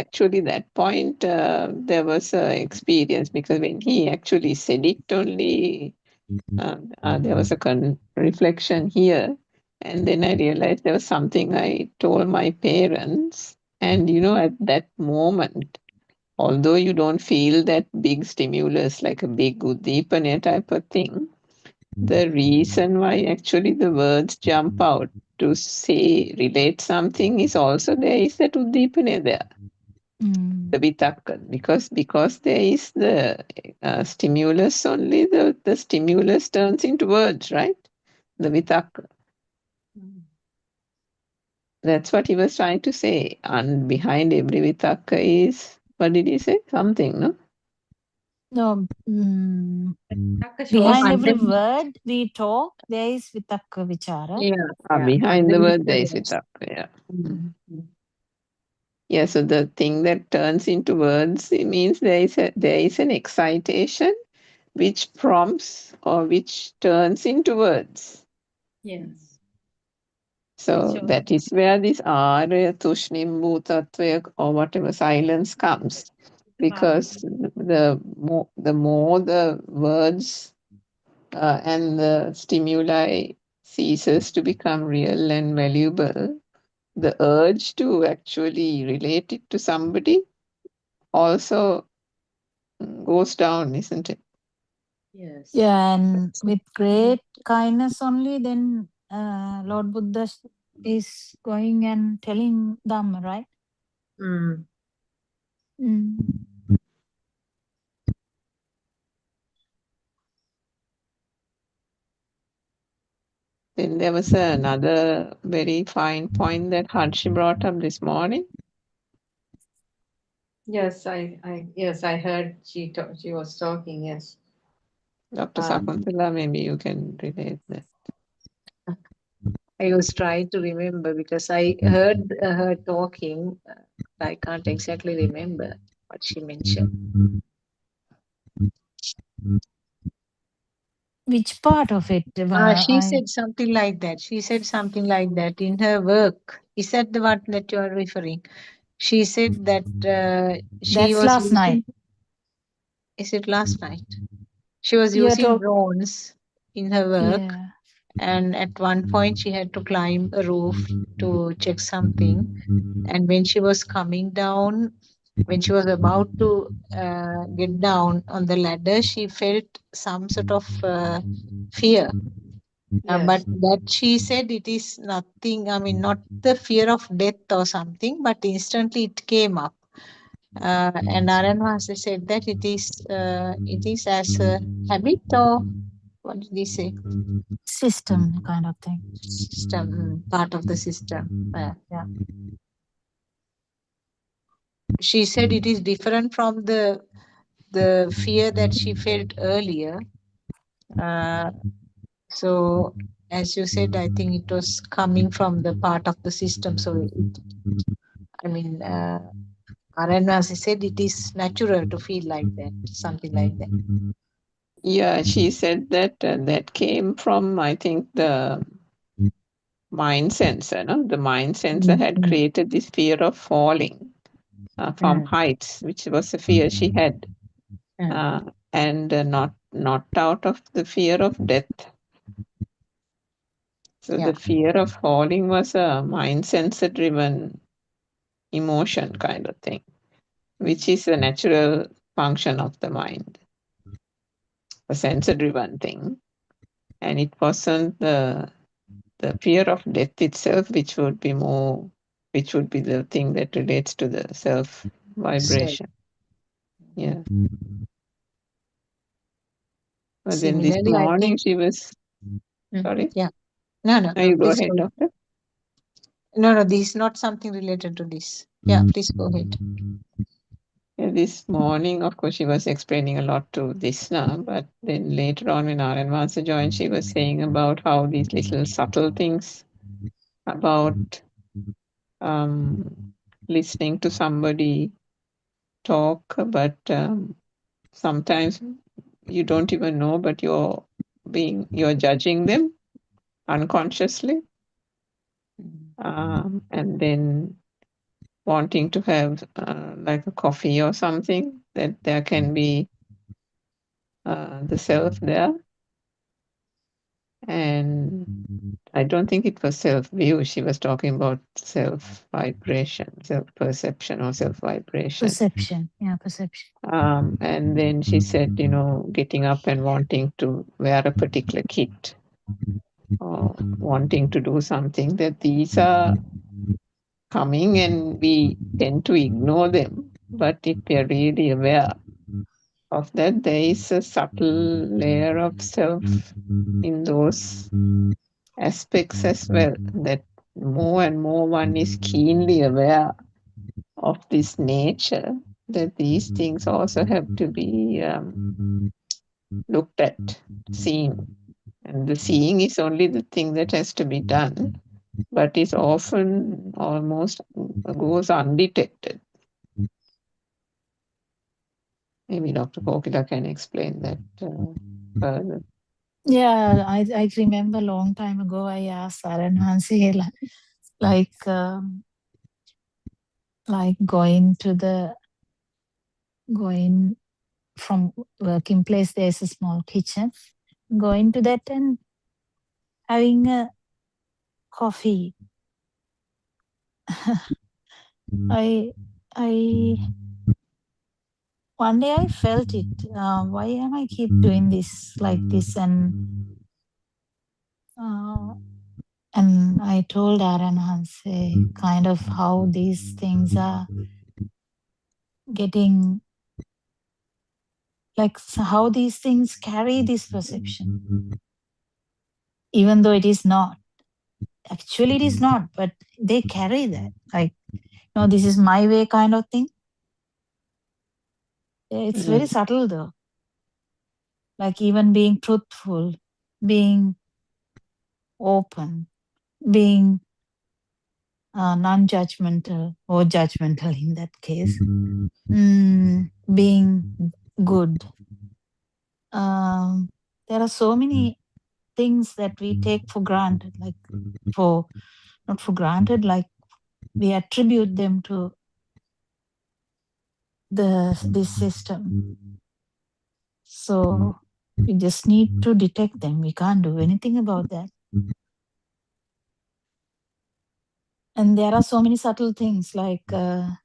that point, there was a experience, because when he actually said it only, there was a reflection here. And then I realized there was something I told my parents. And, at that moment, although you don't feel that big stimulus, like a big uddipana type of thing, the reason why actually the words jump out to say, relate something is also there is that uddipana there. Mm. The vitakka, because there is the stimulus only, the stimulus turns into words, right? The vitakka. That's what he was trying to say. And behind every vitakka is, what did he say? Something, no? No, Taka shows behind every content. word we talk, there is Vitakka Vichara. Yeah. Behind the word, there is Underneath the vitakka, yeah. words. Yeah, so the thing that turns into words, it means there is an excitation which prompts or which turns into words. Yes. So Sure. that is where this Arya Tushnim Bhutatva or whatever silence comes. Because the more the words and the stimuli ceases to become real and valuable, the urge to actually relate it to somebody also goes down, isn't it? Yes. Yeah, and with great kindness only, then Lord Buddha is going and telling Dhamma, right? Mm. Mm. Then there was another very fine point that Harshi brought up this morning. Yes, I heard she was talking. Yes. Dr. Sakuntala, maybe you can relate that. I was trying to remember because I heard her talking. I can't exactly remember what she mentioned. Which part of it? She said something like that. She said something like that in her work. Is that the one that you are referring? She said that she That's was last night. using. Is it last night? She was You're using drones in her work, Yeah. and at one point she had to climb a roof to check something. And when she was coming down, when she was about to get down on the ladder, she felt some sort of fear. But that she said it is nothing, I mean, not the fear of death or something, but instantly it came up. And Narayan Maharaj said that it is as a habit, or what did he say? System kind of thing. System, part of the system. Yeah. She said it is different from the fear that she felt earlier. So, as you said, I think it was coming from the part of the system. So, I mean, Aranvasi said it is natural to feel like that, something like that. Yeah, she said that that came from, I think, the mind sensor. No? The mind sensor had created this fear of falling from heights, which was a fear she had, and not out of the fear of death. So the fear of falling was a mind sensor driven emotion kind of thing, which is a natural function of the mind, a sensor driven thing. And it wasn't the fear of death itself, which would be more which would be the thing that relates to the self vibration. Yeah. But then this Similarly, I morning think. she was, sorry? Yeah. No, No, you go please ahead, go. doctor. No, this is not something related to this. Yeah, please go ahead. Yeah, this morning, of course, she was explaining a lot to this now, but then later on when Aryan Vasa joined, she was saying about how these little subtle things about listening to somebody talk, but sometimes you don't even know, but you're judging them unconsciously, and then wanting to have like a coffee or something, that there can be the self there. And I don't think it was self-view. She was talking about self-vibration, self-perception or self-vibration. Perception. Yeah, perception. And then she said, getting up and wanting to wear a particular kit or wanting to do something, that these are coming and we tend to ignore them. But if we are really aware of that, there is a subtle layer of self in those aspects as well, that more and more one is keenly aware of this nature, that these things also have to be looked at, seen. And the seeing is only the thing that has to be done, but is often almost goes undetected. Maybe Dr. Kokila can explain that further. Yeah, I remember a long time ago I asked Saran Hansi like going from working place, there's a small kitchen. Going to that and having a coffee. I one day I felt it. Why am I keep doing this like this? And I told Aaron Hanse kind of how these things are getting, like how these things carry this perception, even though it is not. Actually, it is not, but they carry that. Like, no, this is my way kind of thing. It's very subtle though. Like even being truthful, being open, being non-judgmental or judgmental in that case, being good. There are so many things that we take for granted, like not for granted, like we attribute them to this system. So we just need to detect them. We can't do anything about that. And there are so many subtle things like how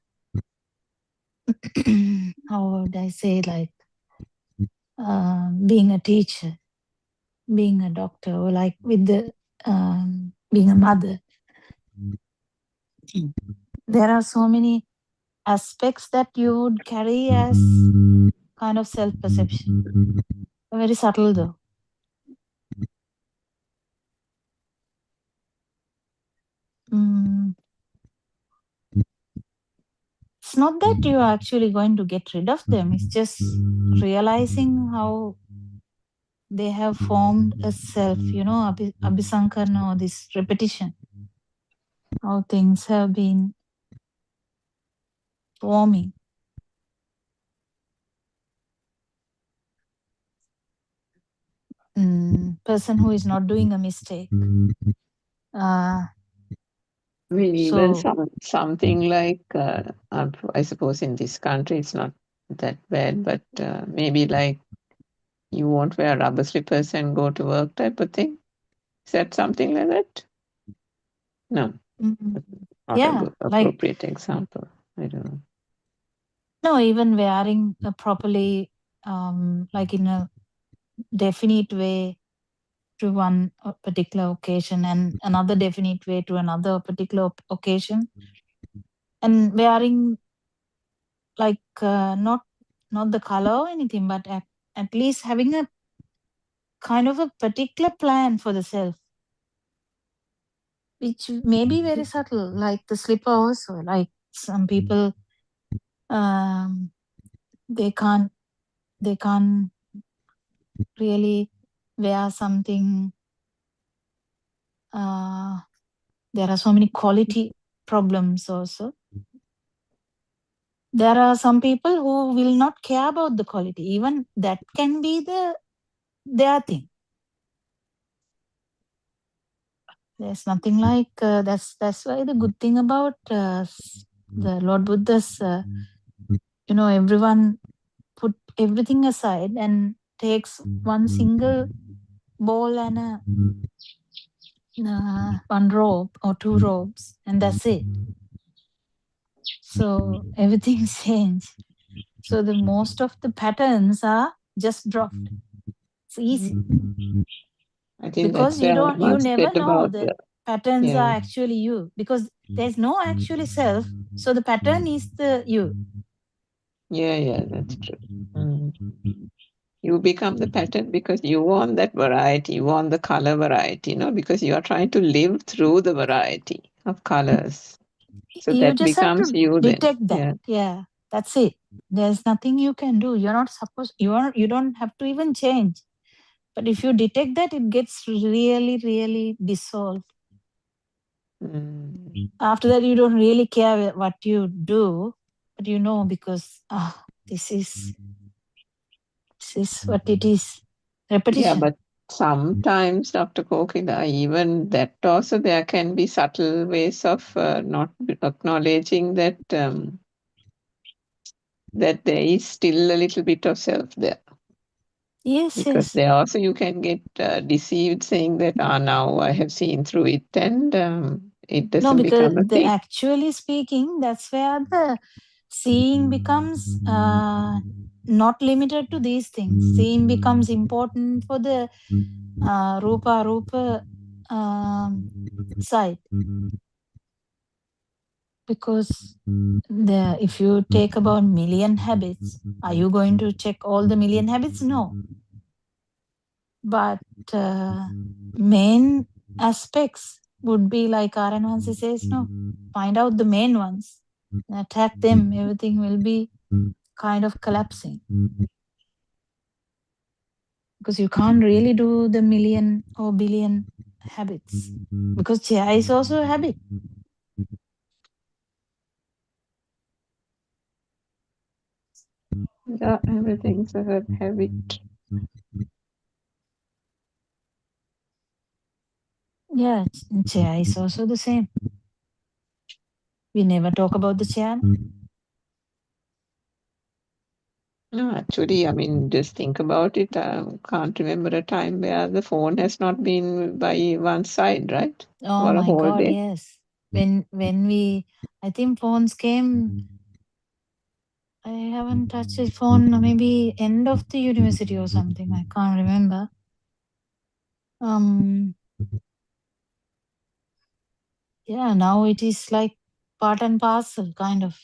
would I say, like being a teacher, being a doctor, or like with the being a mother. There are so many aspects that you would carry as kind of self-perception. Very subtle though. It's not that you are actually going to get rid of them. It's just realizing how they have formed a self, abhisankarana, or this repetition. How things have been forming. Person who is not doing a mistake. Even something like, I suppose in this country it's not that bad, but maybe like you won't wear rubber slippers and go to work type of thing. Is that something like that? No, not a good appropriate example. I don't know. No, even wearing properly, like in a definite way to one particular occasion and another definite way to another particular occasion. and wearing like not the color or anything, but at least having a kind of a particular plan for the self, which may be very subtle, like the slipper also. Like some people, they can't really wear something. There are so many quality problems also. There are some people who will not care about the quality. Even that can be their thing. There's nothing like that's why the good thing about the Lord Buddha's, everyone put everything aside and takes one single bowl and one robe or two robes, and that's it. So everything's changed. So the most of the patterns are just dropped. It's easy. I think Because that's you never said know about that patterns yeah. are actually you, because there's no actually self. So the pattern is the you. Yeah, that's true. You become the pattern because you want that variety, you want the color variety, because you are trying to live through the variety of colors. So You that just have becomes to you then. detect that. Yeah, that's it. There's nothing you can do. You're not supposed, you don't have to even change. But if you detect that, it gets really, really dissolved. After that, you don't really care what you do, but because this is what it is. Repetition. Yeah, but sometimes, Dr. Kokila, even that also there can be subtle ways of not acknowledging that that there is still a little bit of self there. Yes, because there also you can get deceived saying that now I have seen through it and it No, doesn't because become a thing. actually speaking, that's where the seeing becomes not limited to these things. Seeing becomes important for the rupa side. Because if you take about million habits, are you going to check all the million habits? No. But main aspects would be like R.N. Vansi says, no, find out the main ones, attack them, everything will be kind of collapsing. Because you can't really do the million or billion habits. Because chair is also a habit. Yeah, everything's a habit. Yeah, chair is also the same. We never talk about the chair. No, actually, I mean, just think about it. I can't remember a time where the phone has not been by one side, right? Oh For a my whole God, day. yes. When I think phones came, I haven't touched a phone maybe end of the university or something. I can't remember. Yeah, now it is like part and parcel, kind of.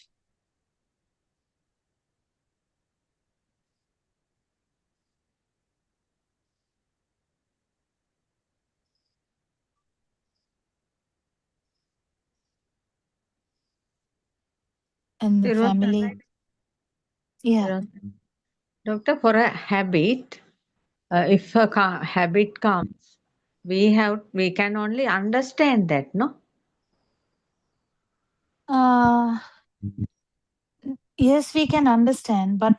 And the family. Yeah. Doctor, for a habit, if a habit comes, we can only understand that, no? Yes, we can understand, but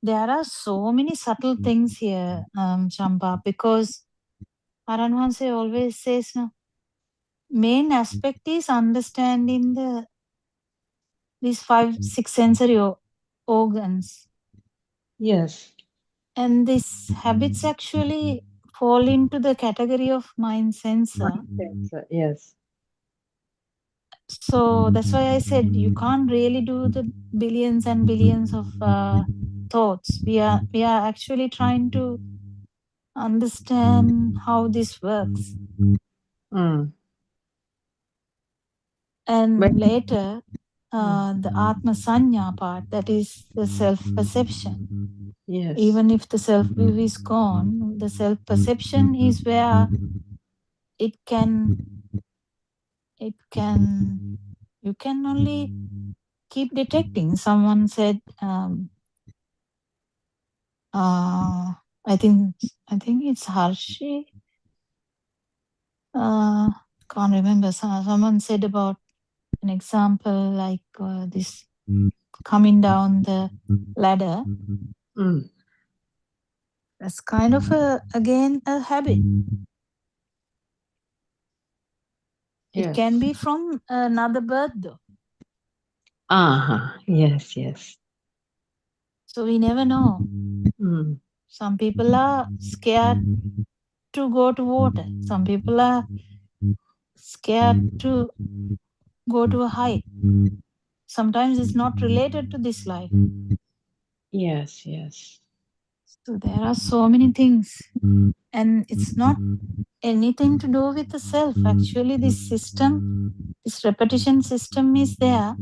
there are so many subtle things here, Champa, because Aranwanse always says, no, main aspect is understanding these 5-6 sensory organs. Yes. And these habits actually fall into the category of mind sensor. Yes. So that's why I said you can't really do the billions and billions of thoughts. We are actually trying to understand how this works. And later, the Atma Sanya part, that is the self-perception. Yes. Even if the self-view is gone, the self-perception is where you can only keep detecting. Someone said, I think it's Harshi. Can't remember. Someone said about an example like this coming down the ladder. Mm. That's kind of again a habit. It can be from another birth though. Yes, yes. So we never know. Mm. Some people are scared to go to water. Some people are scared to go to a height. Sometimes it's not related to this life. Yes, yes. So there are so many things. And it's not anything to do with the self. Actually, this system, this repetition system is there.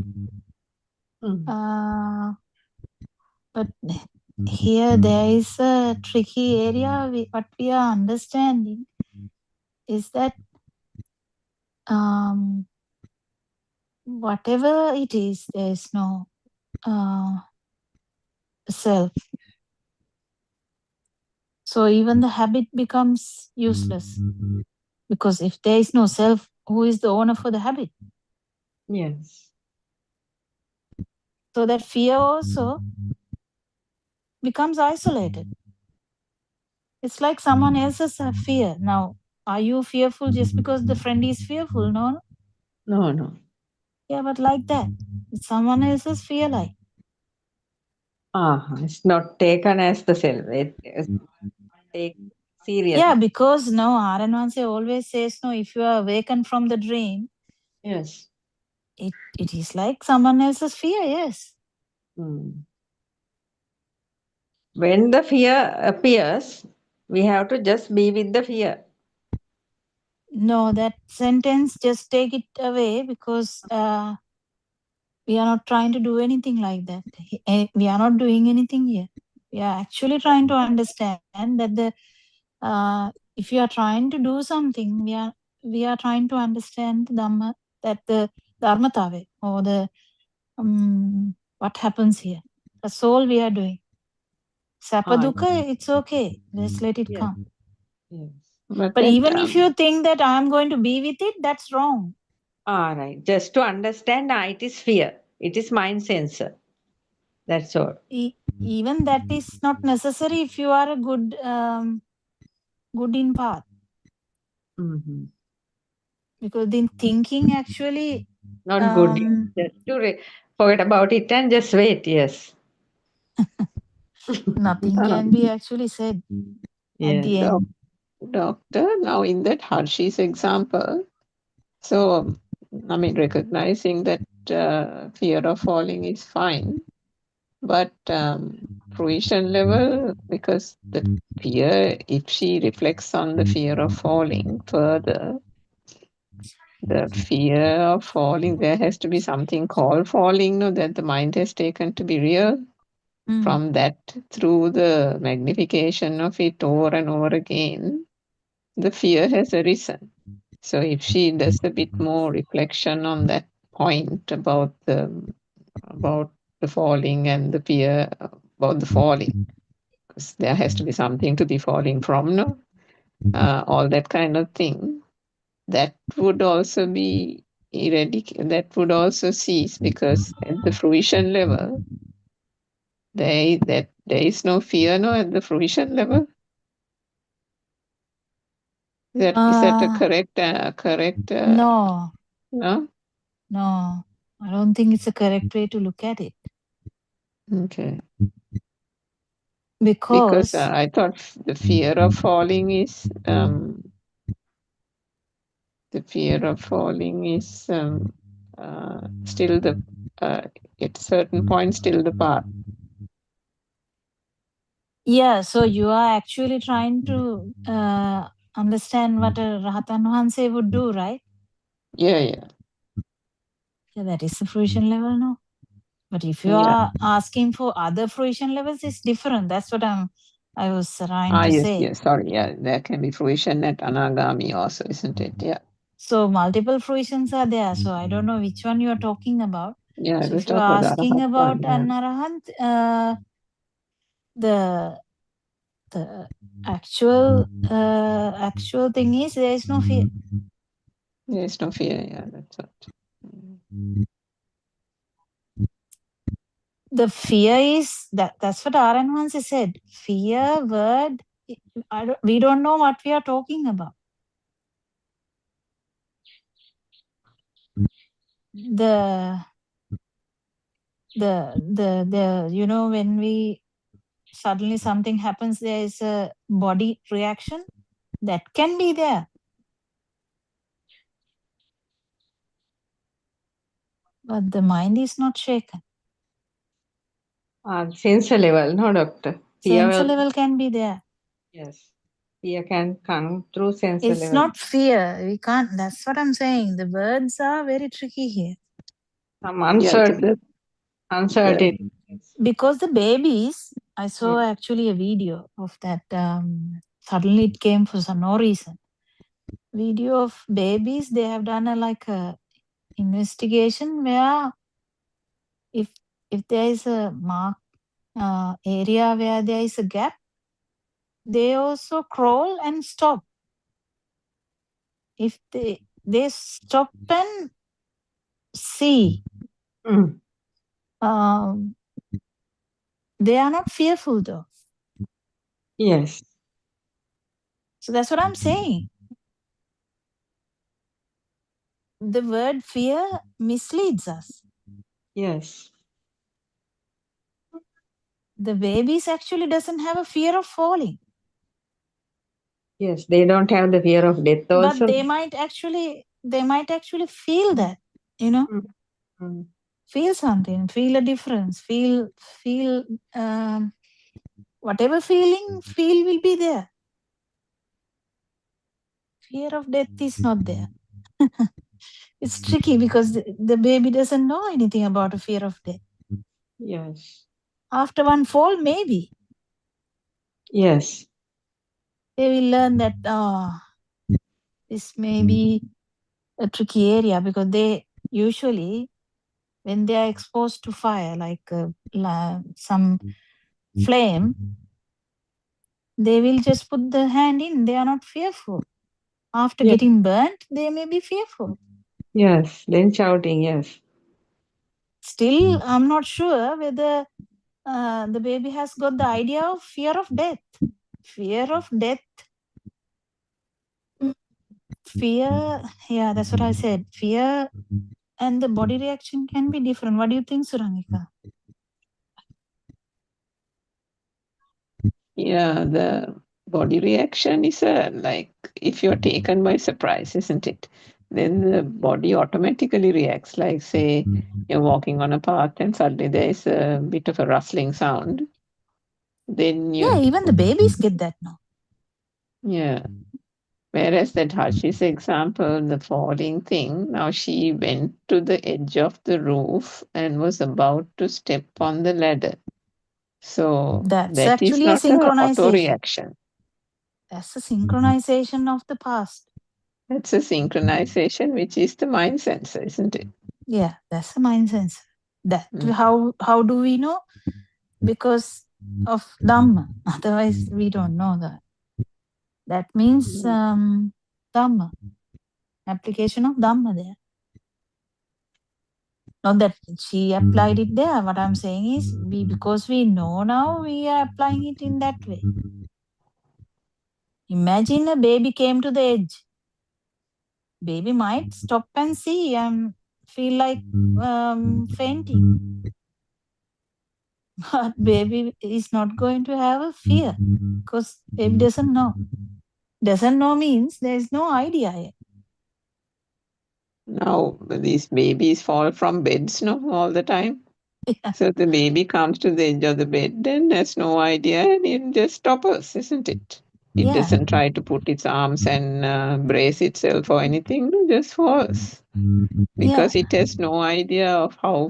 But here there is a tricky area. What we are understanding is that whatever it is, there is no self. So even the habit becomes useless. Because if there is no self, who is the owner for the habit? Yes. So that fear also becomes isolated. It's like someone else's fear. Now, are you fearful just because the friend is fearful? No. No, no. Yeah, but like that. It's someone else's fear like. It's not taken as the self. It is take serious. Yeah, because no, Aranwanse always says, no, if you are awakened from the dream, yes, it is like someone else's fear, yes. When the fear appears, we have to just be with the fear. No, that sentence, just take it away because we are not trying to do anything like that. We are not doing anything here. We are actually trying to understand that if you are trying to do something, we are trying to understand the Dhamma, that the Dharmatave or the what happens here. That's all we are doing. Sapaduka, it's okay. Just let it come. Yes. But even if you think that I am going to be with it, that's wrong. Right. Just to understand, it is fear. It is mind sensor. That's all. Even that is not necessary if you are a good in path. Because then thinking actually not good. Just to forget about it and just wait. Yes. Nothing can be actually said at the end. Doctor, now in that Harshi's example, so I mean, recognizing that fear of falling is fine, but fruition level, because the fear, if she reflects on the fear of falling further, the fear of falling, there has to be something called falling, no, that the mind has taken to be real. From that, through the magnification of it over and over again, the fear has arisen. So if she does a bit more reflection on that point about the falling and the fear about the falling, because there has to be something to be falling from, no? All that kind of thing, that would also be that would also cease, because at the fruition level, there is no fear, no, at the fruition level. Is that a correct? No. No? No, I don't think it's a correct way to look at it. Okay. Because I thought the fear of falling is still the at a certain point still the path. Yeah, so you are actually trying to understand what a Rahatan Wahanse would do, right? Yeah. That is the fruition level, no? But if you Yeah. are asking for other fruition levels, it's different. That's what I was trying to Yes, say. yes, sorry, yeah, there can be fruition at Anagami also, isn't it? Yeah. So multiple fruitions are there. So I don't know which one you are talking about. Yeah, So we'll if you are talk about asking Arahant about one, yeah. an arahant, the actual thing is there is no fear. There is no fear, yeah, that's what. Mm. The fear is that's what R.N. Vance said. Fear word, we don't know what we are talking about. The you know, when we suddenly something happens, there is a body reaction that can be there. But the mind is not shaken. Sensor level, no, doctor. Sensor level can be there. Yes. Fear can come through sensor It's level. not fear. We can't. That's what I'm saying. The words are very tricky here. Some uncertainty. Because the babies, I saw actually a video of that. Suddenly it came for some no reason. Video of babies. They have done a investigation where if there is a mark area where there is a gap, they also crawl and stop. If they stop and see, they are not fearful though. Yes. So that's what I'm saying. The word fear misleads us. Yes. The babies actually doesn't have a fear of falling. Yes, they don't have the fear of death also. But they might actually feel that, you know, feel something, feel a difference, feel whatever feel will be there. Fear of death is not there. It's tricky because the baby doesn't know anything about a fear of death. Yes. After one fall, maybe. Yes. They will learn that this may be a tricky area, because they usually, when they are exposed to fire, like some flame, they will just put the hand in. They are not fearful. After getting burnt, they may be fearful. Yes, then shouting, yes. Still, I'm not sure whether the baby has got the idea of fear of death. Fear of death. Fear, yeah, that's what I said. Fear and the body reaction can be different. What do you think, Surangika? Yeah, the body reaction is like if you're taken by surprise, isn't it? Then the body automatically reacts. Like, say, you're walking on a path and suddenly there is a bit of a rustling sound. Then you. Yeah, even the babies get that now. Yeah. Whereas that Hashi's example, the falling thing, now she went to the edge of the roof and was about to step on the ladder. So That's that is actually a not a auto synchronization. reaction. That's a synchronization of the past. That's a synchronization, which is the mind sensor, isn't it? Yeah, that's a mind sensor. That how do we know? Because of Dhamma. Otherwise, we don't know that. That means Dhamma. Application of Dhamma there. Not that she applied it there. What I'm saying is, because we know now, we are applying it in that way. Imagine a baby came to the edge. Baby might stop and see and feel like fainting. But baby is not going to have a fear, because baby doesn't know. Doesn't know means there is no idea yet. Now, these babies fall from beds all the time. Yeah. So the baby comes to the edge of the bed and has no idea and it just topples, isn't it? It Yeah. doesn't try to put its arms and brace itself or anything. It just falls because it has no idea of how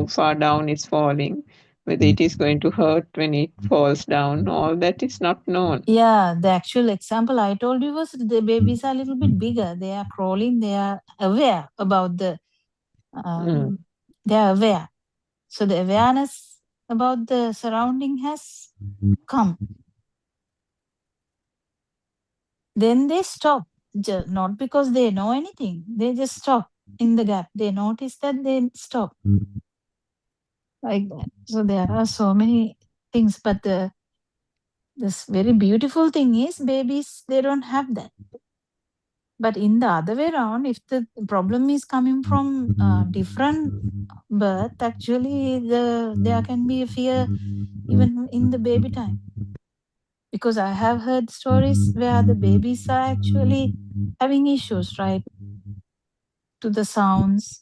far down it's falling, whether it is going to hurt when it falls down. All that is not known. Yeah, the actual example I told you was the babies are a little bit bigger. They are crawling. They are aware about the. They are aware. So the awareness about the surrounding has come. Then they stop. Not because they know anything. They just stop in the gap. They notice that they stop. Like that. So there are so many things, but this very beautiful thing is babies, they don't have that. But in the other way around, if the problem is coming from different birth, actually there can be a fear even in the baby time. Because I have heard stories where the babies are actually having issues, right? To the sounds,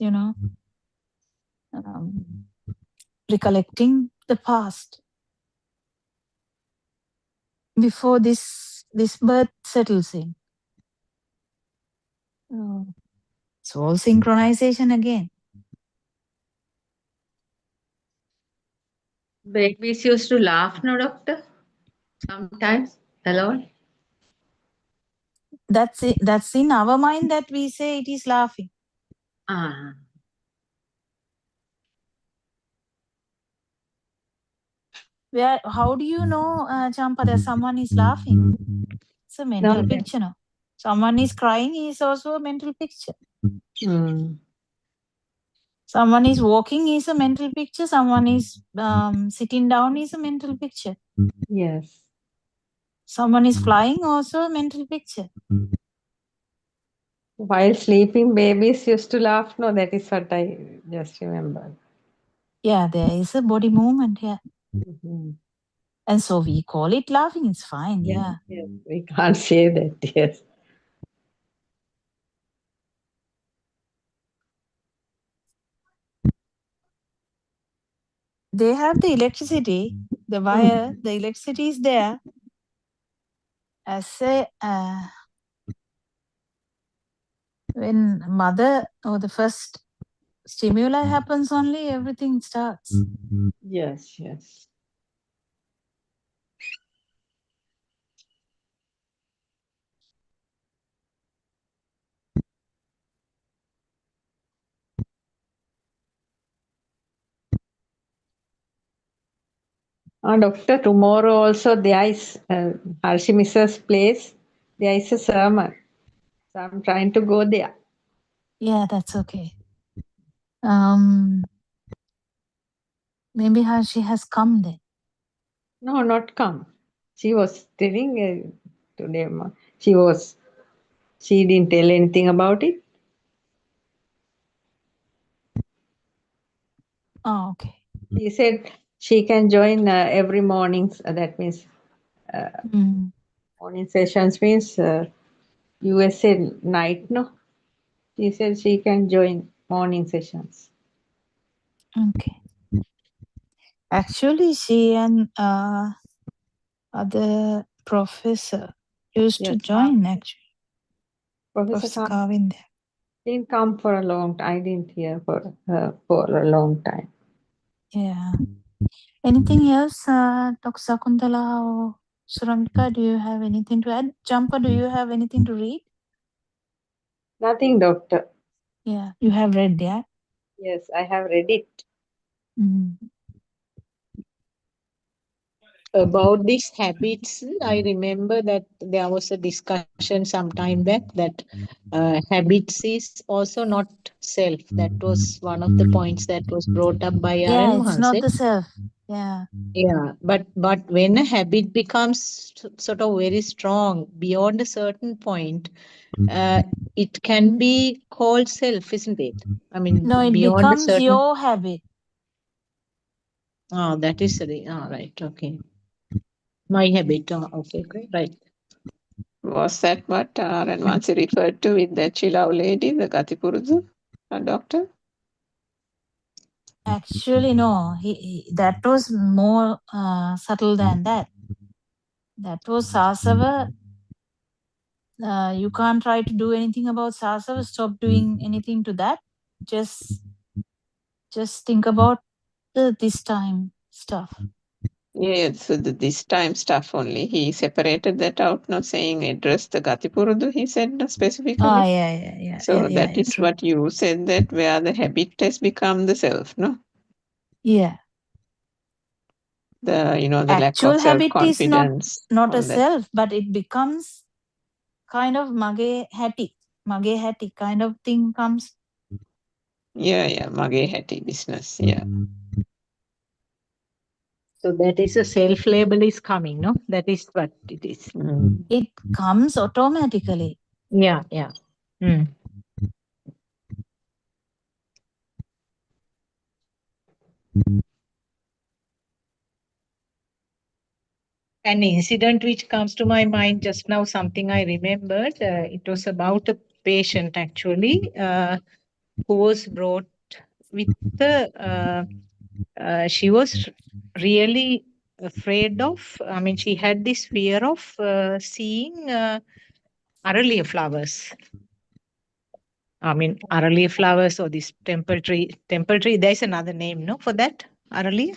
recollecting the past before this birth settles in. It's all synchronization again. Babies used to laugh, no, doctor? Sometimes alone. That's it. That's in our mind that we say it is laughing. Ah. How do you know, Champa, that someone is laughing? It's a mental picture, no? Someone is crying is also a mental picture. Someone is walking is a mental picture. Someone is sitting down is a mental picture. Yes. Someone is flying also a mental picture. While sleeping, babies used to laugh. No, that is what I just remember. Yeah, there is a body movement here. And so we call it laughing. It's fine. Yeah. Yes, we can't say that. Yes. They have the electricity, the wire, the electricity is there. As when mother or the first stimuli happens only, everything starts. Yes, yes. Doctor, tomorrow also there is Harshi Mrs. place. There is a sermon. So I'm trying to go there. Yeah, that's okay. Maybe she has come then. No, not come. She was telling today. She didn't tell anything about it. Oh, okay. She said she can join every morning. That means morning sessions means USA night, no? She said she can join morning sessions. Okay. Actually, she and other professor used to join actually. Professor Kavind. didn't come for a long time. I didn't hear for her for a long time. Yeah. Anything else, Dr. Sakuntala or Suramika, do you have anything to add? Champa, do you have anything to read? Nothing, doctor. Yeah, you have read, yeah? Yes, I have read it. About these habits, I remember that there was a discussion some time back that habits is also not self. That was one of the points that was brought up by Yeah, R.N. it's not Mahanse. the self. Yeah. Yeah, but when a habit becomes sort of very strong beyond a certain point, it can be called self, isn't it? I mean, No, it beyond a becomes certain. your habit. Oh, that is the. Oh, right. Okay. My habit. Oh, okay. Great. Right. Was that what Ranwansi referred to with the Chilau lady, the Gatipurudhu, doctor? Actually, no. That was more subtle than that. That was Sasava you can't try to do anything about sasava. Stop doing anything to that. Just think about the this time stuff. Yeah, so this time stuff only. He separated that out, not saying address the Gatipurudu, he said no, specifically. Yeah. So that is True. what you said, that where the habit has become the self, no? Yeah. The, the lack Actual of habit is self-confidence. not all a that. self, but it becomes kind of mage hati kind of thing comes. Yeah, mage hati business, yeah. So that is a self-label is coming, no? That is what it is. It comes automatically. Yeah. Mm. An incident which comes to my mind just now, something I remembered, it was about a patient actually who was brought with she was really afraid of, I mean, she had this fear of seeing Aralia flowers. I mean, Aralia flowers or this temple tree. There's another name, no, for that? Aralia?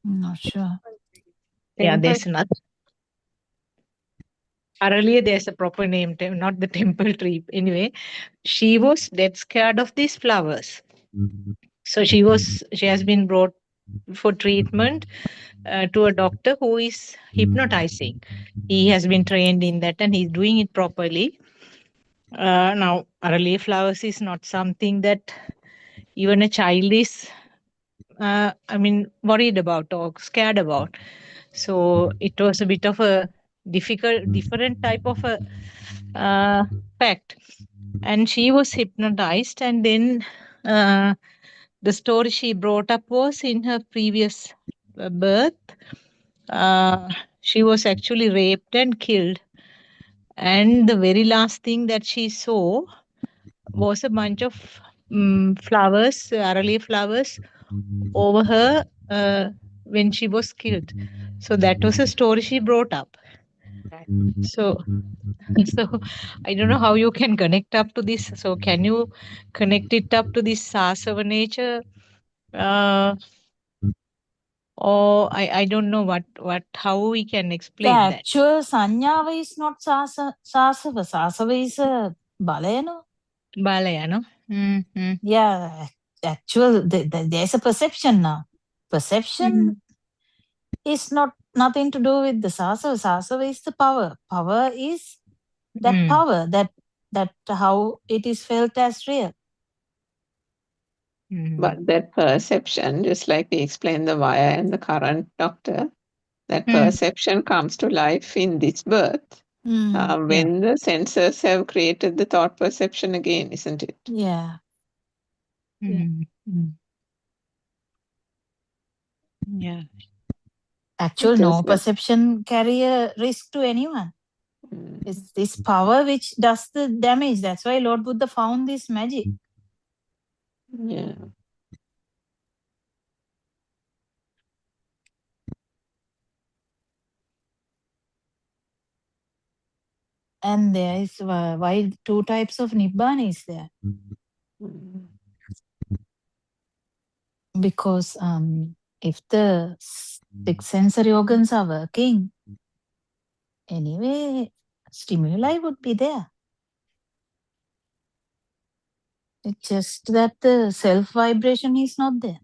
I'm not sure. Yeah, there's another. Earlier, there's a proper name, not the temple tree. Anyway, she was dead scared of these flowers. So she has been brought for treatment to a doctor who is hypnotizing. He has been trained in that and he's doing it properly. Now, early flowers is not something that even a child is, worried about or scared about. So it was a bit of a different type of a fact. And she was hypnotized, and then the story she brought up was in her previous birth. She was actually raped and killed. And the very last thing that she saw was a bunch of flowers, Aralia flowers, over her when she was killed. So that was a story she brought up. So, so I don't know how you can connect up to this. So can you connect it up to this Sasava nature? Or I don't know how we can The explain that. actual sanyava is not sasava. Sasava is a baleno. Balaya, no? Mm-hmm. Yeah, actual there's a perception now. Perception is nothing to do with the sasava. Sasava is the power. Power is that power that how it is felt as real. But that perception, just like we explained the wire and the current, doctor, that perception comes to life in this birth when the senses have created the thought perception again, isn't it? Yeah. Yeah. Actual Because no perception carry a risk to anyone. It's this power which does the damage. That's why Lord Buddha found this magic. Yeah. And there is why two types of Nibbana is there. Because if the six sensory organs are working, anyway, stimuli would be there. It's just that the self vibration is not there.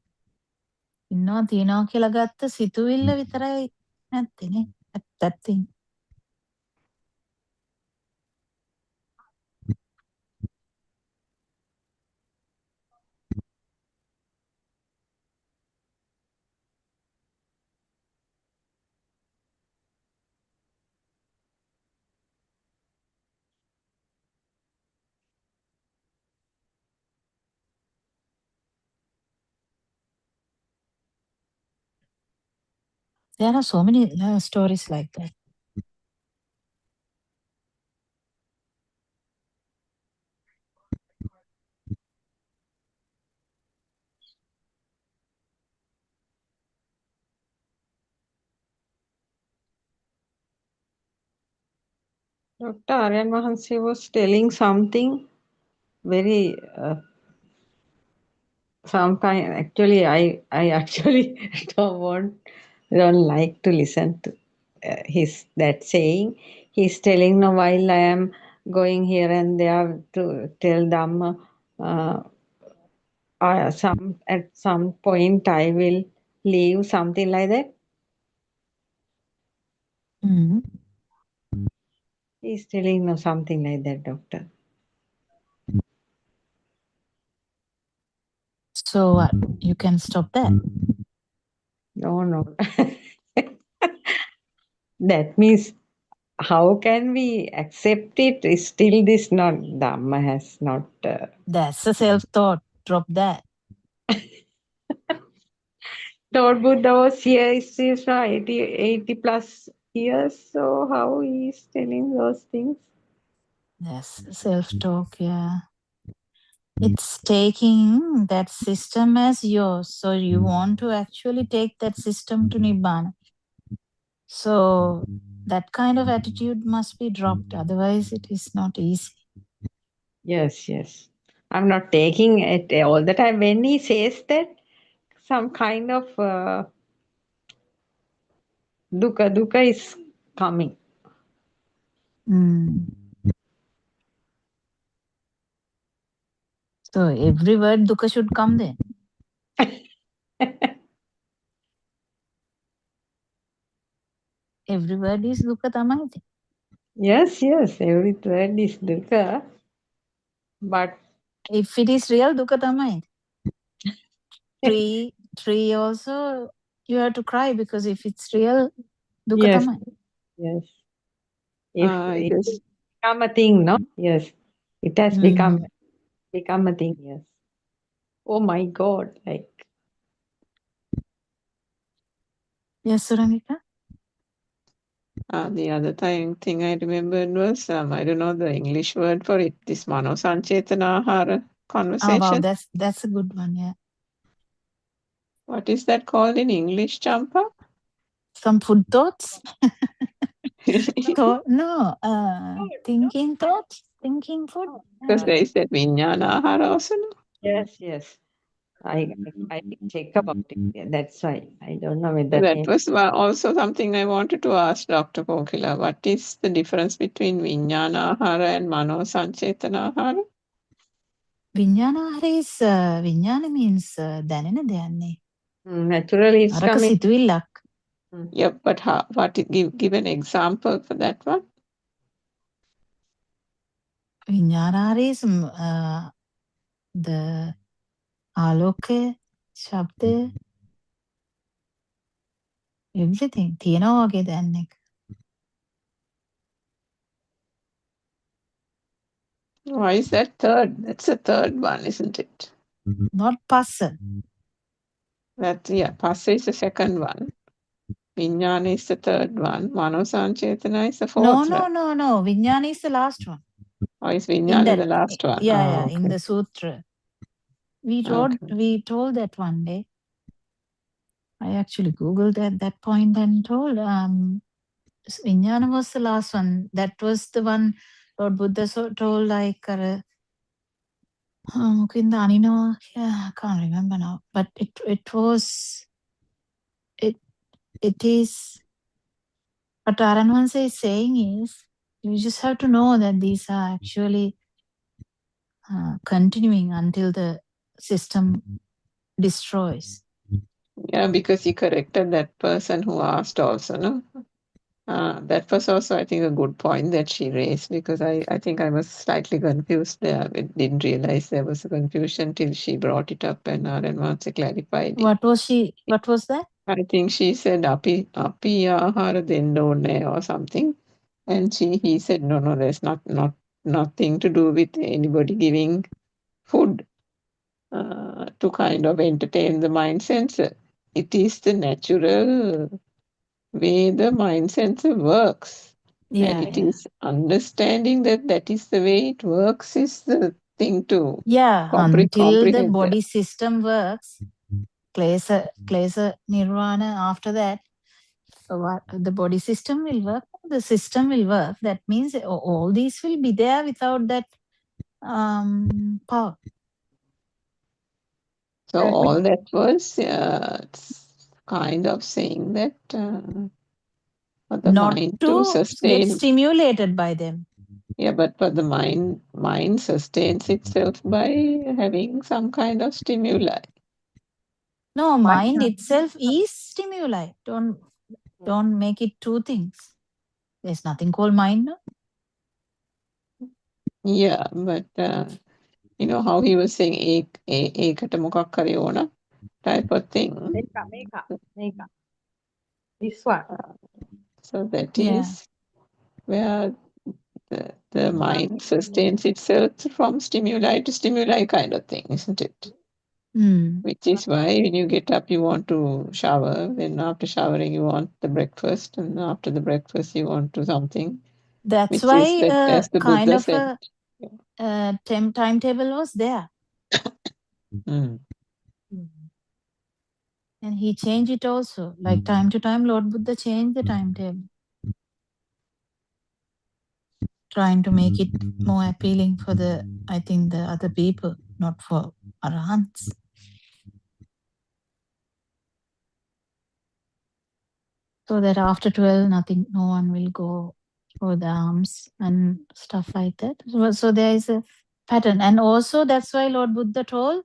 ඉන්නවා තියනවා කියලා ගත්ත සිතුවිල්ල විතරයි නැත්තේ නේ. That thing. There are so many stories like that. Dr. Aryan Mahansi was telling something very some kind. Actually, I actually don't like to listen to his that saying. He's telling, no, while I am going here and there to tell Dhamma, at some point I will leave, something like that. Mm. He's telling, no, something like that, doctor. So what? You can stop that. No. That means, how can we accept it? Still, this not Dhamma has not. That's a self-thought. Drop that. Lord Buddha was here, is 80 plus years. So how he is telling those things? Yes, self-talk, yeah. It's taking that system as yours. So you want to actually take that system to Nibbana. So that kind of attitude must be dropped. Otherwise, it is not easy. Yes. I'm not taking it all the time. When he says that, some kind of dukkha is coming. Mm. So every word dukkha should come then. Every word is dukkha tamai. Yes. Every word is dukkha. But if it is real, dukkha tamai. Tree also, you have to cry because if it's real, dukkha tamai. Yes. If it it is. become a thing, no? Yes. It has become a thing, yes. Oh my God, like. Yes, Suramika? The other thing I remembered was, I don't know the English word for it, this Mano Sanchetanahara conversation. Oh, wow, that's a good one, yeah. What is that called in English, Champa? Some food thoughts? Thinking thoughts? Thinking food? Because there is that Vijnanahara also, no? Yes. I check about it. Yeah, that's why I don't know whether That was also something I wanted to ask Dr. Kokila. What is the difference between Vijnanahara and Mano Sanchetanahara? Vijnanahara is, Vijnana means දැනෙන දෙයන්නේ. naturally it's අරක coming. සිතුවිල්ලක්. Yep, but give an example for that one? Vijnanahara is the ආලෝකය, ශබ්දය, everything. තියෙනවා වගේ දැනෙන එක. Why is that third? That's the third one, isn't it? Not passa. Passa is the second one. Vijnana is the third one. Mano Sanchetana is the fourth one. No. Vijnana is the last one. Or is Vijnana the last one? Yeah, Okay. in the sutra. We told that one day. I actually Googled at that point and told Vijnana was the last one. That was the one Lord Buddha told like I can't remember now. But it is what Aranwansa is saying is you just have to know that these are actually continuing until the system destroys. Yeah, because he corrected that person who asked also, no? That was also, I think, a good point that she raised, because I think I was slightly confused there. I didn't realize there was a confusion till she brought it up and Aranwansa clarified it. What was that? I think she said api ahara dendone or something. And he said, no, there's nothing to do with anybody giving food to kind of entertain the mind sensor. It is the natural way the mind sensor works. Yeah, and it is understanding that is the way it works is the thing to until the comprehend body system works, klesa nirvana, after that, the body system will work. the system will work. That means all these will be there without that power. So That all that was kind of saying that for the Not mind to to get sustain. stimulated by them. Yeah, but the mind sustains itself by having some kind of stimuli. No, mind Mind- itself is stimuli. Don't make it two things. There's nothing called mind. No? Yeah, but you know how he was saying ekata මොකක් හරි ඕන type of thing. Meka. This one. So that Yeah. is where the mind sustains itself from stimuli to stimuli kind of thing, isn't it? Which is why when you get up, you want to shower. Then after showering, you want the breakfast. And after the breakfast, you want to something. That's Which why is that, as the kind Buddha of said. a timetable was there. And he changed it also. Like time to time, Lord Buddha changed the timetable. Trying to make it more appealing for the other people, not for arahants. So that after 12, no one will go for the arms and stuff like that. So there is a pattern. And also that's why Lord Buddha told,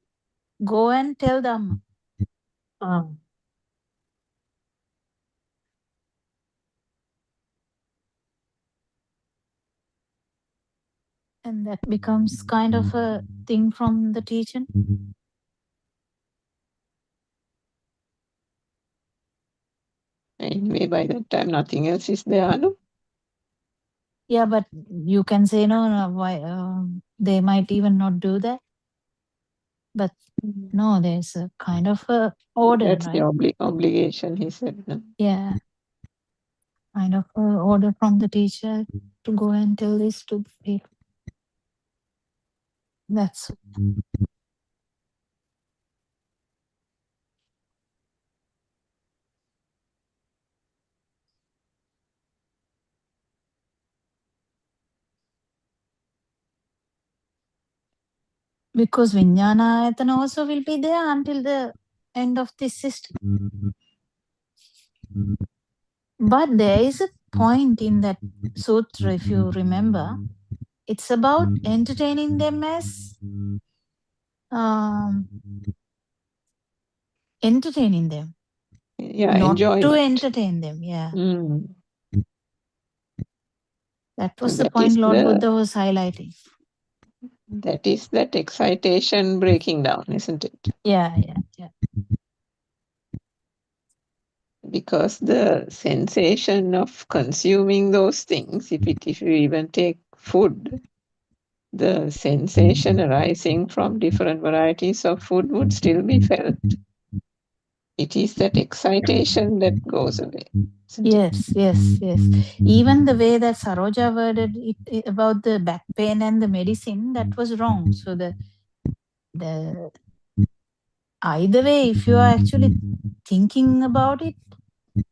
go and tell Dhamma. And that becomes kind of a thing from the teaching. Anyway, by that time, nothing else is there, no? Yeah, but you can say, no, why they might even not do that. But no, there's a kind of a order, That's right? the obligation, he said. No? Yeah. Kind of a order from the teacher to go and tell this to people. That's because Vijnana Ayatana also will be there until the end of this system. But there is a point in that sutra, if you remember, it's about entertaining them as entertaining them. Yeah, not enjoyment. to entertain them. Yeah. That was So the that point is Lord Buddha was highlighting. That is that excitation breaking down, isn't it? Yeah. Because the sensation of consuming those things, if you even take food, the sensation arising from different varieties of food would still be felt. It is that excitation that goes away. Yes. Even the way that Saroja worded it about the back pain and the medicine, that was wrong. So the either way, if you are actually thinking about it,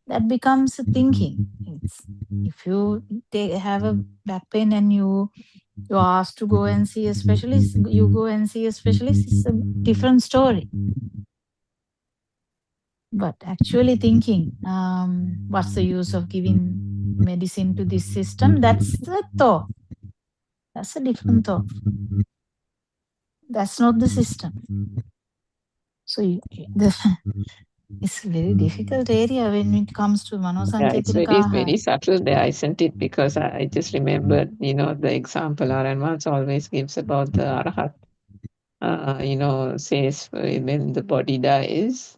that becomes a thinking. If you have a back pain and you're asked to go and see a specialist, you go and see a specialist, it's a different story. But actually thinking, what's the use of giving medicine to this system? That's the thought. That's a different thought. That's not the system. So it's a very difficult area when it comes to Manosanketinika. It's very subtle there, isn't it? Because I just remembered, the example Aranwans always gives about the Arahat. Says when the body dies,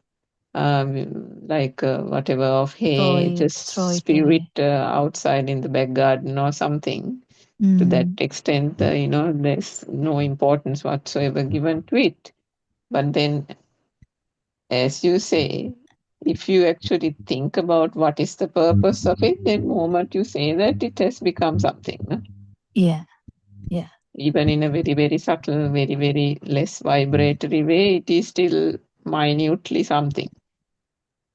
whatever of hay, just spew it outside in the back garden or something. To that extent, there's no importance whatsoever given to it. But then, as you say, if you actually think about what is the purpose of it, then the moment you say that, it has become something. No? Yeah. Even in a very, very subtle, very, very less vibratory way, it is still minutely something.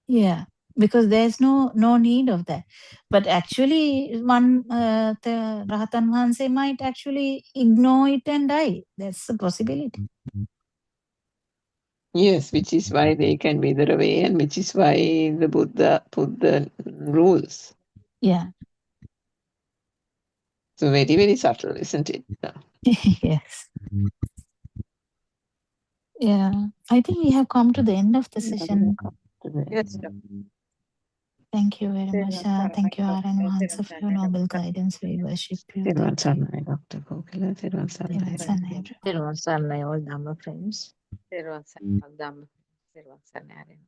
Yeah. because there's no need of that. But actually, the Rahatan Vahanse might actually ignore it and die. That's a possibility. Yes, which is why they can wither away, and which is why the Buddha put the rules. Yeah. So very, very subtle, isn't it? Yes. Yeah. I think we have come to the end of the session. Yes. Thank you very much. Thank you, Aryan Mahansa, for your noble guidance. We worship you. Thiruvān Thank you. Sarnai, Dr. Kokila, Thiruvān Sarnai. Thiruvān Sarnai. Thiruvān Sarnai, all Dhamma friends. Thiruvān Sarnai, all Dhamma. Thiruvān Sarnai, Aryan.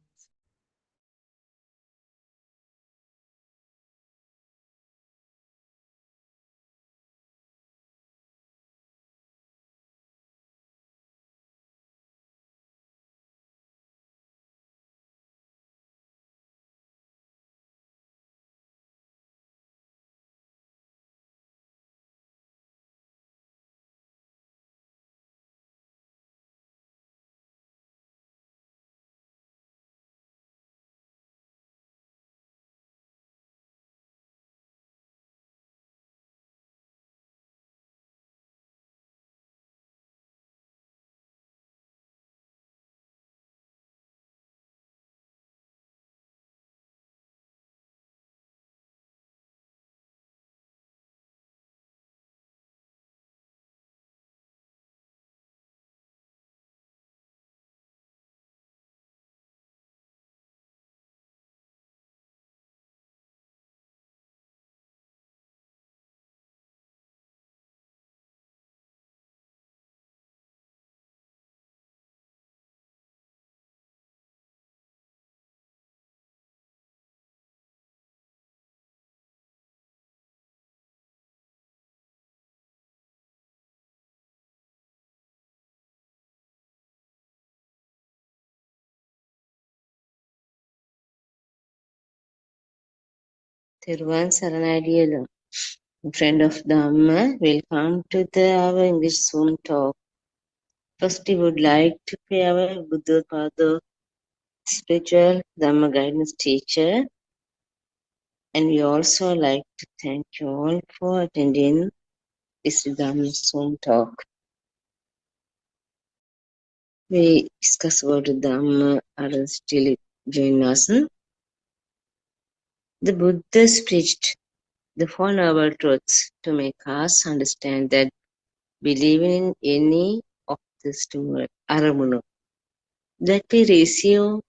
Thiruvān Sarnai, dear friend of Dhamma. Welcome to our English Zoom talk. First, we would like to pay our Buddothpado spiritual Dhamma guidance teacher, and we also like to thank you all for attending this Dhamma Zoom talk. We discuss about the Dhamma, others still join us. The Buddha preached the Four Noble Truths to make us understand that believing in any of the aramunu that we receive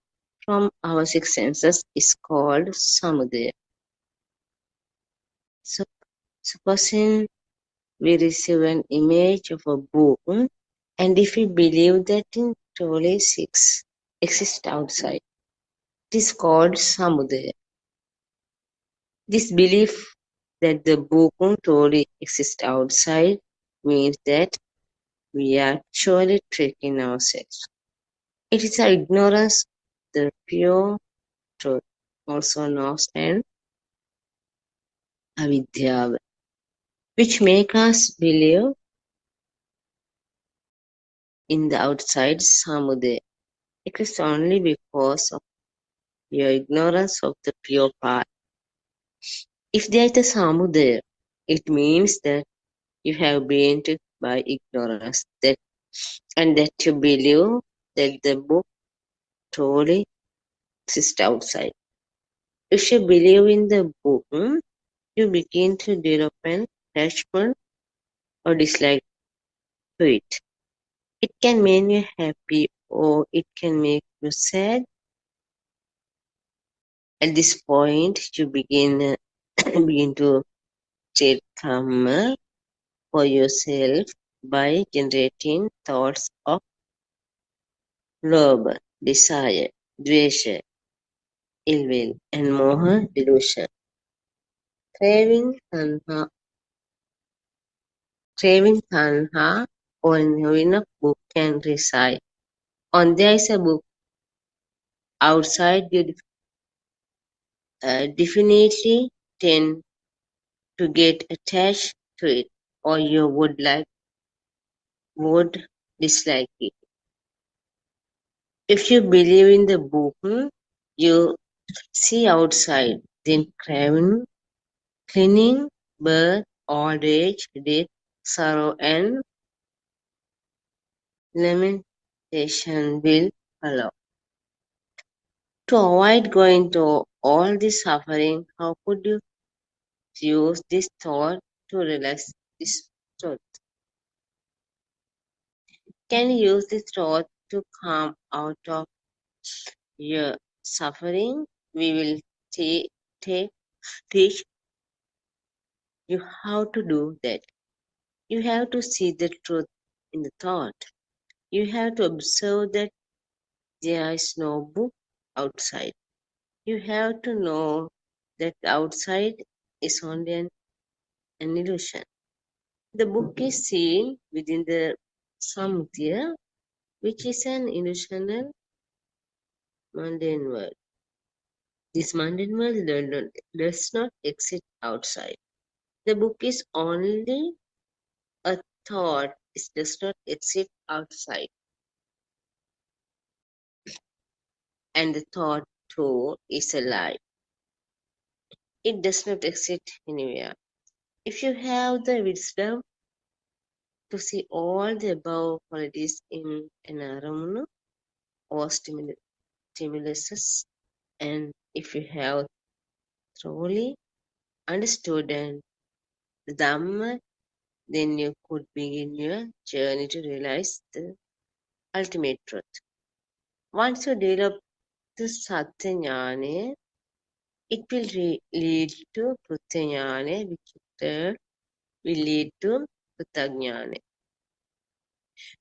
from our six senses is called samudaya. So, supposing we receive an image of a book, and if we believe that in truly six exist outside, it is called samudaya. This belief that the book truly exists outside means that we are actually tricking ourselves. It is our ignorance, the pure truth, also known as avidya, which make us believe in the outside samudaya. It is only because of your ignorance of the pure part. If there is a samudaya, it means that you have been tricked by ignorance, and that you believe that the book truly exists outside. If you believe in the book, you begin to develop an attachment or dislike to it. It can make you happy or it can make you sad. At this point, you begin to create karma for yourself by generating thoughts of lobha, desire, dvesha, ill will, and moha, delusion. Craving tanha, or knowing a book can reside. On there is a book outside, you definitely tend to get attached to it, or you would dislike it. If you believe in the book, you see outside, then cleaning, birth, old age, death, sorrow, and lamentation will follow. To avoid going to all this suffering, how could you use this thought to realize this truth? Can you use this thought to come out of your suffering? We will teach you how to do that. You have to see the truth in the thought. You have to observe that there is no book outside. You have to know that outside is only an illusion. The book is seen within the samudra, which is an illusional mundane world. This mundane world does not exist outside. The book is only a thought. It does not exist outside. And the thought too is a lie. It does not exist anywhere. If you have the wisdom to see all the above qualities in an aramunu or stimuluses, and if you have thoroughly understood and the Dhamma, then you could begin your journey to realize the ultimate truth. Once you develop the Satya Jnana, it will lead to Prutya Jnana, which third will lead to Pratajnana.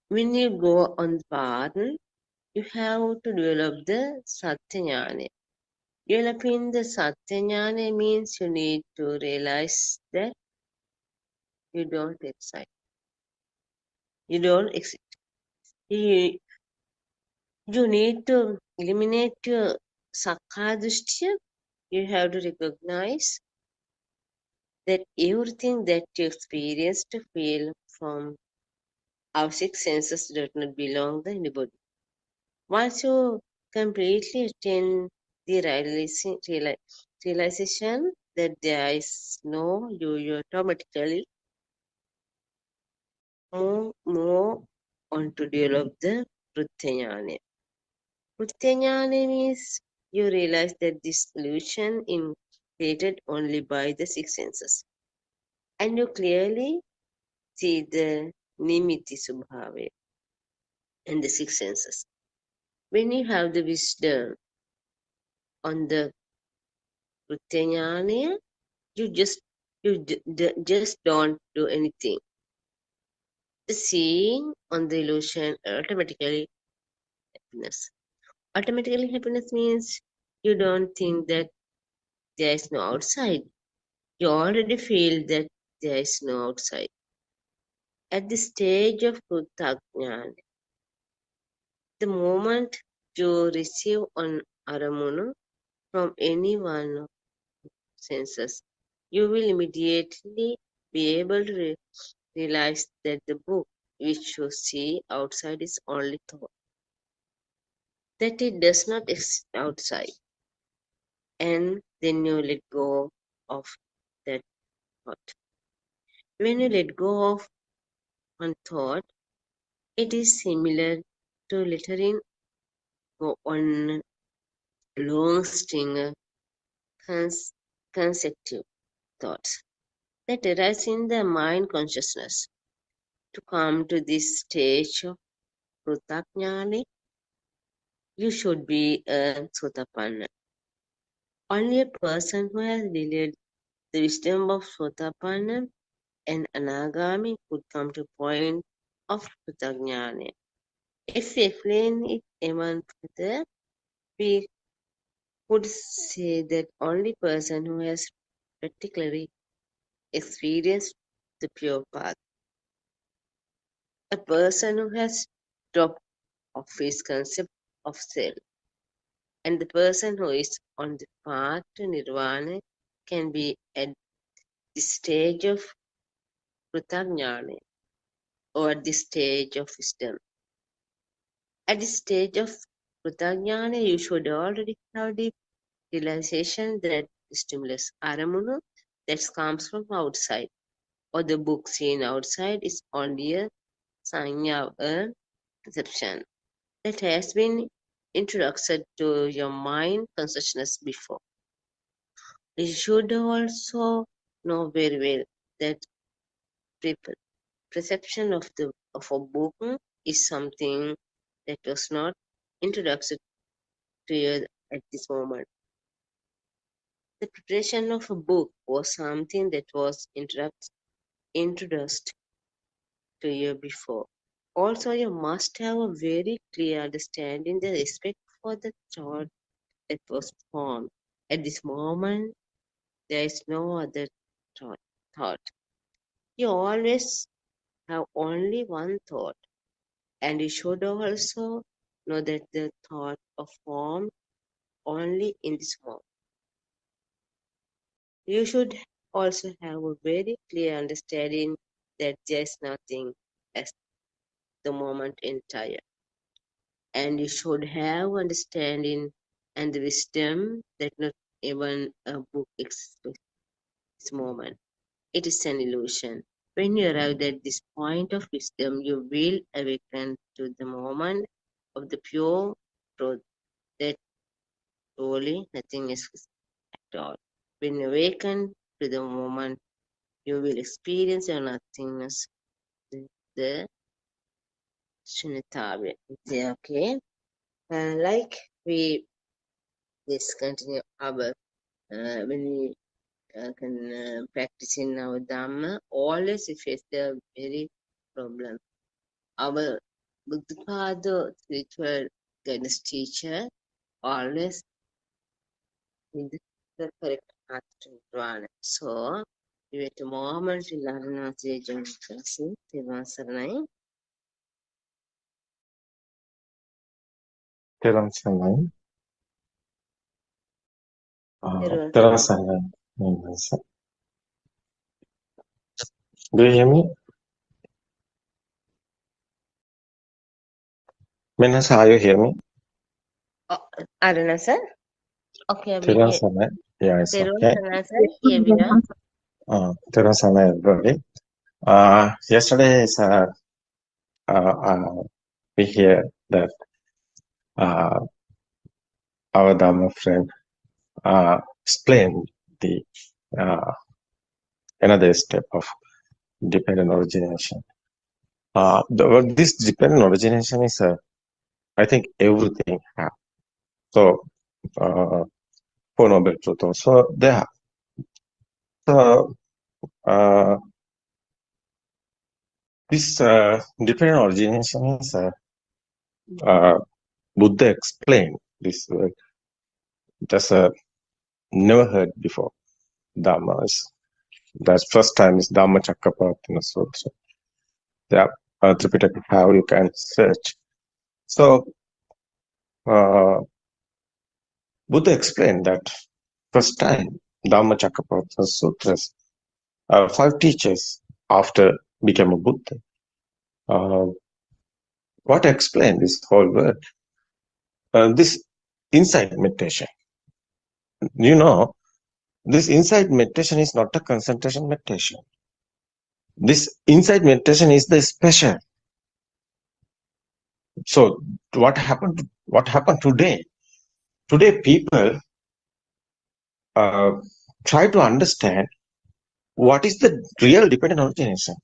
When you go on the path, you have to develop the Satya Jnana. Developing the Satya Jnana means you need to realize that you don't exist. You don't exist. You need to eliminate your Sakkadrishtiya. You have to recognize that everything that you experience to feel from our six senses does not belong to anybody. Once you completely attain the realization that there is no you automatically move on to develop the Pruthanyana. Pruthanyana means you realize that this illusion is created only by the six senses. And you clearly see the Nimitti Subhave and the six senses. When you have the wisdom on the Pruthanyana, you just don't do anything. The seeing on the illusion automatically happiness. Automatically happiness means you don't think that there is no outside. You already feel that there is no outside. At the stage of Krutajnana, the moment you receive an aramunu from any one of senses, you will immediately be able to realize that the book which you see outside is only thought, that it does not exist outside, and then you let go of that thought. When you let go of one thought, it is similar to letting go on a long string of consecutive thoughts that arise in the mind consciousness. To come to this stage of Krutajnana, you should be a Sotapanna. Only a person who has delayed the wisdom of Sotapanna and Anagami could come to a point of Krutajnana. If we explain it even further, we could say that only person who has practically experienced the pure path, a person who has dropped off his concept of self, and the person who is on the path to nirvana can be at the stage of Krutajnana or at the stage of wisdom. At the stage of Krutajnana, you should already have deep realization that stimulus aramunu that comes from outside or the book seen outside is only a sign of a perception that has been introduced to your mind consciousness before. You should also know very well that perception of a book is something that was not introduced to you at this moment. The preparation of a book was something that was introduced to you before. Also, you must have a very clear understanding the respect for the thought that was formed. At this moment, there is no other thought. You always have only one thought, and you should also know that the thought of formed only in this moment. You should also have a very clear understanding that there is nothing as the moment entire. And you should have understanding and the wisdom that not even a book exists at this moment. It is an illusion. When you arrive at this point of wisdom, you will awaken to the moment of the pure truth that truly nothing is at all. When you awaken to the moment, you will experience your nothingness, the Shunyatavya. Okay? Like we just continue our when we can practice in our Dhamma, always we face the very problem. Our Buddothpado spiritual guidance teacher always with the correct path to Nirvana. So, we wait a moment to learn as a joint person, Tivasaranai. Teran Sanai. Teran Tivasaranai. Sanai. Do you hear me? Menas, are you hear me? Aruna sir? Okay, we Teran hear. Sanai. Yeah, it's okay. Tivasaranai sir, here we are. Teran Sanai, everybody. Yesterday, we hear that uh, our Dhamma friend explained the another step of dependent origination. This dependent origination is, I think, everything have. So, Four Noble Truth also there. So, this dependent origination is Buddha explained this word. Just never heard before. Dhamma is that's first time is Dhamma Chakkapavattina Sutra. Yeah, Tripitaka, how you can search. So, Buddha explained that first time Dhamma Chakkapavattina Sutras, 5 teachers after became a Buddha. What explained this whole word? This insight meditation. You know, this insight meditation is not a concentration meditation. This insight meditation is the special. So what happened today? Today people try to understand what is the real dependent origination.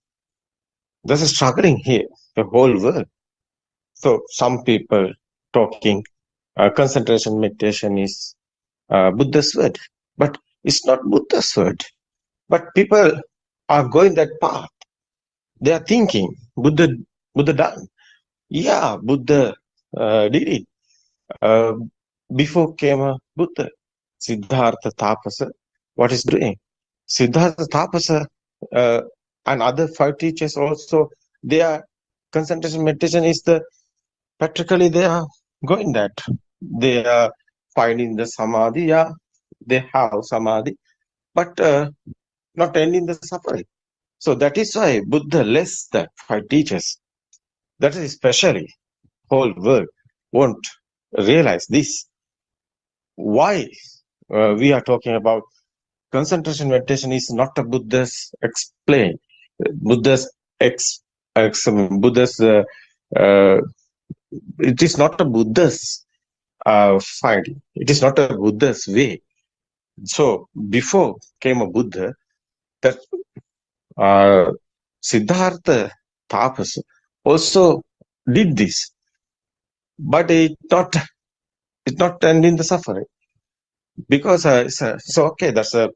There's a struggling here, the whole world. So some people talking concentration meditation is Buddha's word, but it's not Buddha's word. But people are going that path. They are thinking Buddha done. Yeah, Buddha did it. Before came a Buddha, Siddhartha Tapasa. What is doing? Siddhartha Tapasa and other 5 teachers also, their concentration meditation is practically they are going that. They are finding the samadhi, yeah, they have samadhi, but not ending the suffering. So that is why Buddha less that 5 teachers. That is especially whole world won't realize this. Why we are talking about concentration meditation is not a Buddha's explain. Buddha's Buddha's it is not a Buddha's finding. It is not a Buddha's way. So before came a Buddha, that Siddhartha Tapas also did this, but it not ending the suffering, because it's okay. That's a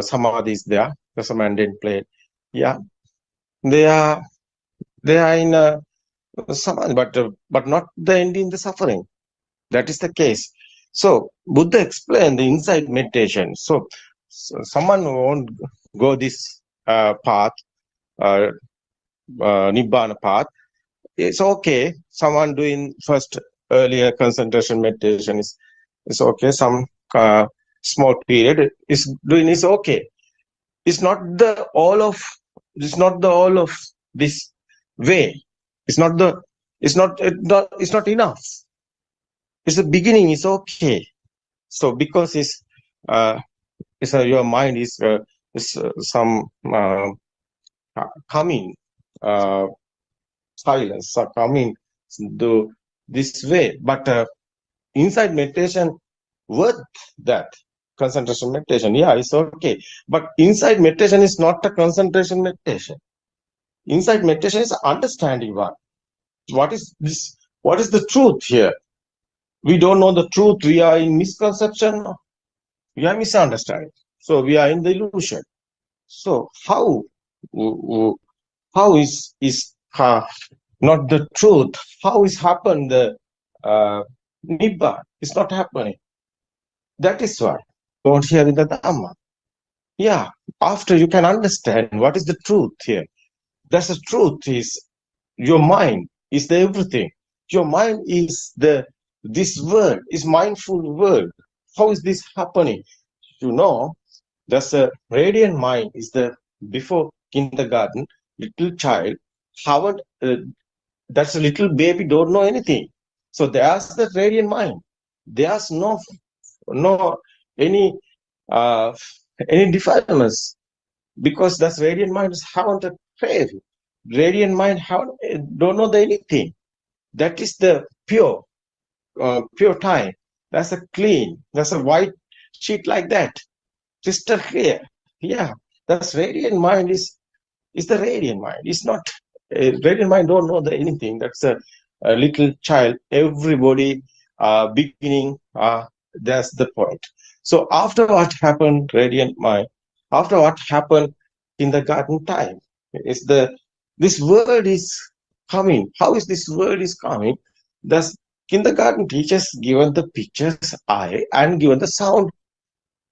samadhi is there. There's a mundane plane. Yeah, they are in a samadhi, but not the ending the suffering. That is the case. So Buddha explained the inside meditation. So someone who won't go this path, Nibbana path, it's okay. Someone doing first earlier concentration meditation is okay. Some small period is doing is okay. It's not the all of this way. It's not enough. It's the beginning. It's okay. So because your mind is some coming silence are coming this way, but inside meditation worth that concentration meditation. Yeah, it's okay, but inside meditation is not a concentration meditation. Inside meditation is understanding what is this, what is the truth here. We don't know the truth. We are in misconception. We are misunderstanding. So we are in the illusion. So how is not the truth? How is happen the Nibbana? It's not happening. That is why don't hear in the Dhamma. Yeah, after you can understand what is the truth here. That's the truth is your mind is the everything. Your mind is this world is mindful world. How is this happening? You know, that's a radiant mind is the before kindergarten little child haven't that's a little baby don't know anything. So there's the radiant mind. There's no any defilements, because that's radiant mind haven't a faith. Radiant mind don't know anything. That is the pure time. That's a clean. That's a white sheet like that. Crystal clear. Yeah, that's radiant mind is the radiant mind. It's not radiant mind don't know anything. That's a little child. Everybody beginning. That's the point. So after what happened, radiant mind. After what happened in the garden time, is this word is coming. How is this word is coming? Thus, kindergarten teachers given the pictures eye and given the sound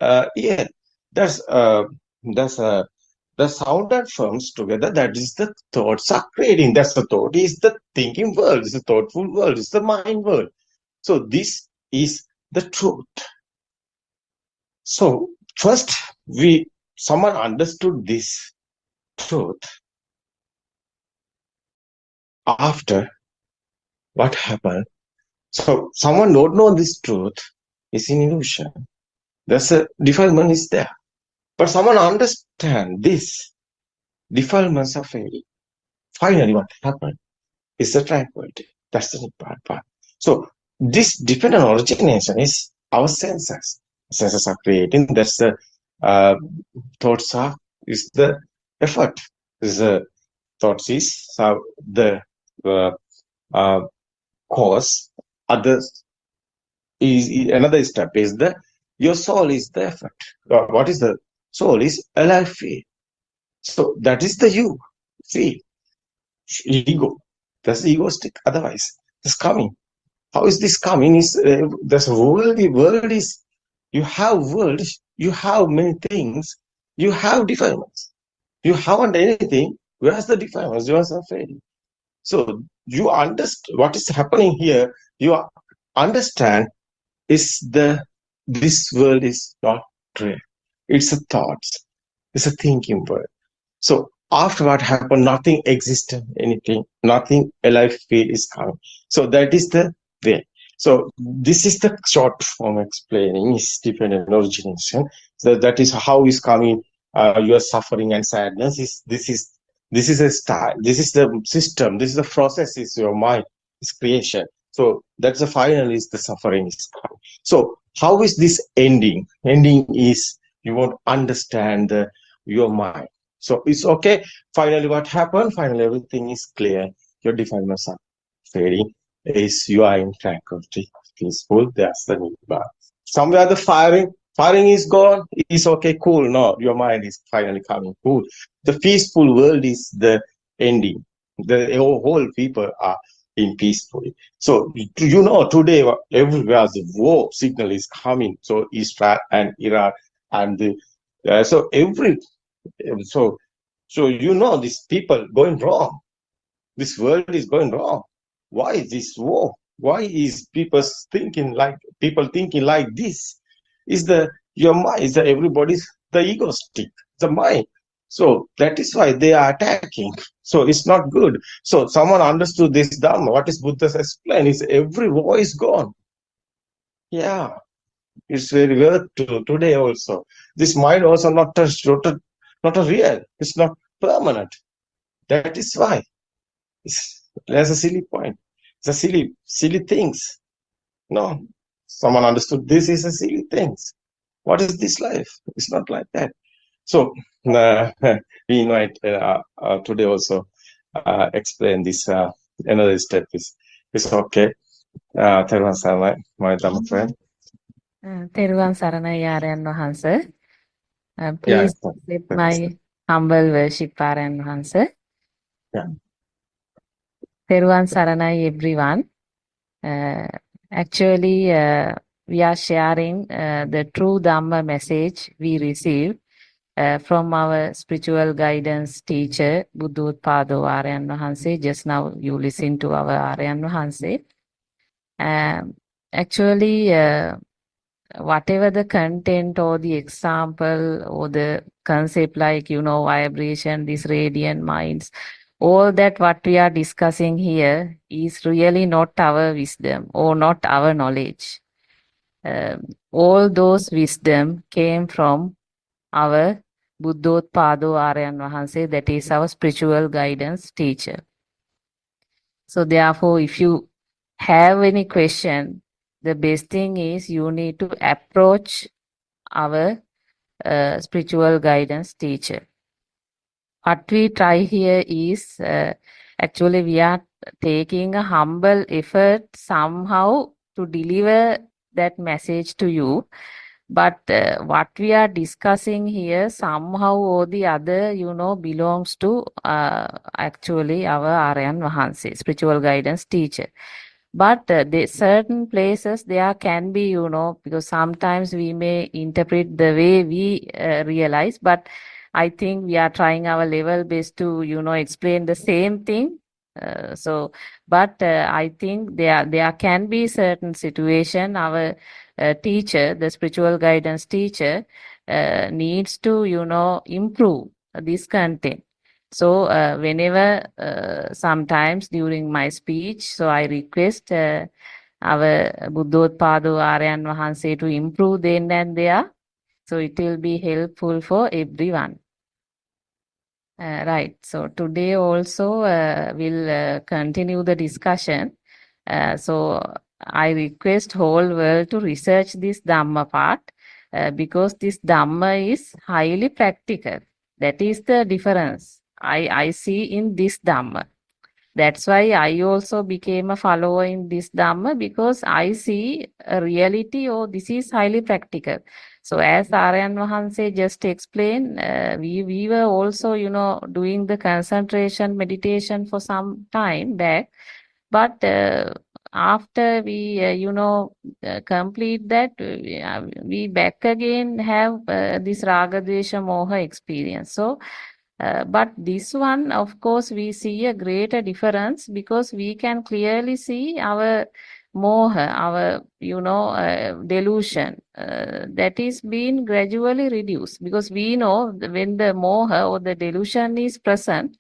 ear. That's the sound and forms together. That is the thoughts are creating. That's the thought is the thinking world. It's the thoughtful world. It's the mind world. So this is the truth. So first someone understood this truth. After what happened? So someone don't know this truth is an illusion. There's a defilement is there. But someone understand this. Defilements are failing. Finally, what happened is the tranquility. That's the Nibbana part. So this dependent origination is our senses. Senses are creating. That's the thoughts are is the effort. Is the thoughts is the cause. Others is another step is your soul is the effort. What is the soul is alive feel. So that is the you feel. Ego. That's egoistic. Otherwise, it's coming. How is this coming? Is this world? The world is you have world. You have many things. You have defilements. You haven't anything. Where's the defilements? You are suffering. So you understand what is happening here. You understand is this world is not real. It's a thoughts. It's a thinking world. So after what happened, nothing existed, anything, nothing alive feel is coming. So that is the way. So this is the short form explaining is dependent origination. So that is how is coming your suffering and sadness. This is a style. This is the system. This is the process. Is your mind is creation. So that's the final is the suffering is coming. So how is this ending? Ending is you won't understand your mind. So it's okay. Finally, what happened? Finally, everything is clear. Your defilements are fading. Is you are in tranquility, peaceful. That's the nibbana. Somewhere the firing is gone. It's okay, cool. No, your mind is finally coming cool. The peaceful world is the ending. The whole people are in peacefully. So today everywhere the war signal is coming. So Israel and Iran and so so these people going wrong. This world is going wrong. Why is this war? Why is people thinking like this? Is your mind? Is everybody's the egoistic, the mind? So that is why they are attacking. So it's not good. So someone understood this Dharma. What is Buddha's explain is every war is gone. Yeah, it's very worth to today also. This mind also not a real. It's not permanent. That is why. That's a silly point. It's a silly things. No, someone understood this is a silly things. What is this life? It's not like that. So we invite today also explain this another step is okay. Therwan Sarnai, my Dhamma friend. තෙරුවන් සරණයි ආරයන් වහන්ස. Yeah, Please accept my humble worship ආරයන් වහන්ස. Yeah. තෙරුවන් සරණයි everyone. Actually, we are sharing the true Dhamma message we received from our spiritual guidance teacher, Buddothpado Aryan Wahanse. Just now you listen to our Aryan Wahanse. Actually, whatever the content or the example or the concept like, vibration, these radiant minds, all that what we are discussing here is really not our wisdom or not our knowledge. All those wisdom came from our Buddothpado Aryan Wahanse, that is our spiritual guidance teacher. So therefore, if you have any question, the best thing is you need to approach our spiritual guidance teacher. What we try here is actually we are taking a humble effort somehow to deliver that message to you. But what we are discussing here somehow or the other, belongs to actually our Aryan Wahanse, spiritual guidance teacher. But the certain places there can be, because sometimes we may interpret the way we realize, but I think we are trying our level best to, explain the same thing. But I think there can be certain situation our teacher, the spiritual guidance teacher, needs to, improve this content. So whenever, sometimes during my speech, so I request our Buddothpado Aryan Wahanse to improve then and there. So it will be helpful for everyone. Right. So today also we'll continue the discussion. So I request whole world to research this Dhamma part because this Dhamma is highly practical. That is the difference I see in this Dhamma. That's why I also became a follower in this Dhamma, because I see a reality, this is highly practical. So as Aryan Wahanse just explained, we were also, doing the concentration meditation for some time back. But after we, complete that, we back again have this Raga Dvesha Moha experience. So, but this one, of course, we see a greater difference because we can clearly see our moha, our, delusion, that is being gradually reduced, because we know when the moha or the delusion is present,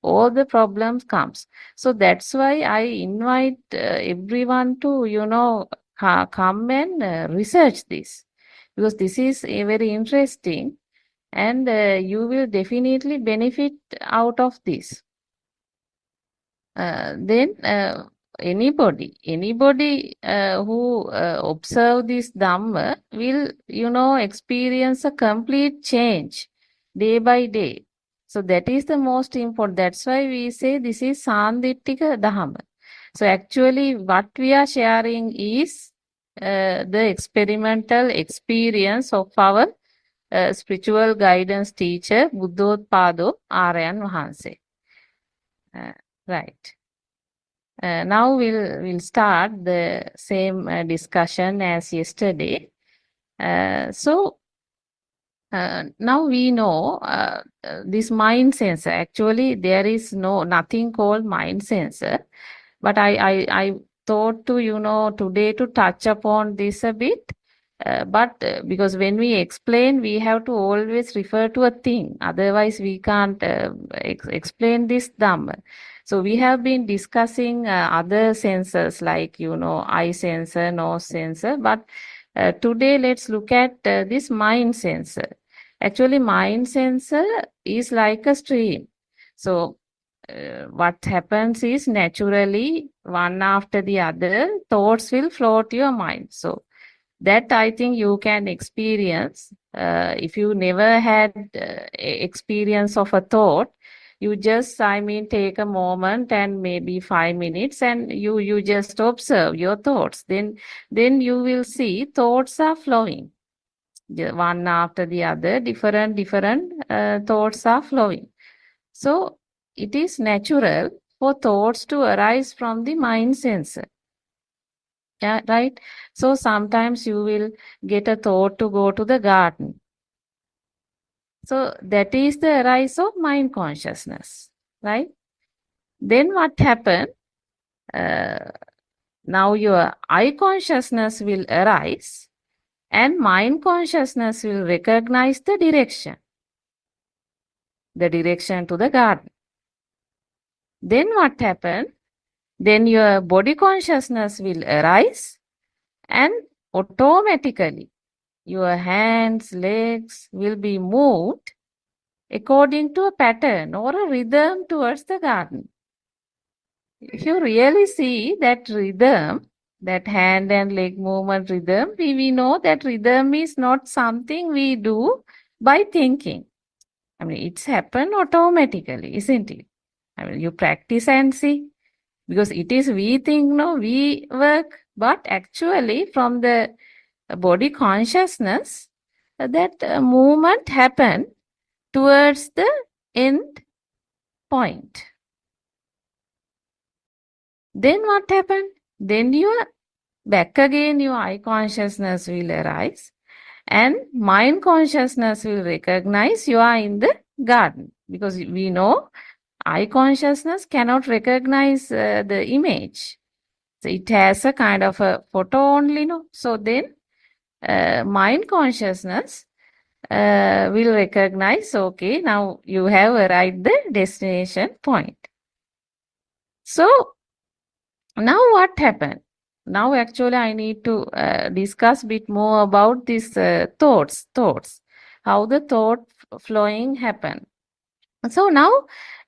all the problems comes. So that's why I invite everyone to, come and research this, because this is very interesting, and you will definitely benefit out of this. Then anybody who observe this Dhamma will, experience a complete change day by day. So that is the most important. That's why we say this is Sandittika Dhamma. So actually what we are sharing is the experimental experience of our spiritual guidance teacher, Buddothpado Aryan Mahanse. Right. Now we'll start the same discussion as yesterday. So now we know this mind sensor. Actually, there is nothing called mind sensor, but I thought to today to touch upon this a bit. But because when we explain, we have to always refer to a thing. Otherwise, we can't explain this Dhamma. So we have been discussing other sensors like, eye sensor, nose sensor. But today, let's look at this mind sensor. Actually, mind sensor is like a stream. So what happens is naturally, one after the other, thoughts will flow to your mind. So that I think you can experience. If you never had experience of a thought, you just, take a moment and maybe 5 minutes and you just observe your thoughts. Then you will see thoughts are flowing. One after the other, different thoughts are flowing. So it is natural for thoughts to arise from the mind sensor. Yeah, right. So sometimes you will get a thought to go to the garden. So that is the arise of mind consciousness, right? Then what happened? Now your eye consciousness will arise and mind consciousness will recognize the direction to the garden. Then what happened? Then your body consciousness will arise and automatically your hands, legs will be moved according to a pattern or a rhythm towards the garden. If you really see that rhythm, that hand and leg movement rhythm, we know that rhythm is not something we do by thinking. It's happened automatically, isn't it? You practice and see. Because it is we think, we work, but actually from the body consciousness, that movement happened towards the end point. Then what happened? Then back again your eye consciousness will arise and mind consciousness will recognize you are in the garden. Because we know eye consciousness cannot recognize the image. So it has a kind of a photo only, So then mind consciousness will recognize, okay, now you have arrived the destination point. So now what happened? Now actually I need to discuss a bit more about these thoughts, how the thought flowing happen. So now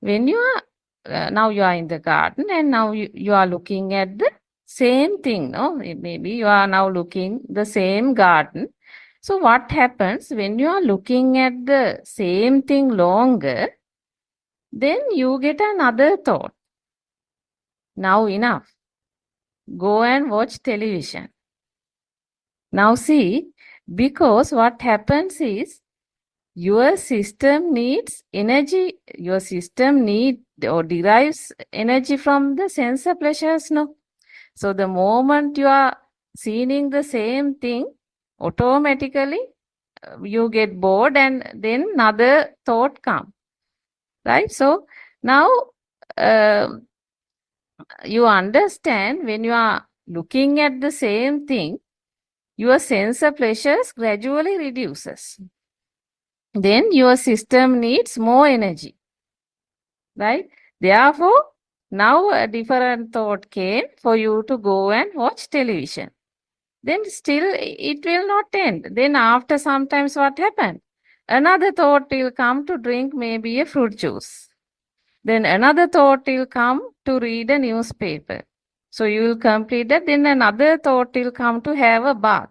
when you are, now you are in the garden and now you are looking at the same thing, maybe you are now looking the same garden. So what happens when you are looking at the same thing longer, then you get another thought. Now enough. Go and watch television. Now see, because what happens is your system needs energy. Your system derives energy from the sense of pleasures, So the moment you are seeing the same thing, automatically you get bored and then another thought comes, right? So now you understand when you are looking at the same thing, your sense of pleasures gradually reduces. Then your system needs more energy, right? Therefore, now a different thought came for you to go and watch television. Then still it will not end. Then after sometimes what happened? Another thought will come to drink maybe a fruit juice. Then another thought will come to read a newspaper. So you will complete that. Then another thought will come to have a bath.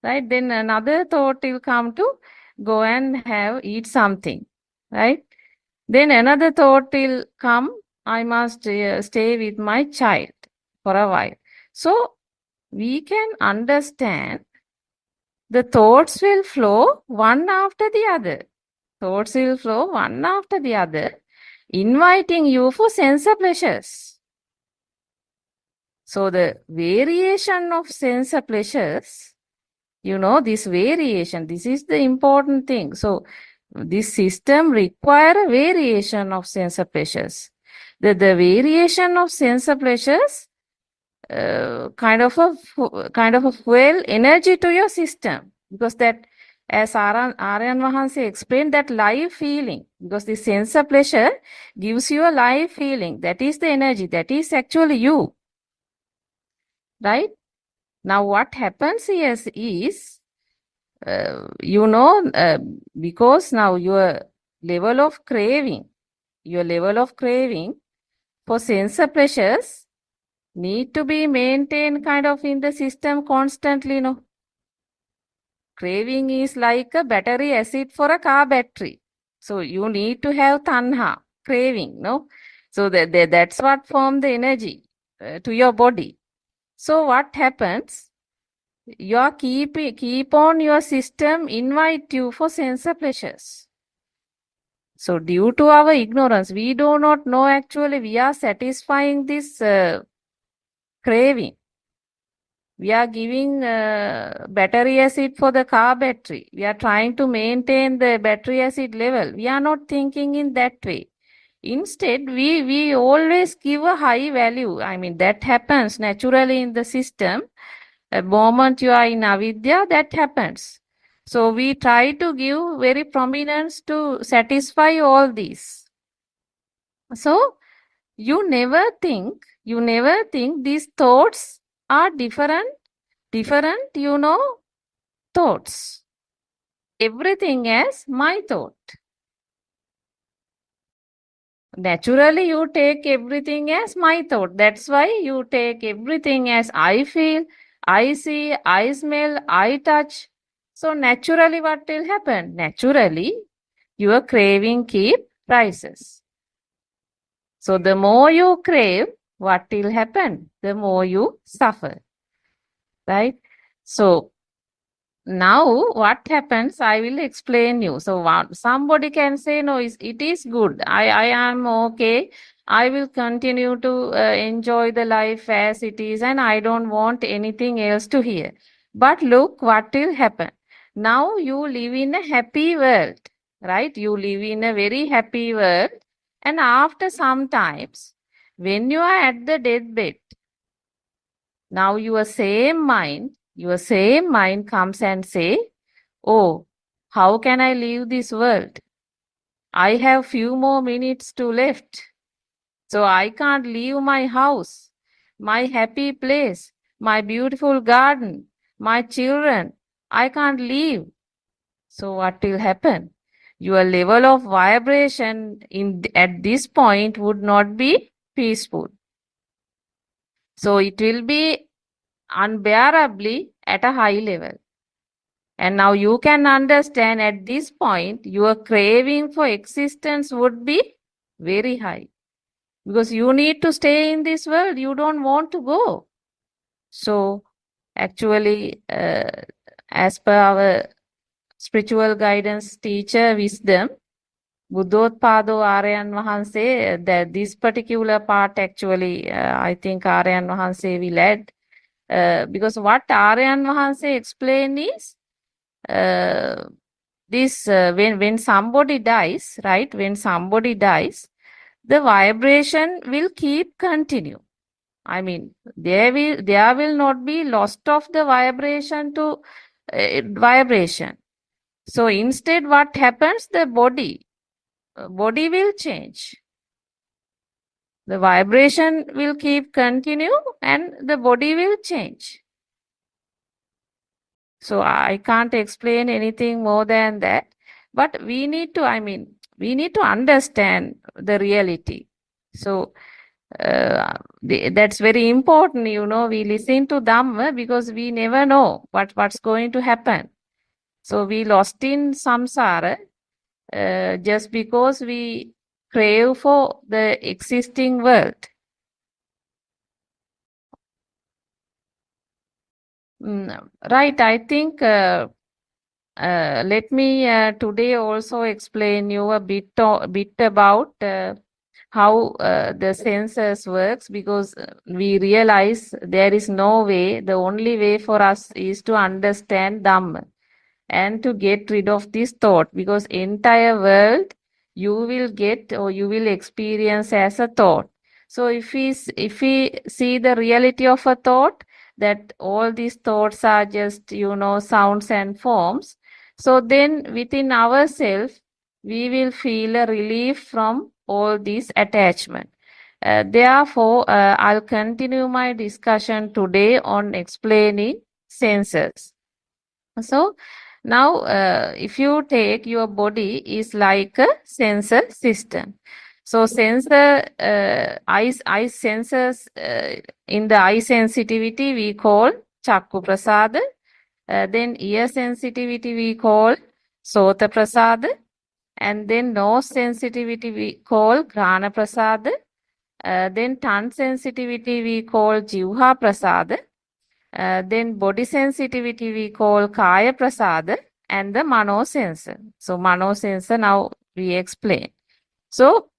Right? Then another thought will come to go and eat something. Right? Then another thought will come, I must stay with my child for a while. So we can understand the thoughts will flow one after the other. Thoughts will flow one after the other, inviting you for sense pleasures. So the variation of sense pleasures, this variation, this is the important thing. So this system requires a variation of sense pleasures. The variation of sense pleasures kind of a fuel energy to your system, because that, as Aryan Mahansi explained, that live feeling, because the sense of pleasure gives you a live feeling. That is the energy. That is actually you. Right? Now what happens here is, because now your level of craving for sense of pleasures need to be maintained kind of in the system constantly, Craving is like a battery acid for a car battery. So you need to have tanha, craving, So that's what forms the energy to your body. So what happens? You keep on your system invite you for sense pleasures. So due to our ignorance, we do not know actually we are satisfying this craving. We are giving battery acid for the car battery. We are trying to maintain the battery acid level. We are not thinking in that way. Instead, we always give a high value. I mean, that happens naturally in the system. The moment you are in avidya, that happens. So we try to give very prominence to satisfy all these. So you never think these thoughts are different, thoughts. Everything as my thought. Naturally, you take everything as my thought. That's why you take everything as I feel, I see, I smell, I touch. So naturally, what will happen? Naturally, your craving keep rises. So the more you crave, what will happen? The more you suffer. Right? So now what happens, I will explain you. So somebody can say, no, it is good. I am okay. I will continue to enjoy the life as it is, and I don't want anything else to hear. But look what will happen. Now you live in a happy world, right? You live in a very happy world. And after some times, when you are at the deathbed, now your same mind comes and say, oh, how can I leave this world? I have few more minutes to left. So I can't leave my house, my happy place, my beautiful garden, my children. I can't leave. So what will happen? Your level of vibration at this point would not be peaceful. So it will be unbearably at a high level. And now you can understand at this point, your craving for existence would be very high. Because you need to stay in this world. You don't want to go. So actually, as per our spiritual guidance teacher wisdom, Buddothpado Aryan Mahanse, that this particular part actually, I think Aryan Mahanse will add. Because what Aryan Mahanse explained is, when somebody dies, right? When somebody dies, the vibration will keep continue. I mean, there will not be loss of the vibration to vibration. So instead, what happens? The body will change. The vibration will keep continue and the body will change. So I can't explain anything more than that. But we need to, we need to understand the reality. So that's very important, we listen to Dhamma because we never know what's going to happen. So we lost in samsara just because we crave for the existing world. Right, I think let me today also explain you a bit about how the senses works, because we realize there is no way, the only way for us is to understand Dhamma and to get rid of this thought, because entire world you will get or you will experience as a thought. So if we see the reality of a thought, that all these thoughts are just sounds and forms, so then within ourselves we will feel a relief from all these attachment. Therefore, I'll continue my discussion today on explaining senses. So now, if you take your body is like a sensor system. So sensor, eye sensors, in the eye sensitivity we call Chakku Prasada. Then ear sensitivity we call Sota Prasada. And then nose sensitivity we call Grana Prasada. Then tongue sensitivity we call Jivha Prasada. Then body sensitivity we call Kaya Prasada, and the Mano sensor. So Mano sensor now we explain. So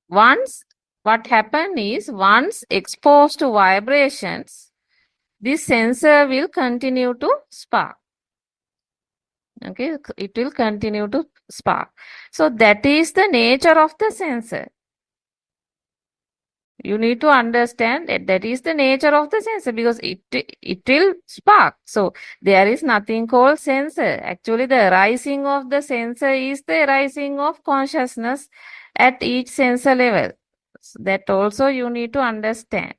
once what happened is, once exposed to vibrations, this sensor will continue to spark. Okay, it will continue to spark. So that is the nature of the sensor. You need to understand that is the nature of the sensor, because it will spark. So there is nothing called sensor. Actually, the arising of the sensor is the arising of consciousness at each sensor level. So that also you need to understand.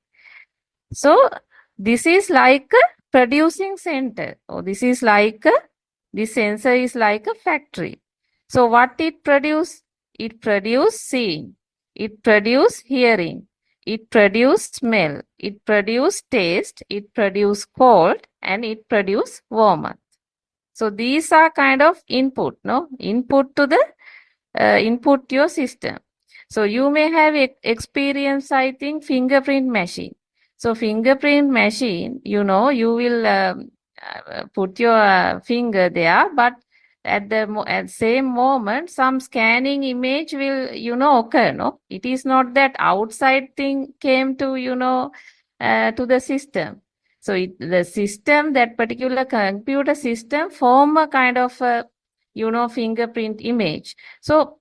So this is like a producing center, or this sensor is like a factory. So what it produce? It produce seeing, it produce hearing, it produce smell, it produce taste, it produce cold, and it produce warmth. So these are kind of input, input to the input your system. So you may have experience, I think, fingerprint machine. So fingerprint machine, you will put your finger there, but at the same moment, some scanning image will, occur, no? It is not that outside thing came to, to the system. So the system, that particular computer system, form a kind of, fingerprint image. So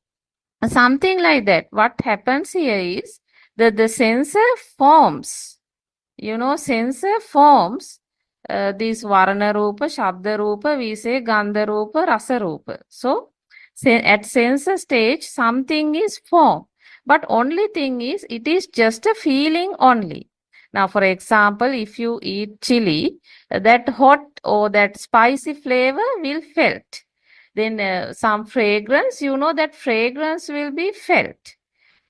something like that. What happens here is that the sensor forms, sensor forms these Varana Rupa, Shabda Rupa, we say Gandha Rupa, Rasa Rupa. So at sensor stage, something is formed. But only thing is, it is just a feeling only. Now, for example, if you eat chili, that hot or that spicy flavor will felt. Then some fragrance, that fragrance will be felt.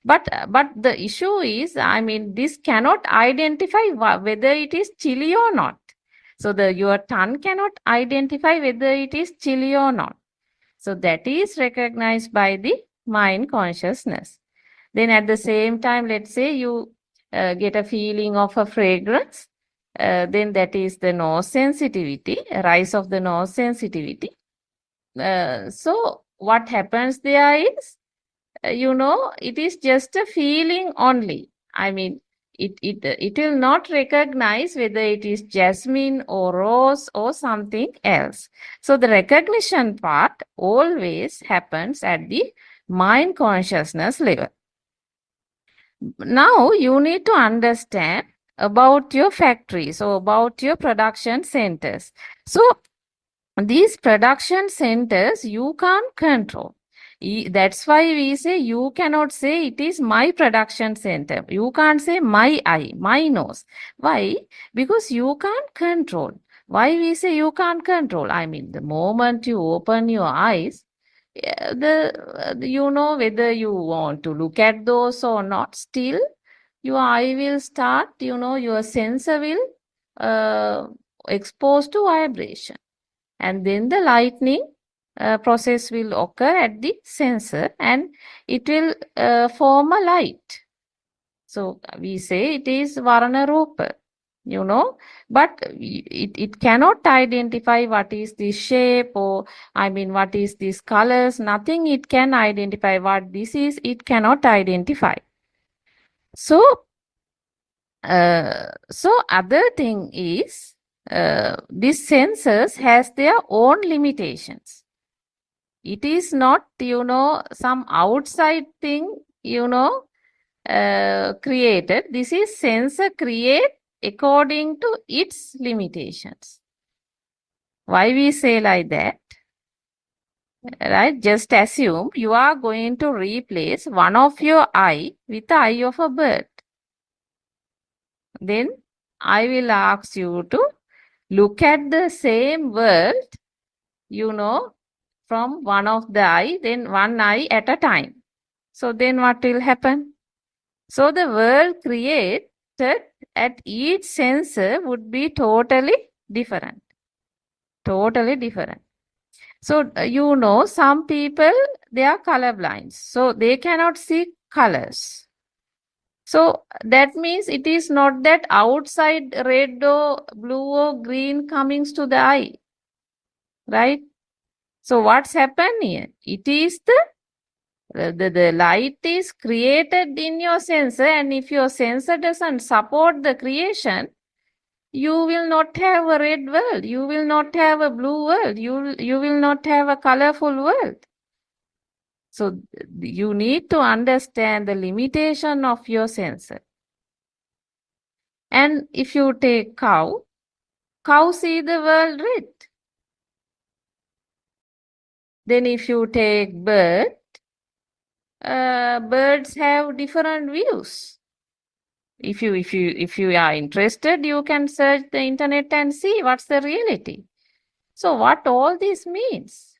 But the issue is, this cannot identify whether it is chili or not. So your tongue cannot identify whether it is chili or not. So that is recognized by the mind consciousness. Then at the same time, let's say you get a feeling of a fragrance. Then that is the nose sensitivity, rise of the nose sensitivity. So what happens there is, it is just a feeling only. It will not recognize whether it is jasmine or rose or something else. So the recognition part always happens at the mind consciousness level. Now you need to understand about your factories, or about your production centers. So these production centers you can't control. That's why we say you cannot say it is my production center. You can't say my eye, my nose. Why? Because you can't control. Why we say you can't control? I mean, the moment you open your eyes, you know whether you want to look at those or not. Still, your eye will start. You know, your sensor will expose to vibration, and then the lightning process will occur at the sensor, and it will form a light. So we say it is Varana Rupa, you know, but it cannot identify what is the shape, or I mean what is these colors. Nothing it can identify. What this is, it cannot identify. So other thing is, these sensors has their own limitations. It is not, you know, some outside thing, you know, created. This is sensor create according to its limitations. Why we say like that? Right? Just assume you are going to replace one of your eye with the eye of a bird. Then I will ask you to look at the same world, you know, from one of the eye, then one eye at a time. So then what will happen? So the world created at each sensor would be totally different. Totally different. So, you know, some people, they are colorblind. So they cannot see colors. So that means it is not that outside red or blue or green coming to the eye. Right? So what's happened here? It is the light is created in your sensor, and if your sensor doesn't support the creation, you will not have a red world, you will not have a blue world, you will not have a colorful world. So you need to understand the limitation of your sensor. And if you take cow see the world red. Then if you take bird, birds have different views. If you are interested, you can search the internet and see what's the reality. So what all this means?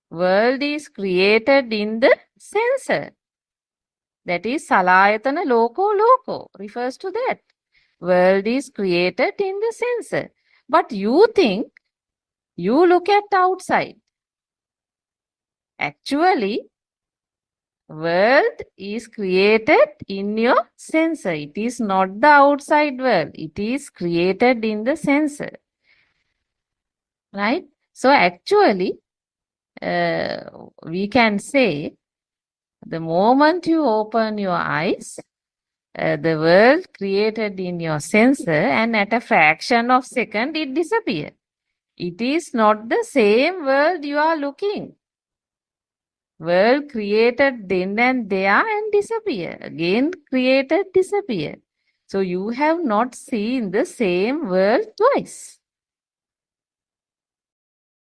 World is created in the sensor. That is Salayatana Loko refers to that. World is created in the sensor. But you think you look at outside. Actually, world is created in your sensor. It is not the outside world. It is created in the sensor. Right? So actually, we can say the moment you open your eyes, the world created in your sensor, and at a fraction of second it disappears. It is not the same world you are looking. World created then and there and disappear. Again created, disappear. So you have not seen the same world twice.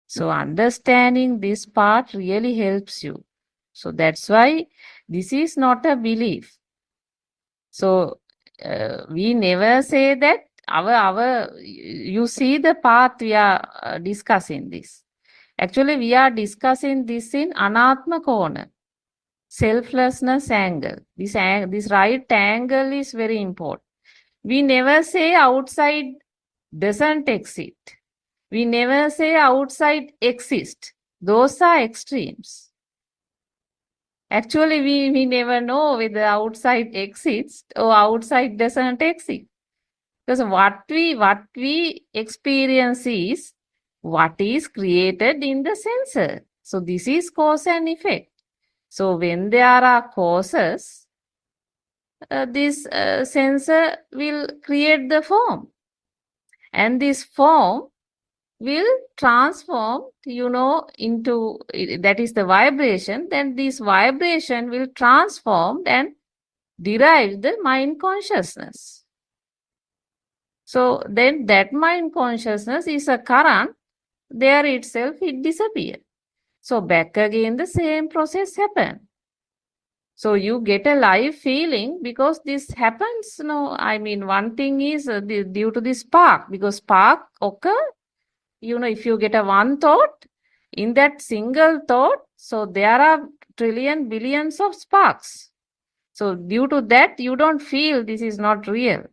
So understanding this part really helps you. So that's why this is not a belief. So we never say that you see the path we are discussing this. Actually, we are discussing this in Anatma corner, selflessness angle. This right angle is very important. We never say outside doesn't exist. We never say outside exists. Those are extremes. Actually, we never know whether outside exists or outside doesn't exist. Because what we experience is what is created in the sensor. So this is cause and effect. So when there are causes, this sensor will create the form. And this form will transform, you know, into, that is the vibration. Then this vibration will transform and derive the mind consciousness. So then that mind consciousness is a current. There itself it disappears. So back again, the same process happen. So you get a live feeling because this happens. No, I mean, one thing is due to this spark, because spark occur, if you get a one thought, in that single thought, so there are trillion, billions of sparks. So due to that, you don't feel this is not real.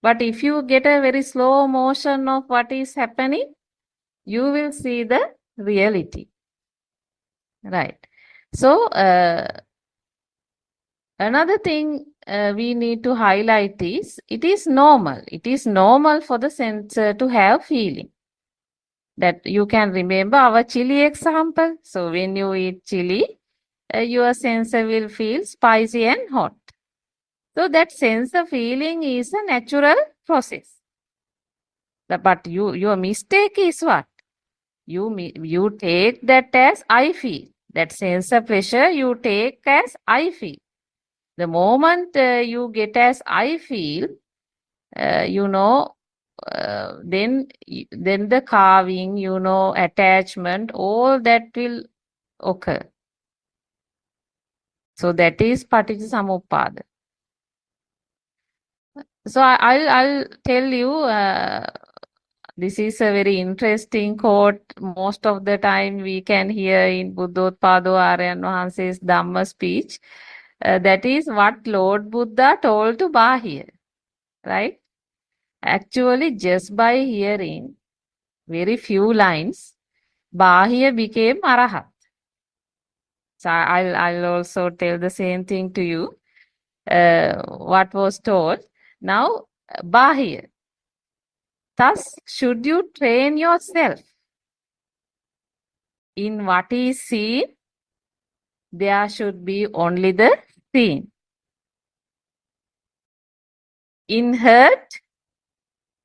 But if you get a very slow motion of what is happening, you will see the reality. Right. So, another thing we need to highlight is it is normal. It is normal for the sensor to have feeling. That you can remember our chili example. So when you eat chili, your sensor will feel spicy and hot. So that sensor feeling is a natural process. But your mistake is what? You take that as I feel. That sensor pressure you take as I feel. The moment you get as I feel, then the carving, attachment, all that will occur. So that is Paticcasamuppada. So I'll tell you, this is a very interesting quote. Most of the time we can hear in Buddothpado Aryan Mahanse's Dhamma speech. That is what Lord Buddha told to Bahir, right? Actually, just by hearing very few lines, Bahir became Arahat. So I'll also tell the same thing to you. What was told. Now, Bahir. Thus, should you train yourself in what is seen, there should be only the seen. In heard,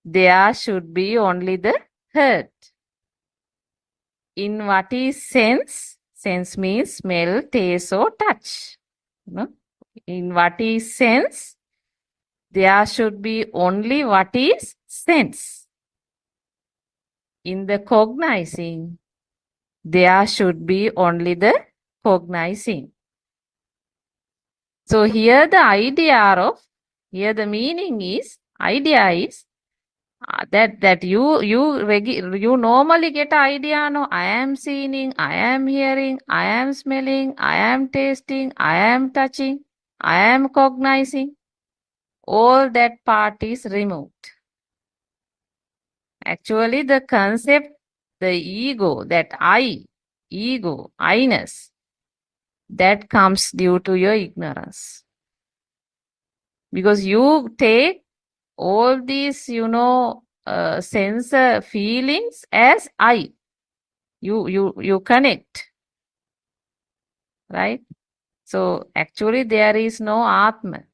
there should be only the heard. In what is sense, sense means smell, taste, or touch. In what is sense, there should be only what is sense. In the cognizing, there should be only the cognizing. So here the meaning is, idea is that you normally get an idea, no, I am seeing, I am hearing, I am smelling, I am tasting, I am touching, I am cognizing. All that part is removed. Actually, the concept, the ego, that I-ness, that comes due to your ignorance. Because you take all these, sensor feelings as I. You connect. Right? So actually there is no Atma.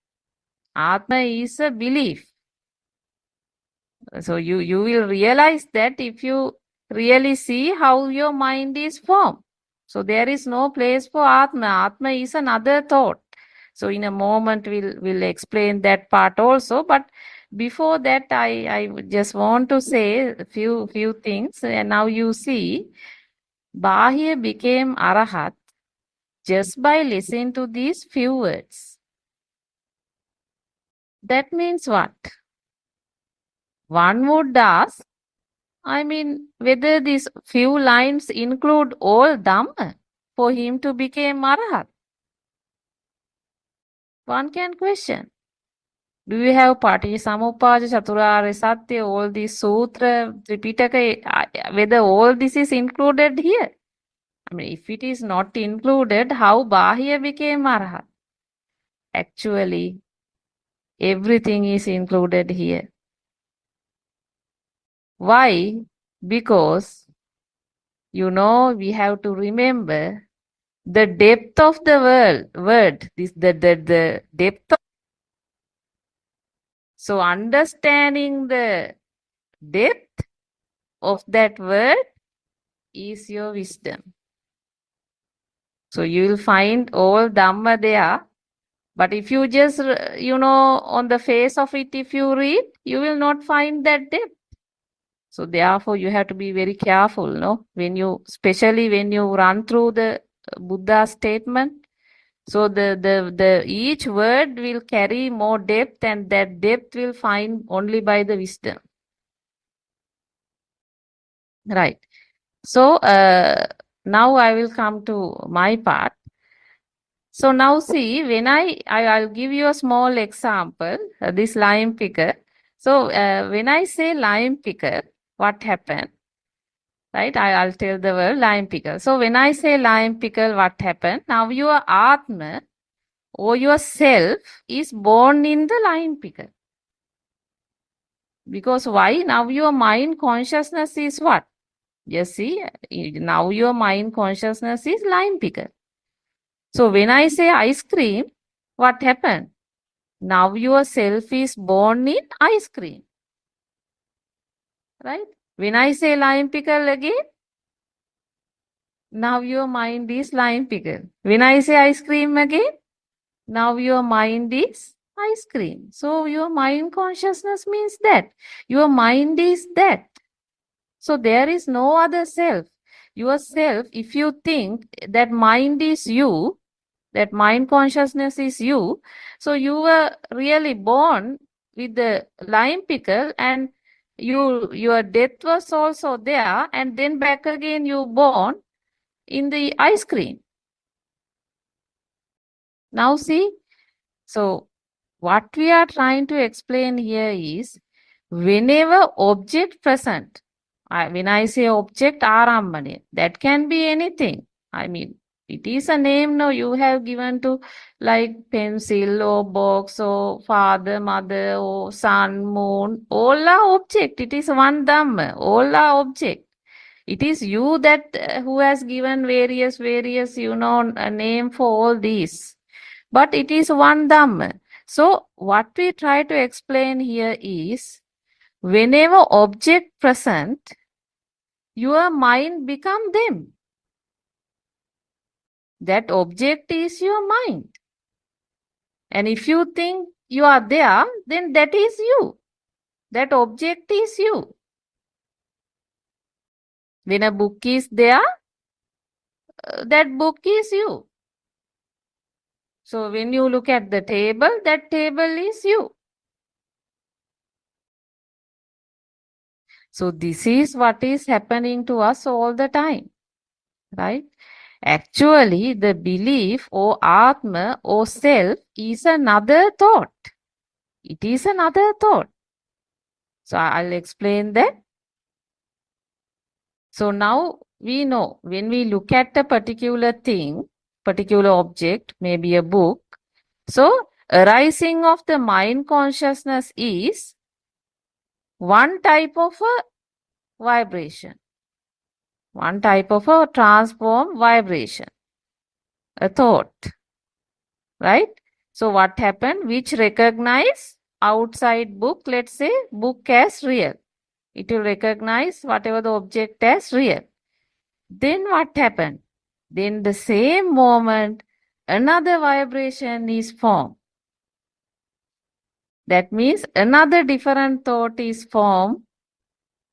Atma is a belief. So you will realize that if you really see how your mind is formed. So there is no place for Atma. Atma is another thought. So in a moment we'll explain that part also. But before that, I just want to say a few things. And now you see, Bahir became Arahat just by listening to these few words. That means what? One would ask, whether these few lines include all Dhamma for him to become Arahat. One can question. Do you have Paticcasamuppada, Chaturarya Satya, all these Sutra, Tripitaka, whether all this is included here? If it is not included, how Bahir became Arahat? Actually, everything is included here. Why? Because, we have to remember the depth of the word, the depth of. So understanding the depth of that word is your wisdom. So you will find all Dhamma there. But if you just, on the face of it, if you read, you will not find that depth. So therefore, you have to be very careful, no? Especially when you run through the Buddha statement. So the each word will carry more depth, and that depth will find only by the wisdom. Right. So now I will come to my part. So now see, when I'll give you a small example, this lime picker. So when I say lime picker, what happened? Right, I'll tell the word lime picker. So when I say lime picker, what happened? Now your Atma or yourself is born in the lime picker. Because why? Now your mind consciousness is what? You see, now your mind consciousness is lime picker. So when I say ice cream, what happened? Now yourself is born in ice cream. Right? When I say lime pickle again, now your mind is lime pickle. When I say ice cream again, now your mind is ice cream. So your mind consciousness means that. Your mind is that. So there is no other self. Yourself, if you think that mind is you, that mind consciousness is you, so you were really born with the lime pickle, and your death was also there, and then back again you born in the ice cream. Now see, so what we are trying to explain here is, whenever object present, when I say object arambane, that can be anything. I mean, it is a name now you have given to, like pencil or box or father, mother or sun, moon. All are object. It is one Dhamma. All are object. It is you that who has given various, a name for all these. But it is one Dhamma. So what we try to explain here is, whenever object present, your mind become them. That object is your mind. And if you think you are there, then that is you. That object is you. When a book is there, that book is you. So when you look at the table, that table is you. So this is what is happening to us all the time, right? Actually, the belief or Atma or self is another thought. It is another thought. So I'll explain that. So now we know when we look at a particular thing, particular object, maybe a book. So arising of the mind consciousness is one type of a vibration. One type of a transform vibration. A thought. Right? So what happened? Which recognize outside book, let's say book as real. It will recognize whatever the object as real. Then what happened? Then the same moment, another vibration is formed. That means another different thought is formed,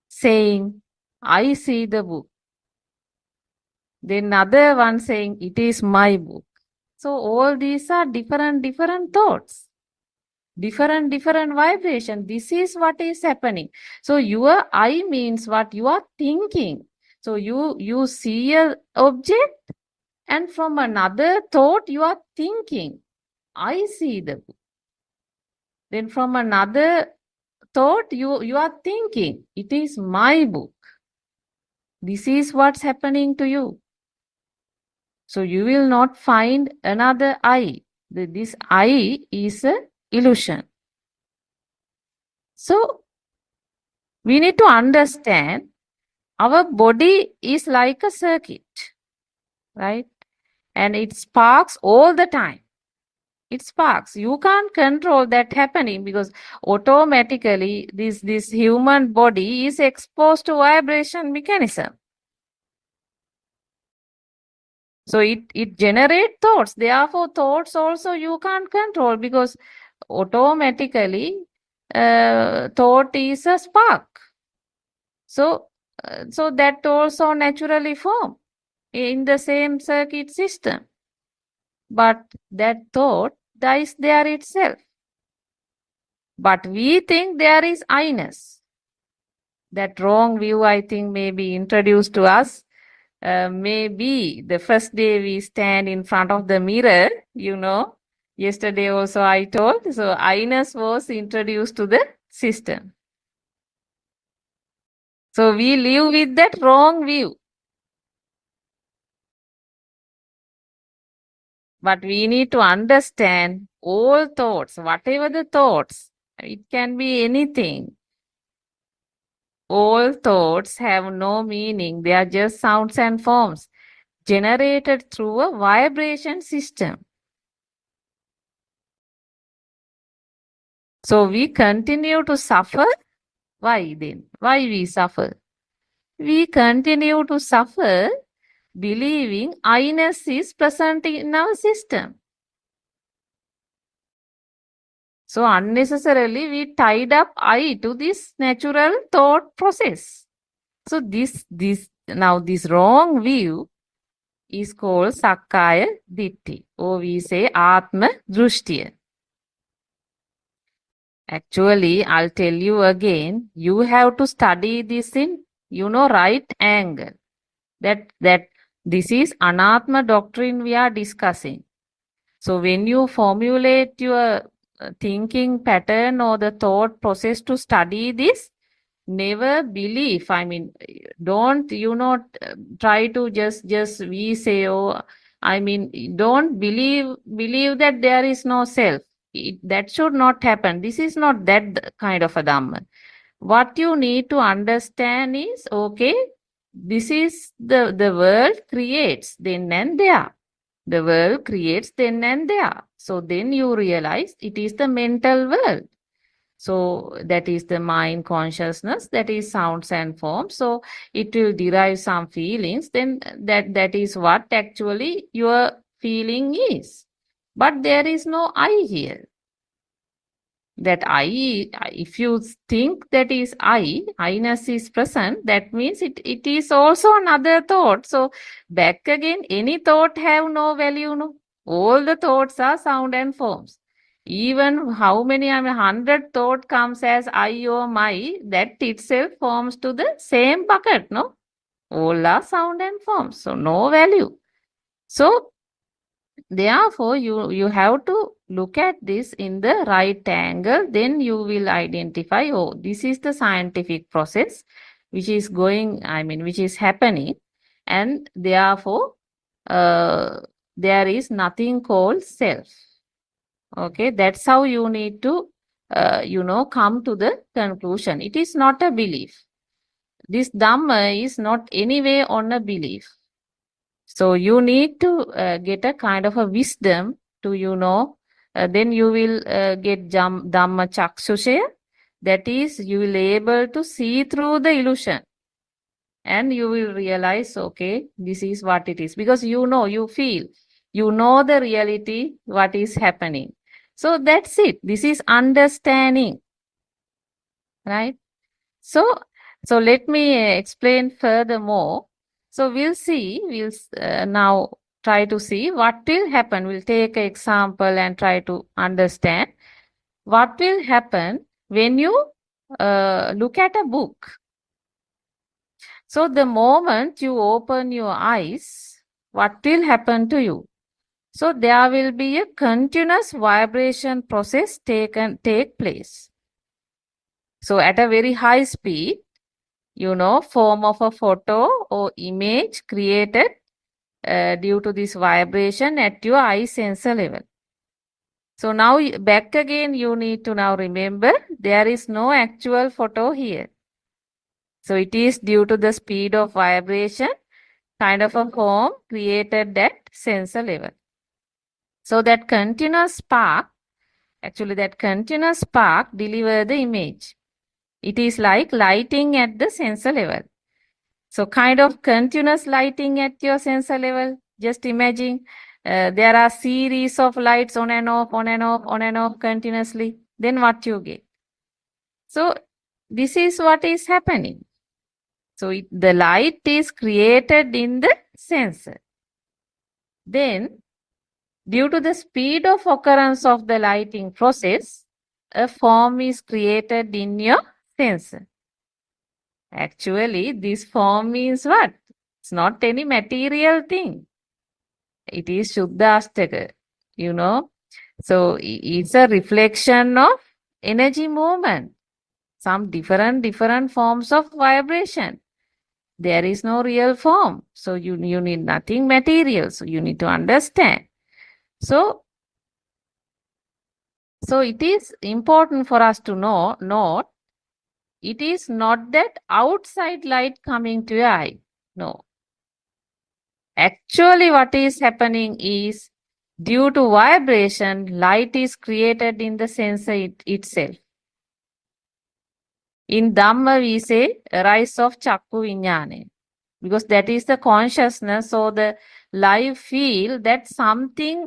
saying, I see the book. Then another one saying, it is my book. So all these are different thoughts. Different vibration. This is what is happening. So your I means what you are thinking. So you see an object, and from another thought you are thinking, I see the book. Then from another thought you are thinking, it is my book. This is what's happening to you. So you will not find another I. This I is an illusion. So we need to understand our body is like a circuit, right? And it sparks all the time. It sparks. You can't control that happening because automatically this human body is exposed to vibration mechanism. So it generates thoughts. Therefore, thoughts also you can't control because automatically thought is a spark. So, so that also naturally form in the same circuit system. But that thought dies there itself. But we think there is I-ness. That wrong view, I think, may be introduced to us. Maybe the first day we stand in front of the mirror, yesterday also I told, so I-ness was introduced to the system. So we live with that wrong view. But we need to understand all thoughts, whatever the thoughts, it can be anything. All thoughts have no meaning. They are just sounds and forms generated through a vibration system. So we continue to suffer. Why then? Why we suffer? We continue to suffer believing I-ness is present in our system. So unnecessarily we tied up I to this natural thought process. So this wrong view is called Sakkaya Ditthi, or we say Atma Drushtiya. Actually, I'll tell you again, you have to study this in, right angle. That this is Anatma doctrine we are discussing. So when you formulate your thinking pattern or the thought process to study this, never believe. I mean, don't try to just we say, don't believe that there is no self. That should not happen. This is not that kind of a Dhamma. What you need to understand is, okay, this is the world creates then and there. The world creates then and there. So then you realize it is the mental world. So that is the mind consciousness, that is sounds and forms. So it will derive some feelings. Then that is what actually your feeling is. But there is no I here. That I, if you think that is I-ness is present, that means it is also another thought. So back again, any thought have no value, no? All the thoughts are sound and forms. Even how many, 100 thought comes as I or my, that itself forms to the same bucket, no? All are sound and forms, so no value. So therefore, you have to look at this in the right angle. Then you will identify, oh, this is the scientific process which is which is happening. And therefore, there is nothing called self. Okay, that's how you need to, come to the conclusion. It is not a belief. This Dhamma is not anyway on a belief. So you need to get a kind of a wisdom to, then you will get Dhamma Chakshusaya. That is, you will able to see through the illusion. And you will realize, okay, this is what it is. Because you feel, the reality, what is happening. So that's it. This is understanding. Right? So let me explain furthermore. So we'll now try to see what will happen. We'll take an example and try to understand what will happen when you look at a book. So the moment you open your eyes, what will happen to you? So there will be a continuous vibration process take place. So at a very high speed, form of a photo or image created due to this vibration at your eye sensor level. So now back again, you need to now remember there is no actual photo here. So it is due to the speed of vibration, kind of a form created at sensor level. So that continuous spark deliver the image. It is like lighting at the sensor level. So kind of continuous lighting at your sensor level. Just imagine there are series of lights on and off, on and off, on and off continuously. Then what you get? So this is what is happening. So the light is created in the sensor. Then, due to the speed of occurrence of the lighting process, a form is created in your sensor. Actually, this form means what? It's not any material thing. It is Shuddha Ashtaka, you know. So it's a reflection of energy movement. Some different forms of vibration. There is no real form. So you need nothing material. So you need to understand. So it is important for us to note it is not that outside light coming to your eye. No. Actually, what is happening is due to vibration, light is created in the sensor itself. In Dhamma, we say rise of Chakku Vijnane, because that is the consciousness or the live feel that something,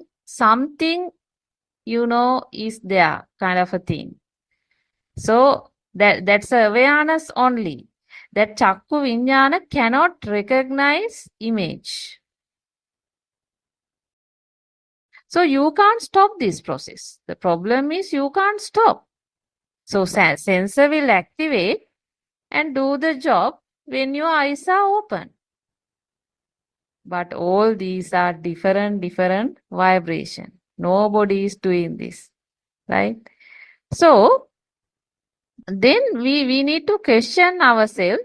is there, kind of a thing. So that's awareness only. That Chakku Vijnana cannot recognize image. So you can't stop this process. The problem is you can't stop. So sensor will activate and do the job when your eyes are open. But all these are different vibration. Nobody is doing this, right? So then we need to question ourselves.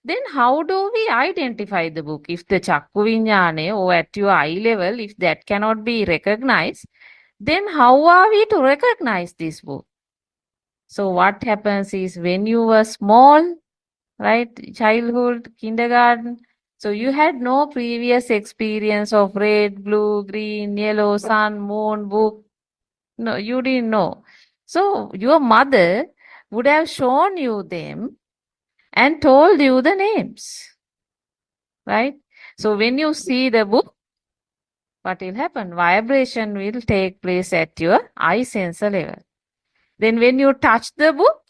Then how do we identify the book? If the Chakku Vijnane or at your eye level, if that cannot be recognized, then how are we to recognize this book? So what happens is when you were small, right, childhood, kindergarten, so you had no previous experience of red, blue, green, yellow, sun, moon, book. No, you didn't know. So your mother would have shown you them and told you the names, right? So when you see the book, what will happen? Vibration will take place at your eye sensor level. Then when you touch the book,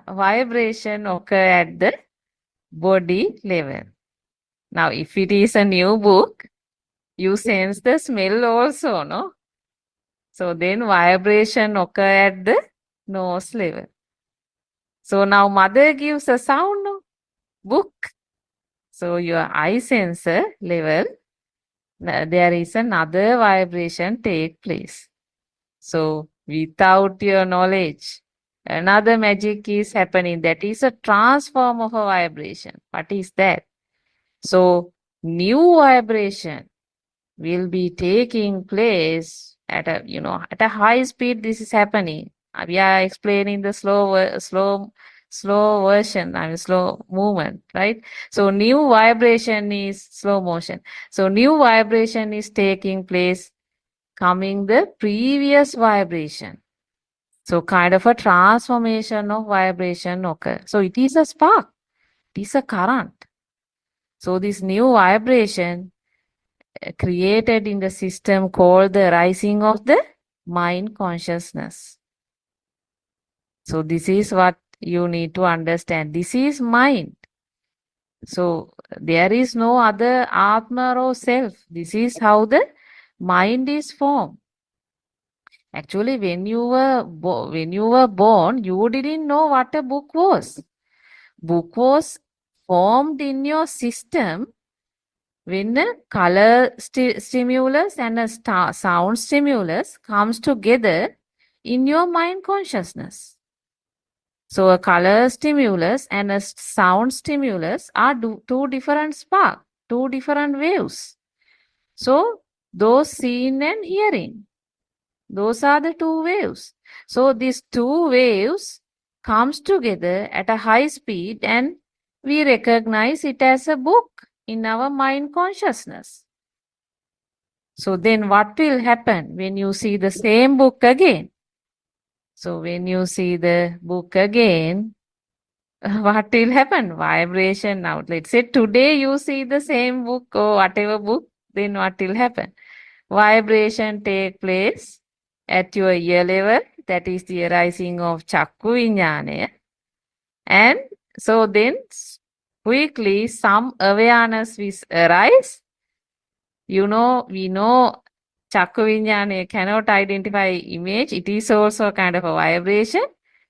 vibration occur at the body level. Now, if it is a new book, you sense the smell also, no? So then vibration occur at the nose level. So now mother gives a sound, no? Book. So your eye sensor level, there is another vibration take place. So without your knowledge, another magic is happening. That is a transform of a vibration. What is that? So new vibration will be taking place at a high speed. This is happening. We are explaining the slow version, slow movement, right? So new vibration is slow motion. So new vibration is taking place coming the previous vibration. So kind of a transformation of vibration occur. So it is a spark. It is a current. So this new vibration created in the system called the rising of the mind consciousness. So this is what you need to understand. This is mind. So there is no other Atma or self. This is how the mind is formed. Actually, when you were born, you didn't know what a book was. Book was formed in your system when a color stimulus and a sound stimulus comes together in your mind consciousness. So a color stimulus and a sound stimulus are two different sparks, two different waves. So those seeing and hearing, those are the two waves. So these two waves comes together at a high speed and we recognize it as a book in our mind consciousness. So then what will happen when you see the same book again? So when you see the book again, what will happen? Vibration now. Let's say today you see the same book or whatever book, then what will happen? Vibration take place at your ear level. That is the arising of Chakku Vijnana. And So then quickly some awareness will arise. We know Chakku Vinyana cannot identify image. It is also a kind of a vibration.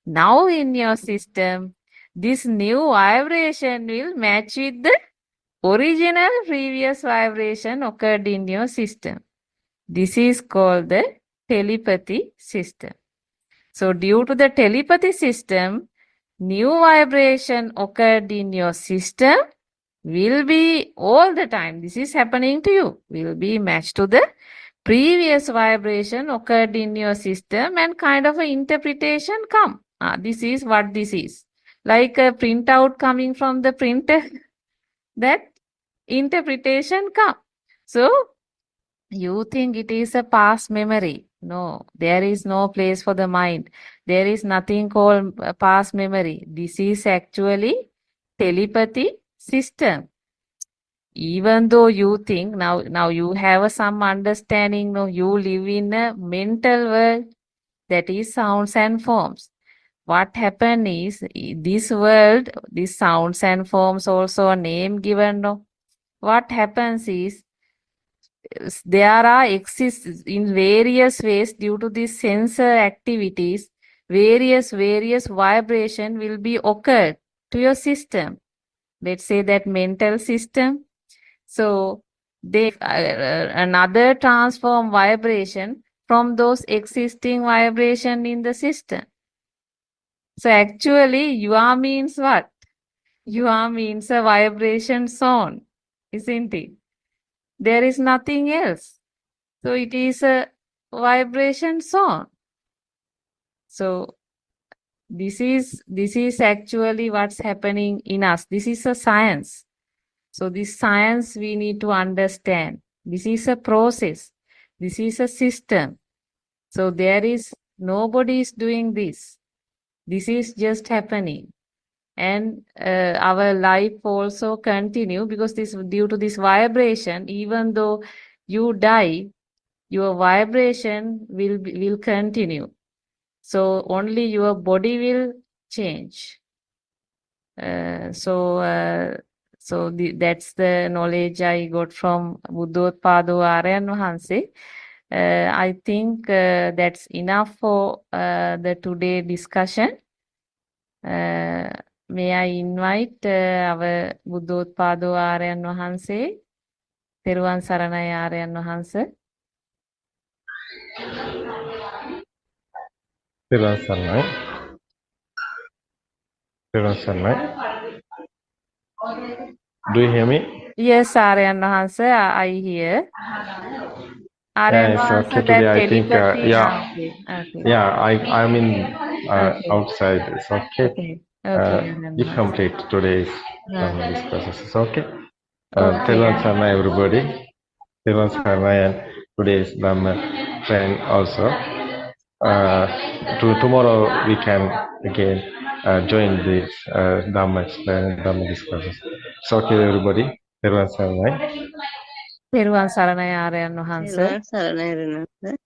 Now in your system, this new vibration will match with the original previous vibration occurred in your system. This is called the telepathy system. So due to the telepathy system, new vibration occurred in your system will be all the time. This is happening to you. Will be matched to the previous vibration occurred in your system and kind of an interpretation come. This is what this is. Like a printout coming from the printer, that interpretation come. So you think it is a past memory. No, there is no place for the mind. There is nothing called past memory. This is actually telepathy system. Even though you think now you have some understanding, no, you live in a mental world that is sounds and forms. What happened is this world, these sounds and forms also a name given. No, what happens is there are exists in various ways due to these sensor activities. Various vibration will be occurred to your system. Let's say that mental system. So they another transform vibration from those existing vibration in the system. So actually UA means what? UA means a vibration zone, isn't it? There is nothing else. So it is a vibration zone. So this is actually what's happening in us. This is a science. So this science we need to understand. This is a process. This is a system. So there is nobody is doing this. This is just happening. And our life also continue because this due to this vibration, even though you die, your vibration will continue. So only your body will change. That's the knowledge I got from Buddothpado Aryan Wahanse. I think that's enough for the today discussion. May I invite our Buddothpado Aryan Wahanse, Theruwan Saranai Aryan Wahanse. Therwan Sarnai. Therwan Sarnai. Do you hear me? Yes, Aryan Wahanse, I hear. Aryan Yeah, it's okay Wahanse, today. that I think, telepathy. yeah, Okay. yeah. I'm in Okay. outside. It's okay. Okay. Okay, Aryan You Wahanse. complete today's Okay. discussion. It's okay. Okay, Therwan Aryan. Sarnai, everybody. Therwan Sarnai and today's Dhamma friend also. Tomorrow we can again join this Dhamma explain Dhamma discussions. It's okay, everybody. Therwan Sarnai. Theruwan Saranai Aryan Wahanse. තෙරුවන් සරණයි රණස.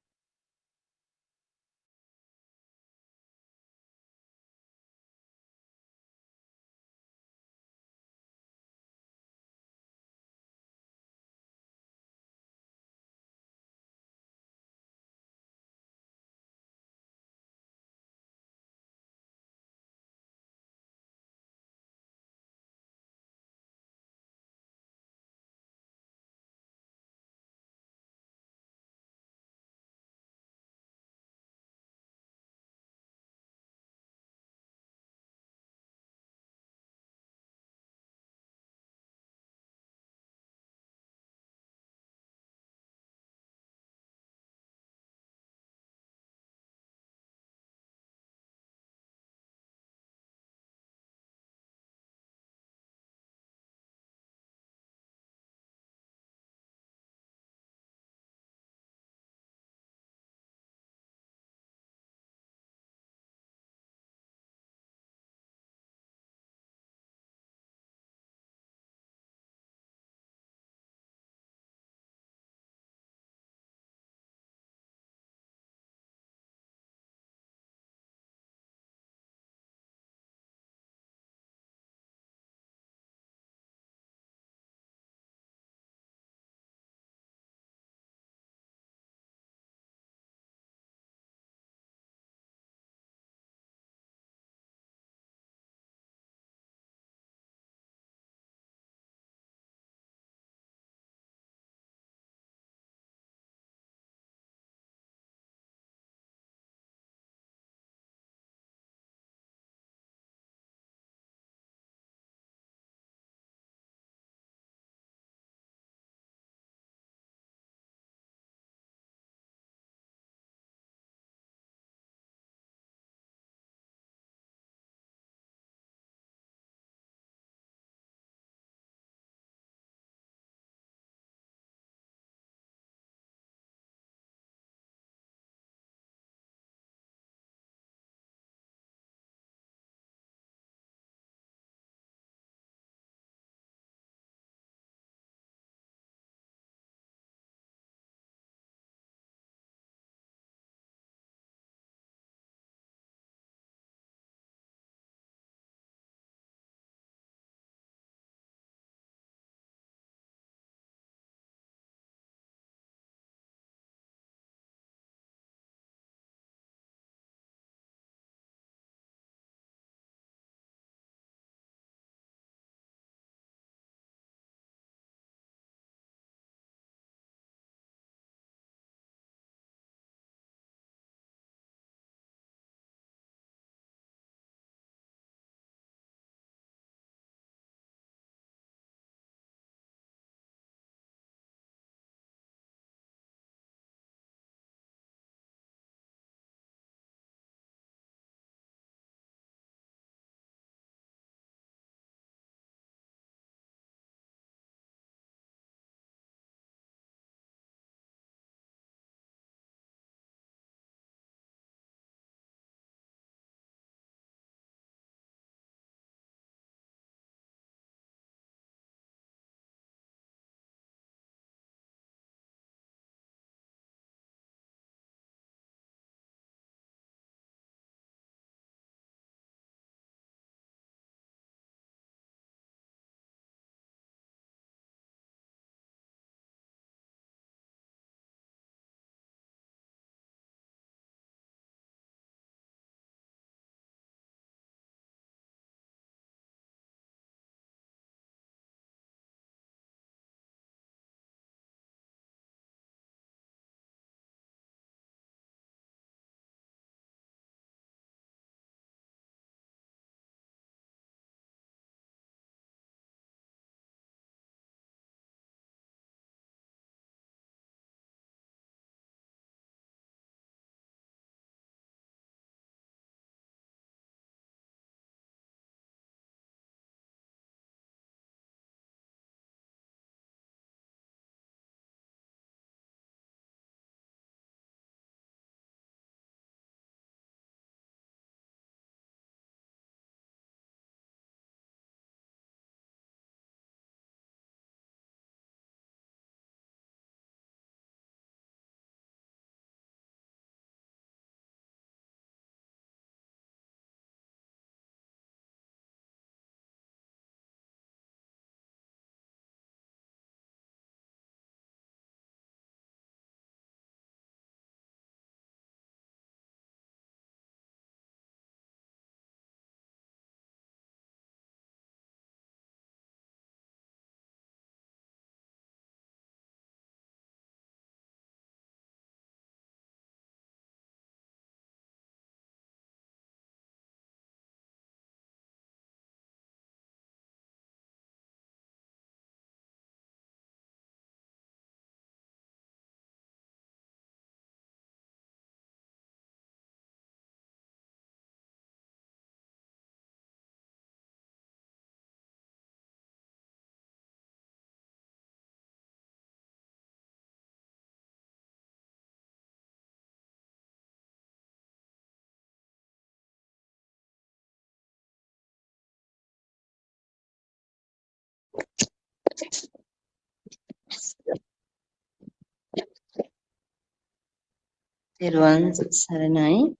Therwan Saranai,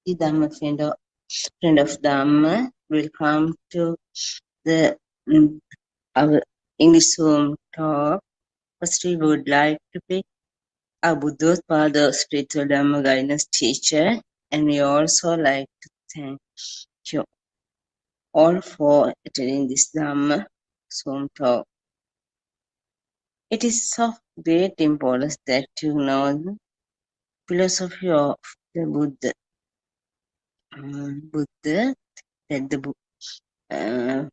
the Dhamma friend of Dhamma, will come to the our English Zoom talk. First, we would like to pick our Buddothpado spiritual Dhamma guidance teacher, and we also like to thank you all for attending this Dhamma Zoom talk. It is of great importance that you know the philosophy of the Buddha, that the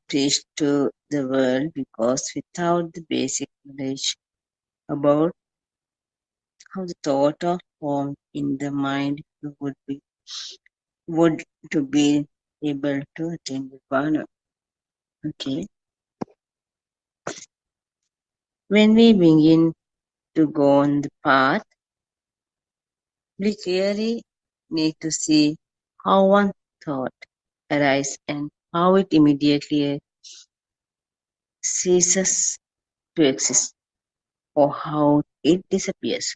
preached to the world, because without the basic knowledge about how the thought are formed in the mind, you would to be able to attain nirvana. Okay. When we begin to go on the path, we clearly need to see how one thought arises and how it immediately ceases to exist, or how it disappears.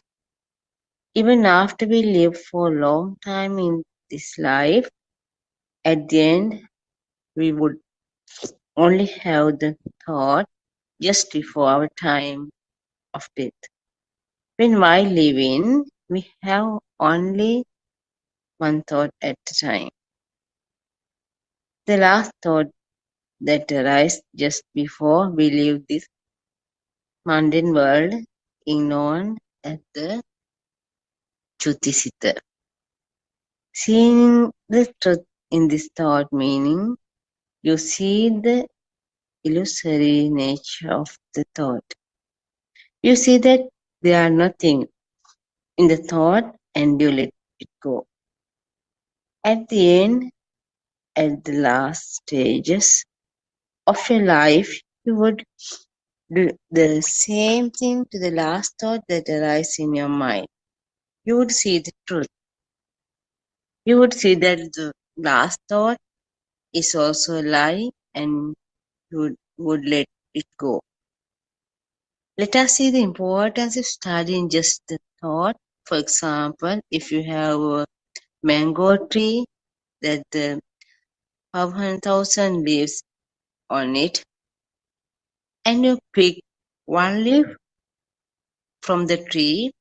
Even after we live for a long time in this life, at the end we would only have the thought just before our time of death. When while living, we have only one thought at a time. The last thought that arises just before we leave this mundane world is known as the Chutisita. Seeing the truth in this thought meaning, you see the illusory nature of the thought. You see that there are nothing in the thought and you let it go. At the end, at the last stages of your life, you would do the same thing to the last thought that arises in your mind. You would see the truth. You would see that the last thought is also a lie, and you would let it go. Let us see the importance of studying just the thought. For example, if you have a mango tree that the 500,000 leaves on it, and you pick one leaf from the tree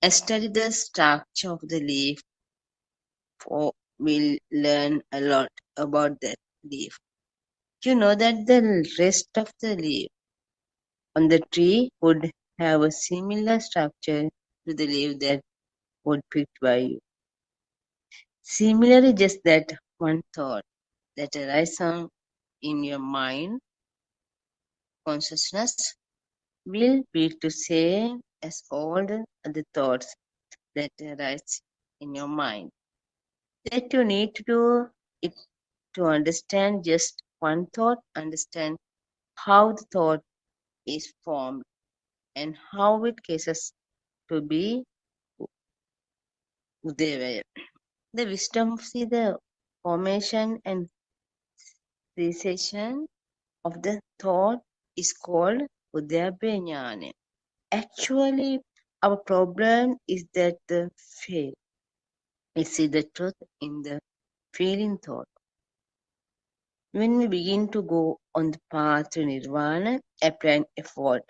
and study the structure of the leaf, for we'll learn a lot about that leaf. You know that the rest of the leaf on the tree would have a similar structure to the leaf that would picked by you. Similarly, just that one thought that arises in your mind, consciousness, will be the same as all the other thoughts that arise in your mind. That you need to do it to understand just one thought, understand how the thought is formed and how it cases to be Udevaya. The wisdom of see the formation and cessation of the thought is called Udayabhya. Actually, our problem is that the fail. We see the truth in the feeling thought. When we begin to go on the path to nirvana, applying effort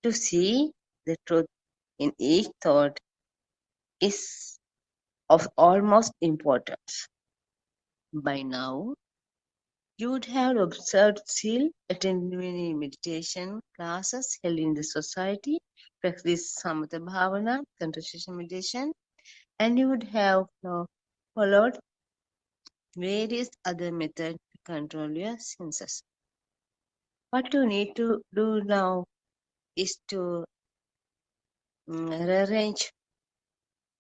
to see the truth in each thought is of almost importance. By now, you would have observed Seal, attended many meditation classes held in the society, practiced Samatha Bhavana, concentration meditation, and you would have followed various other methods to control your senses. What you need to do now is to rearrange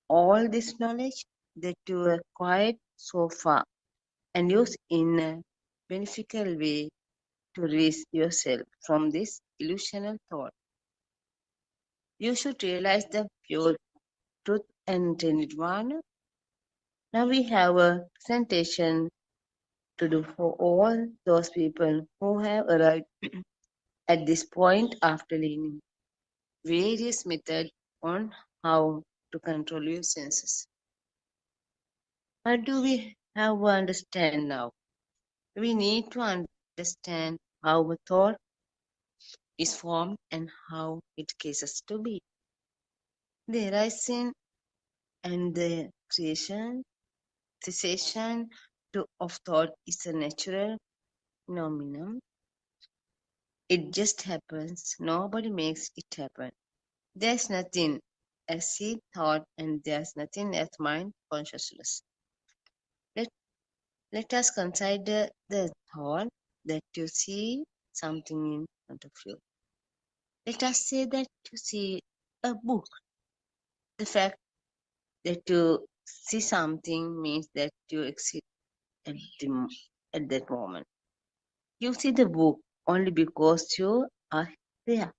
all this knowledge that you acquired so far and use in a beneficial way to release yourself from this illusional thought. You should realize the pure truth and nirvana. Now we have a presentation to do for all those people who have arrived At this point, after learning various methods on how to control your senses, what do we have to understand now? We need to understand how a thought is formed and how it cases to be. The rising and the creation, cessation of thought is a natural phenomenon. It just happens. Nobody makes it happen. There's nothing as seed thought and there's nothing as mind consciousness. Let us consider the thought that you see something in front of you. Let us say that you see a book. The fact that you see something means that you exist at that moment. You see the book only because you are there.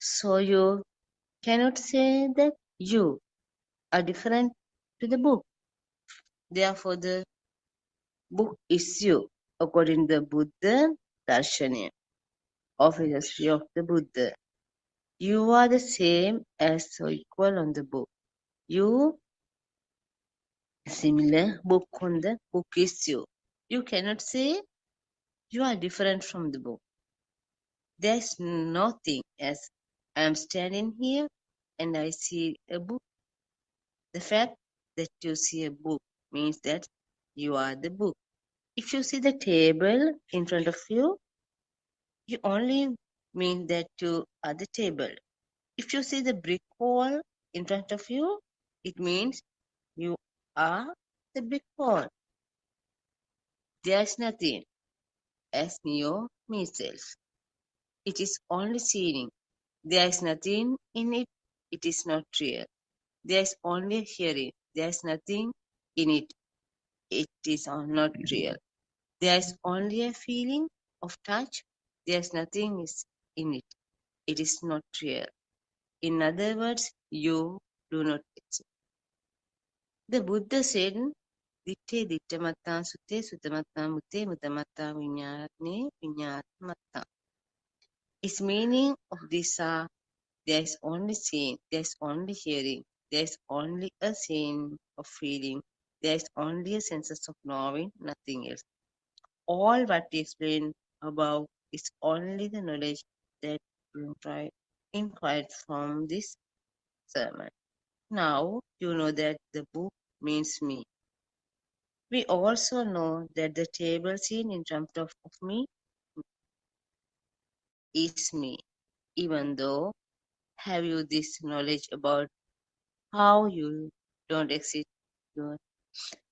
So you cannot say that you are different to the book. Therefore, the book is you, according to the Buddha Darshana of philosophy of the Buddha. You are the same as or equal on the book. You similar book on the book is you. You cannot say you are different from the book. There's nothing as I am standing here and I see a book. The fact that you see a book means that you are the book. If you see the table in front of you, you only mean that you are the table. If you see the brick wall in front of you, it means you are the brick wall. There's nothing as neo means. It is only seeing. There is nothing in it. It is not real. There is only hearing. There is nothing in it. It is not real. There is only a feeling of touch. There is nothing in it. It is not real. In other words, you do not exist. The Buddha said, Ditte dittamatta sute sutamatta mutte mutamatta vinyane vinyatamatta. Its meaning of these are there is only seeing, there is only hearing, there is only a seeing of feeling, there is only a sense of knowing, nothing else. All what we explained above is only the knowledge that you inquired from this sermon. Now you know that the book means me. We also know that the table seen in front of me is me, even though have you this knowledge about how you don't exist,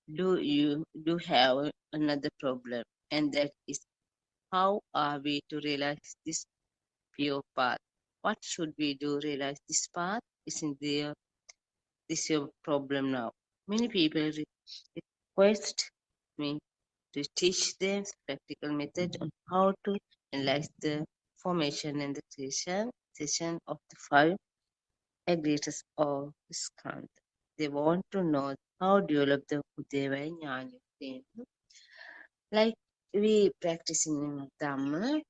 you do have another problem, and that is how are we to realize this pure path? What should we do realize this path? Isn't there this your problem now? Many people request me to teach them practical method on how to analyze the formation and the creation of the five aggregators of skandha. They want to know how to develop the Udeva Jnana. Like we practice in Dhamma,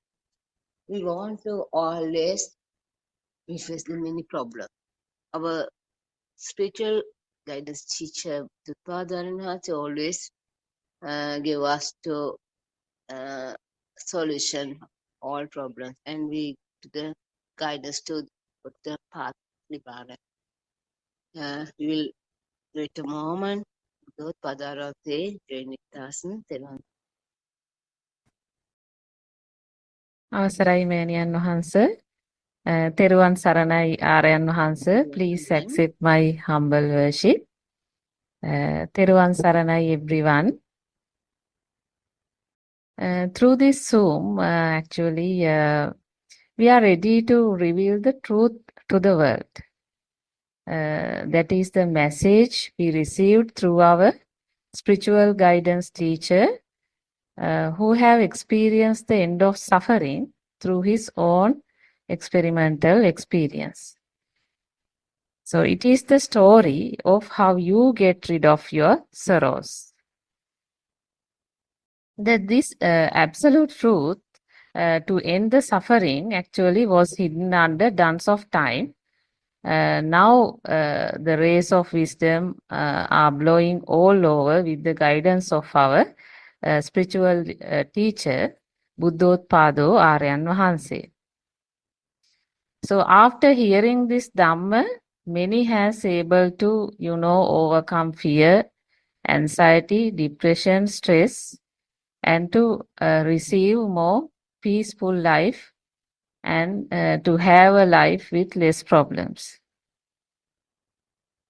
we want to always face the many problems. Our spiritual guidance teacher, the Padre, always give us to solution all problems, and we the guidance to the path Nibbana. We will wait a moment. Buddothpado join us. අවසරයි මෑණියන් වහන්ස. තෙරුවන් සරණයි ආරයන් වහන්ස. Please accept my humble worship. තෙරුවන් සරණයි everyone. Through this Zoom, actually, we are ready to reveal the truth to the world. That is the message we received through our spiritual guidance teacher, who have experienced the end of suffering through his own experimental experience. So it is the story of how you get rid of your sorrows. That this absolute truth to end the suffering actually was hidden under dance of time. Now the rays of wisdom are blowing all over with the guidance of our spiritual teacher, Buddothpado Aryan Vahanse. So after hearing this Dhamma, many has able to, overcome fear, anxiety, depression, stress, and to receive more peaceful life and to have a life with less problems.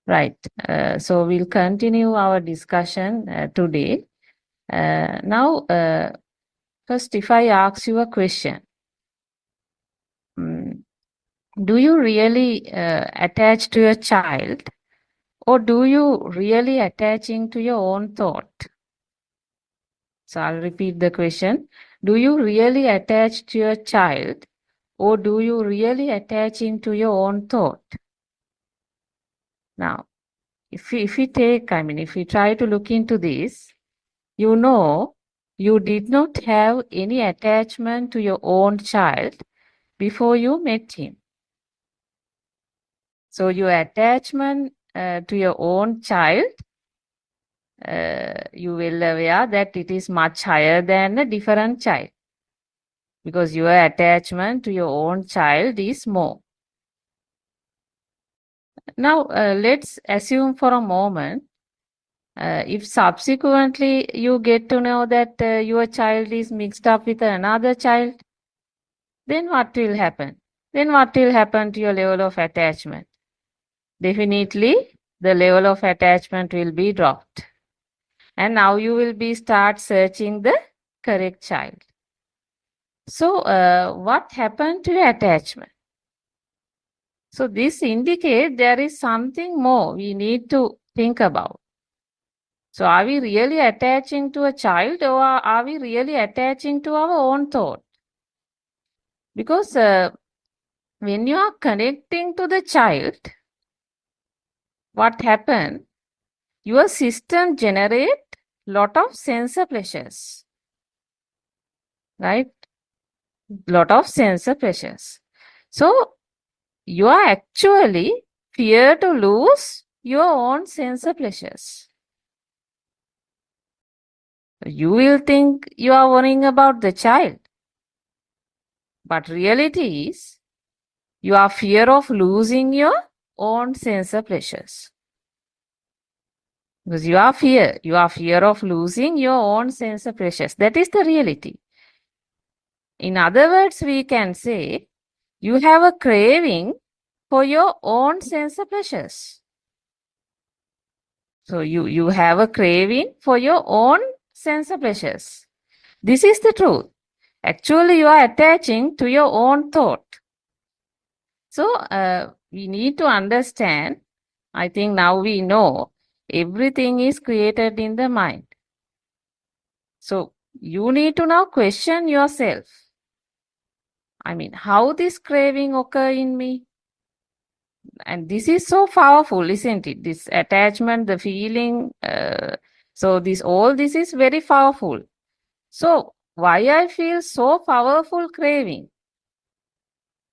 Right. So we'll continue our discussion today. Now, first, if I ask you a question, do you really attach to your child, or do you really attaching to your own thought? So I'll repeat the question. Do you really attach to your child, or do you really attaching to your own thought? Now, if we try to look into this, you did not have any attachment to your own child before you met him. So your attachment to your own child, you will aware that it is much higher than a different child, because your attachment to your own child is more. Now, let's assume for a moment, if subsequently you get to know that your child is mixed up with another child, then what will happen? Then what will happen to your level of attachment? Definitely, the level of attachment will be dropped. And now you will be start searching the correct child. So, what happened to your attachment? So, this indicates there is something more we need to think about. So, are we really attaching to a child, or are we really attaching to our own thought? Because when you are connecting to the child, what happens? Your system generates lot of sensor pleasures, right? Lot of sensor pleasures. So you are actually fear to lose your own sensor pleasures. You will think you are worrying about the child, but reality is you are fear of losing your own sensor pleasures. Because you are fear of losing your own sensor pleasures. That is the reality. In other words, we can say you have a craving for your own sensor pleasures. So you have a craving for your own sensor pleasures. This is the truth. Actually, you are attaching to your own thought. So we need to understand, I think now we know, everything is created in the mind. So you need to now question yourself. I mean, how this craving occur in me? And this is so powerful, isn't it? This attachment, the feeling. So all this is very powerful. So why I feel so powerful craving?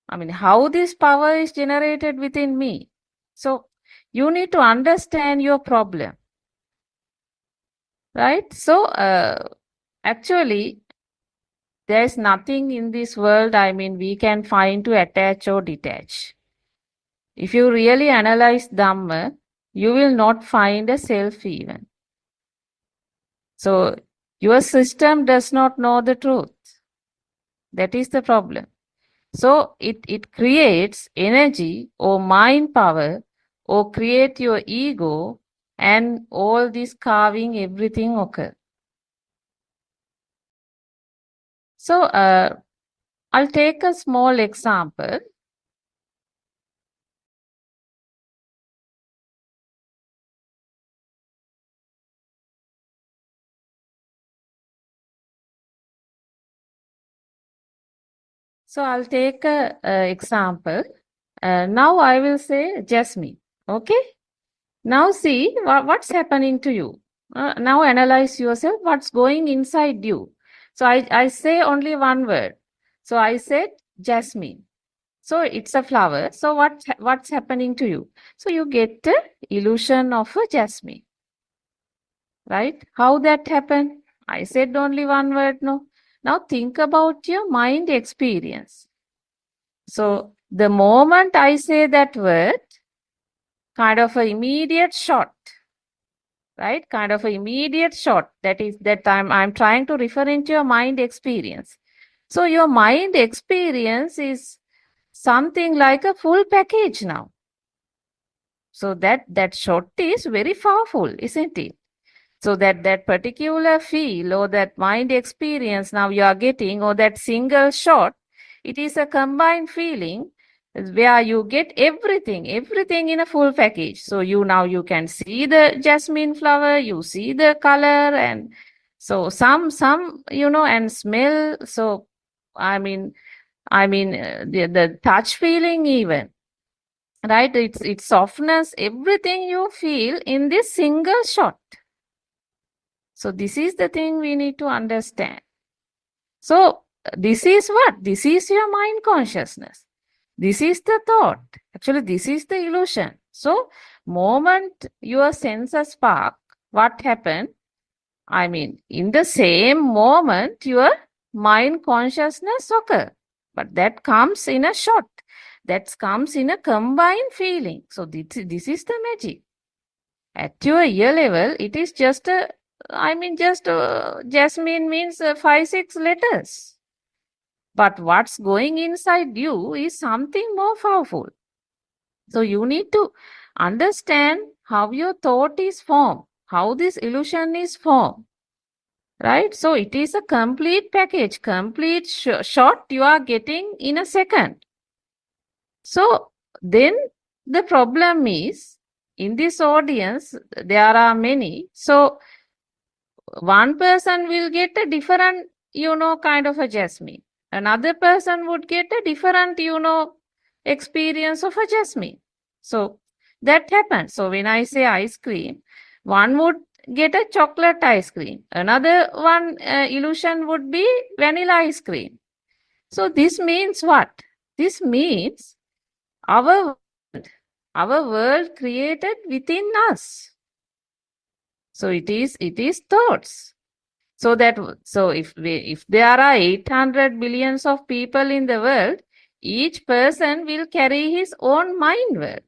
I mean, how this power is generated within me? So you need to understand your problem, right? So actually, there is nothing in this world, we can find to attach or detach. If you really analyze Dhamma, you will not find a self even. So your system does not know the truth. That is the problem. So it creates energy or mind power, or create your ego, and all this carving, everything occur. So I'll take a small example. So I'll take a example. Now I will say Jasmine. Okay. Now see what's happening to you. Now analyze yourself. What's going inside you. So I say only one word. So I said jasmine. So it's a flower. So what's happening to you? So you get the illusion of a jasmine. Right? How that happened? I said only one word, no. Now think about your mind experience. So the moment I say that word, kind of an immediate shot, right? Kind of an immediate shot. That is that I'm trying to refer into your mind experience. So your mind experience is something like a full package now. So that shot is very powerful, isn't it? So that particular feel or that mind experience now you are getting, or that single shot, it is a combined feeling where you get everything in a full package. So you can see the jasmine flower, you see the color, and so some and smell. So I mean the touch feeling even, right? It's softness, everything you feel in this single shot. So this is the thing we need to understand. So this is what? This is your mind consciousness. This is the thought. Actually, this is the illusion. So moment your senses spark, what happened? I mean, in the same moment, your mind consciousness occur. But that comes in a shot. That comes in a combined feeling. So this is the magic. At your ear level, it is just a, jasmine means 5-6 letters. But what's going inside you is something more powerful. So you need to understand how your thought is formed, how this illusion is formed. Right? So it is a complete package, complete shot you are getting in a second. So then the problem is, in this audience, there are many. So one person will get a different, kind of a jasmine. Another person would get a different, experience of a jasmine. So that happens. So when I say ice cream, one would get a chocolate ice cream. Another one illusion would be vanilla ice cream. So this means what? This means our world created within us. So it is thoughts. So if there are 800 billions of people in the world, each person will carry his own mind world,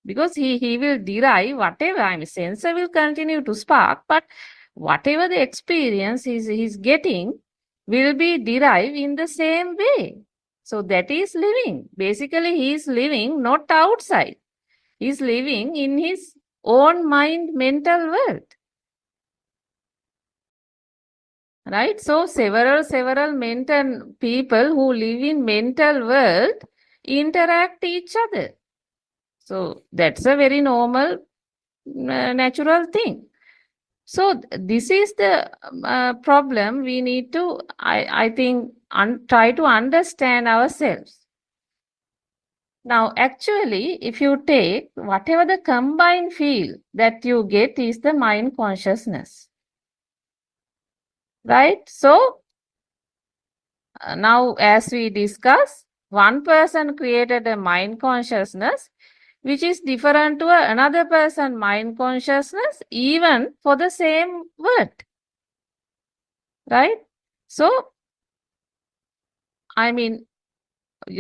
because he will derive whatever, sensor will continue to spark, but whatever the experience he's getting will be derived in the same way. So that is living. Basically, he is living not outside. He is living in his own mind mental world. Right? So several mental people who live in mental world interact each other. So that's a very normal, natural thing. So this is the problem we need to, I think, try to understand ourselves. Now, actually, if you take whatever the combined feel that you get is the mind consciousness. Right? So now, as we discuss, one person created a mind consciousness which is different to another person mind consciousness, even for the same word. Right? So,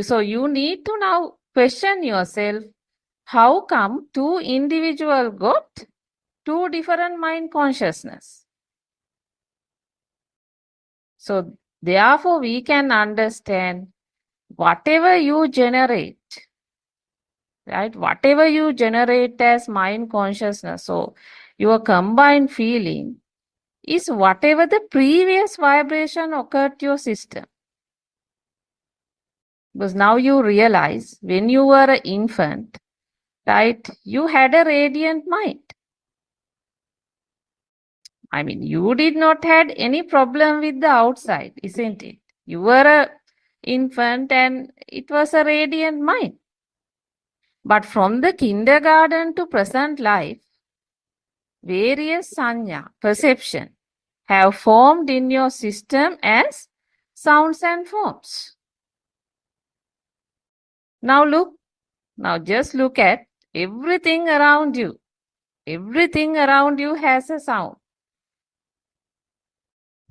so you need to now question yourself, how come two individuals got two different mind consciousness? So, therefore, we can understand whatever you generate, right? Whatever you generate as mind consciousness, so your combined feeling is whatever the previous vibration occurred to your system. Because now you realize when you were an infant, right, you had a radiant mind. You did not had any problem with the outside, isn't it? You were an infant and it was a radiant mind. But from the kindergarten to present life, various sanya, perception, have formed in your system as sounds and forms. Now just look at everything around you. Everything around you has a sound.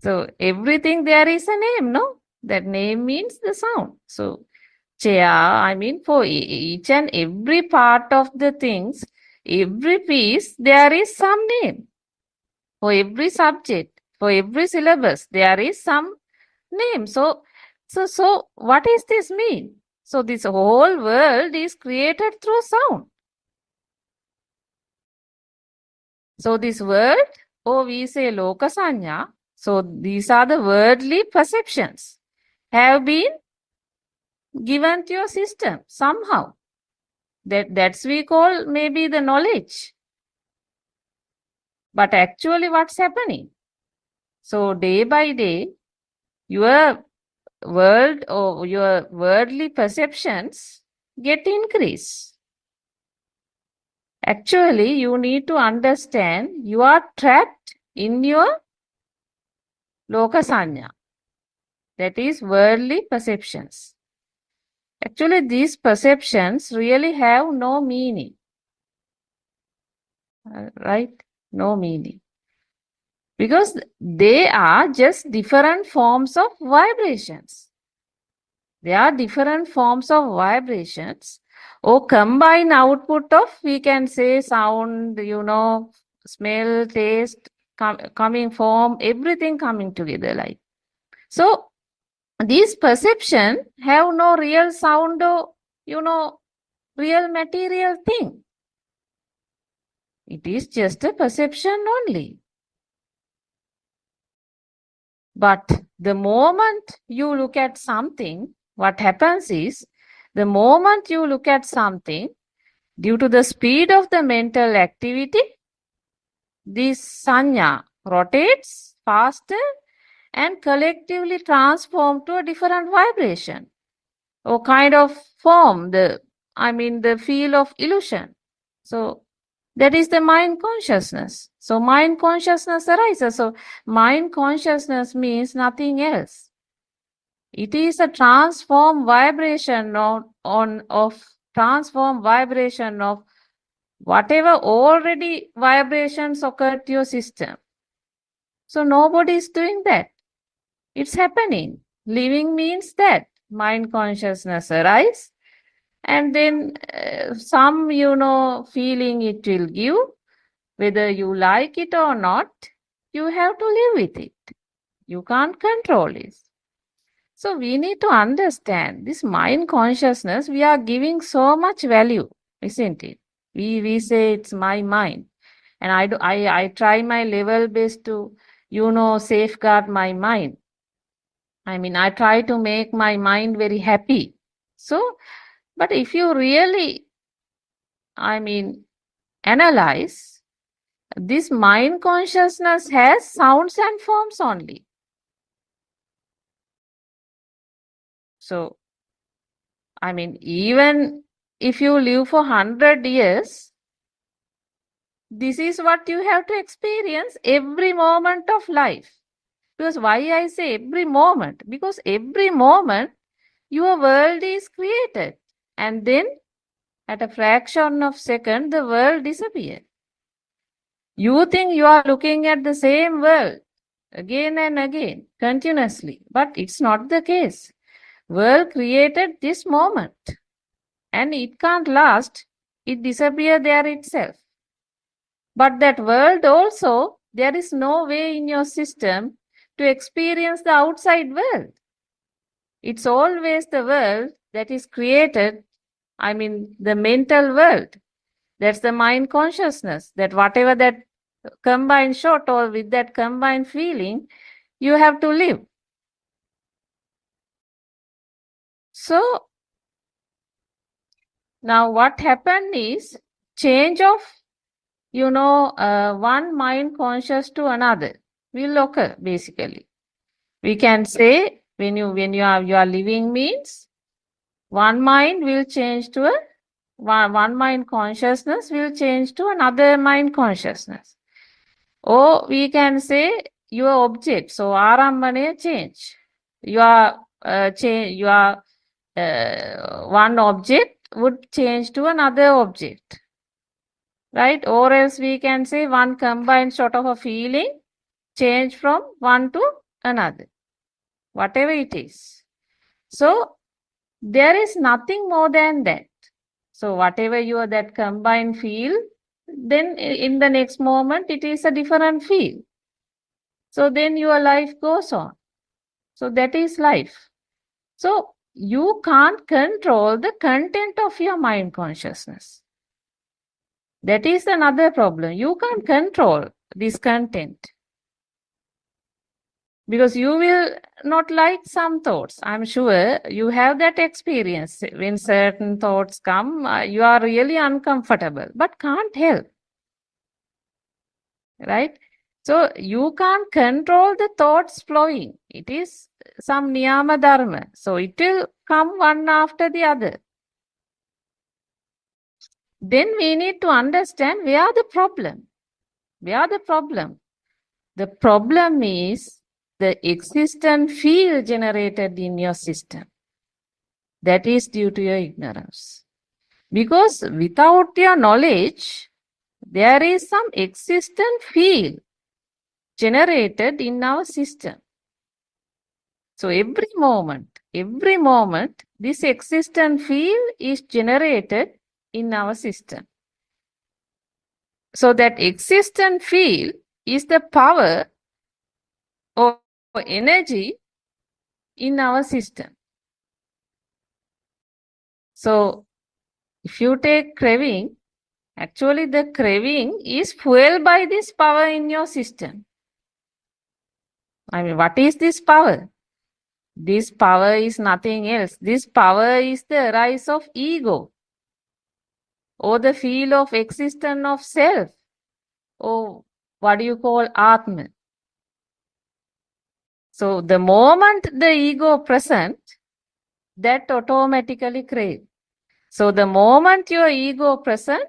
So everything there is a name, no? That name means the sound. So chair, I mean for each and every part of the things, every piece, there is some name. For every subject, for every syllabus, there is some name. So what does this mean? So this whole world is created through sound. So this world, or we say lokasanya, so these are the worldly perceptions, have been given to your system somehow. That's we call maybe the knowledge. But actually what's happening? So day by day, your world or your worldly perceptions get increased. Actually, you need to understand you are trapped in your lokasanya. That is worldly perceptions. Actually, these perceptions really have no meaning. Right? No meaning. Because they are just different forms of vibrations. They are different forms of vibrations or combined output of, we can say, sound, smell, taste, coming form, everything coming together like. So these perceptions have no real sound or, real material thing. It is just a perception only. But the moment you look at something, what happens is, the moment you look at something, due to the speed of the mental activity, this sanya rotates faster and collectively transform to a different vibration or kind of form, the field of illusion. So that is the mind consciousness. So mind consciousness arises. So mind consciousness means nothing else. It is a transform vibration of whatever already vibrations occur to your system. So nobody is doing that. It's happening. Living means that mind consciousness arises, and then some feeling it will give. Whether you like it or not, you have to live with it. You can't control it. So we need to understand this mind consciousness. We are giving so much value, isn't it? We say it's my mind, and I try my level best to safeguard my mind. I try to make my mind very happy. So, but if you really, analyze, this mind consciousness has sounds and forms only. So, even if you live for 100 years, this is what you have to experience every moment of life. Because why I say every moment? Because every moment your world is created, and then at a fraction of a second, the world disappears. You think you are looking at the same world again and again, continuously, but it's not the case. World created this moment, and it can't last. It disappears there itself. But that world also, there is no way in your system to experience the outside world. It's always the world that is created, the mental world. That's the mind consciousness, that whatever that combined shot or with that combined feeling, you have to live. So now what happened is change of, one mind conscious to another will occur basically. We can say when you are living means one mind will change to one mind consciousness will change to another mind consciousness. Or we can say your object. So arambane change. Your one object would change to another object, right? Or else we can say one combined sort of a feeling change from one to another, whatever it is. So there is nothing more than that. So whatever you are that combined feel, then in the next moment it is a different feel. So then your life goes on. So that is life. So you can't control the content of your mind consciousness. That is another problem. You can't control this content. Because you will not like some thoughts. I'm sure you have that experience. When certain thoughts come, you are really uncomfortable, but can't help. Right? So you can't control the thoughts flowing. It is some niyama dharma. So it will come one after the other. Then we need to understand where the problem. Where the problem? The problem is the existent field generated in your system. That is due to your ignorance. Because without your knowledge, there is some existent field generated in our system. So every moment, this existent field is generated in our system. So that existent field is the power or energy in our system. So if you take craving, actually the craving is fueled by this power in your system. I mean, what is this power? This power is nothing else. This power is the rise of ego, or the feel of existence of self, or what do you call Atma. So the moment the ego present, that automatically crave. So the moment your ego present,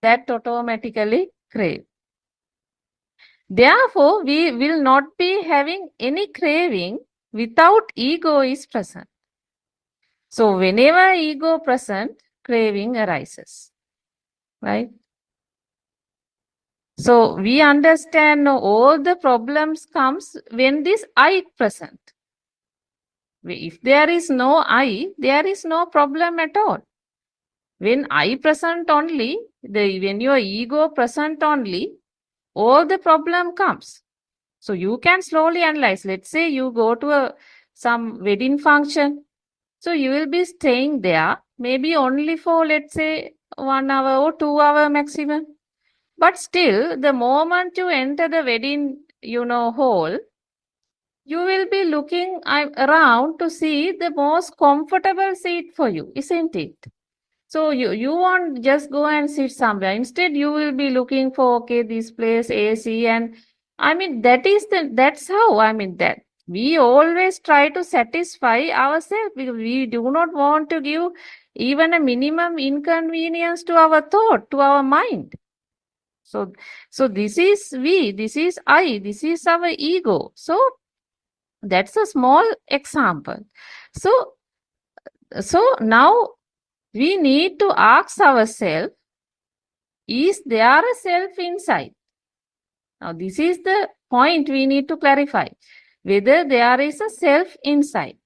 that automatically crave. Therefore, we will not be having any craving without ego is present. So whenever ego present, craving arises, right? So we understand all the problems comes when this I present. If there is no I, there is no problem at all. When I present only, when your ego present only, all the problem comes. So you can slowly analyze. Let's say you go to some wedding function. So you will be staying there maybe only for, let's say, 1 hour or 2 hour maximum. But still, the moment you enter the wedding, hall, you will be looking around to see the most comfortable seat for you, isn't it? So you won't just go and sit somewhere. Instead, you will be looking for, okay, this place, AC, and I mean, that's how, that we always try to satisfy ourselves because we do not want to give even a minimum inconvenience to our thought, to our mind. So this is this is I, this is our ego. So that's a small example. So now we need to ask ourselves, is there a self inside? Now this is the point we need to clarify, whether there is a self inside.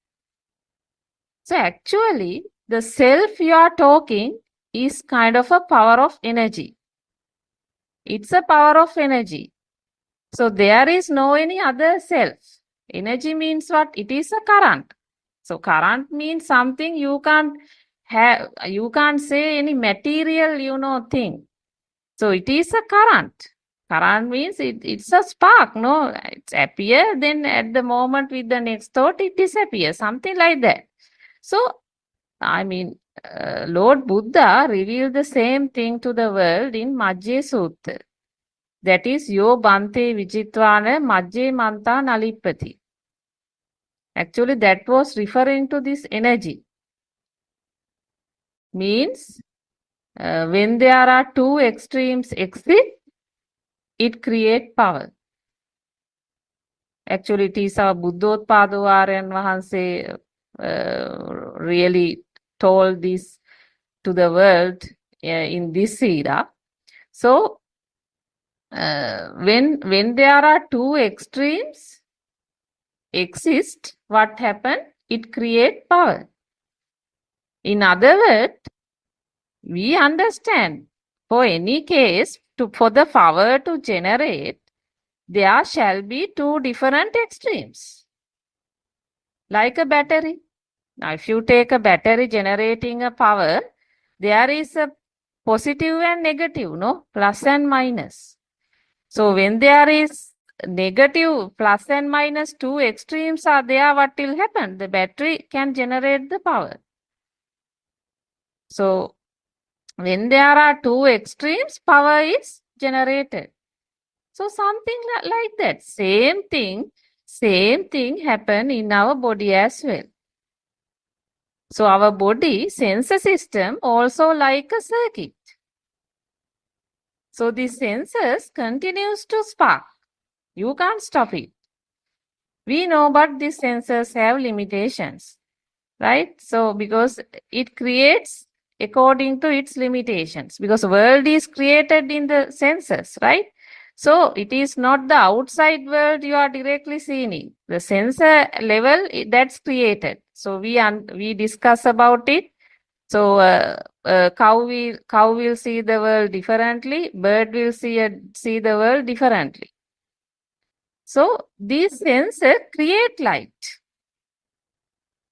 So actually, the self you are talking is kind of a power of energy. It's a power of energy. So there is no any other self. Energy means what? It is a current. So current means something you can't have, you can't say any material, thing. So it is a current. Current means it's a spark, no? It's appear, then at the moment with the next thought, it disappears, something like that. So, Lord Buddha revealed the same thing to the world in Majje Sutta. That is, Yo Bante Vijitvana Majje Manta Nalipati. Actually, that was referring to this energy. Means, when there are two extremes exist, it creates power. Actually, it is our Buddothpado Aryan Mahanse really told this to the world in this era. So when there are two extremes exist, what happen? It create power. In other words, we understand for any case for the power to generate, there shall be two different extremes, like a battery. Now, if you take a battery generating a power, there is a positive and negative, no? Plus and minus. So, when there is negative, plus and minus, two extremes are there, what will happen? The battery can generate the power. So, when there are two extremes, power is generated. So, something like that. Same thing happen in our body as well. So our body sensor system also like a circuit. So the sensors continues to spark. You can't stop it. We know, but these sensors have limitations, right? So because it creates according to its limitations, because world is created in the sensors, right? So it is not the outside world you are directly seeing. The sensor level that's created. So we discuss about it. So cow will see the world differently. Bird will see the world differently. So these sensors create light.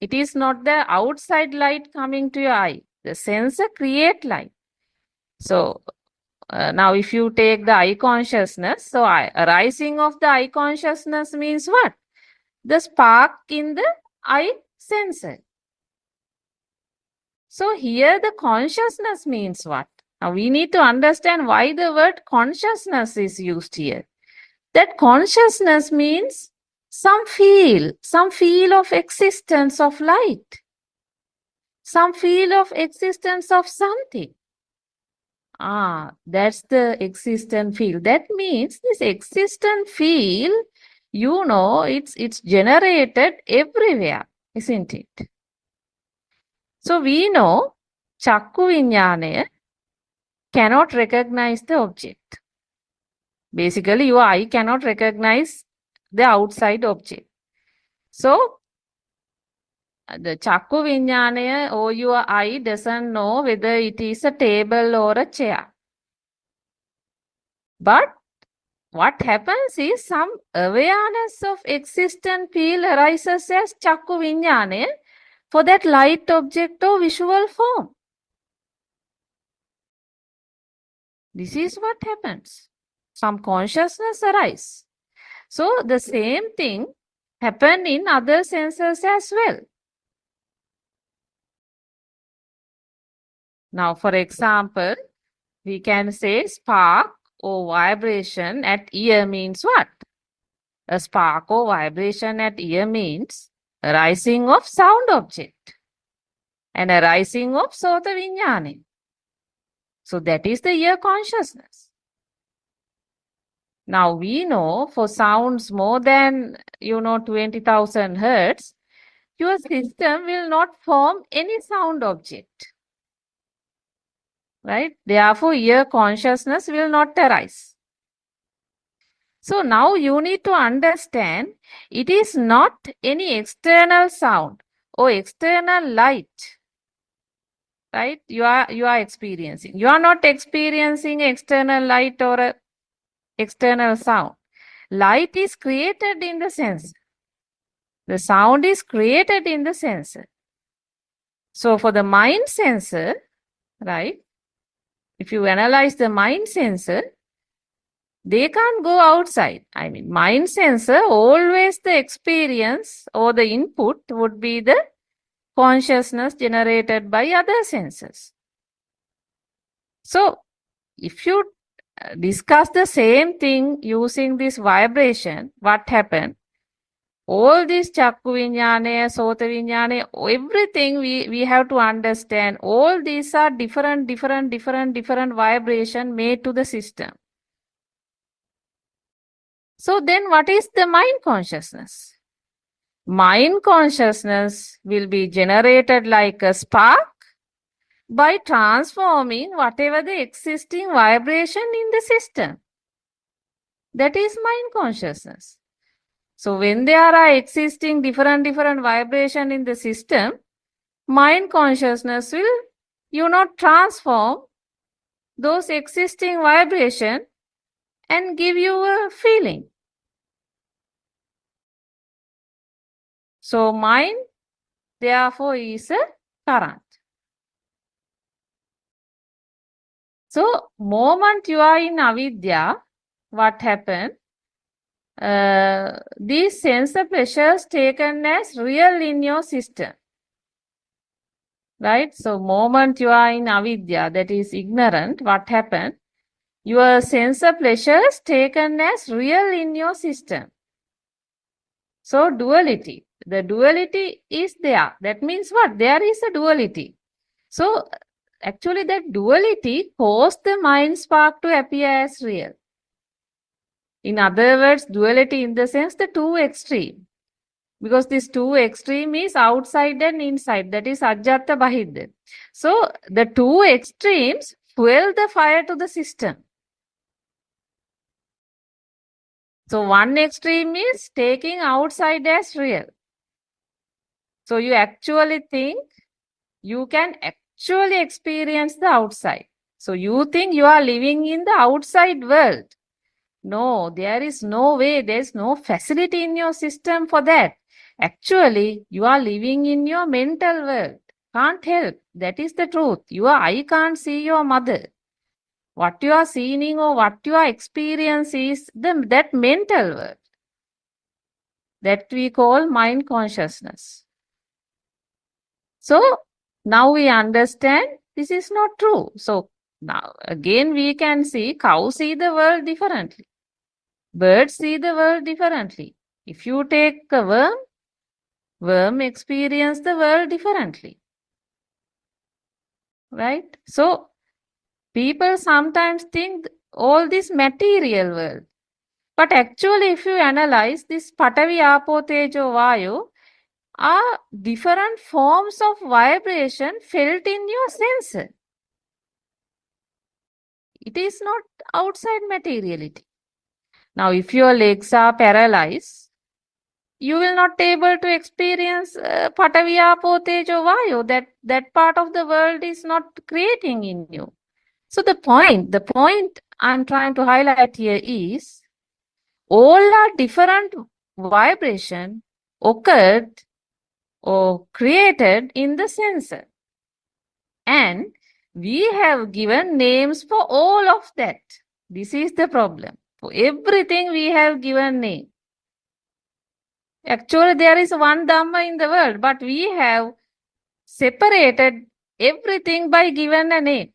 It is not the outside light coming to your eye. The sensor create light. So now if you take the eye consciousness, so arising of the eye consciousness means what? The spark in the eye sensor. So here the consciousness means what? Now we need to understand why the word consciousness is used here. That consciousness means some feel of existence of light, some feel of existence of something. That's the existent field. That means this existent field, it's generated everywhere, isn't it? So we know Chakku Vinyane cannot recognize the object. Basically, your eye cannot recognize the outside object. So the Chakku Vinyane or your eye doesn't know whether it is a table or a chair. But what happens is some awareness of existent field arises as Chakku Vinyane for that light object or visual form. This is what happens. Some consciousness arises. So the same thing happen in other senses as well. Now, for example, we can say spark or vibration at ear means what? A spark or vibration at ear means arising of sound object and arising of sota vinyane. So that is the ear consciousness. Now we know for sounds more than 20,000 hertz, your system will not form any sound object. Right? Therefore, ear consciousness will not arise. So now you need to understand it is not any external sound or external light. Right? You are experiencing. You are not experiencing external light or external sound. Light is created in the sensor. The sound is created in the sensor. So for the mind sensor, right? If you analyze the mind sensor, they can't go outside. I mean, mind sensor, always the experience or the input would be the consciousness generated by other senses. So, if you discuss the same thing using this vibration, what happened? All this Chakku Vinyane, Sota Vinyane, everything we have to understand. All these are different vibration made to the system. So then what is the mind consciousness? mind consciousness will be generated like a spark by transforming whatever the existing vibration in the system. That is mind consciousness. So when there are existing different vibration in the system, mind consciousness will, transform those existing vibration and give you a feeling. So mind, therefore, is a current. So moment you are in avidya, what happened? These sense pleasures taken as real in your system. Right? So moment you are in avidya, that is ignorant, what happened? Your sense of pleasures taken as real in your system. So duality. The duality is there. That means what? There is a duality. So actually that duality caused the mind spark to appear as real. In other words, duality in the sense the two extreme. Because this two extreme is outside and inside. That is ajjata bahidda. So the two extremes fuel the fire to the system. So one extreme is taking outside as real. So you actually think you can actually experience the outside. So you think you are living in the outside world. No, there is no way, there is no facility in your system for that. Actually, you are living in your mental world. Can't help. That is the truth. I can't see your mother. What you are seeing or what you are experiencing is that mental world. That we call mind consciousness. So now we understand this is not true. So now again we can see cows see the world differently. Birds see the world differently. If you take a worm experience the world differently. Right? So people sometimes think all this material world. But actually if you analyze this Patavi, Apo, Tejo, Vayu are different forms of vibration felt in your sense. It is not outside materiality. Now, if your legs are paralyzed, you will not be able to experience Patavi, Apo, Tejo, Vayu. That part of the world is not creating in you. So the point I'm trying to highlight here is all are different vibration occurred or created in the sensor. And we have given names for all of that. This is the problem. For everything we have given name. Actually, there is one Dhamma in the world, but we have separated everything by given a name.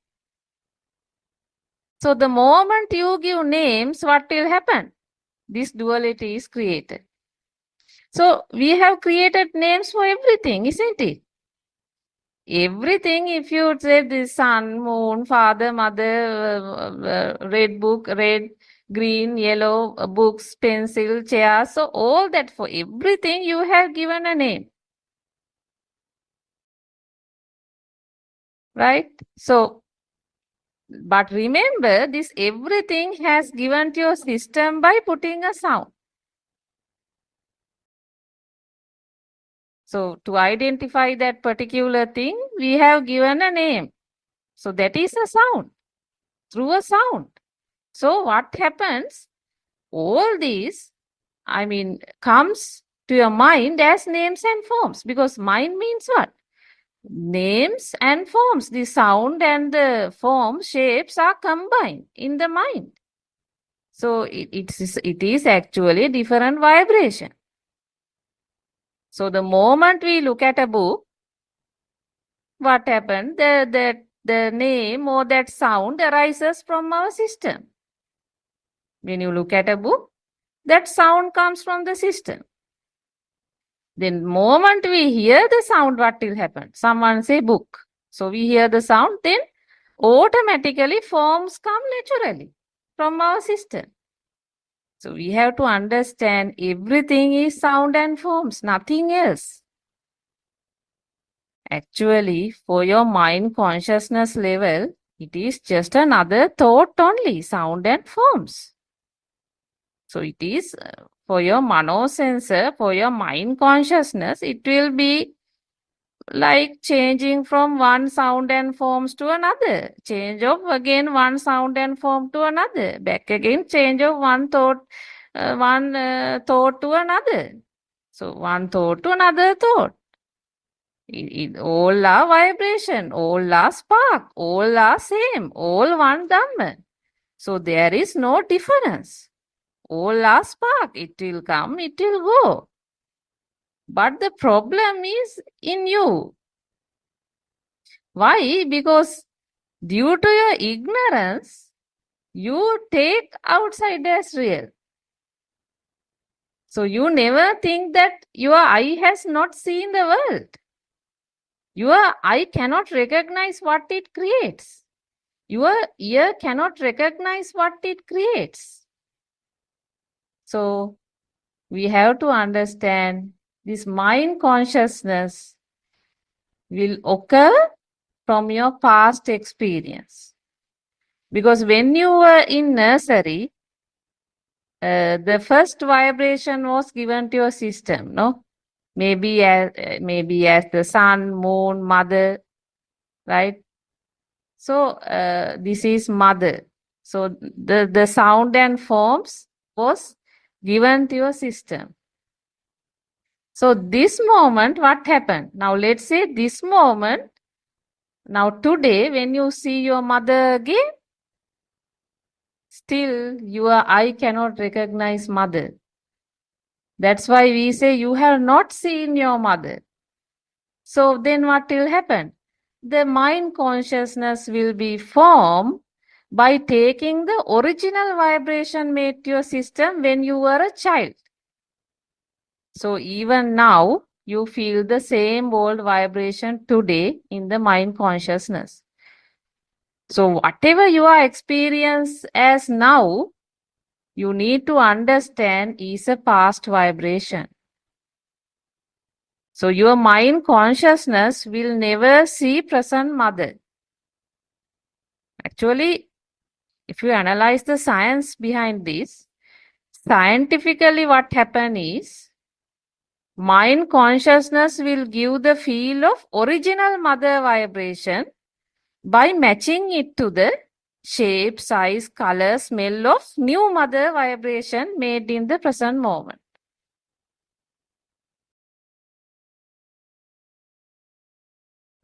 So the moment you give names, what will happen? This duality is created. So we have created names for everything, isn't it? Everything, if you say the sun, moon, father, mother, red book, red, green, yellow, books, pencil, chair. So all that for everything you have given a name. Right? So, but remember this everything has given to your system by putting a sound. So to identify that particular thing, we have given a name. So that is a sound, through a sound. So what happens? All these, comes to your mind as names and forms, because mind means what? Names and forms. The sound and the form, shapes are combined in the mind. So it is actually different vibration. So the moment we look at a book, what happened? The name or that sound arises from our system. When you look at a book, that sound comes from the system. Then moment we hear the sound, what will happen? Someone say book. So we hear the sound, then automatically forms come naturally from our system. So we have to understand everything is sound and forms, nothing else. Actually, for your mind consciousness level, it is just another thought only, sound and forms. So it is for your mano sensor, for your mind consciousness, it will be like changing from one sound and forms to another. Change of again one sound and form to another. Back again, change of one thought to another. So one thought to another thought. All are vibration, all are spark, all are same, all one Dhamma. So there is no difference. All are spark, it will come, it will go. But the problem is in you. Why? Because due to your ignorance, you take outside as real. So you never think that your eye has not seen the world. Your eye cannot recognize what it creates. Your ear cannot recognize what it creates. So we have to understand this mind consciousness will occur from your past experience. Because when you were in nursery, the first vibration was given to your system, no? Maybe as the sun, moon, mother, right? So this is mother. So the sound and forms was given to your system. So this moment, what happened? Now let's say this moment, now today when you see your mother again, still your eye cannot recognize mother. That's why we say you have not seen your mother. So then what will happen? The mind consciousness will be formed by taking the original vibration made to your system when you were a child. So even now, you feel the same old vibration today in the mind consciousness. So whatever you are experiencing as now, you need to understand is a past vibration. So your mind consciousness will never see present mother. Actually, if you analyze the science behind this, scientifically what happened is, mind consciousness will give the feel of original mother vibration by matching it to the shape, size, color, smell of new mother vibration made in the present moment.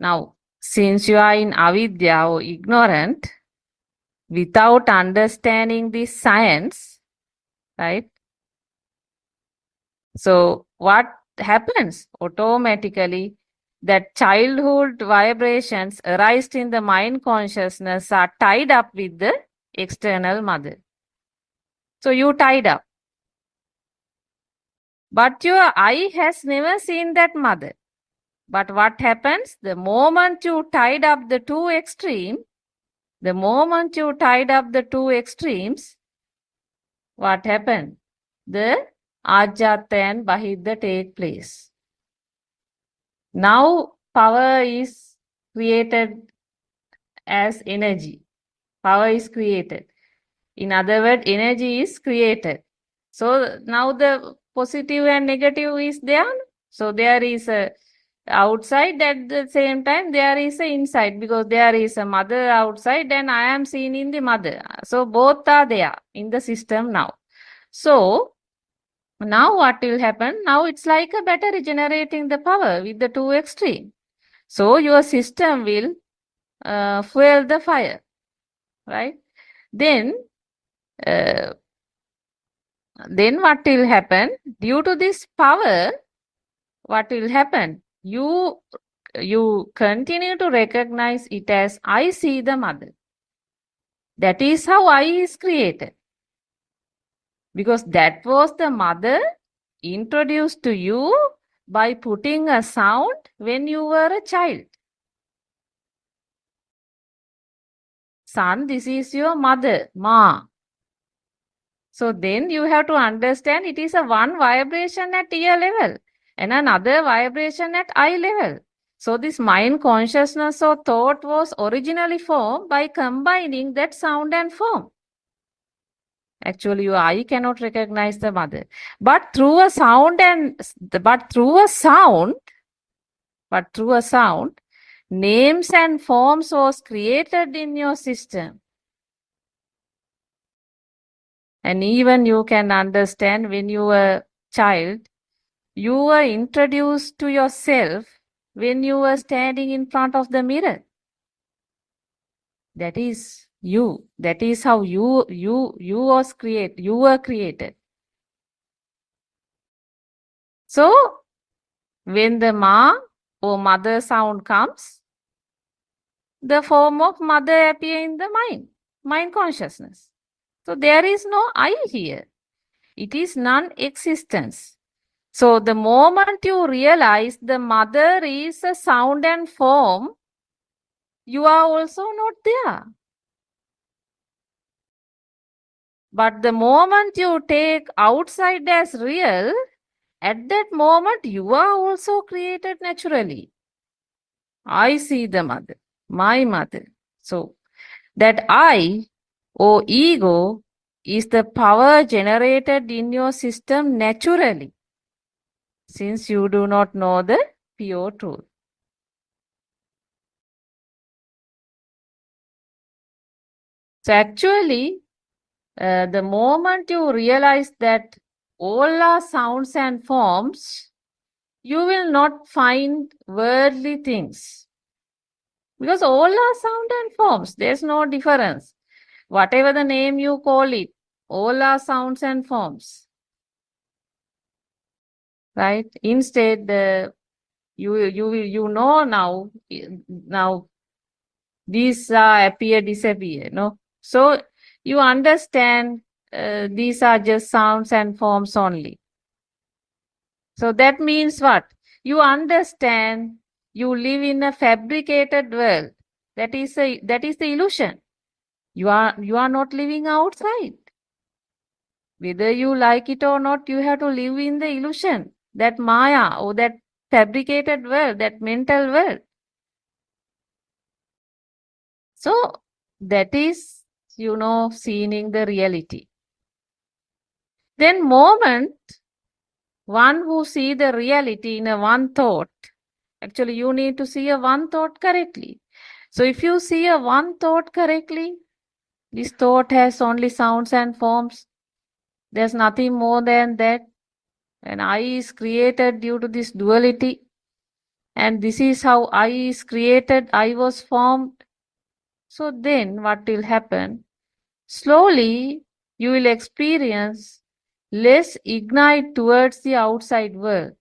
Now, since you are in avidya or ignorant, without understanding this science, right? So what happens? Automatically, that childhood vibrations arised in the mind consciousness are tied up with the external mother. So you tied up. But your eye has never seen that mother. But what happens? The moment you tied up the two extremes, what happened? The Ajata and Bahidha take place. Now power is created as energy. Power is created. In other words, energy is created. So now the positive and negative is there. So there is a outside, at the same time there is a inside, because there is a mother outside and I am seen in the mother. So both are there in the system now. So now what will happen? Now it's like a battery generating the power with the two extreme. So your system will fuel the fire, right? Then what will happen? Due to this power, what will happen? You continue to recognize it as I see the mother. That is how I is created. Because that was the mother introduced to you by putting a sound when you were a child. Son, this is your mother, Ma. So then you have to understand it is a one vibration at ear level and another vibration at eye level. So this mind consciousness or thought was originally formed by combining that sound and form. Actually, your eye cannot recognize the mother, but through a sound, names and forms was created in your system. And even you can understand when you were a child, you were introduced to yourself when you were standing in front of the mirror. That is you. That is how you were created. So when the ma or mother sound comes, the form of mother appear in the mind consciousness. So there is no I here. It is non-existence. So the moment you realize the mother is a sound and form, you are also not there. But the moment you take outside as real, at that moment you are also created naturally. I see the mother, my mother. So that I or ego is the power generated in your system naturally, since you do not know the pure truth. So actually, the moment you realize that all are sounds and forms, you will not find worldly things. Because all are sound and forms. There's no difference. Whatever the name you call it, all are sounds and forms. Right? Instead, you know now these appear, disappear. No? So you understand these are just sounds and forms only. So that means what? You understand you live in a fabricated world. That is the illusion. You are not living outside. Whether you like it or not, you have to live in the illusion, that Maya or that fabricated world, that mental world. So that is, seeing the reality. Then moment one who see the reality in a one thought, actually you need to see a one thought correctly. So if you see a one thought correctly, this thought has only sounds and forms. There's nothing more than that. And I is created due to this duality. And this is how I is created, I was formed. So then what will happen? Slowly you will experience less ignite towards the outside world.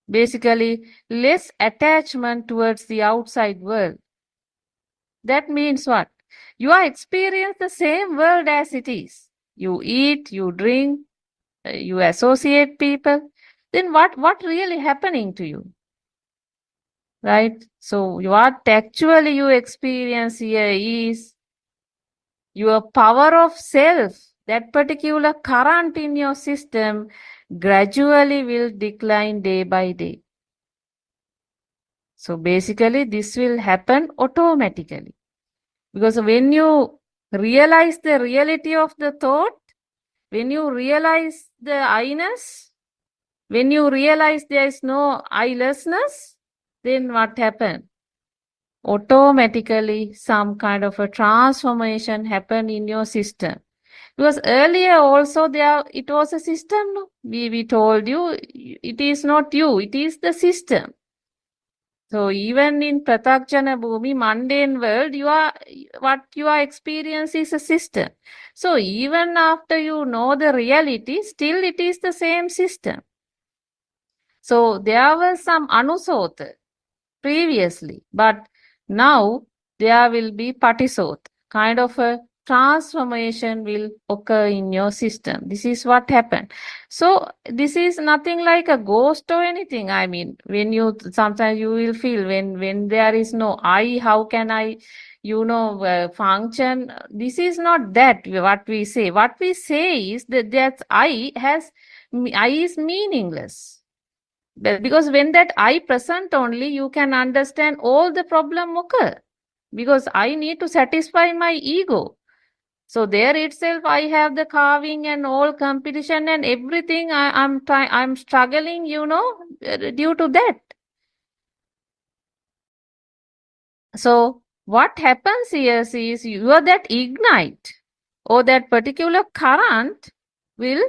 Basically, less attachment towards the outside world. That means what? You are experiencing the same world as it is. You eat, you drink, you associate people. Then what really happening to you? Right? So what actually you experience here is your power of self. That particular current in your system gradually will decline day by day. So basically this will happen automatically. Because when you realize the reality of the thought, when you realize the I-ness, when you realize there is no I-lessness, then what happened? Automatically some kind of a transformation happened in your system. Because earlier also it was a system. No? We told you it is not you, it is the system. So even in Pratakjana Bhumi, mundane world, what you are experiencing is a system. So even after you know the reality, still it is the same system. So there was some anusota previously, but now there will be patisota, kind of a transformation will occur in your system. This is what happened. So this is nothing like a ghost or anything. I mean, when sometimes you will feel when there is no I, how can I function. This is not that what we say. What we say is that I is meaningless. Because when that I present only, you can understand all the problem occur. Because I need to satisfy my ego. So there itself, I have the carving and all competition and everything. I'm struggling, due to that. So what happens here is you are that ignite or that particular current will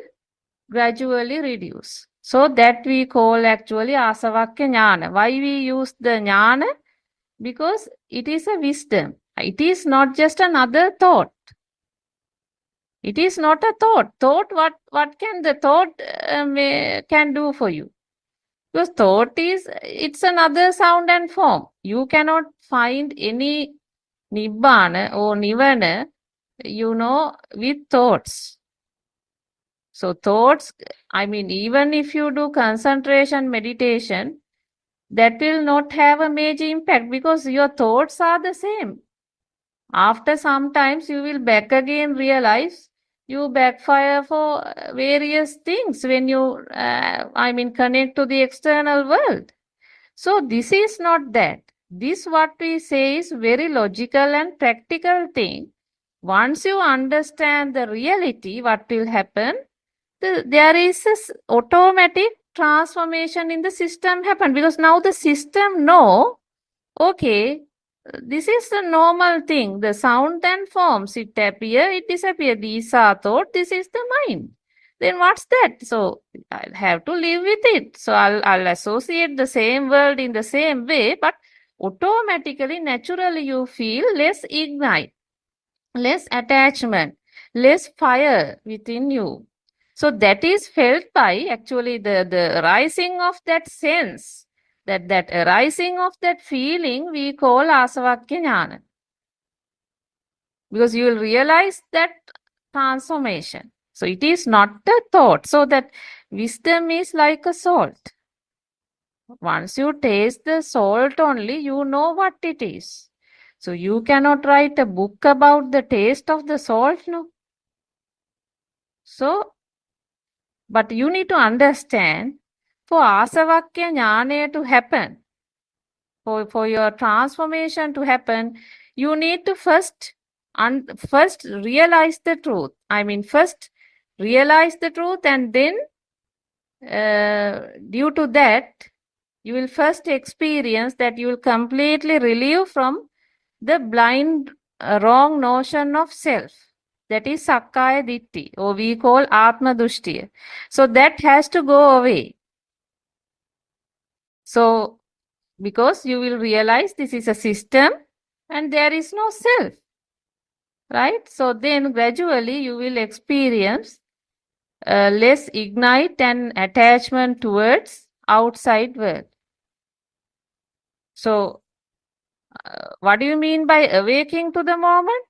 gradually reduce. So that we call actually asavakya jnana. Why we use the jnana? Because it is a wisdom. It is not just another thought. It is not a thought. Thought, what can the thought can do for you? Because thought it's another sound and form. You cannot find any nibbana or nirvana, with thoughts. So thoughts, even if you do concentration meditation, that will not have a major impact because your thoughts are the same. After some times, you will back again realize you backfire for various things when you, connect to the external world. So this is not that. This what we say is very logical and practical thing. Once you understand the reality, what will happen? There is this automatic transformation in the system happen because now the system know, okay, this is the normal thing. The sound and forms, it appear, it disappear. These are thought, this is the mind. Then what's that? So I'll have to live with it. So I'll associate the same world in the same way, but automatically, naturally, you feel less ignite, less attachment, less fire within you. So that is felt by actually the rising of that sense. That arising of that feeling we call asavakya jnana. Because you will realize that transformation. So it is not a thought. So that wisdom is like a salt. Once you taste the salt only, you know what it is. So you cannot write a book about the taste of the salt, no? So, but you need to understand, for asavakya jnana to happen, for your transformation to happen, you need to first realize the truth. First realize the truth, and then due to that, you will first experience that you will completely relieve from the blind, wrong notion of self. That is Sakkaya Ditti, or we call Atma Dushtiya. So that has to go away. So, because you will realize this is a system and there is no self, right? So then gradually you will experience less ignite and attachment towards outside world. So what do you mean by awaking to the moment?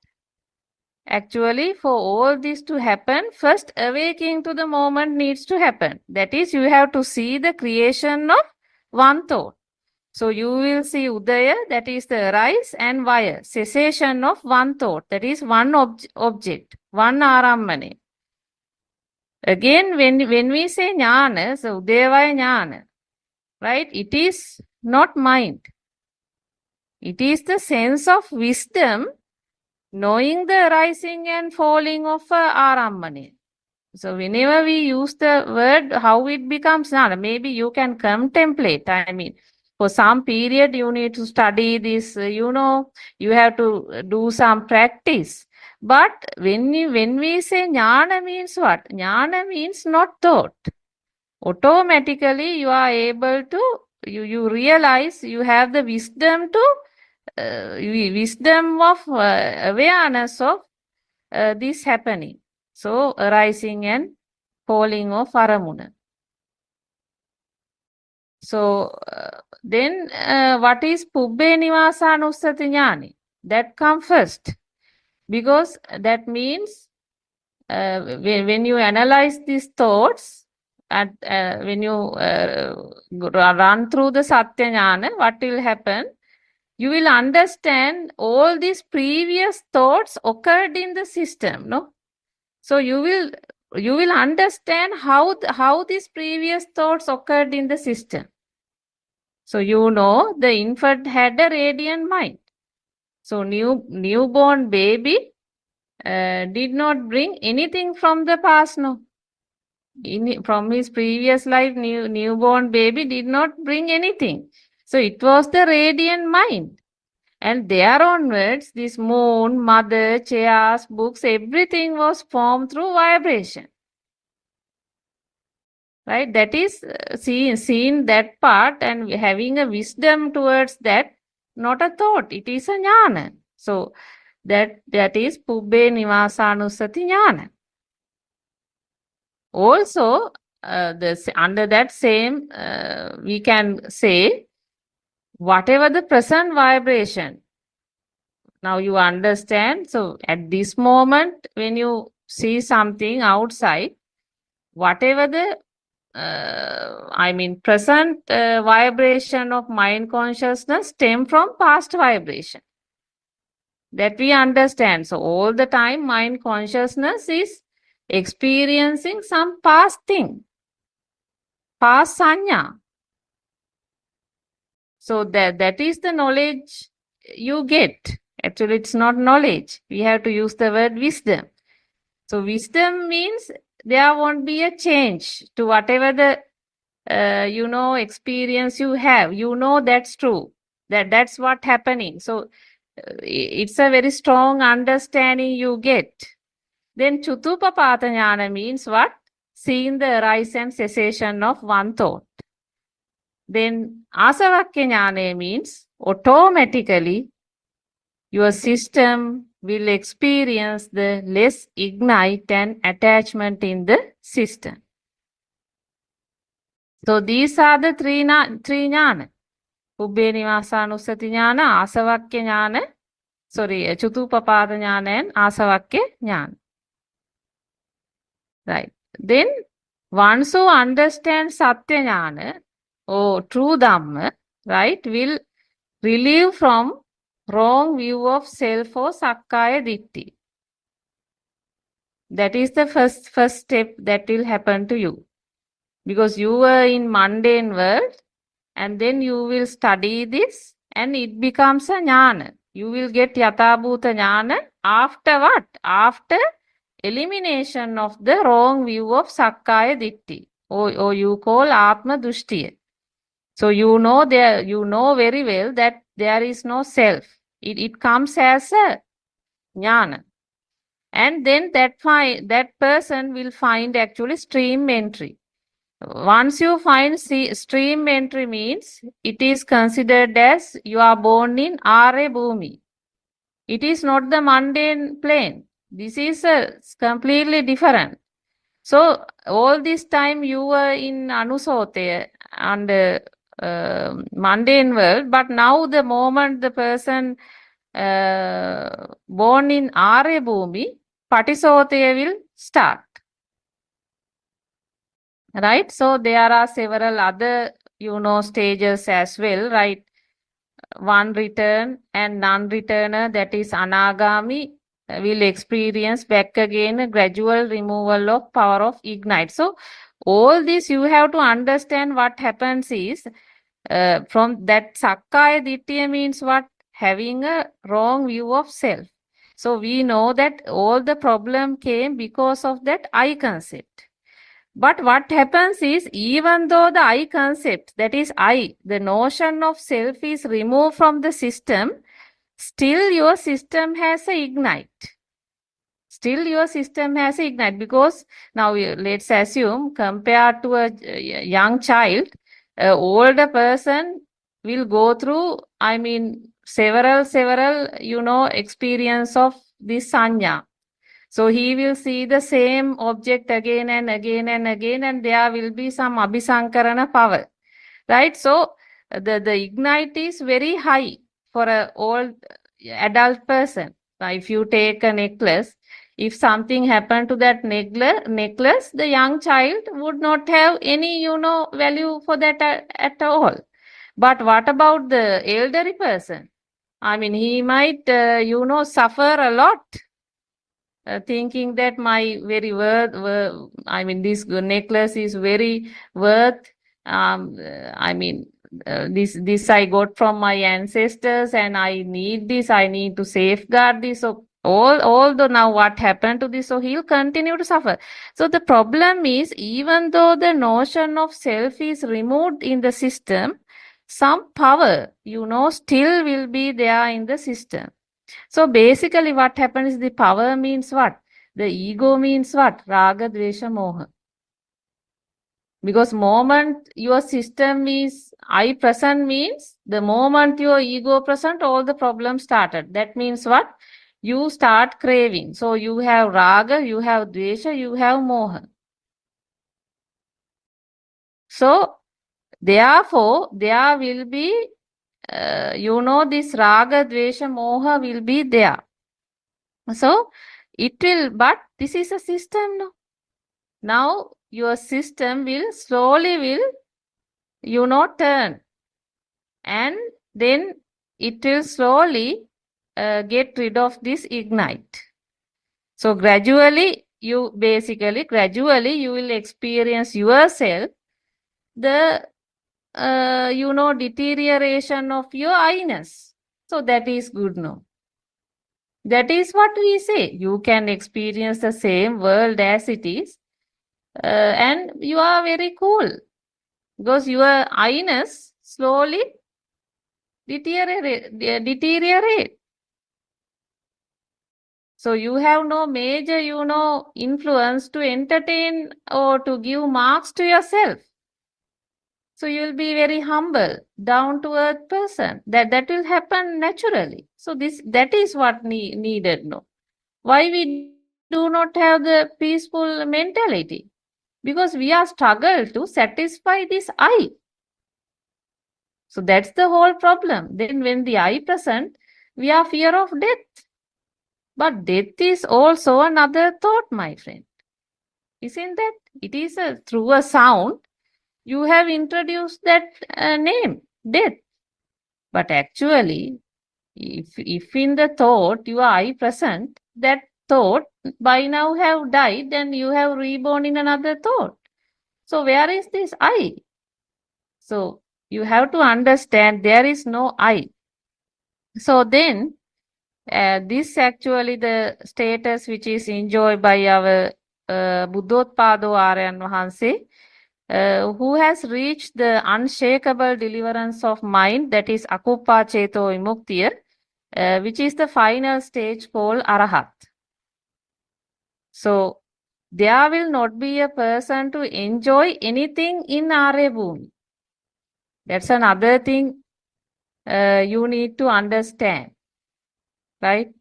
Actually, for all this to happen, first awaking to the moment needs to happen. That is, you have to see the creation of one thought. So you will see Udaya, that is the rise, and Vaya, cessation of one thought, that is one object, one Arammane. Again, when we say Jnana, so Udaya Jnana, right, it is not mind. It is the sense of wisdom, knowing the rising and falling of Arammane. So whenever we use the word, how it becomes jnana, maybe you can contemplate. For some period you need to study this, you have to do some practice. But when we say jnana means what? Jnana means not thought. Automatically you are able to, you realize you have the wisdom to, wisdom of awareness of this happening. So arising and falling of Aramuna. So then what is Pubbe Nivasanussati Jnani? That comes first. Because that means when you analyze these thoughts, and when you run through the Satya Jnana, what will happen? you will understand all these previous thoughts occurred in the system, no? So you will understand how these previous thoughts occurred in the system. So you know the infant had a radiant mind. So newborn baby did not bring anything from the past, no. From his previous life, newborn baby did not bring anything. So it was the radiant mind. And there onwards, this moon, mother, chairs, books, everything was formed through vibration. Right? That is seen that part and having a wisdom towards that, not a thought. It is a jnana. So that is Pubbe Nivasanusati jnana. Also, under that same, we can say, whatever the present vibration, now you understand. So at this moment, when you see something outside, whatever the present vibration of mind consciousness stem from past vibration. That we understand. So all the time, mind consciousness is experiencing some past thing, past sanya. So that is the knowledge you get. Actually, it's not knowledge. We have to use the word wisdom. So wisdom means there won't be a change to whatever the experience you have. You know that's true. That's what happening. So it's a very strong understanding you get. Then Chutupapata jnana means what? Seeing the rise and cessation of one thought. Then Asavakya jnana means automatically your system will experience the less ignite and attachment in the system. So these are the three jnana. Pubbe Nivasanusati jnana, Asavakya jnana, Chutupapata jnana and Asavakya jnana. Right. Then once who understands Satya jnana or true Dhamma, right, will relieve from wrong view of self or Sakkaya Ditti. That is the first step that will happen to you. Because you were in mundane world and then you will study this and it becomes a jnana. You will get Yatabhuta jnana after what? After elimination of the wrong view of Sakkaya Ditti. Or you call Atma Dushtiya. So you know very well that there is no self. It comes as a jnana. And then that person will find actually stream entry. Once you find stream entry means it is considered as you are born in Are Bhumi. It is not the mundane plane. This is completely different. So all this time you were in Anusote and mundane world, but now the moment the person born in Are Bhumi, Patisote will start. Right? So there are several other, stages as well, right? One return and non-returner, that is Anagami, will experience back again a gradual removal of power of ignite. So all this you have to understand. What happens is from that Sakkaya Ditthiya means what? Having a wrong view of self. So we know that all the problem came because of that I concept. But what happens is, even though the I concept, that is I, the notion of self is removed from the system, still your system has a ignite. Still your system has a ignite, because now let's assume, compared to a young child, an older person will go through, several, experience of this sanya. So he will see the same object again and again and again, and there will be some abhisankarana power, right? So the ignite is very high for an old adult person. Now, if you take a necklace, if something happened to that necklace, the young child would not have any, value for that at all. But what about the elderly person? I mean, he might, suffer a lot, thinking that my very this necklace is very worth. This I got from my ancestors, and I need this. I need to safeguard this. So although now what happened to this, so he'll continue to suffer. So the problem is, even though the notion of self is removed in the system, some power, still will be there in the system. So basically what happens is the power means what? The ego means what? Raga, Dvesha, Moha. Because moment your system is I present means the moment your ego present, all the problems started. That means what? You start craving. So you have Raga, you have Dvesha, you have Moha. So therefore there will be this Raga, Dvesha, Moha will be there. So it will, but this is a system now. Now your system will slowly turn, and then it will slowly get rid of this ignite. So gradually you will experience yourself the deterioration of your I-ness. So that is good now. That is what we say. You can experience the same world as it is, and you are very cool because your I-ness slowly deteriorate. So you have no major, influence to entertain or to give marks to yourself. So you will be very humble, down to earth person. That will happen naturally. So that is what needed. No, why we do not have the peaceful mentality? Because we are struggle to satisfy this I. So that's the whole problem. Then when the I present, we are fear of death. But death is also another thought, my friend. Isn't that? It is through a sound, you have introduced that name, death. But actually, if in the thought you are I present, that thought by now have died and you have reborn in another thought. So where is this I? So you have to understand there is no I. So then this actually the status which is enjoyed by our Buddothpado Aryan Mahanse, who has reached the unshakable deliverance of mind, that is Akuppa Cheto Vimuktiya, which is the final stage called Arahat. So there will not be a person to enjoy anything in Aryabhumi. That's another thing you need to understand, right?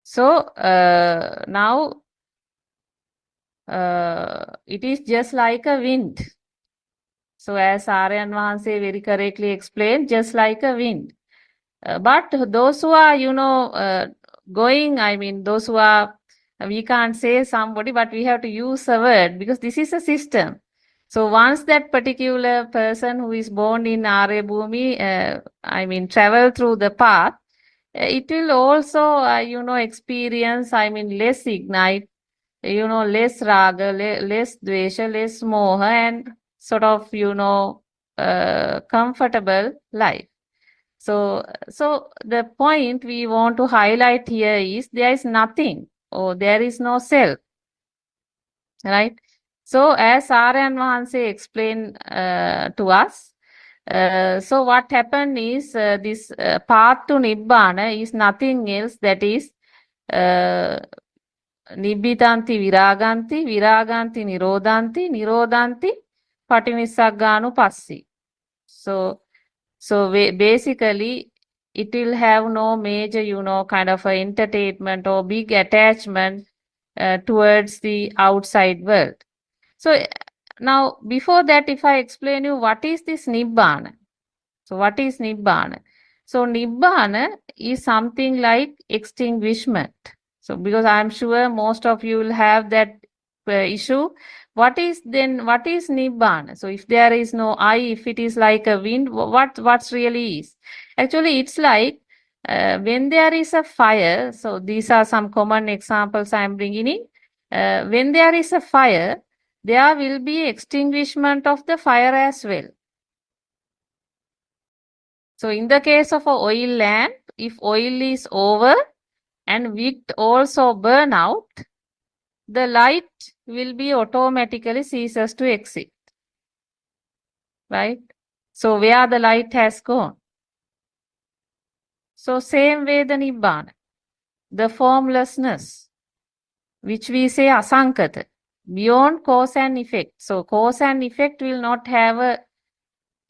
So now it is just like a wind. So as Aryan Mahanse very correctly explained, just like a wind. But those who are, going, those who are, we can't say somebody, but we have to use a word because this is a system. So once that particular person who is born in Aryabhumi, travel through the path, it will also, experience, less ignite, less raga, less dvesha, less moha, and sort of, comfortable life. So the point we want to highlight here is there is nothing or there is no self, right? So as Aryan Mahanse explained to us, so what happened is this path to Nibbana is nothing else, that is Nibbitanti viraganti, viraganti nirodanti, nirodanti patinissagganupassi. So basically it will have no major, kind of a entertainment or big attachment towards the outside world. So now before that, if I explain you what is this Nibbana. So what is Nibbana? So Nibbana is something like extinguishment. So because I'm sure most of you will have that issue, what is Nibbana? So if there is no I, if it is like a wind, what's really is? Actually, it's like when there is a fire, so these are some common examples I am bringing in. When there is a fire, there will be extinguishment of the fire as well. So in the case of a oil lamp, if oil is over and wick also burn out, the light will be automatically ceases to exist, right? So where the light has gone. So same way the Nibbana, the formlessness, which we say asankata, beyond cause and effect. So cause and effect will not have a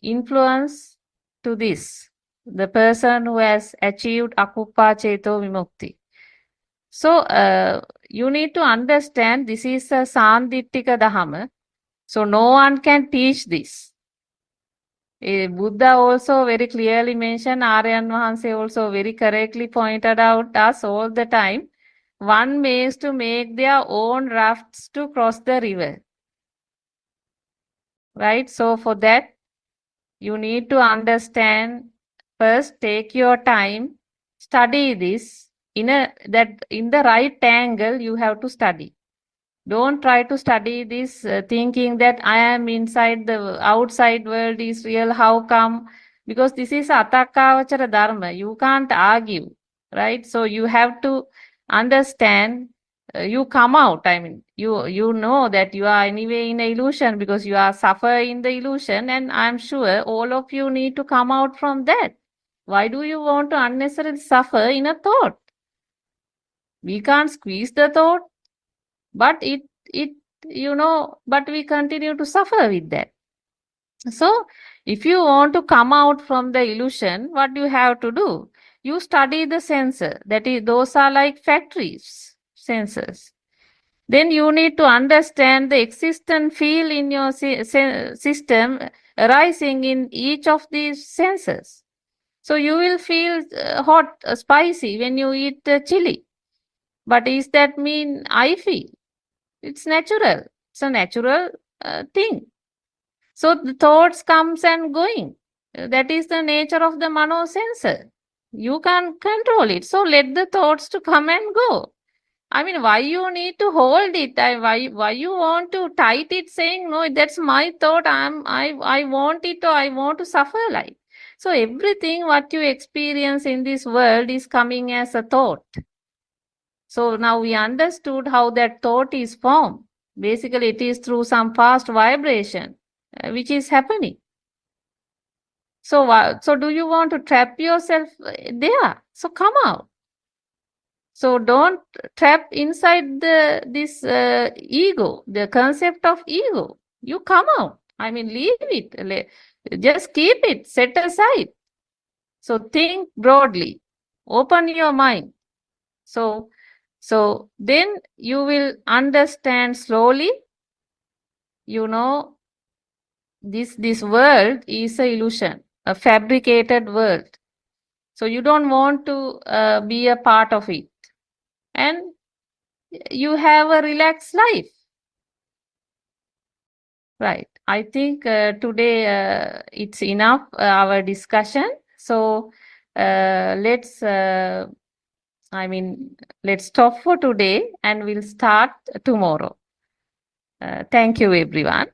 influence to this, the person who has achieved akuppa cheto vimukti. So you need to understand this is a sandittika dhamma. So no one can teach this. Buddha also very clearly mentioned, Aryan Mahanse also very correctly pointed out us all the time. One makes to make their own rafts to cross the river. Right? So for that, you need to understand, first take your time, study this in the right angle you have to study. Don't try to study this thinking that I am inside the outside world is real. How come? Because this is atakavachara dharma. You can't argue, right? So you have to understand. You come out. I mean, you know that you are anyway in an illusion because you are suffering in the illusion, and I'm sure all of you need to come out from that. Why do you want to unnecessarily suffer in a thought? We can't squeeze the thought, but but we continue to suffer with that. So if you want to come out from the illusion, what do you have to do? You study the sensor. That is, those are like factories, sensors. Then you need to understand the existent field in your system arising in each of these sensors. So you will feel hot, spicy when you eat chili. But is that mean I feel? It's natural. It's a natural thing. So the thoughts comes and going. That is the nature of the mano sensor. You can't control it. So let the thoughts to come and go. I mean, why you need to hold it? Why you want to tight it, saying no, that's my thought. I want it, or I want to suffer like. So everything what you experience in this world is coming as a thought. So now we understood how that thought is formed. Basically, it is through some fast vibration which is happening. So do you want to trap yourself there? So come out. So don't trap inside this ego, the concept of ego. You come out. I mean, leave it. Just keep it, set aside. So think broadly. Open your mind. So then you will understand slowly, this world is a illusion, a fabricated world. So you don't want to be a part of it. And you have a relaxed life. Right. I think today it's enough, our discussion. So let's stop for today and we'll start tomorrow. Thank you, everyone.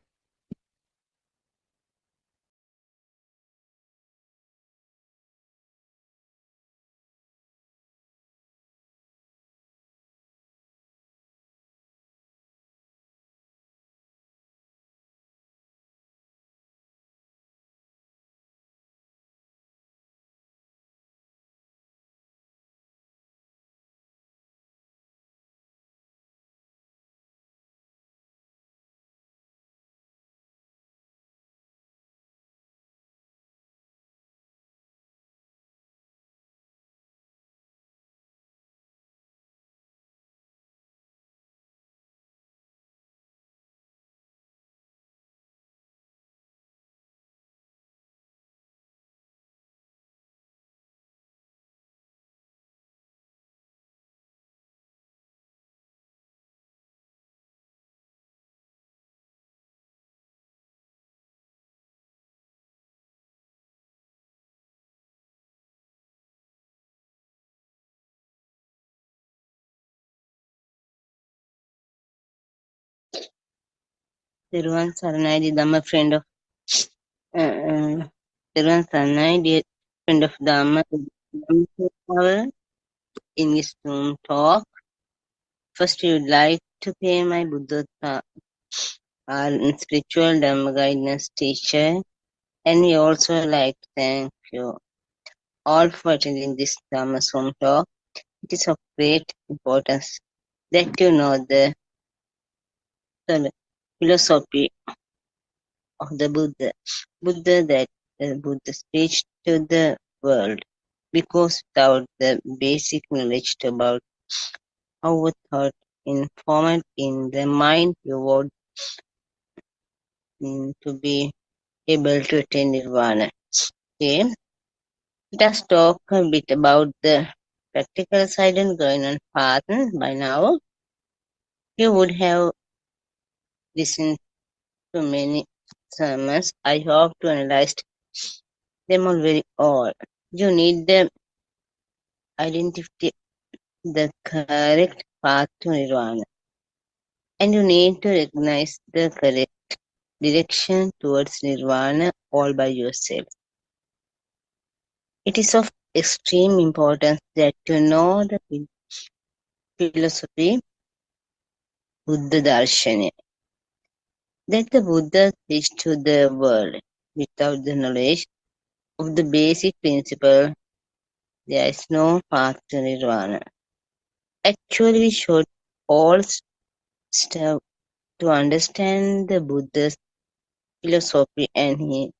Teruvan Saranai, the Dhamma friend of Teruvan Saranai, dear friend of Dhamma, Dhamma in this room talk. First, we would like to pay my Buddothpado, our spiritual Dhamma guidance teacher, and we also like to thank you all for attending this Dhamma room talk. It is of great importance that you know the philosophy of the Buddha. Buddha that the Buddha speaks to the world, because without the basic knowledge about how a thought is formed in the mind, you would to be able to attain nirvana. Okay, let us talk a bit about the practical side and going on path. By now, you would have listened to many sermons. I hope to analyze them all very all. You need the identity, the correct path to nirvana, and you need to recognize the correct direction towards nirvana all by yourself. It is of extreme importance that you know the philosophy, Buddha Darshana, that the Buddha teach to the world. Without the knowledge of the basic principle, there is no path to nirvana. Actually, we should all strive to understand the Buddha's philosophy, and he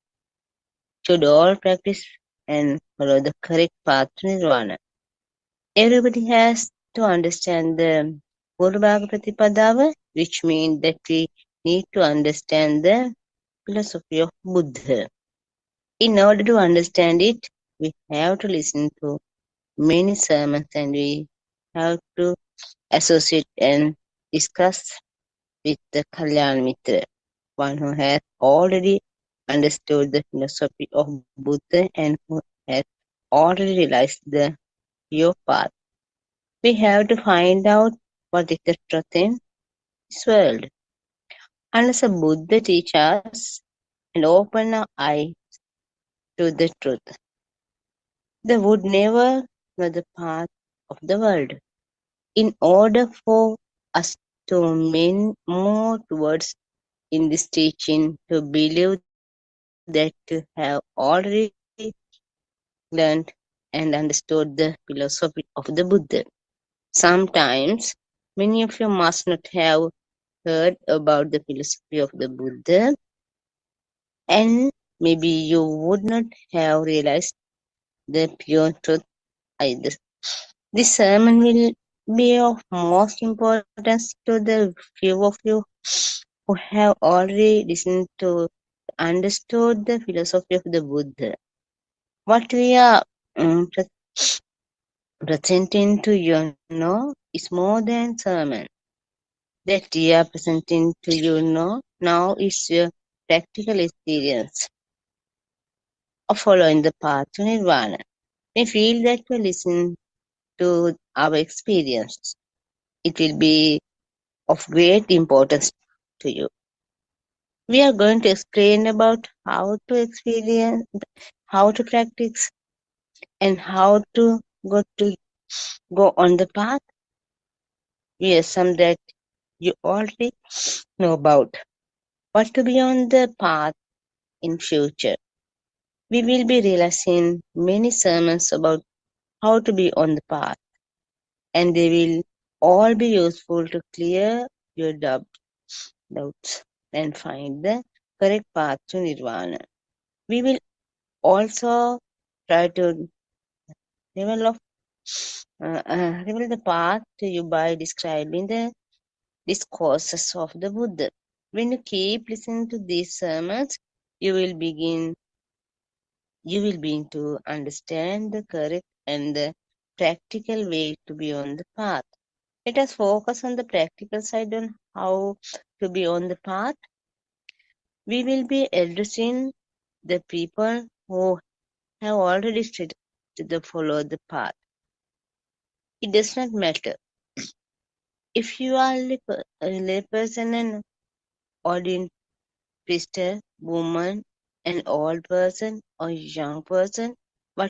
should all practice and follow the correct path to nirvana. Everybody has to understand the Purvabhaga Pratipadava, which means that we need to understand the philosophy of Buddha. In order to understand it, we have to listen to many sermons, and we have to associate and discuss with the Kalyan Mitra, one who has already understood the philosophy of Buddha and who has already realized the pure path. We have to find out what is the truth in this world. Unless a Buddha teaches us and open our eyes to the truth, they would never know the path of the world. In order for us to move towards in this teaching, to believe that you have already learned and understood the philosophy of the Buddha. Sometimes many of you must not have heard about the philosophy of the Buddha, and maybe you would not have realized the pure truth either. This sermon will be of most importance to the few of you who have already listened to understood the philosophy of the Buddha. What we are presenting to you now is more than sermon. That we are presenting to you now is your practical experience of following the path to nirvana. We feel that you listen to our experience. It will be of great importance to you. We are going to explain about how to experience, how to practice, and how to go on the path. We assume that you already know about what to be on the path in future. We will be realizing many sermons about how to be on the path, and they will all be useful to clear your doubts and find the correct path to nirvana. We will also try to reveal the path to you by describing the discourses of the Buddha. When you keep listening to these sermons, you will begin to understand the correct and the practical way to be on the path. Let us focus on the practical side on how to be on the path. We will be addressing the people who have already started to follow the path. It does not matter if you are a layperson and crystal, woman, an old person or young person?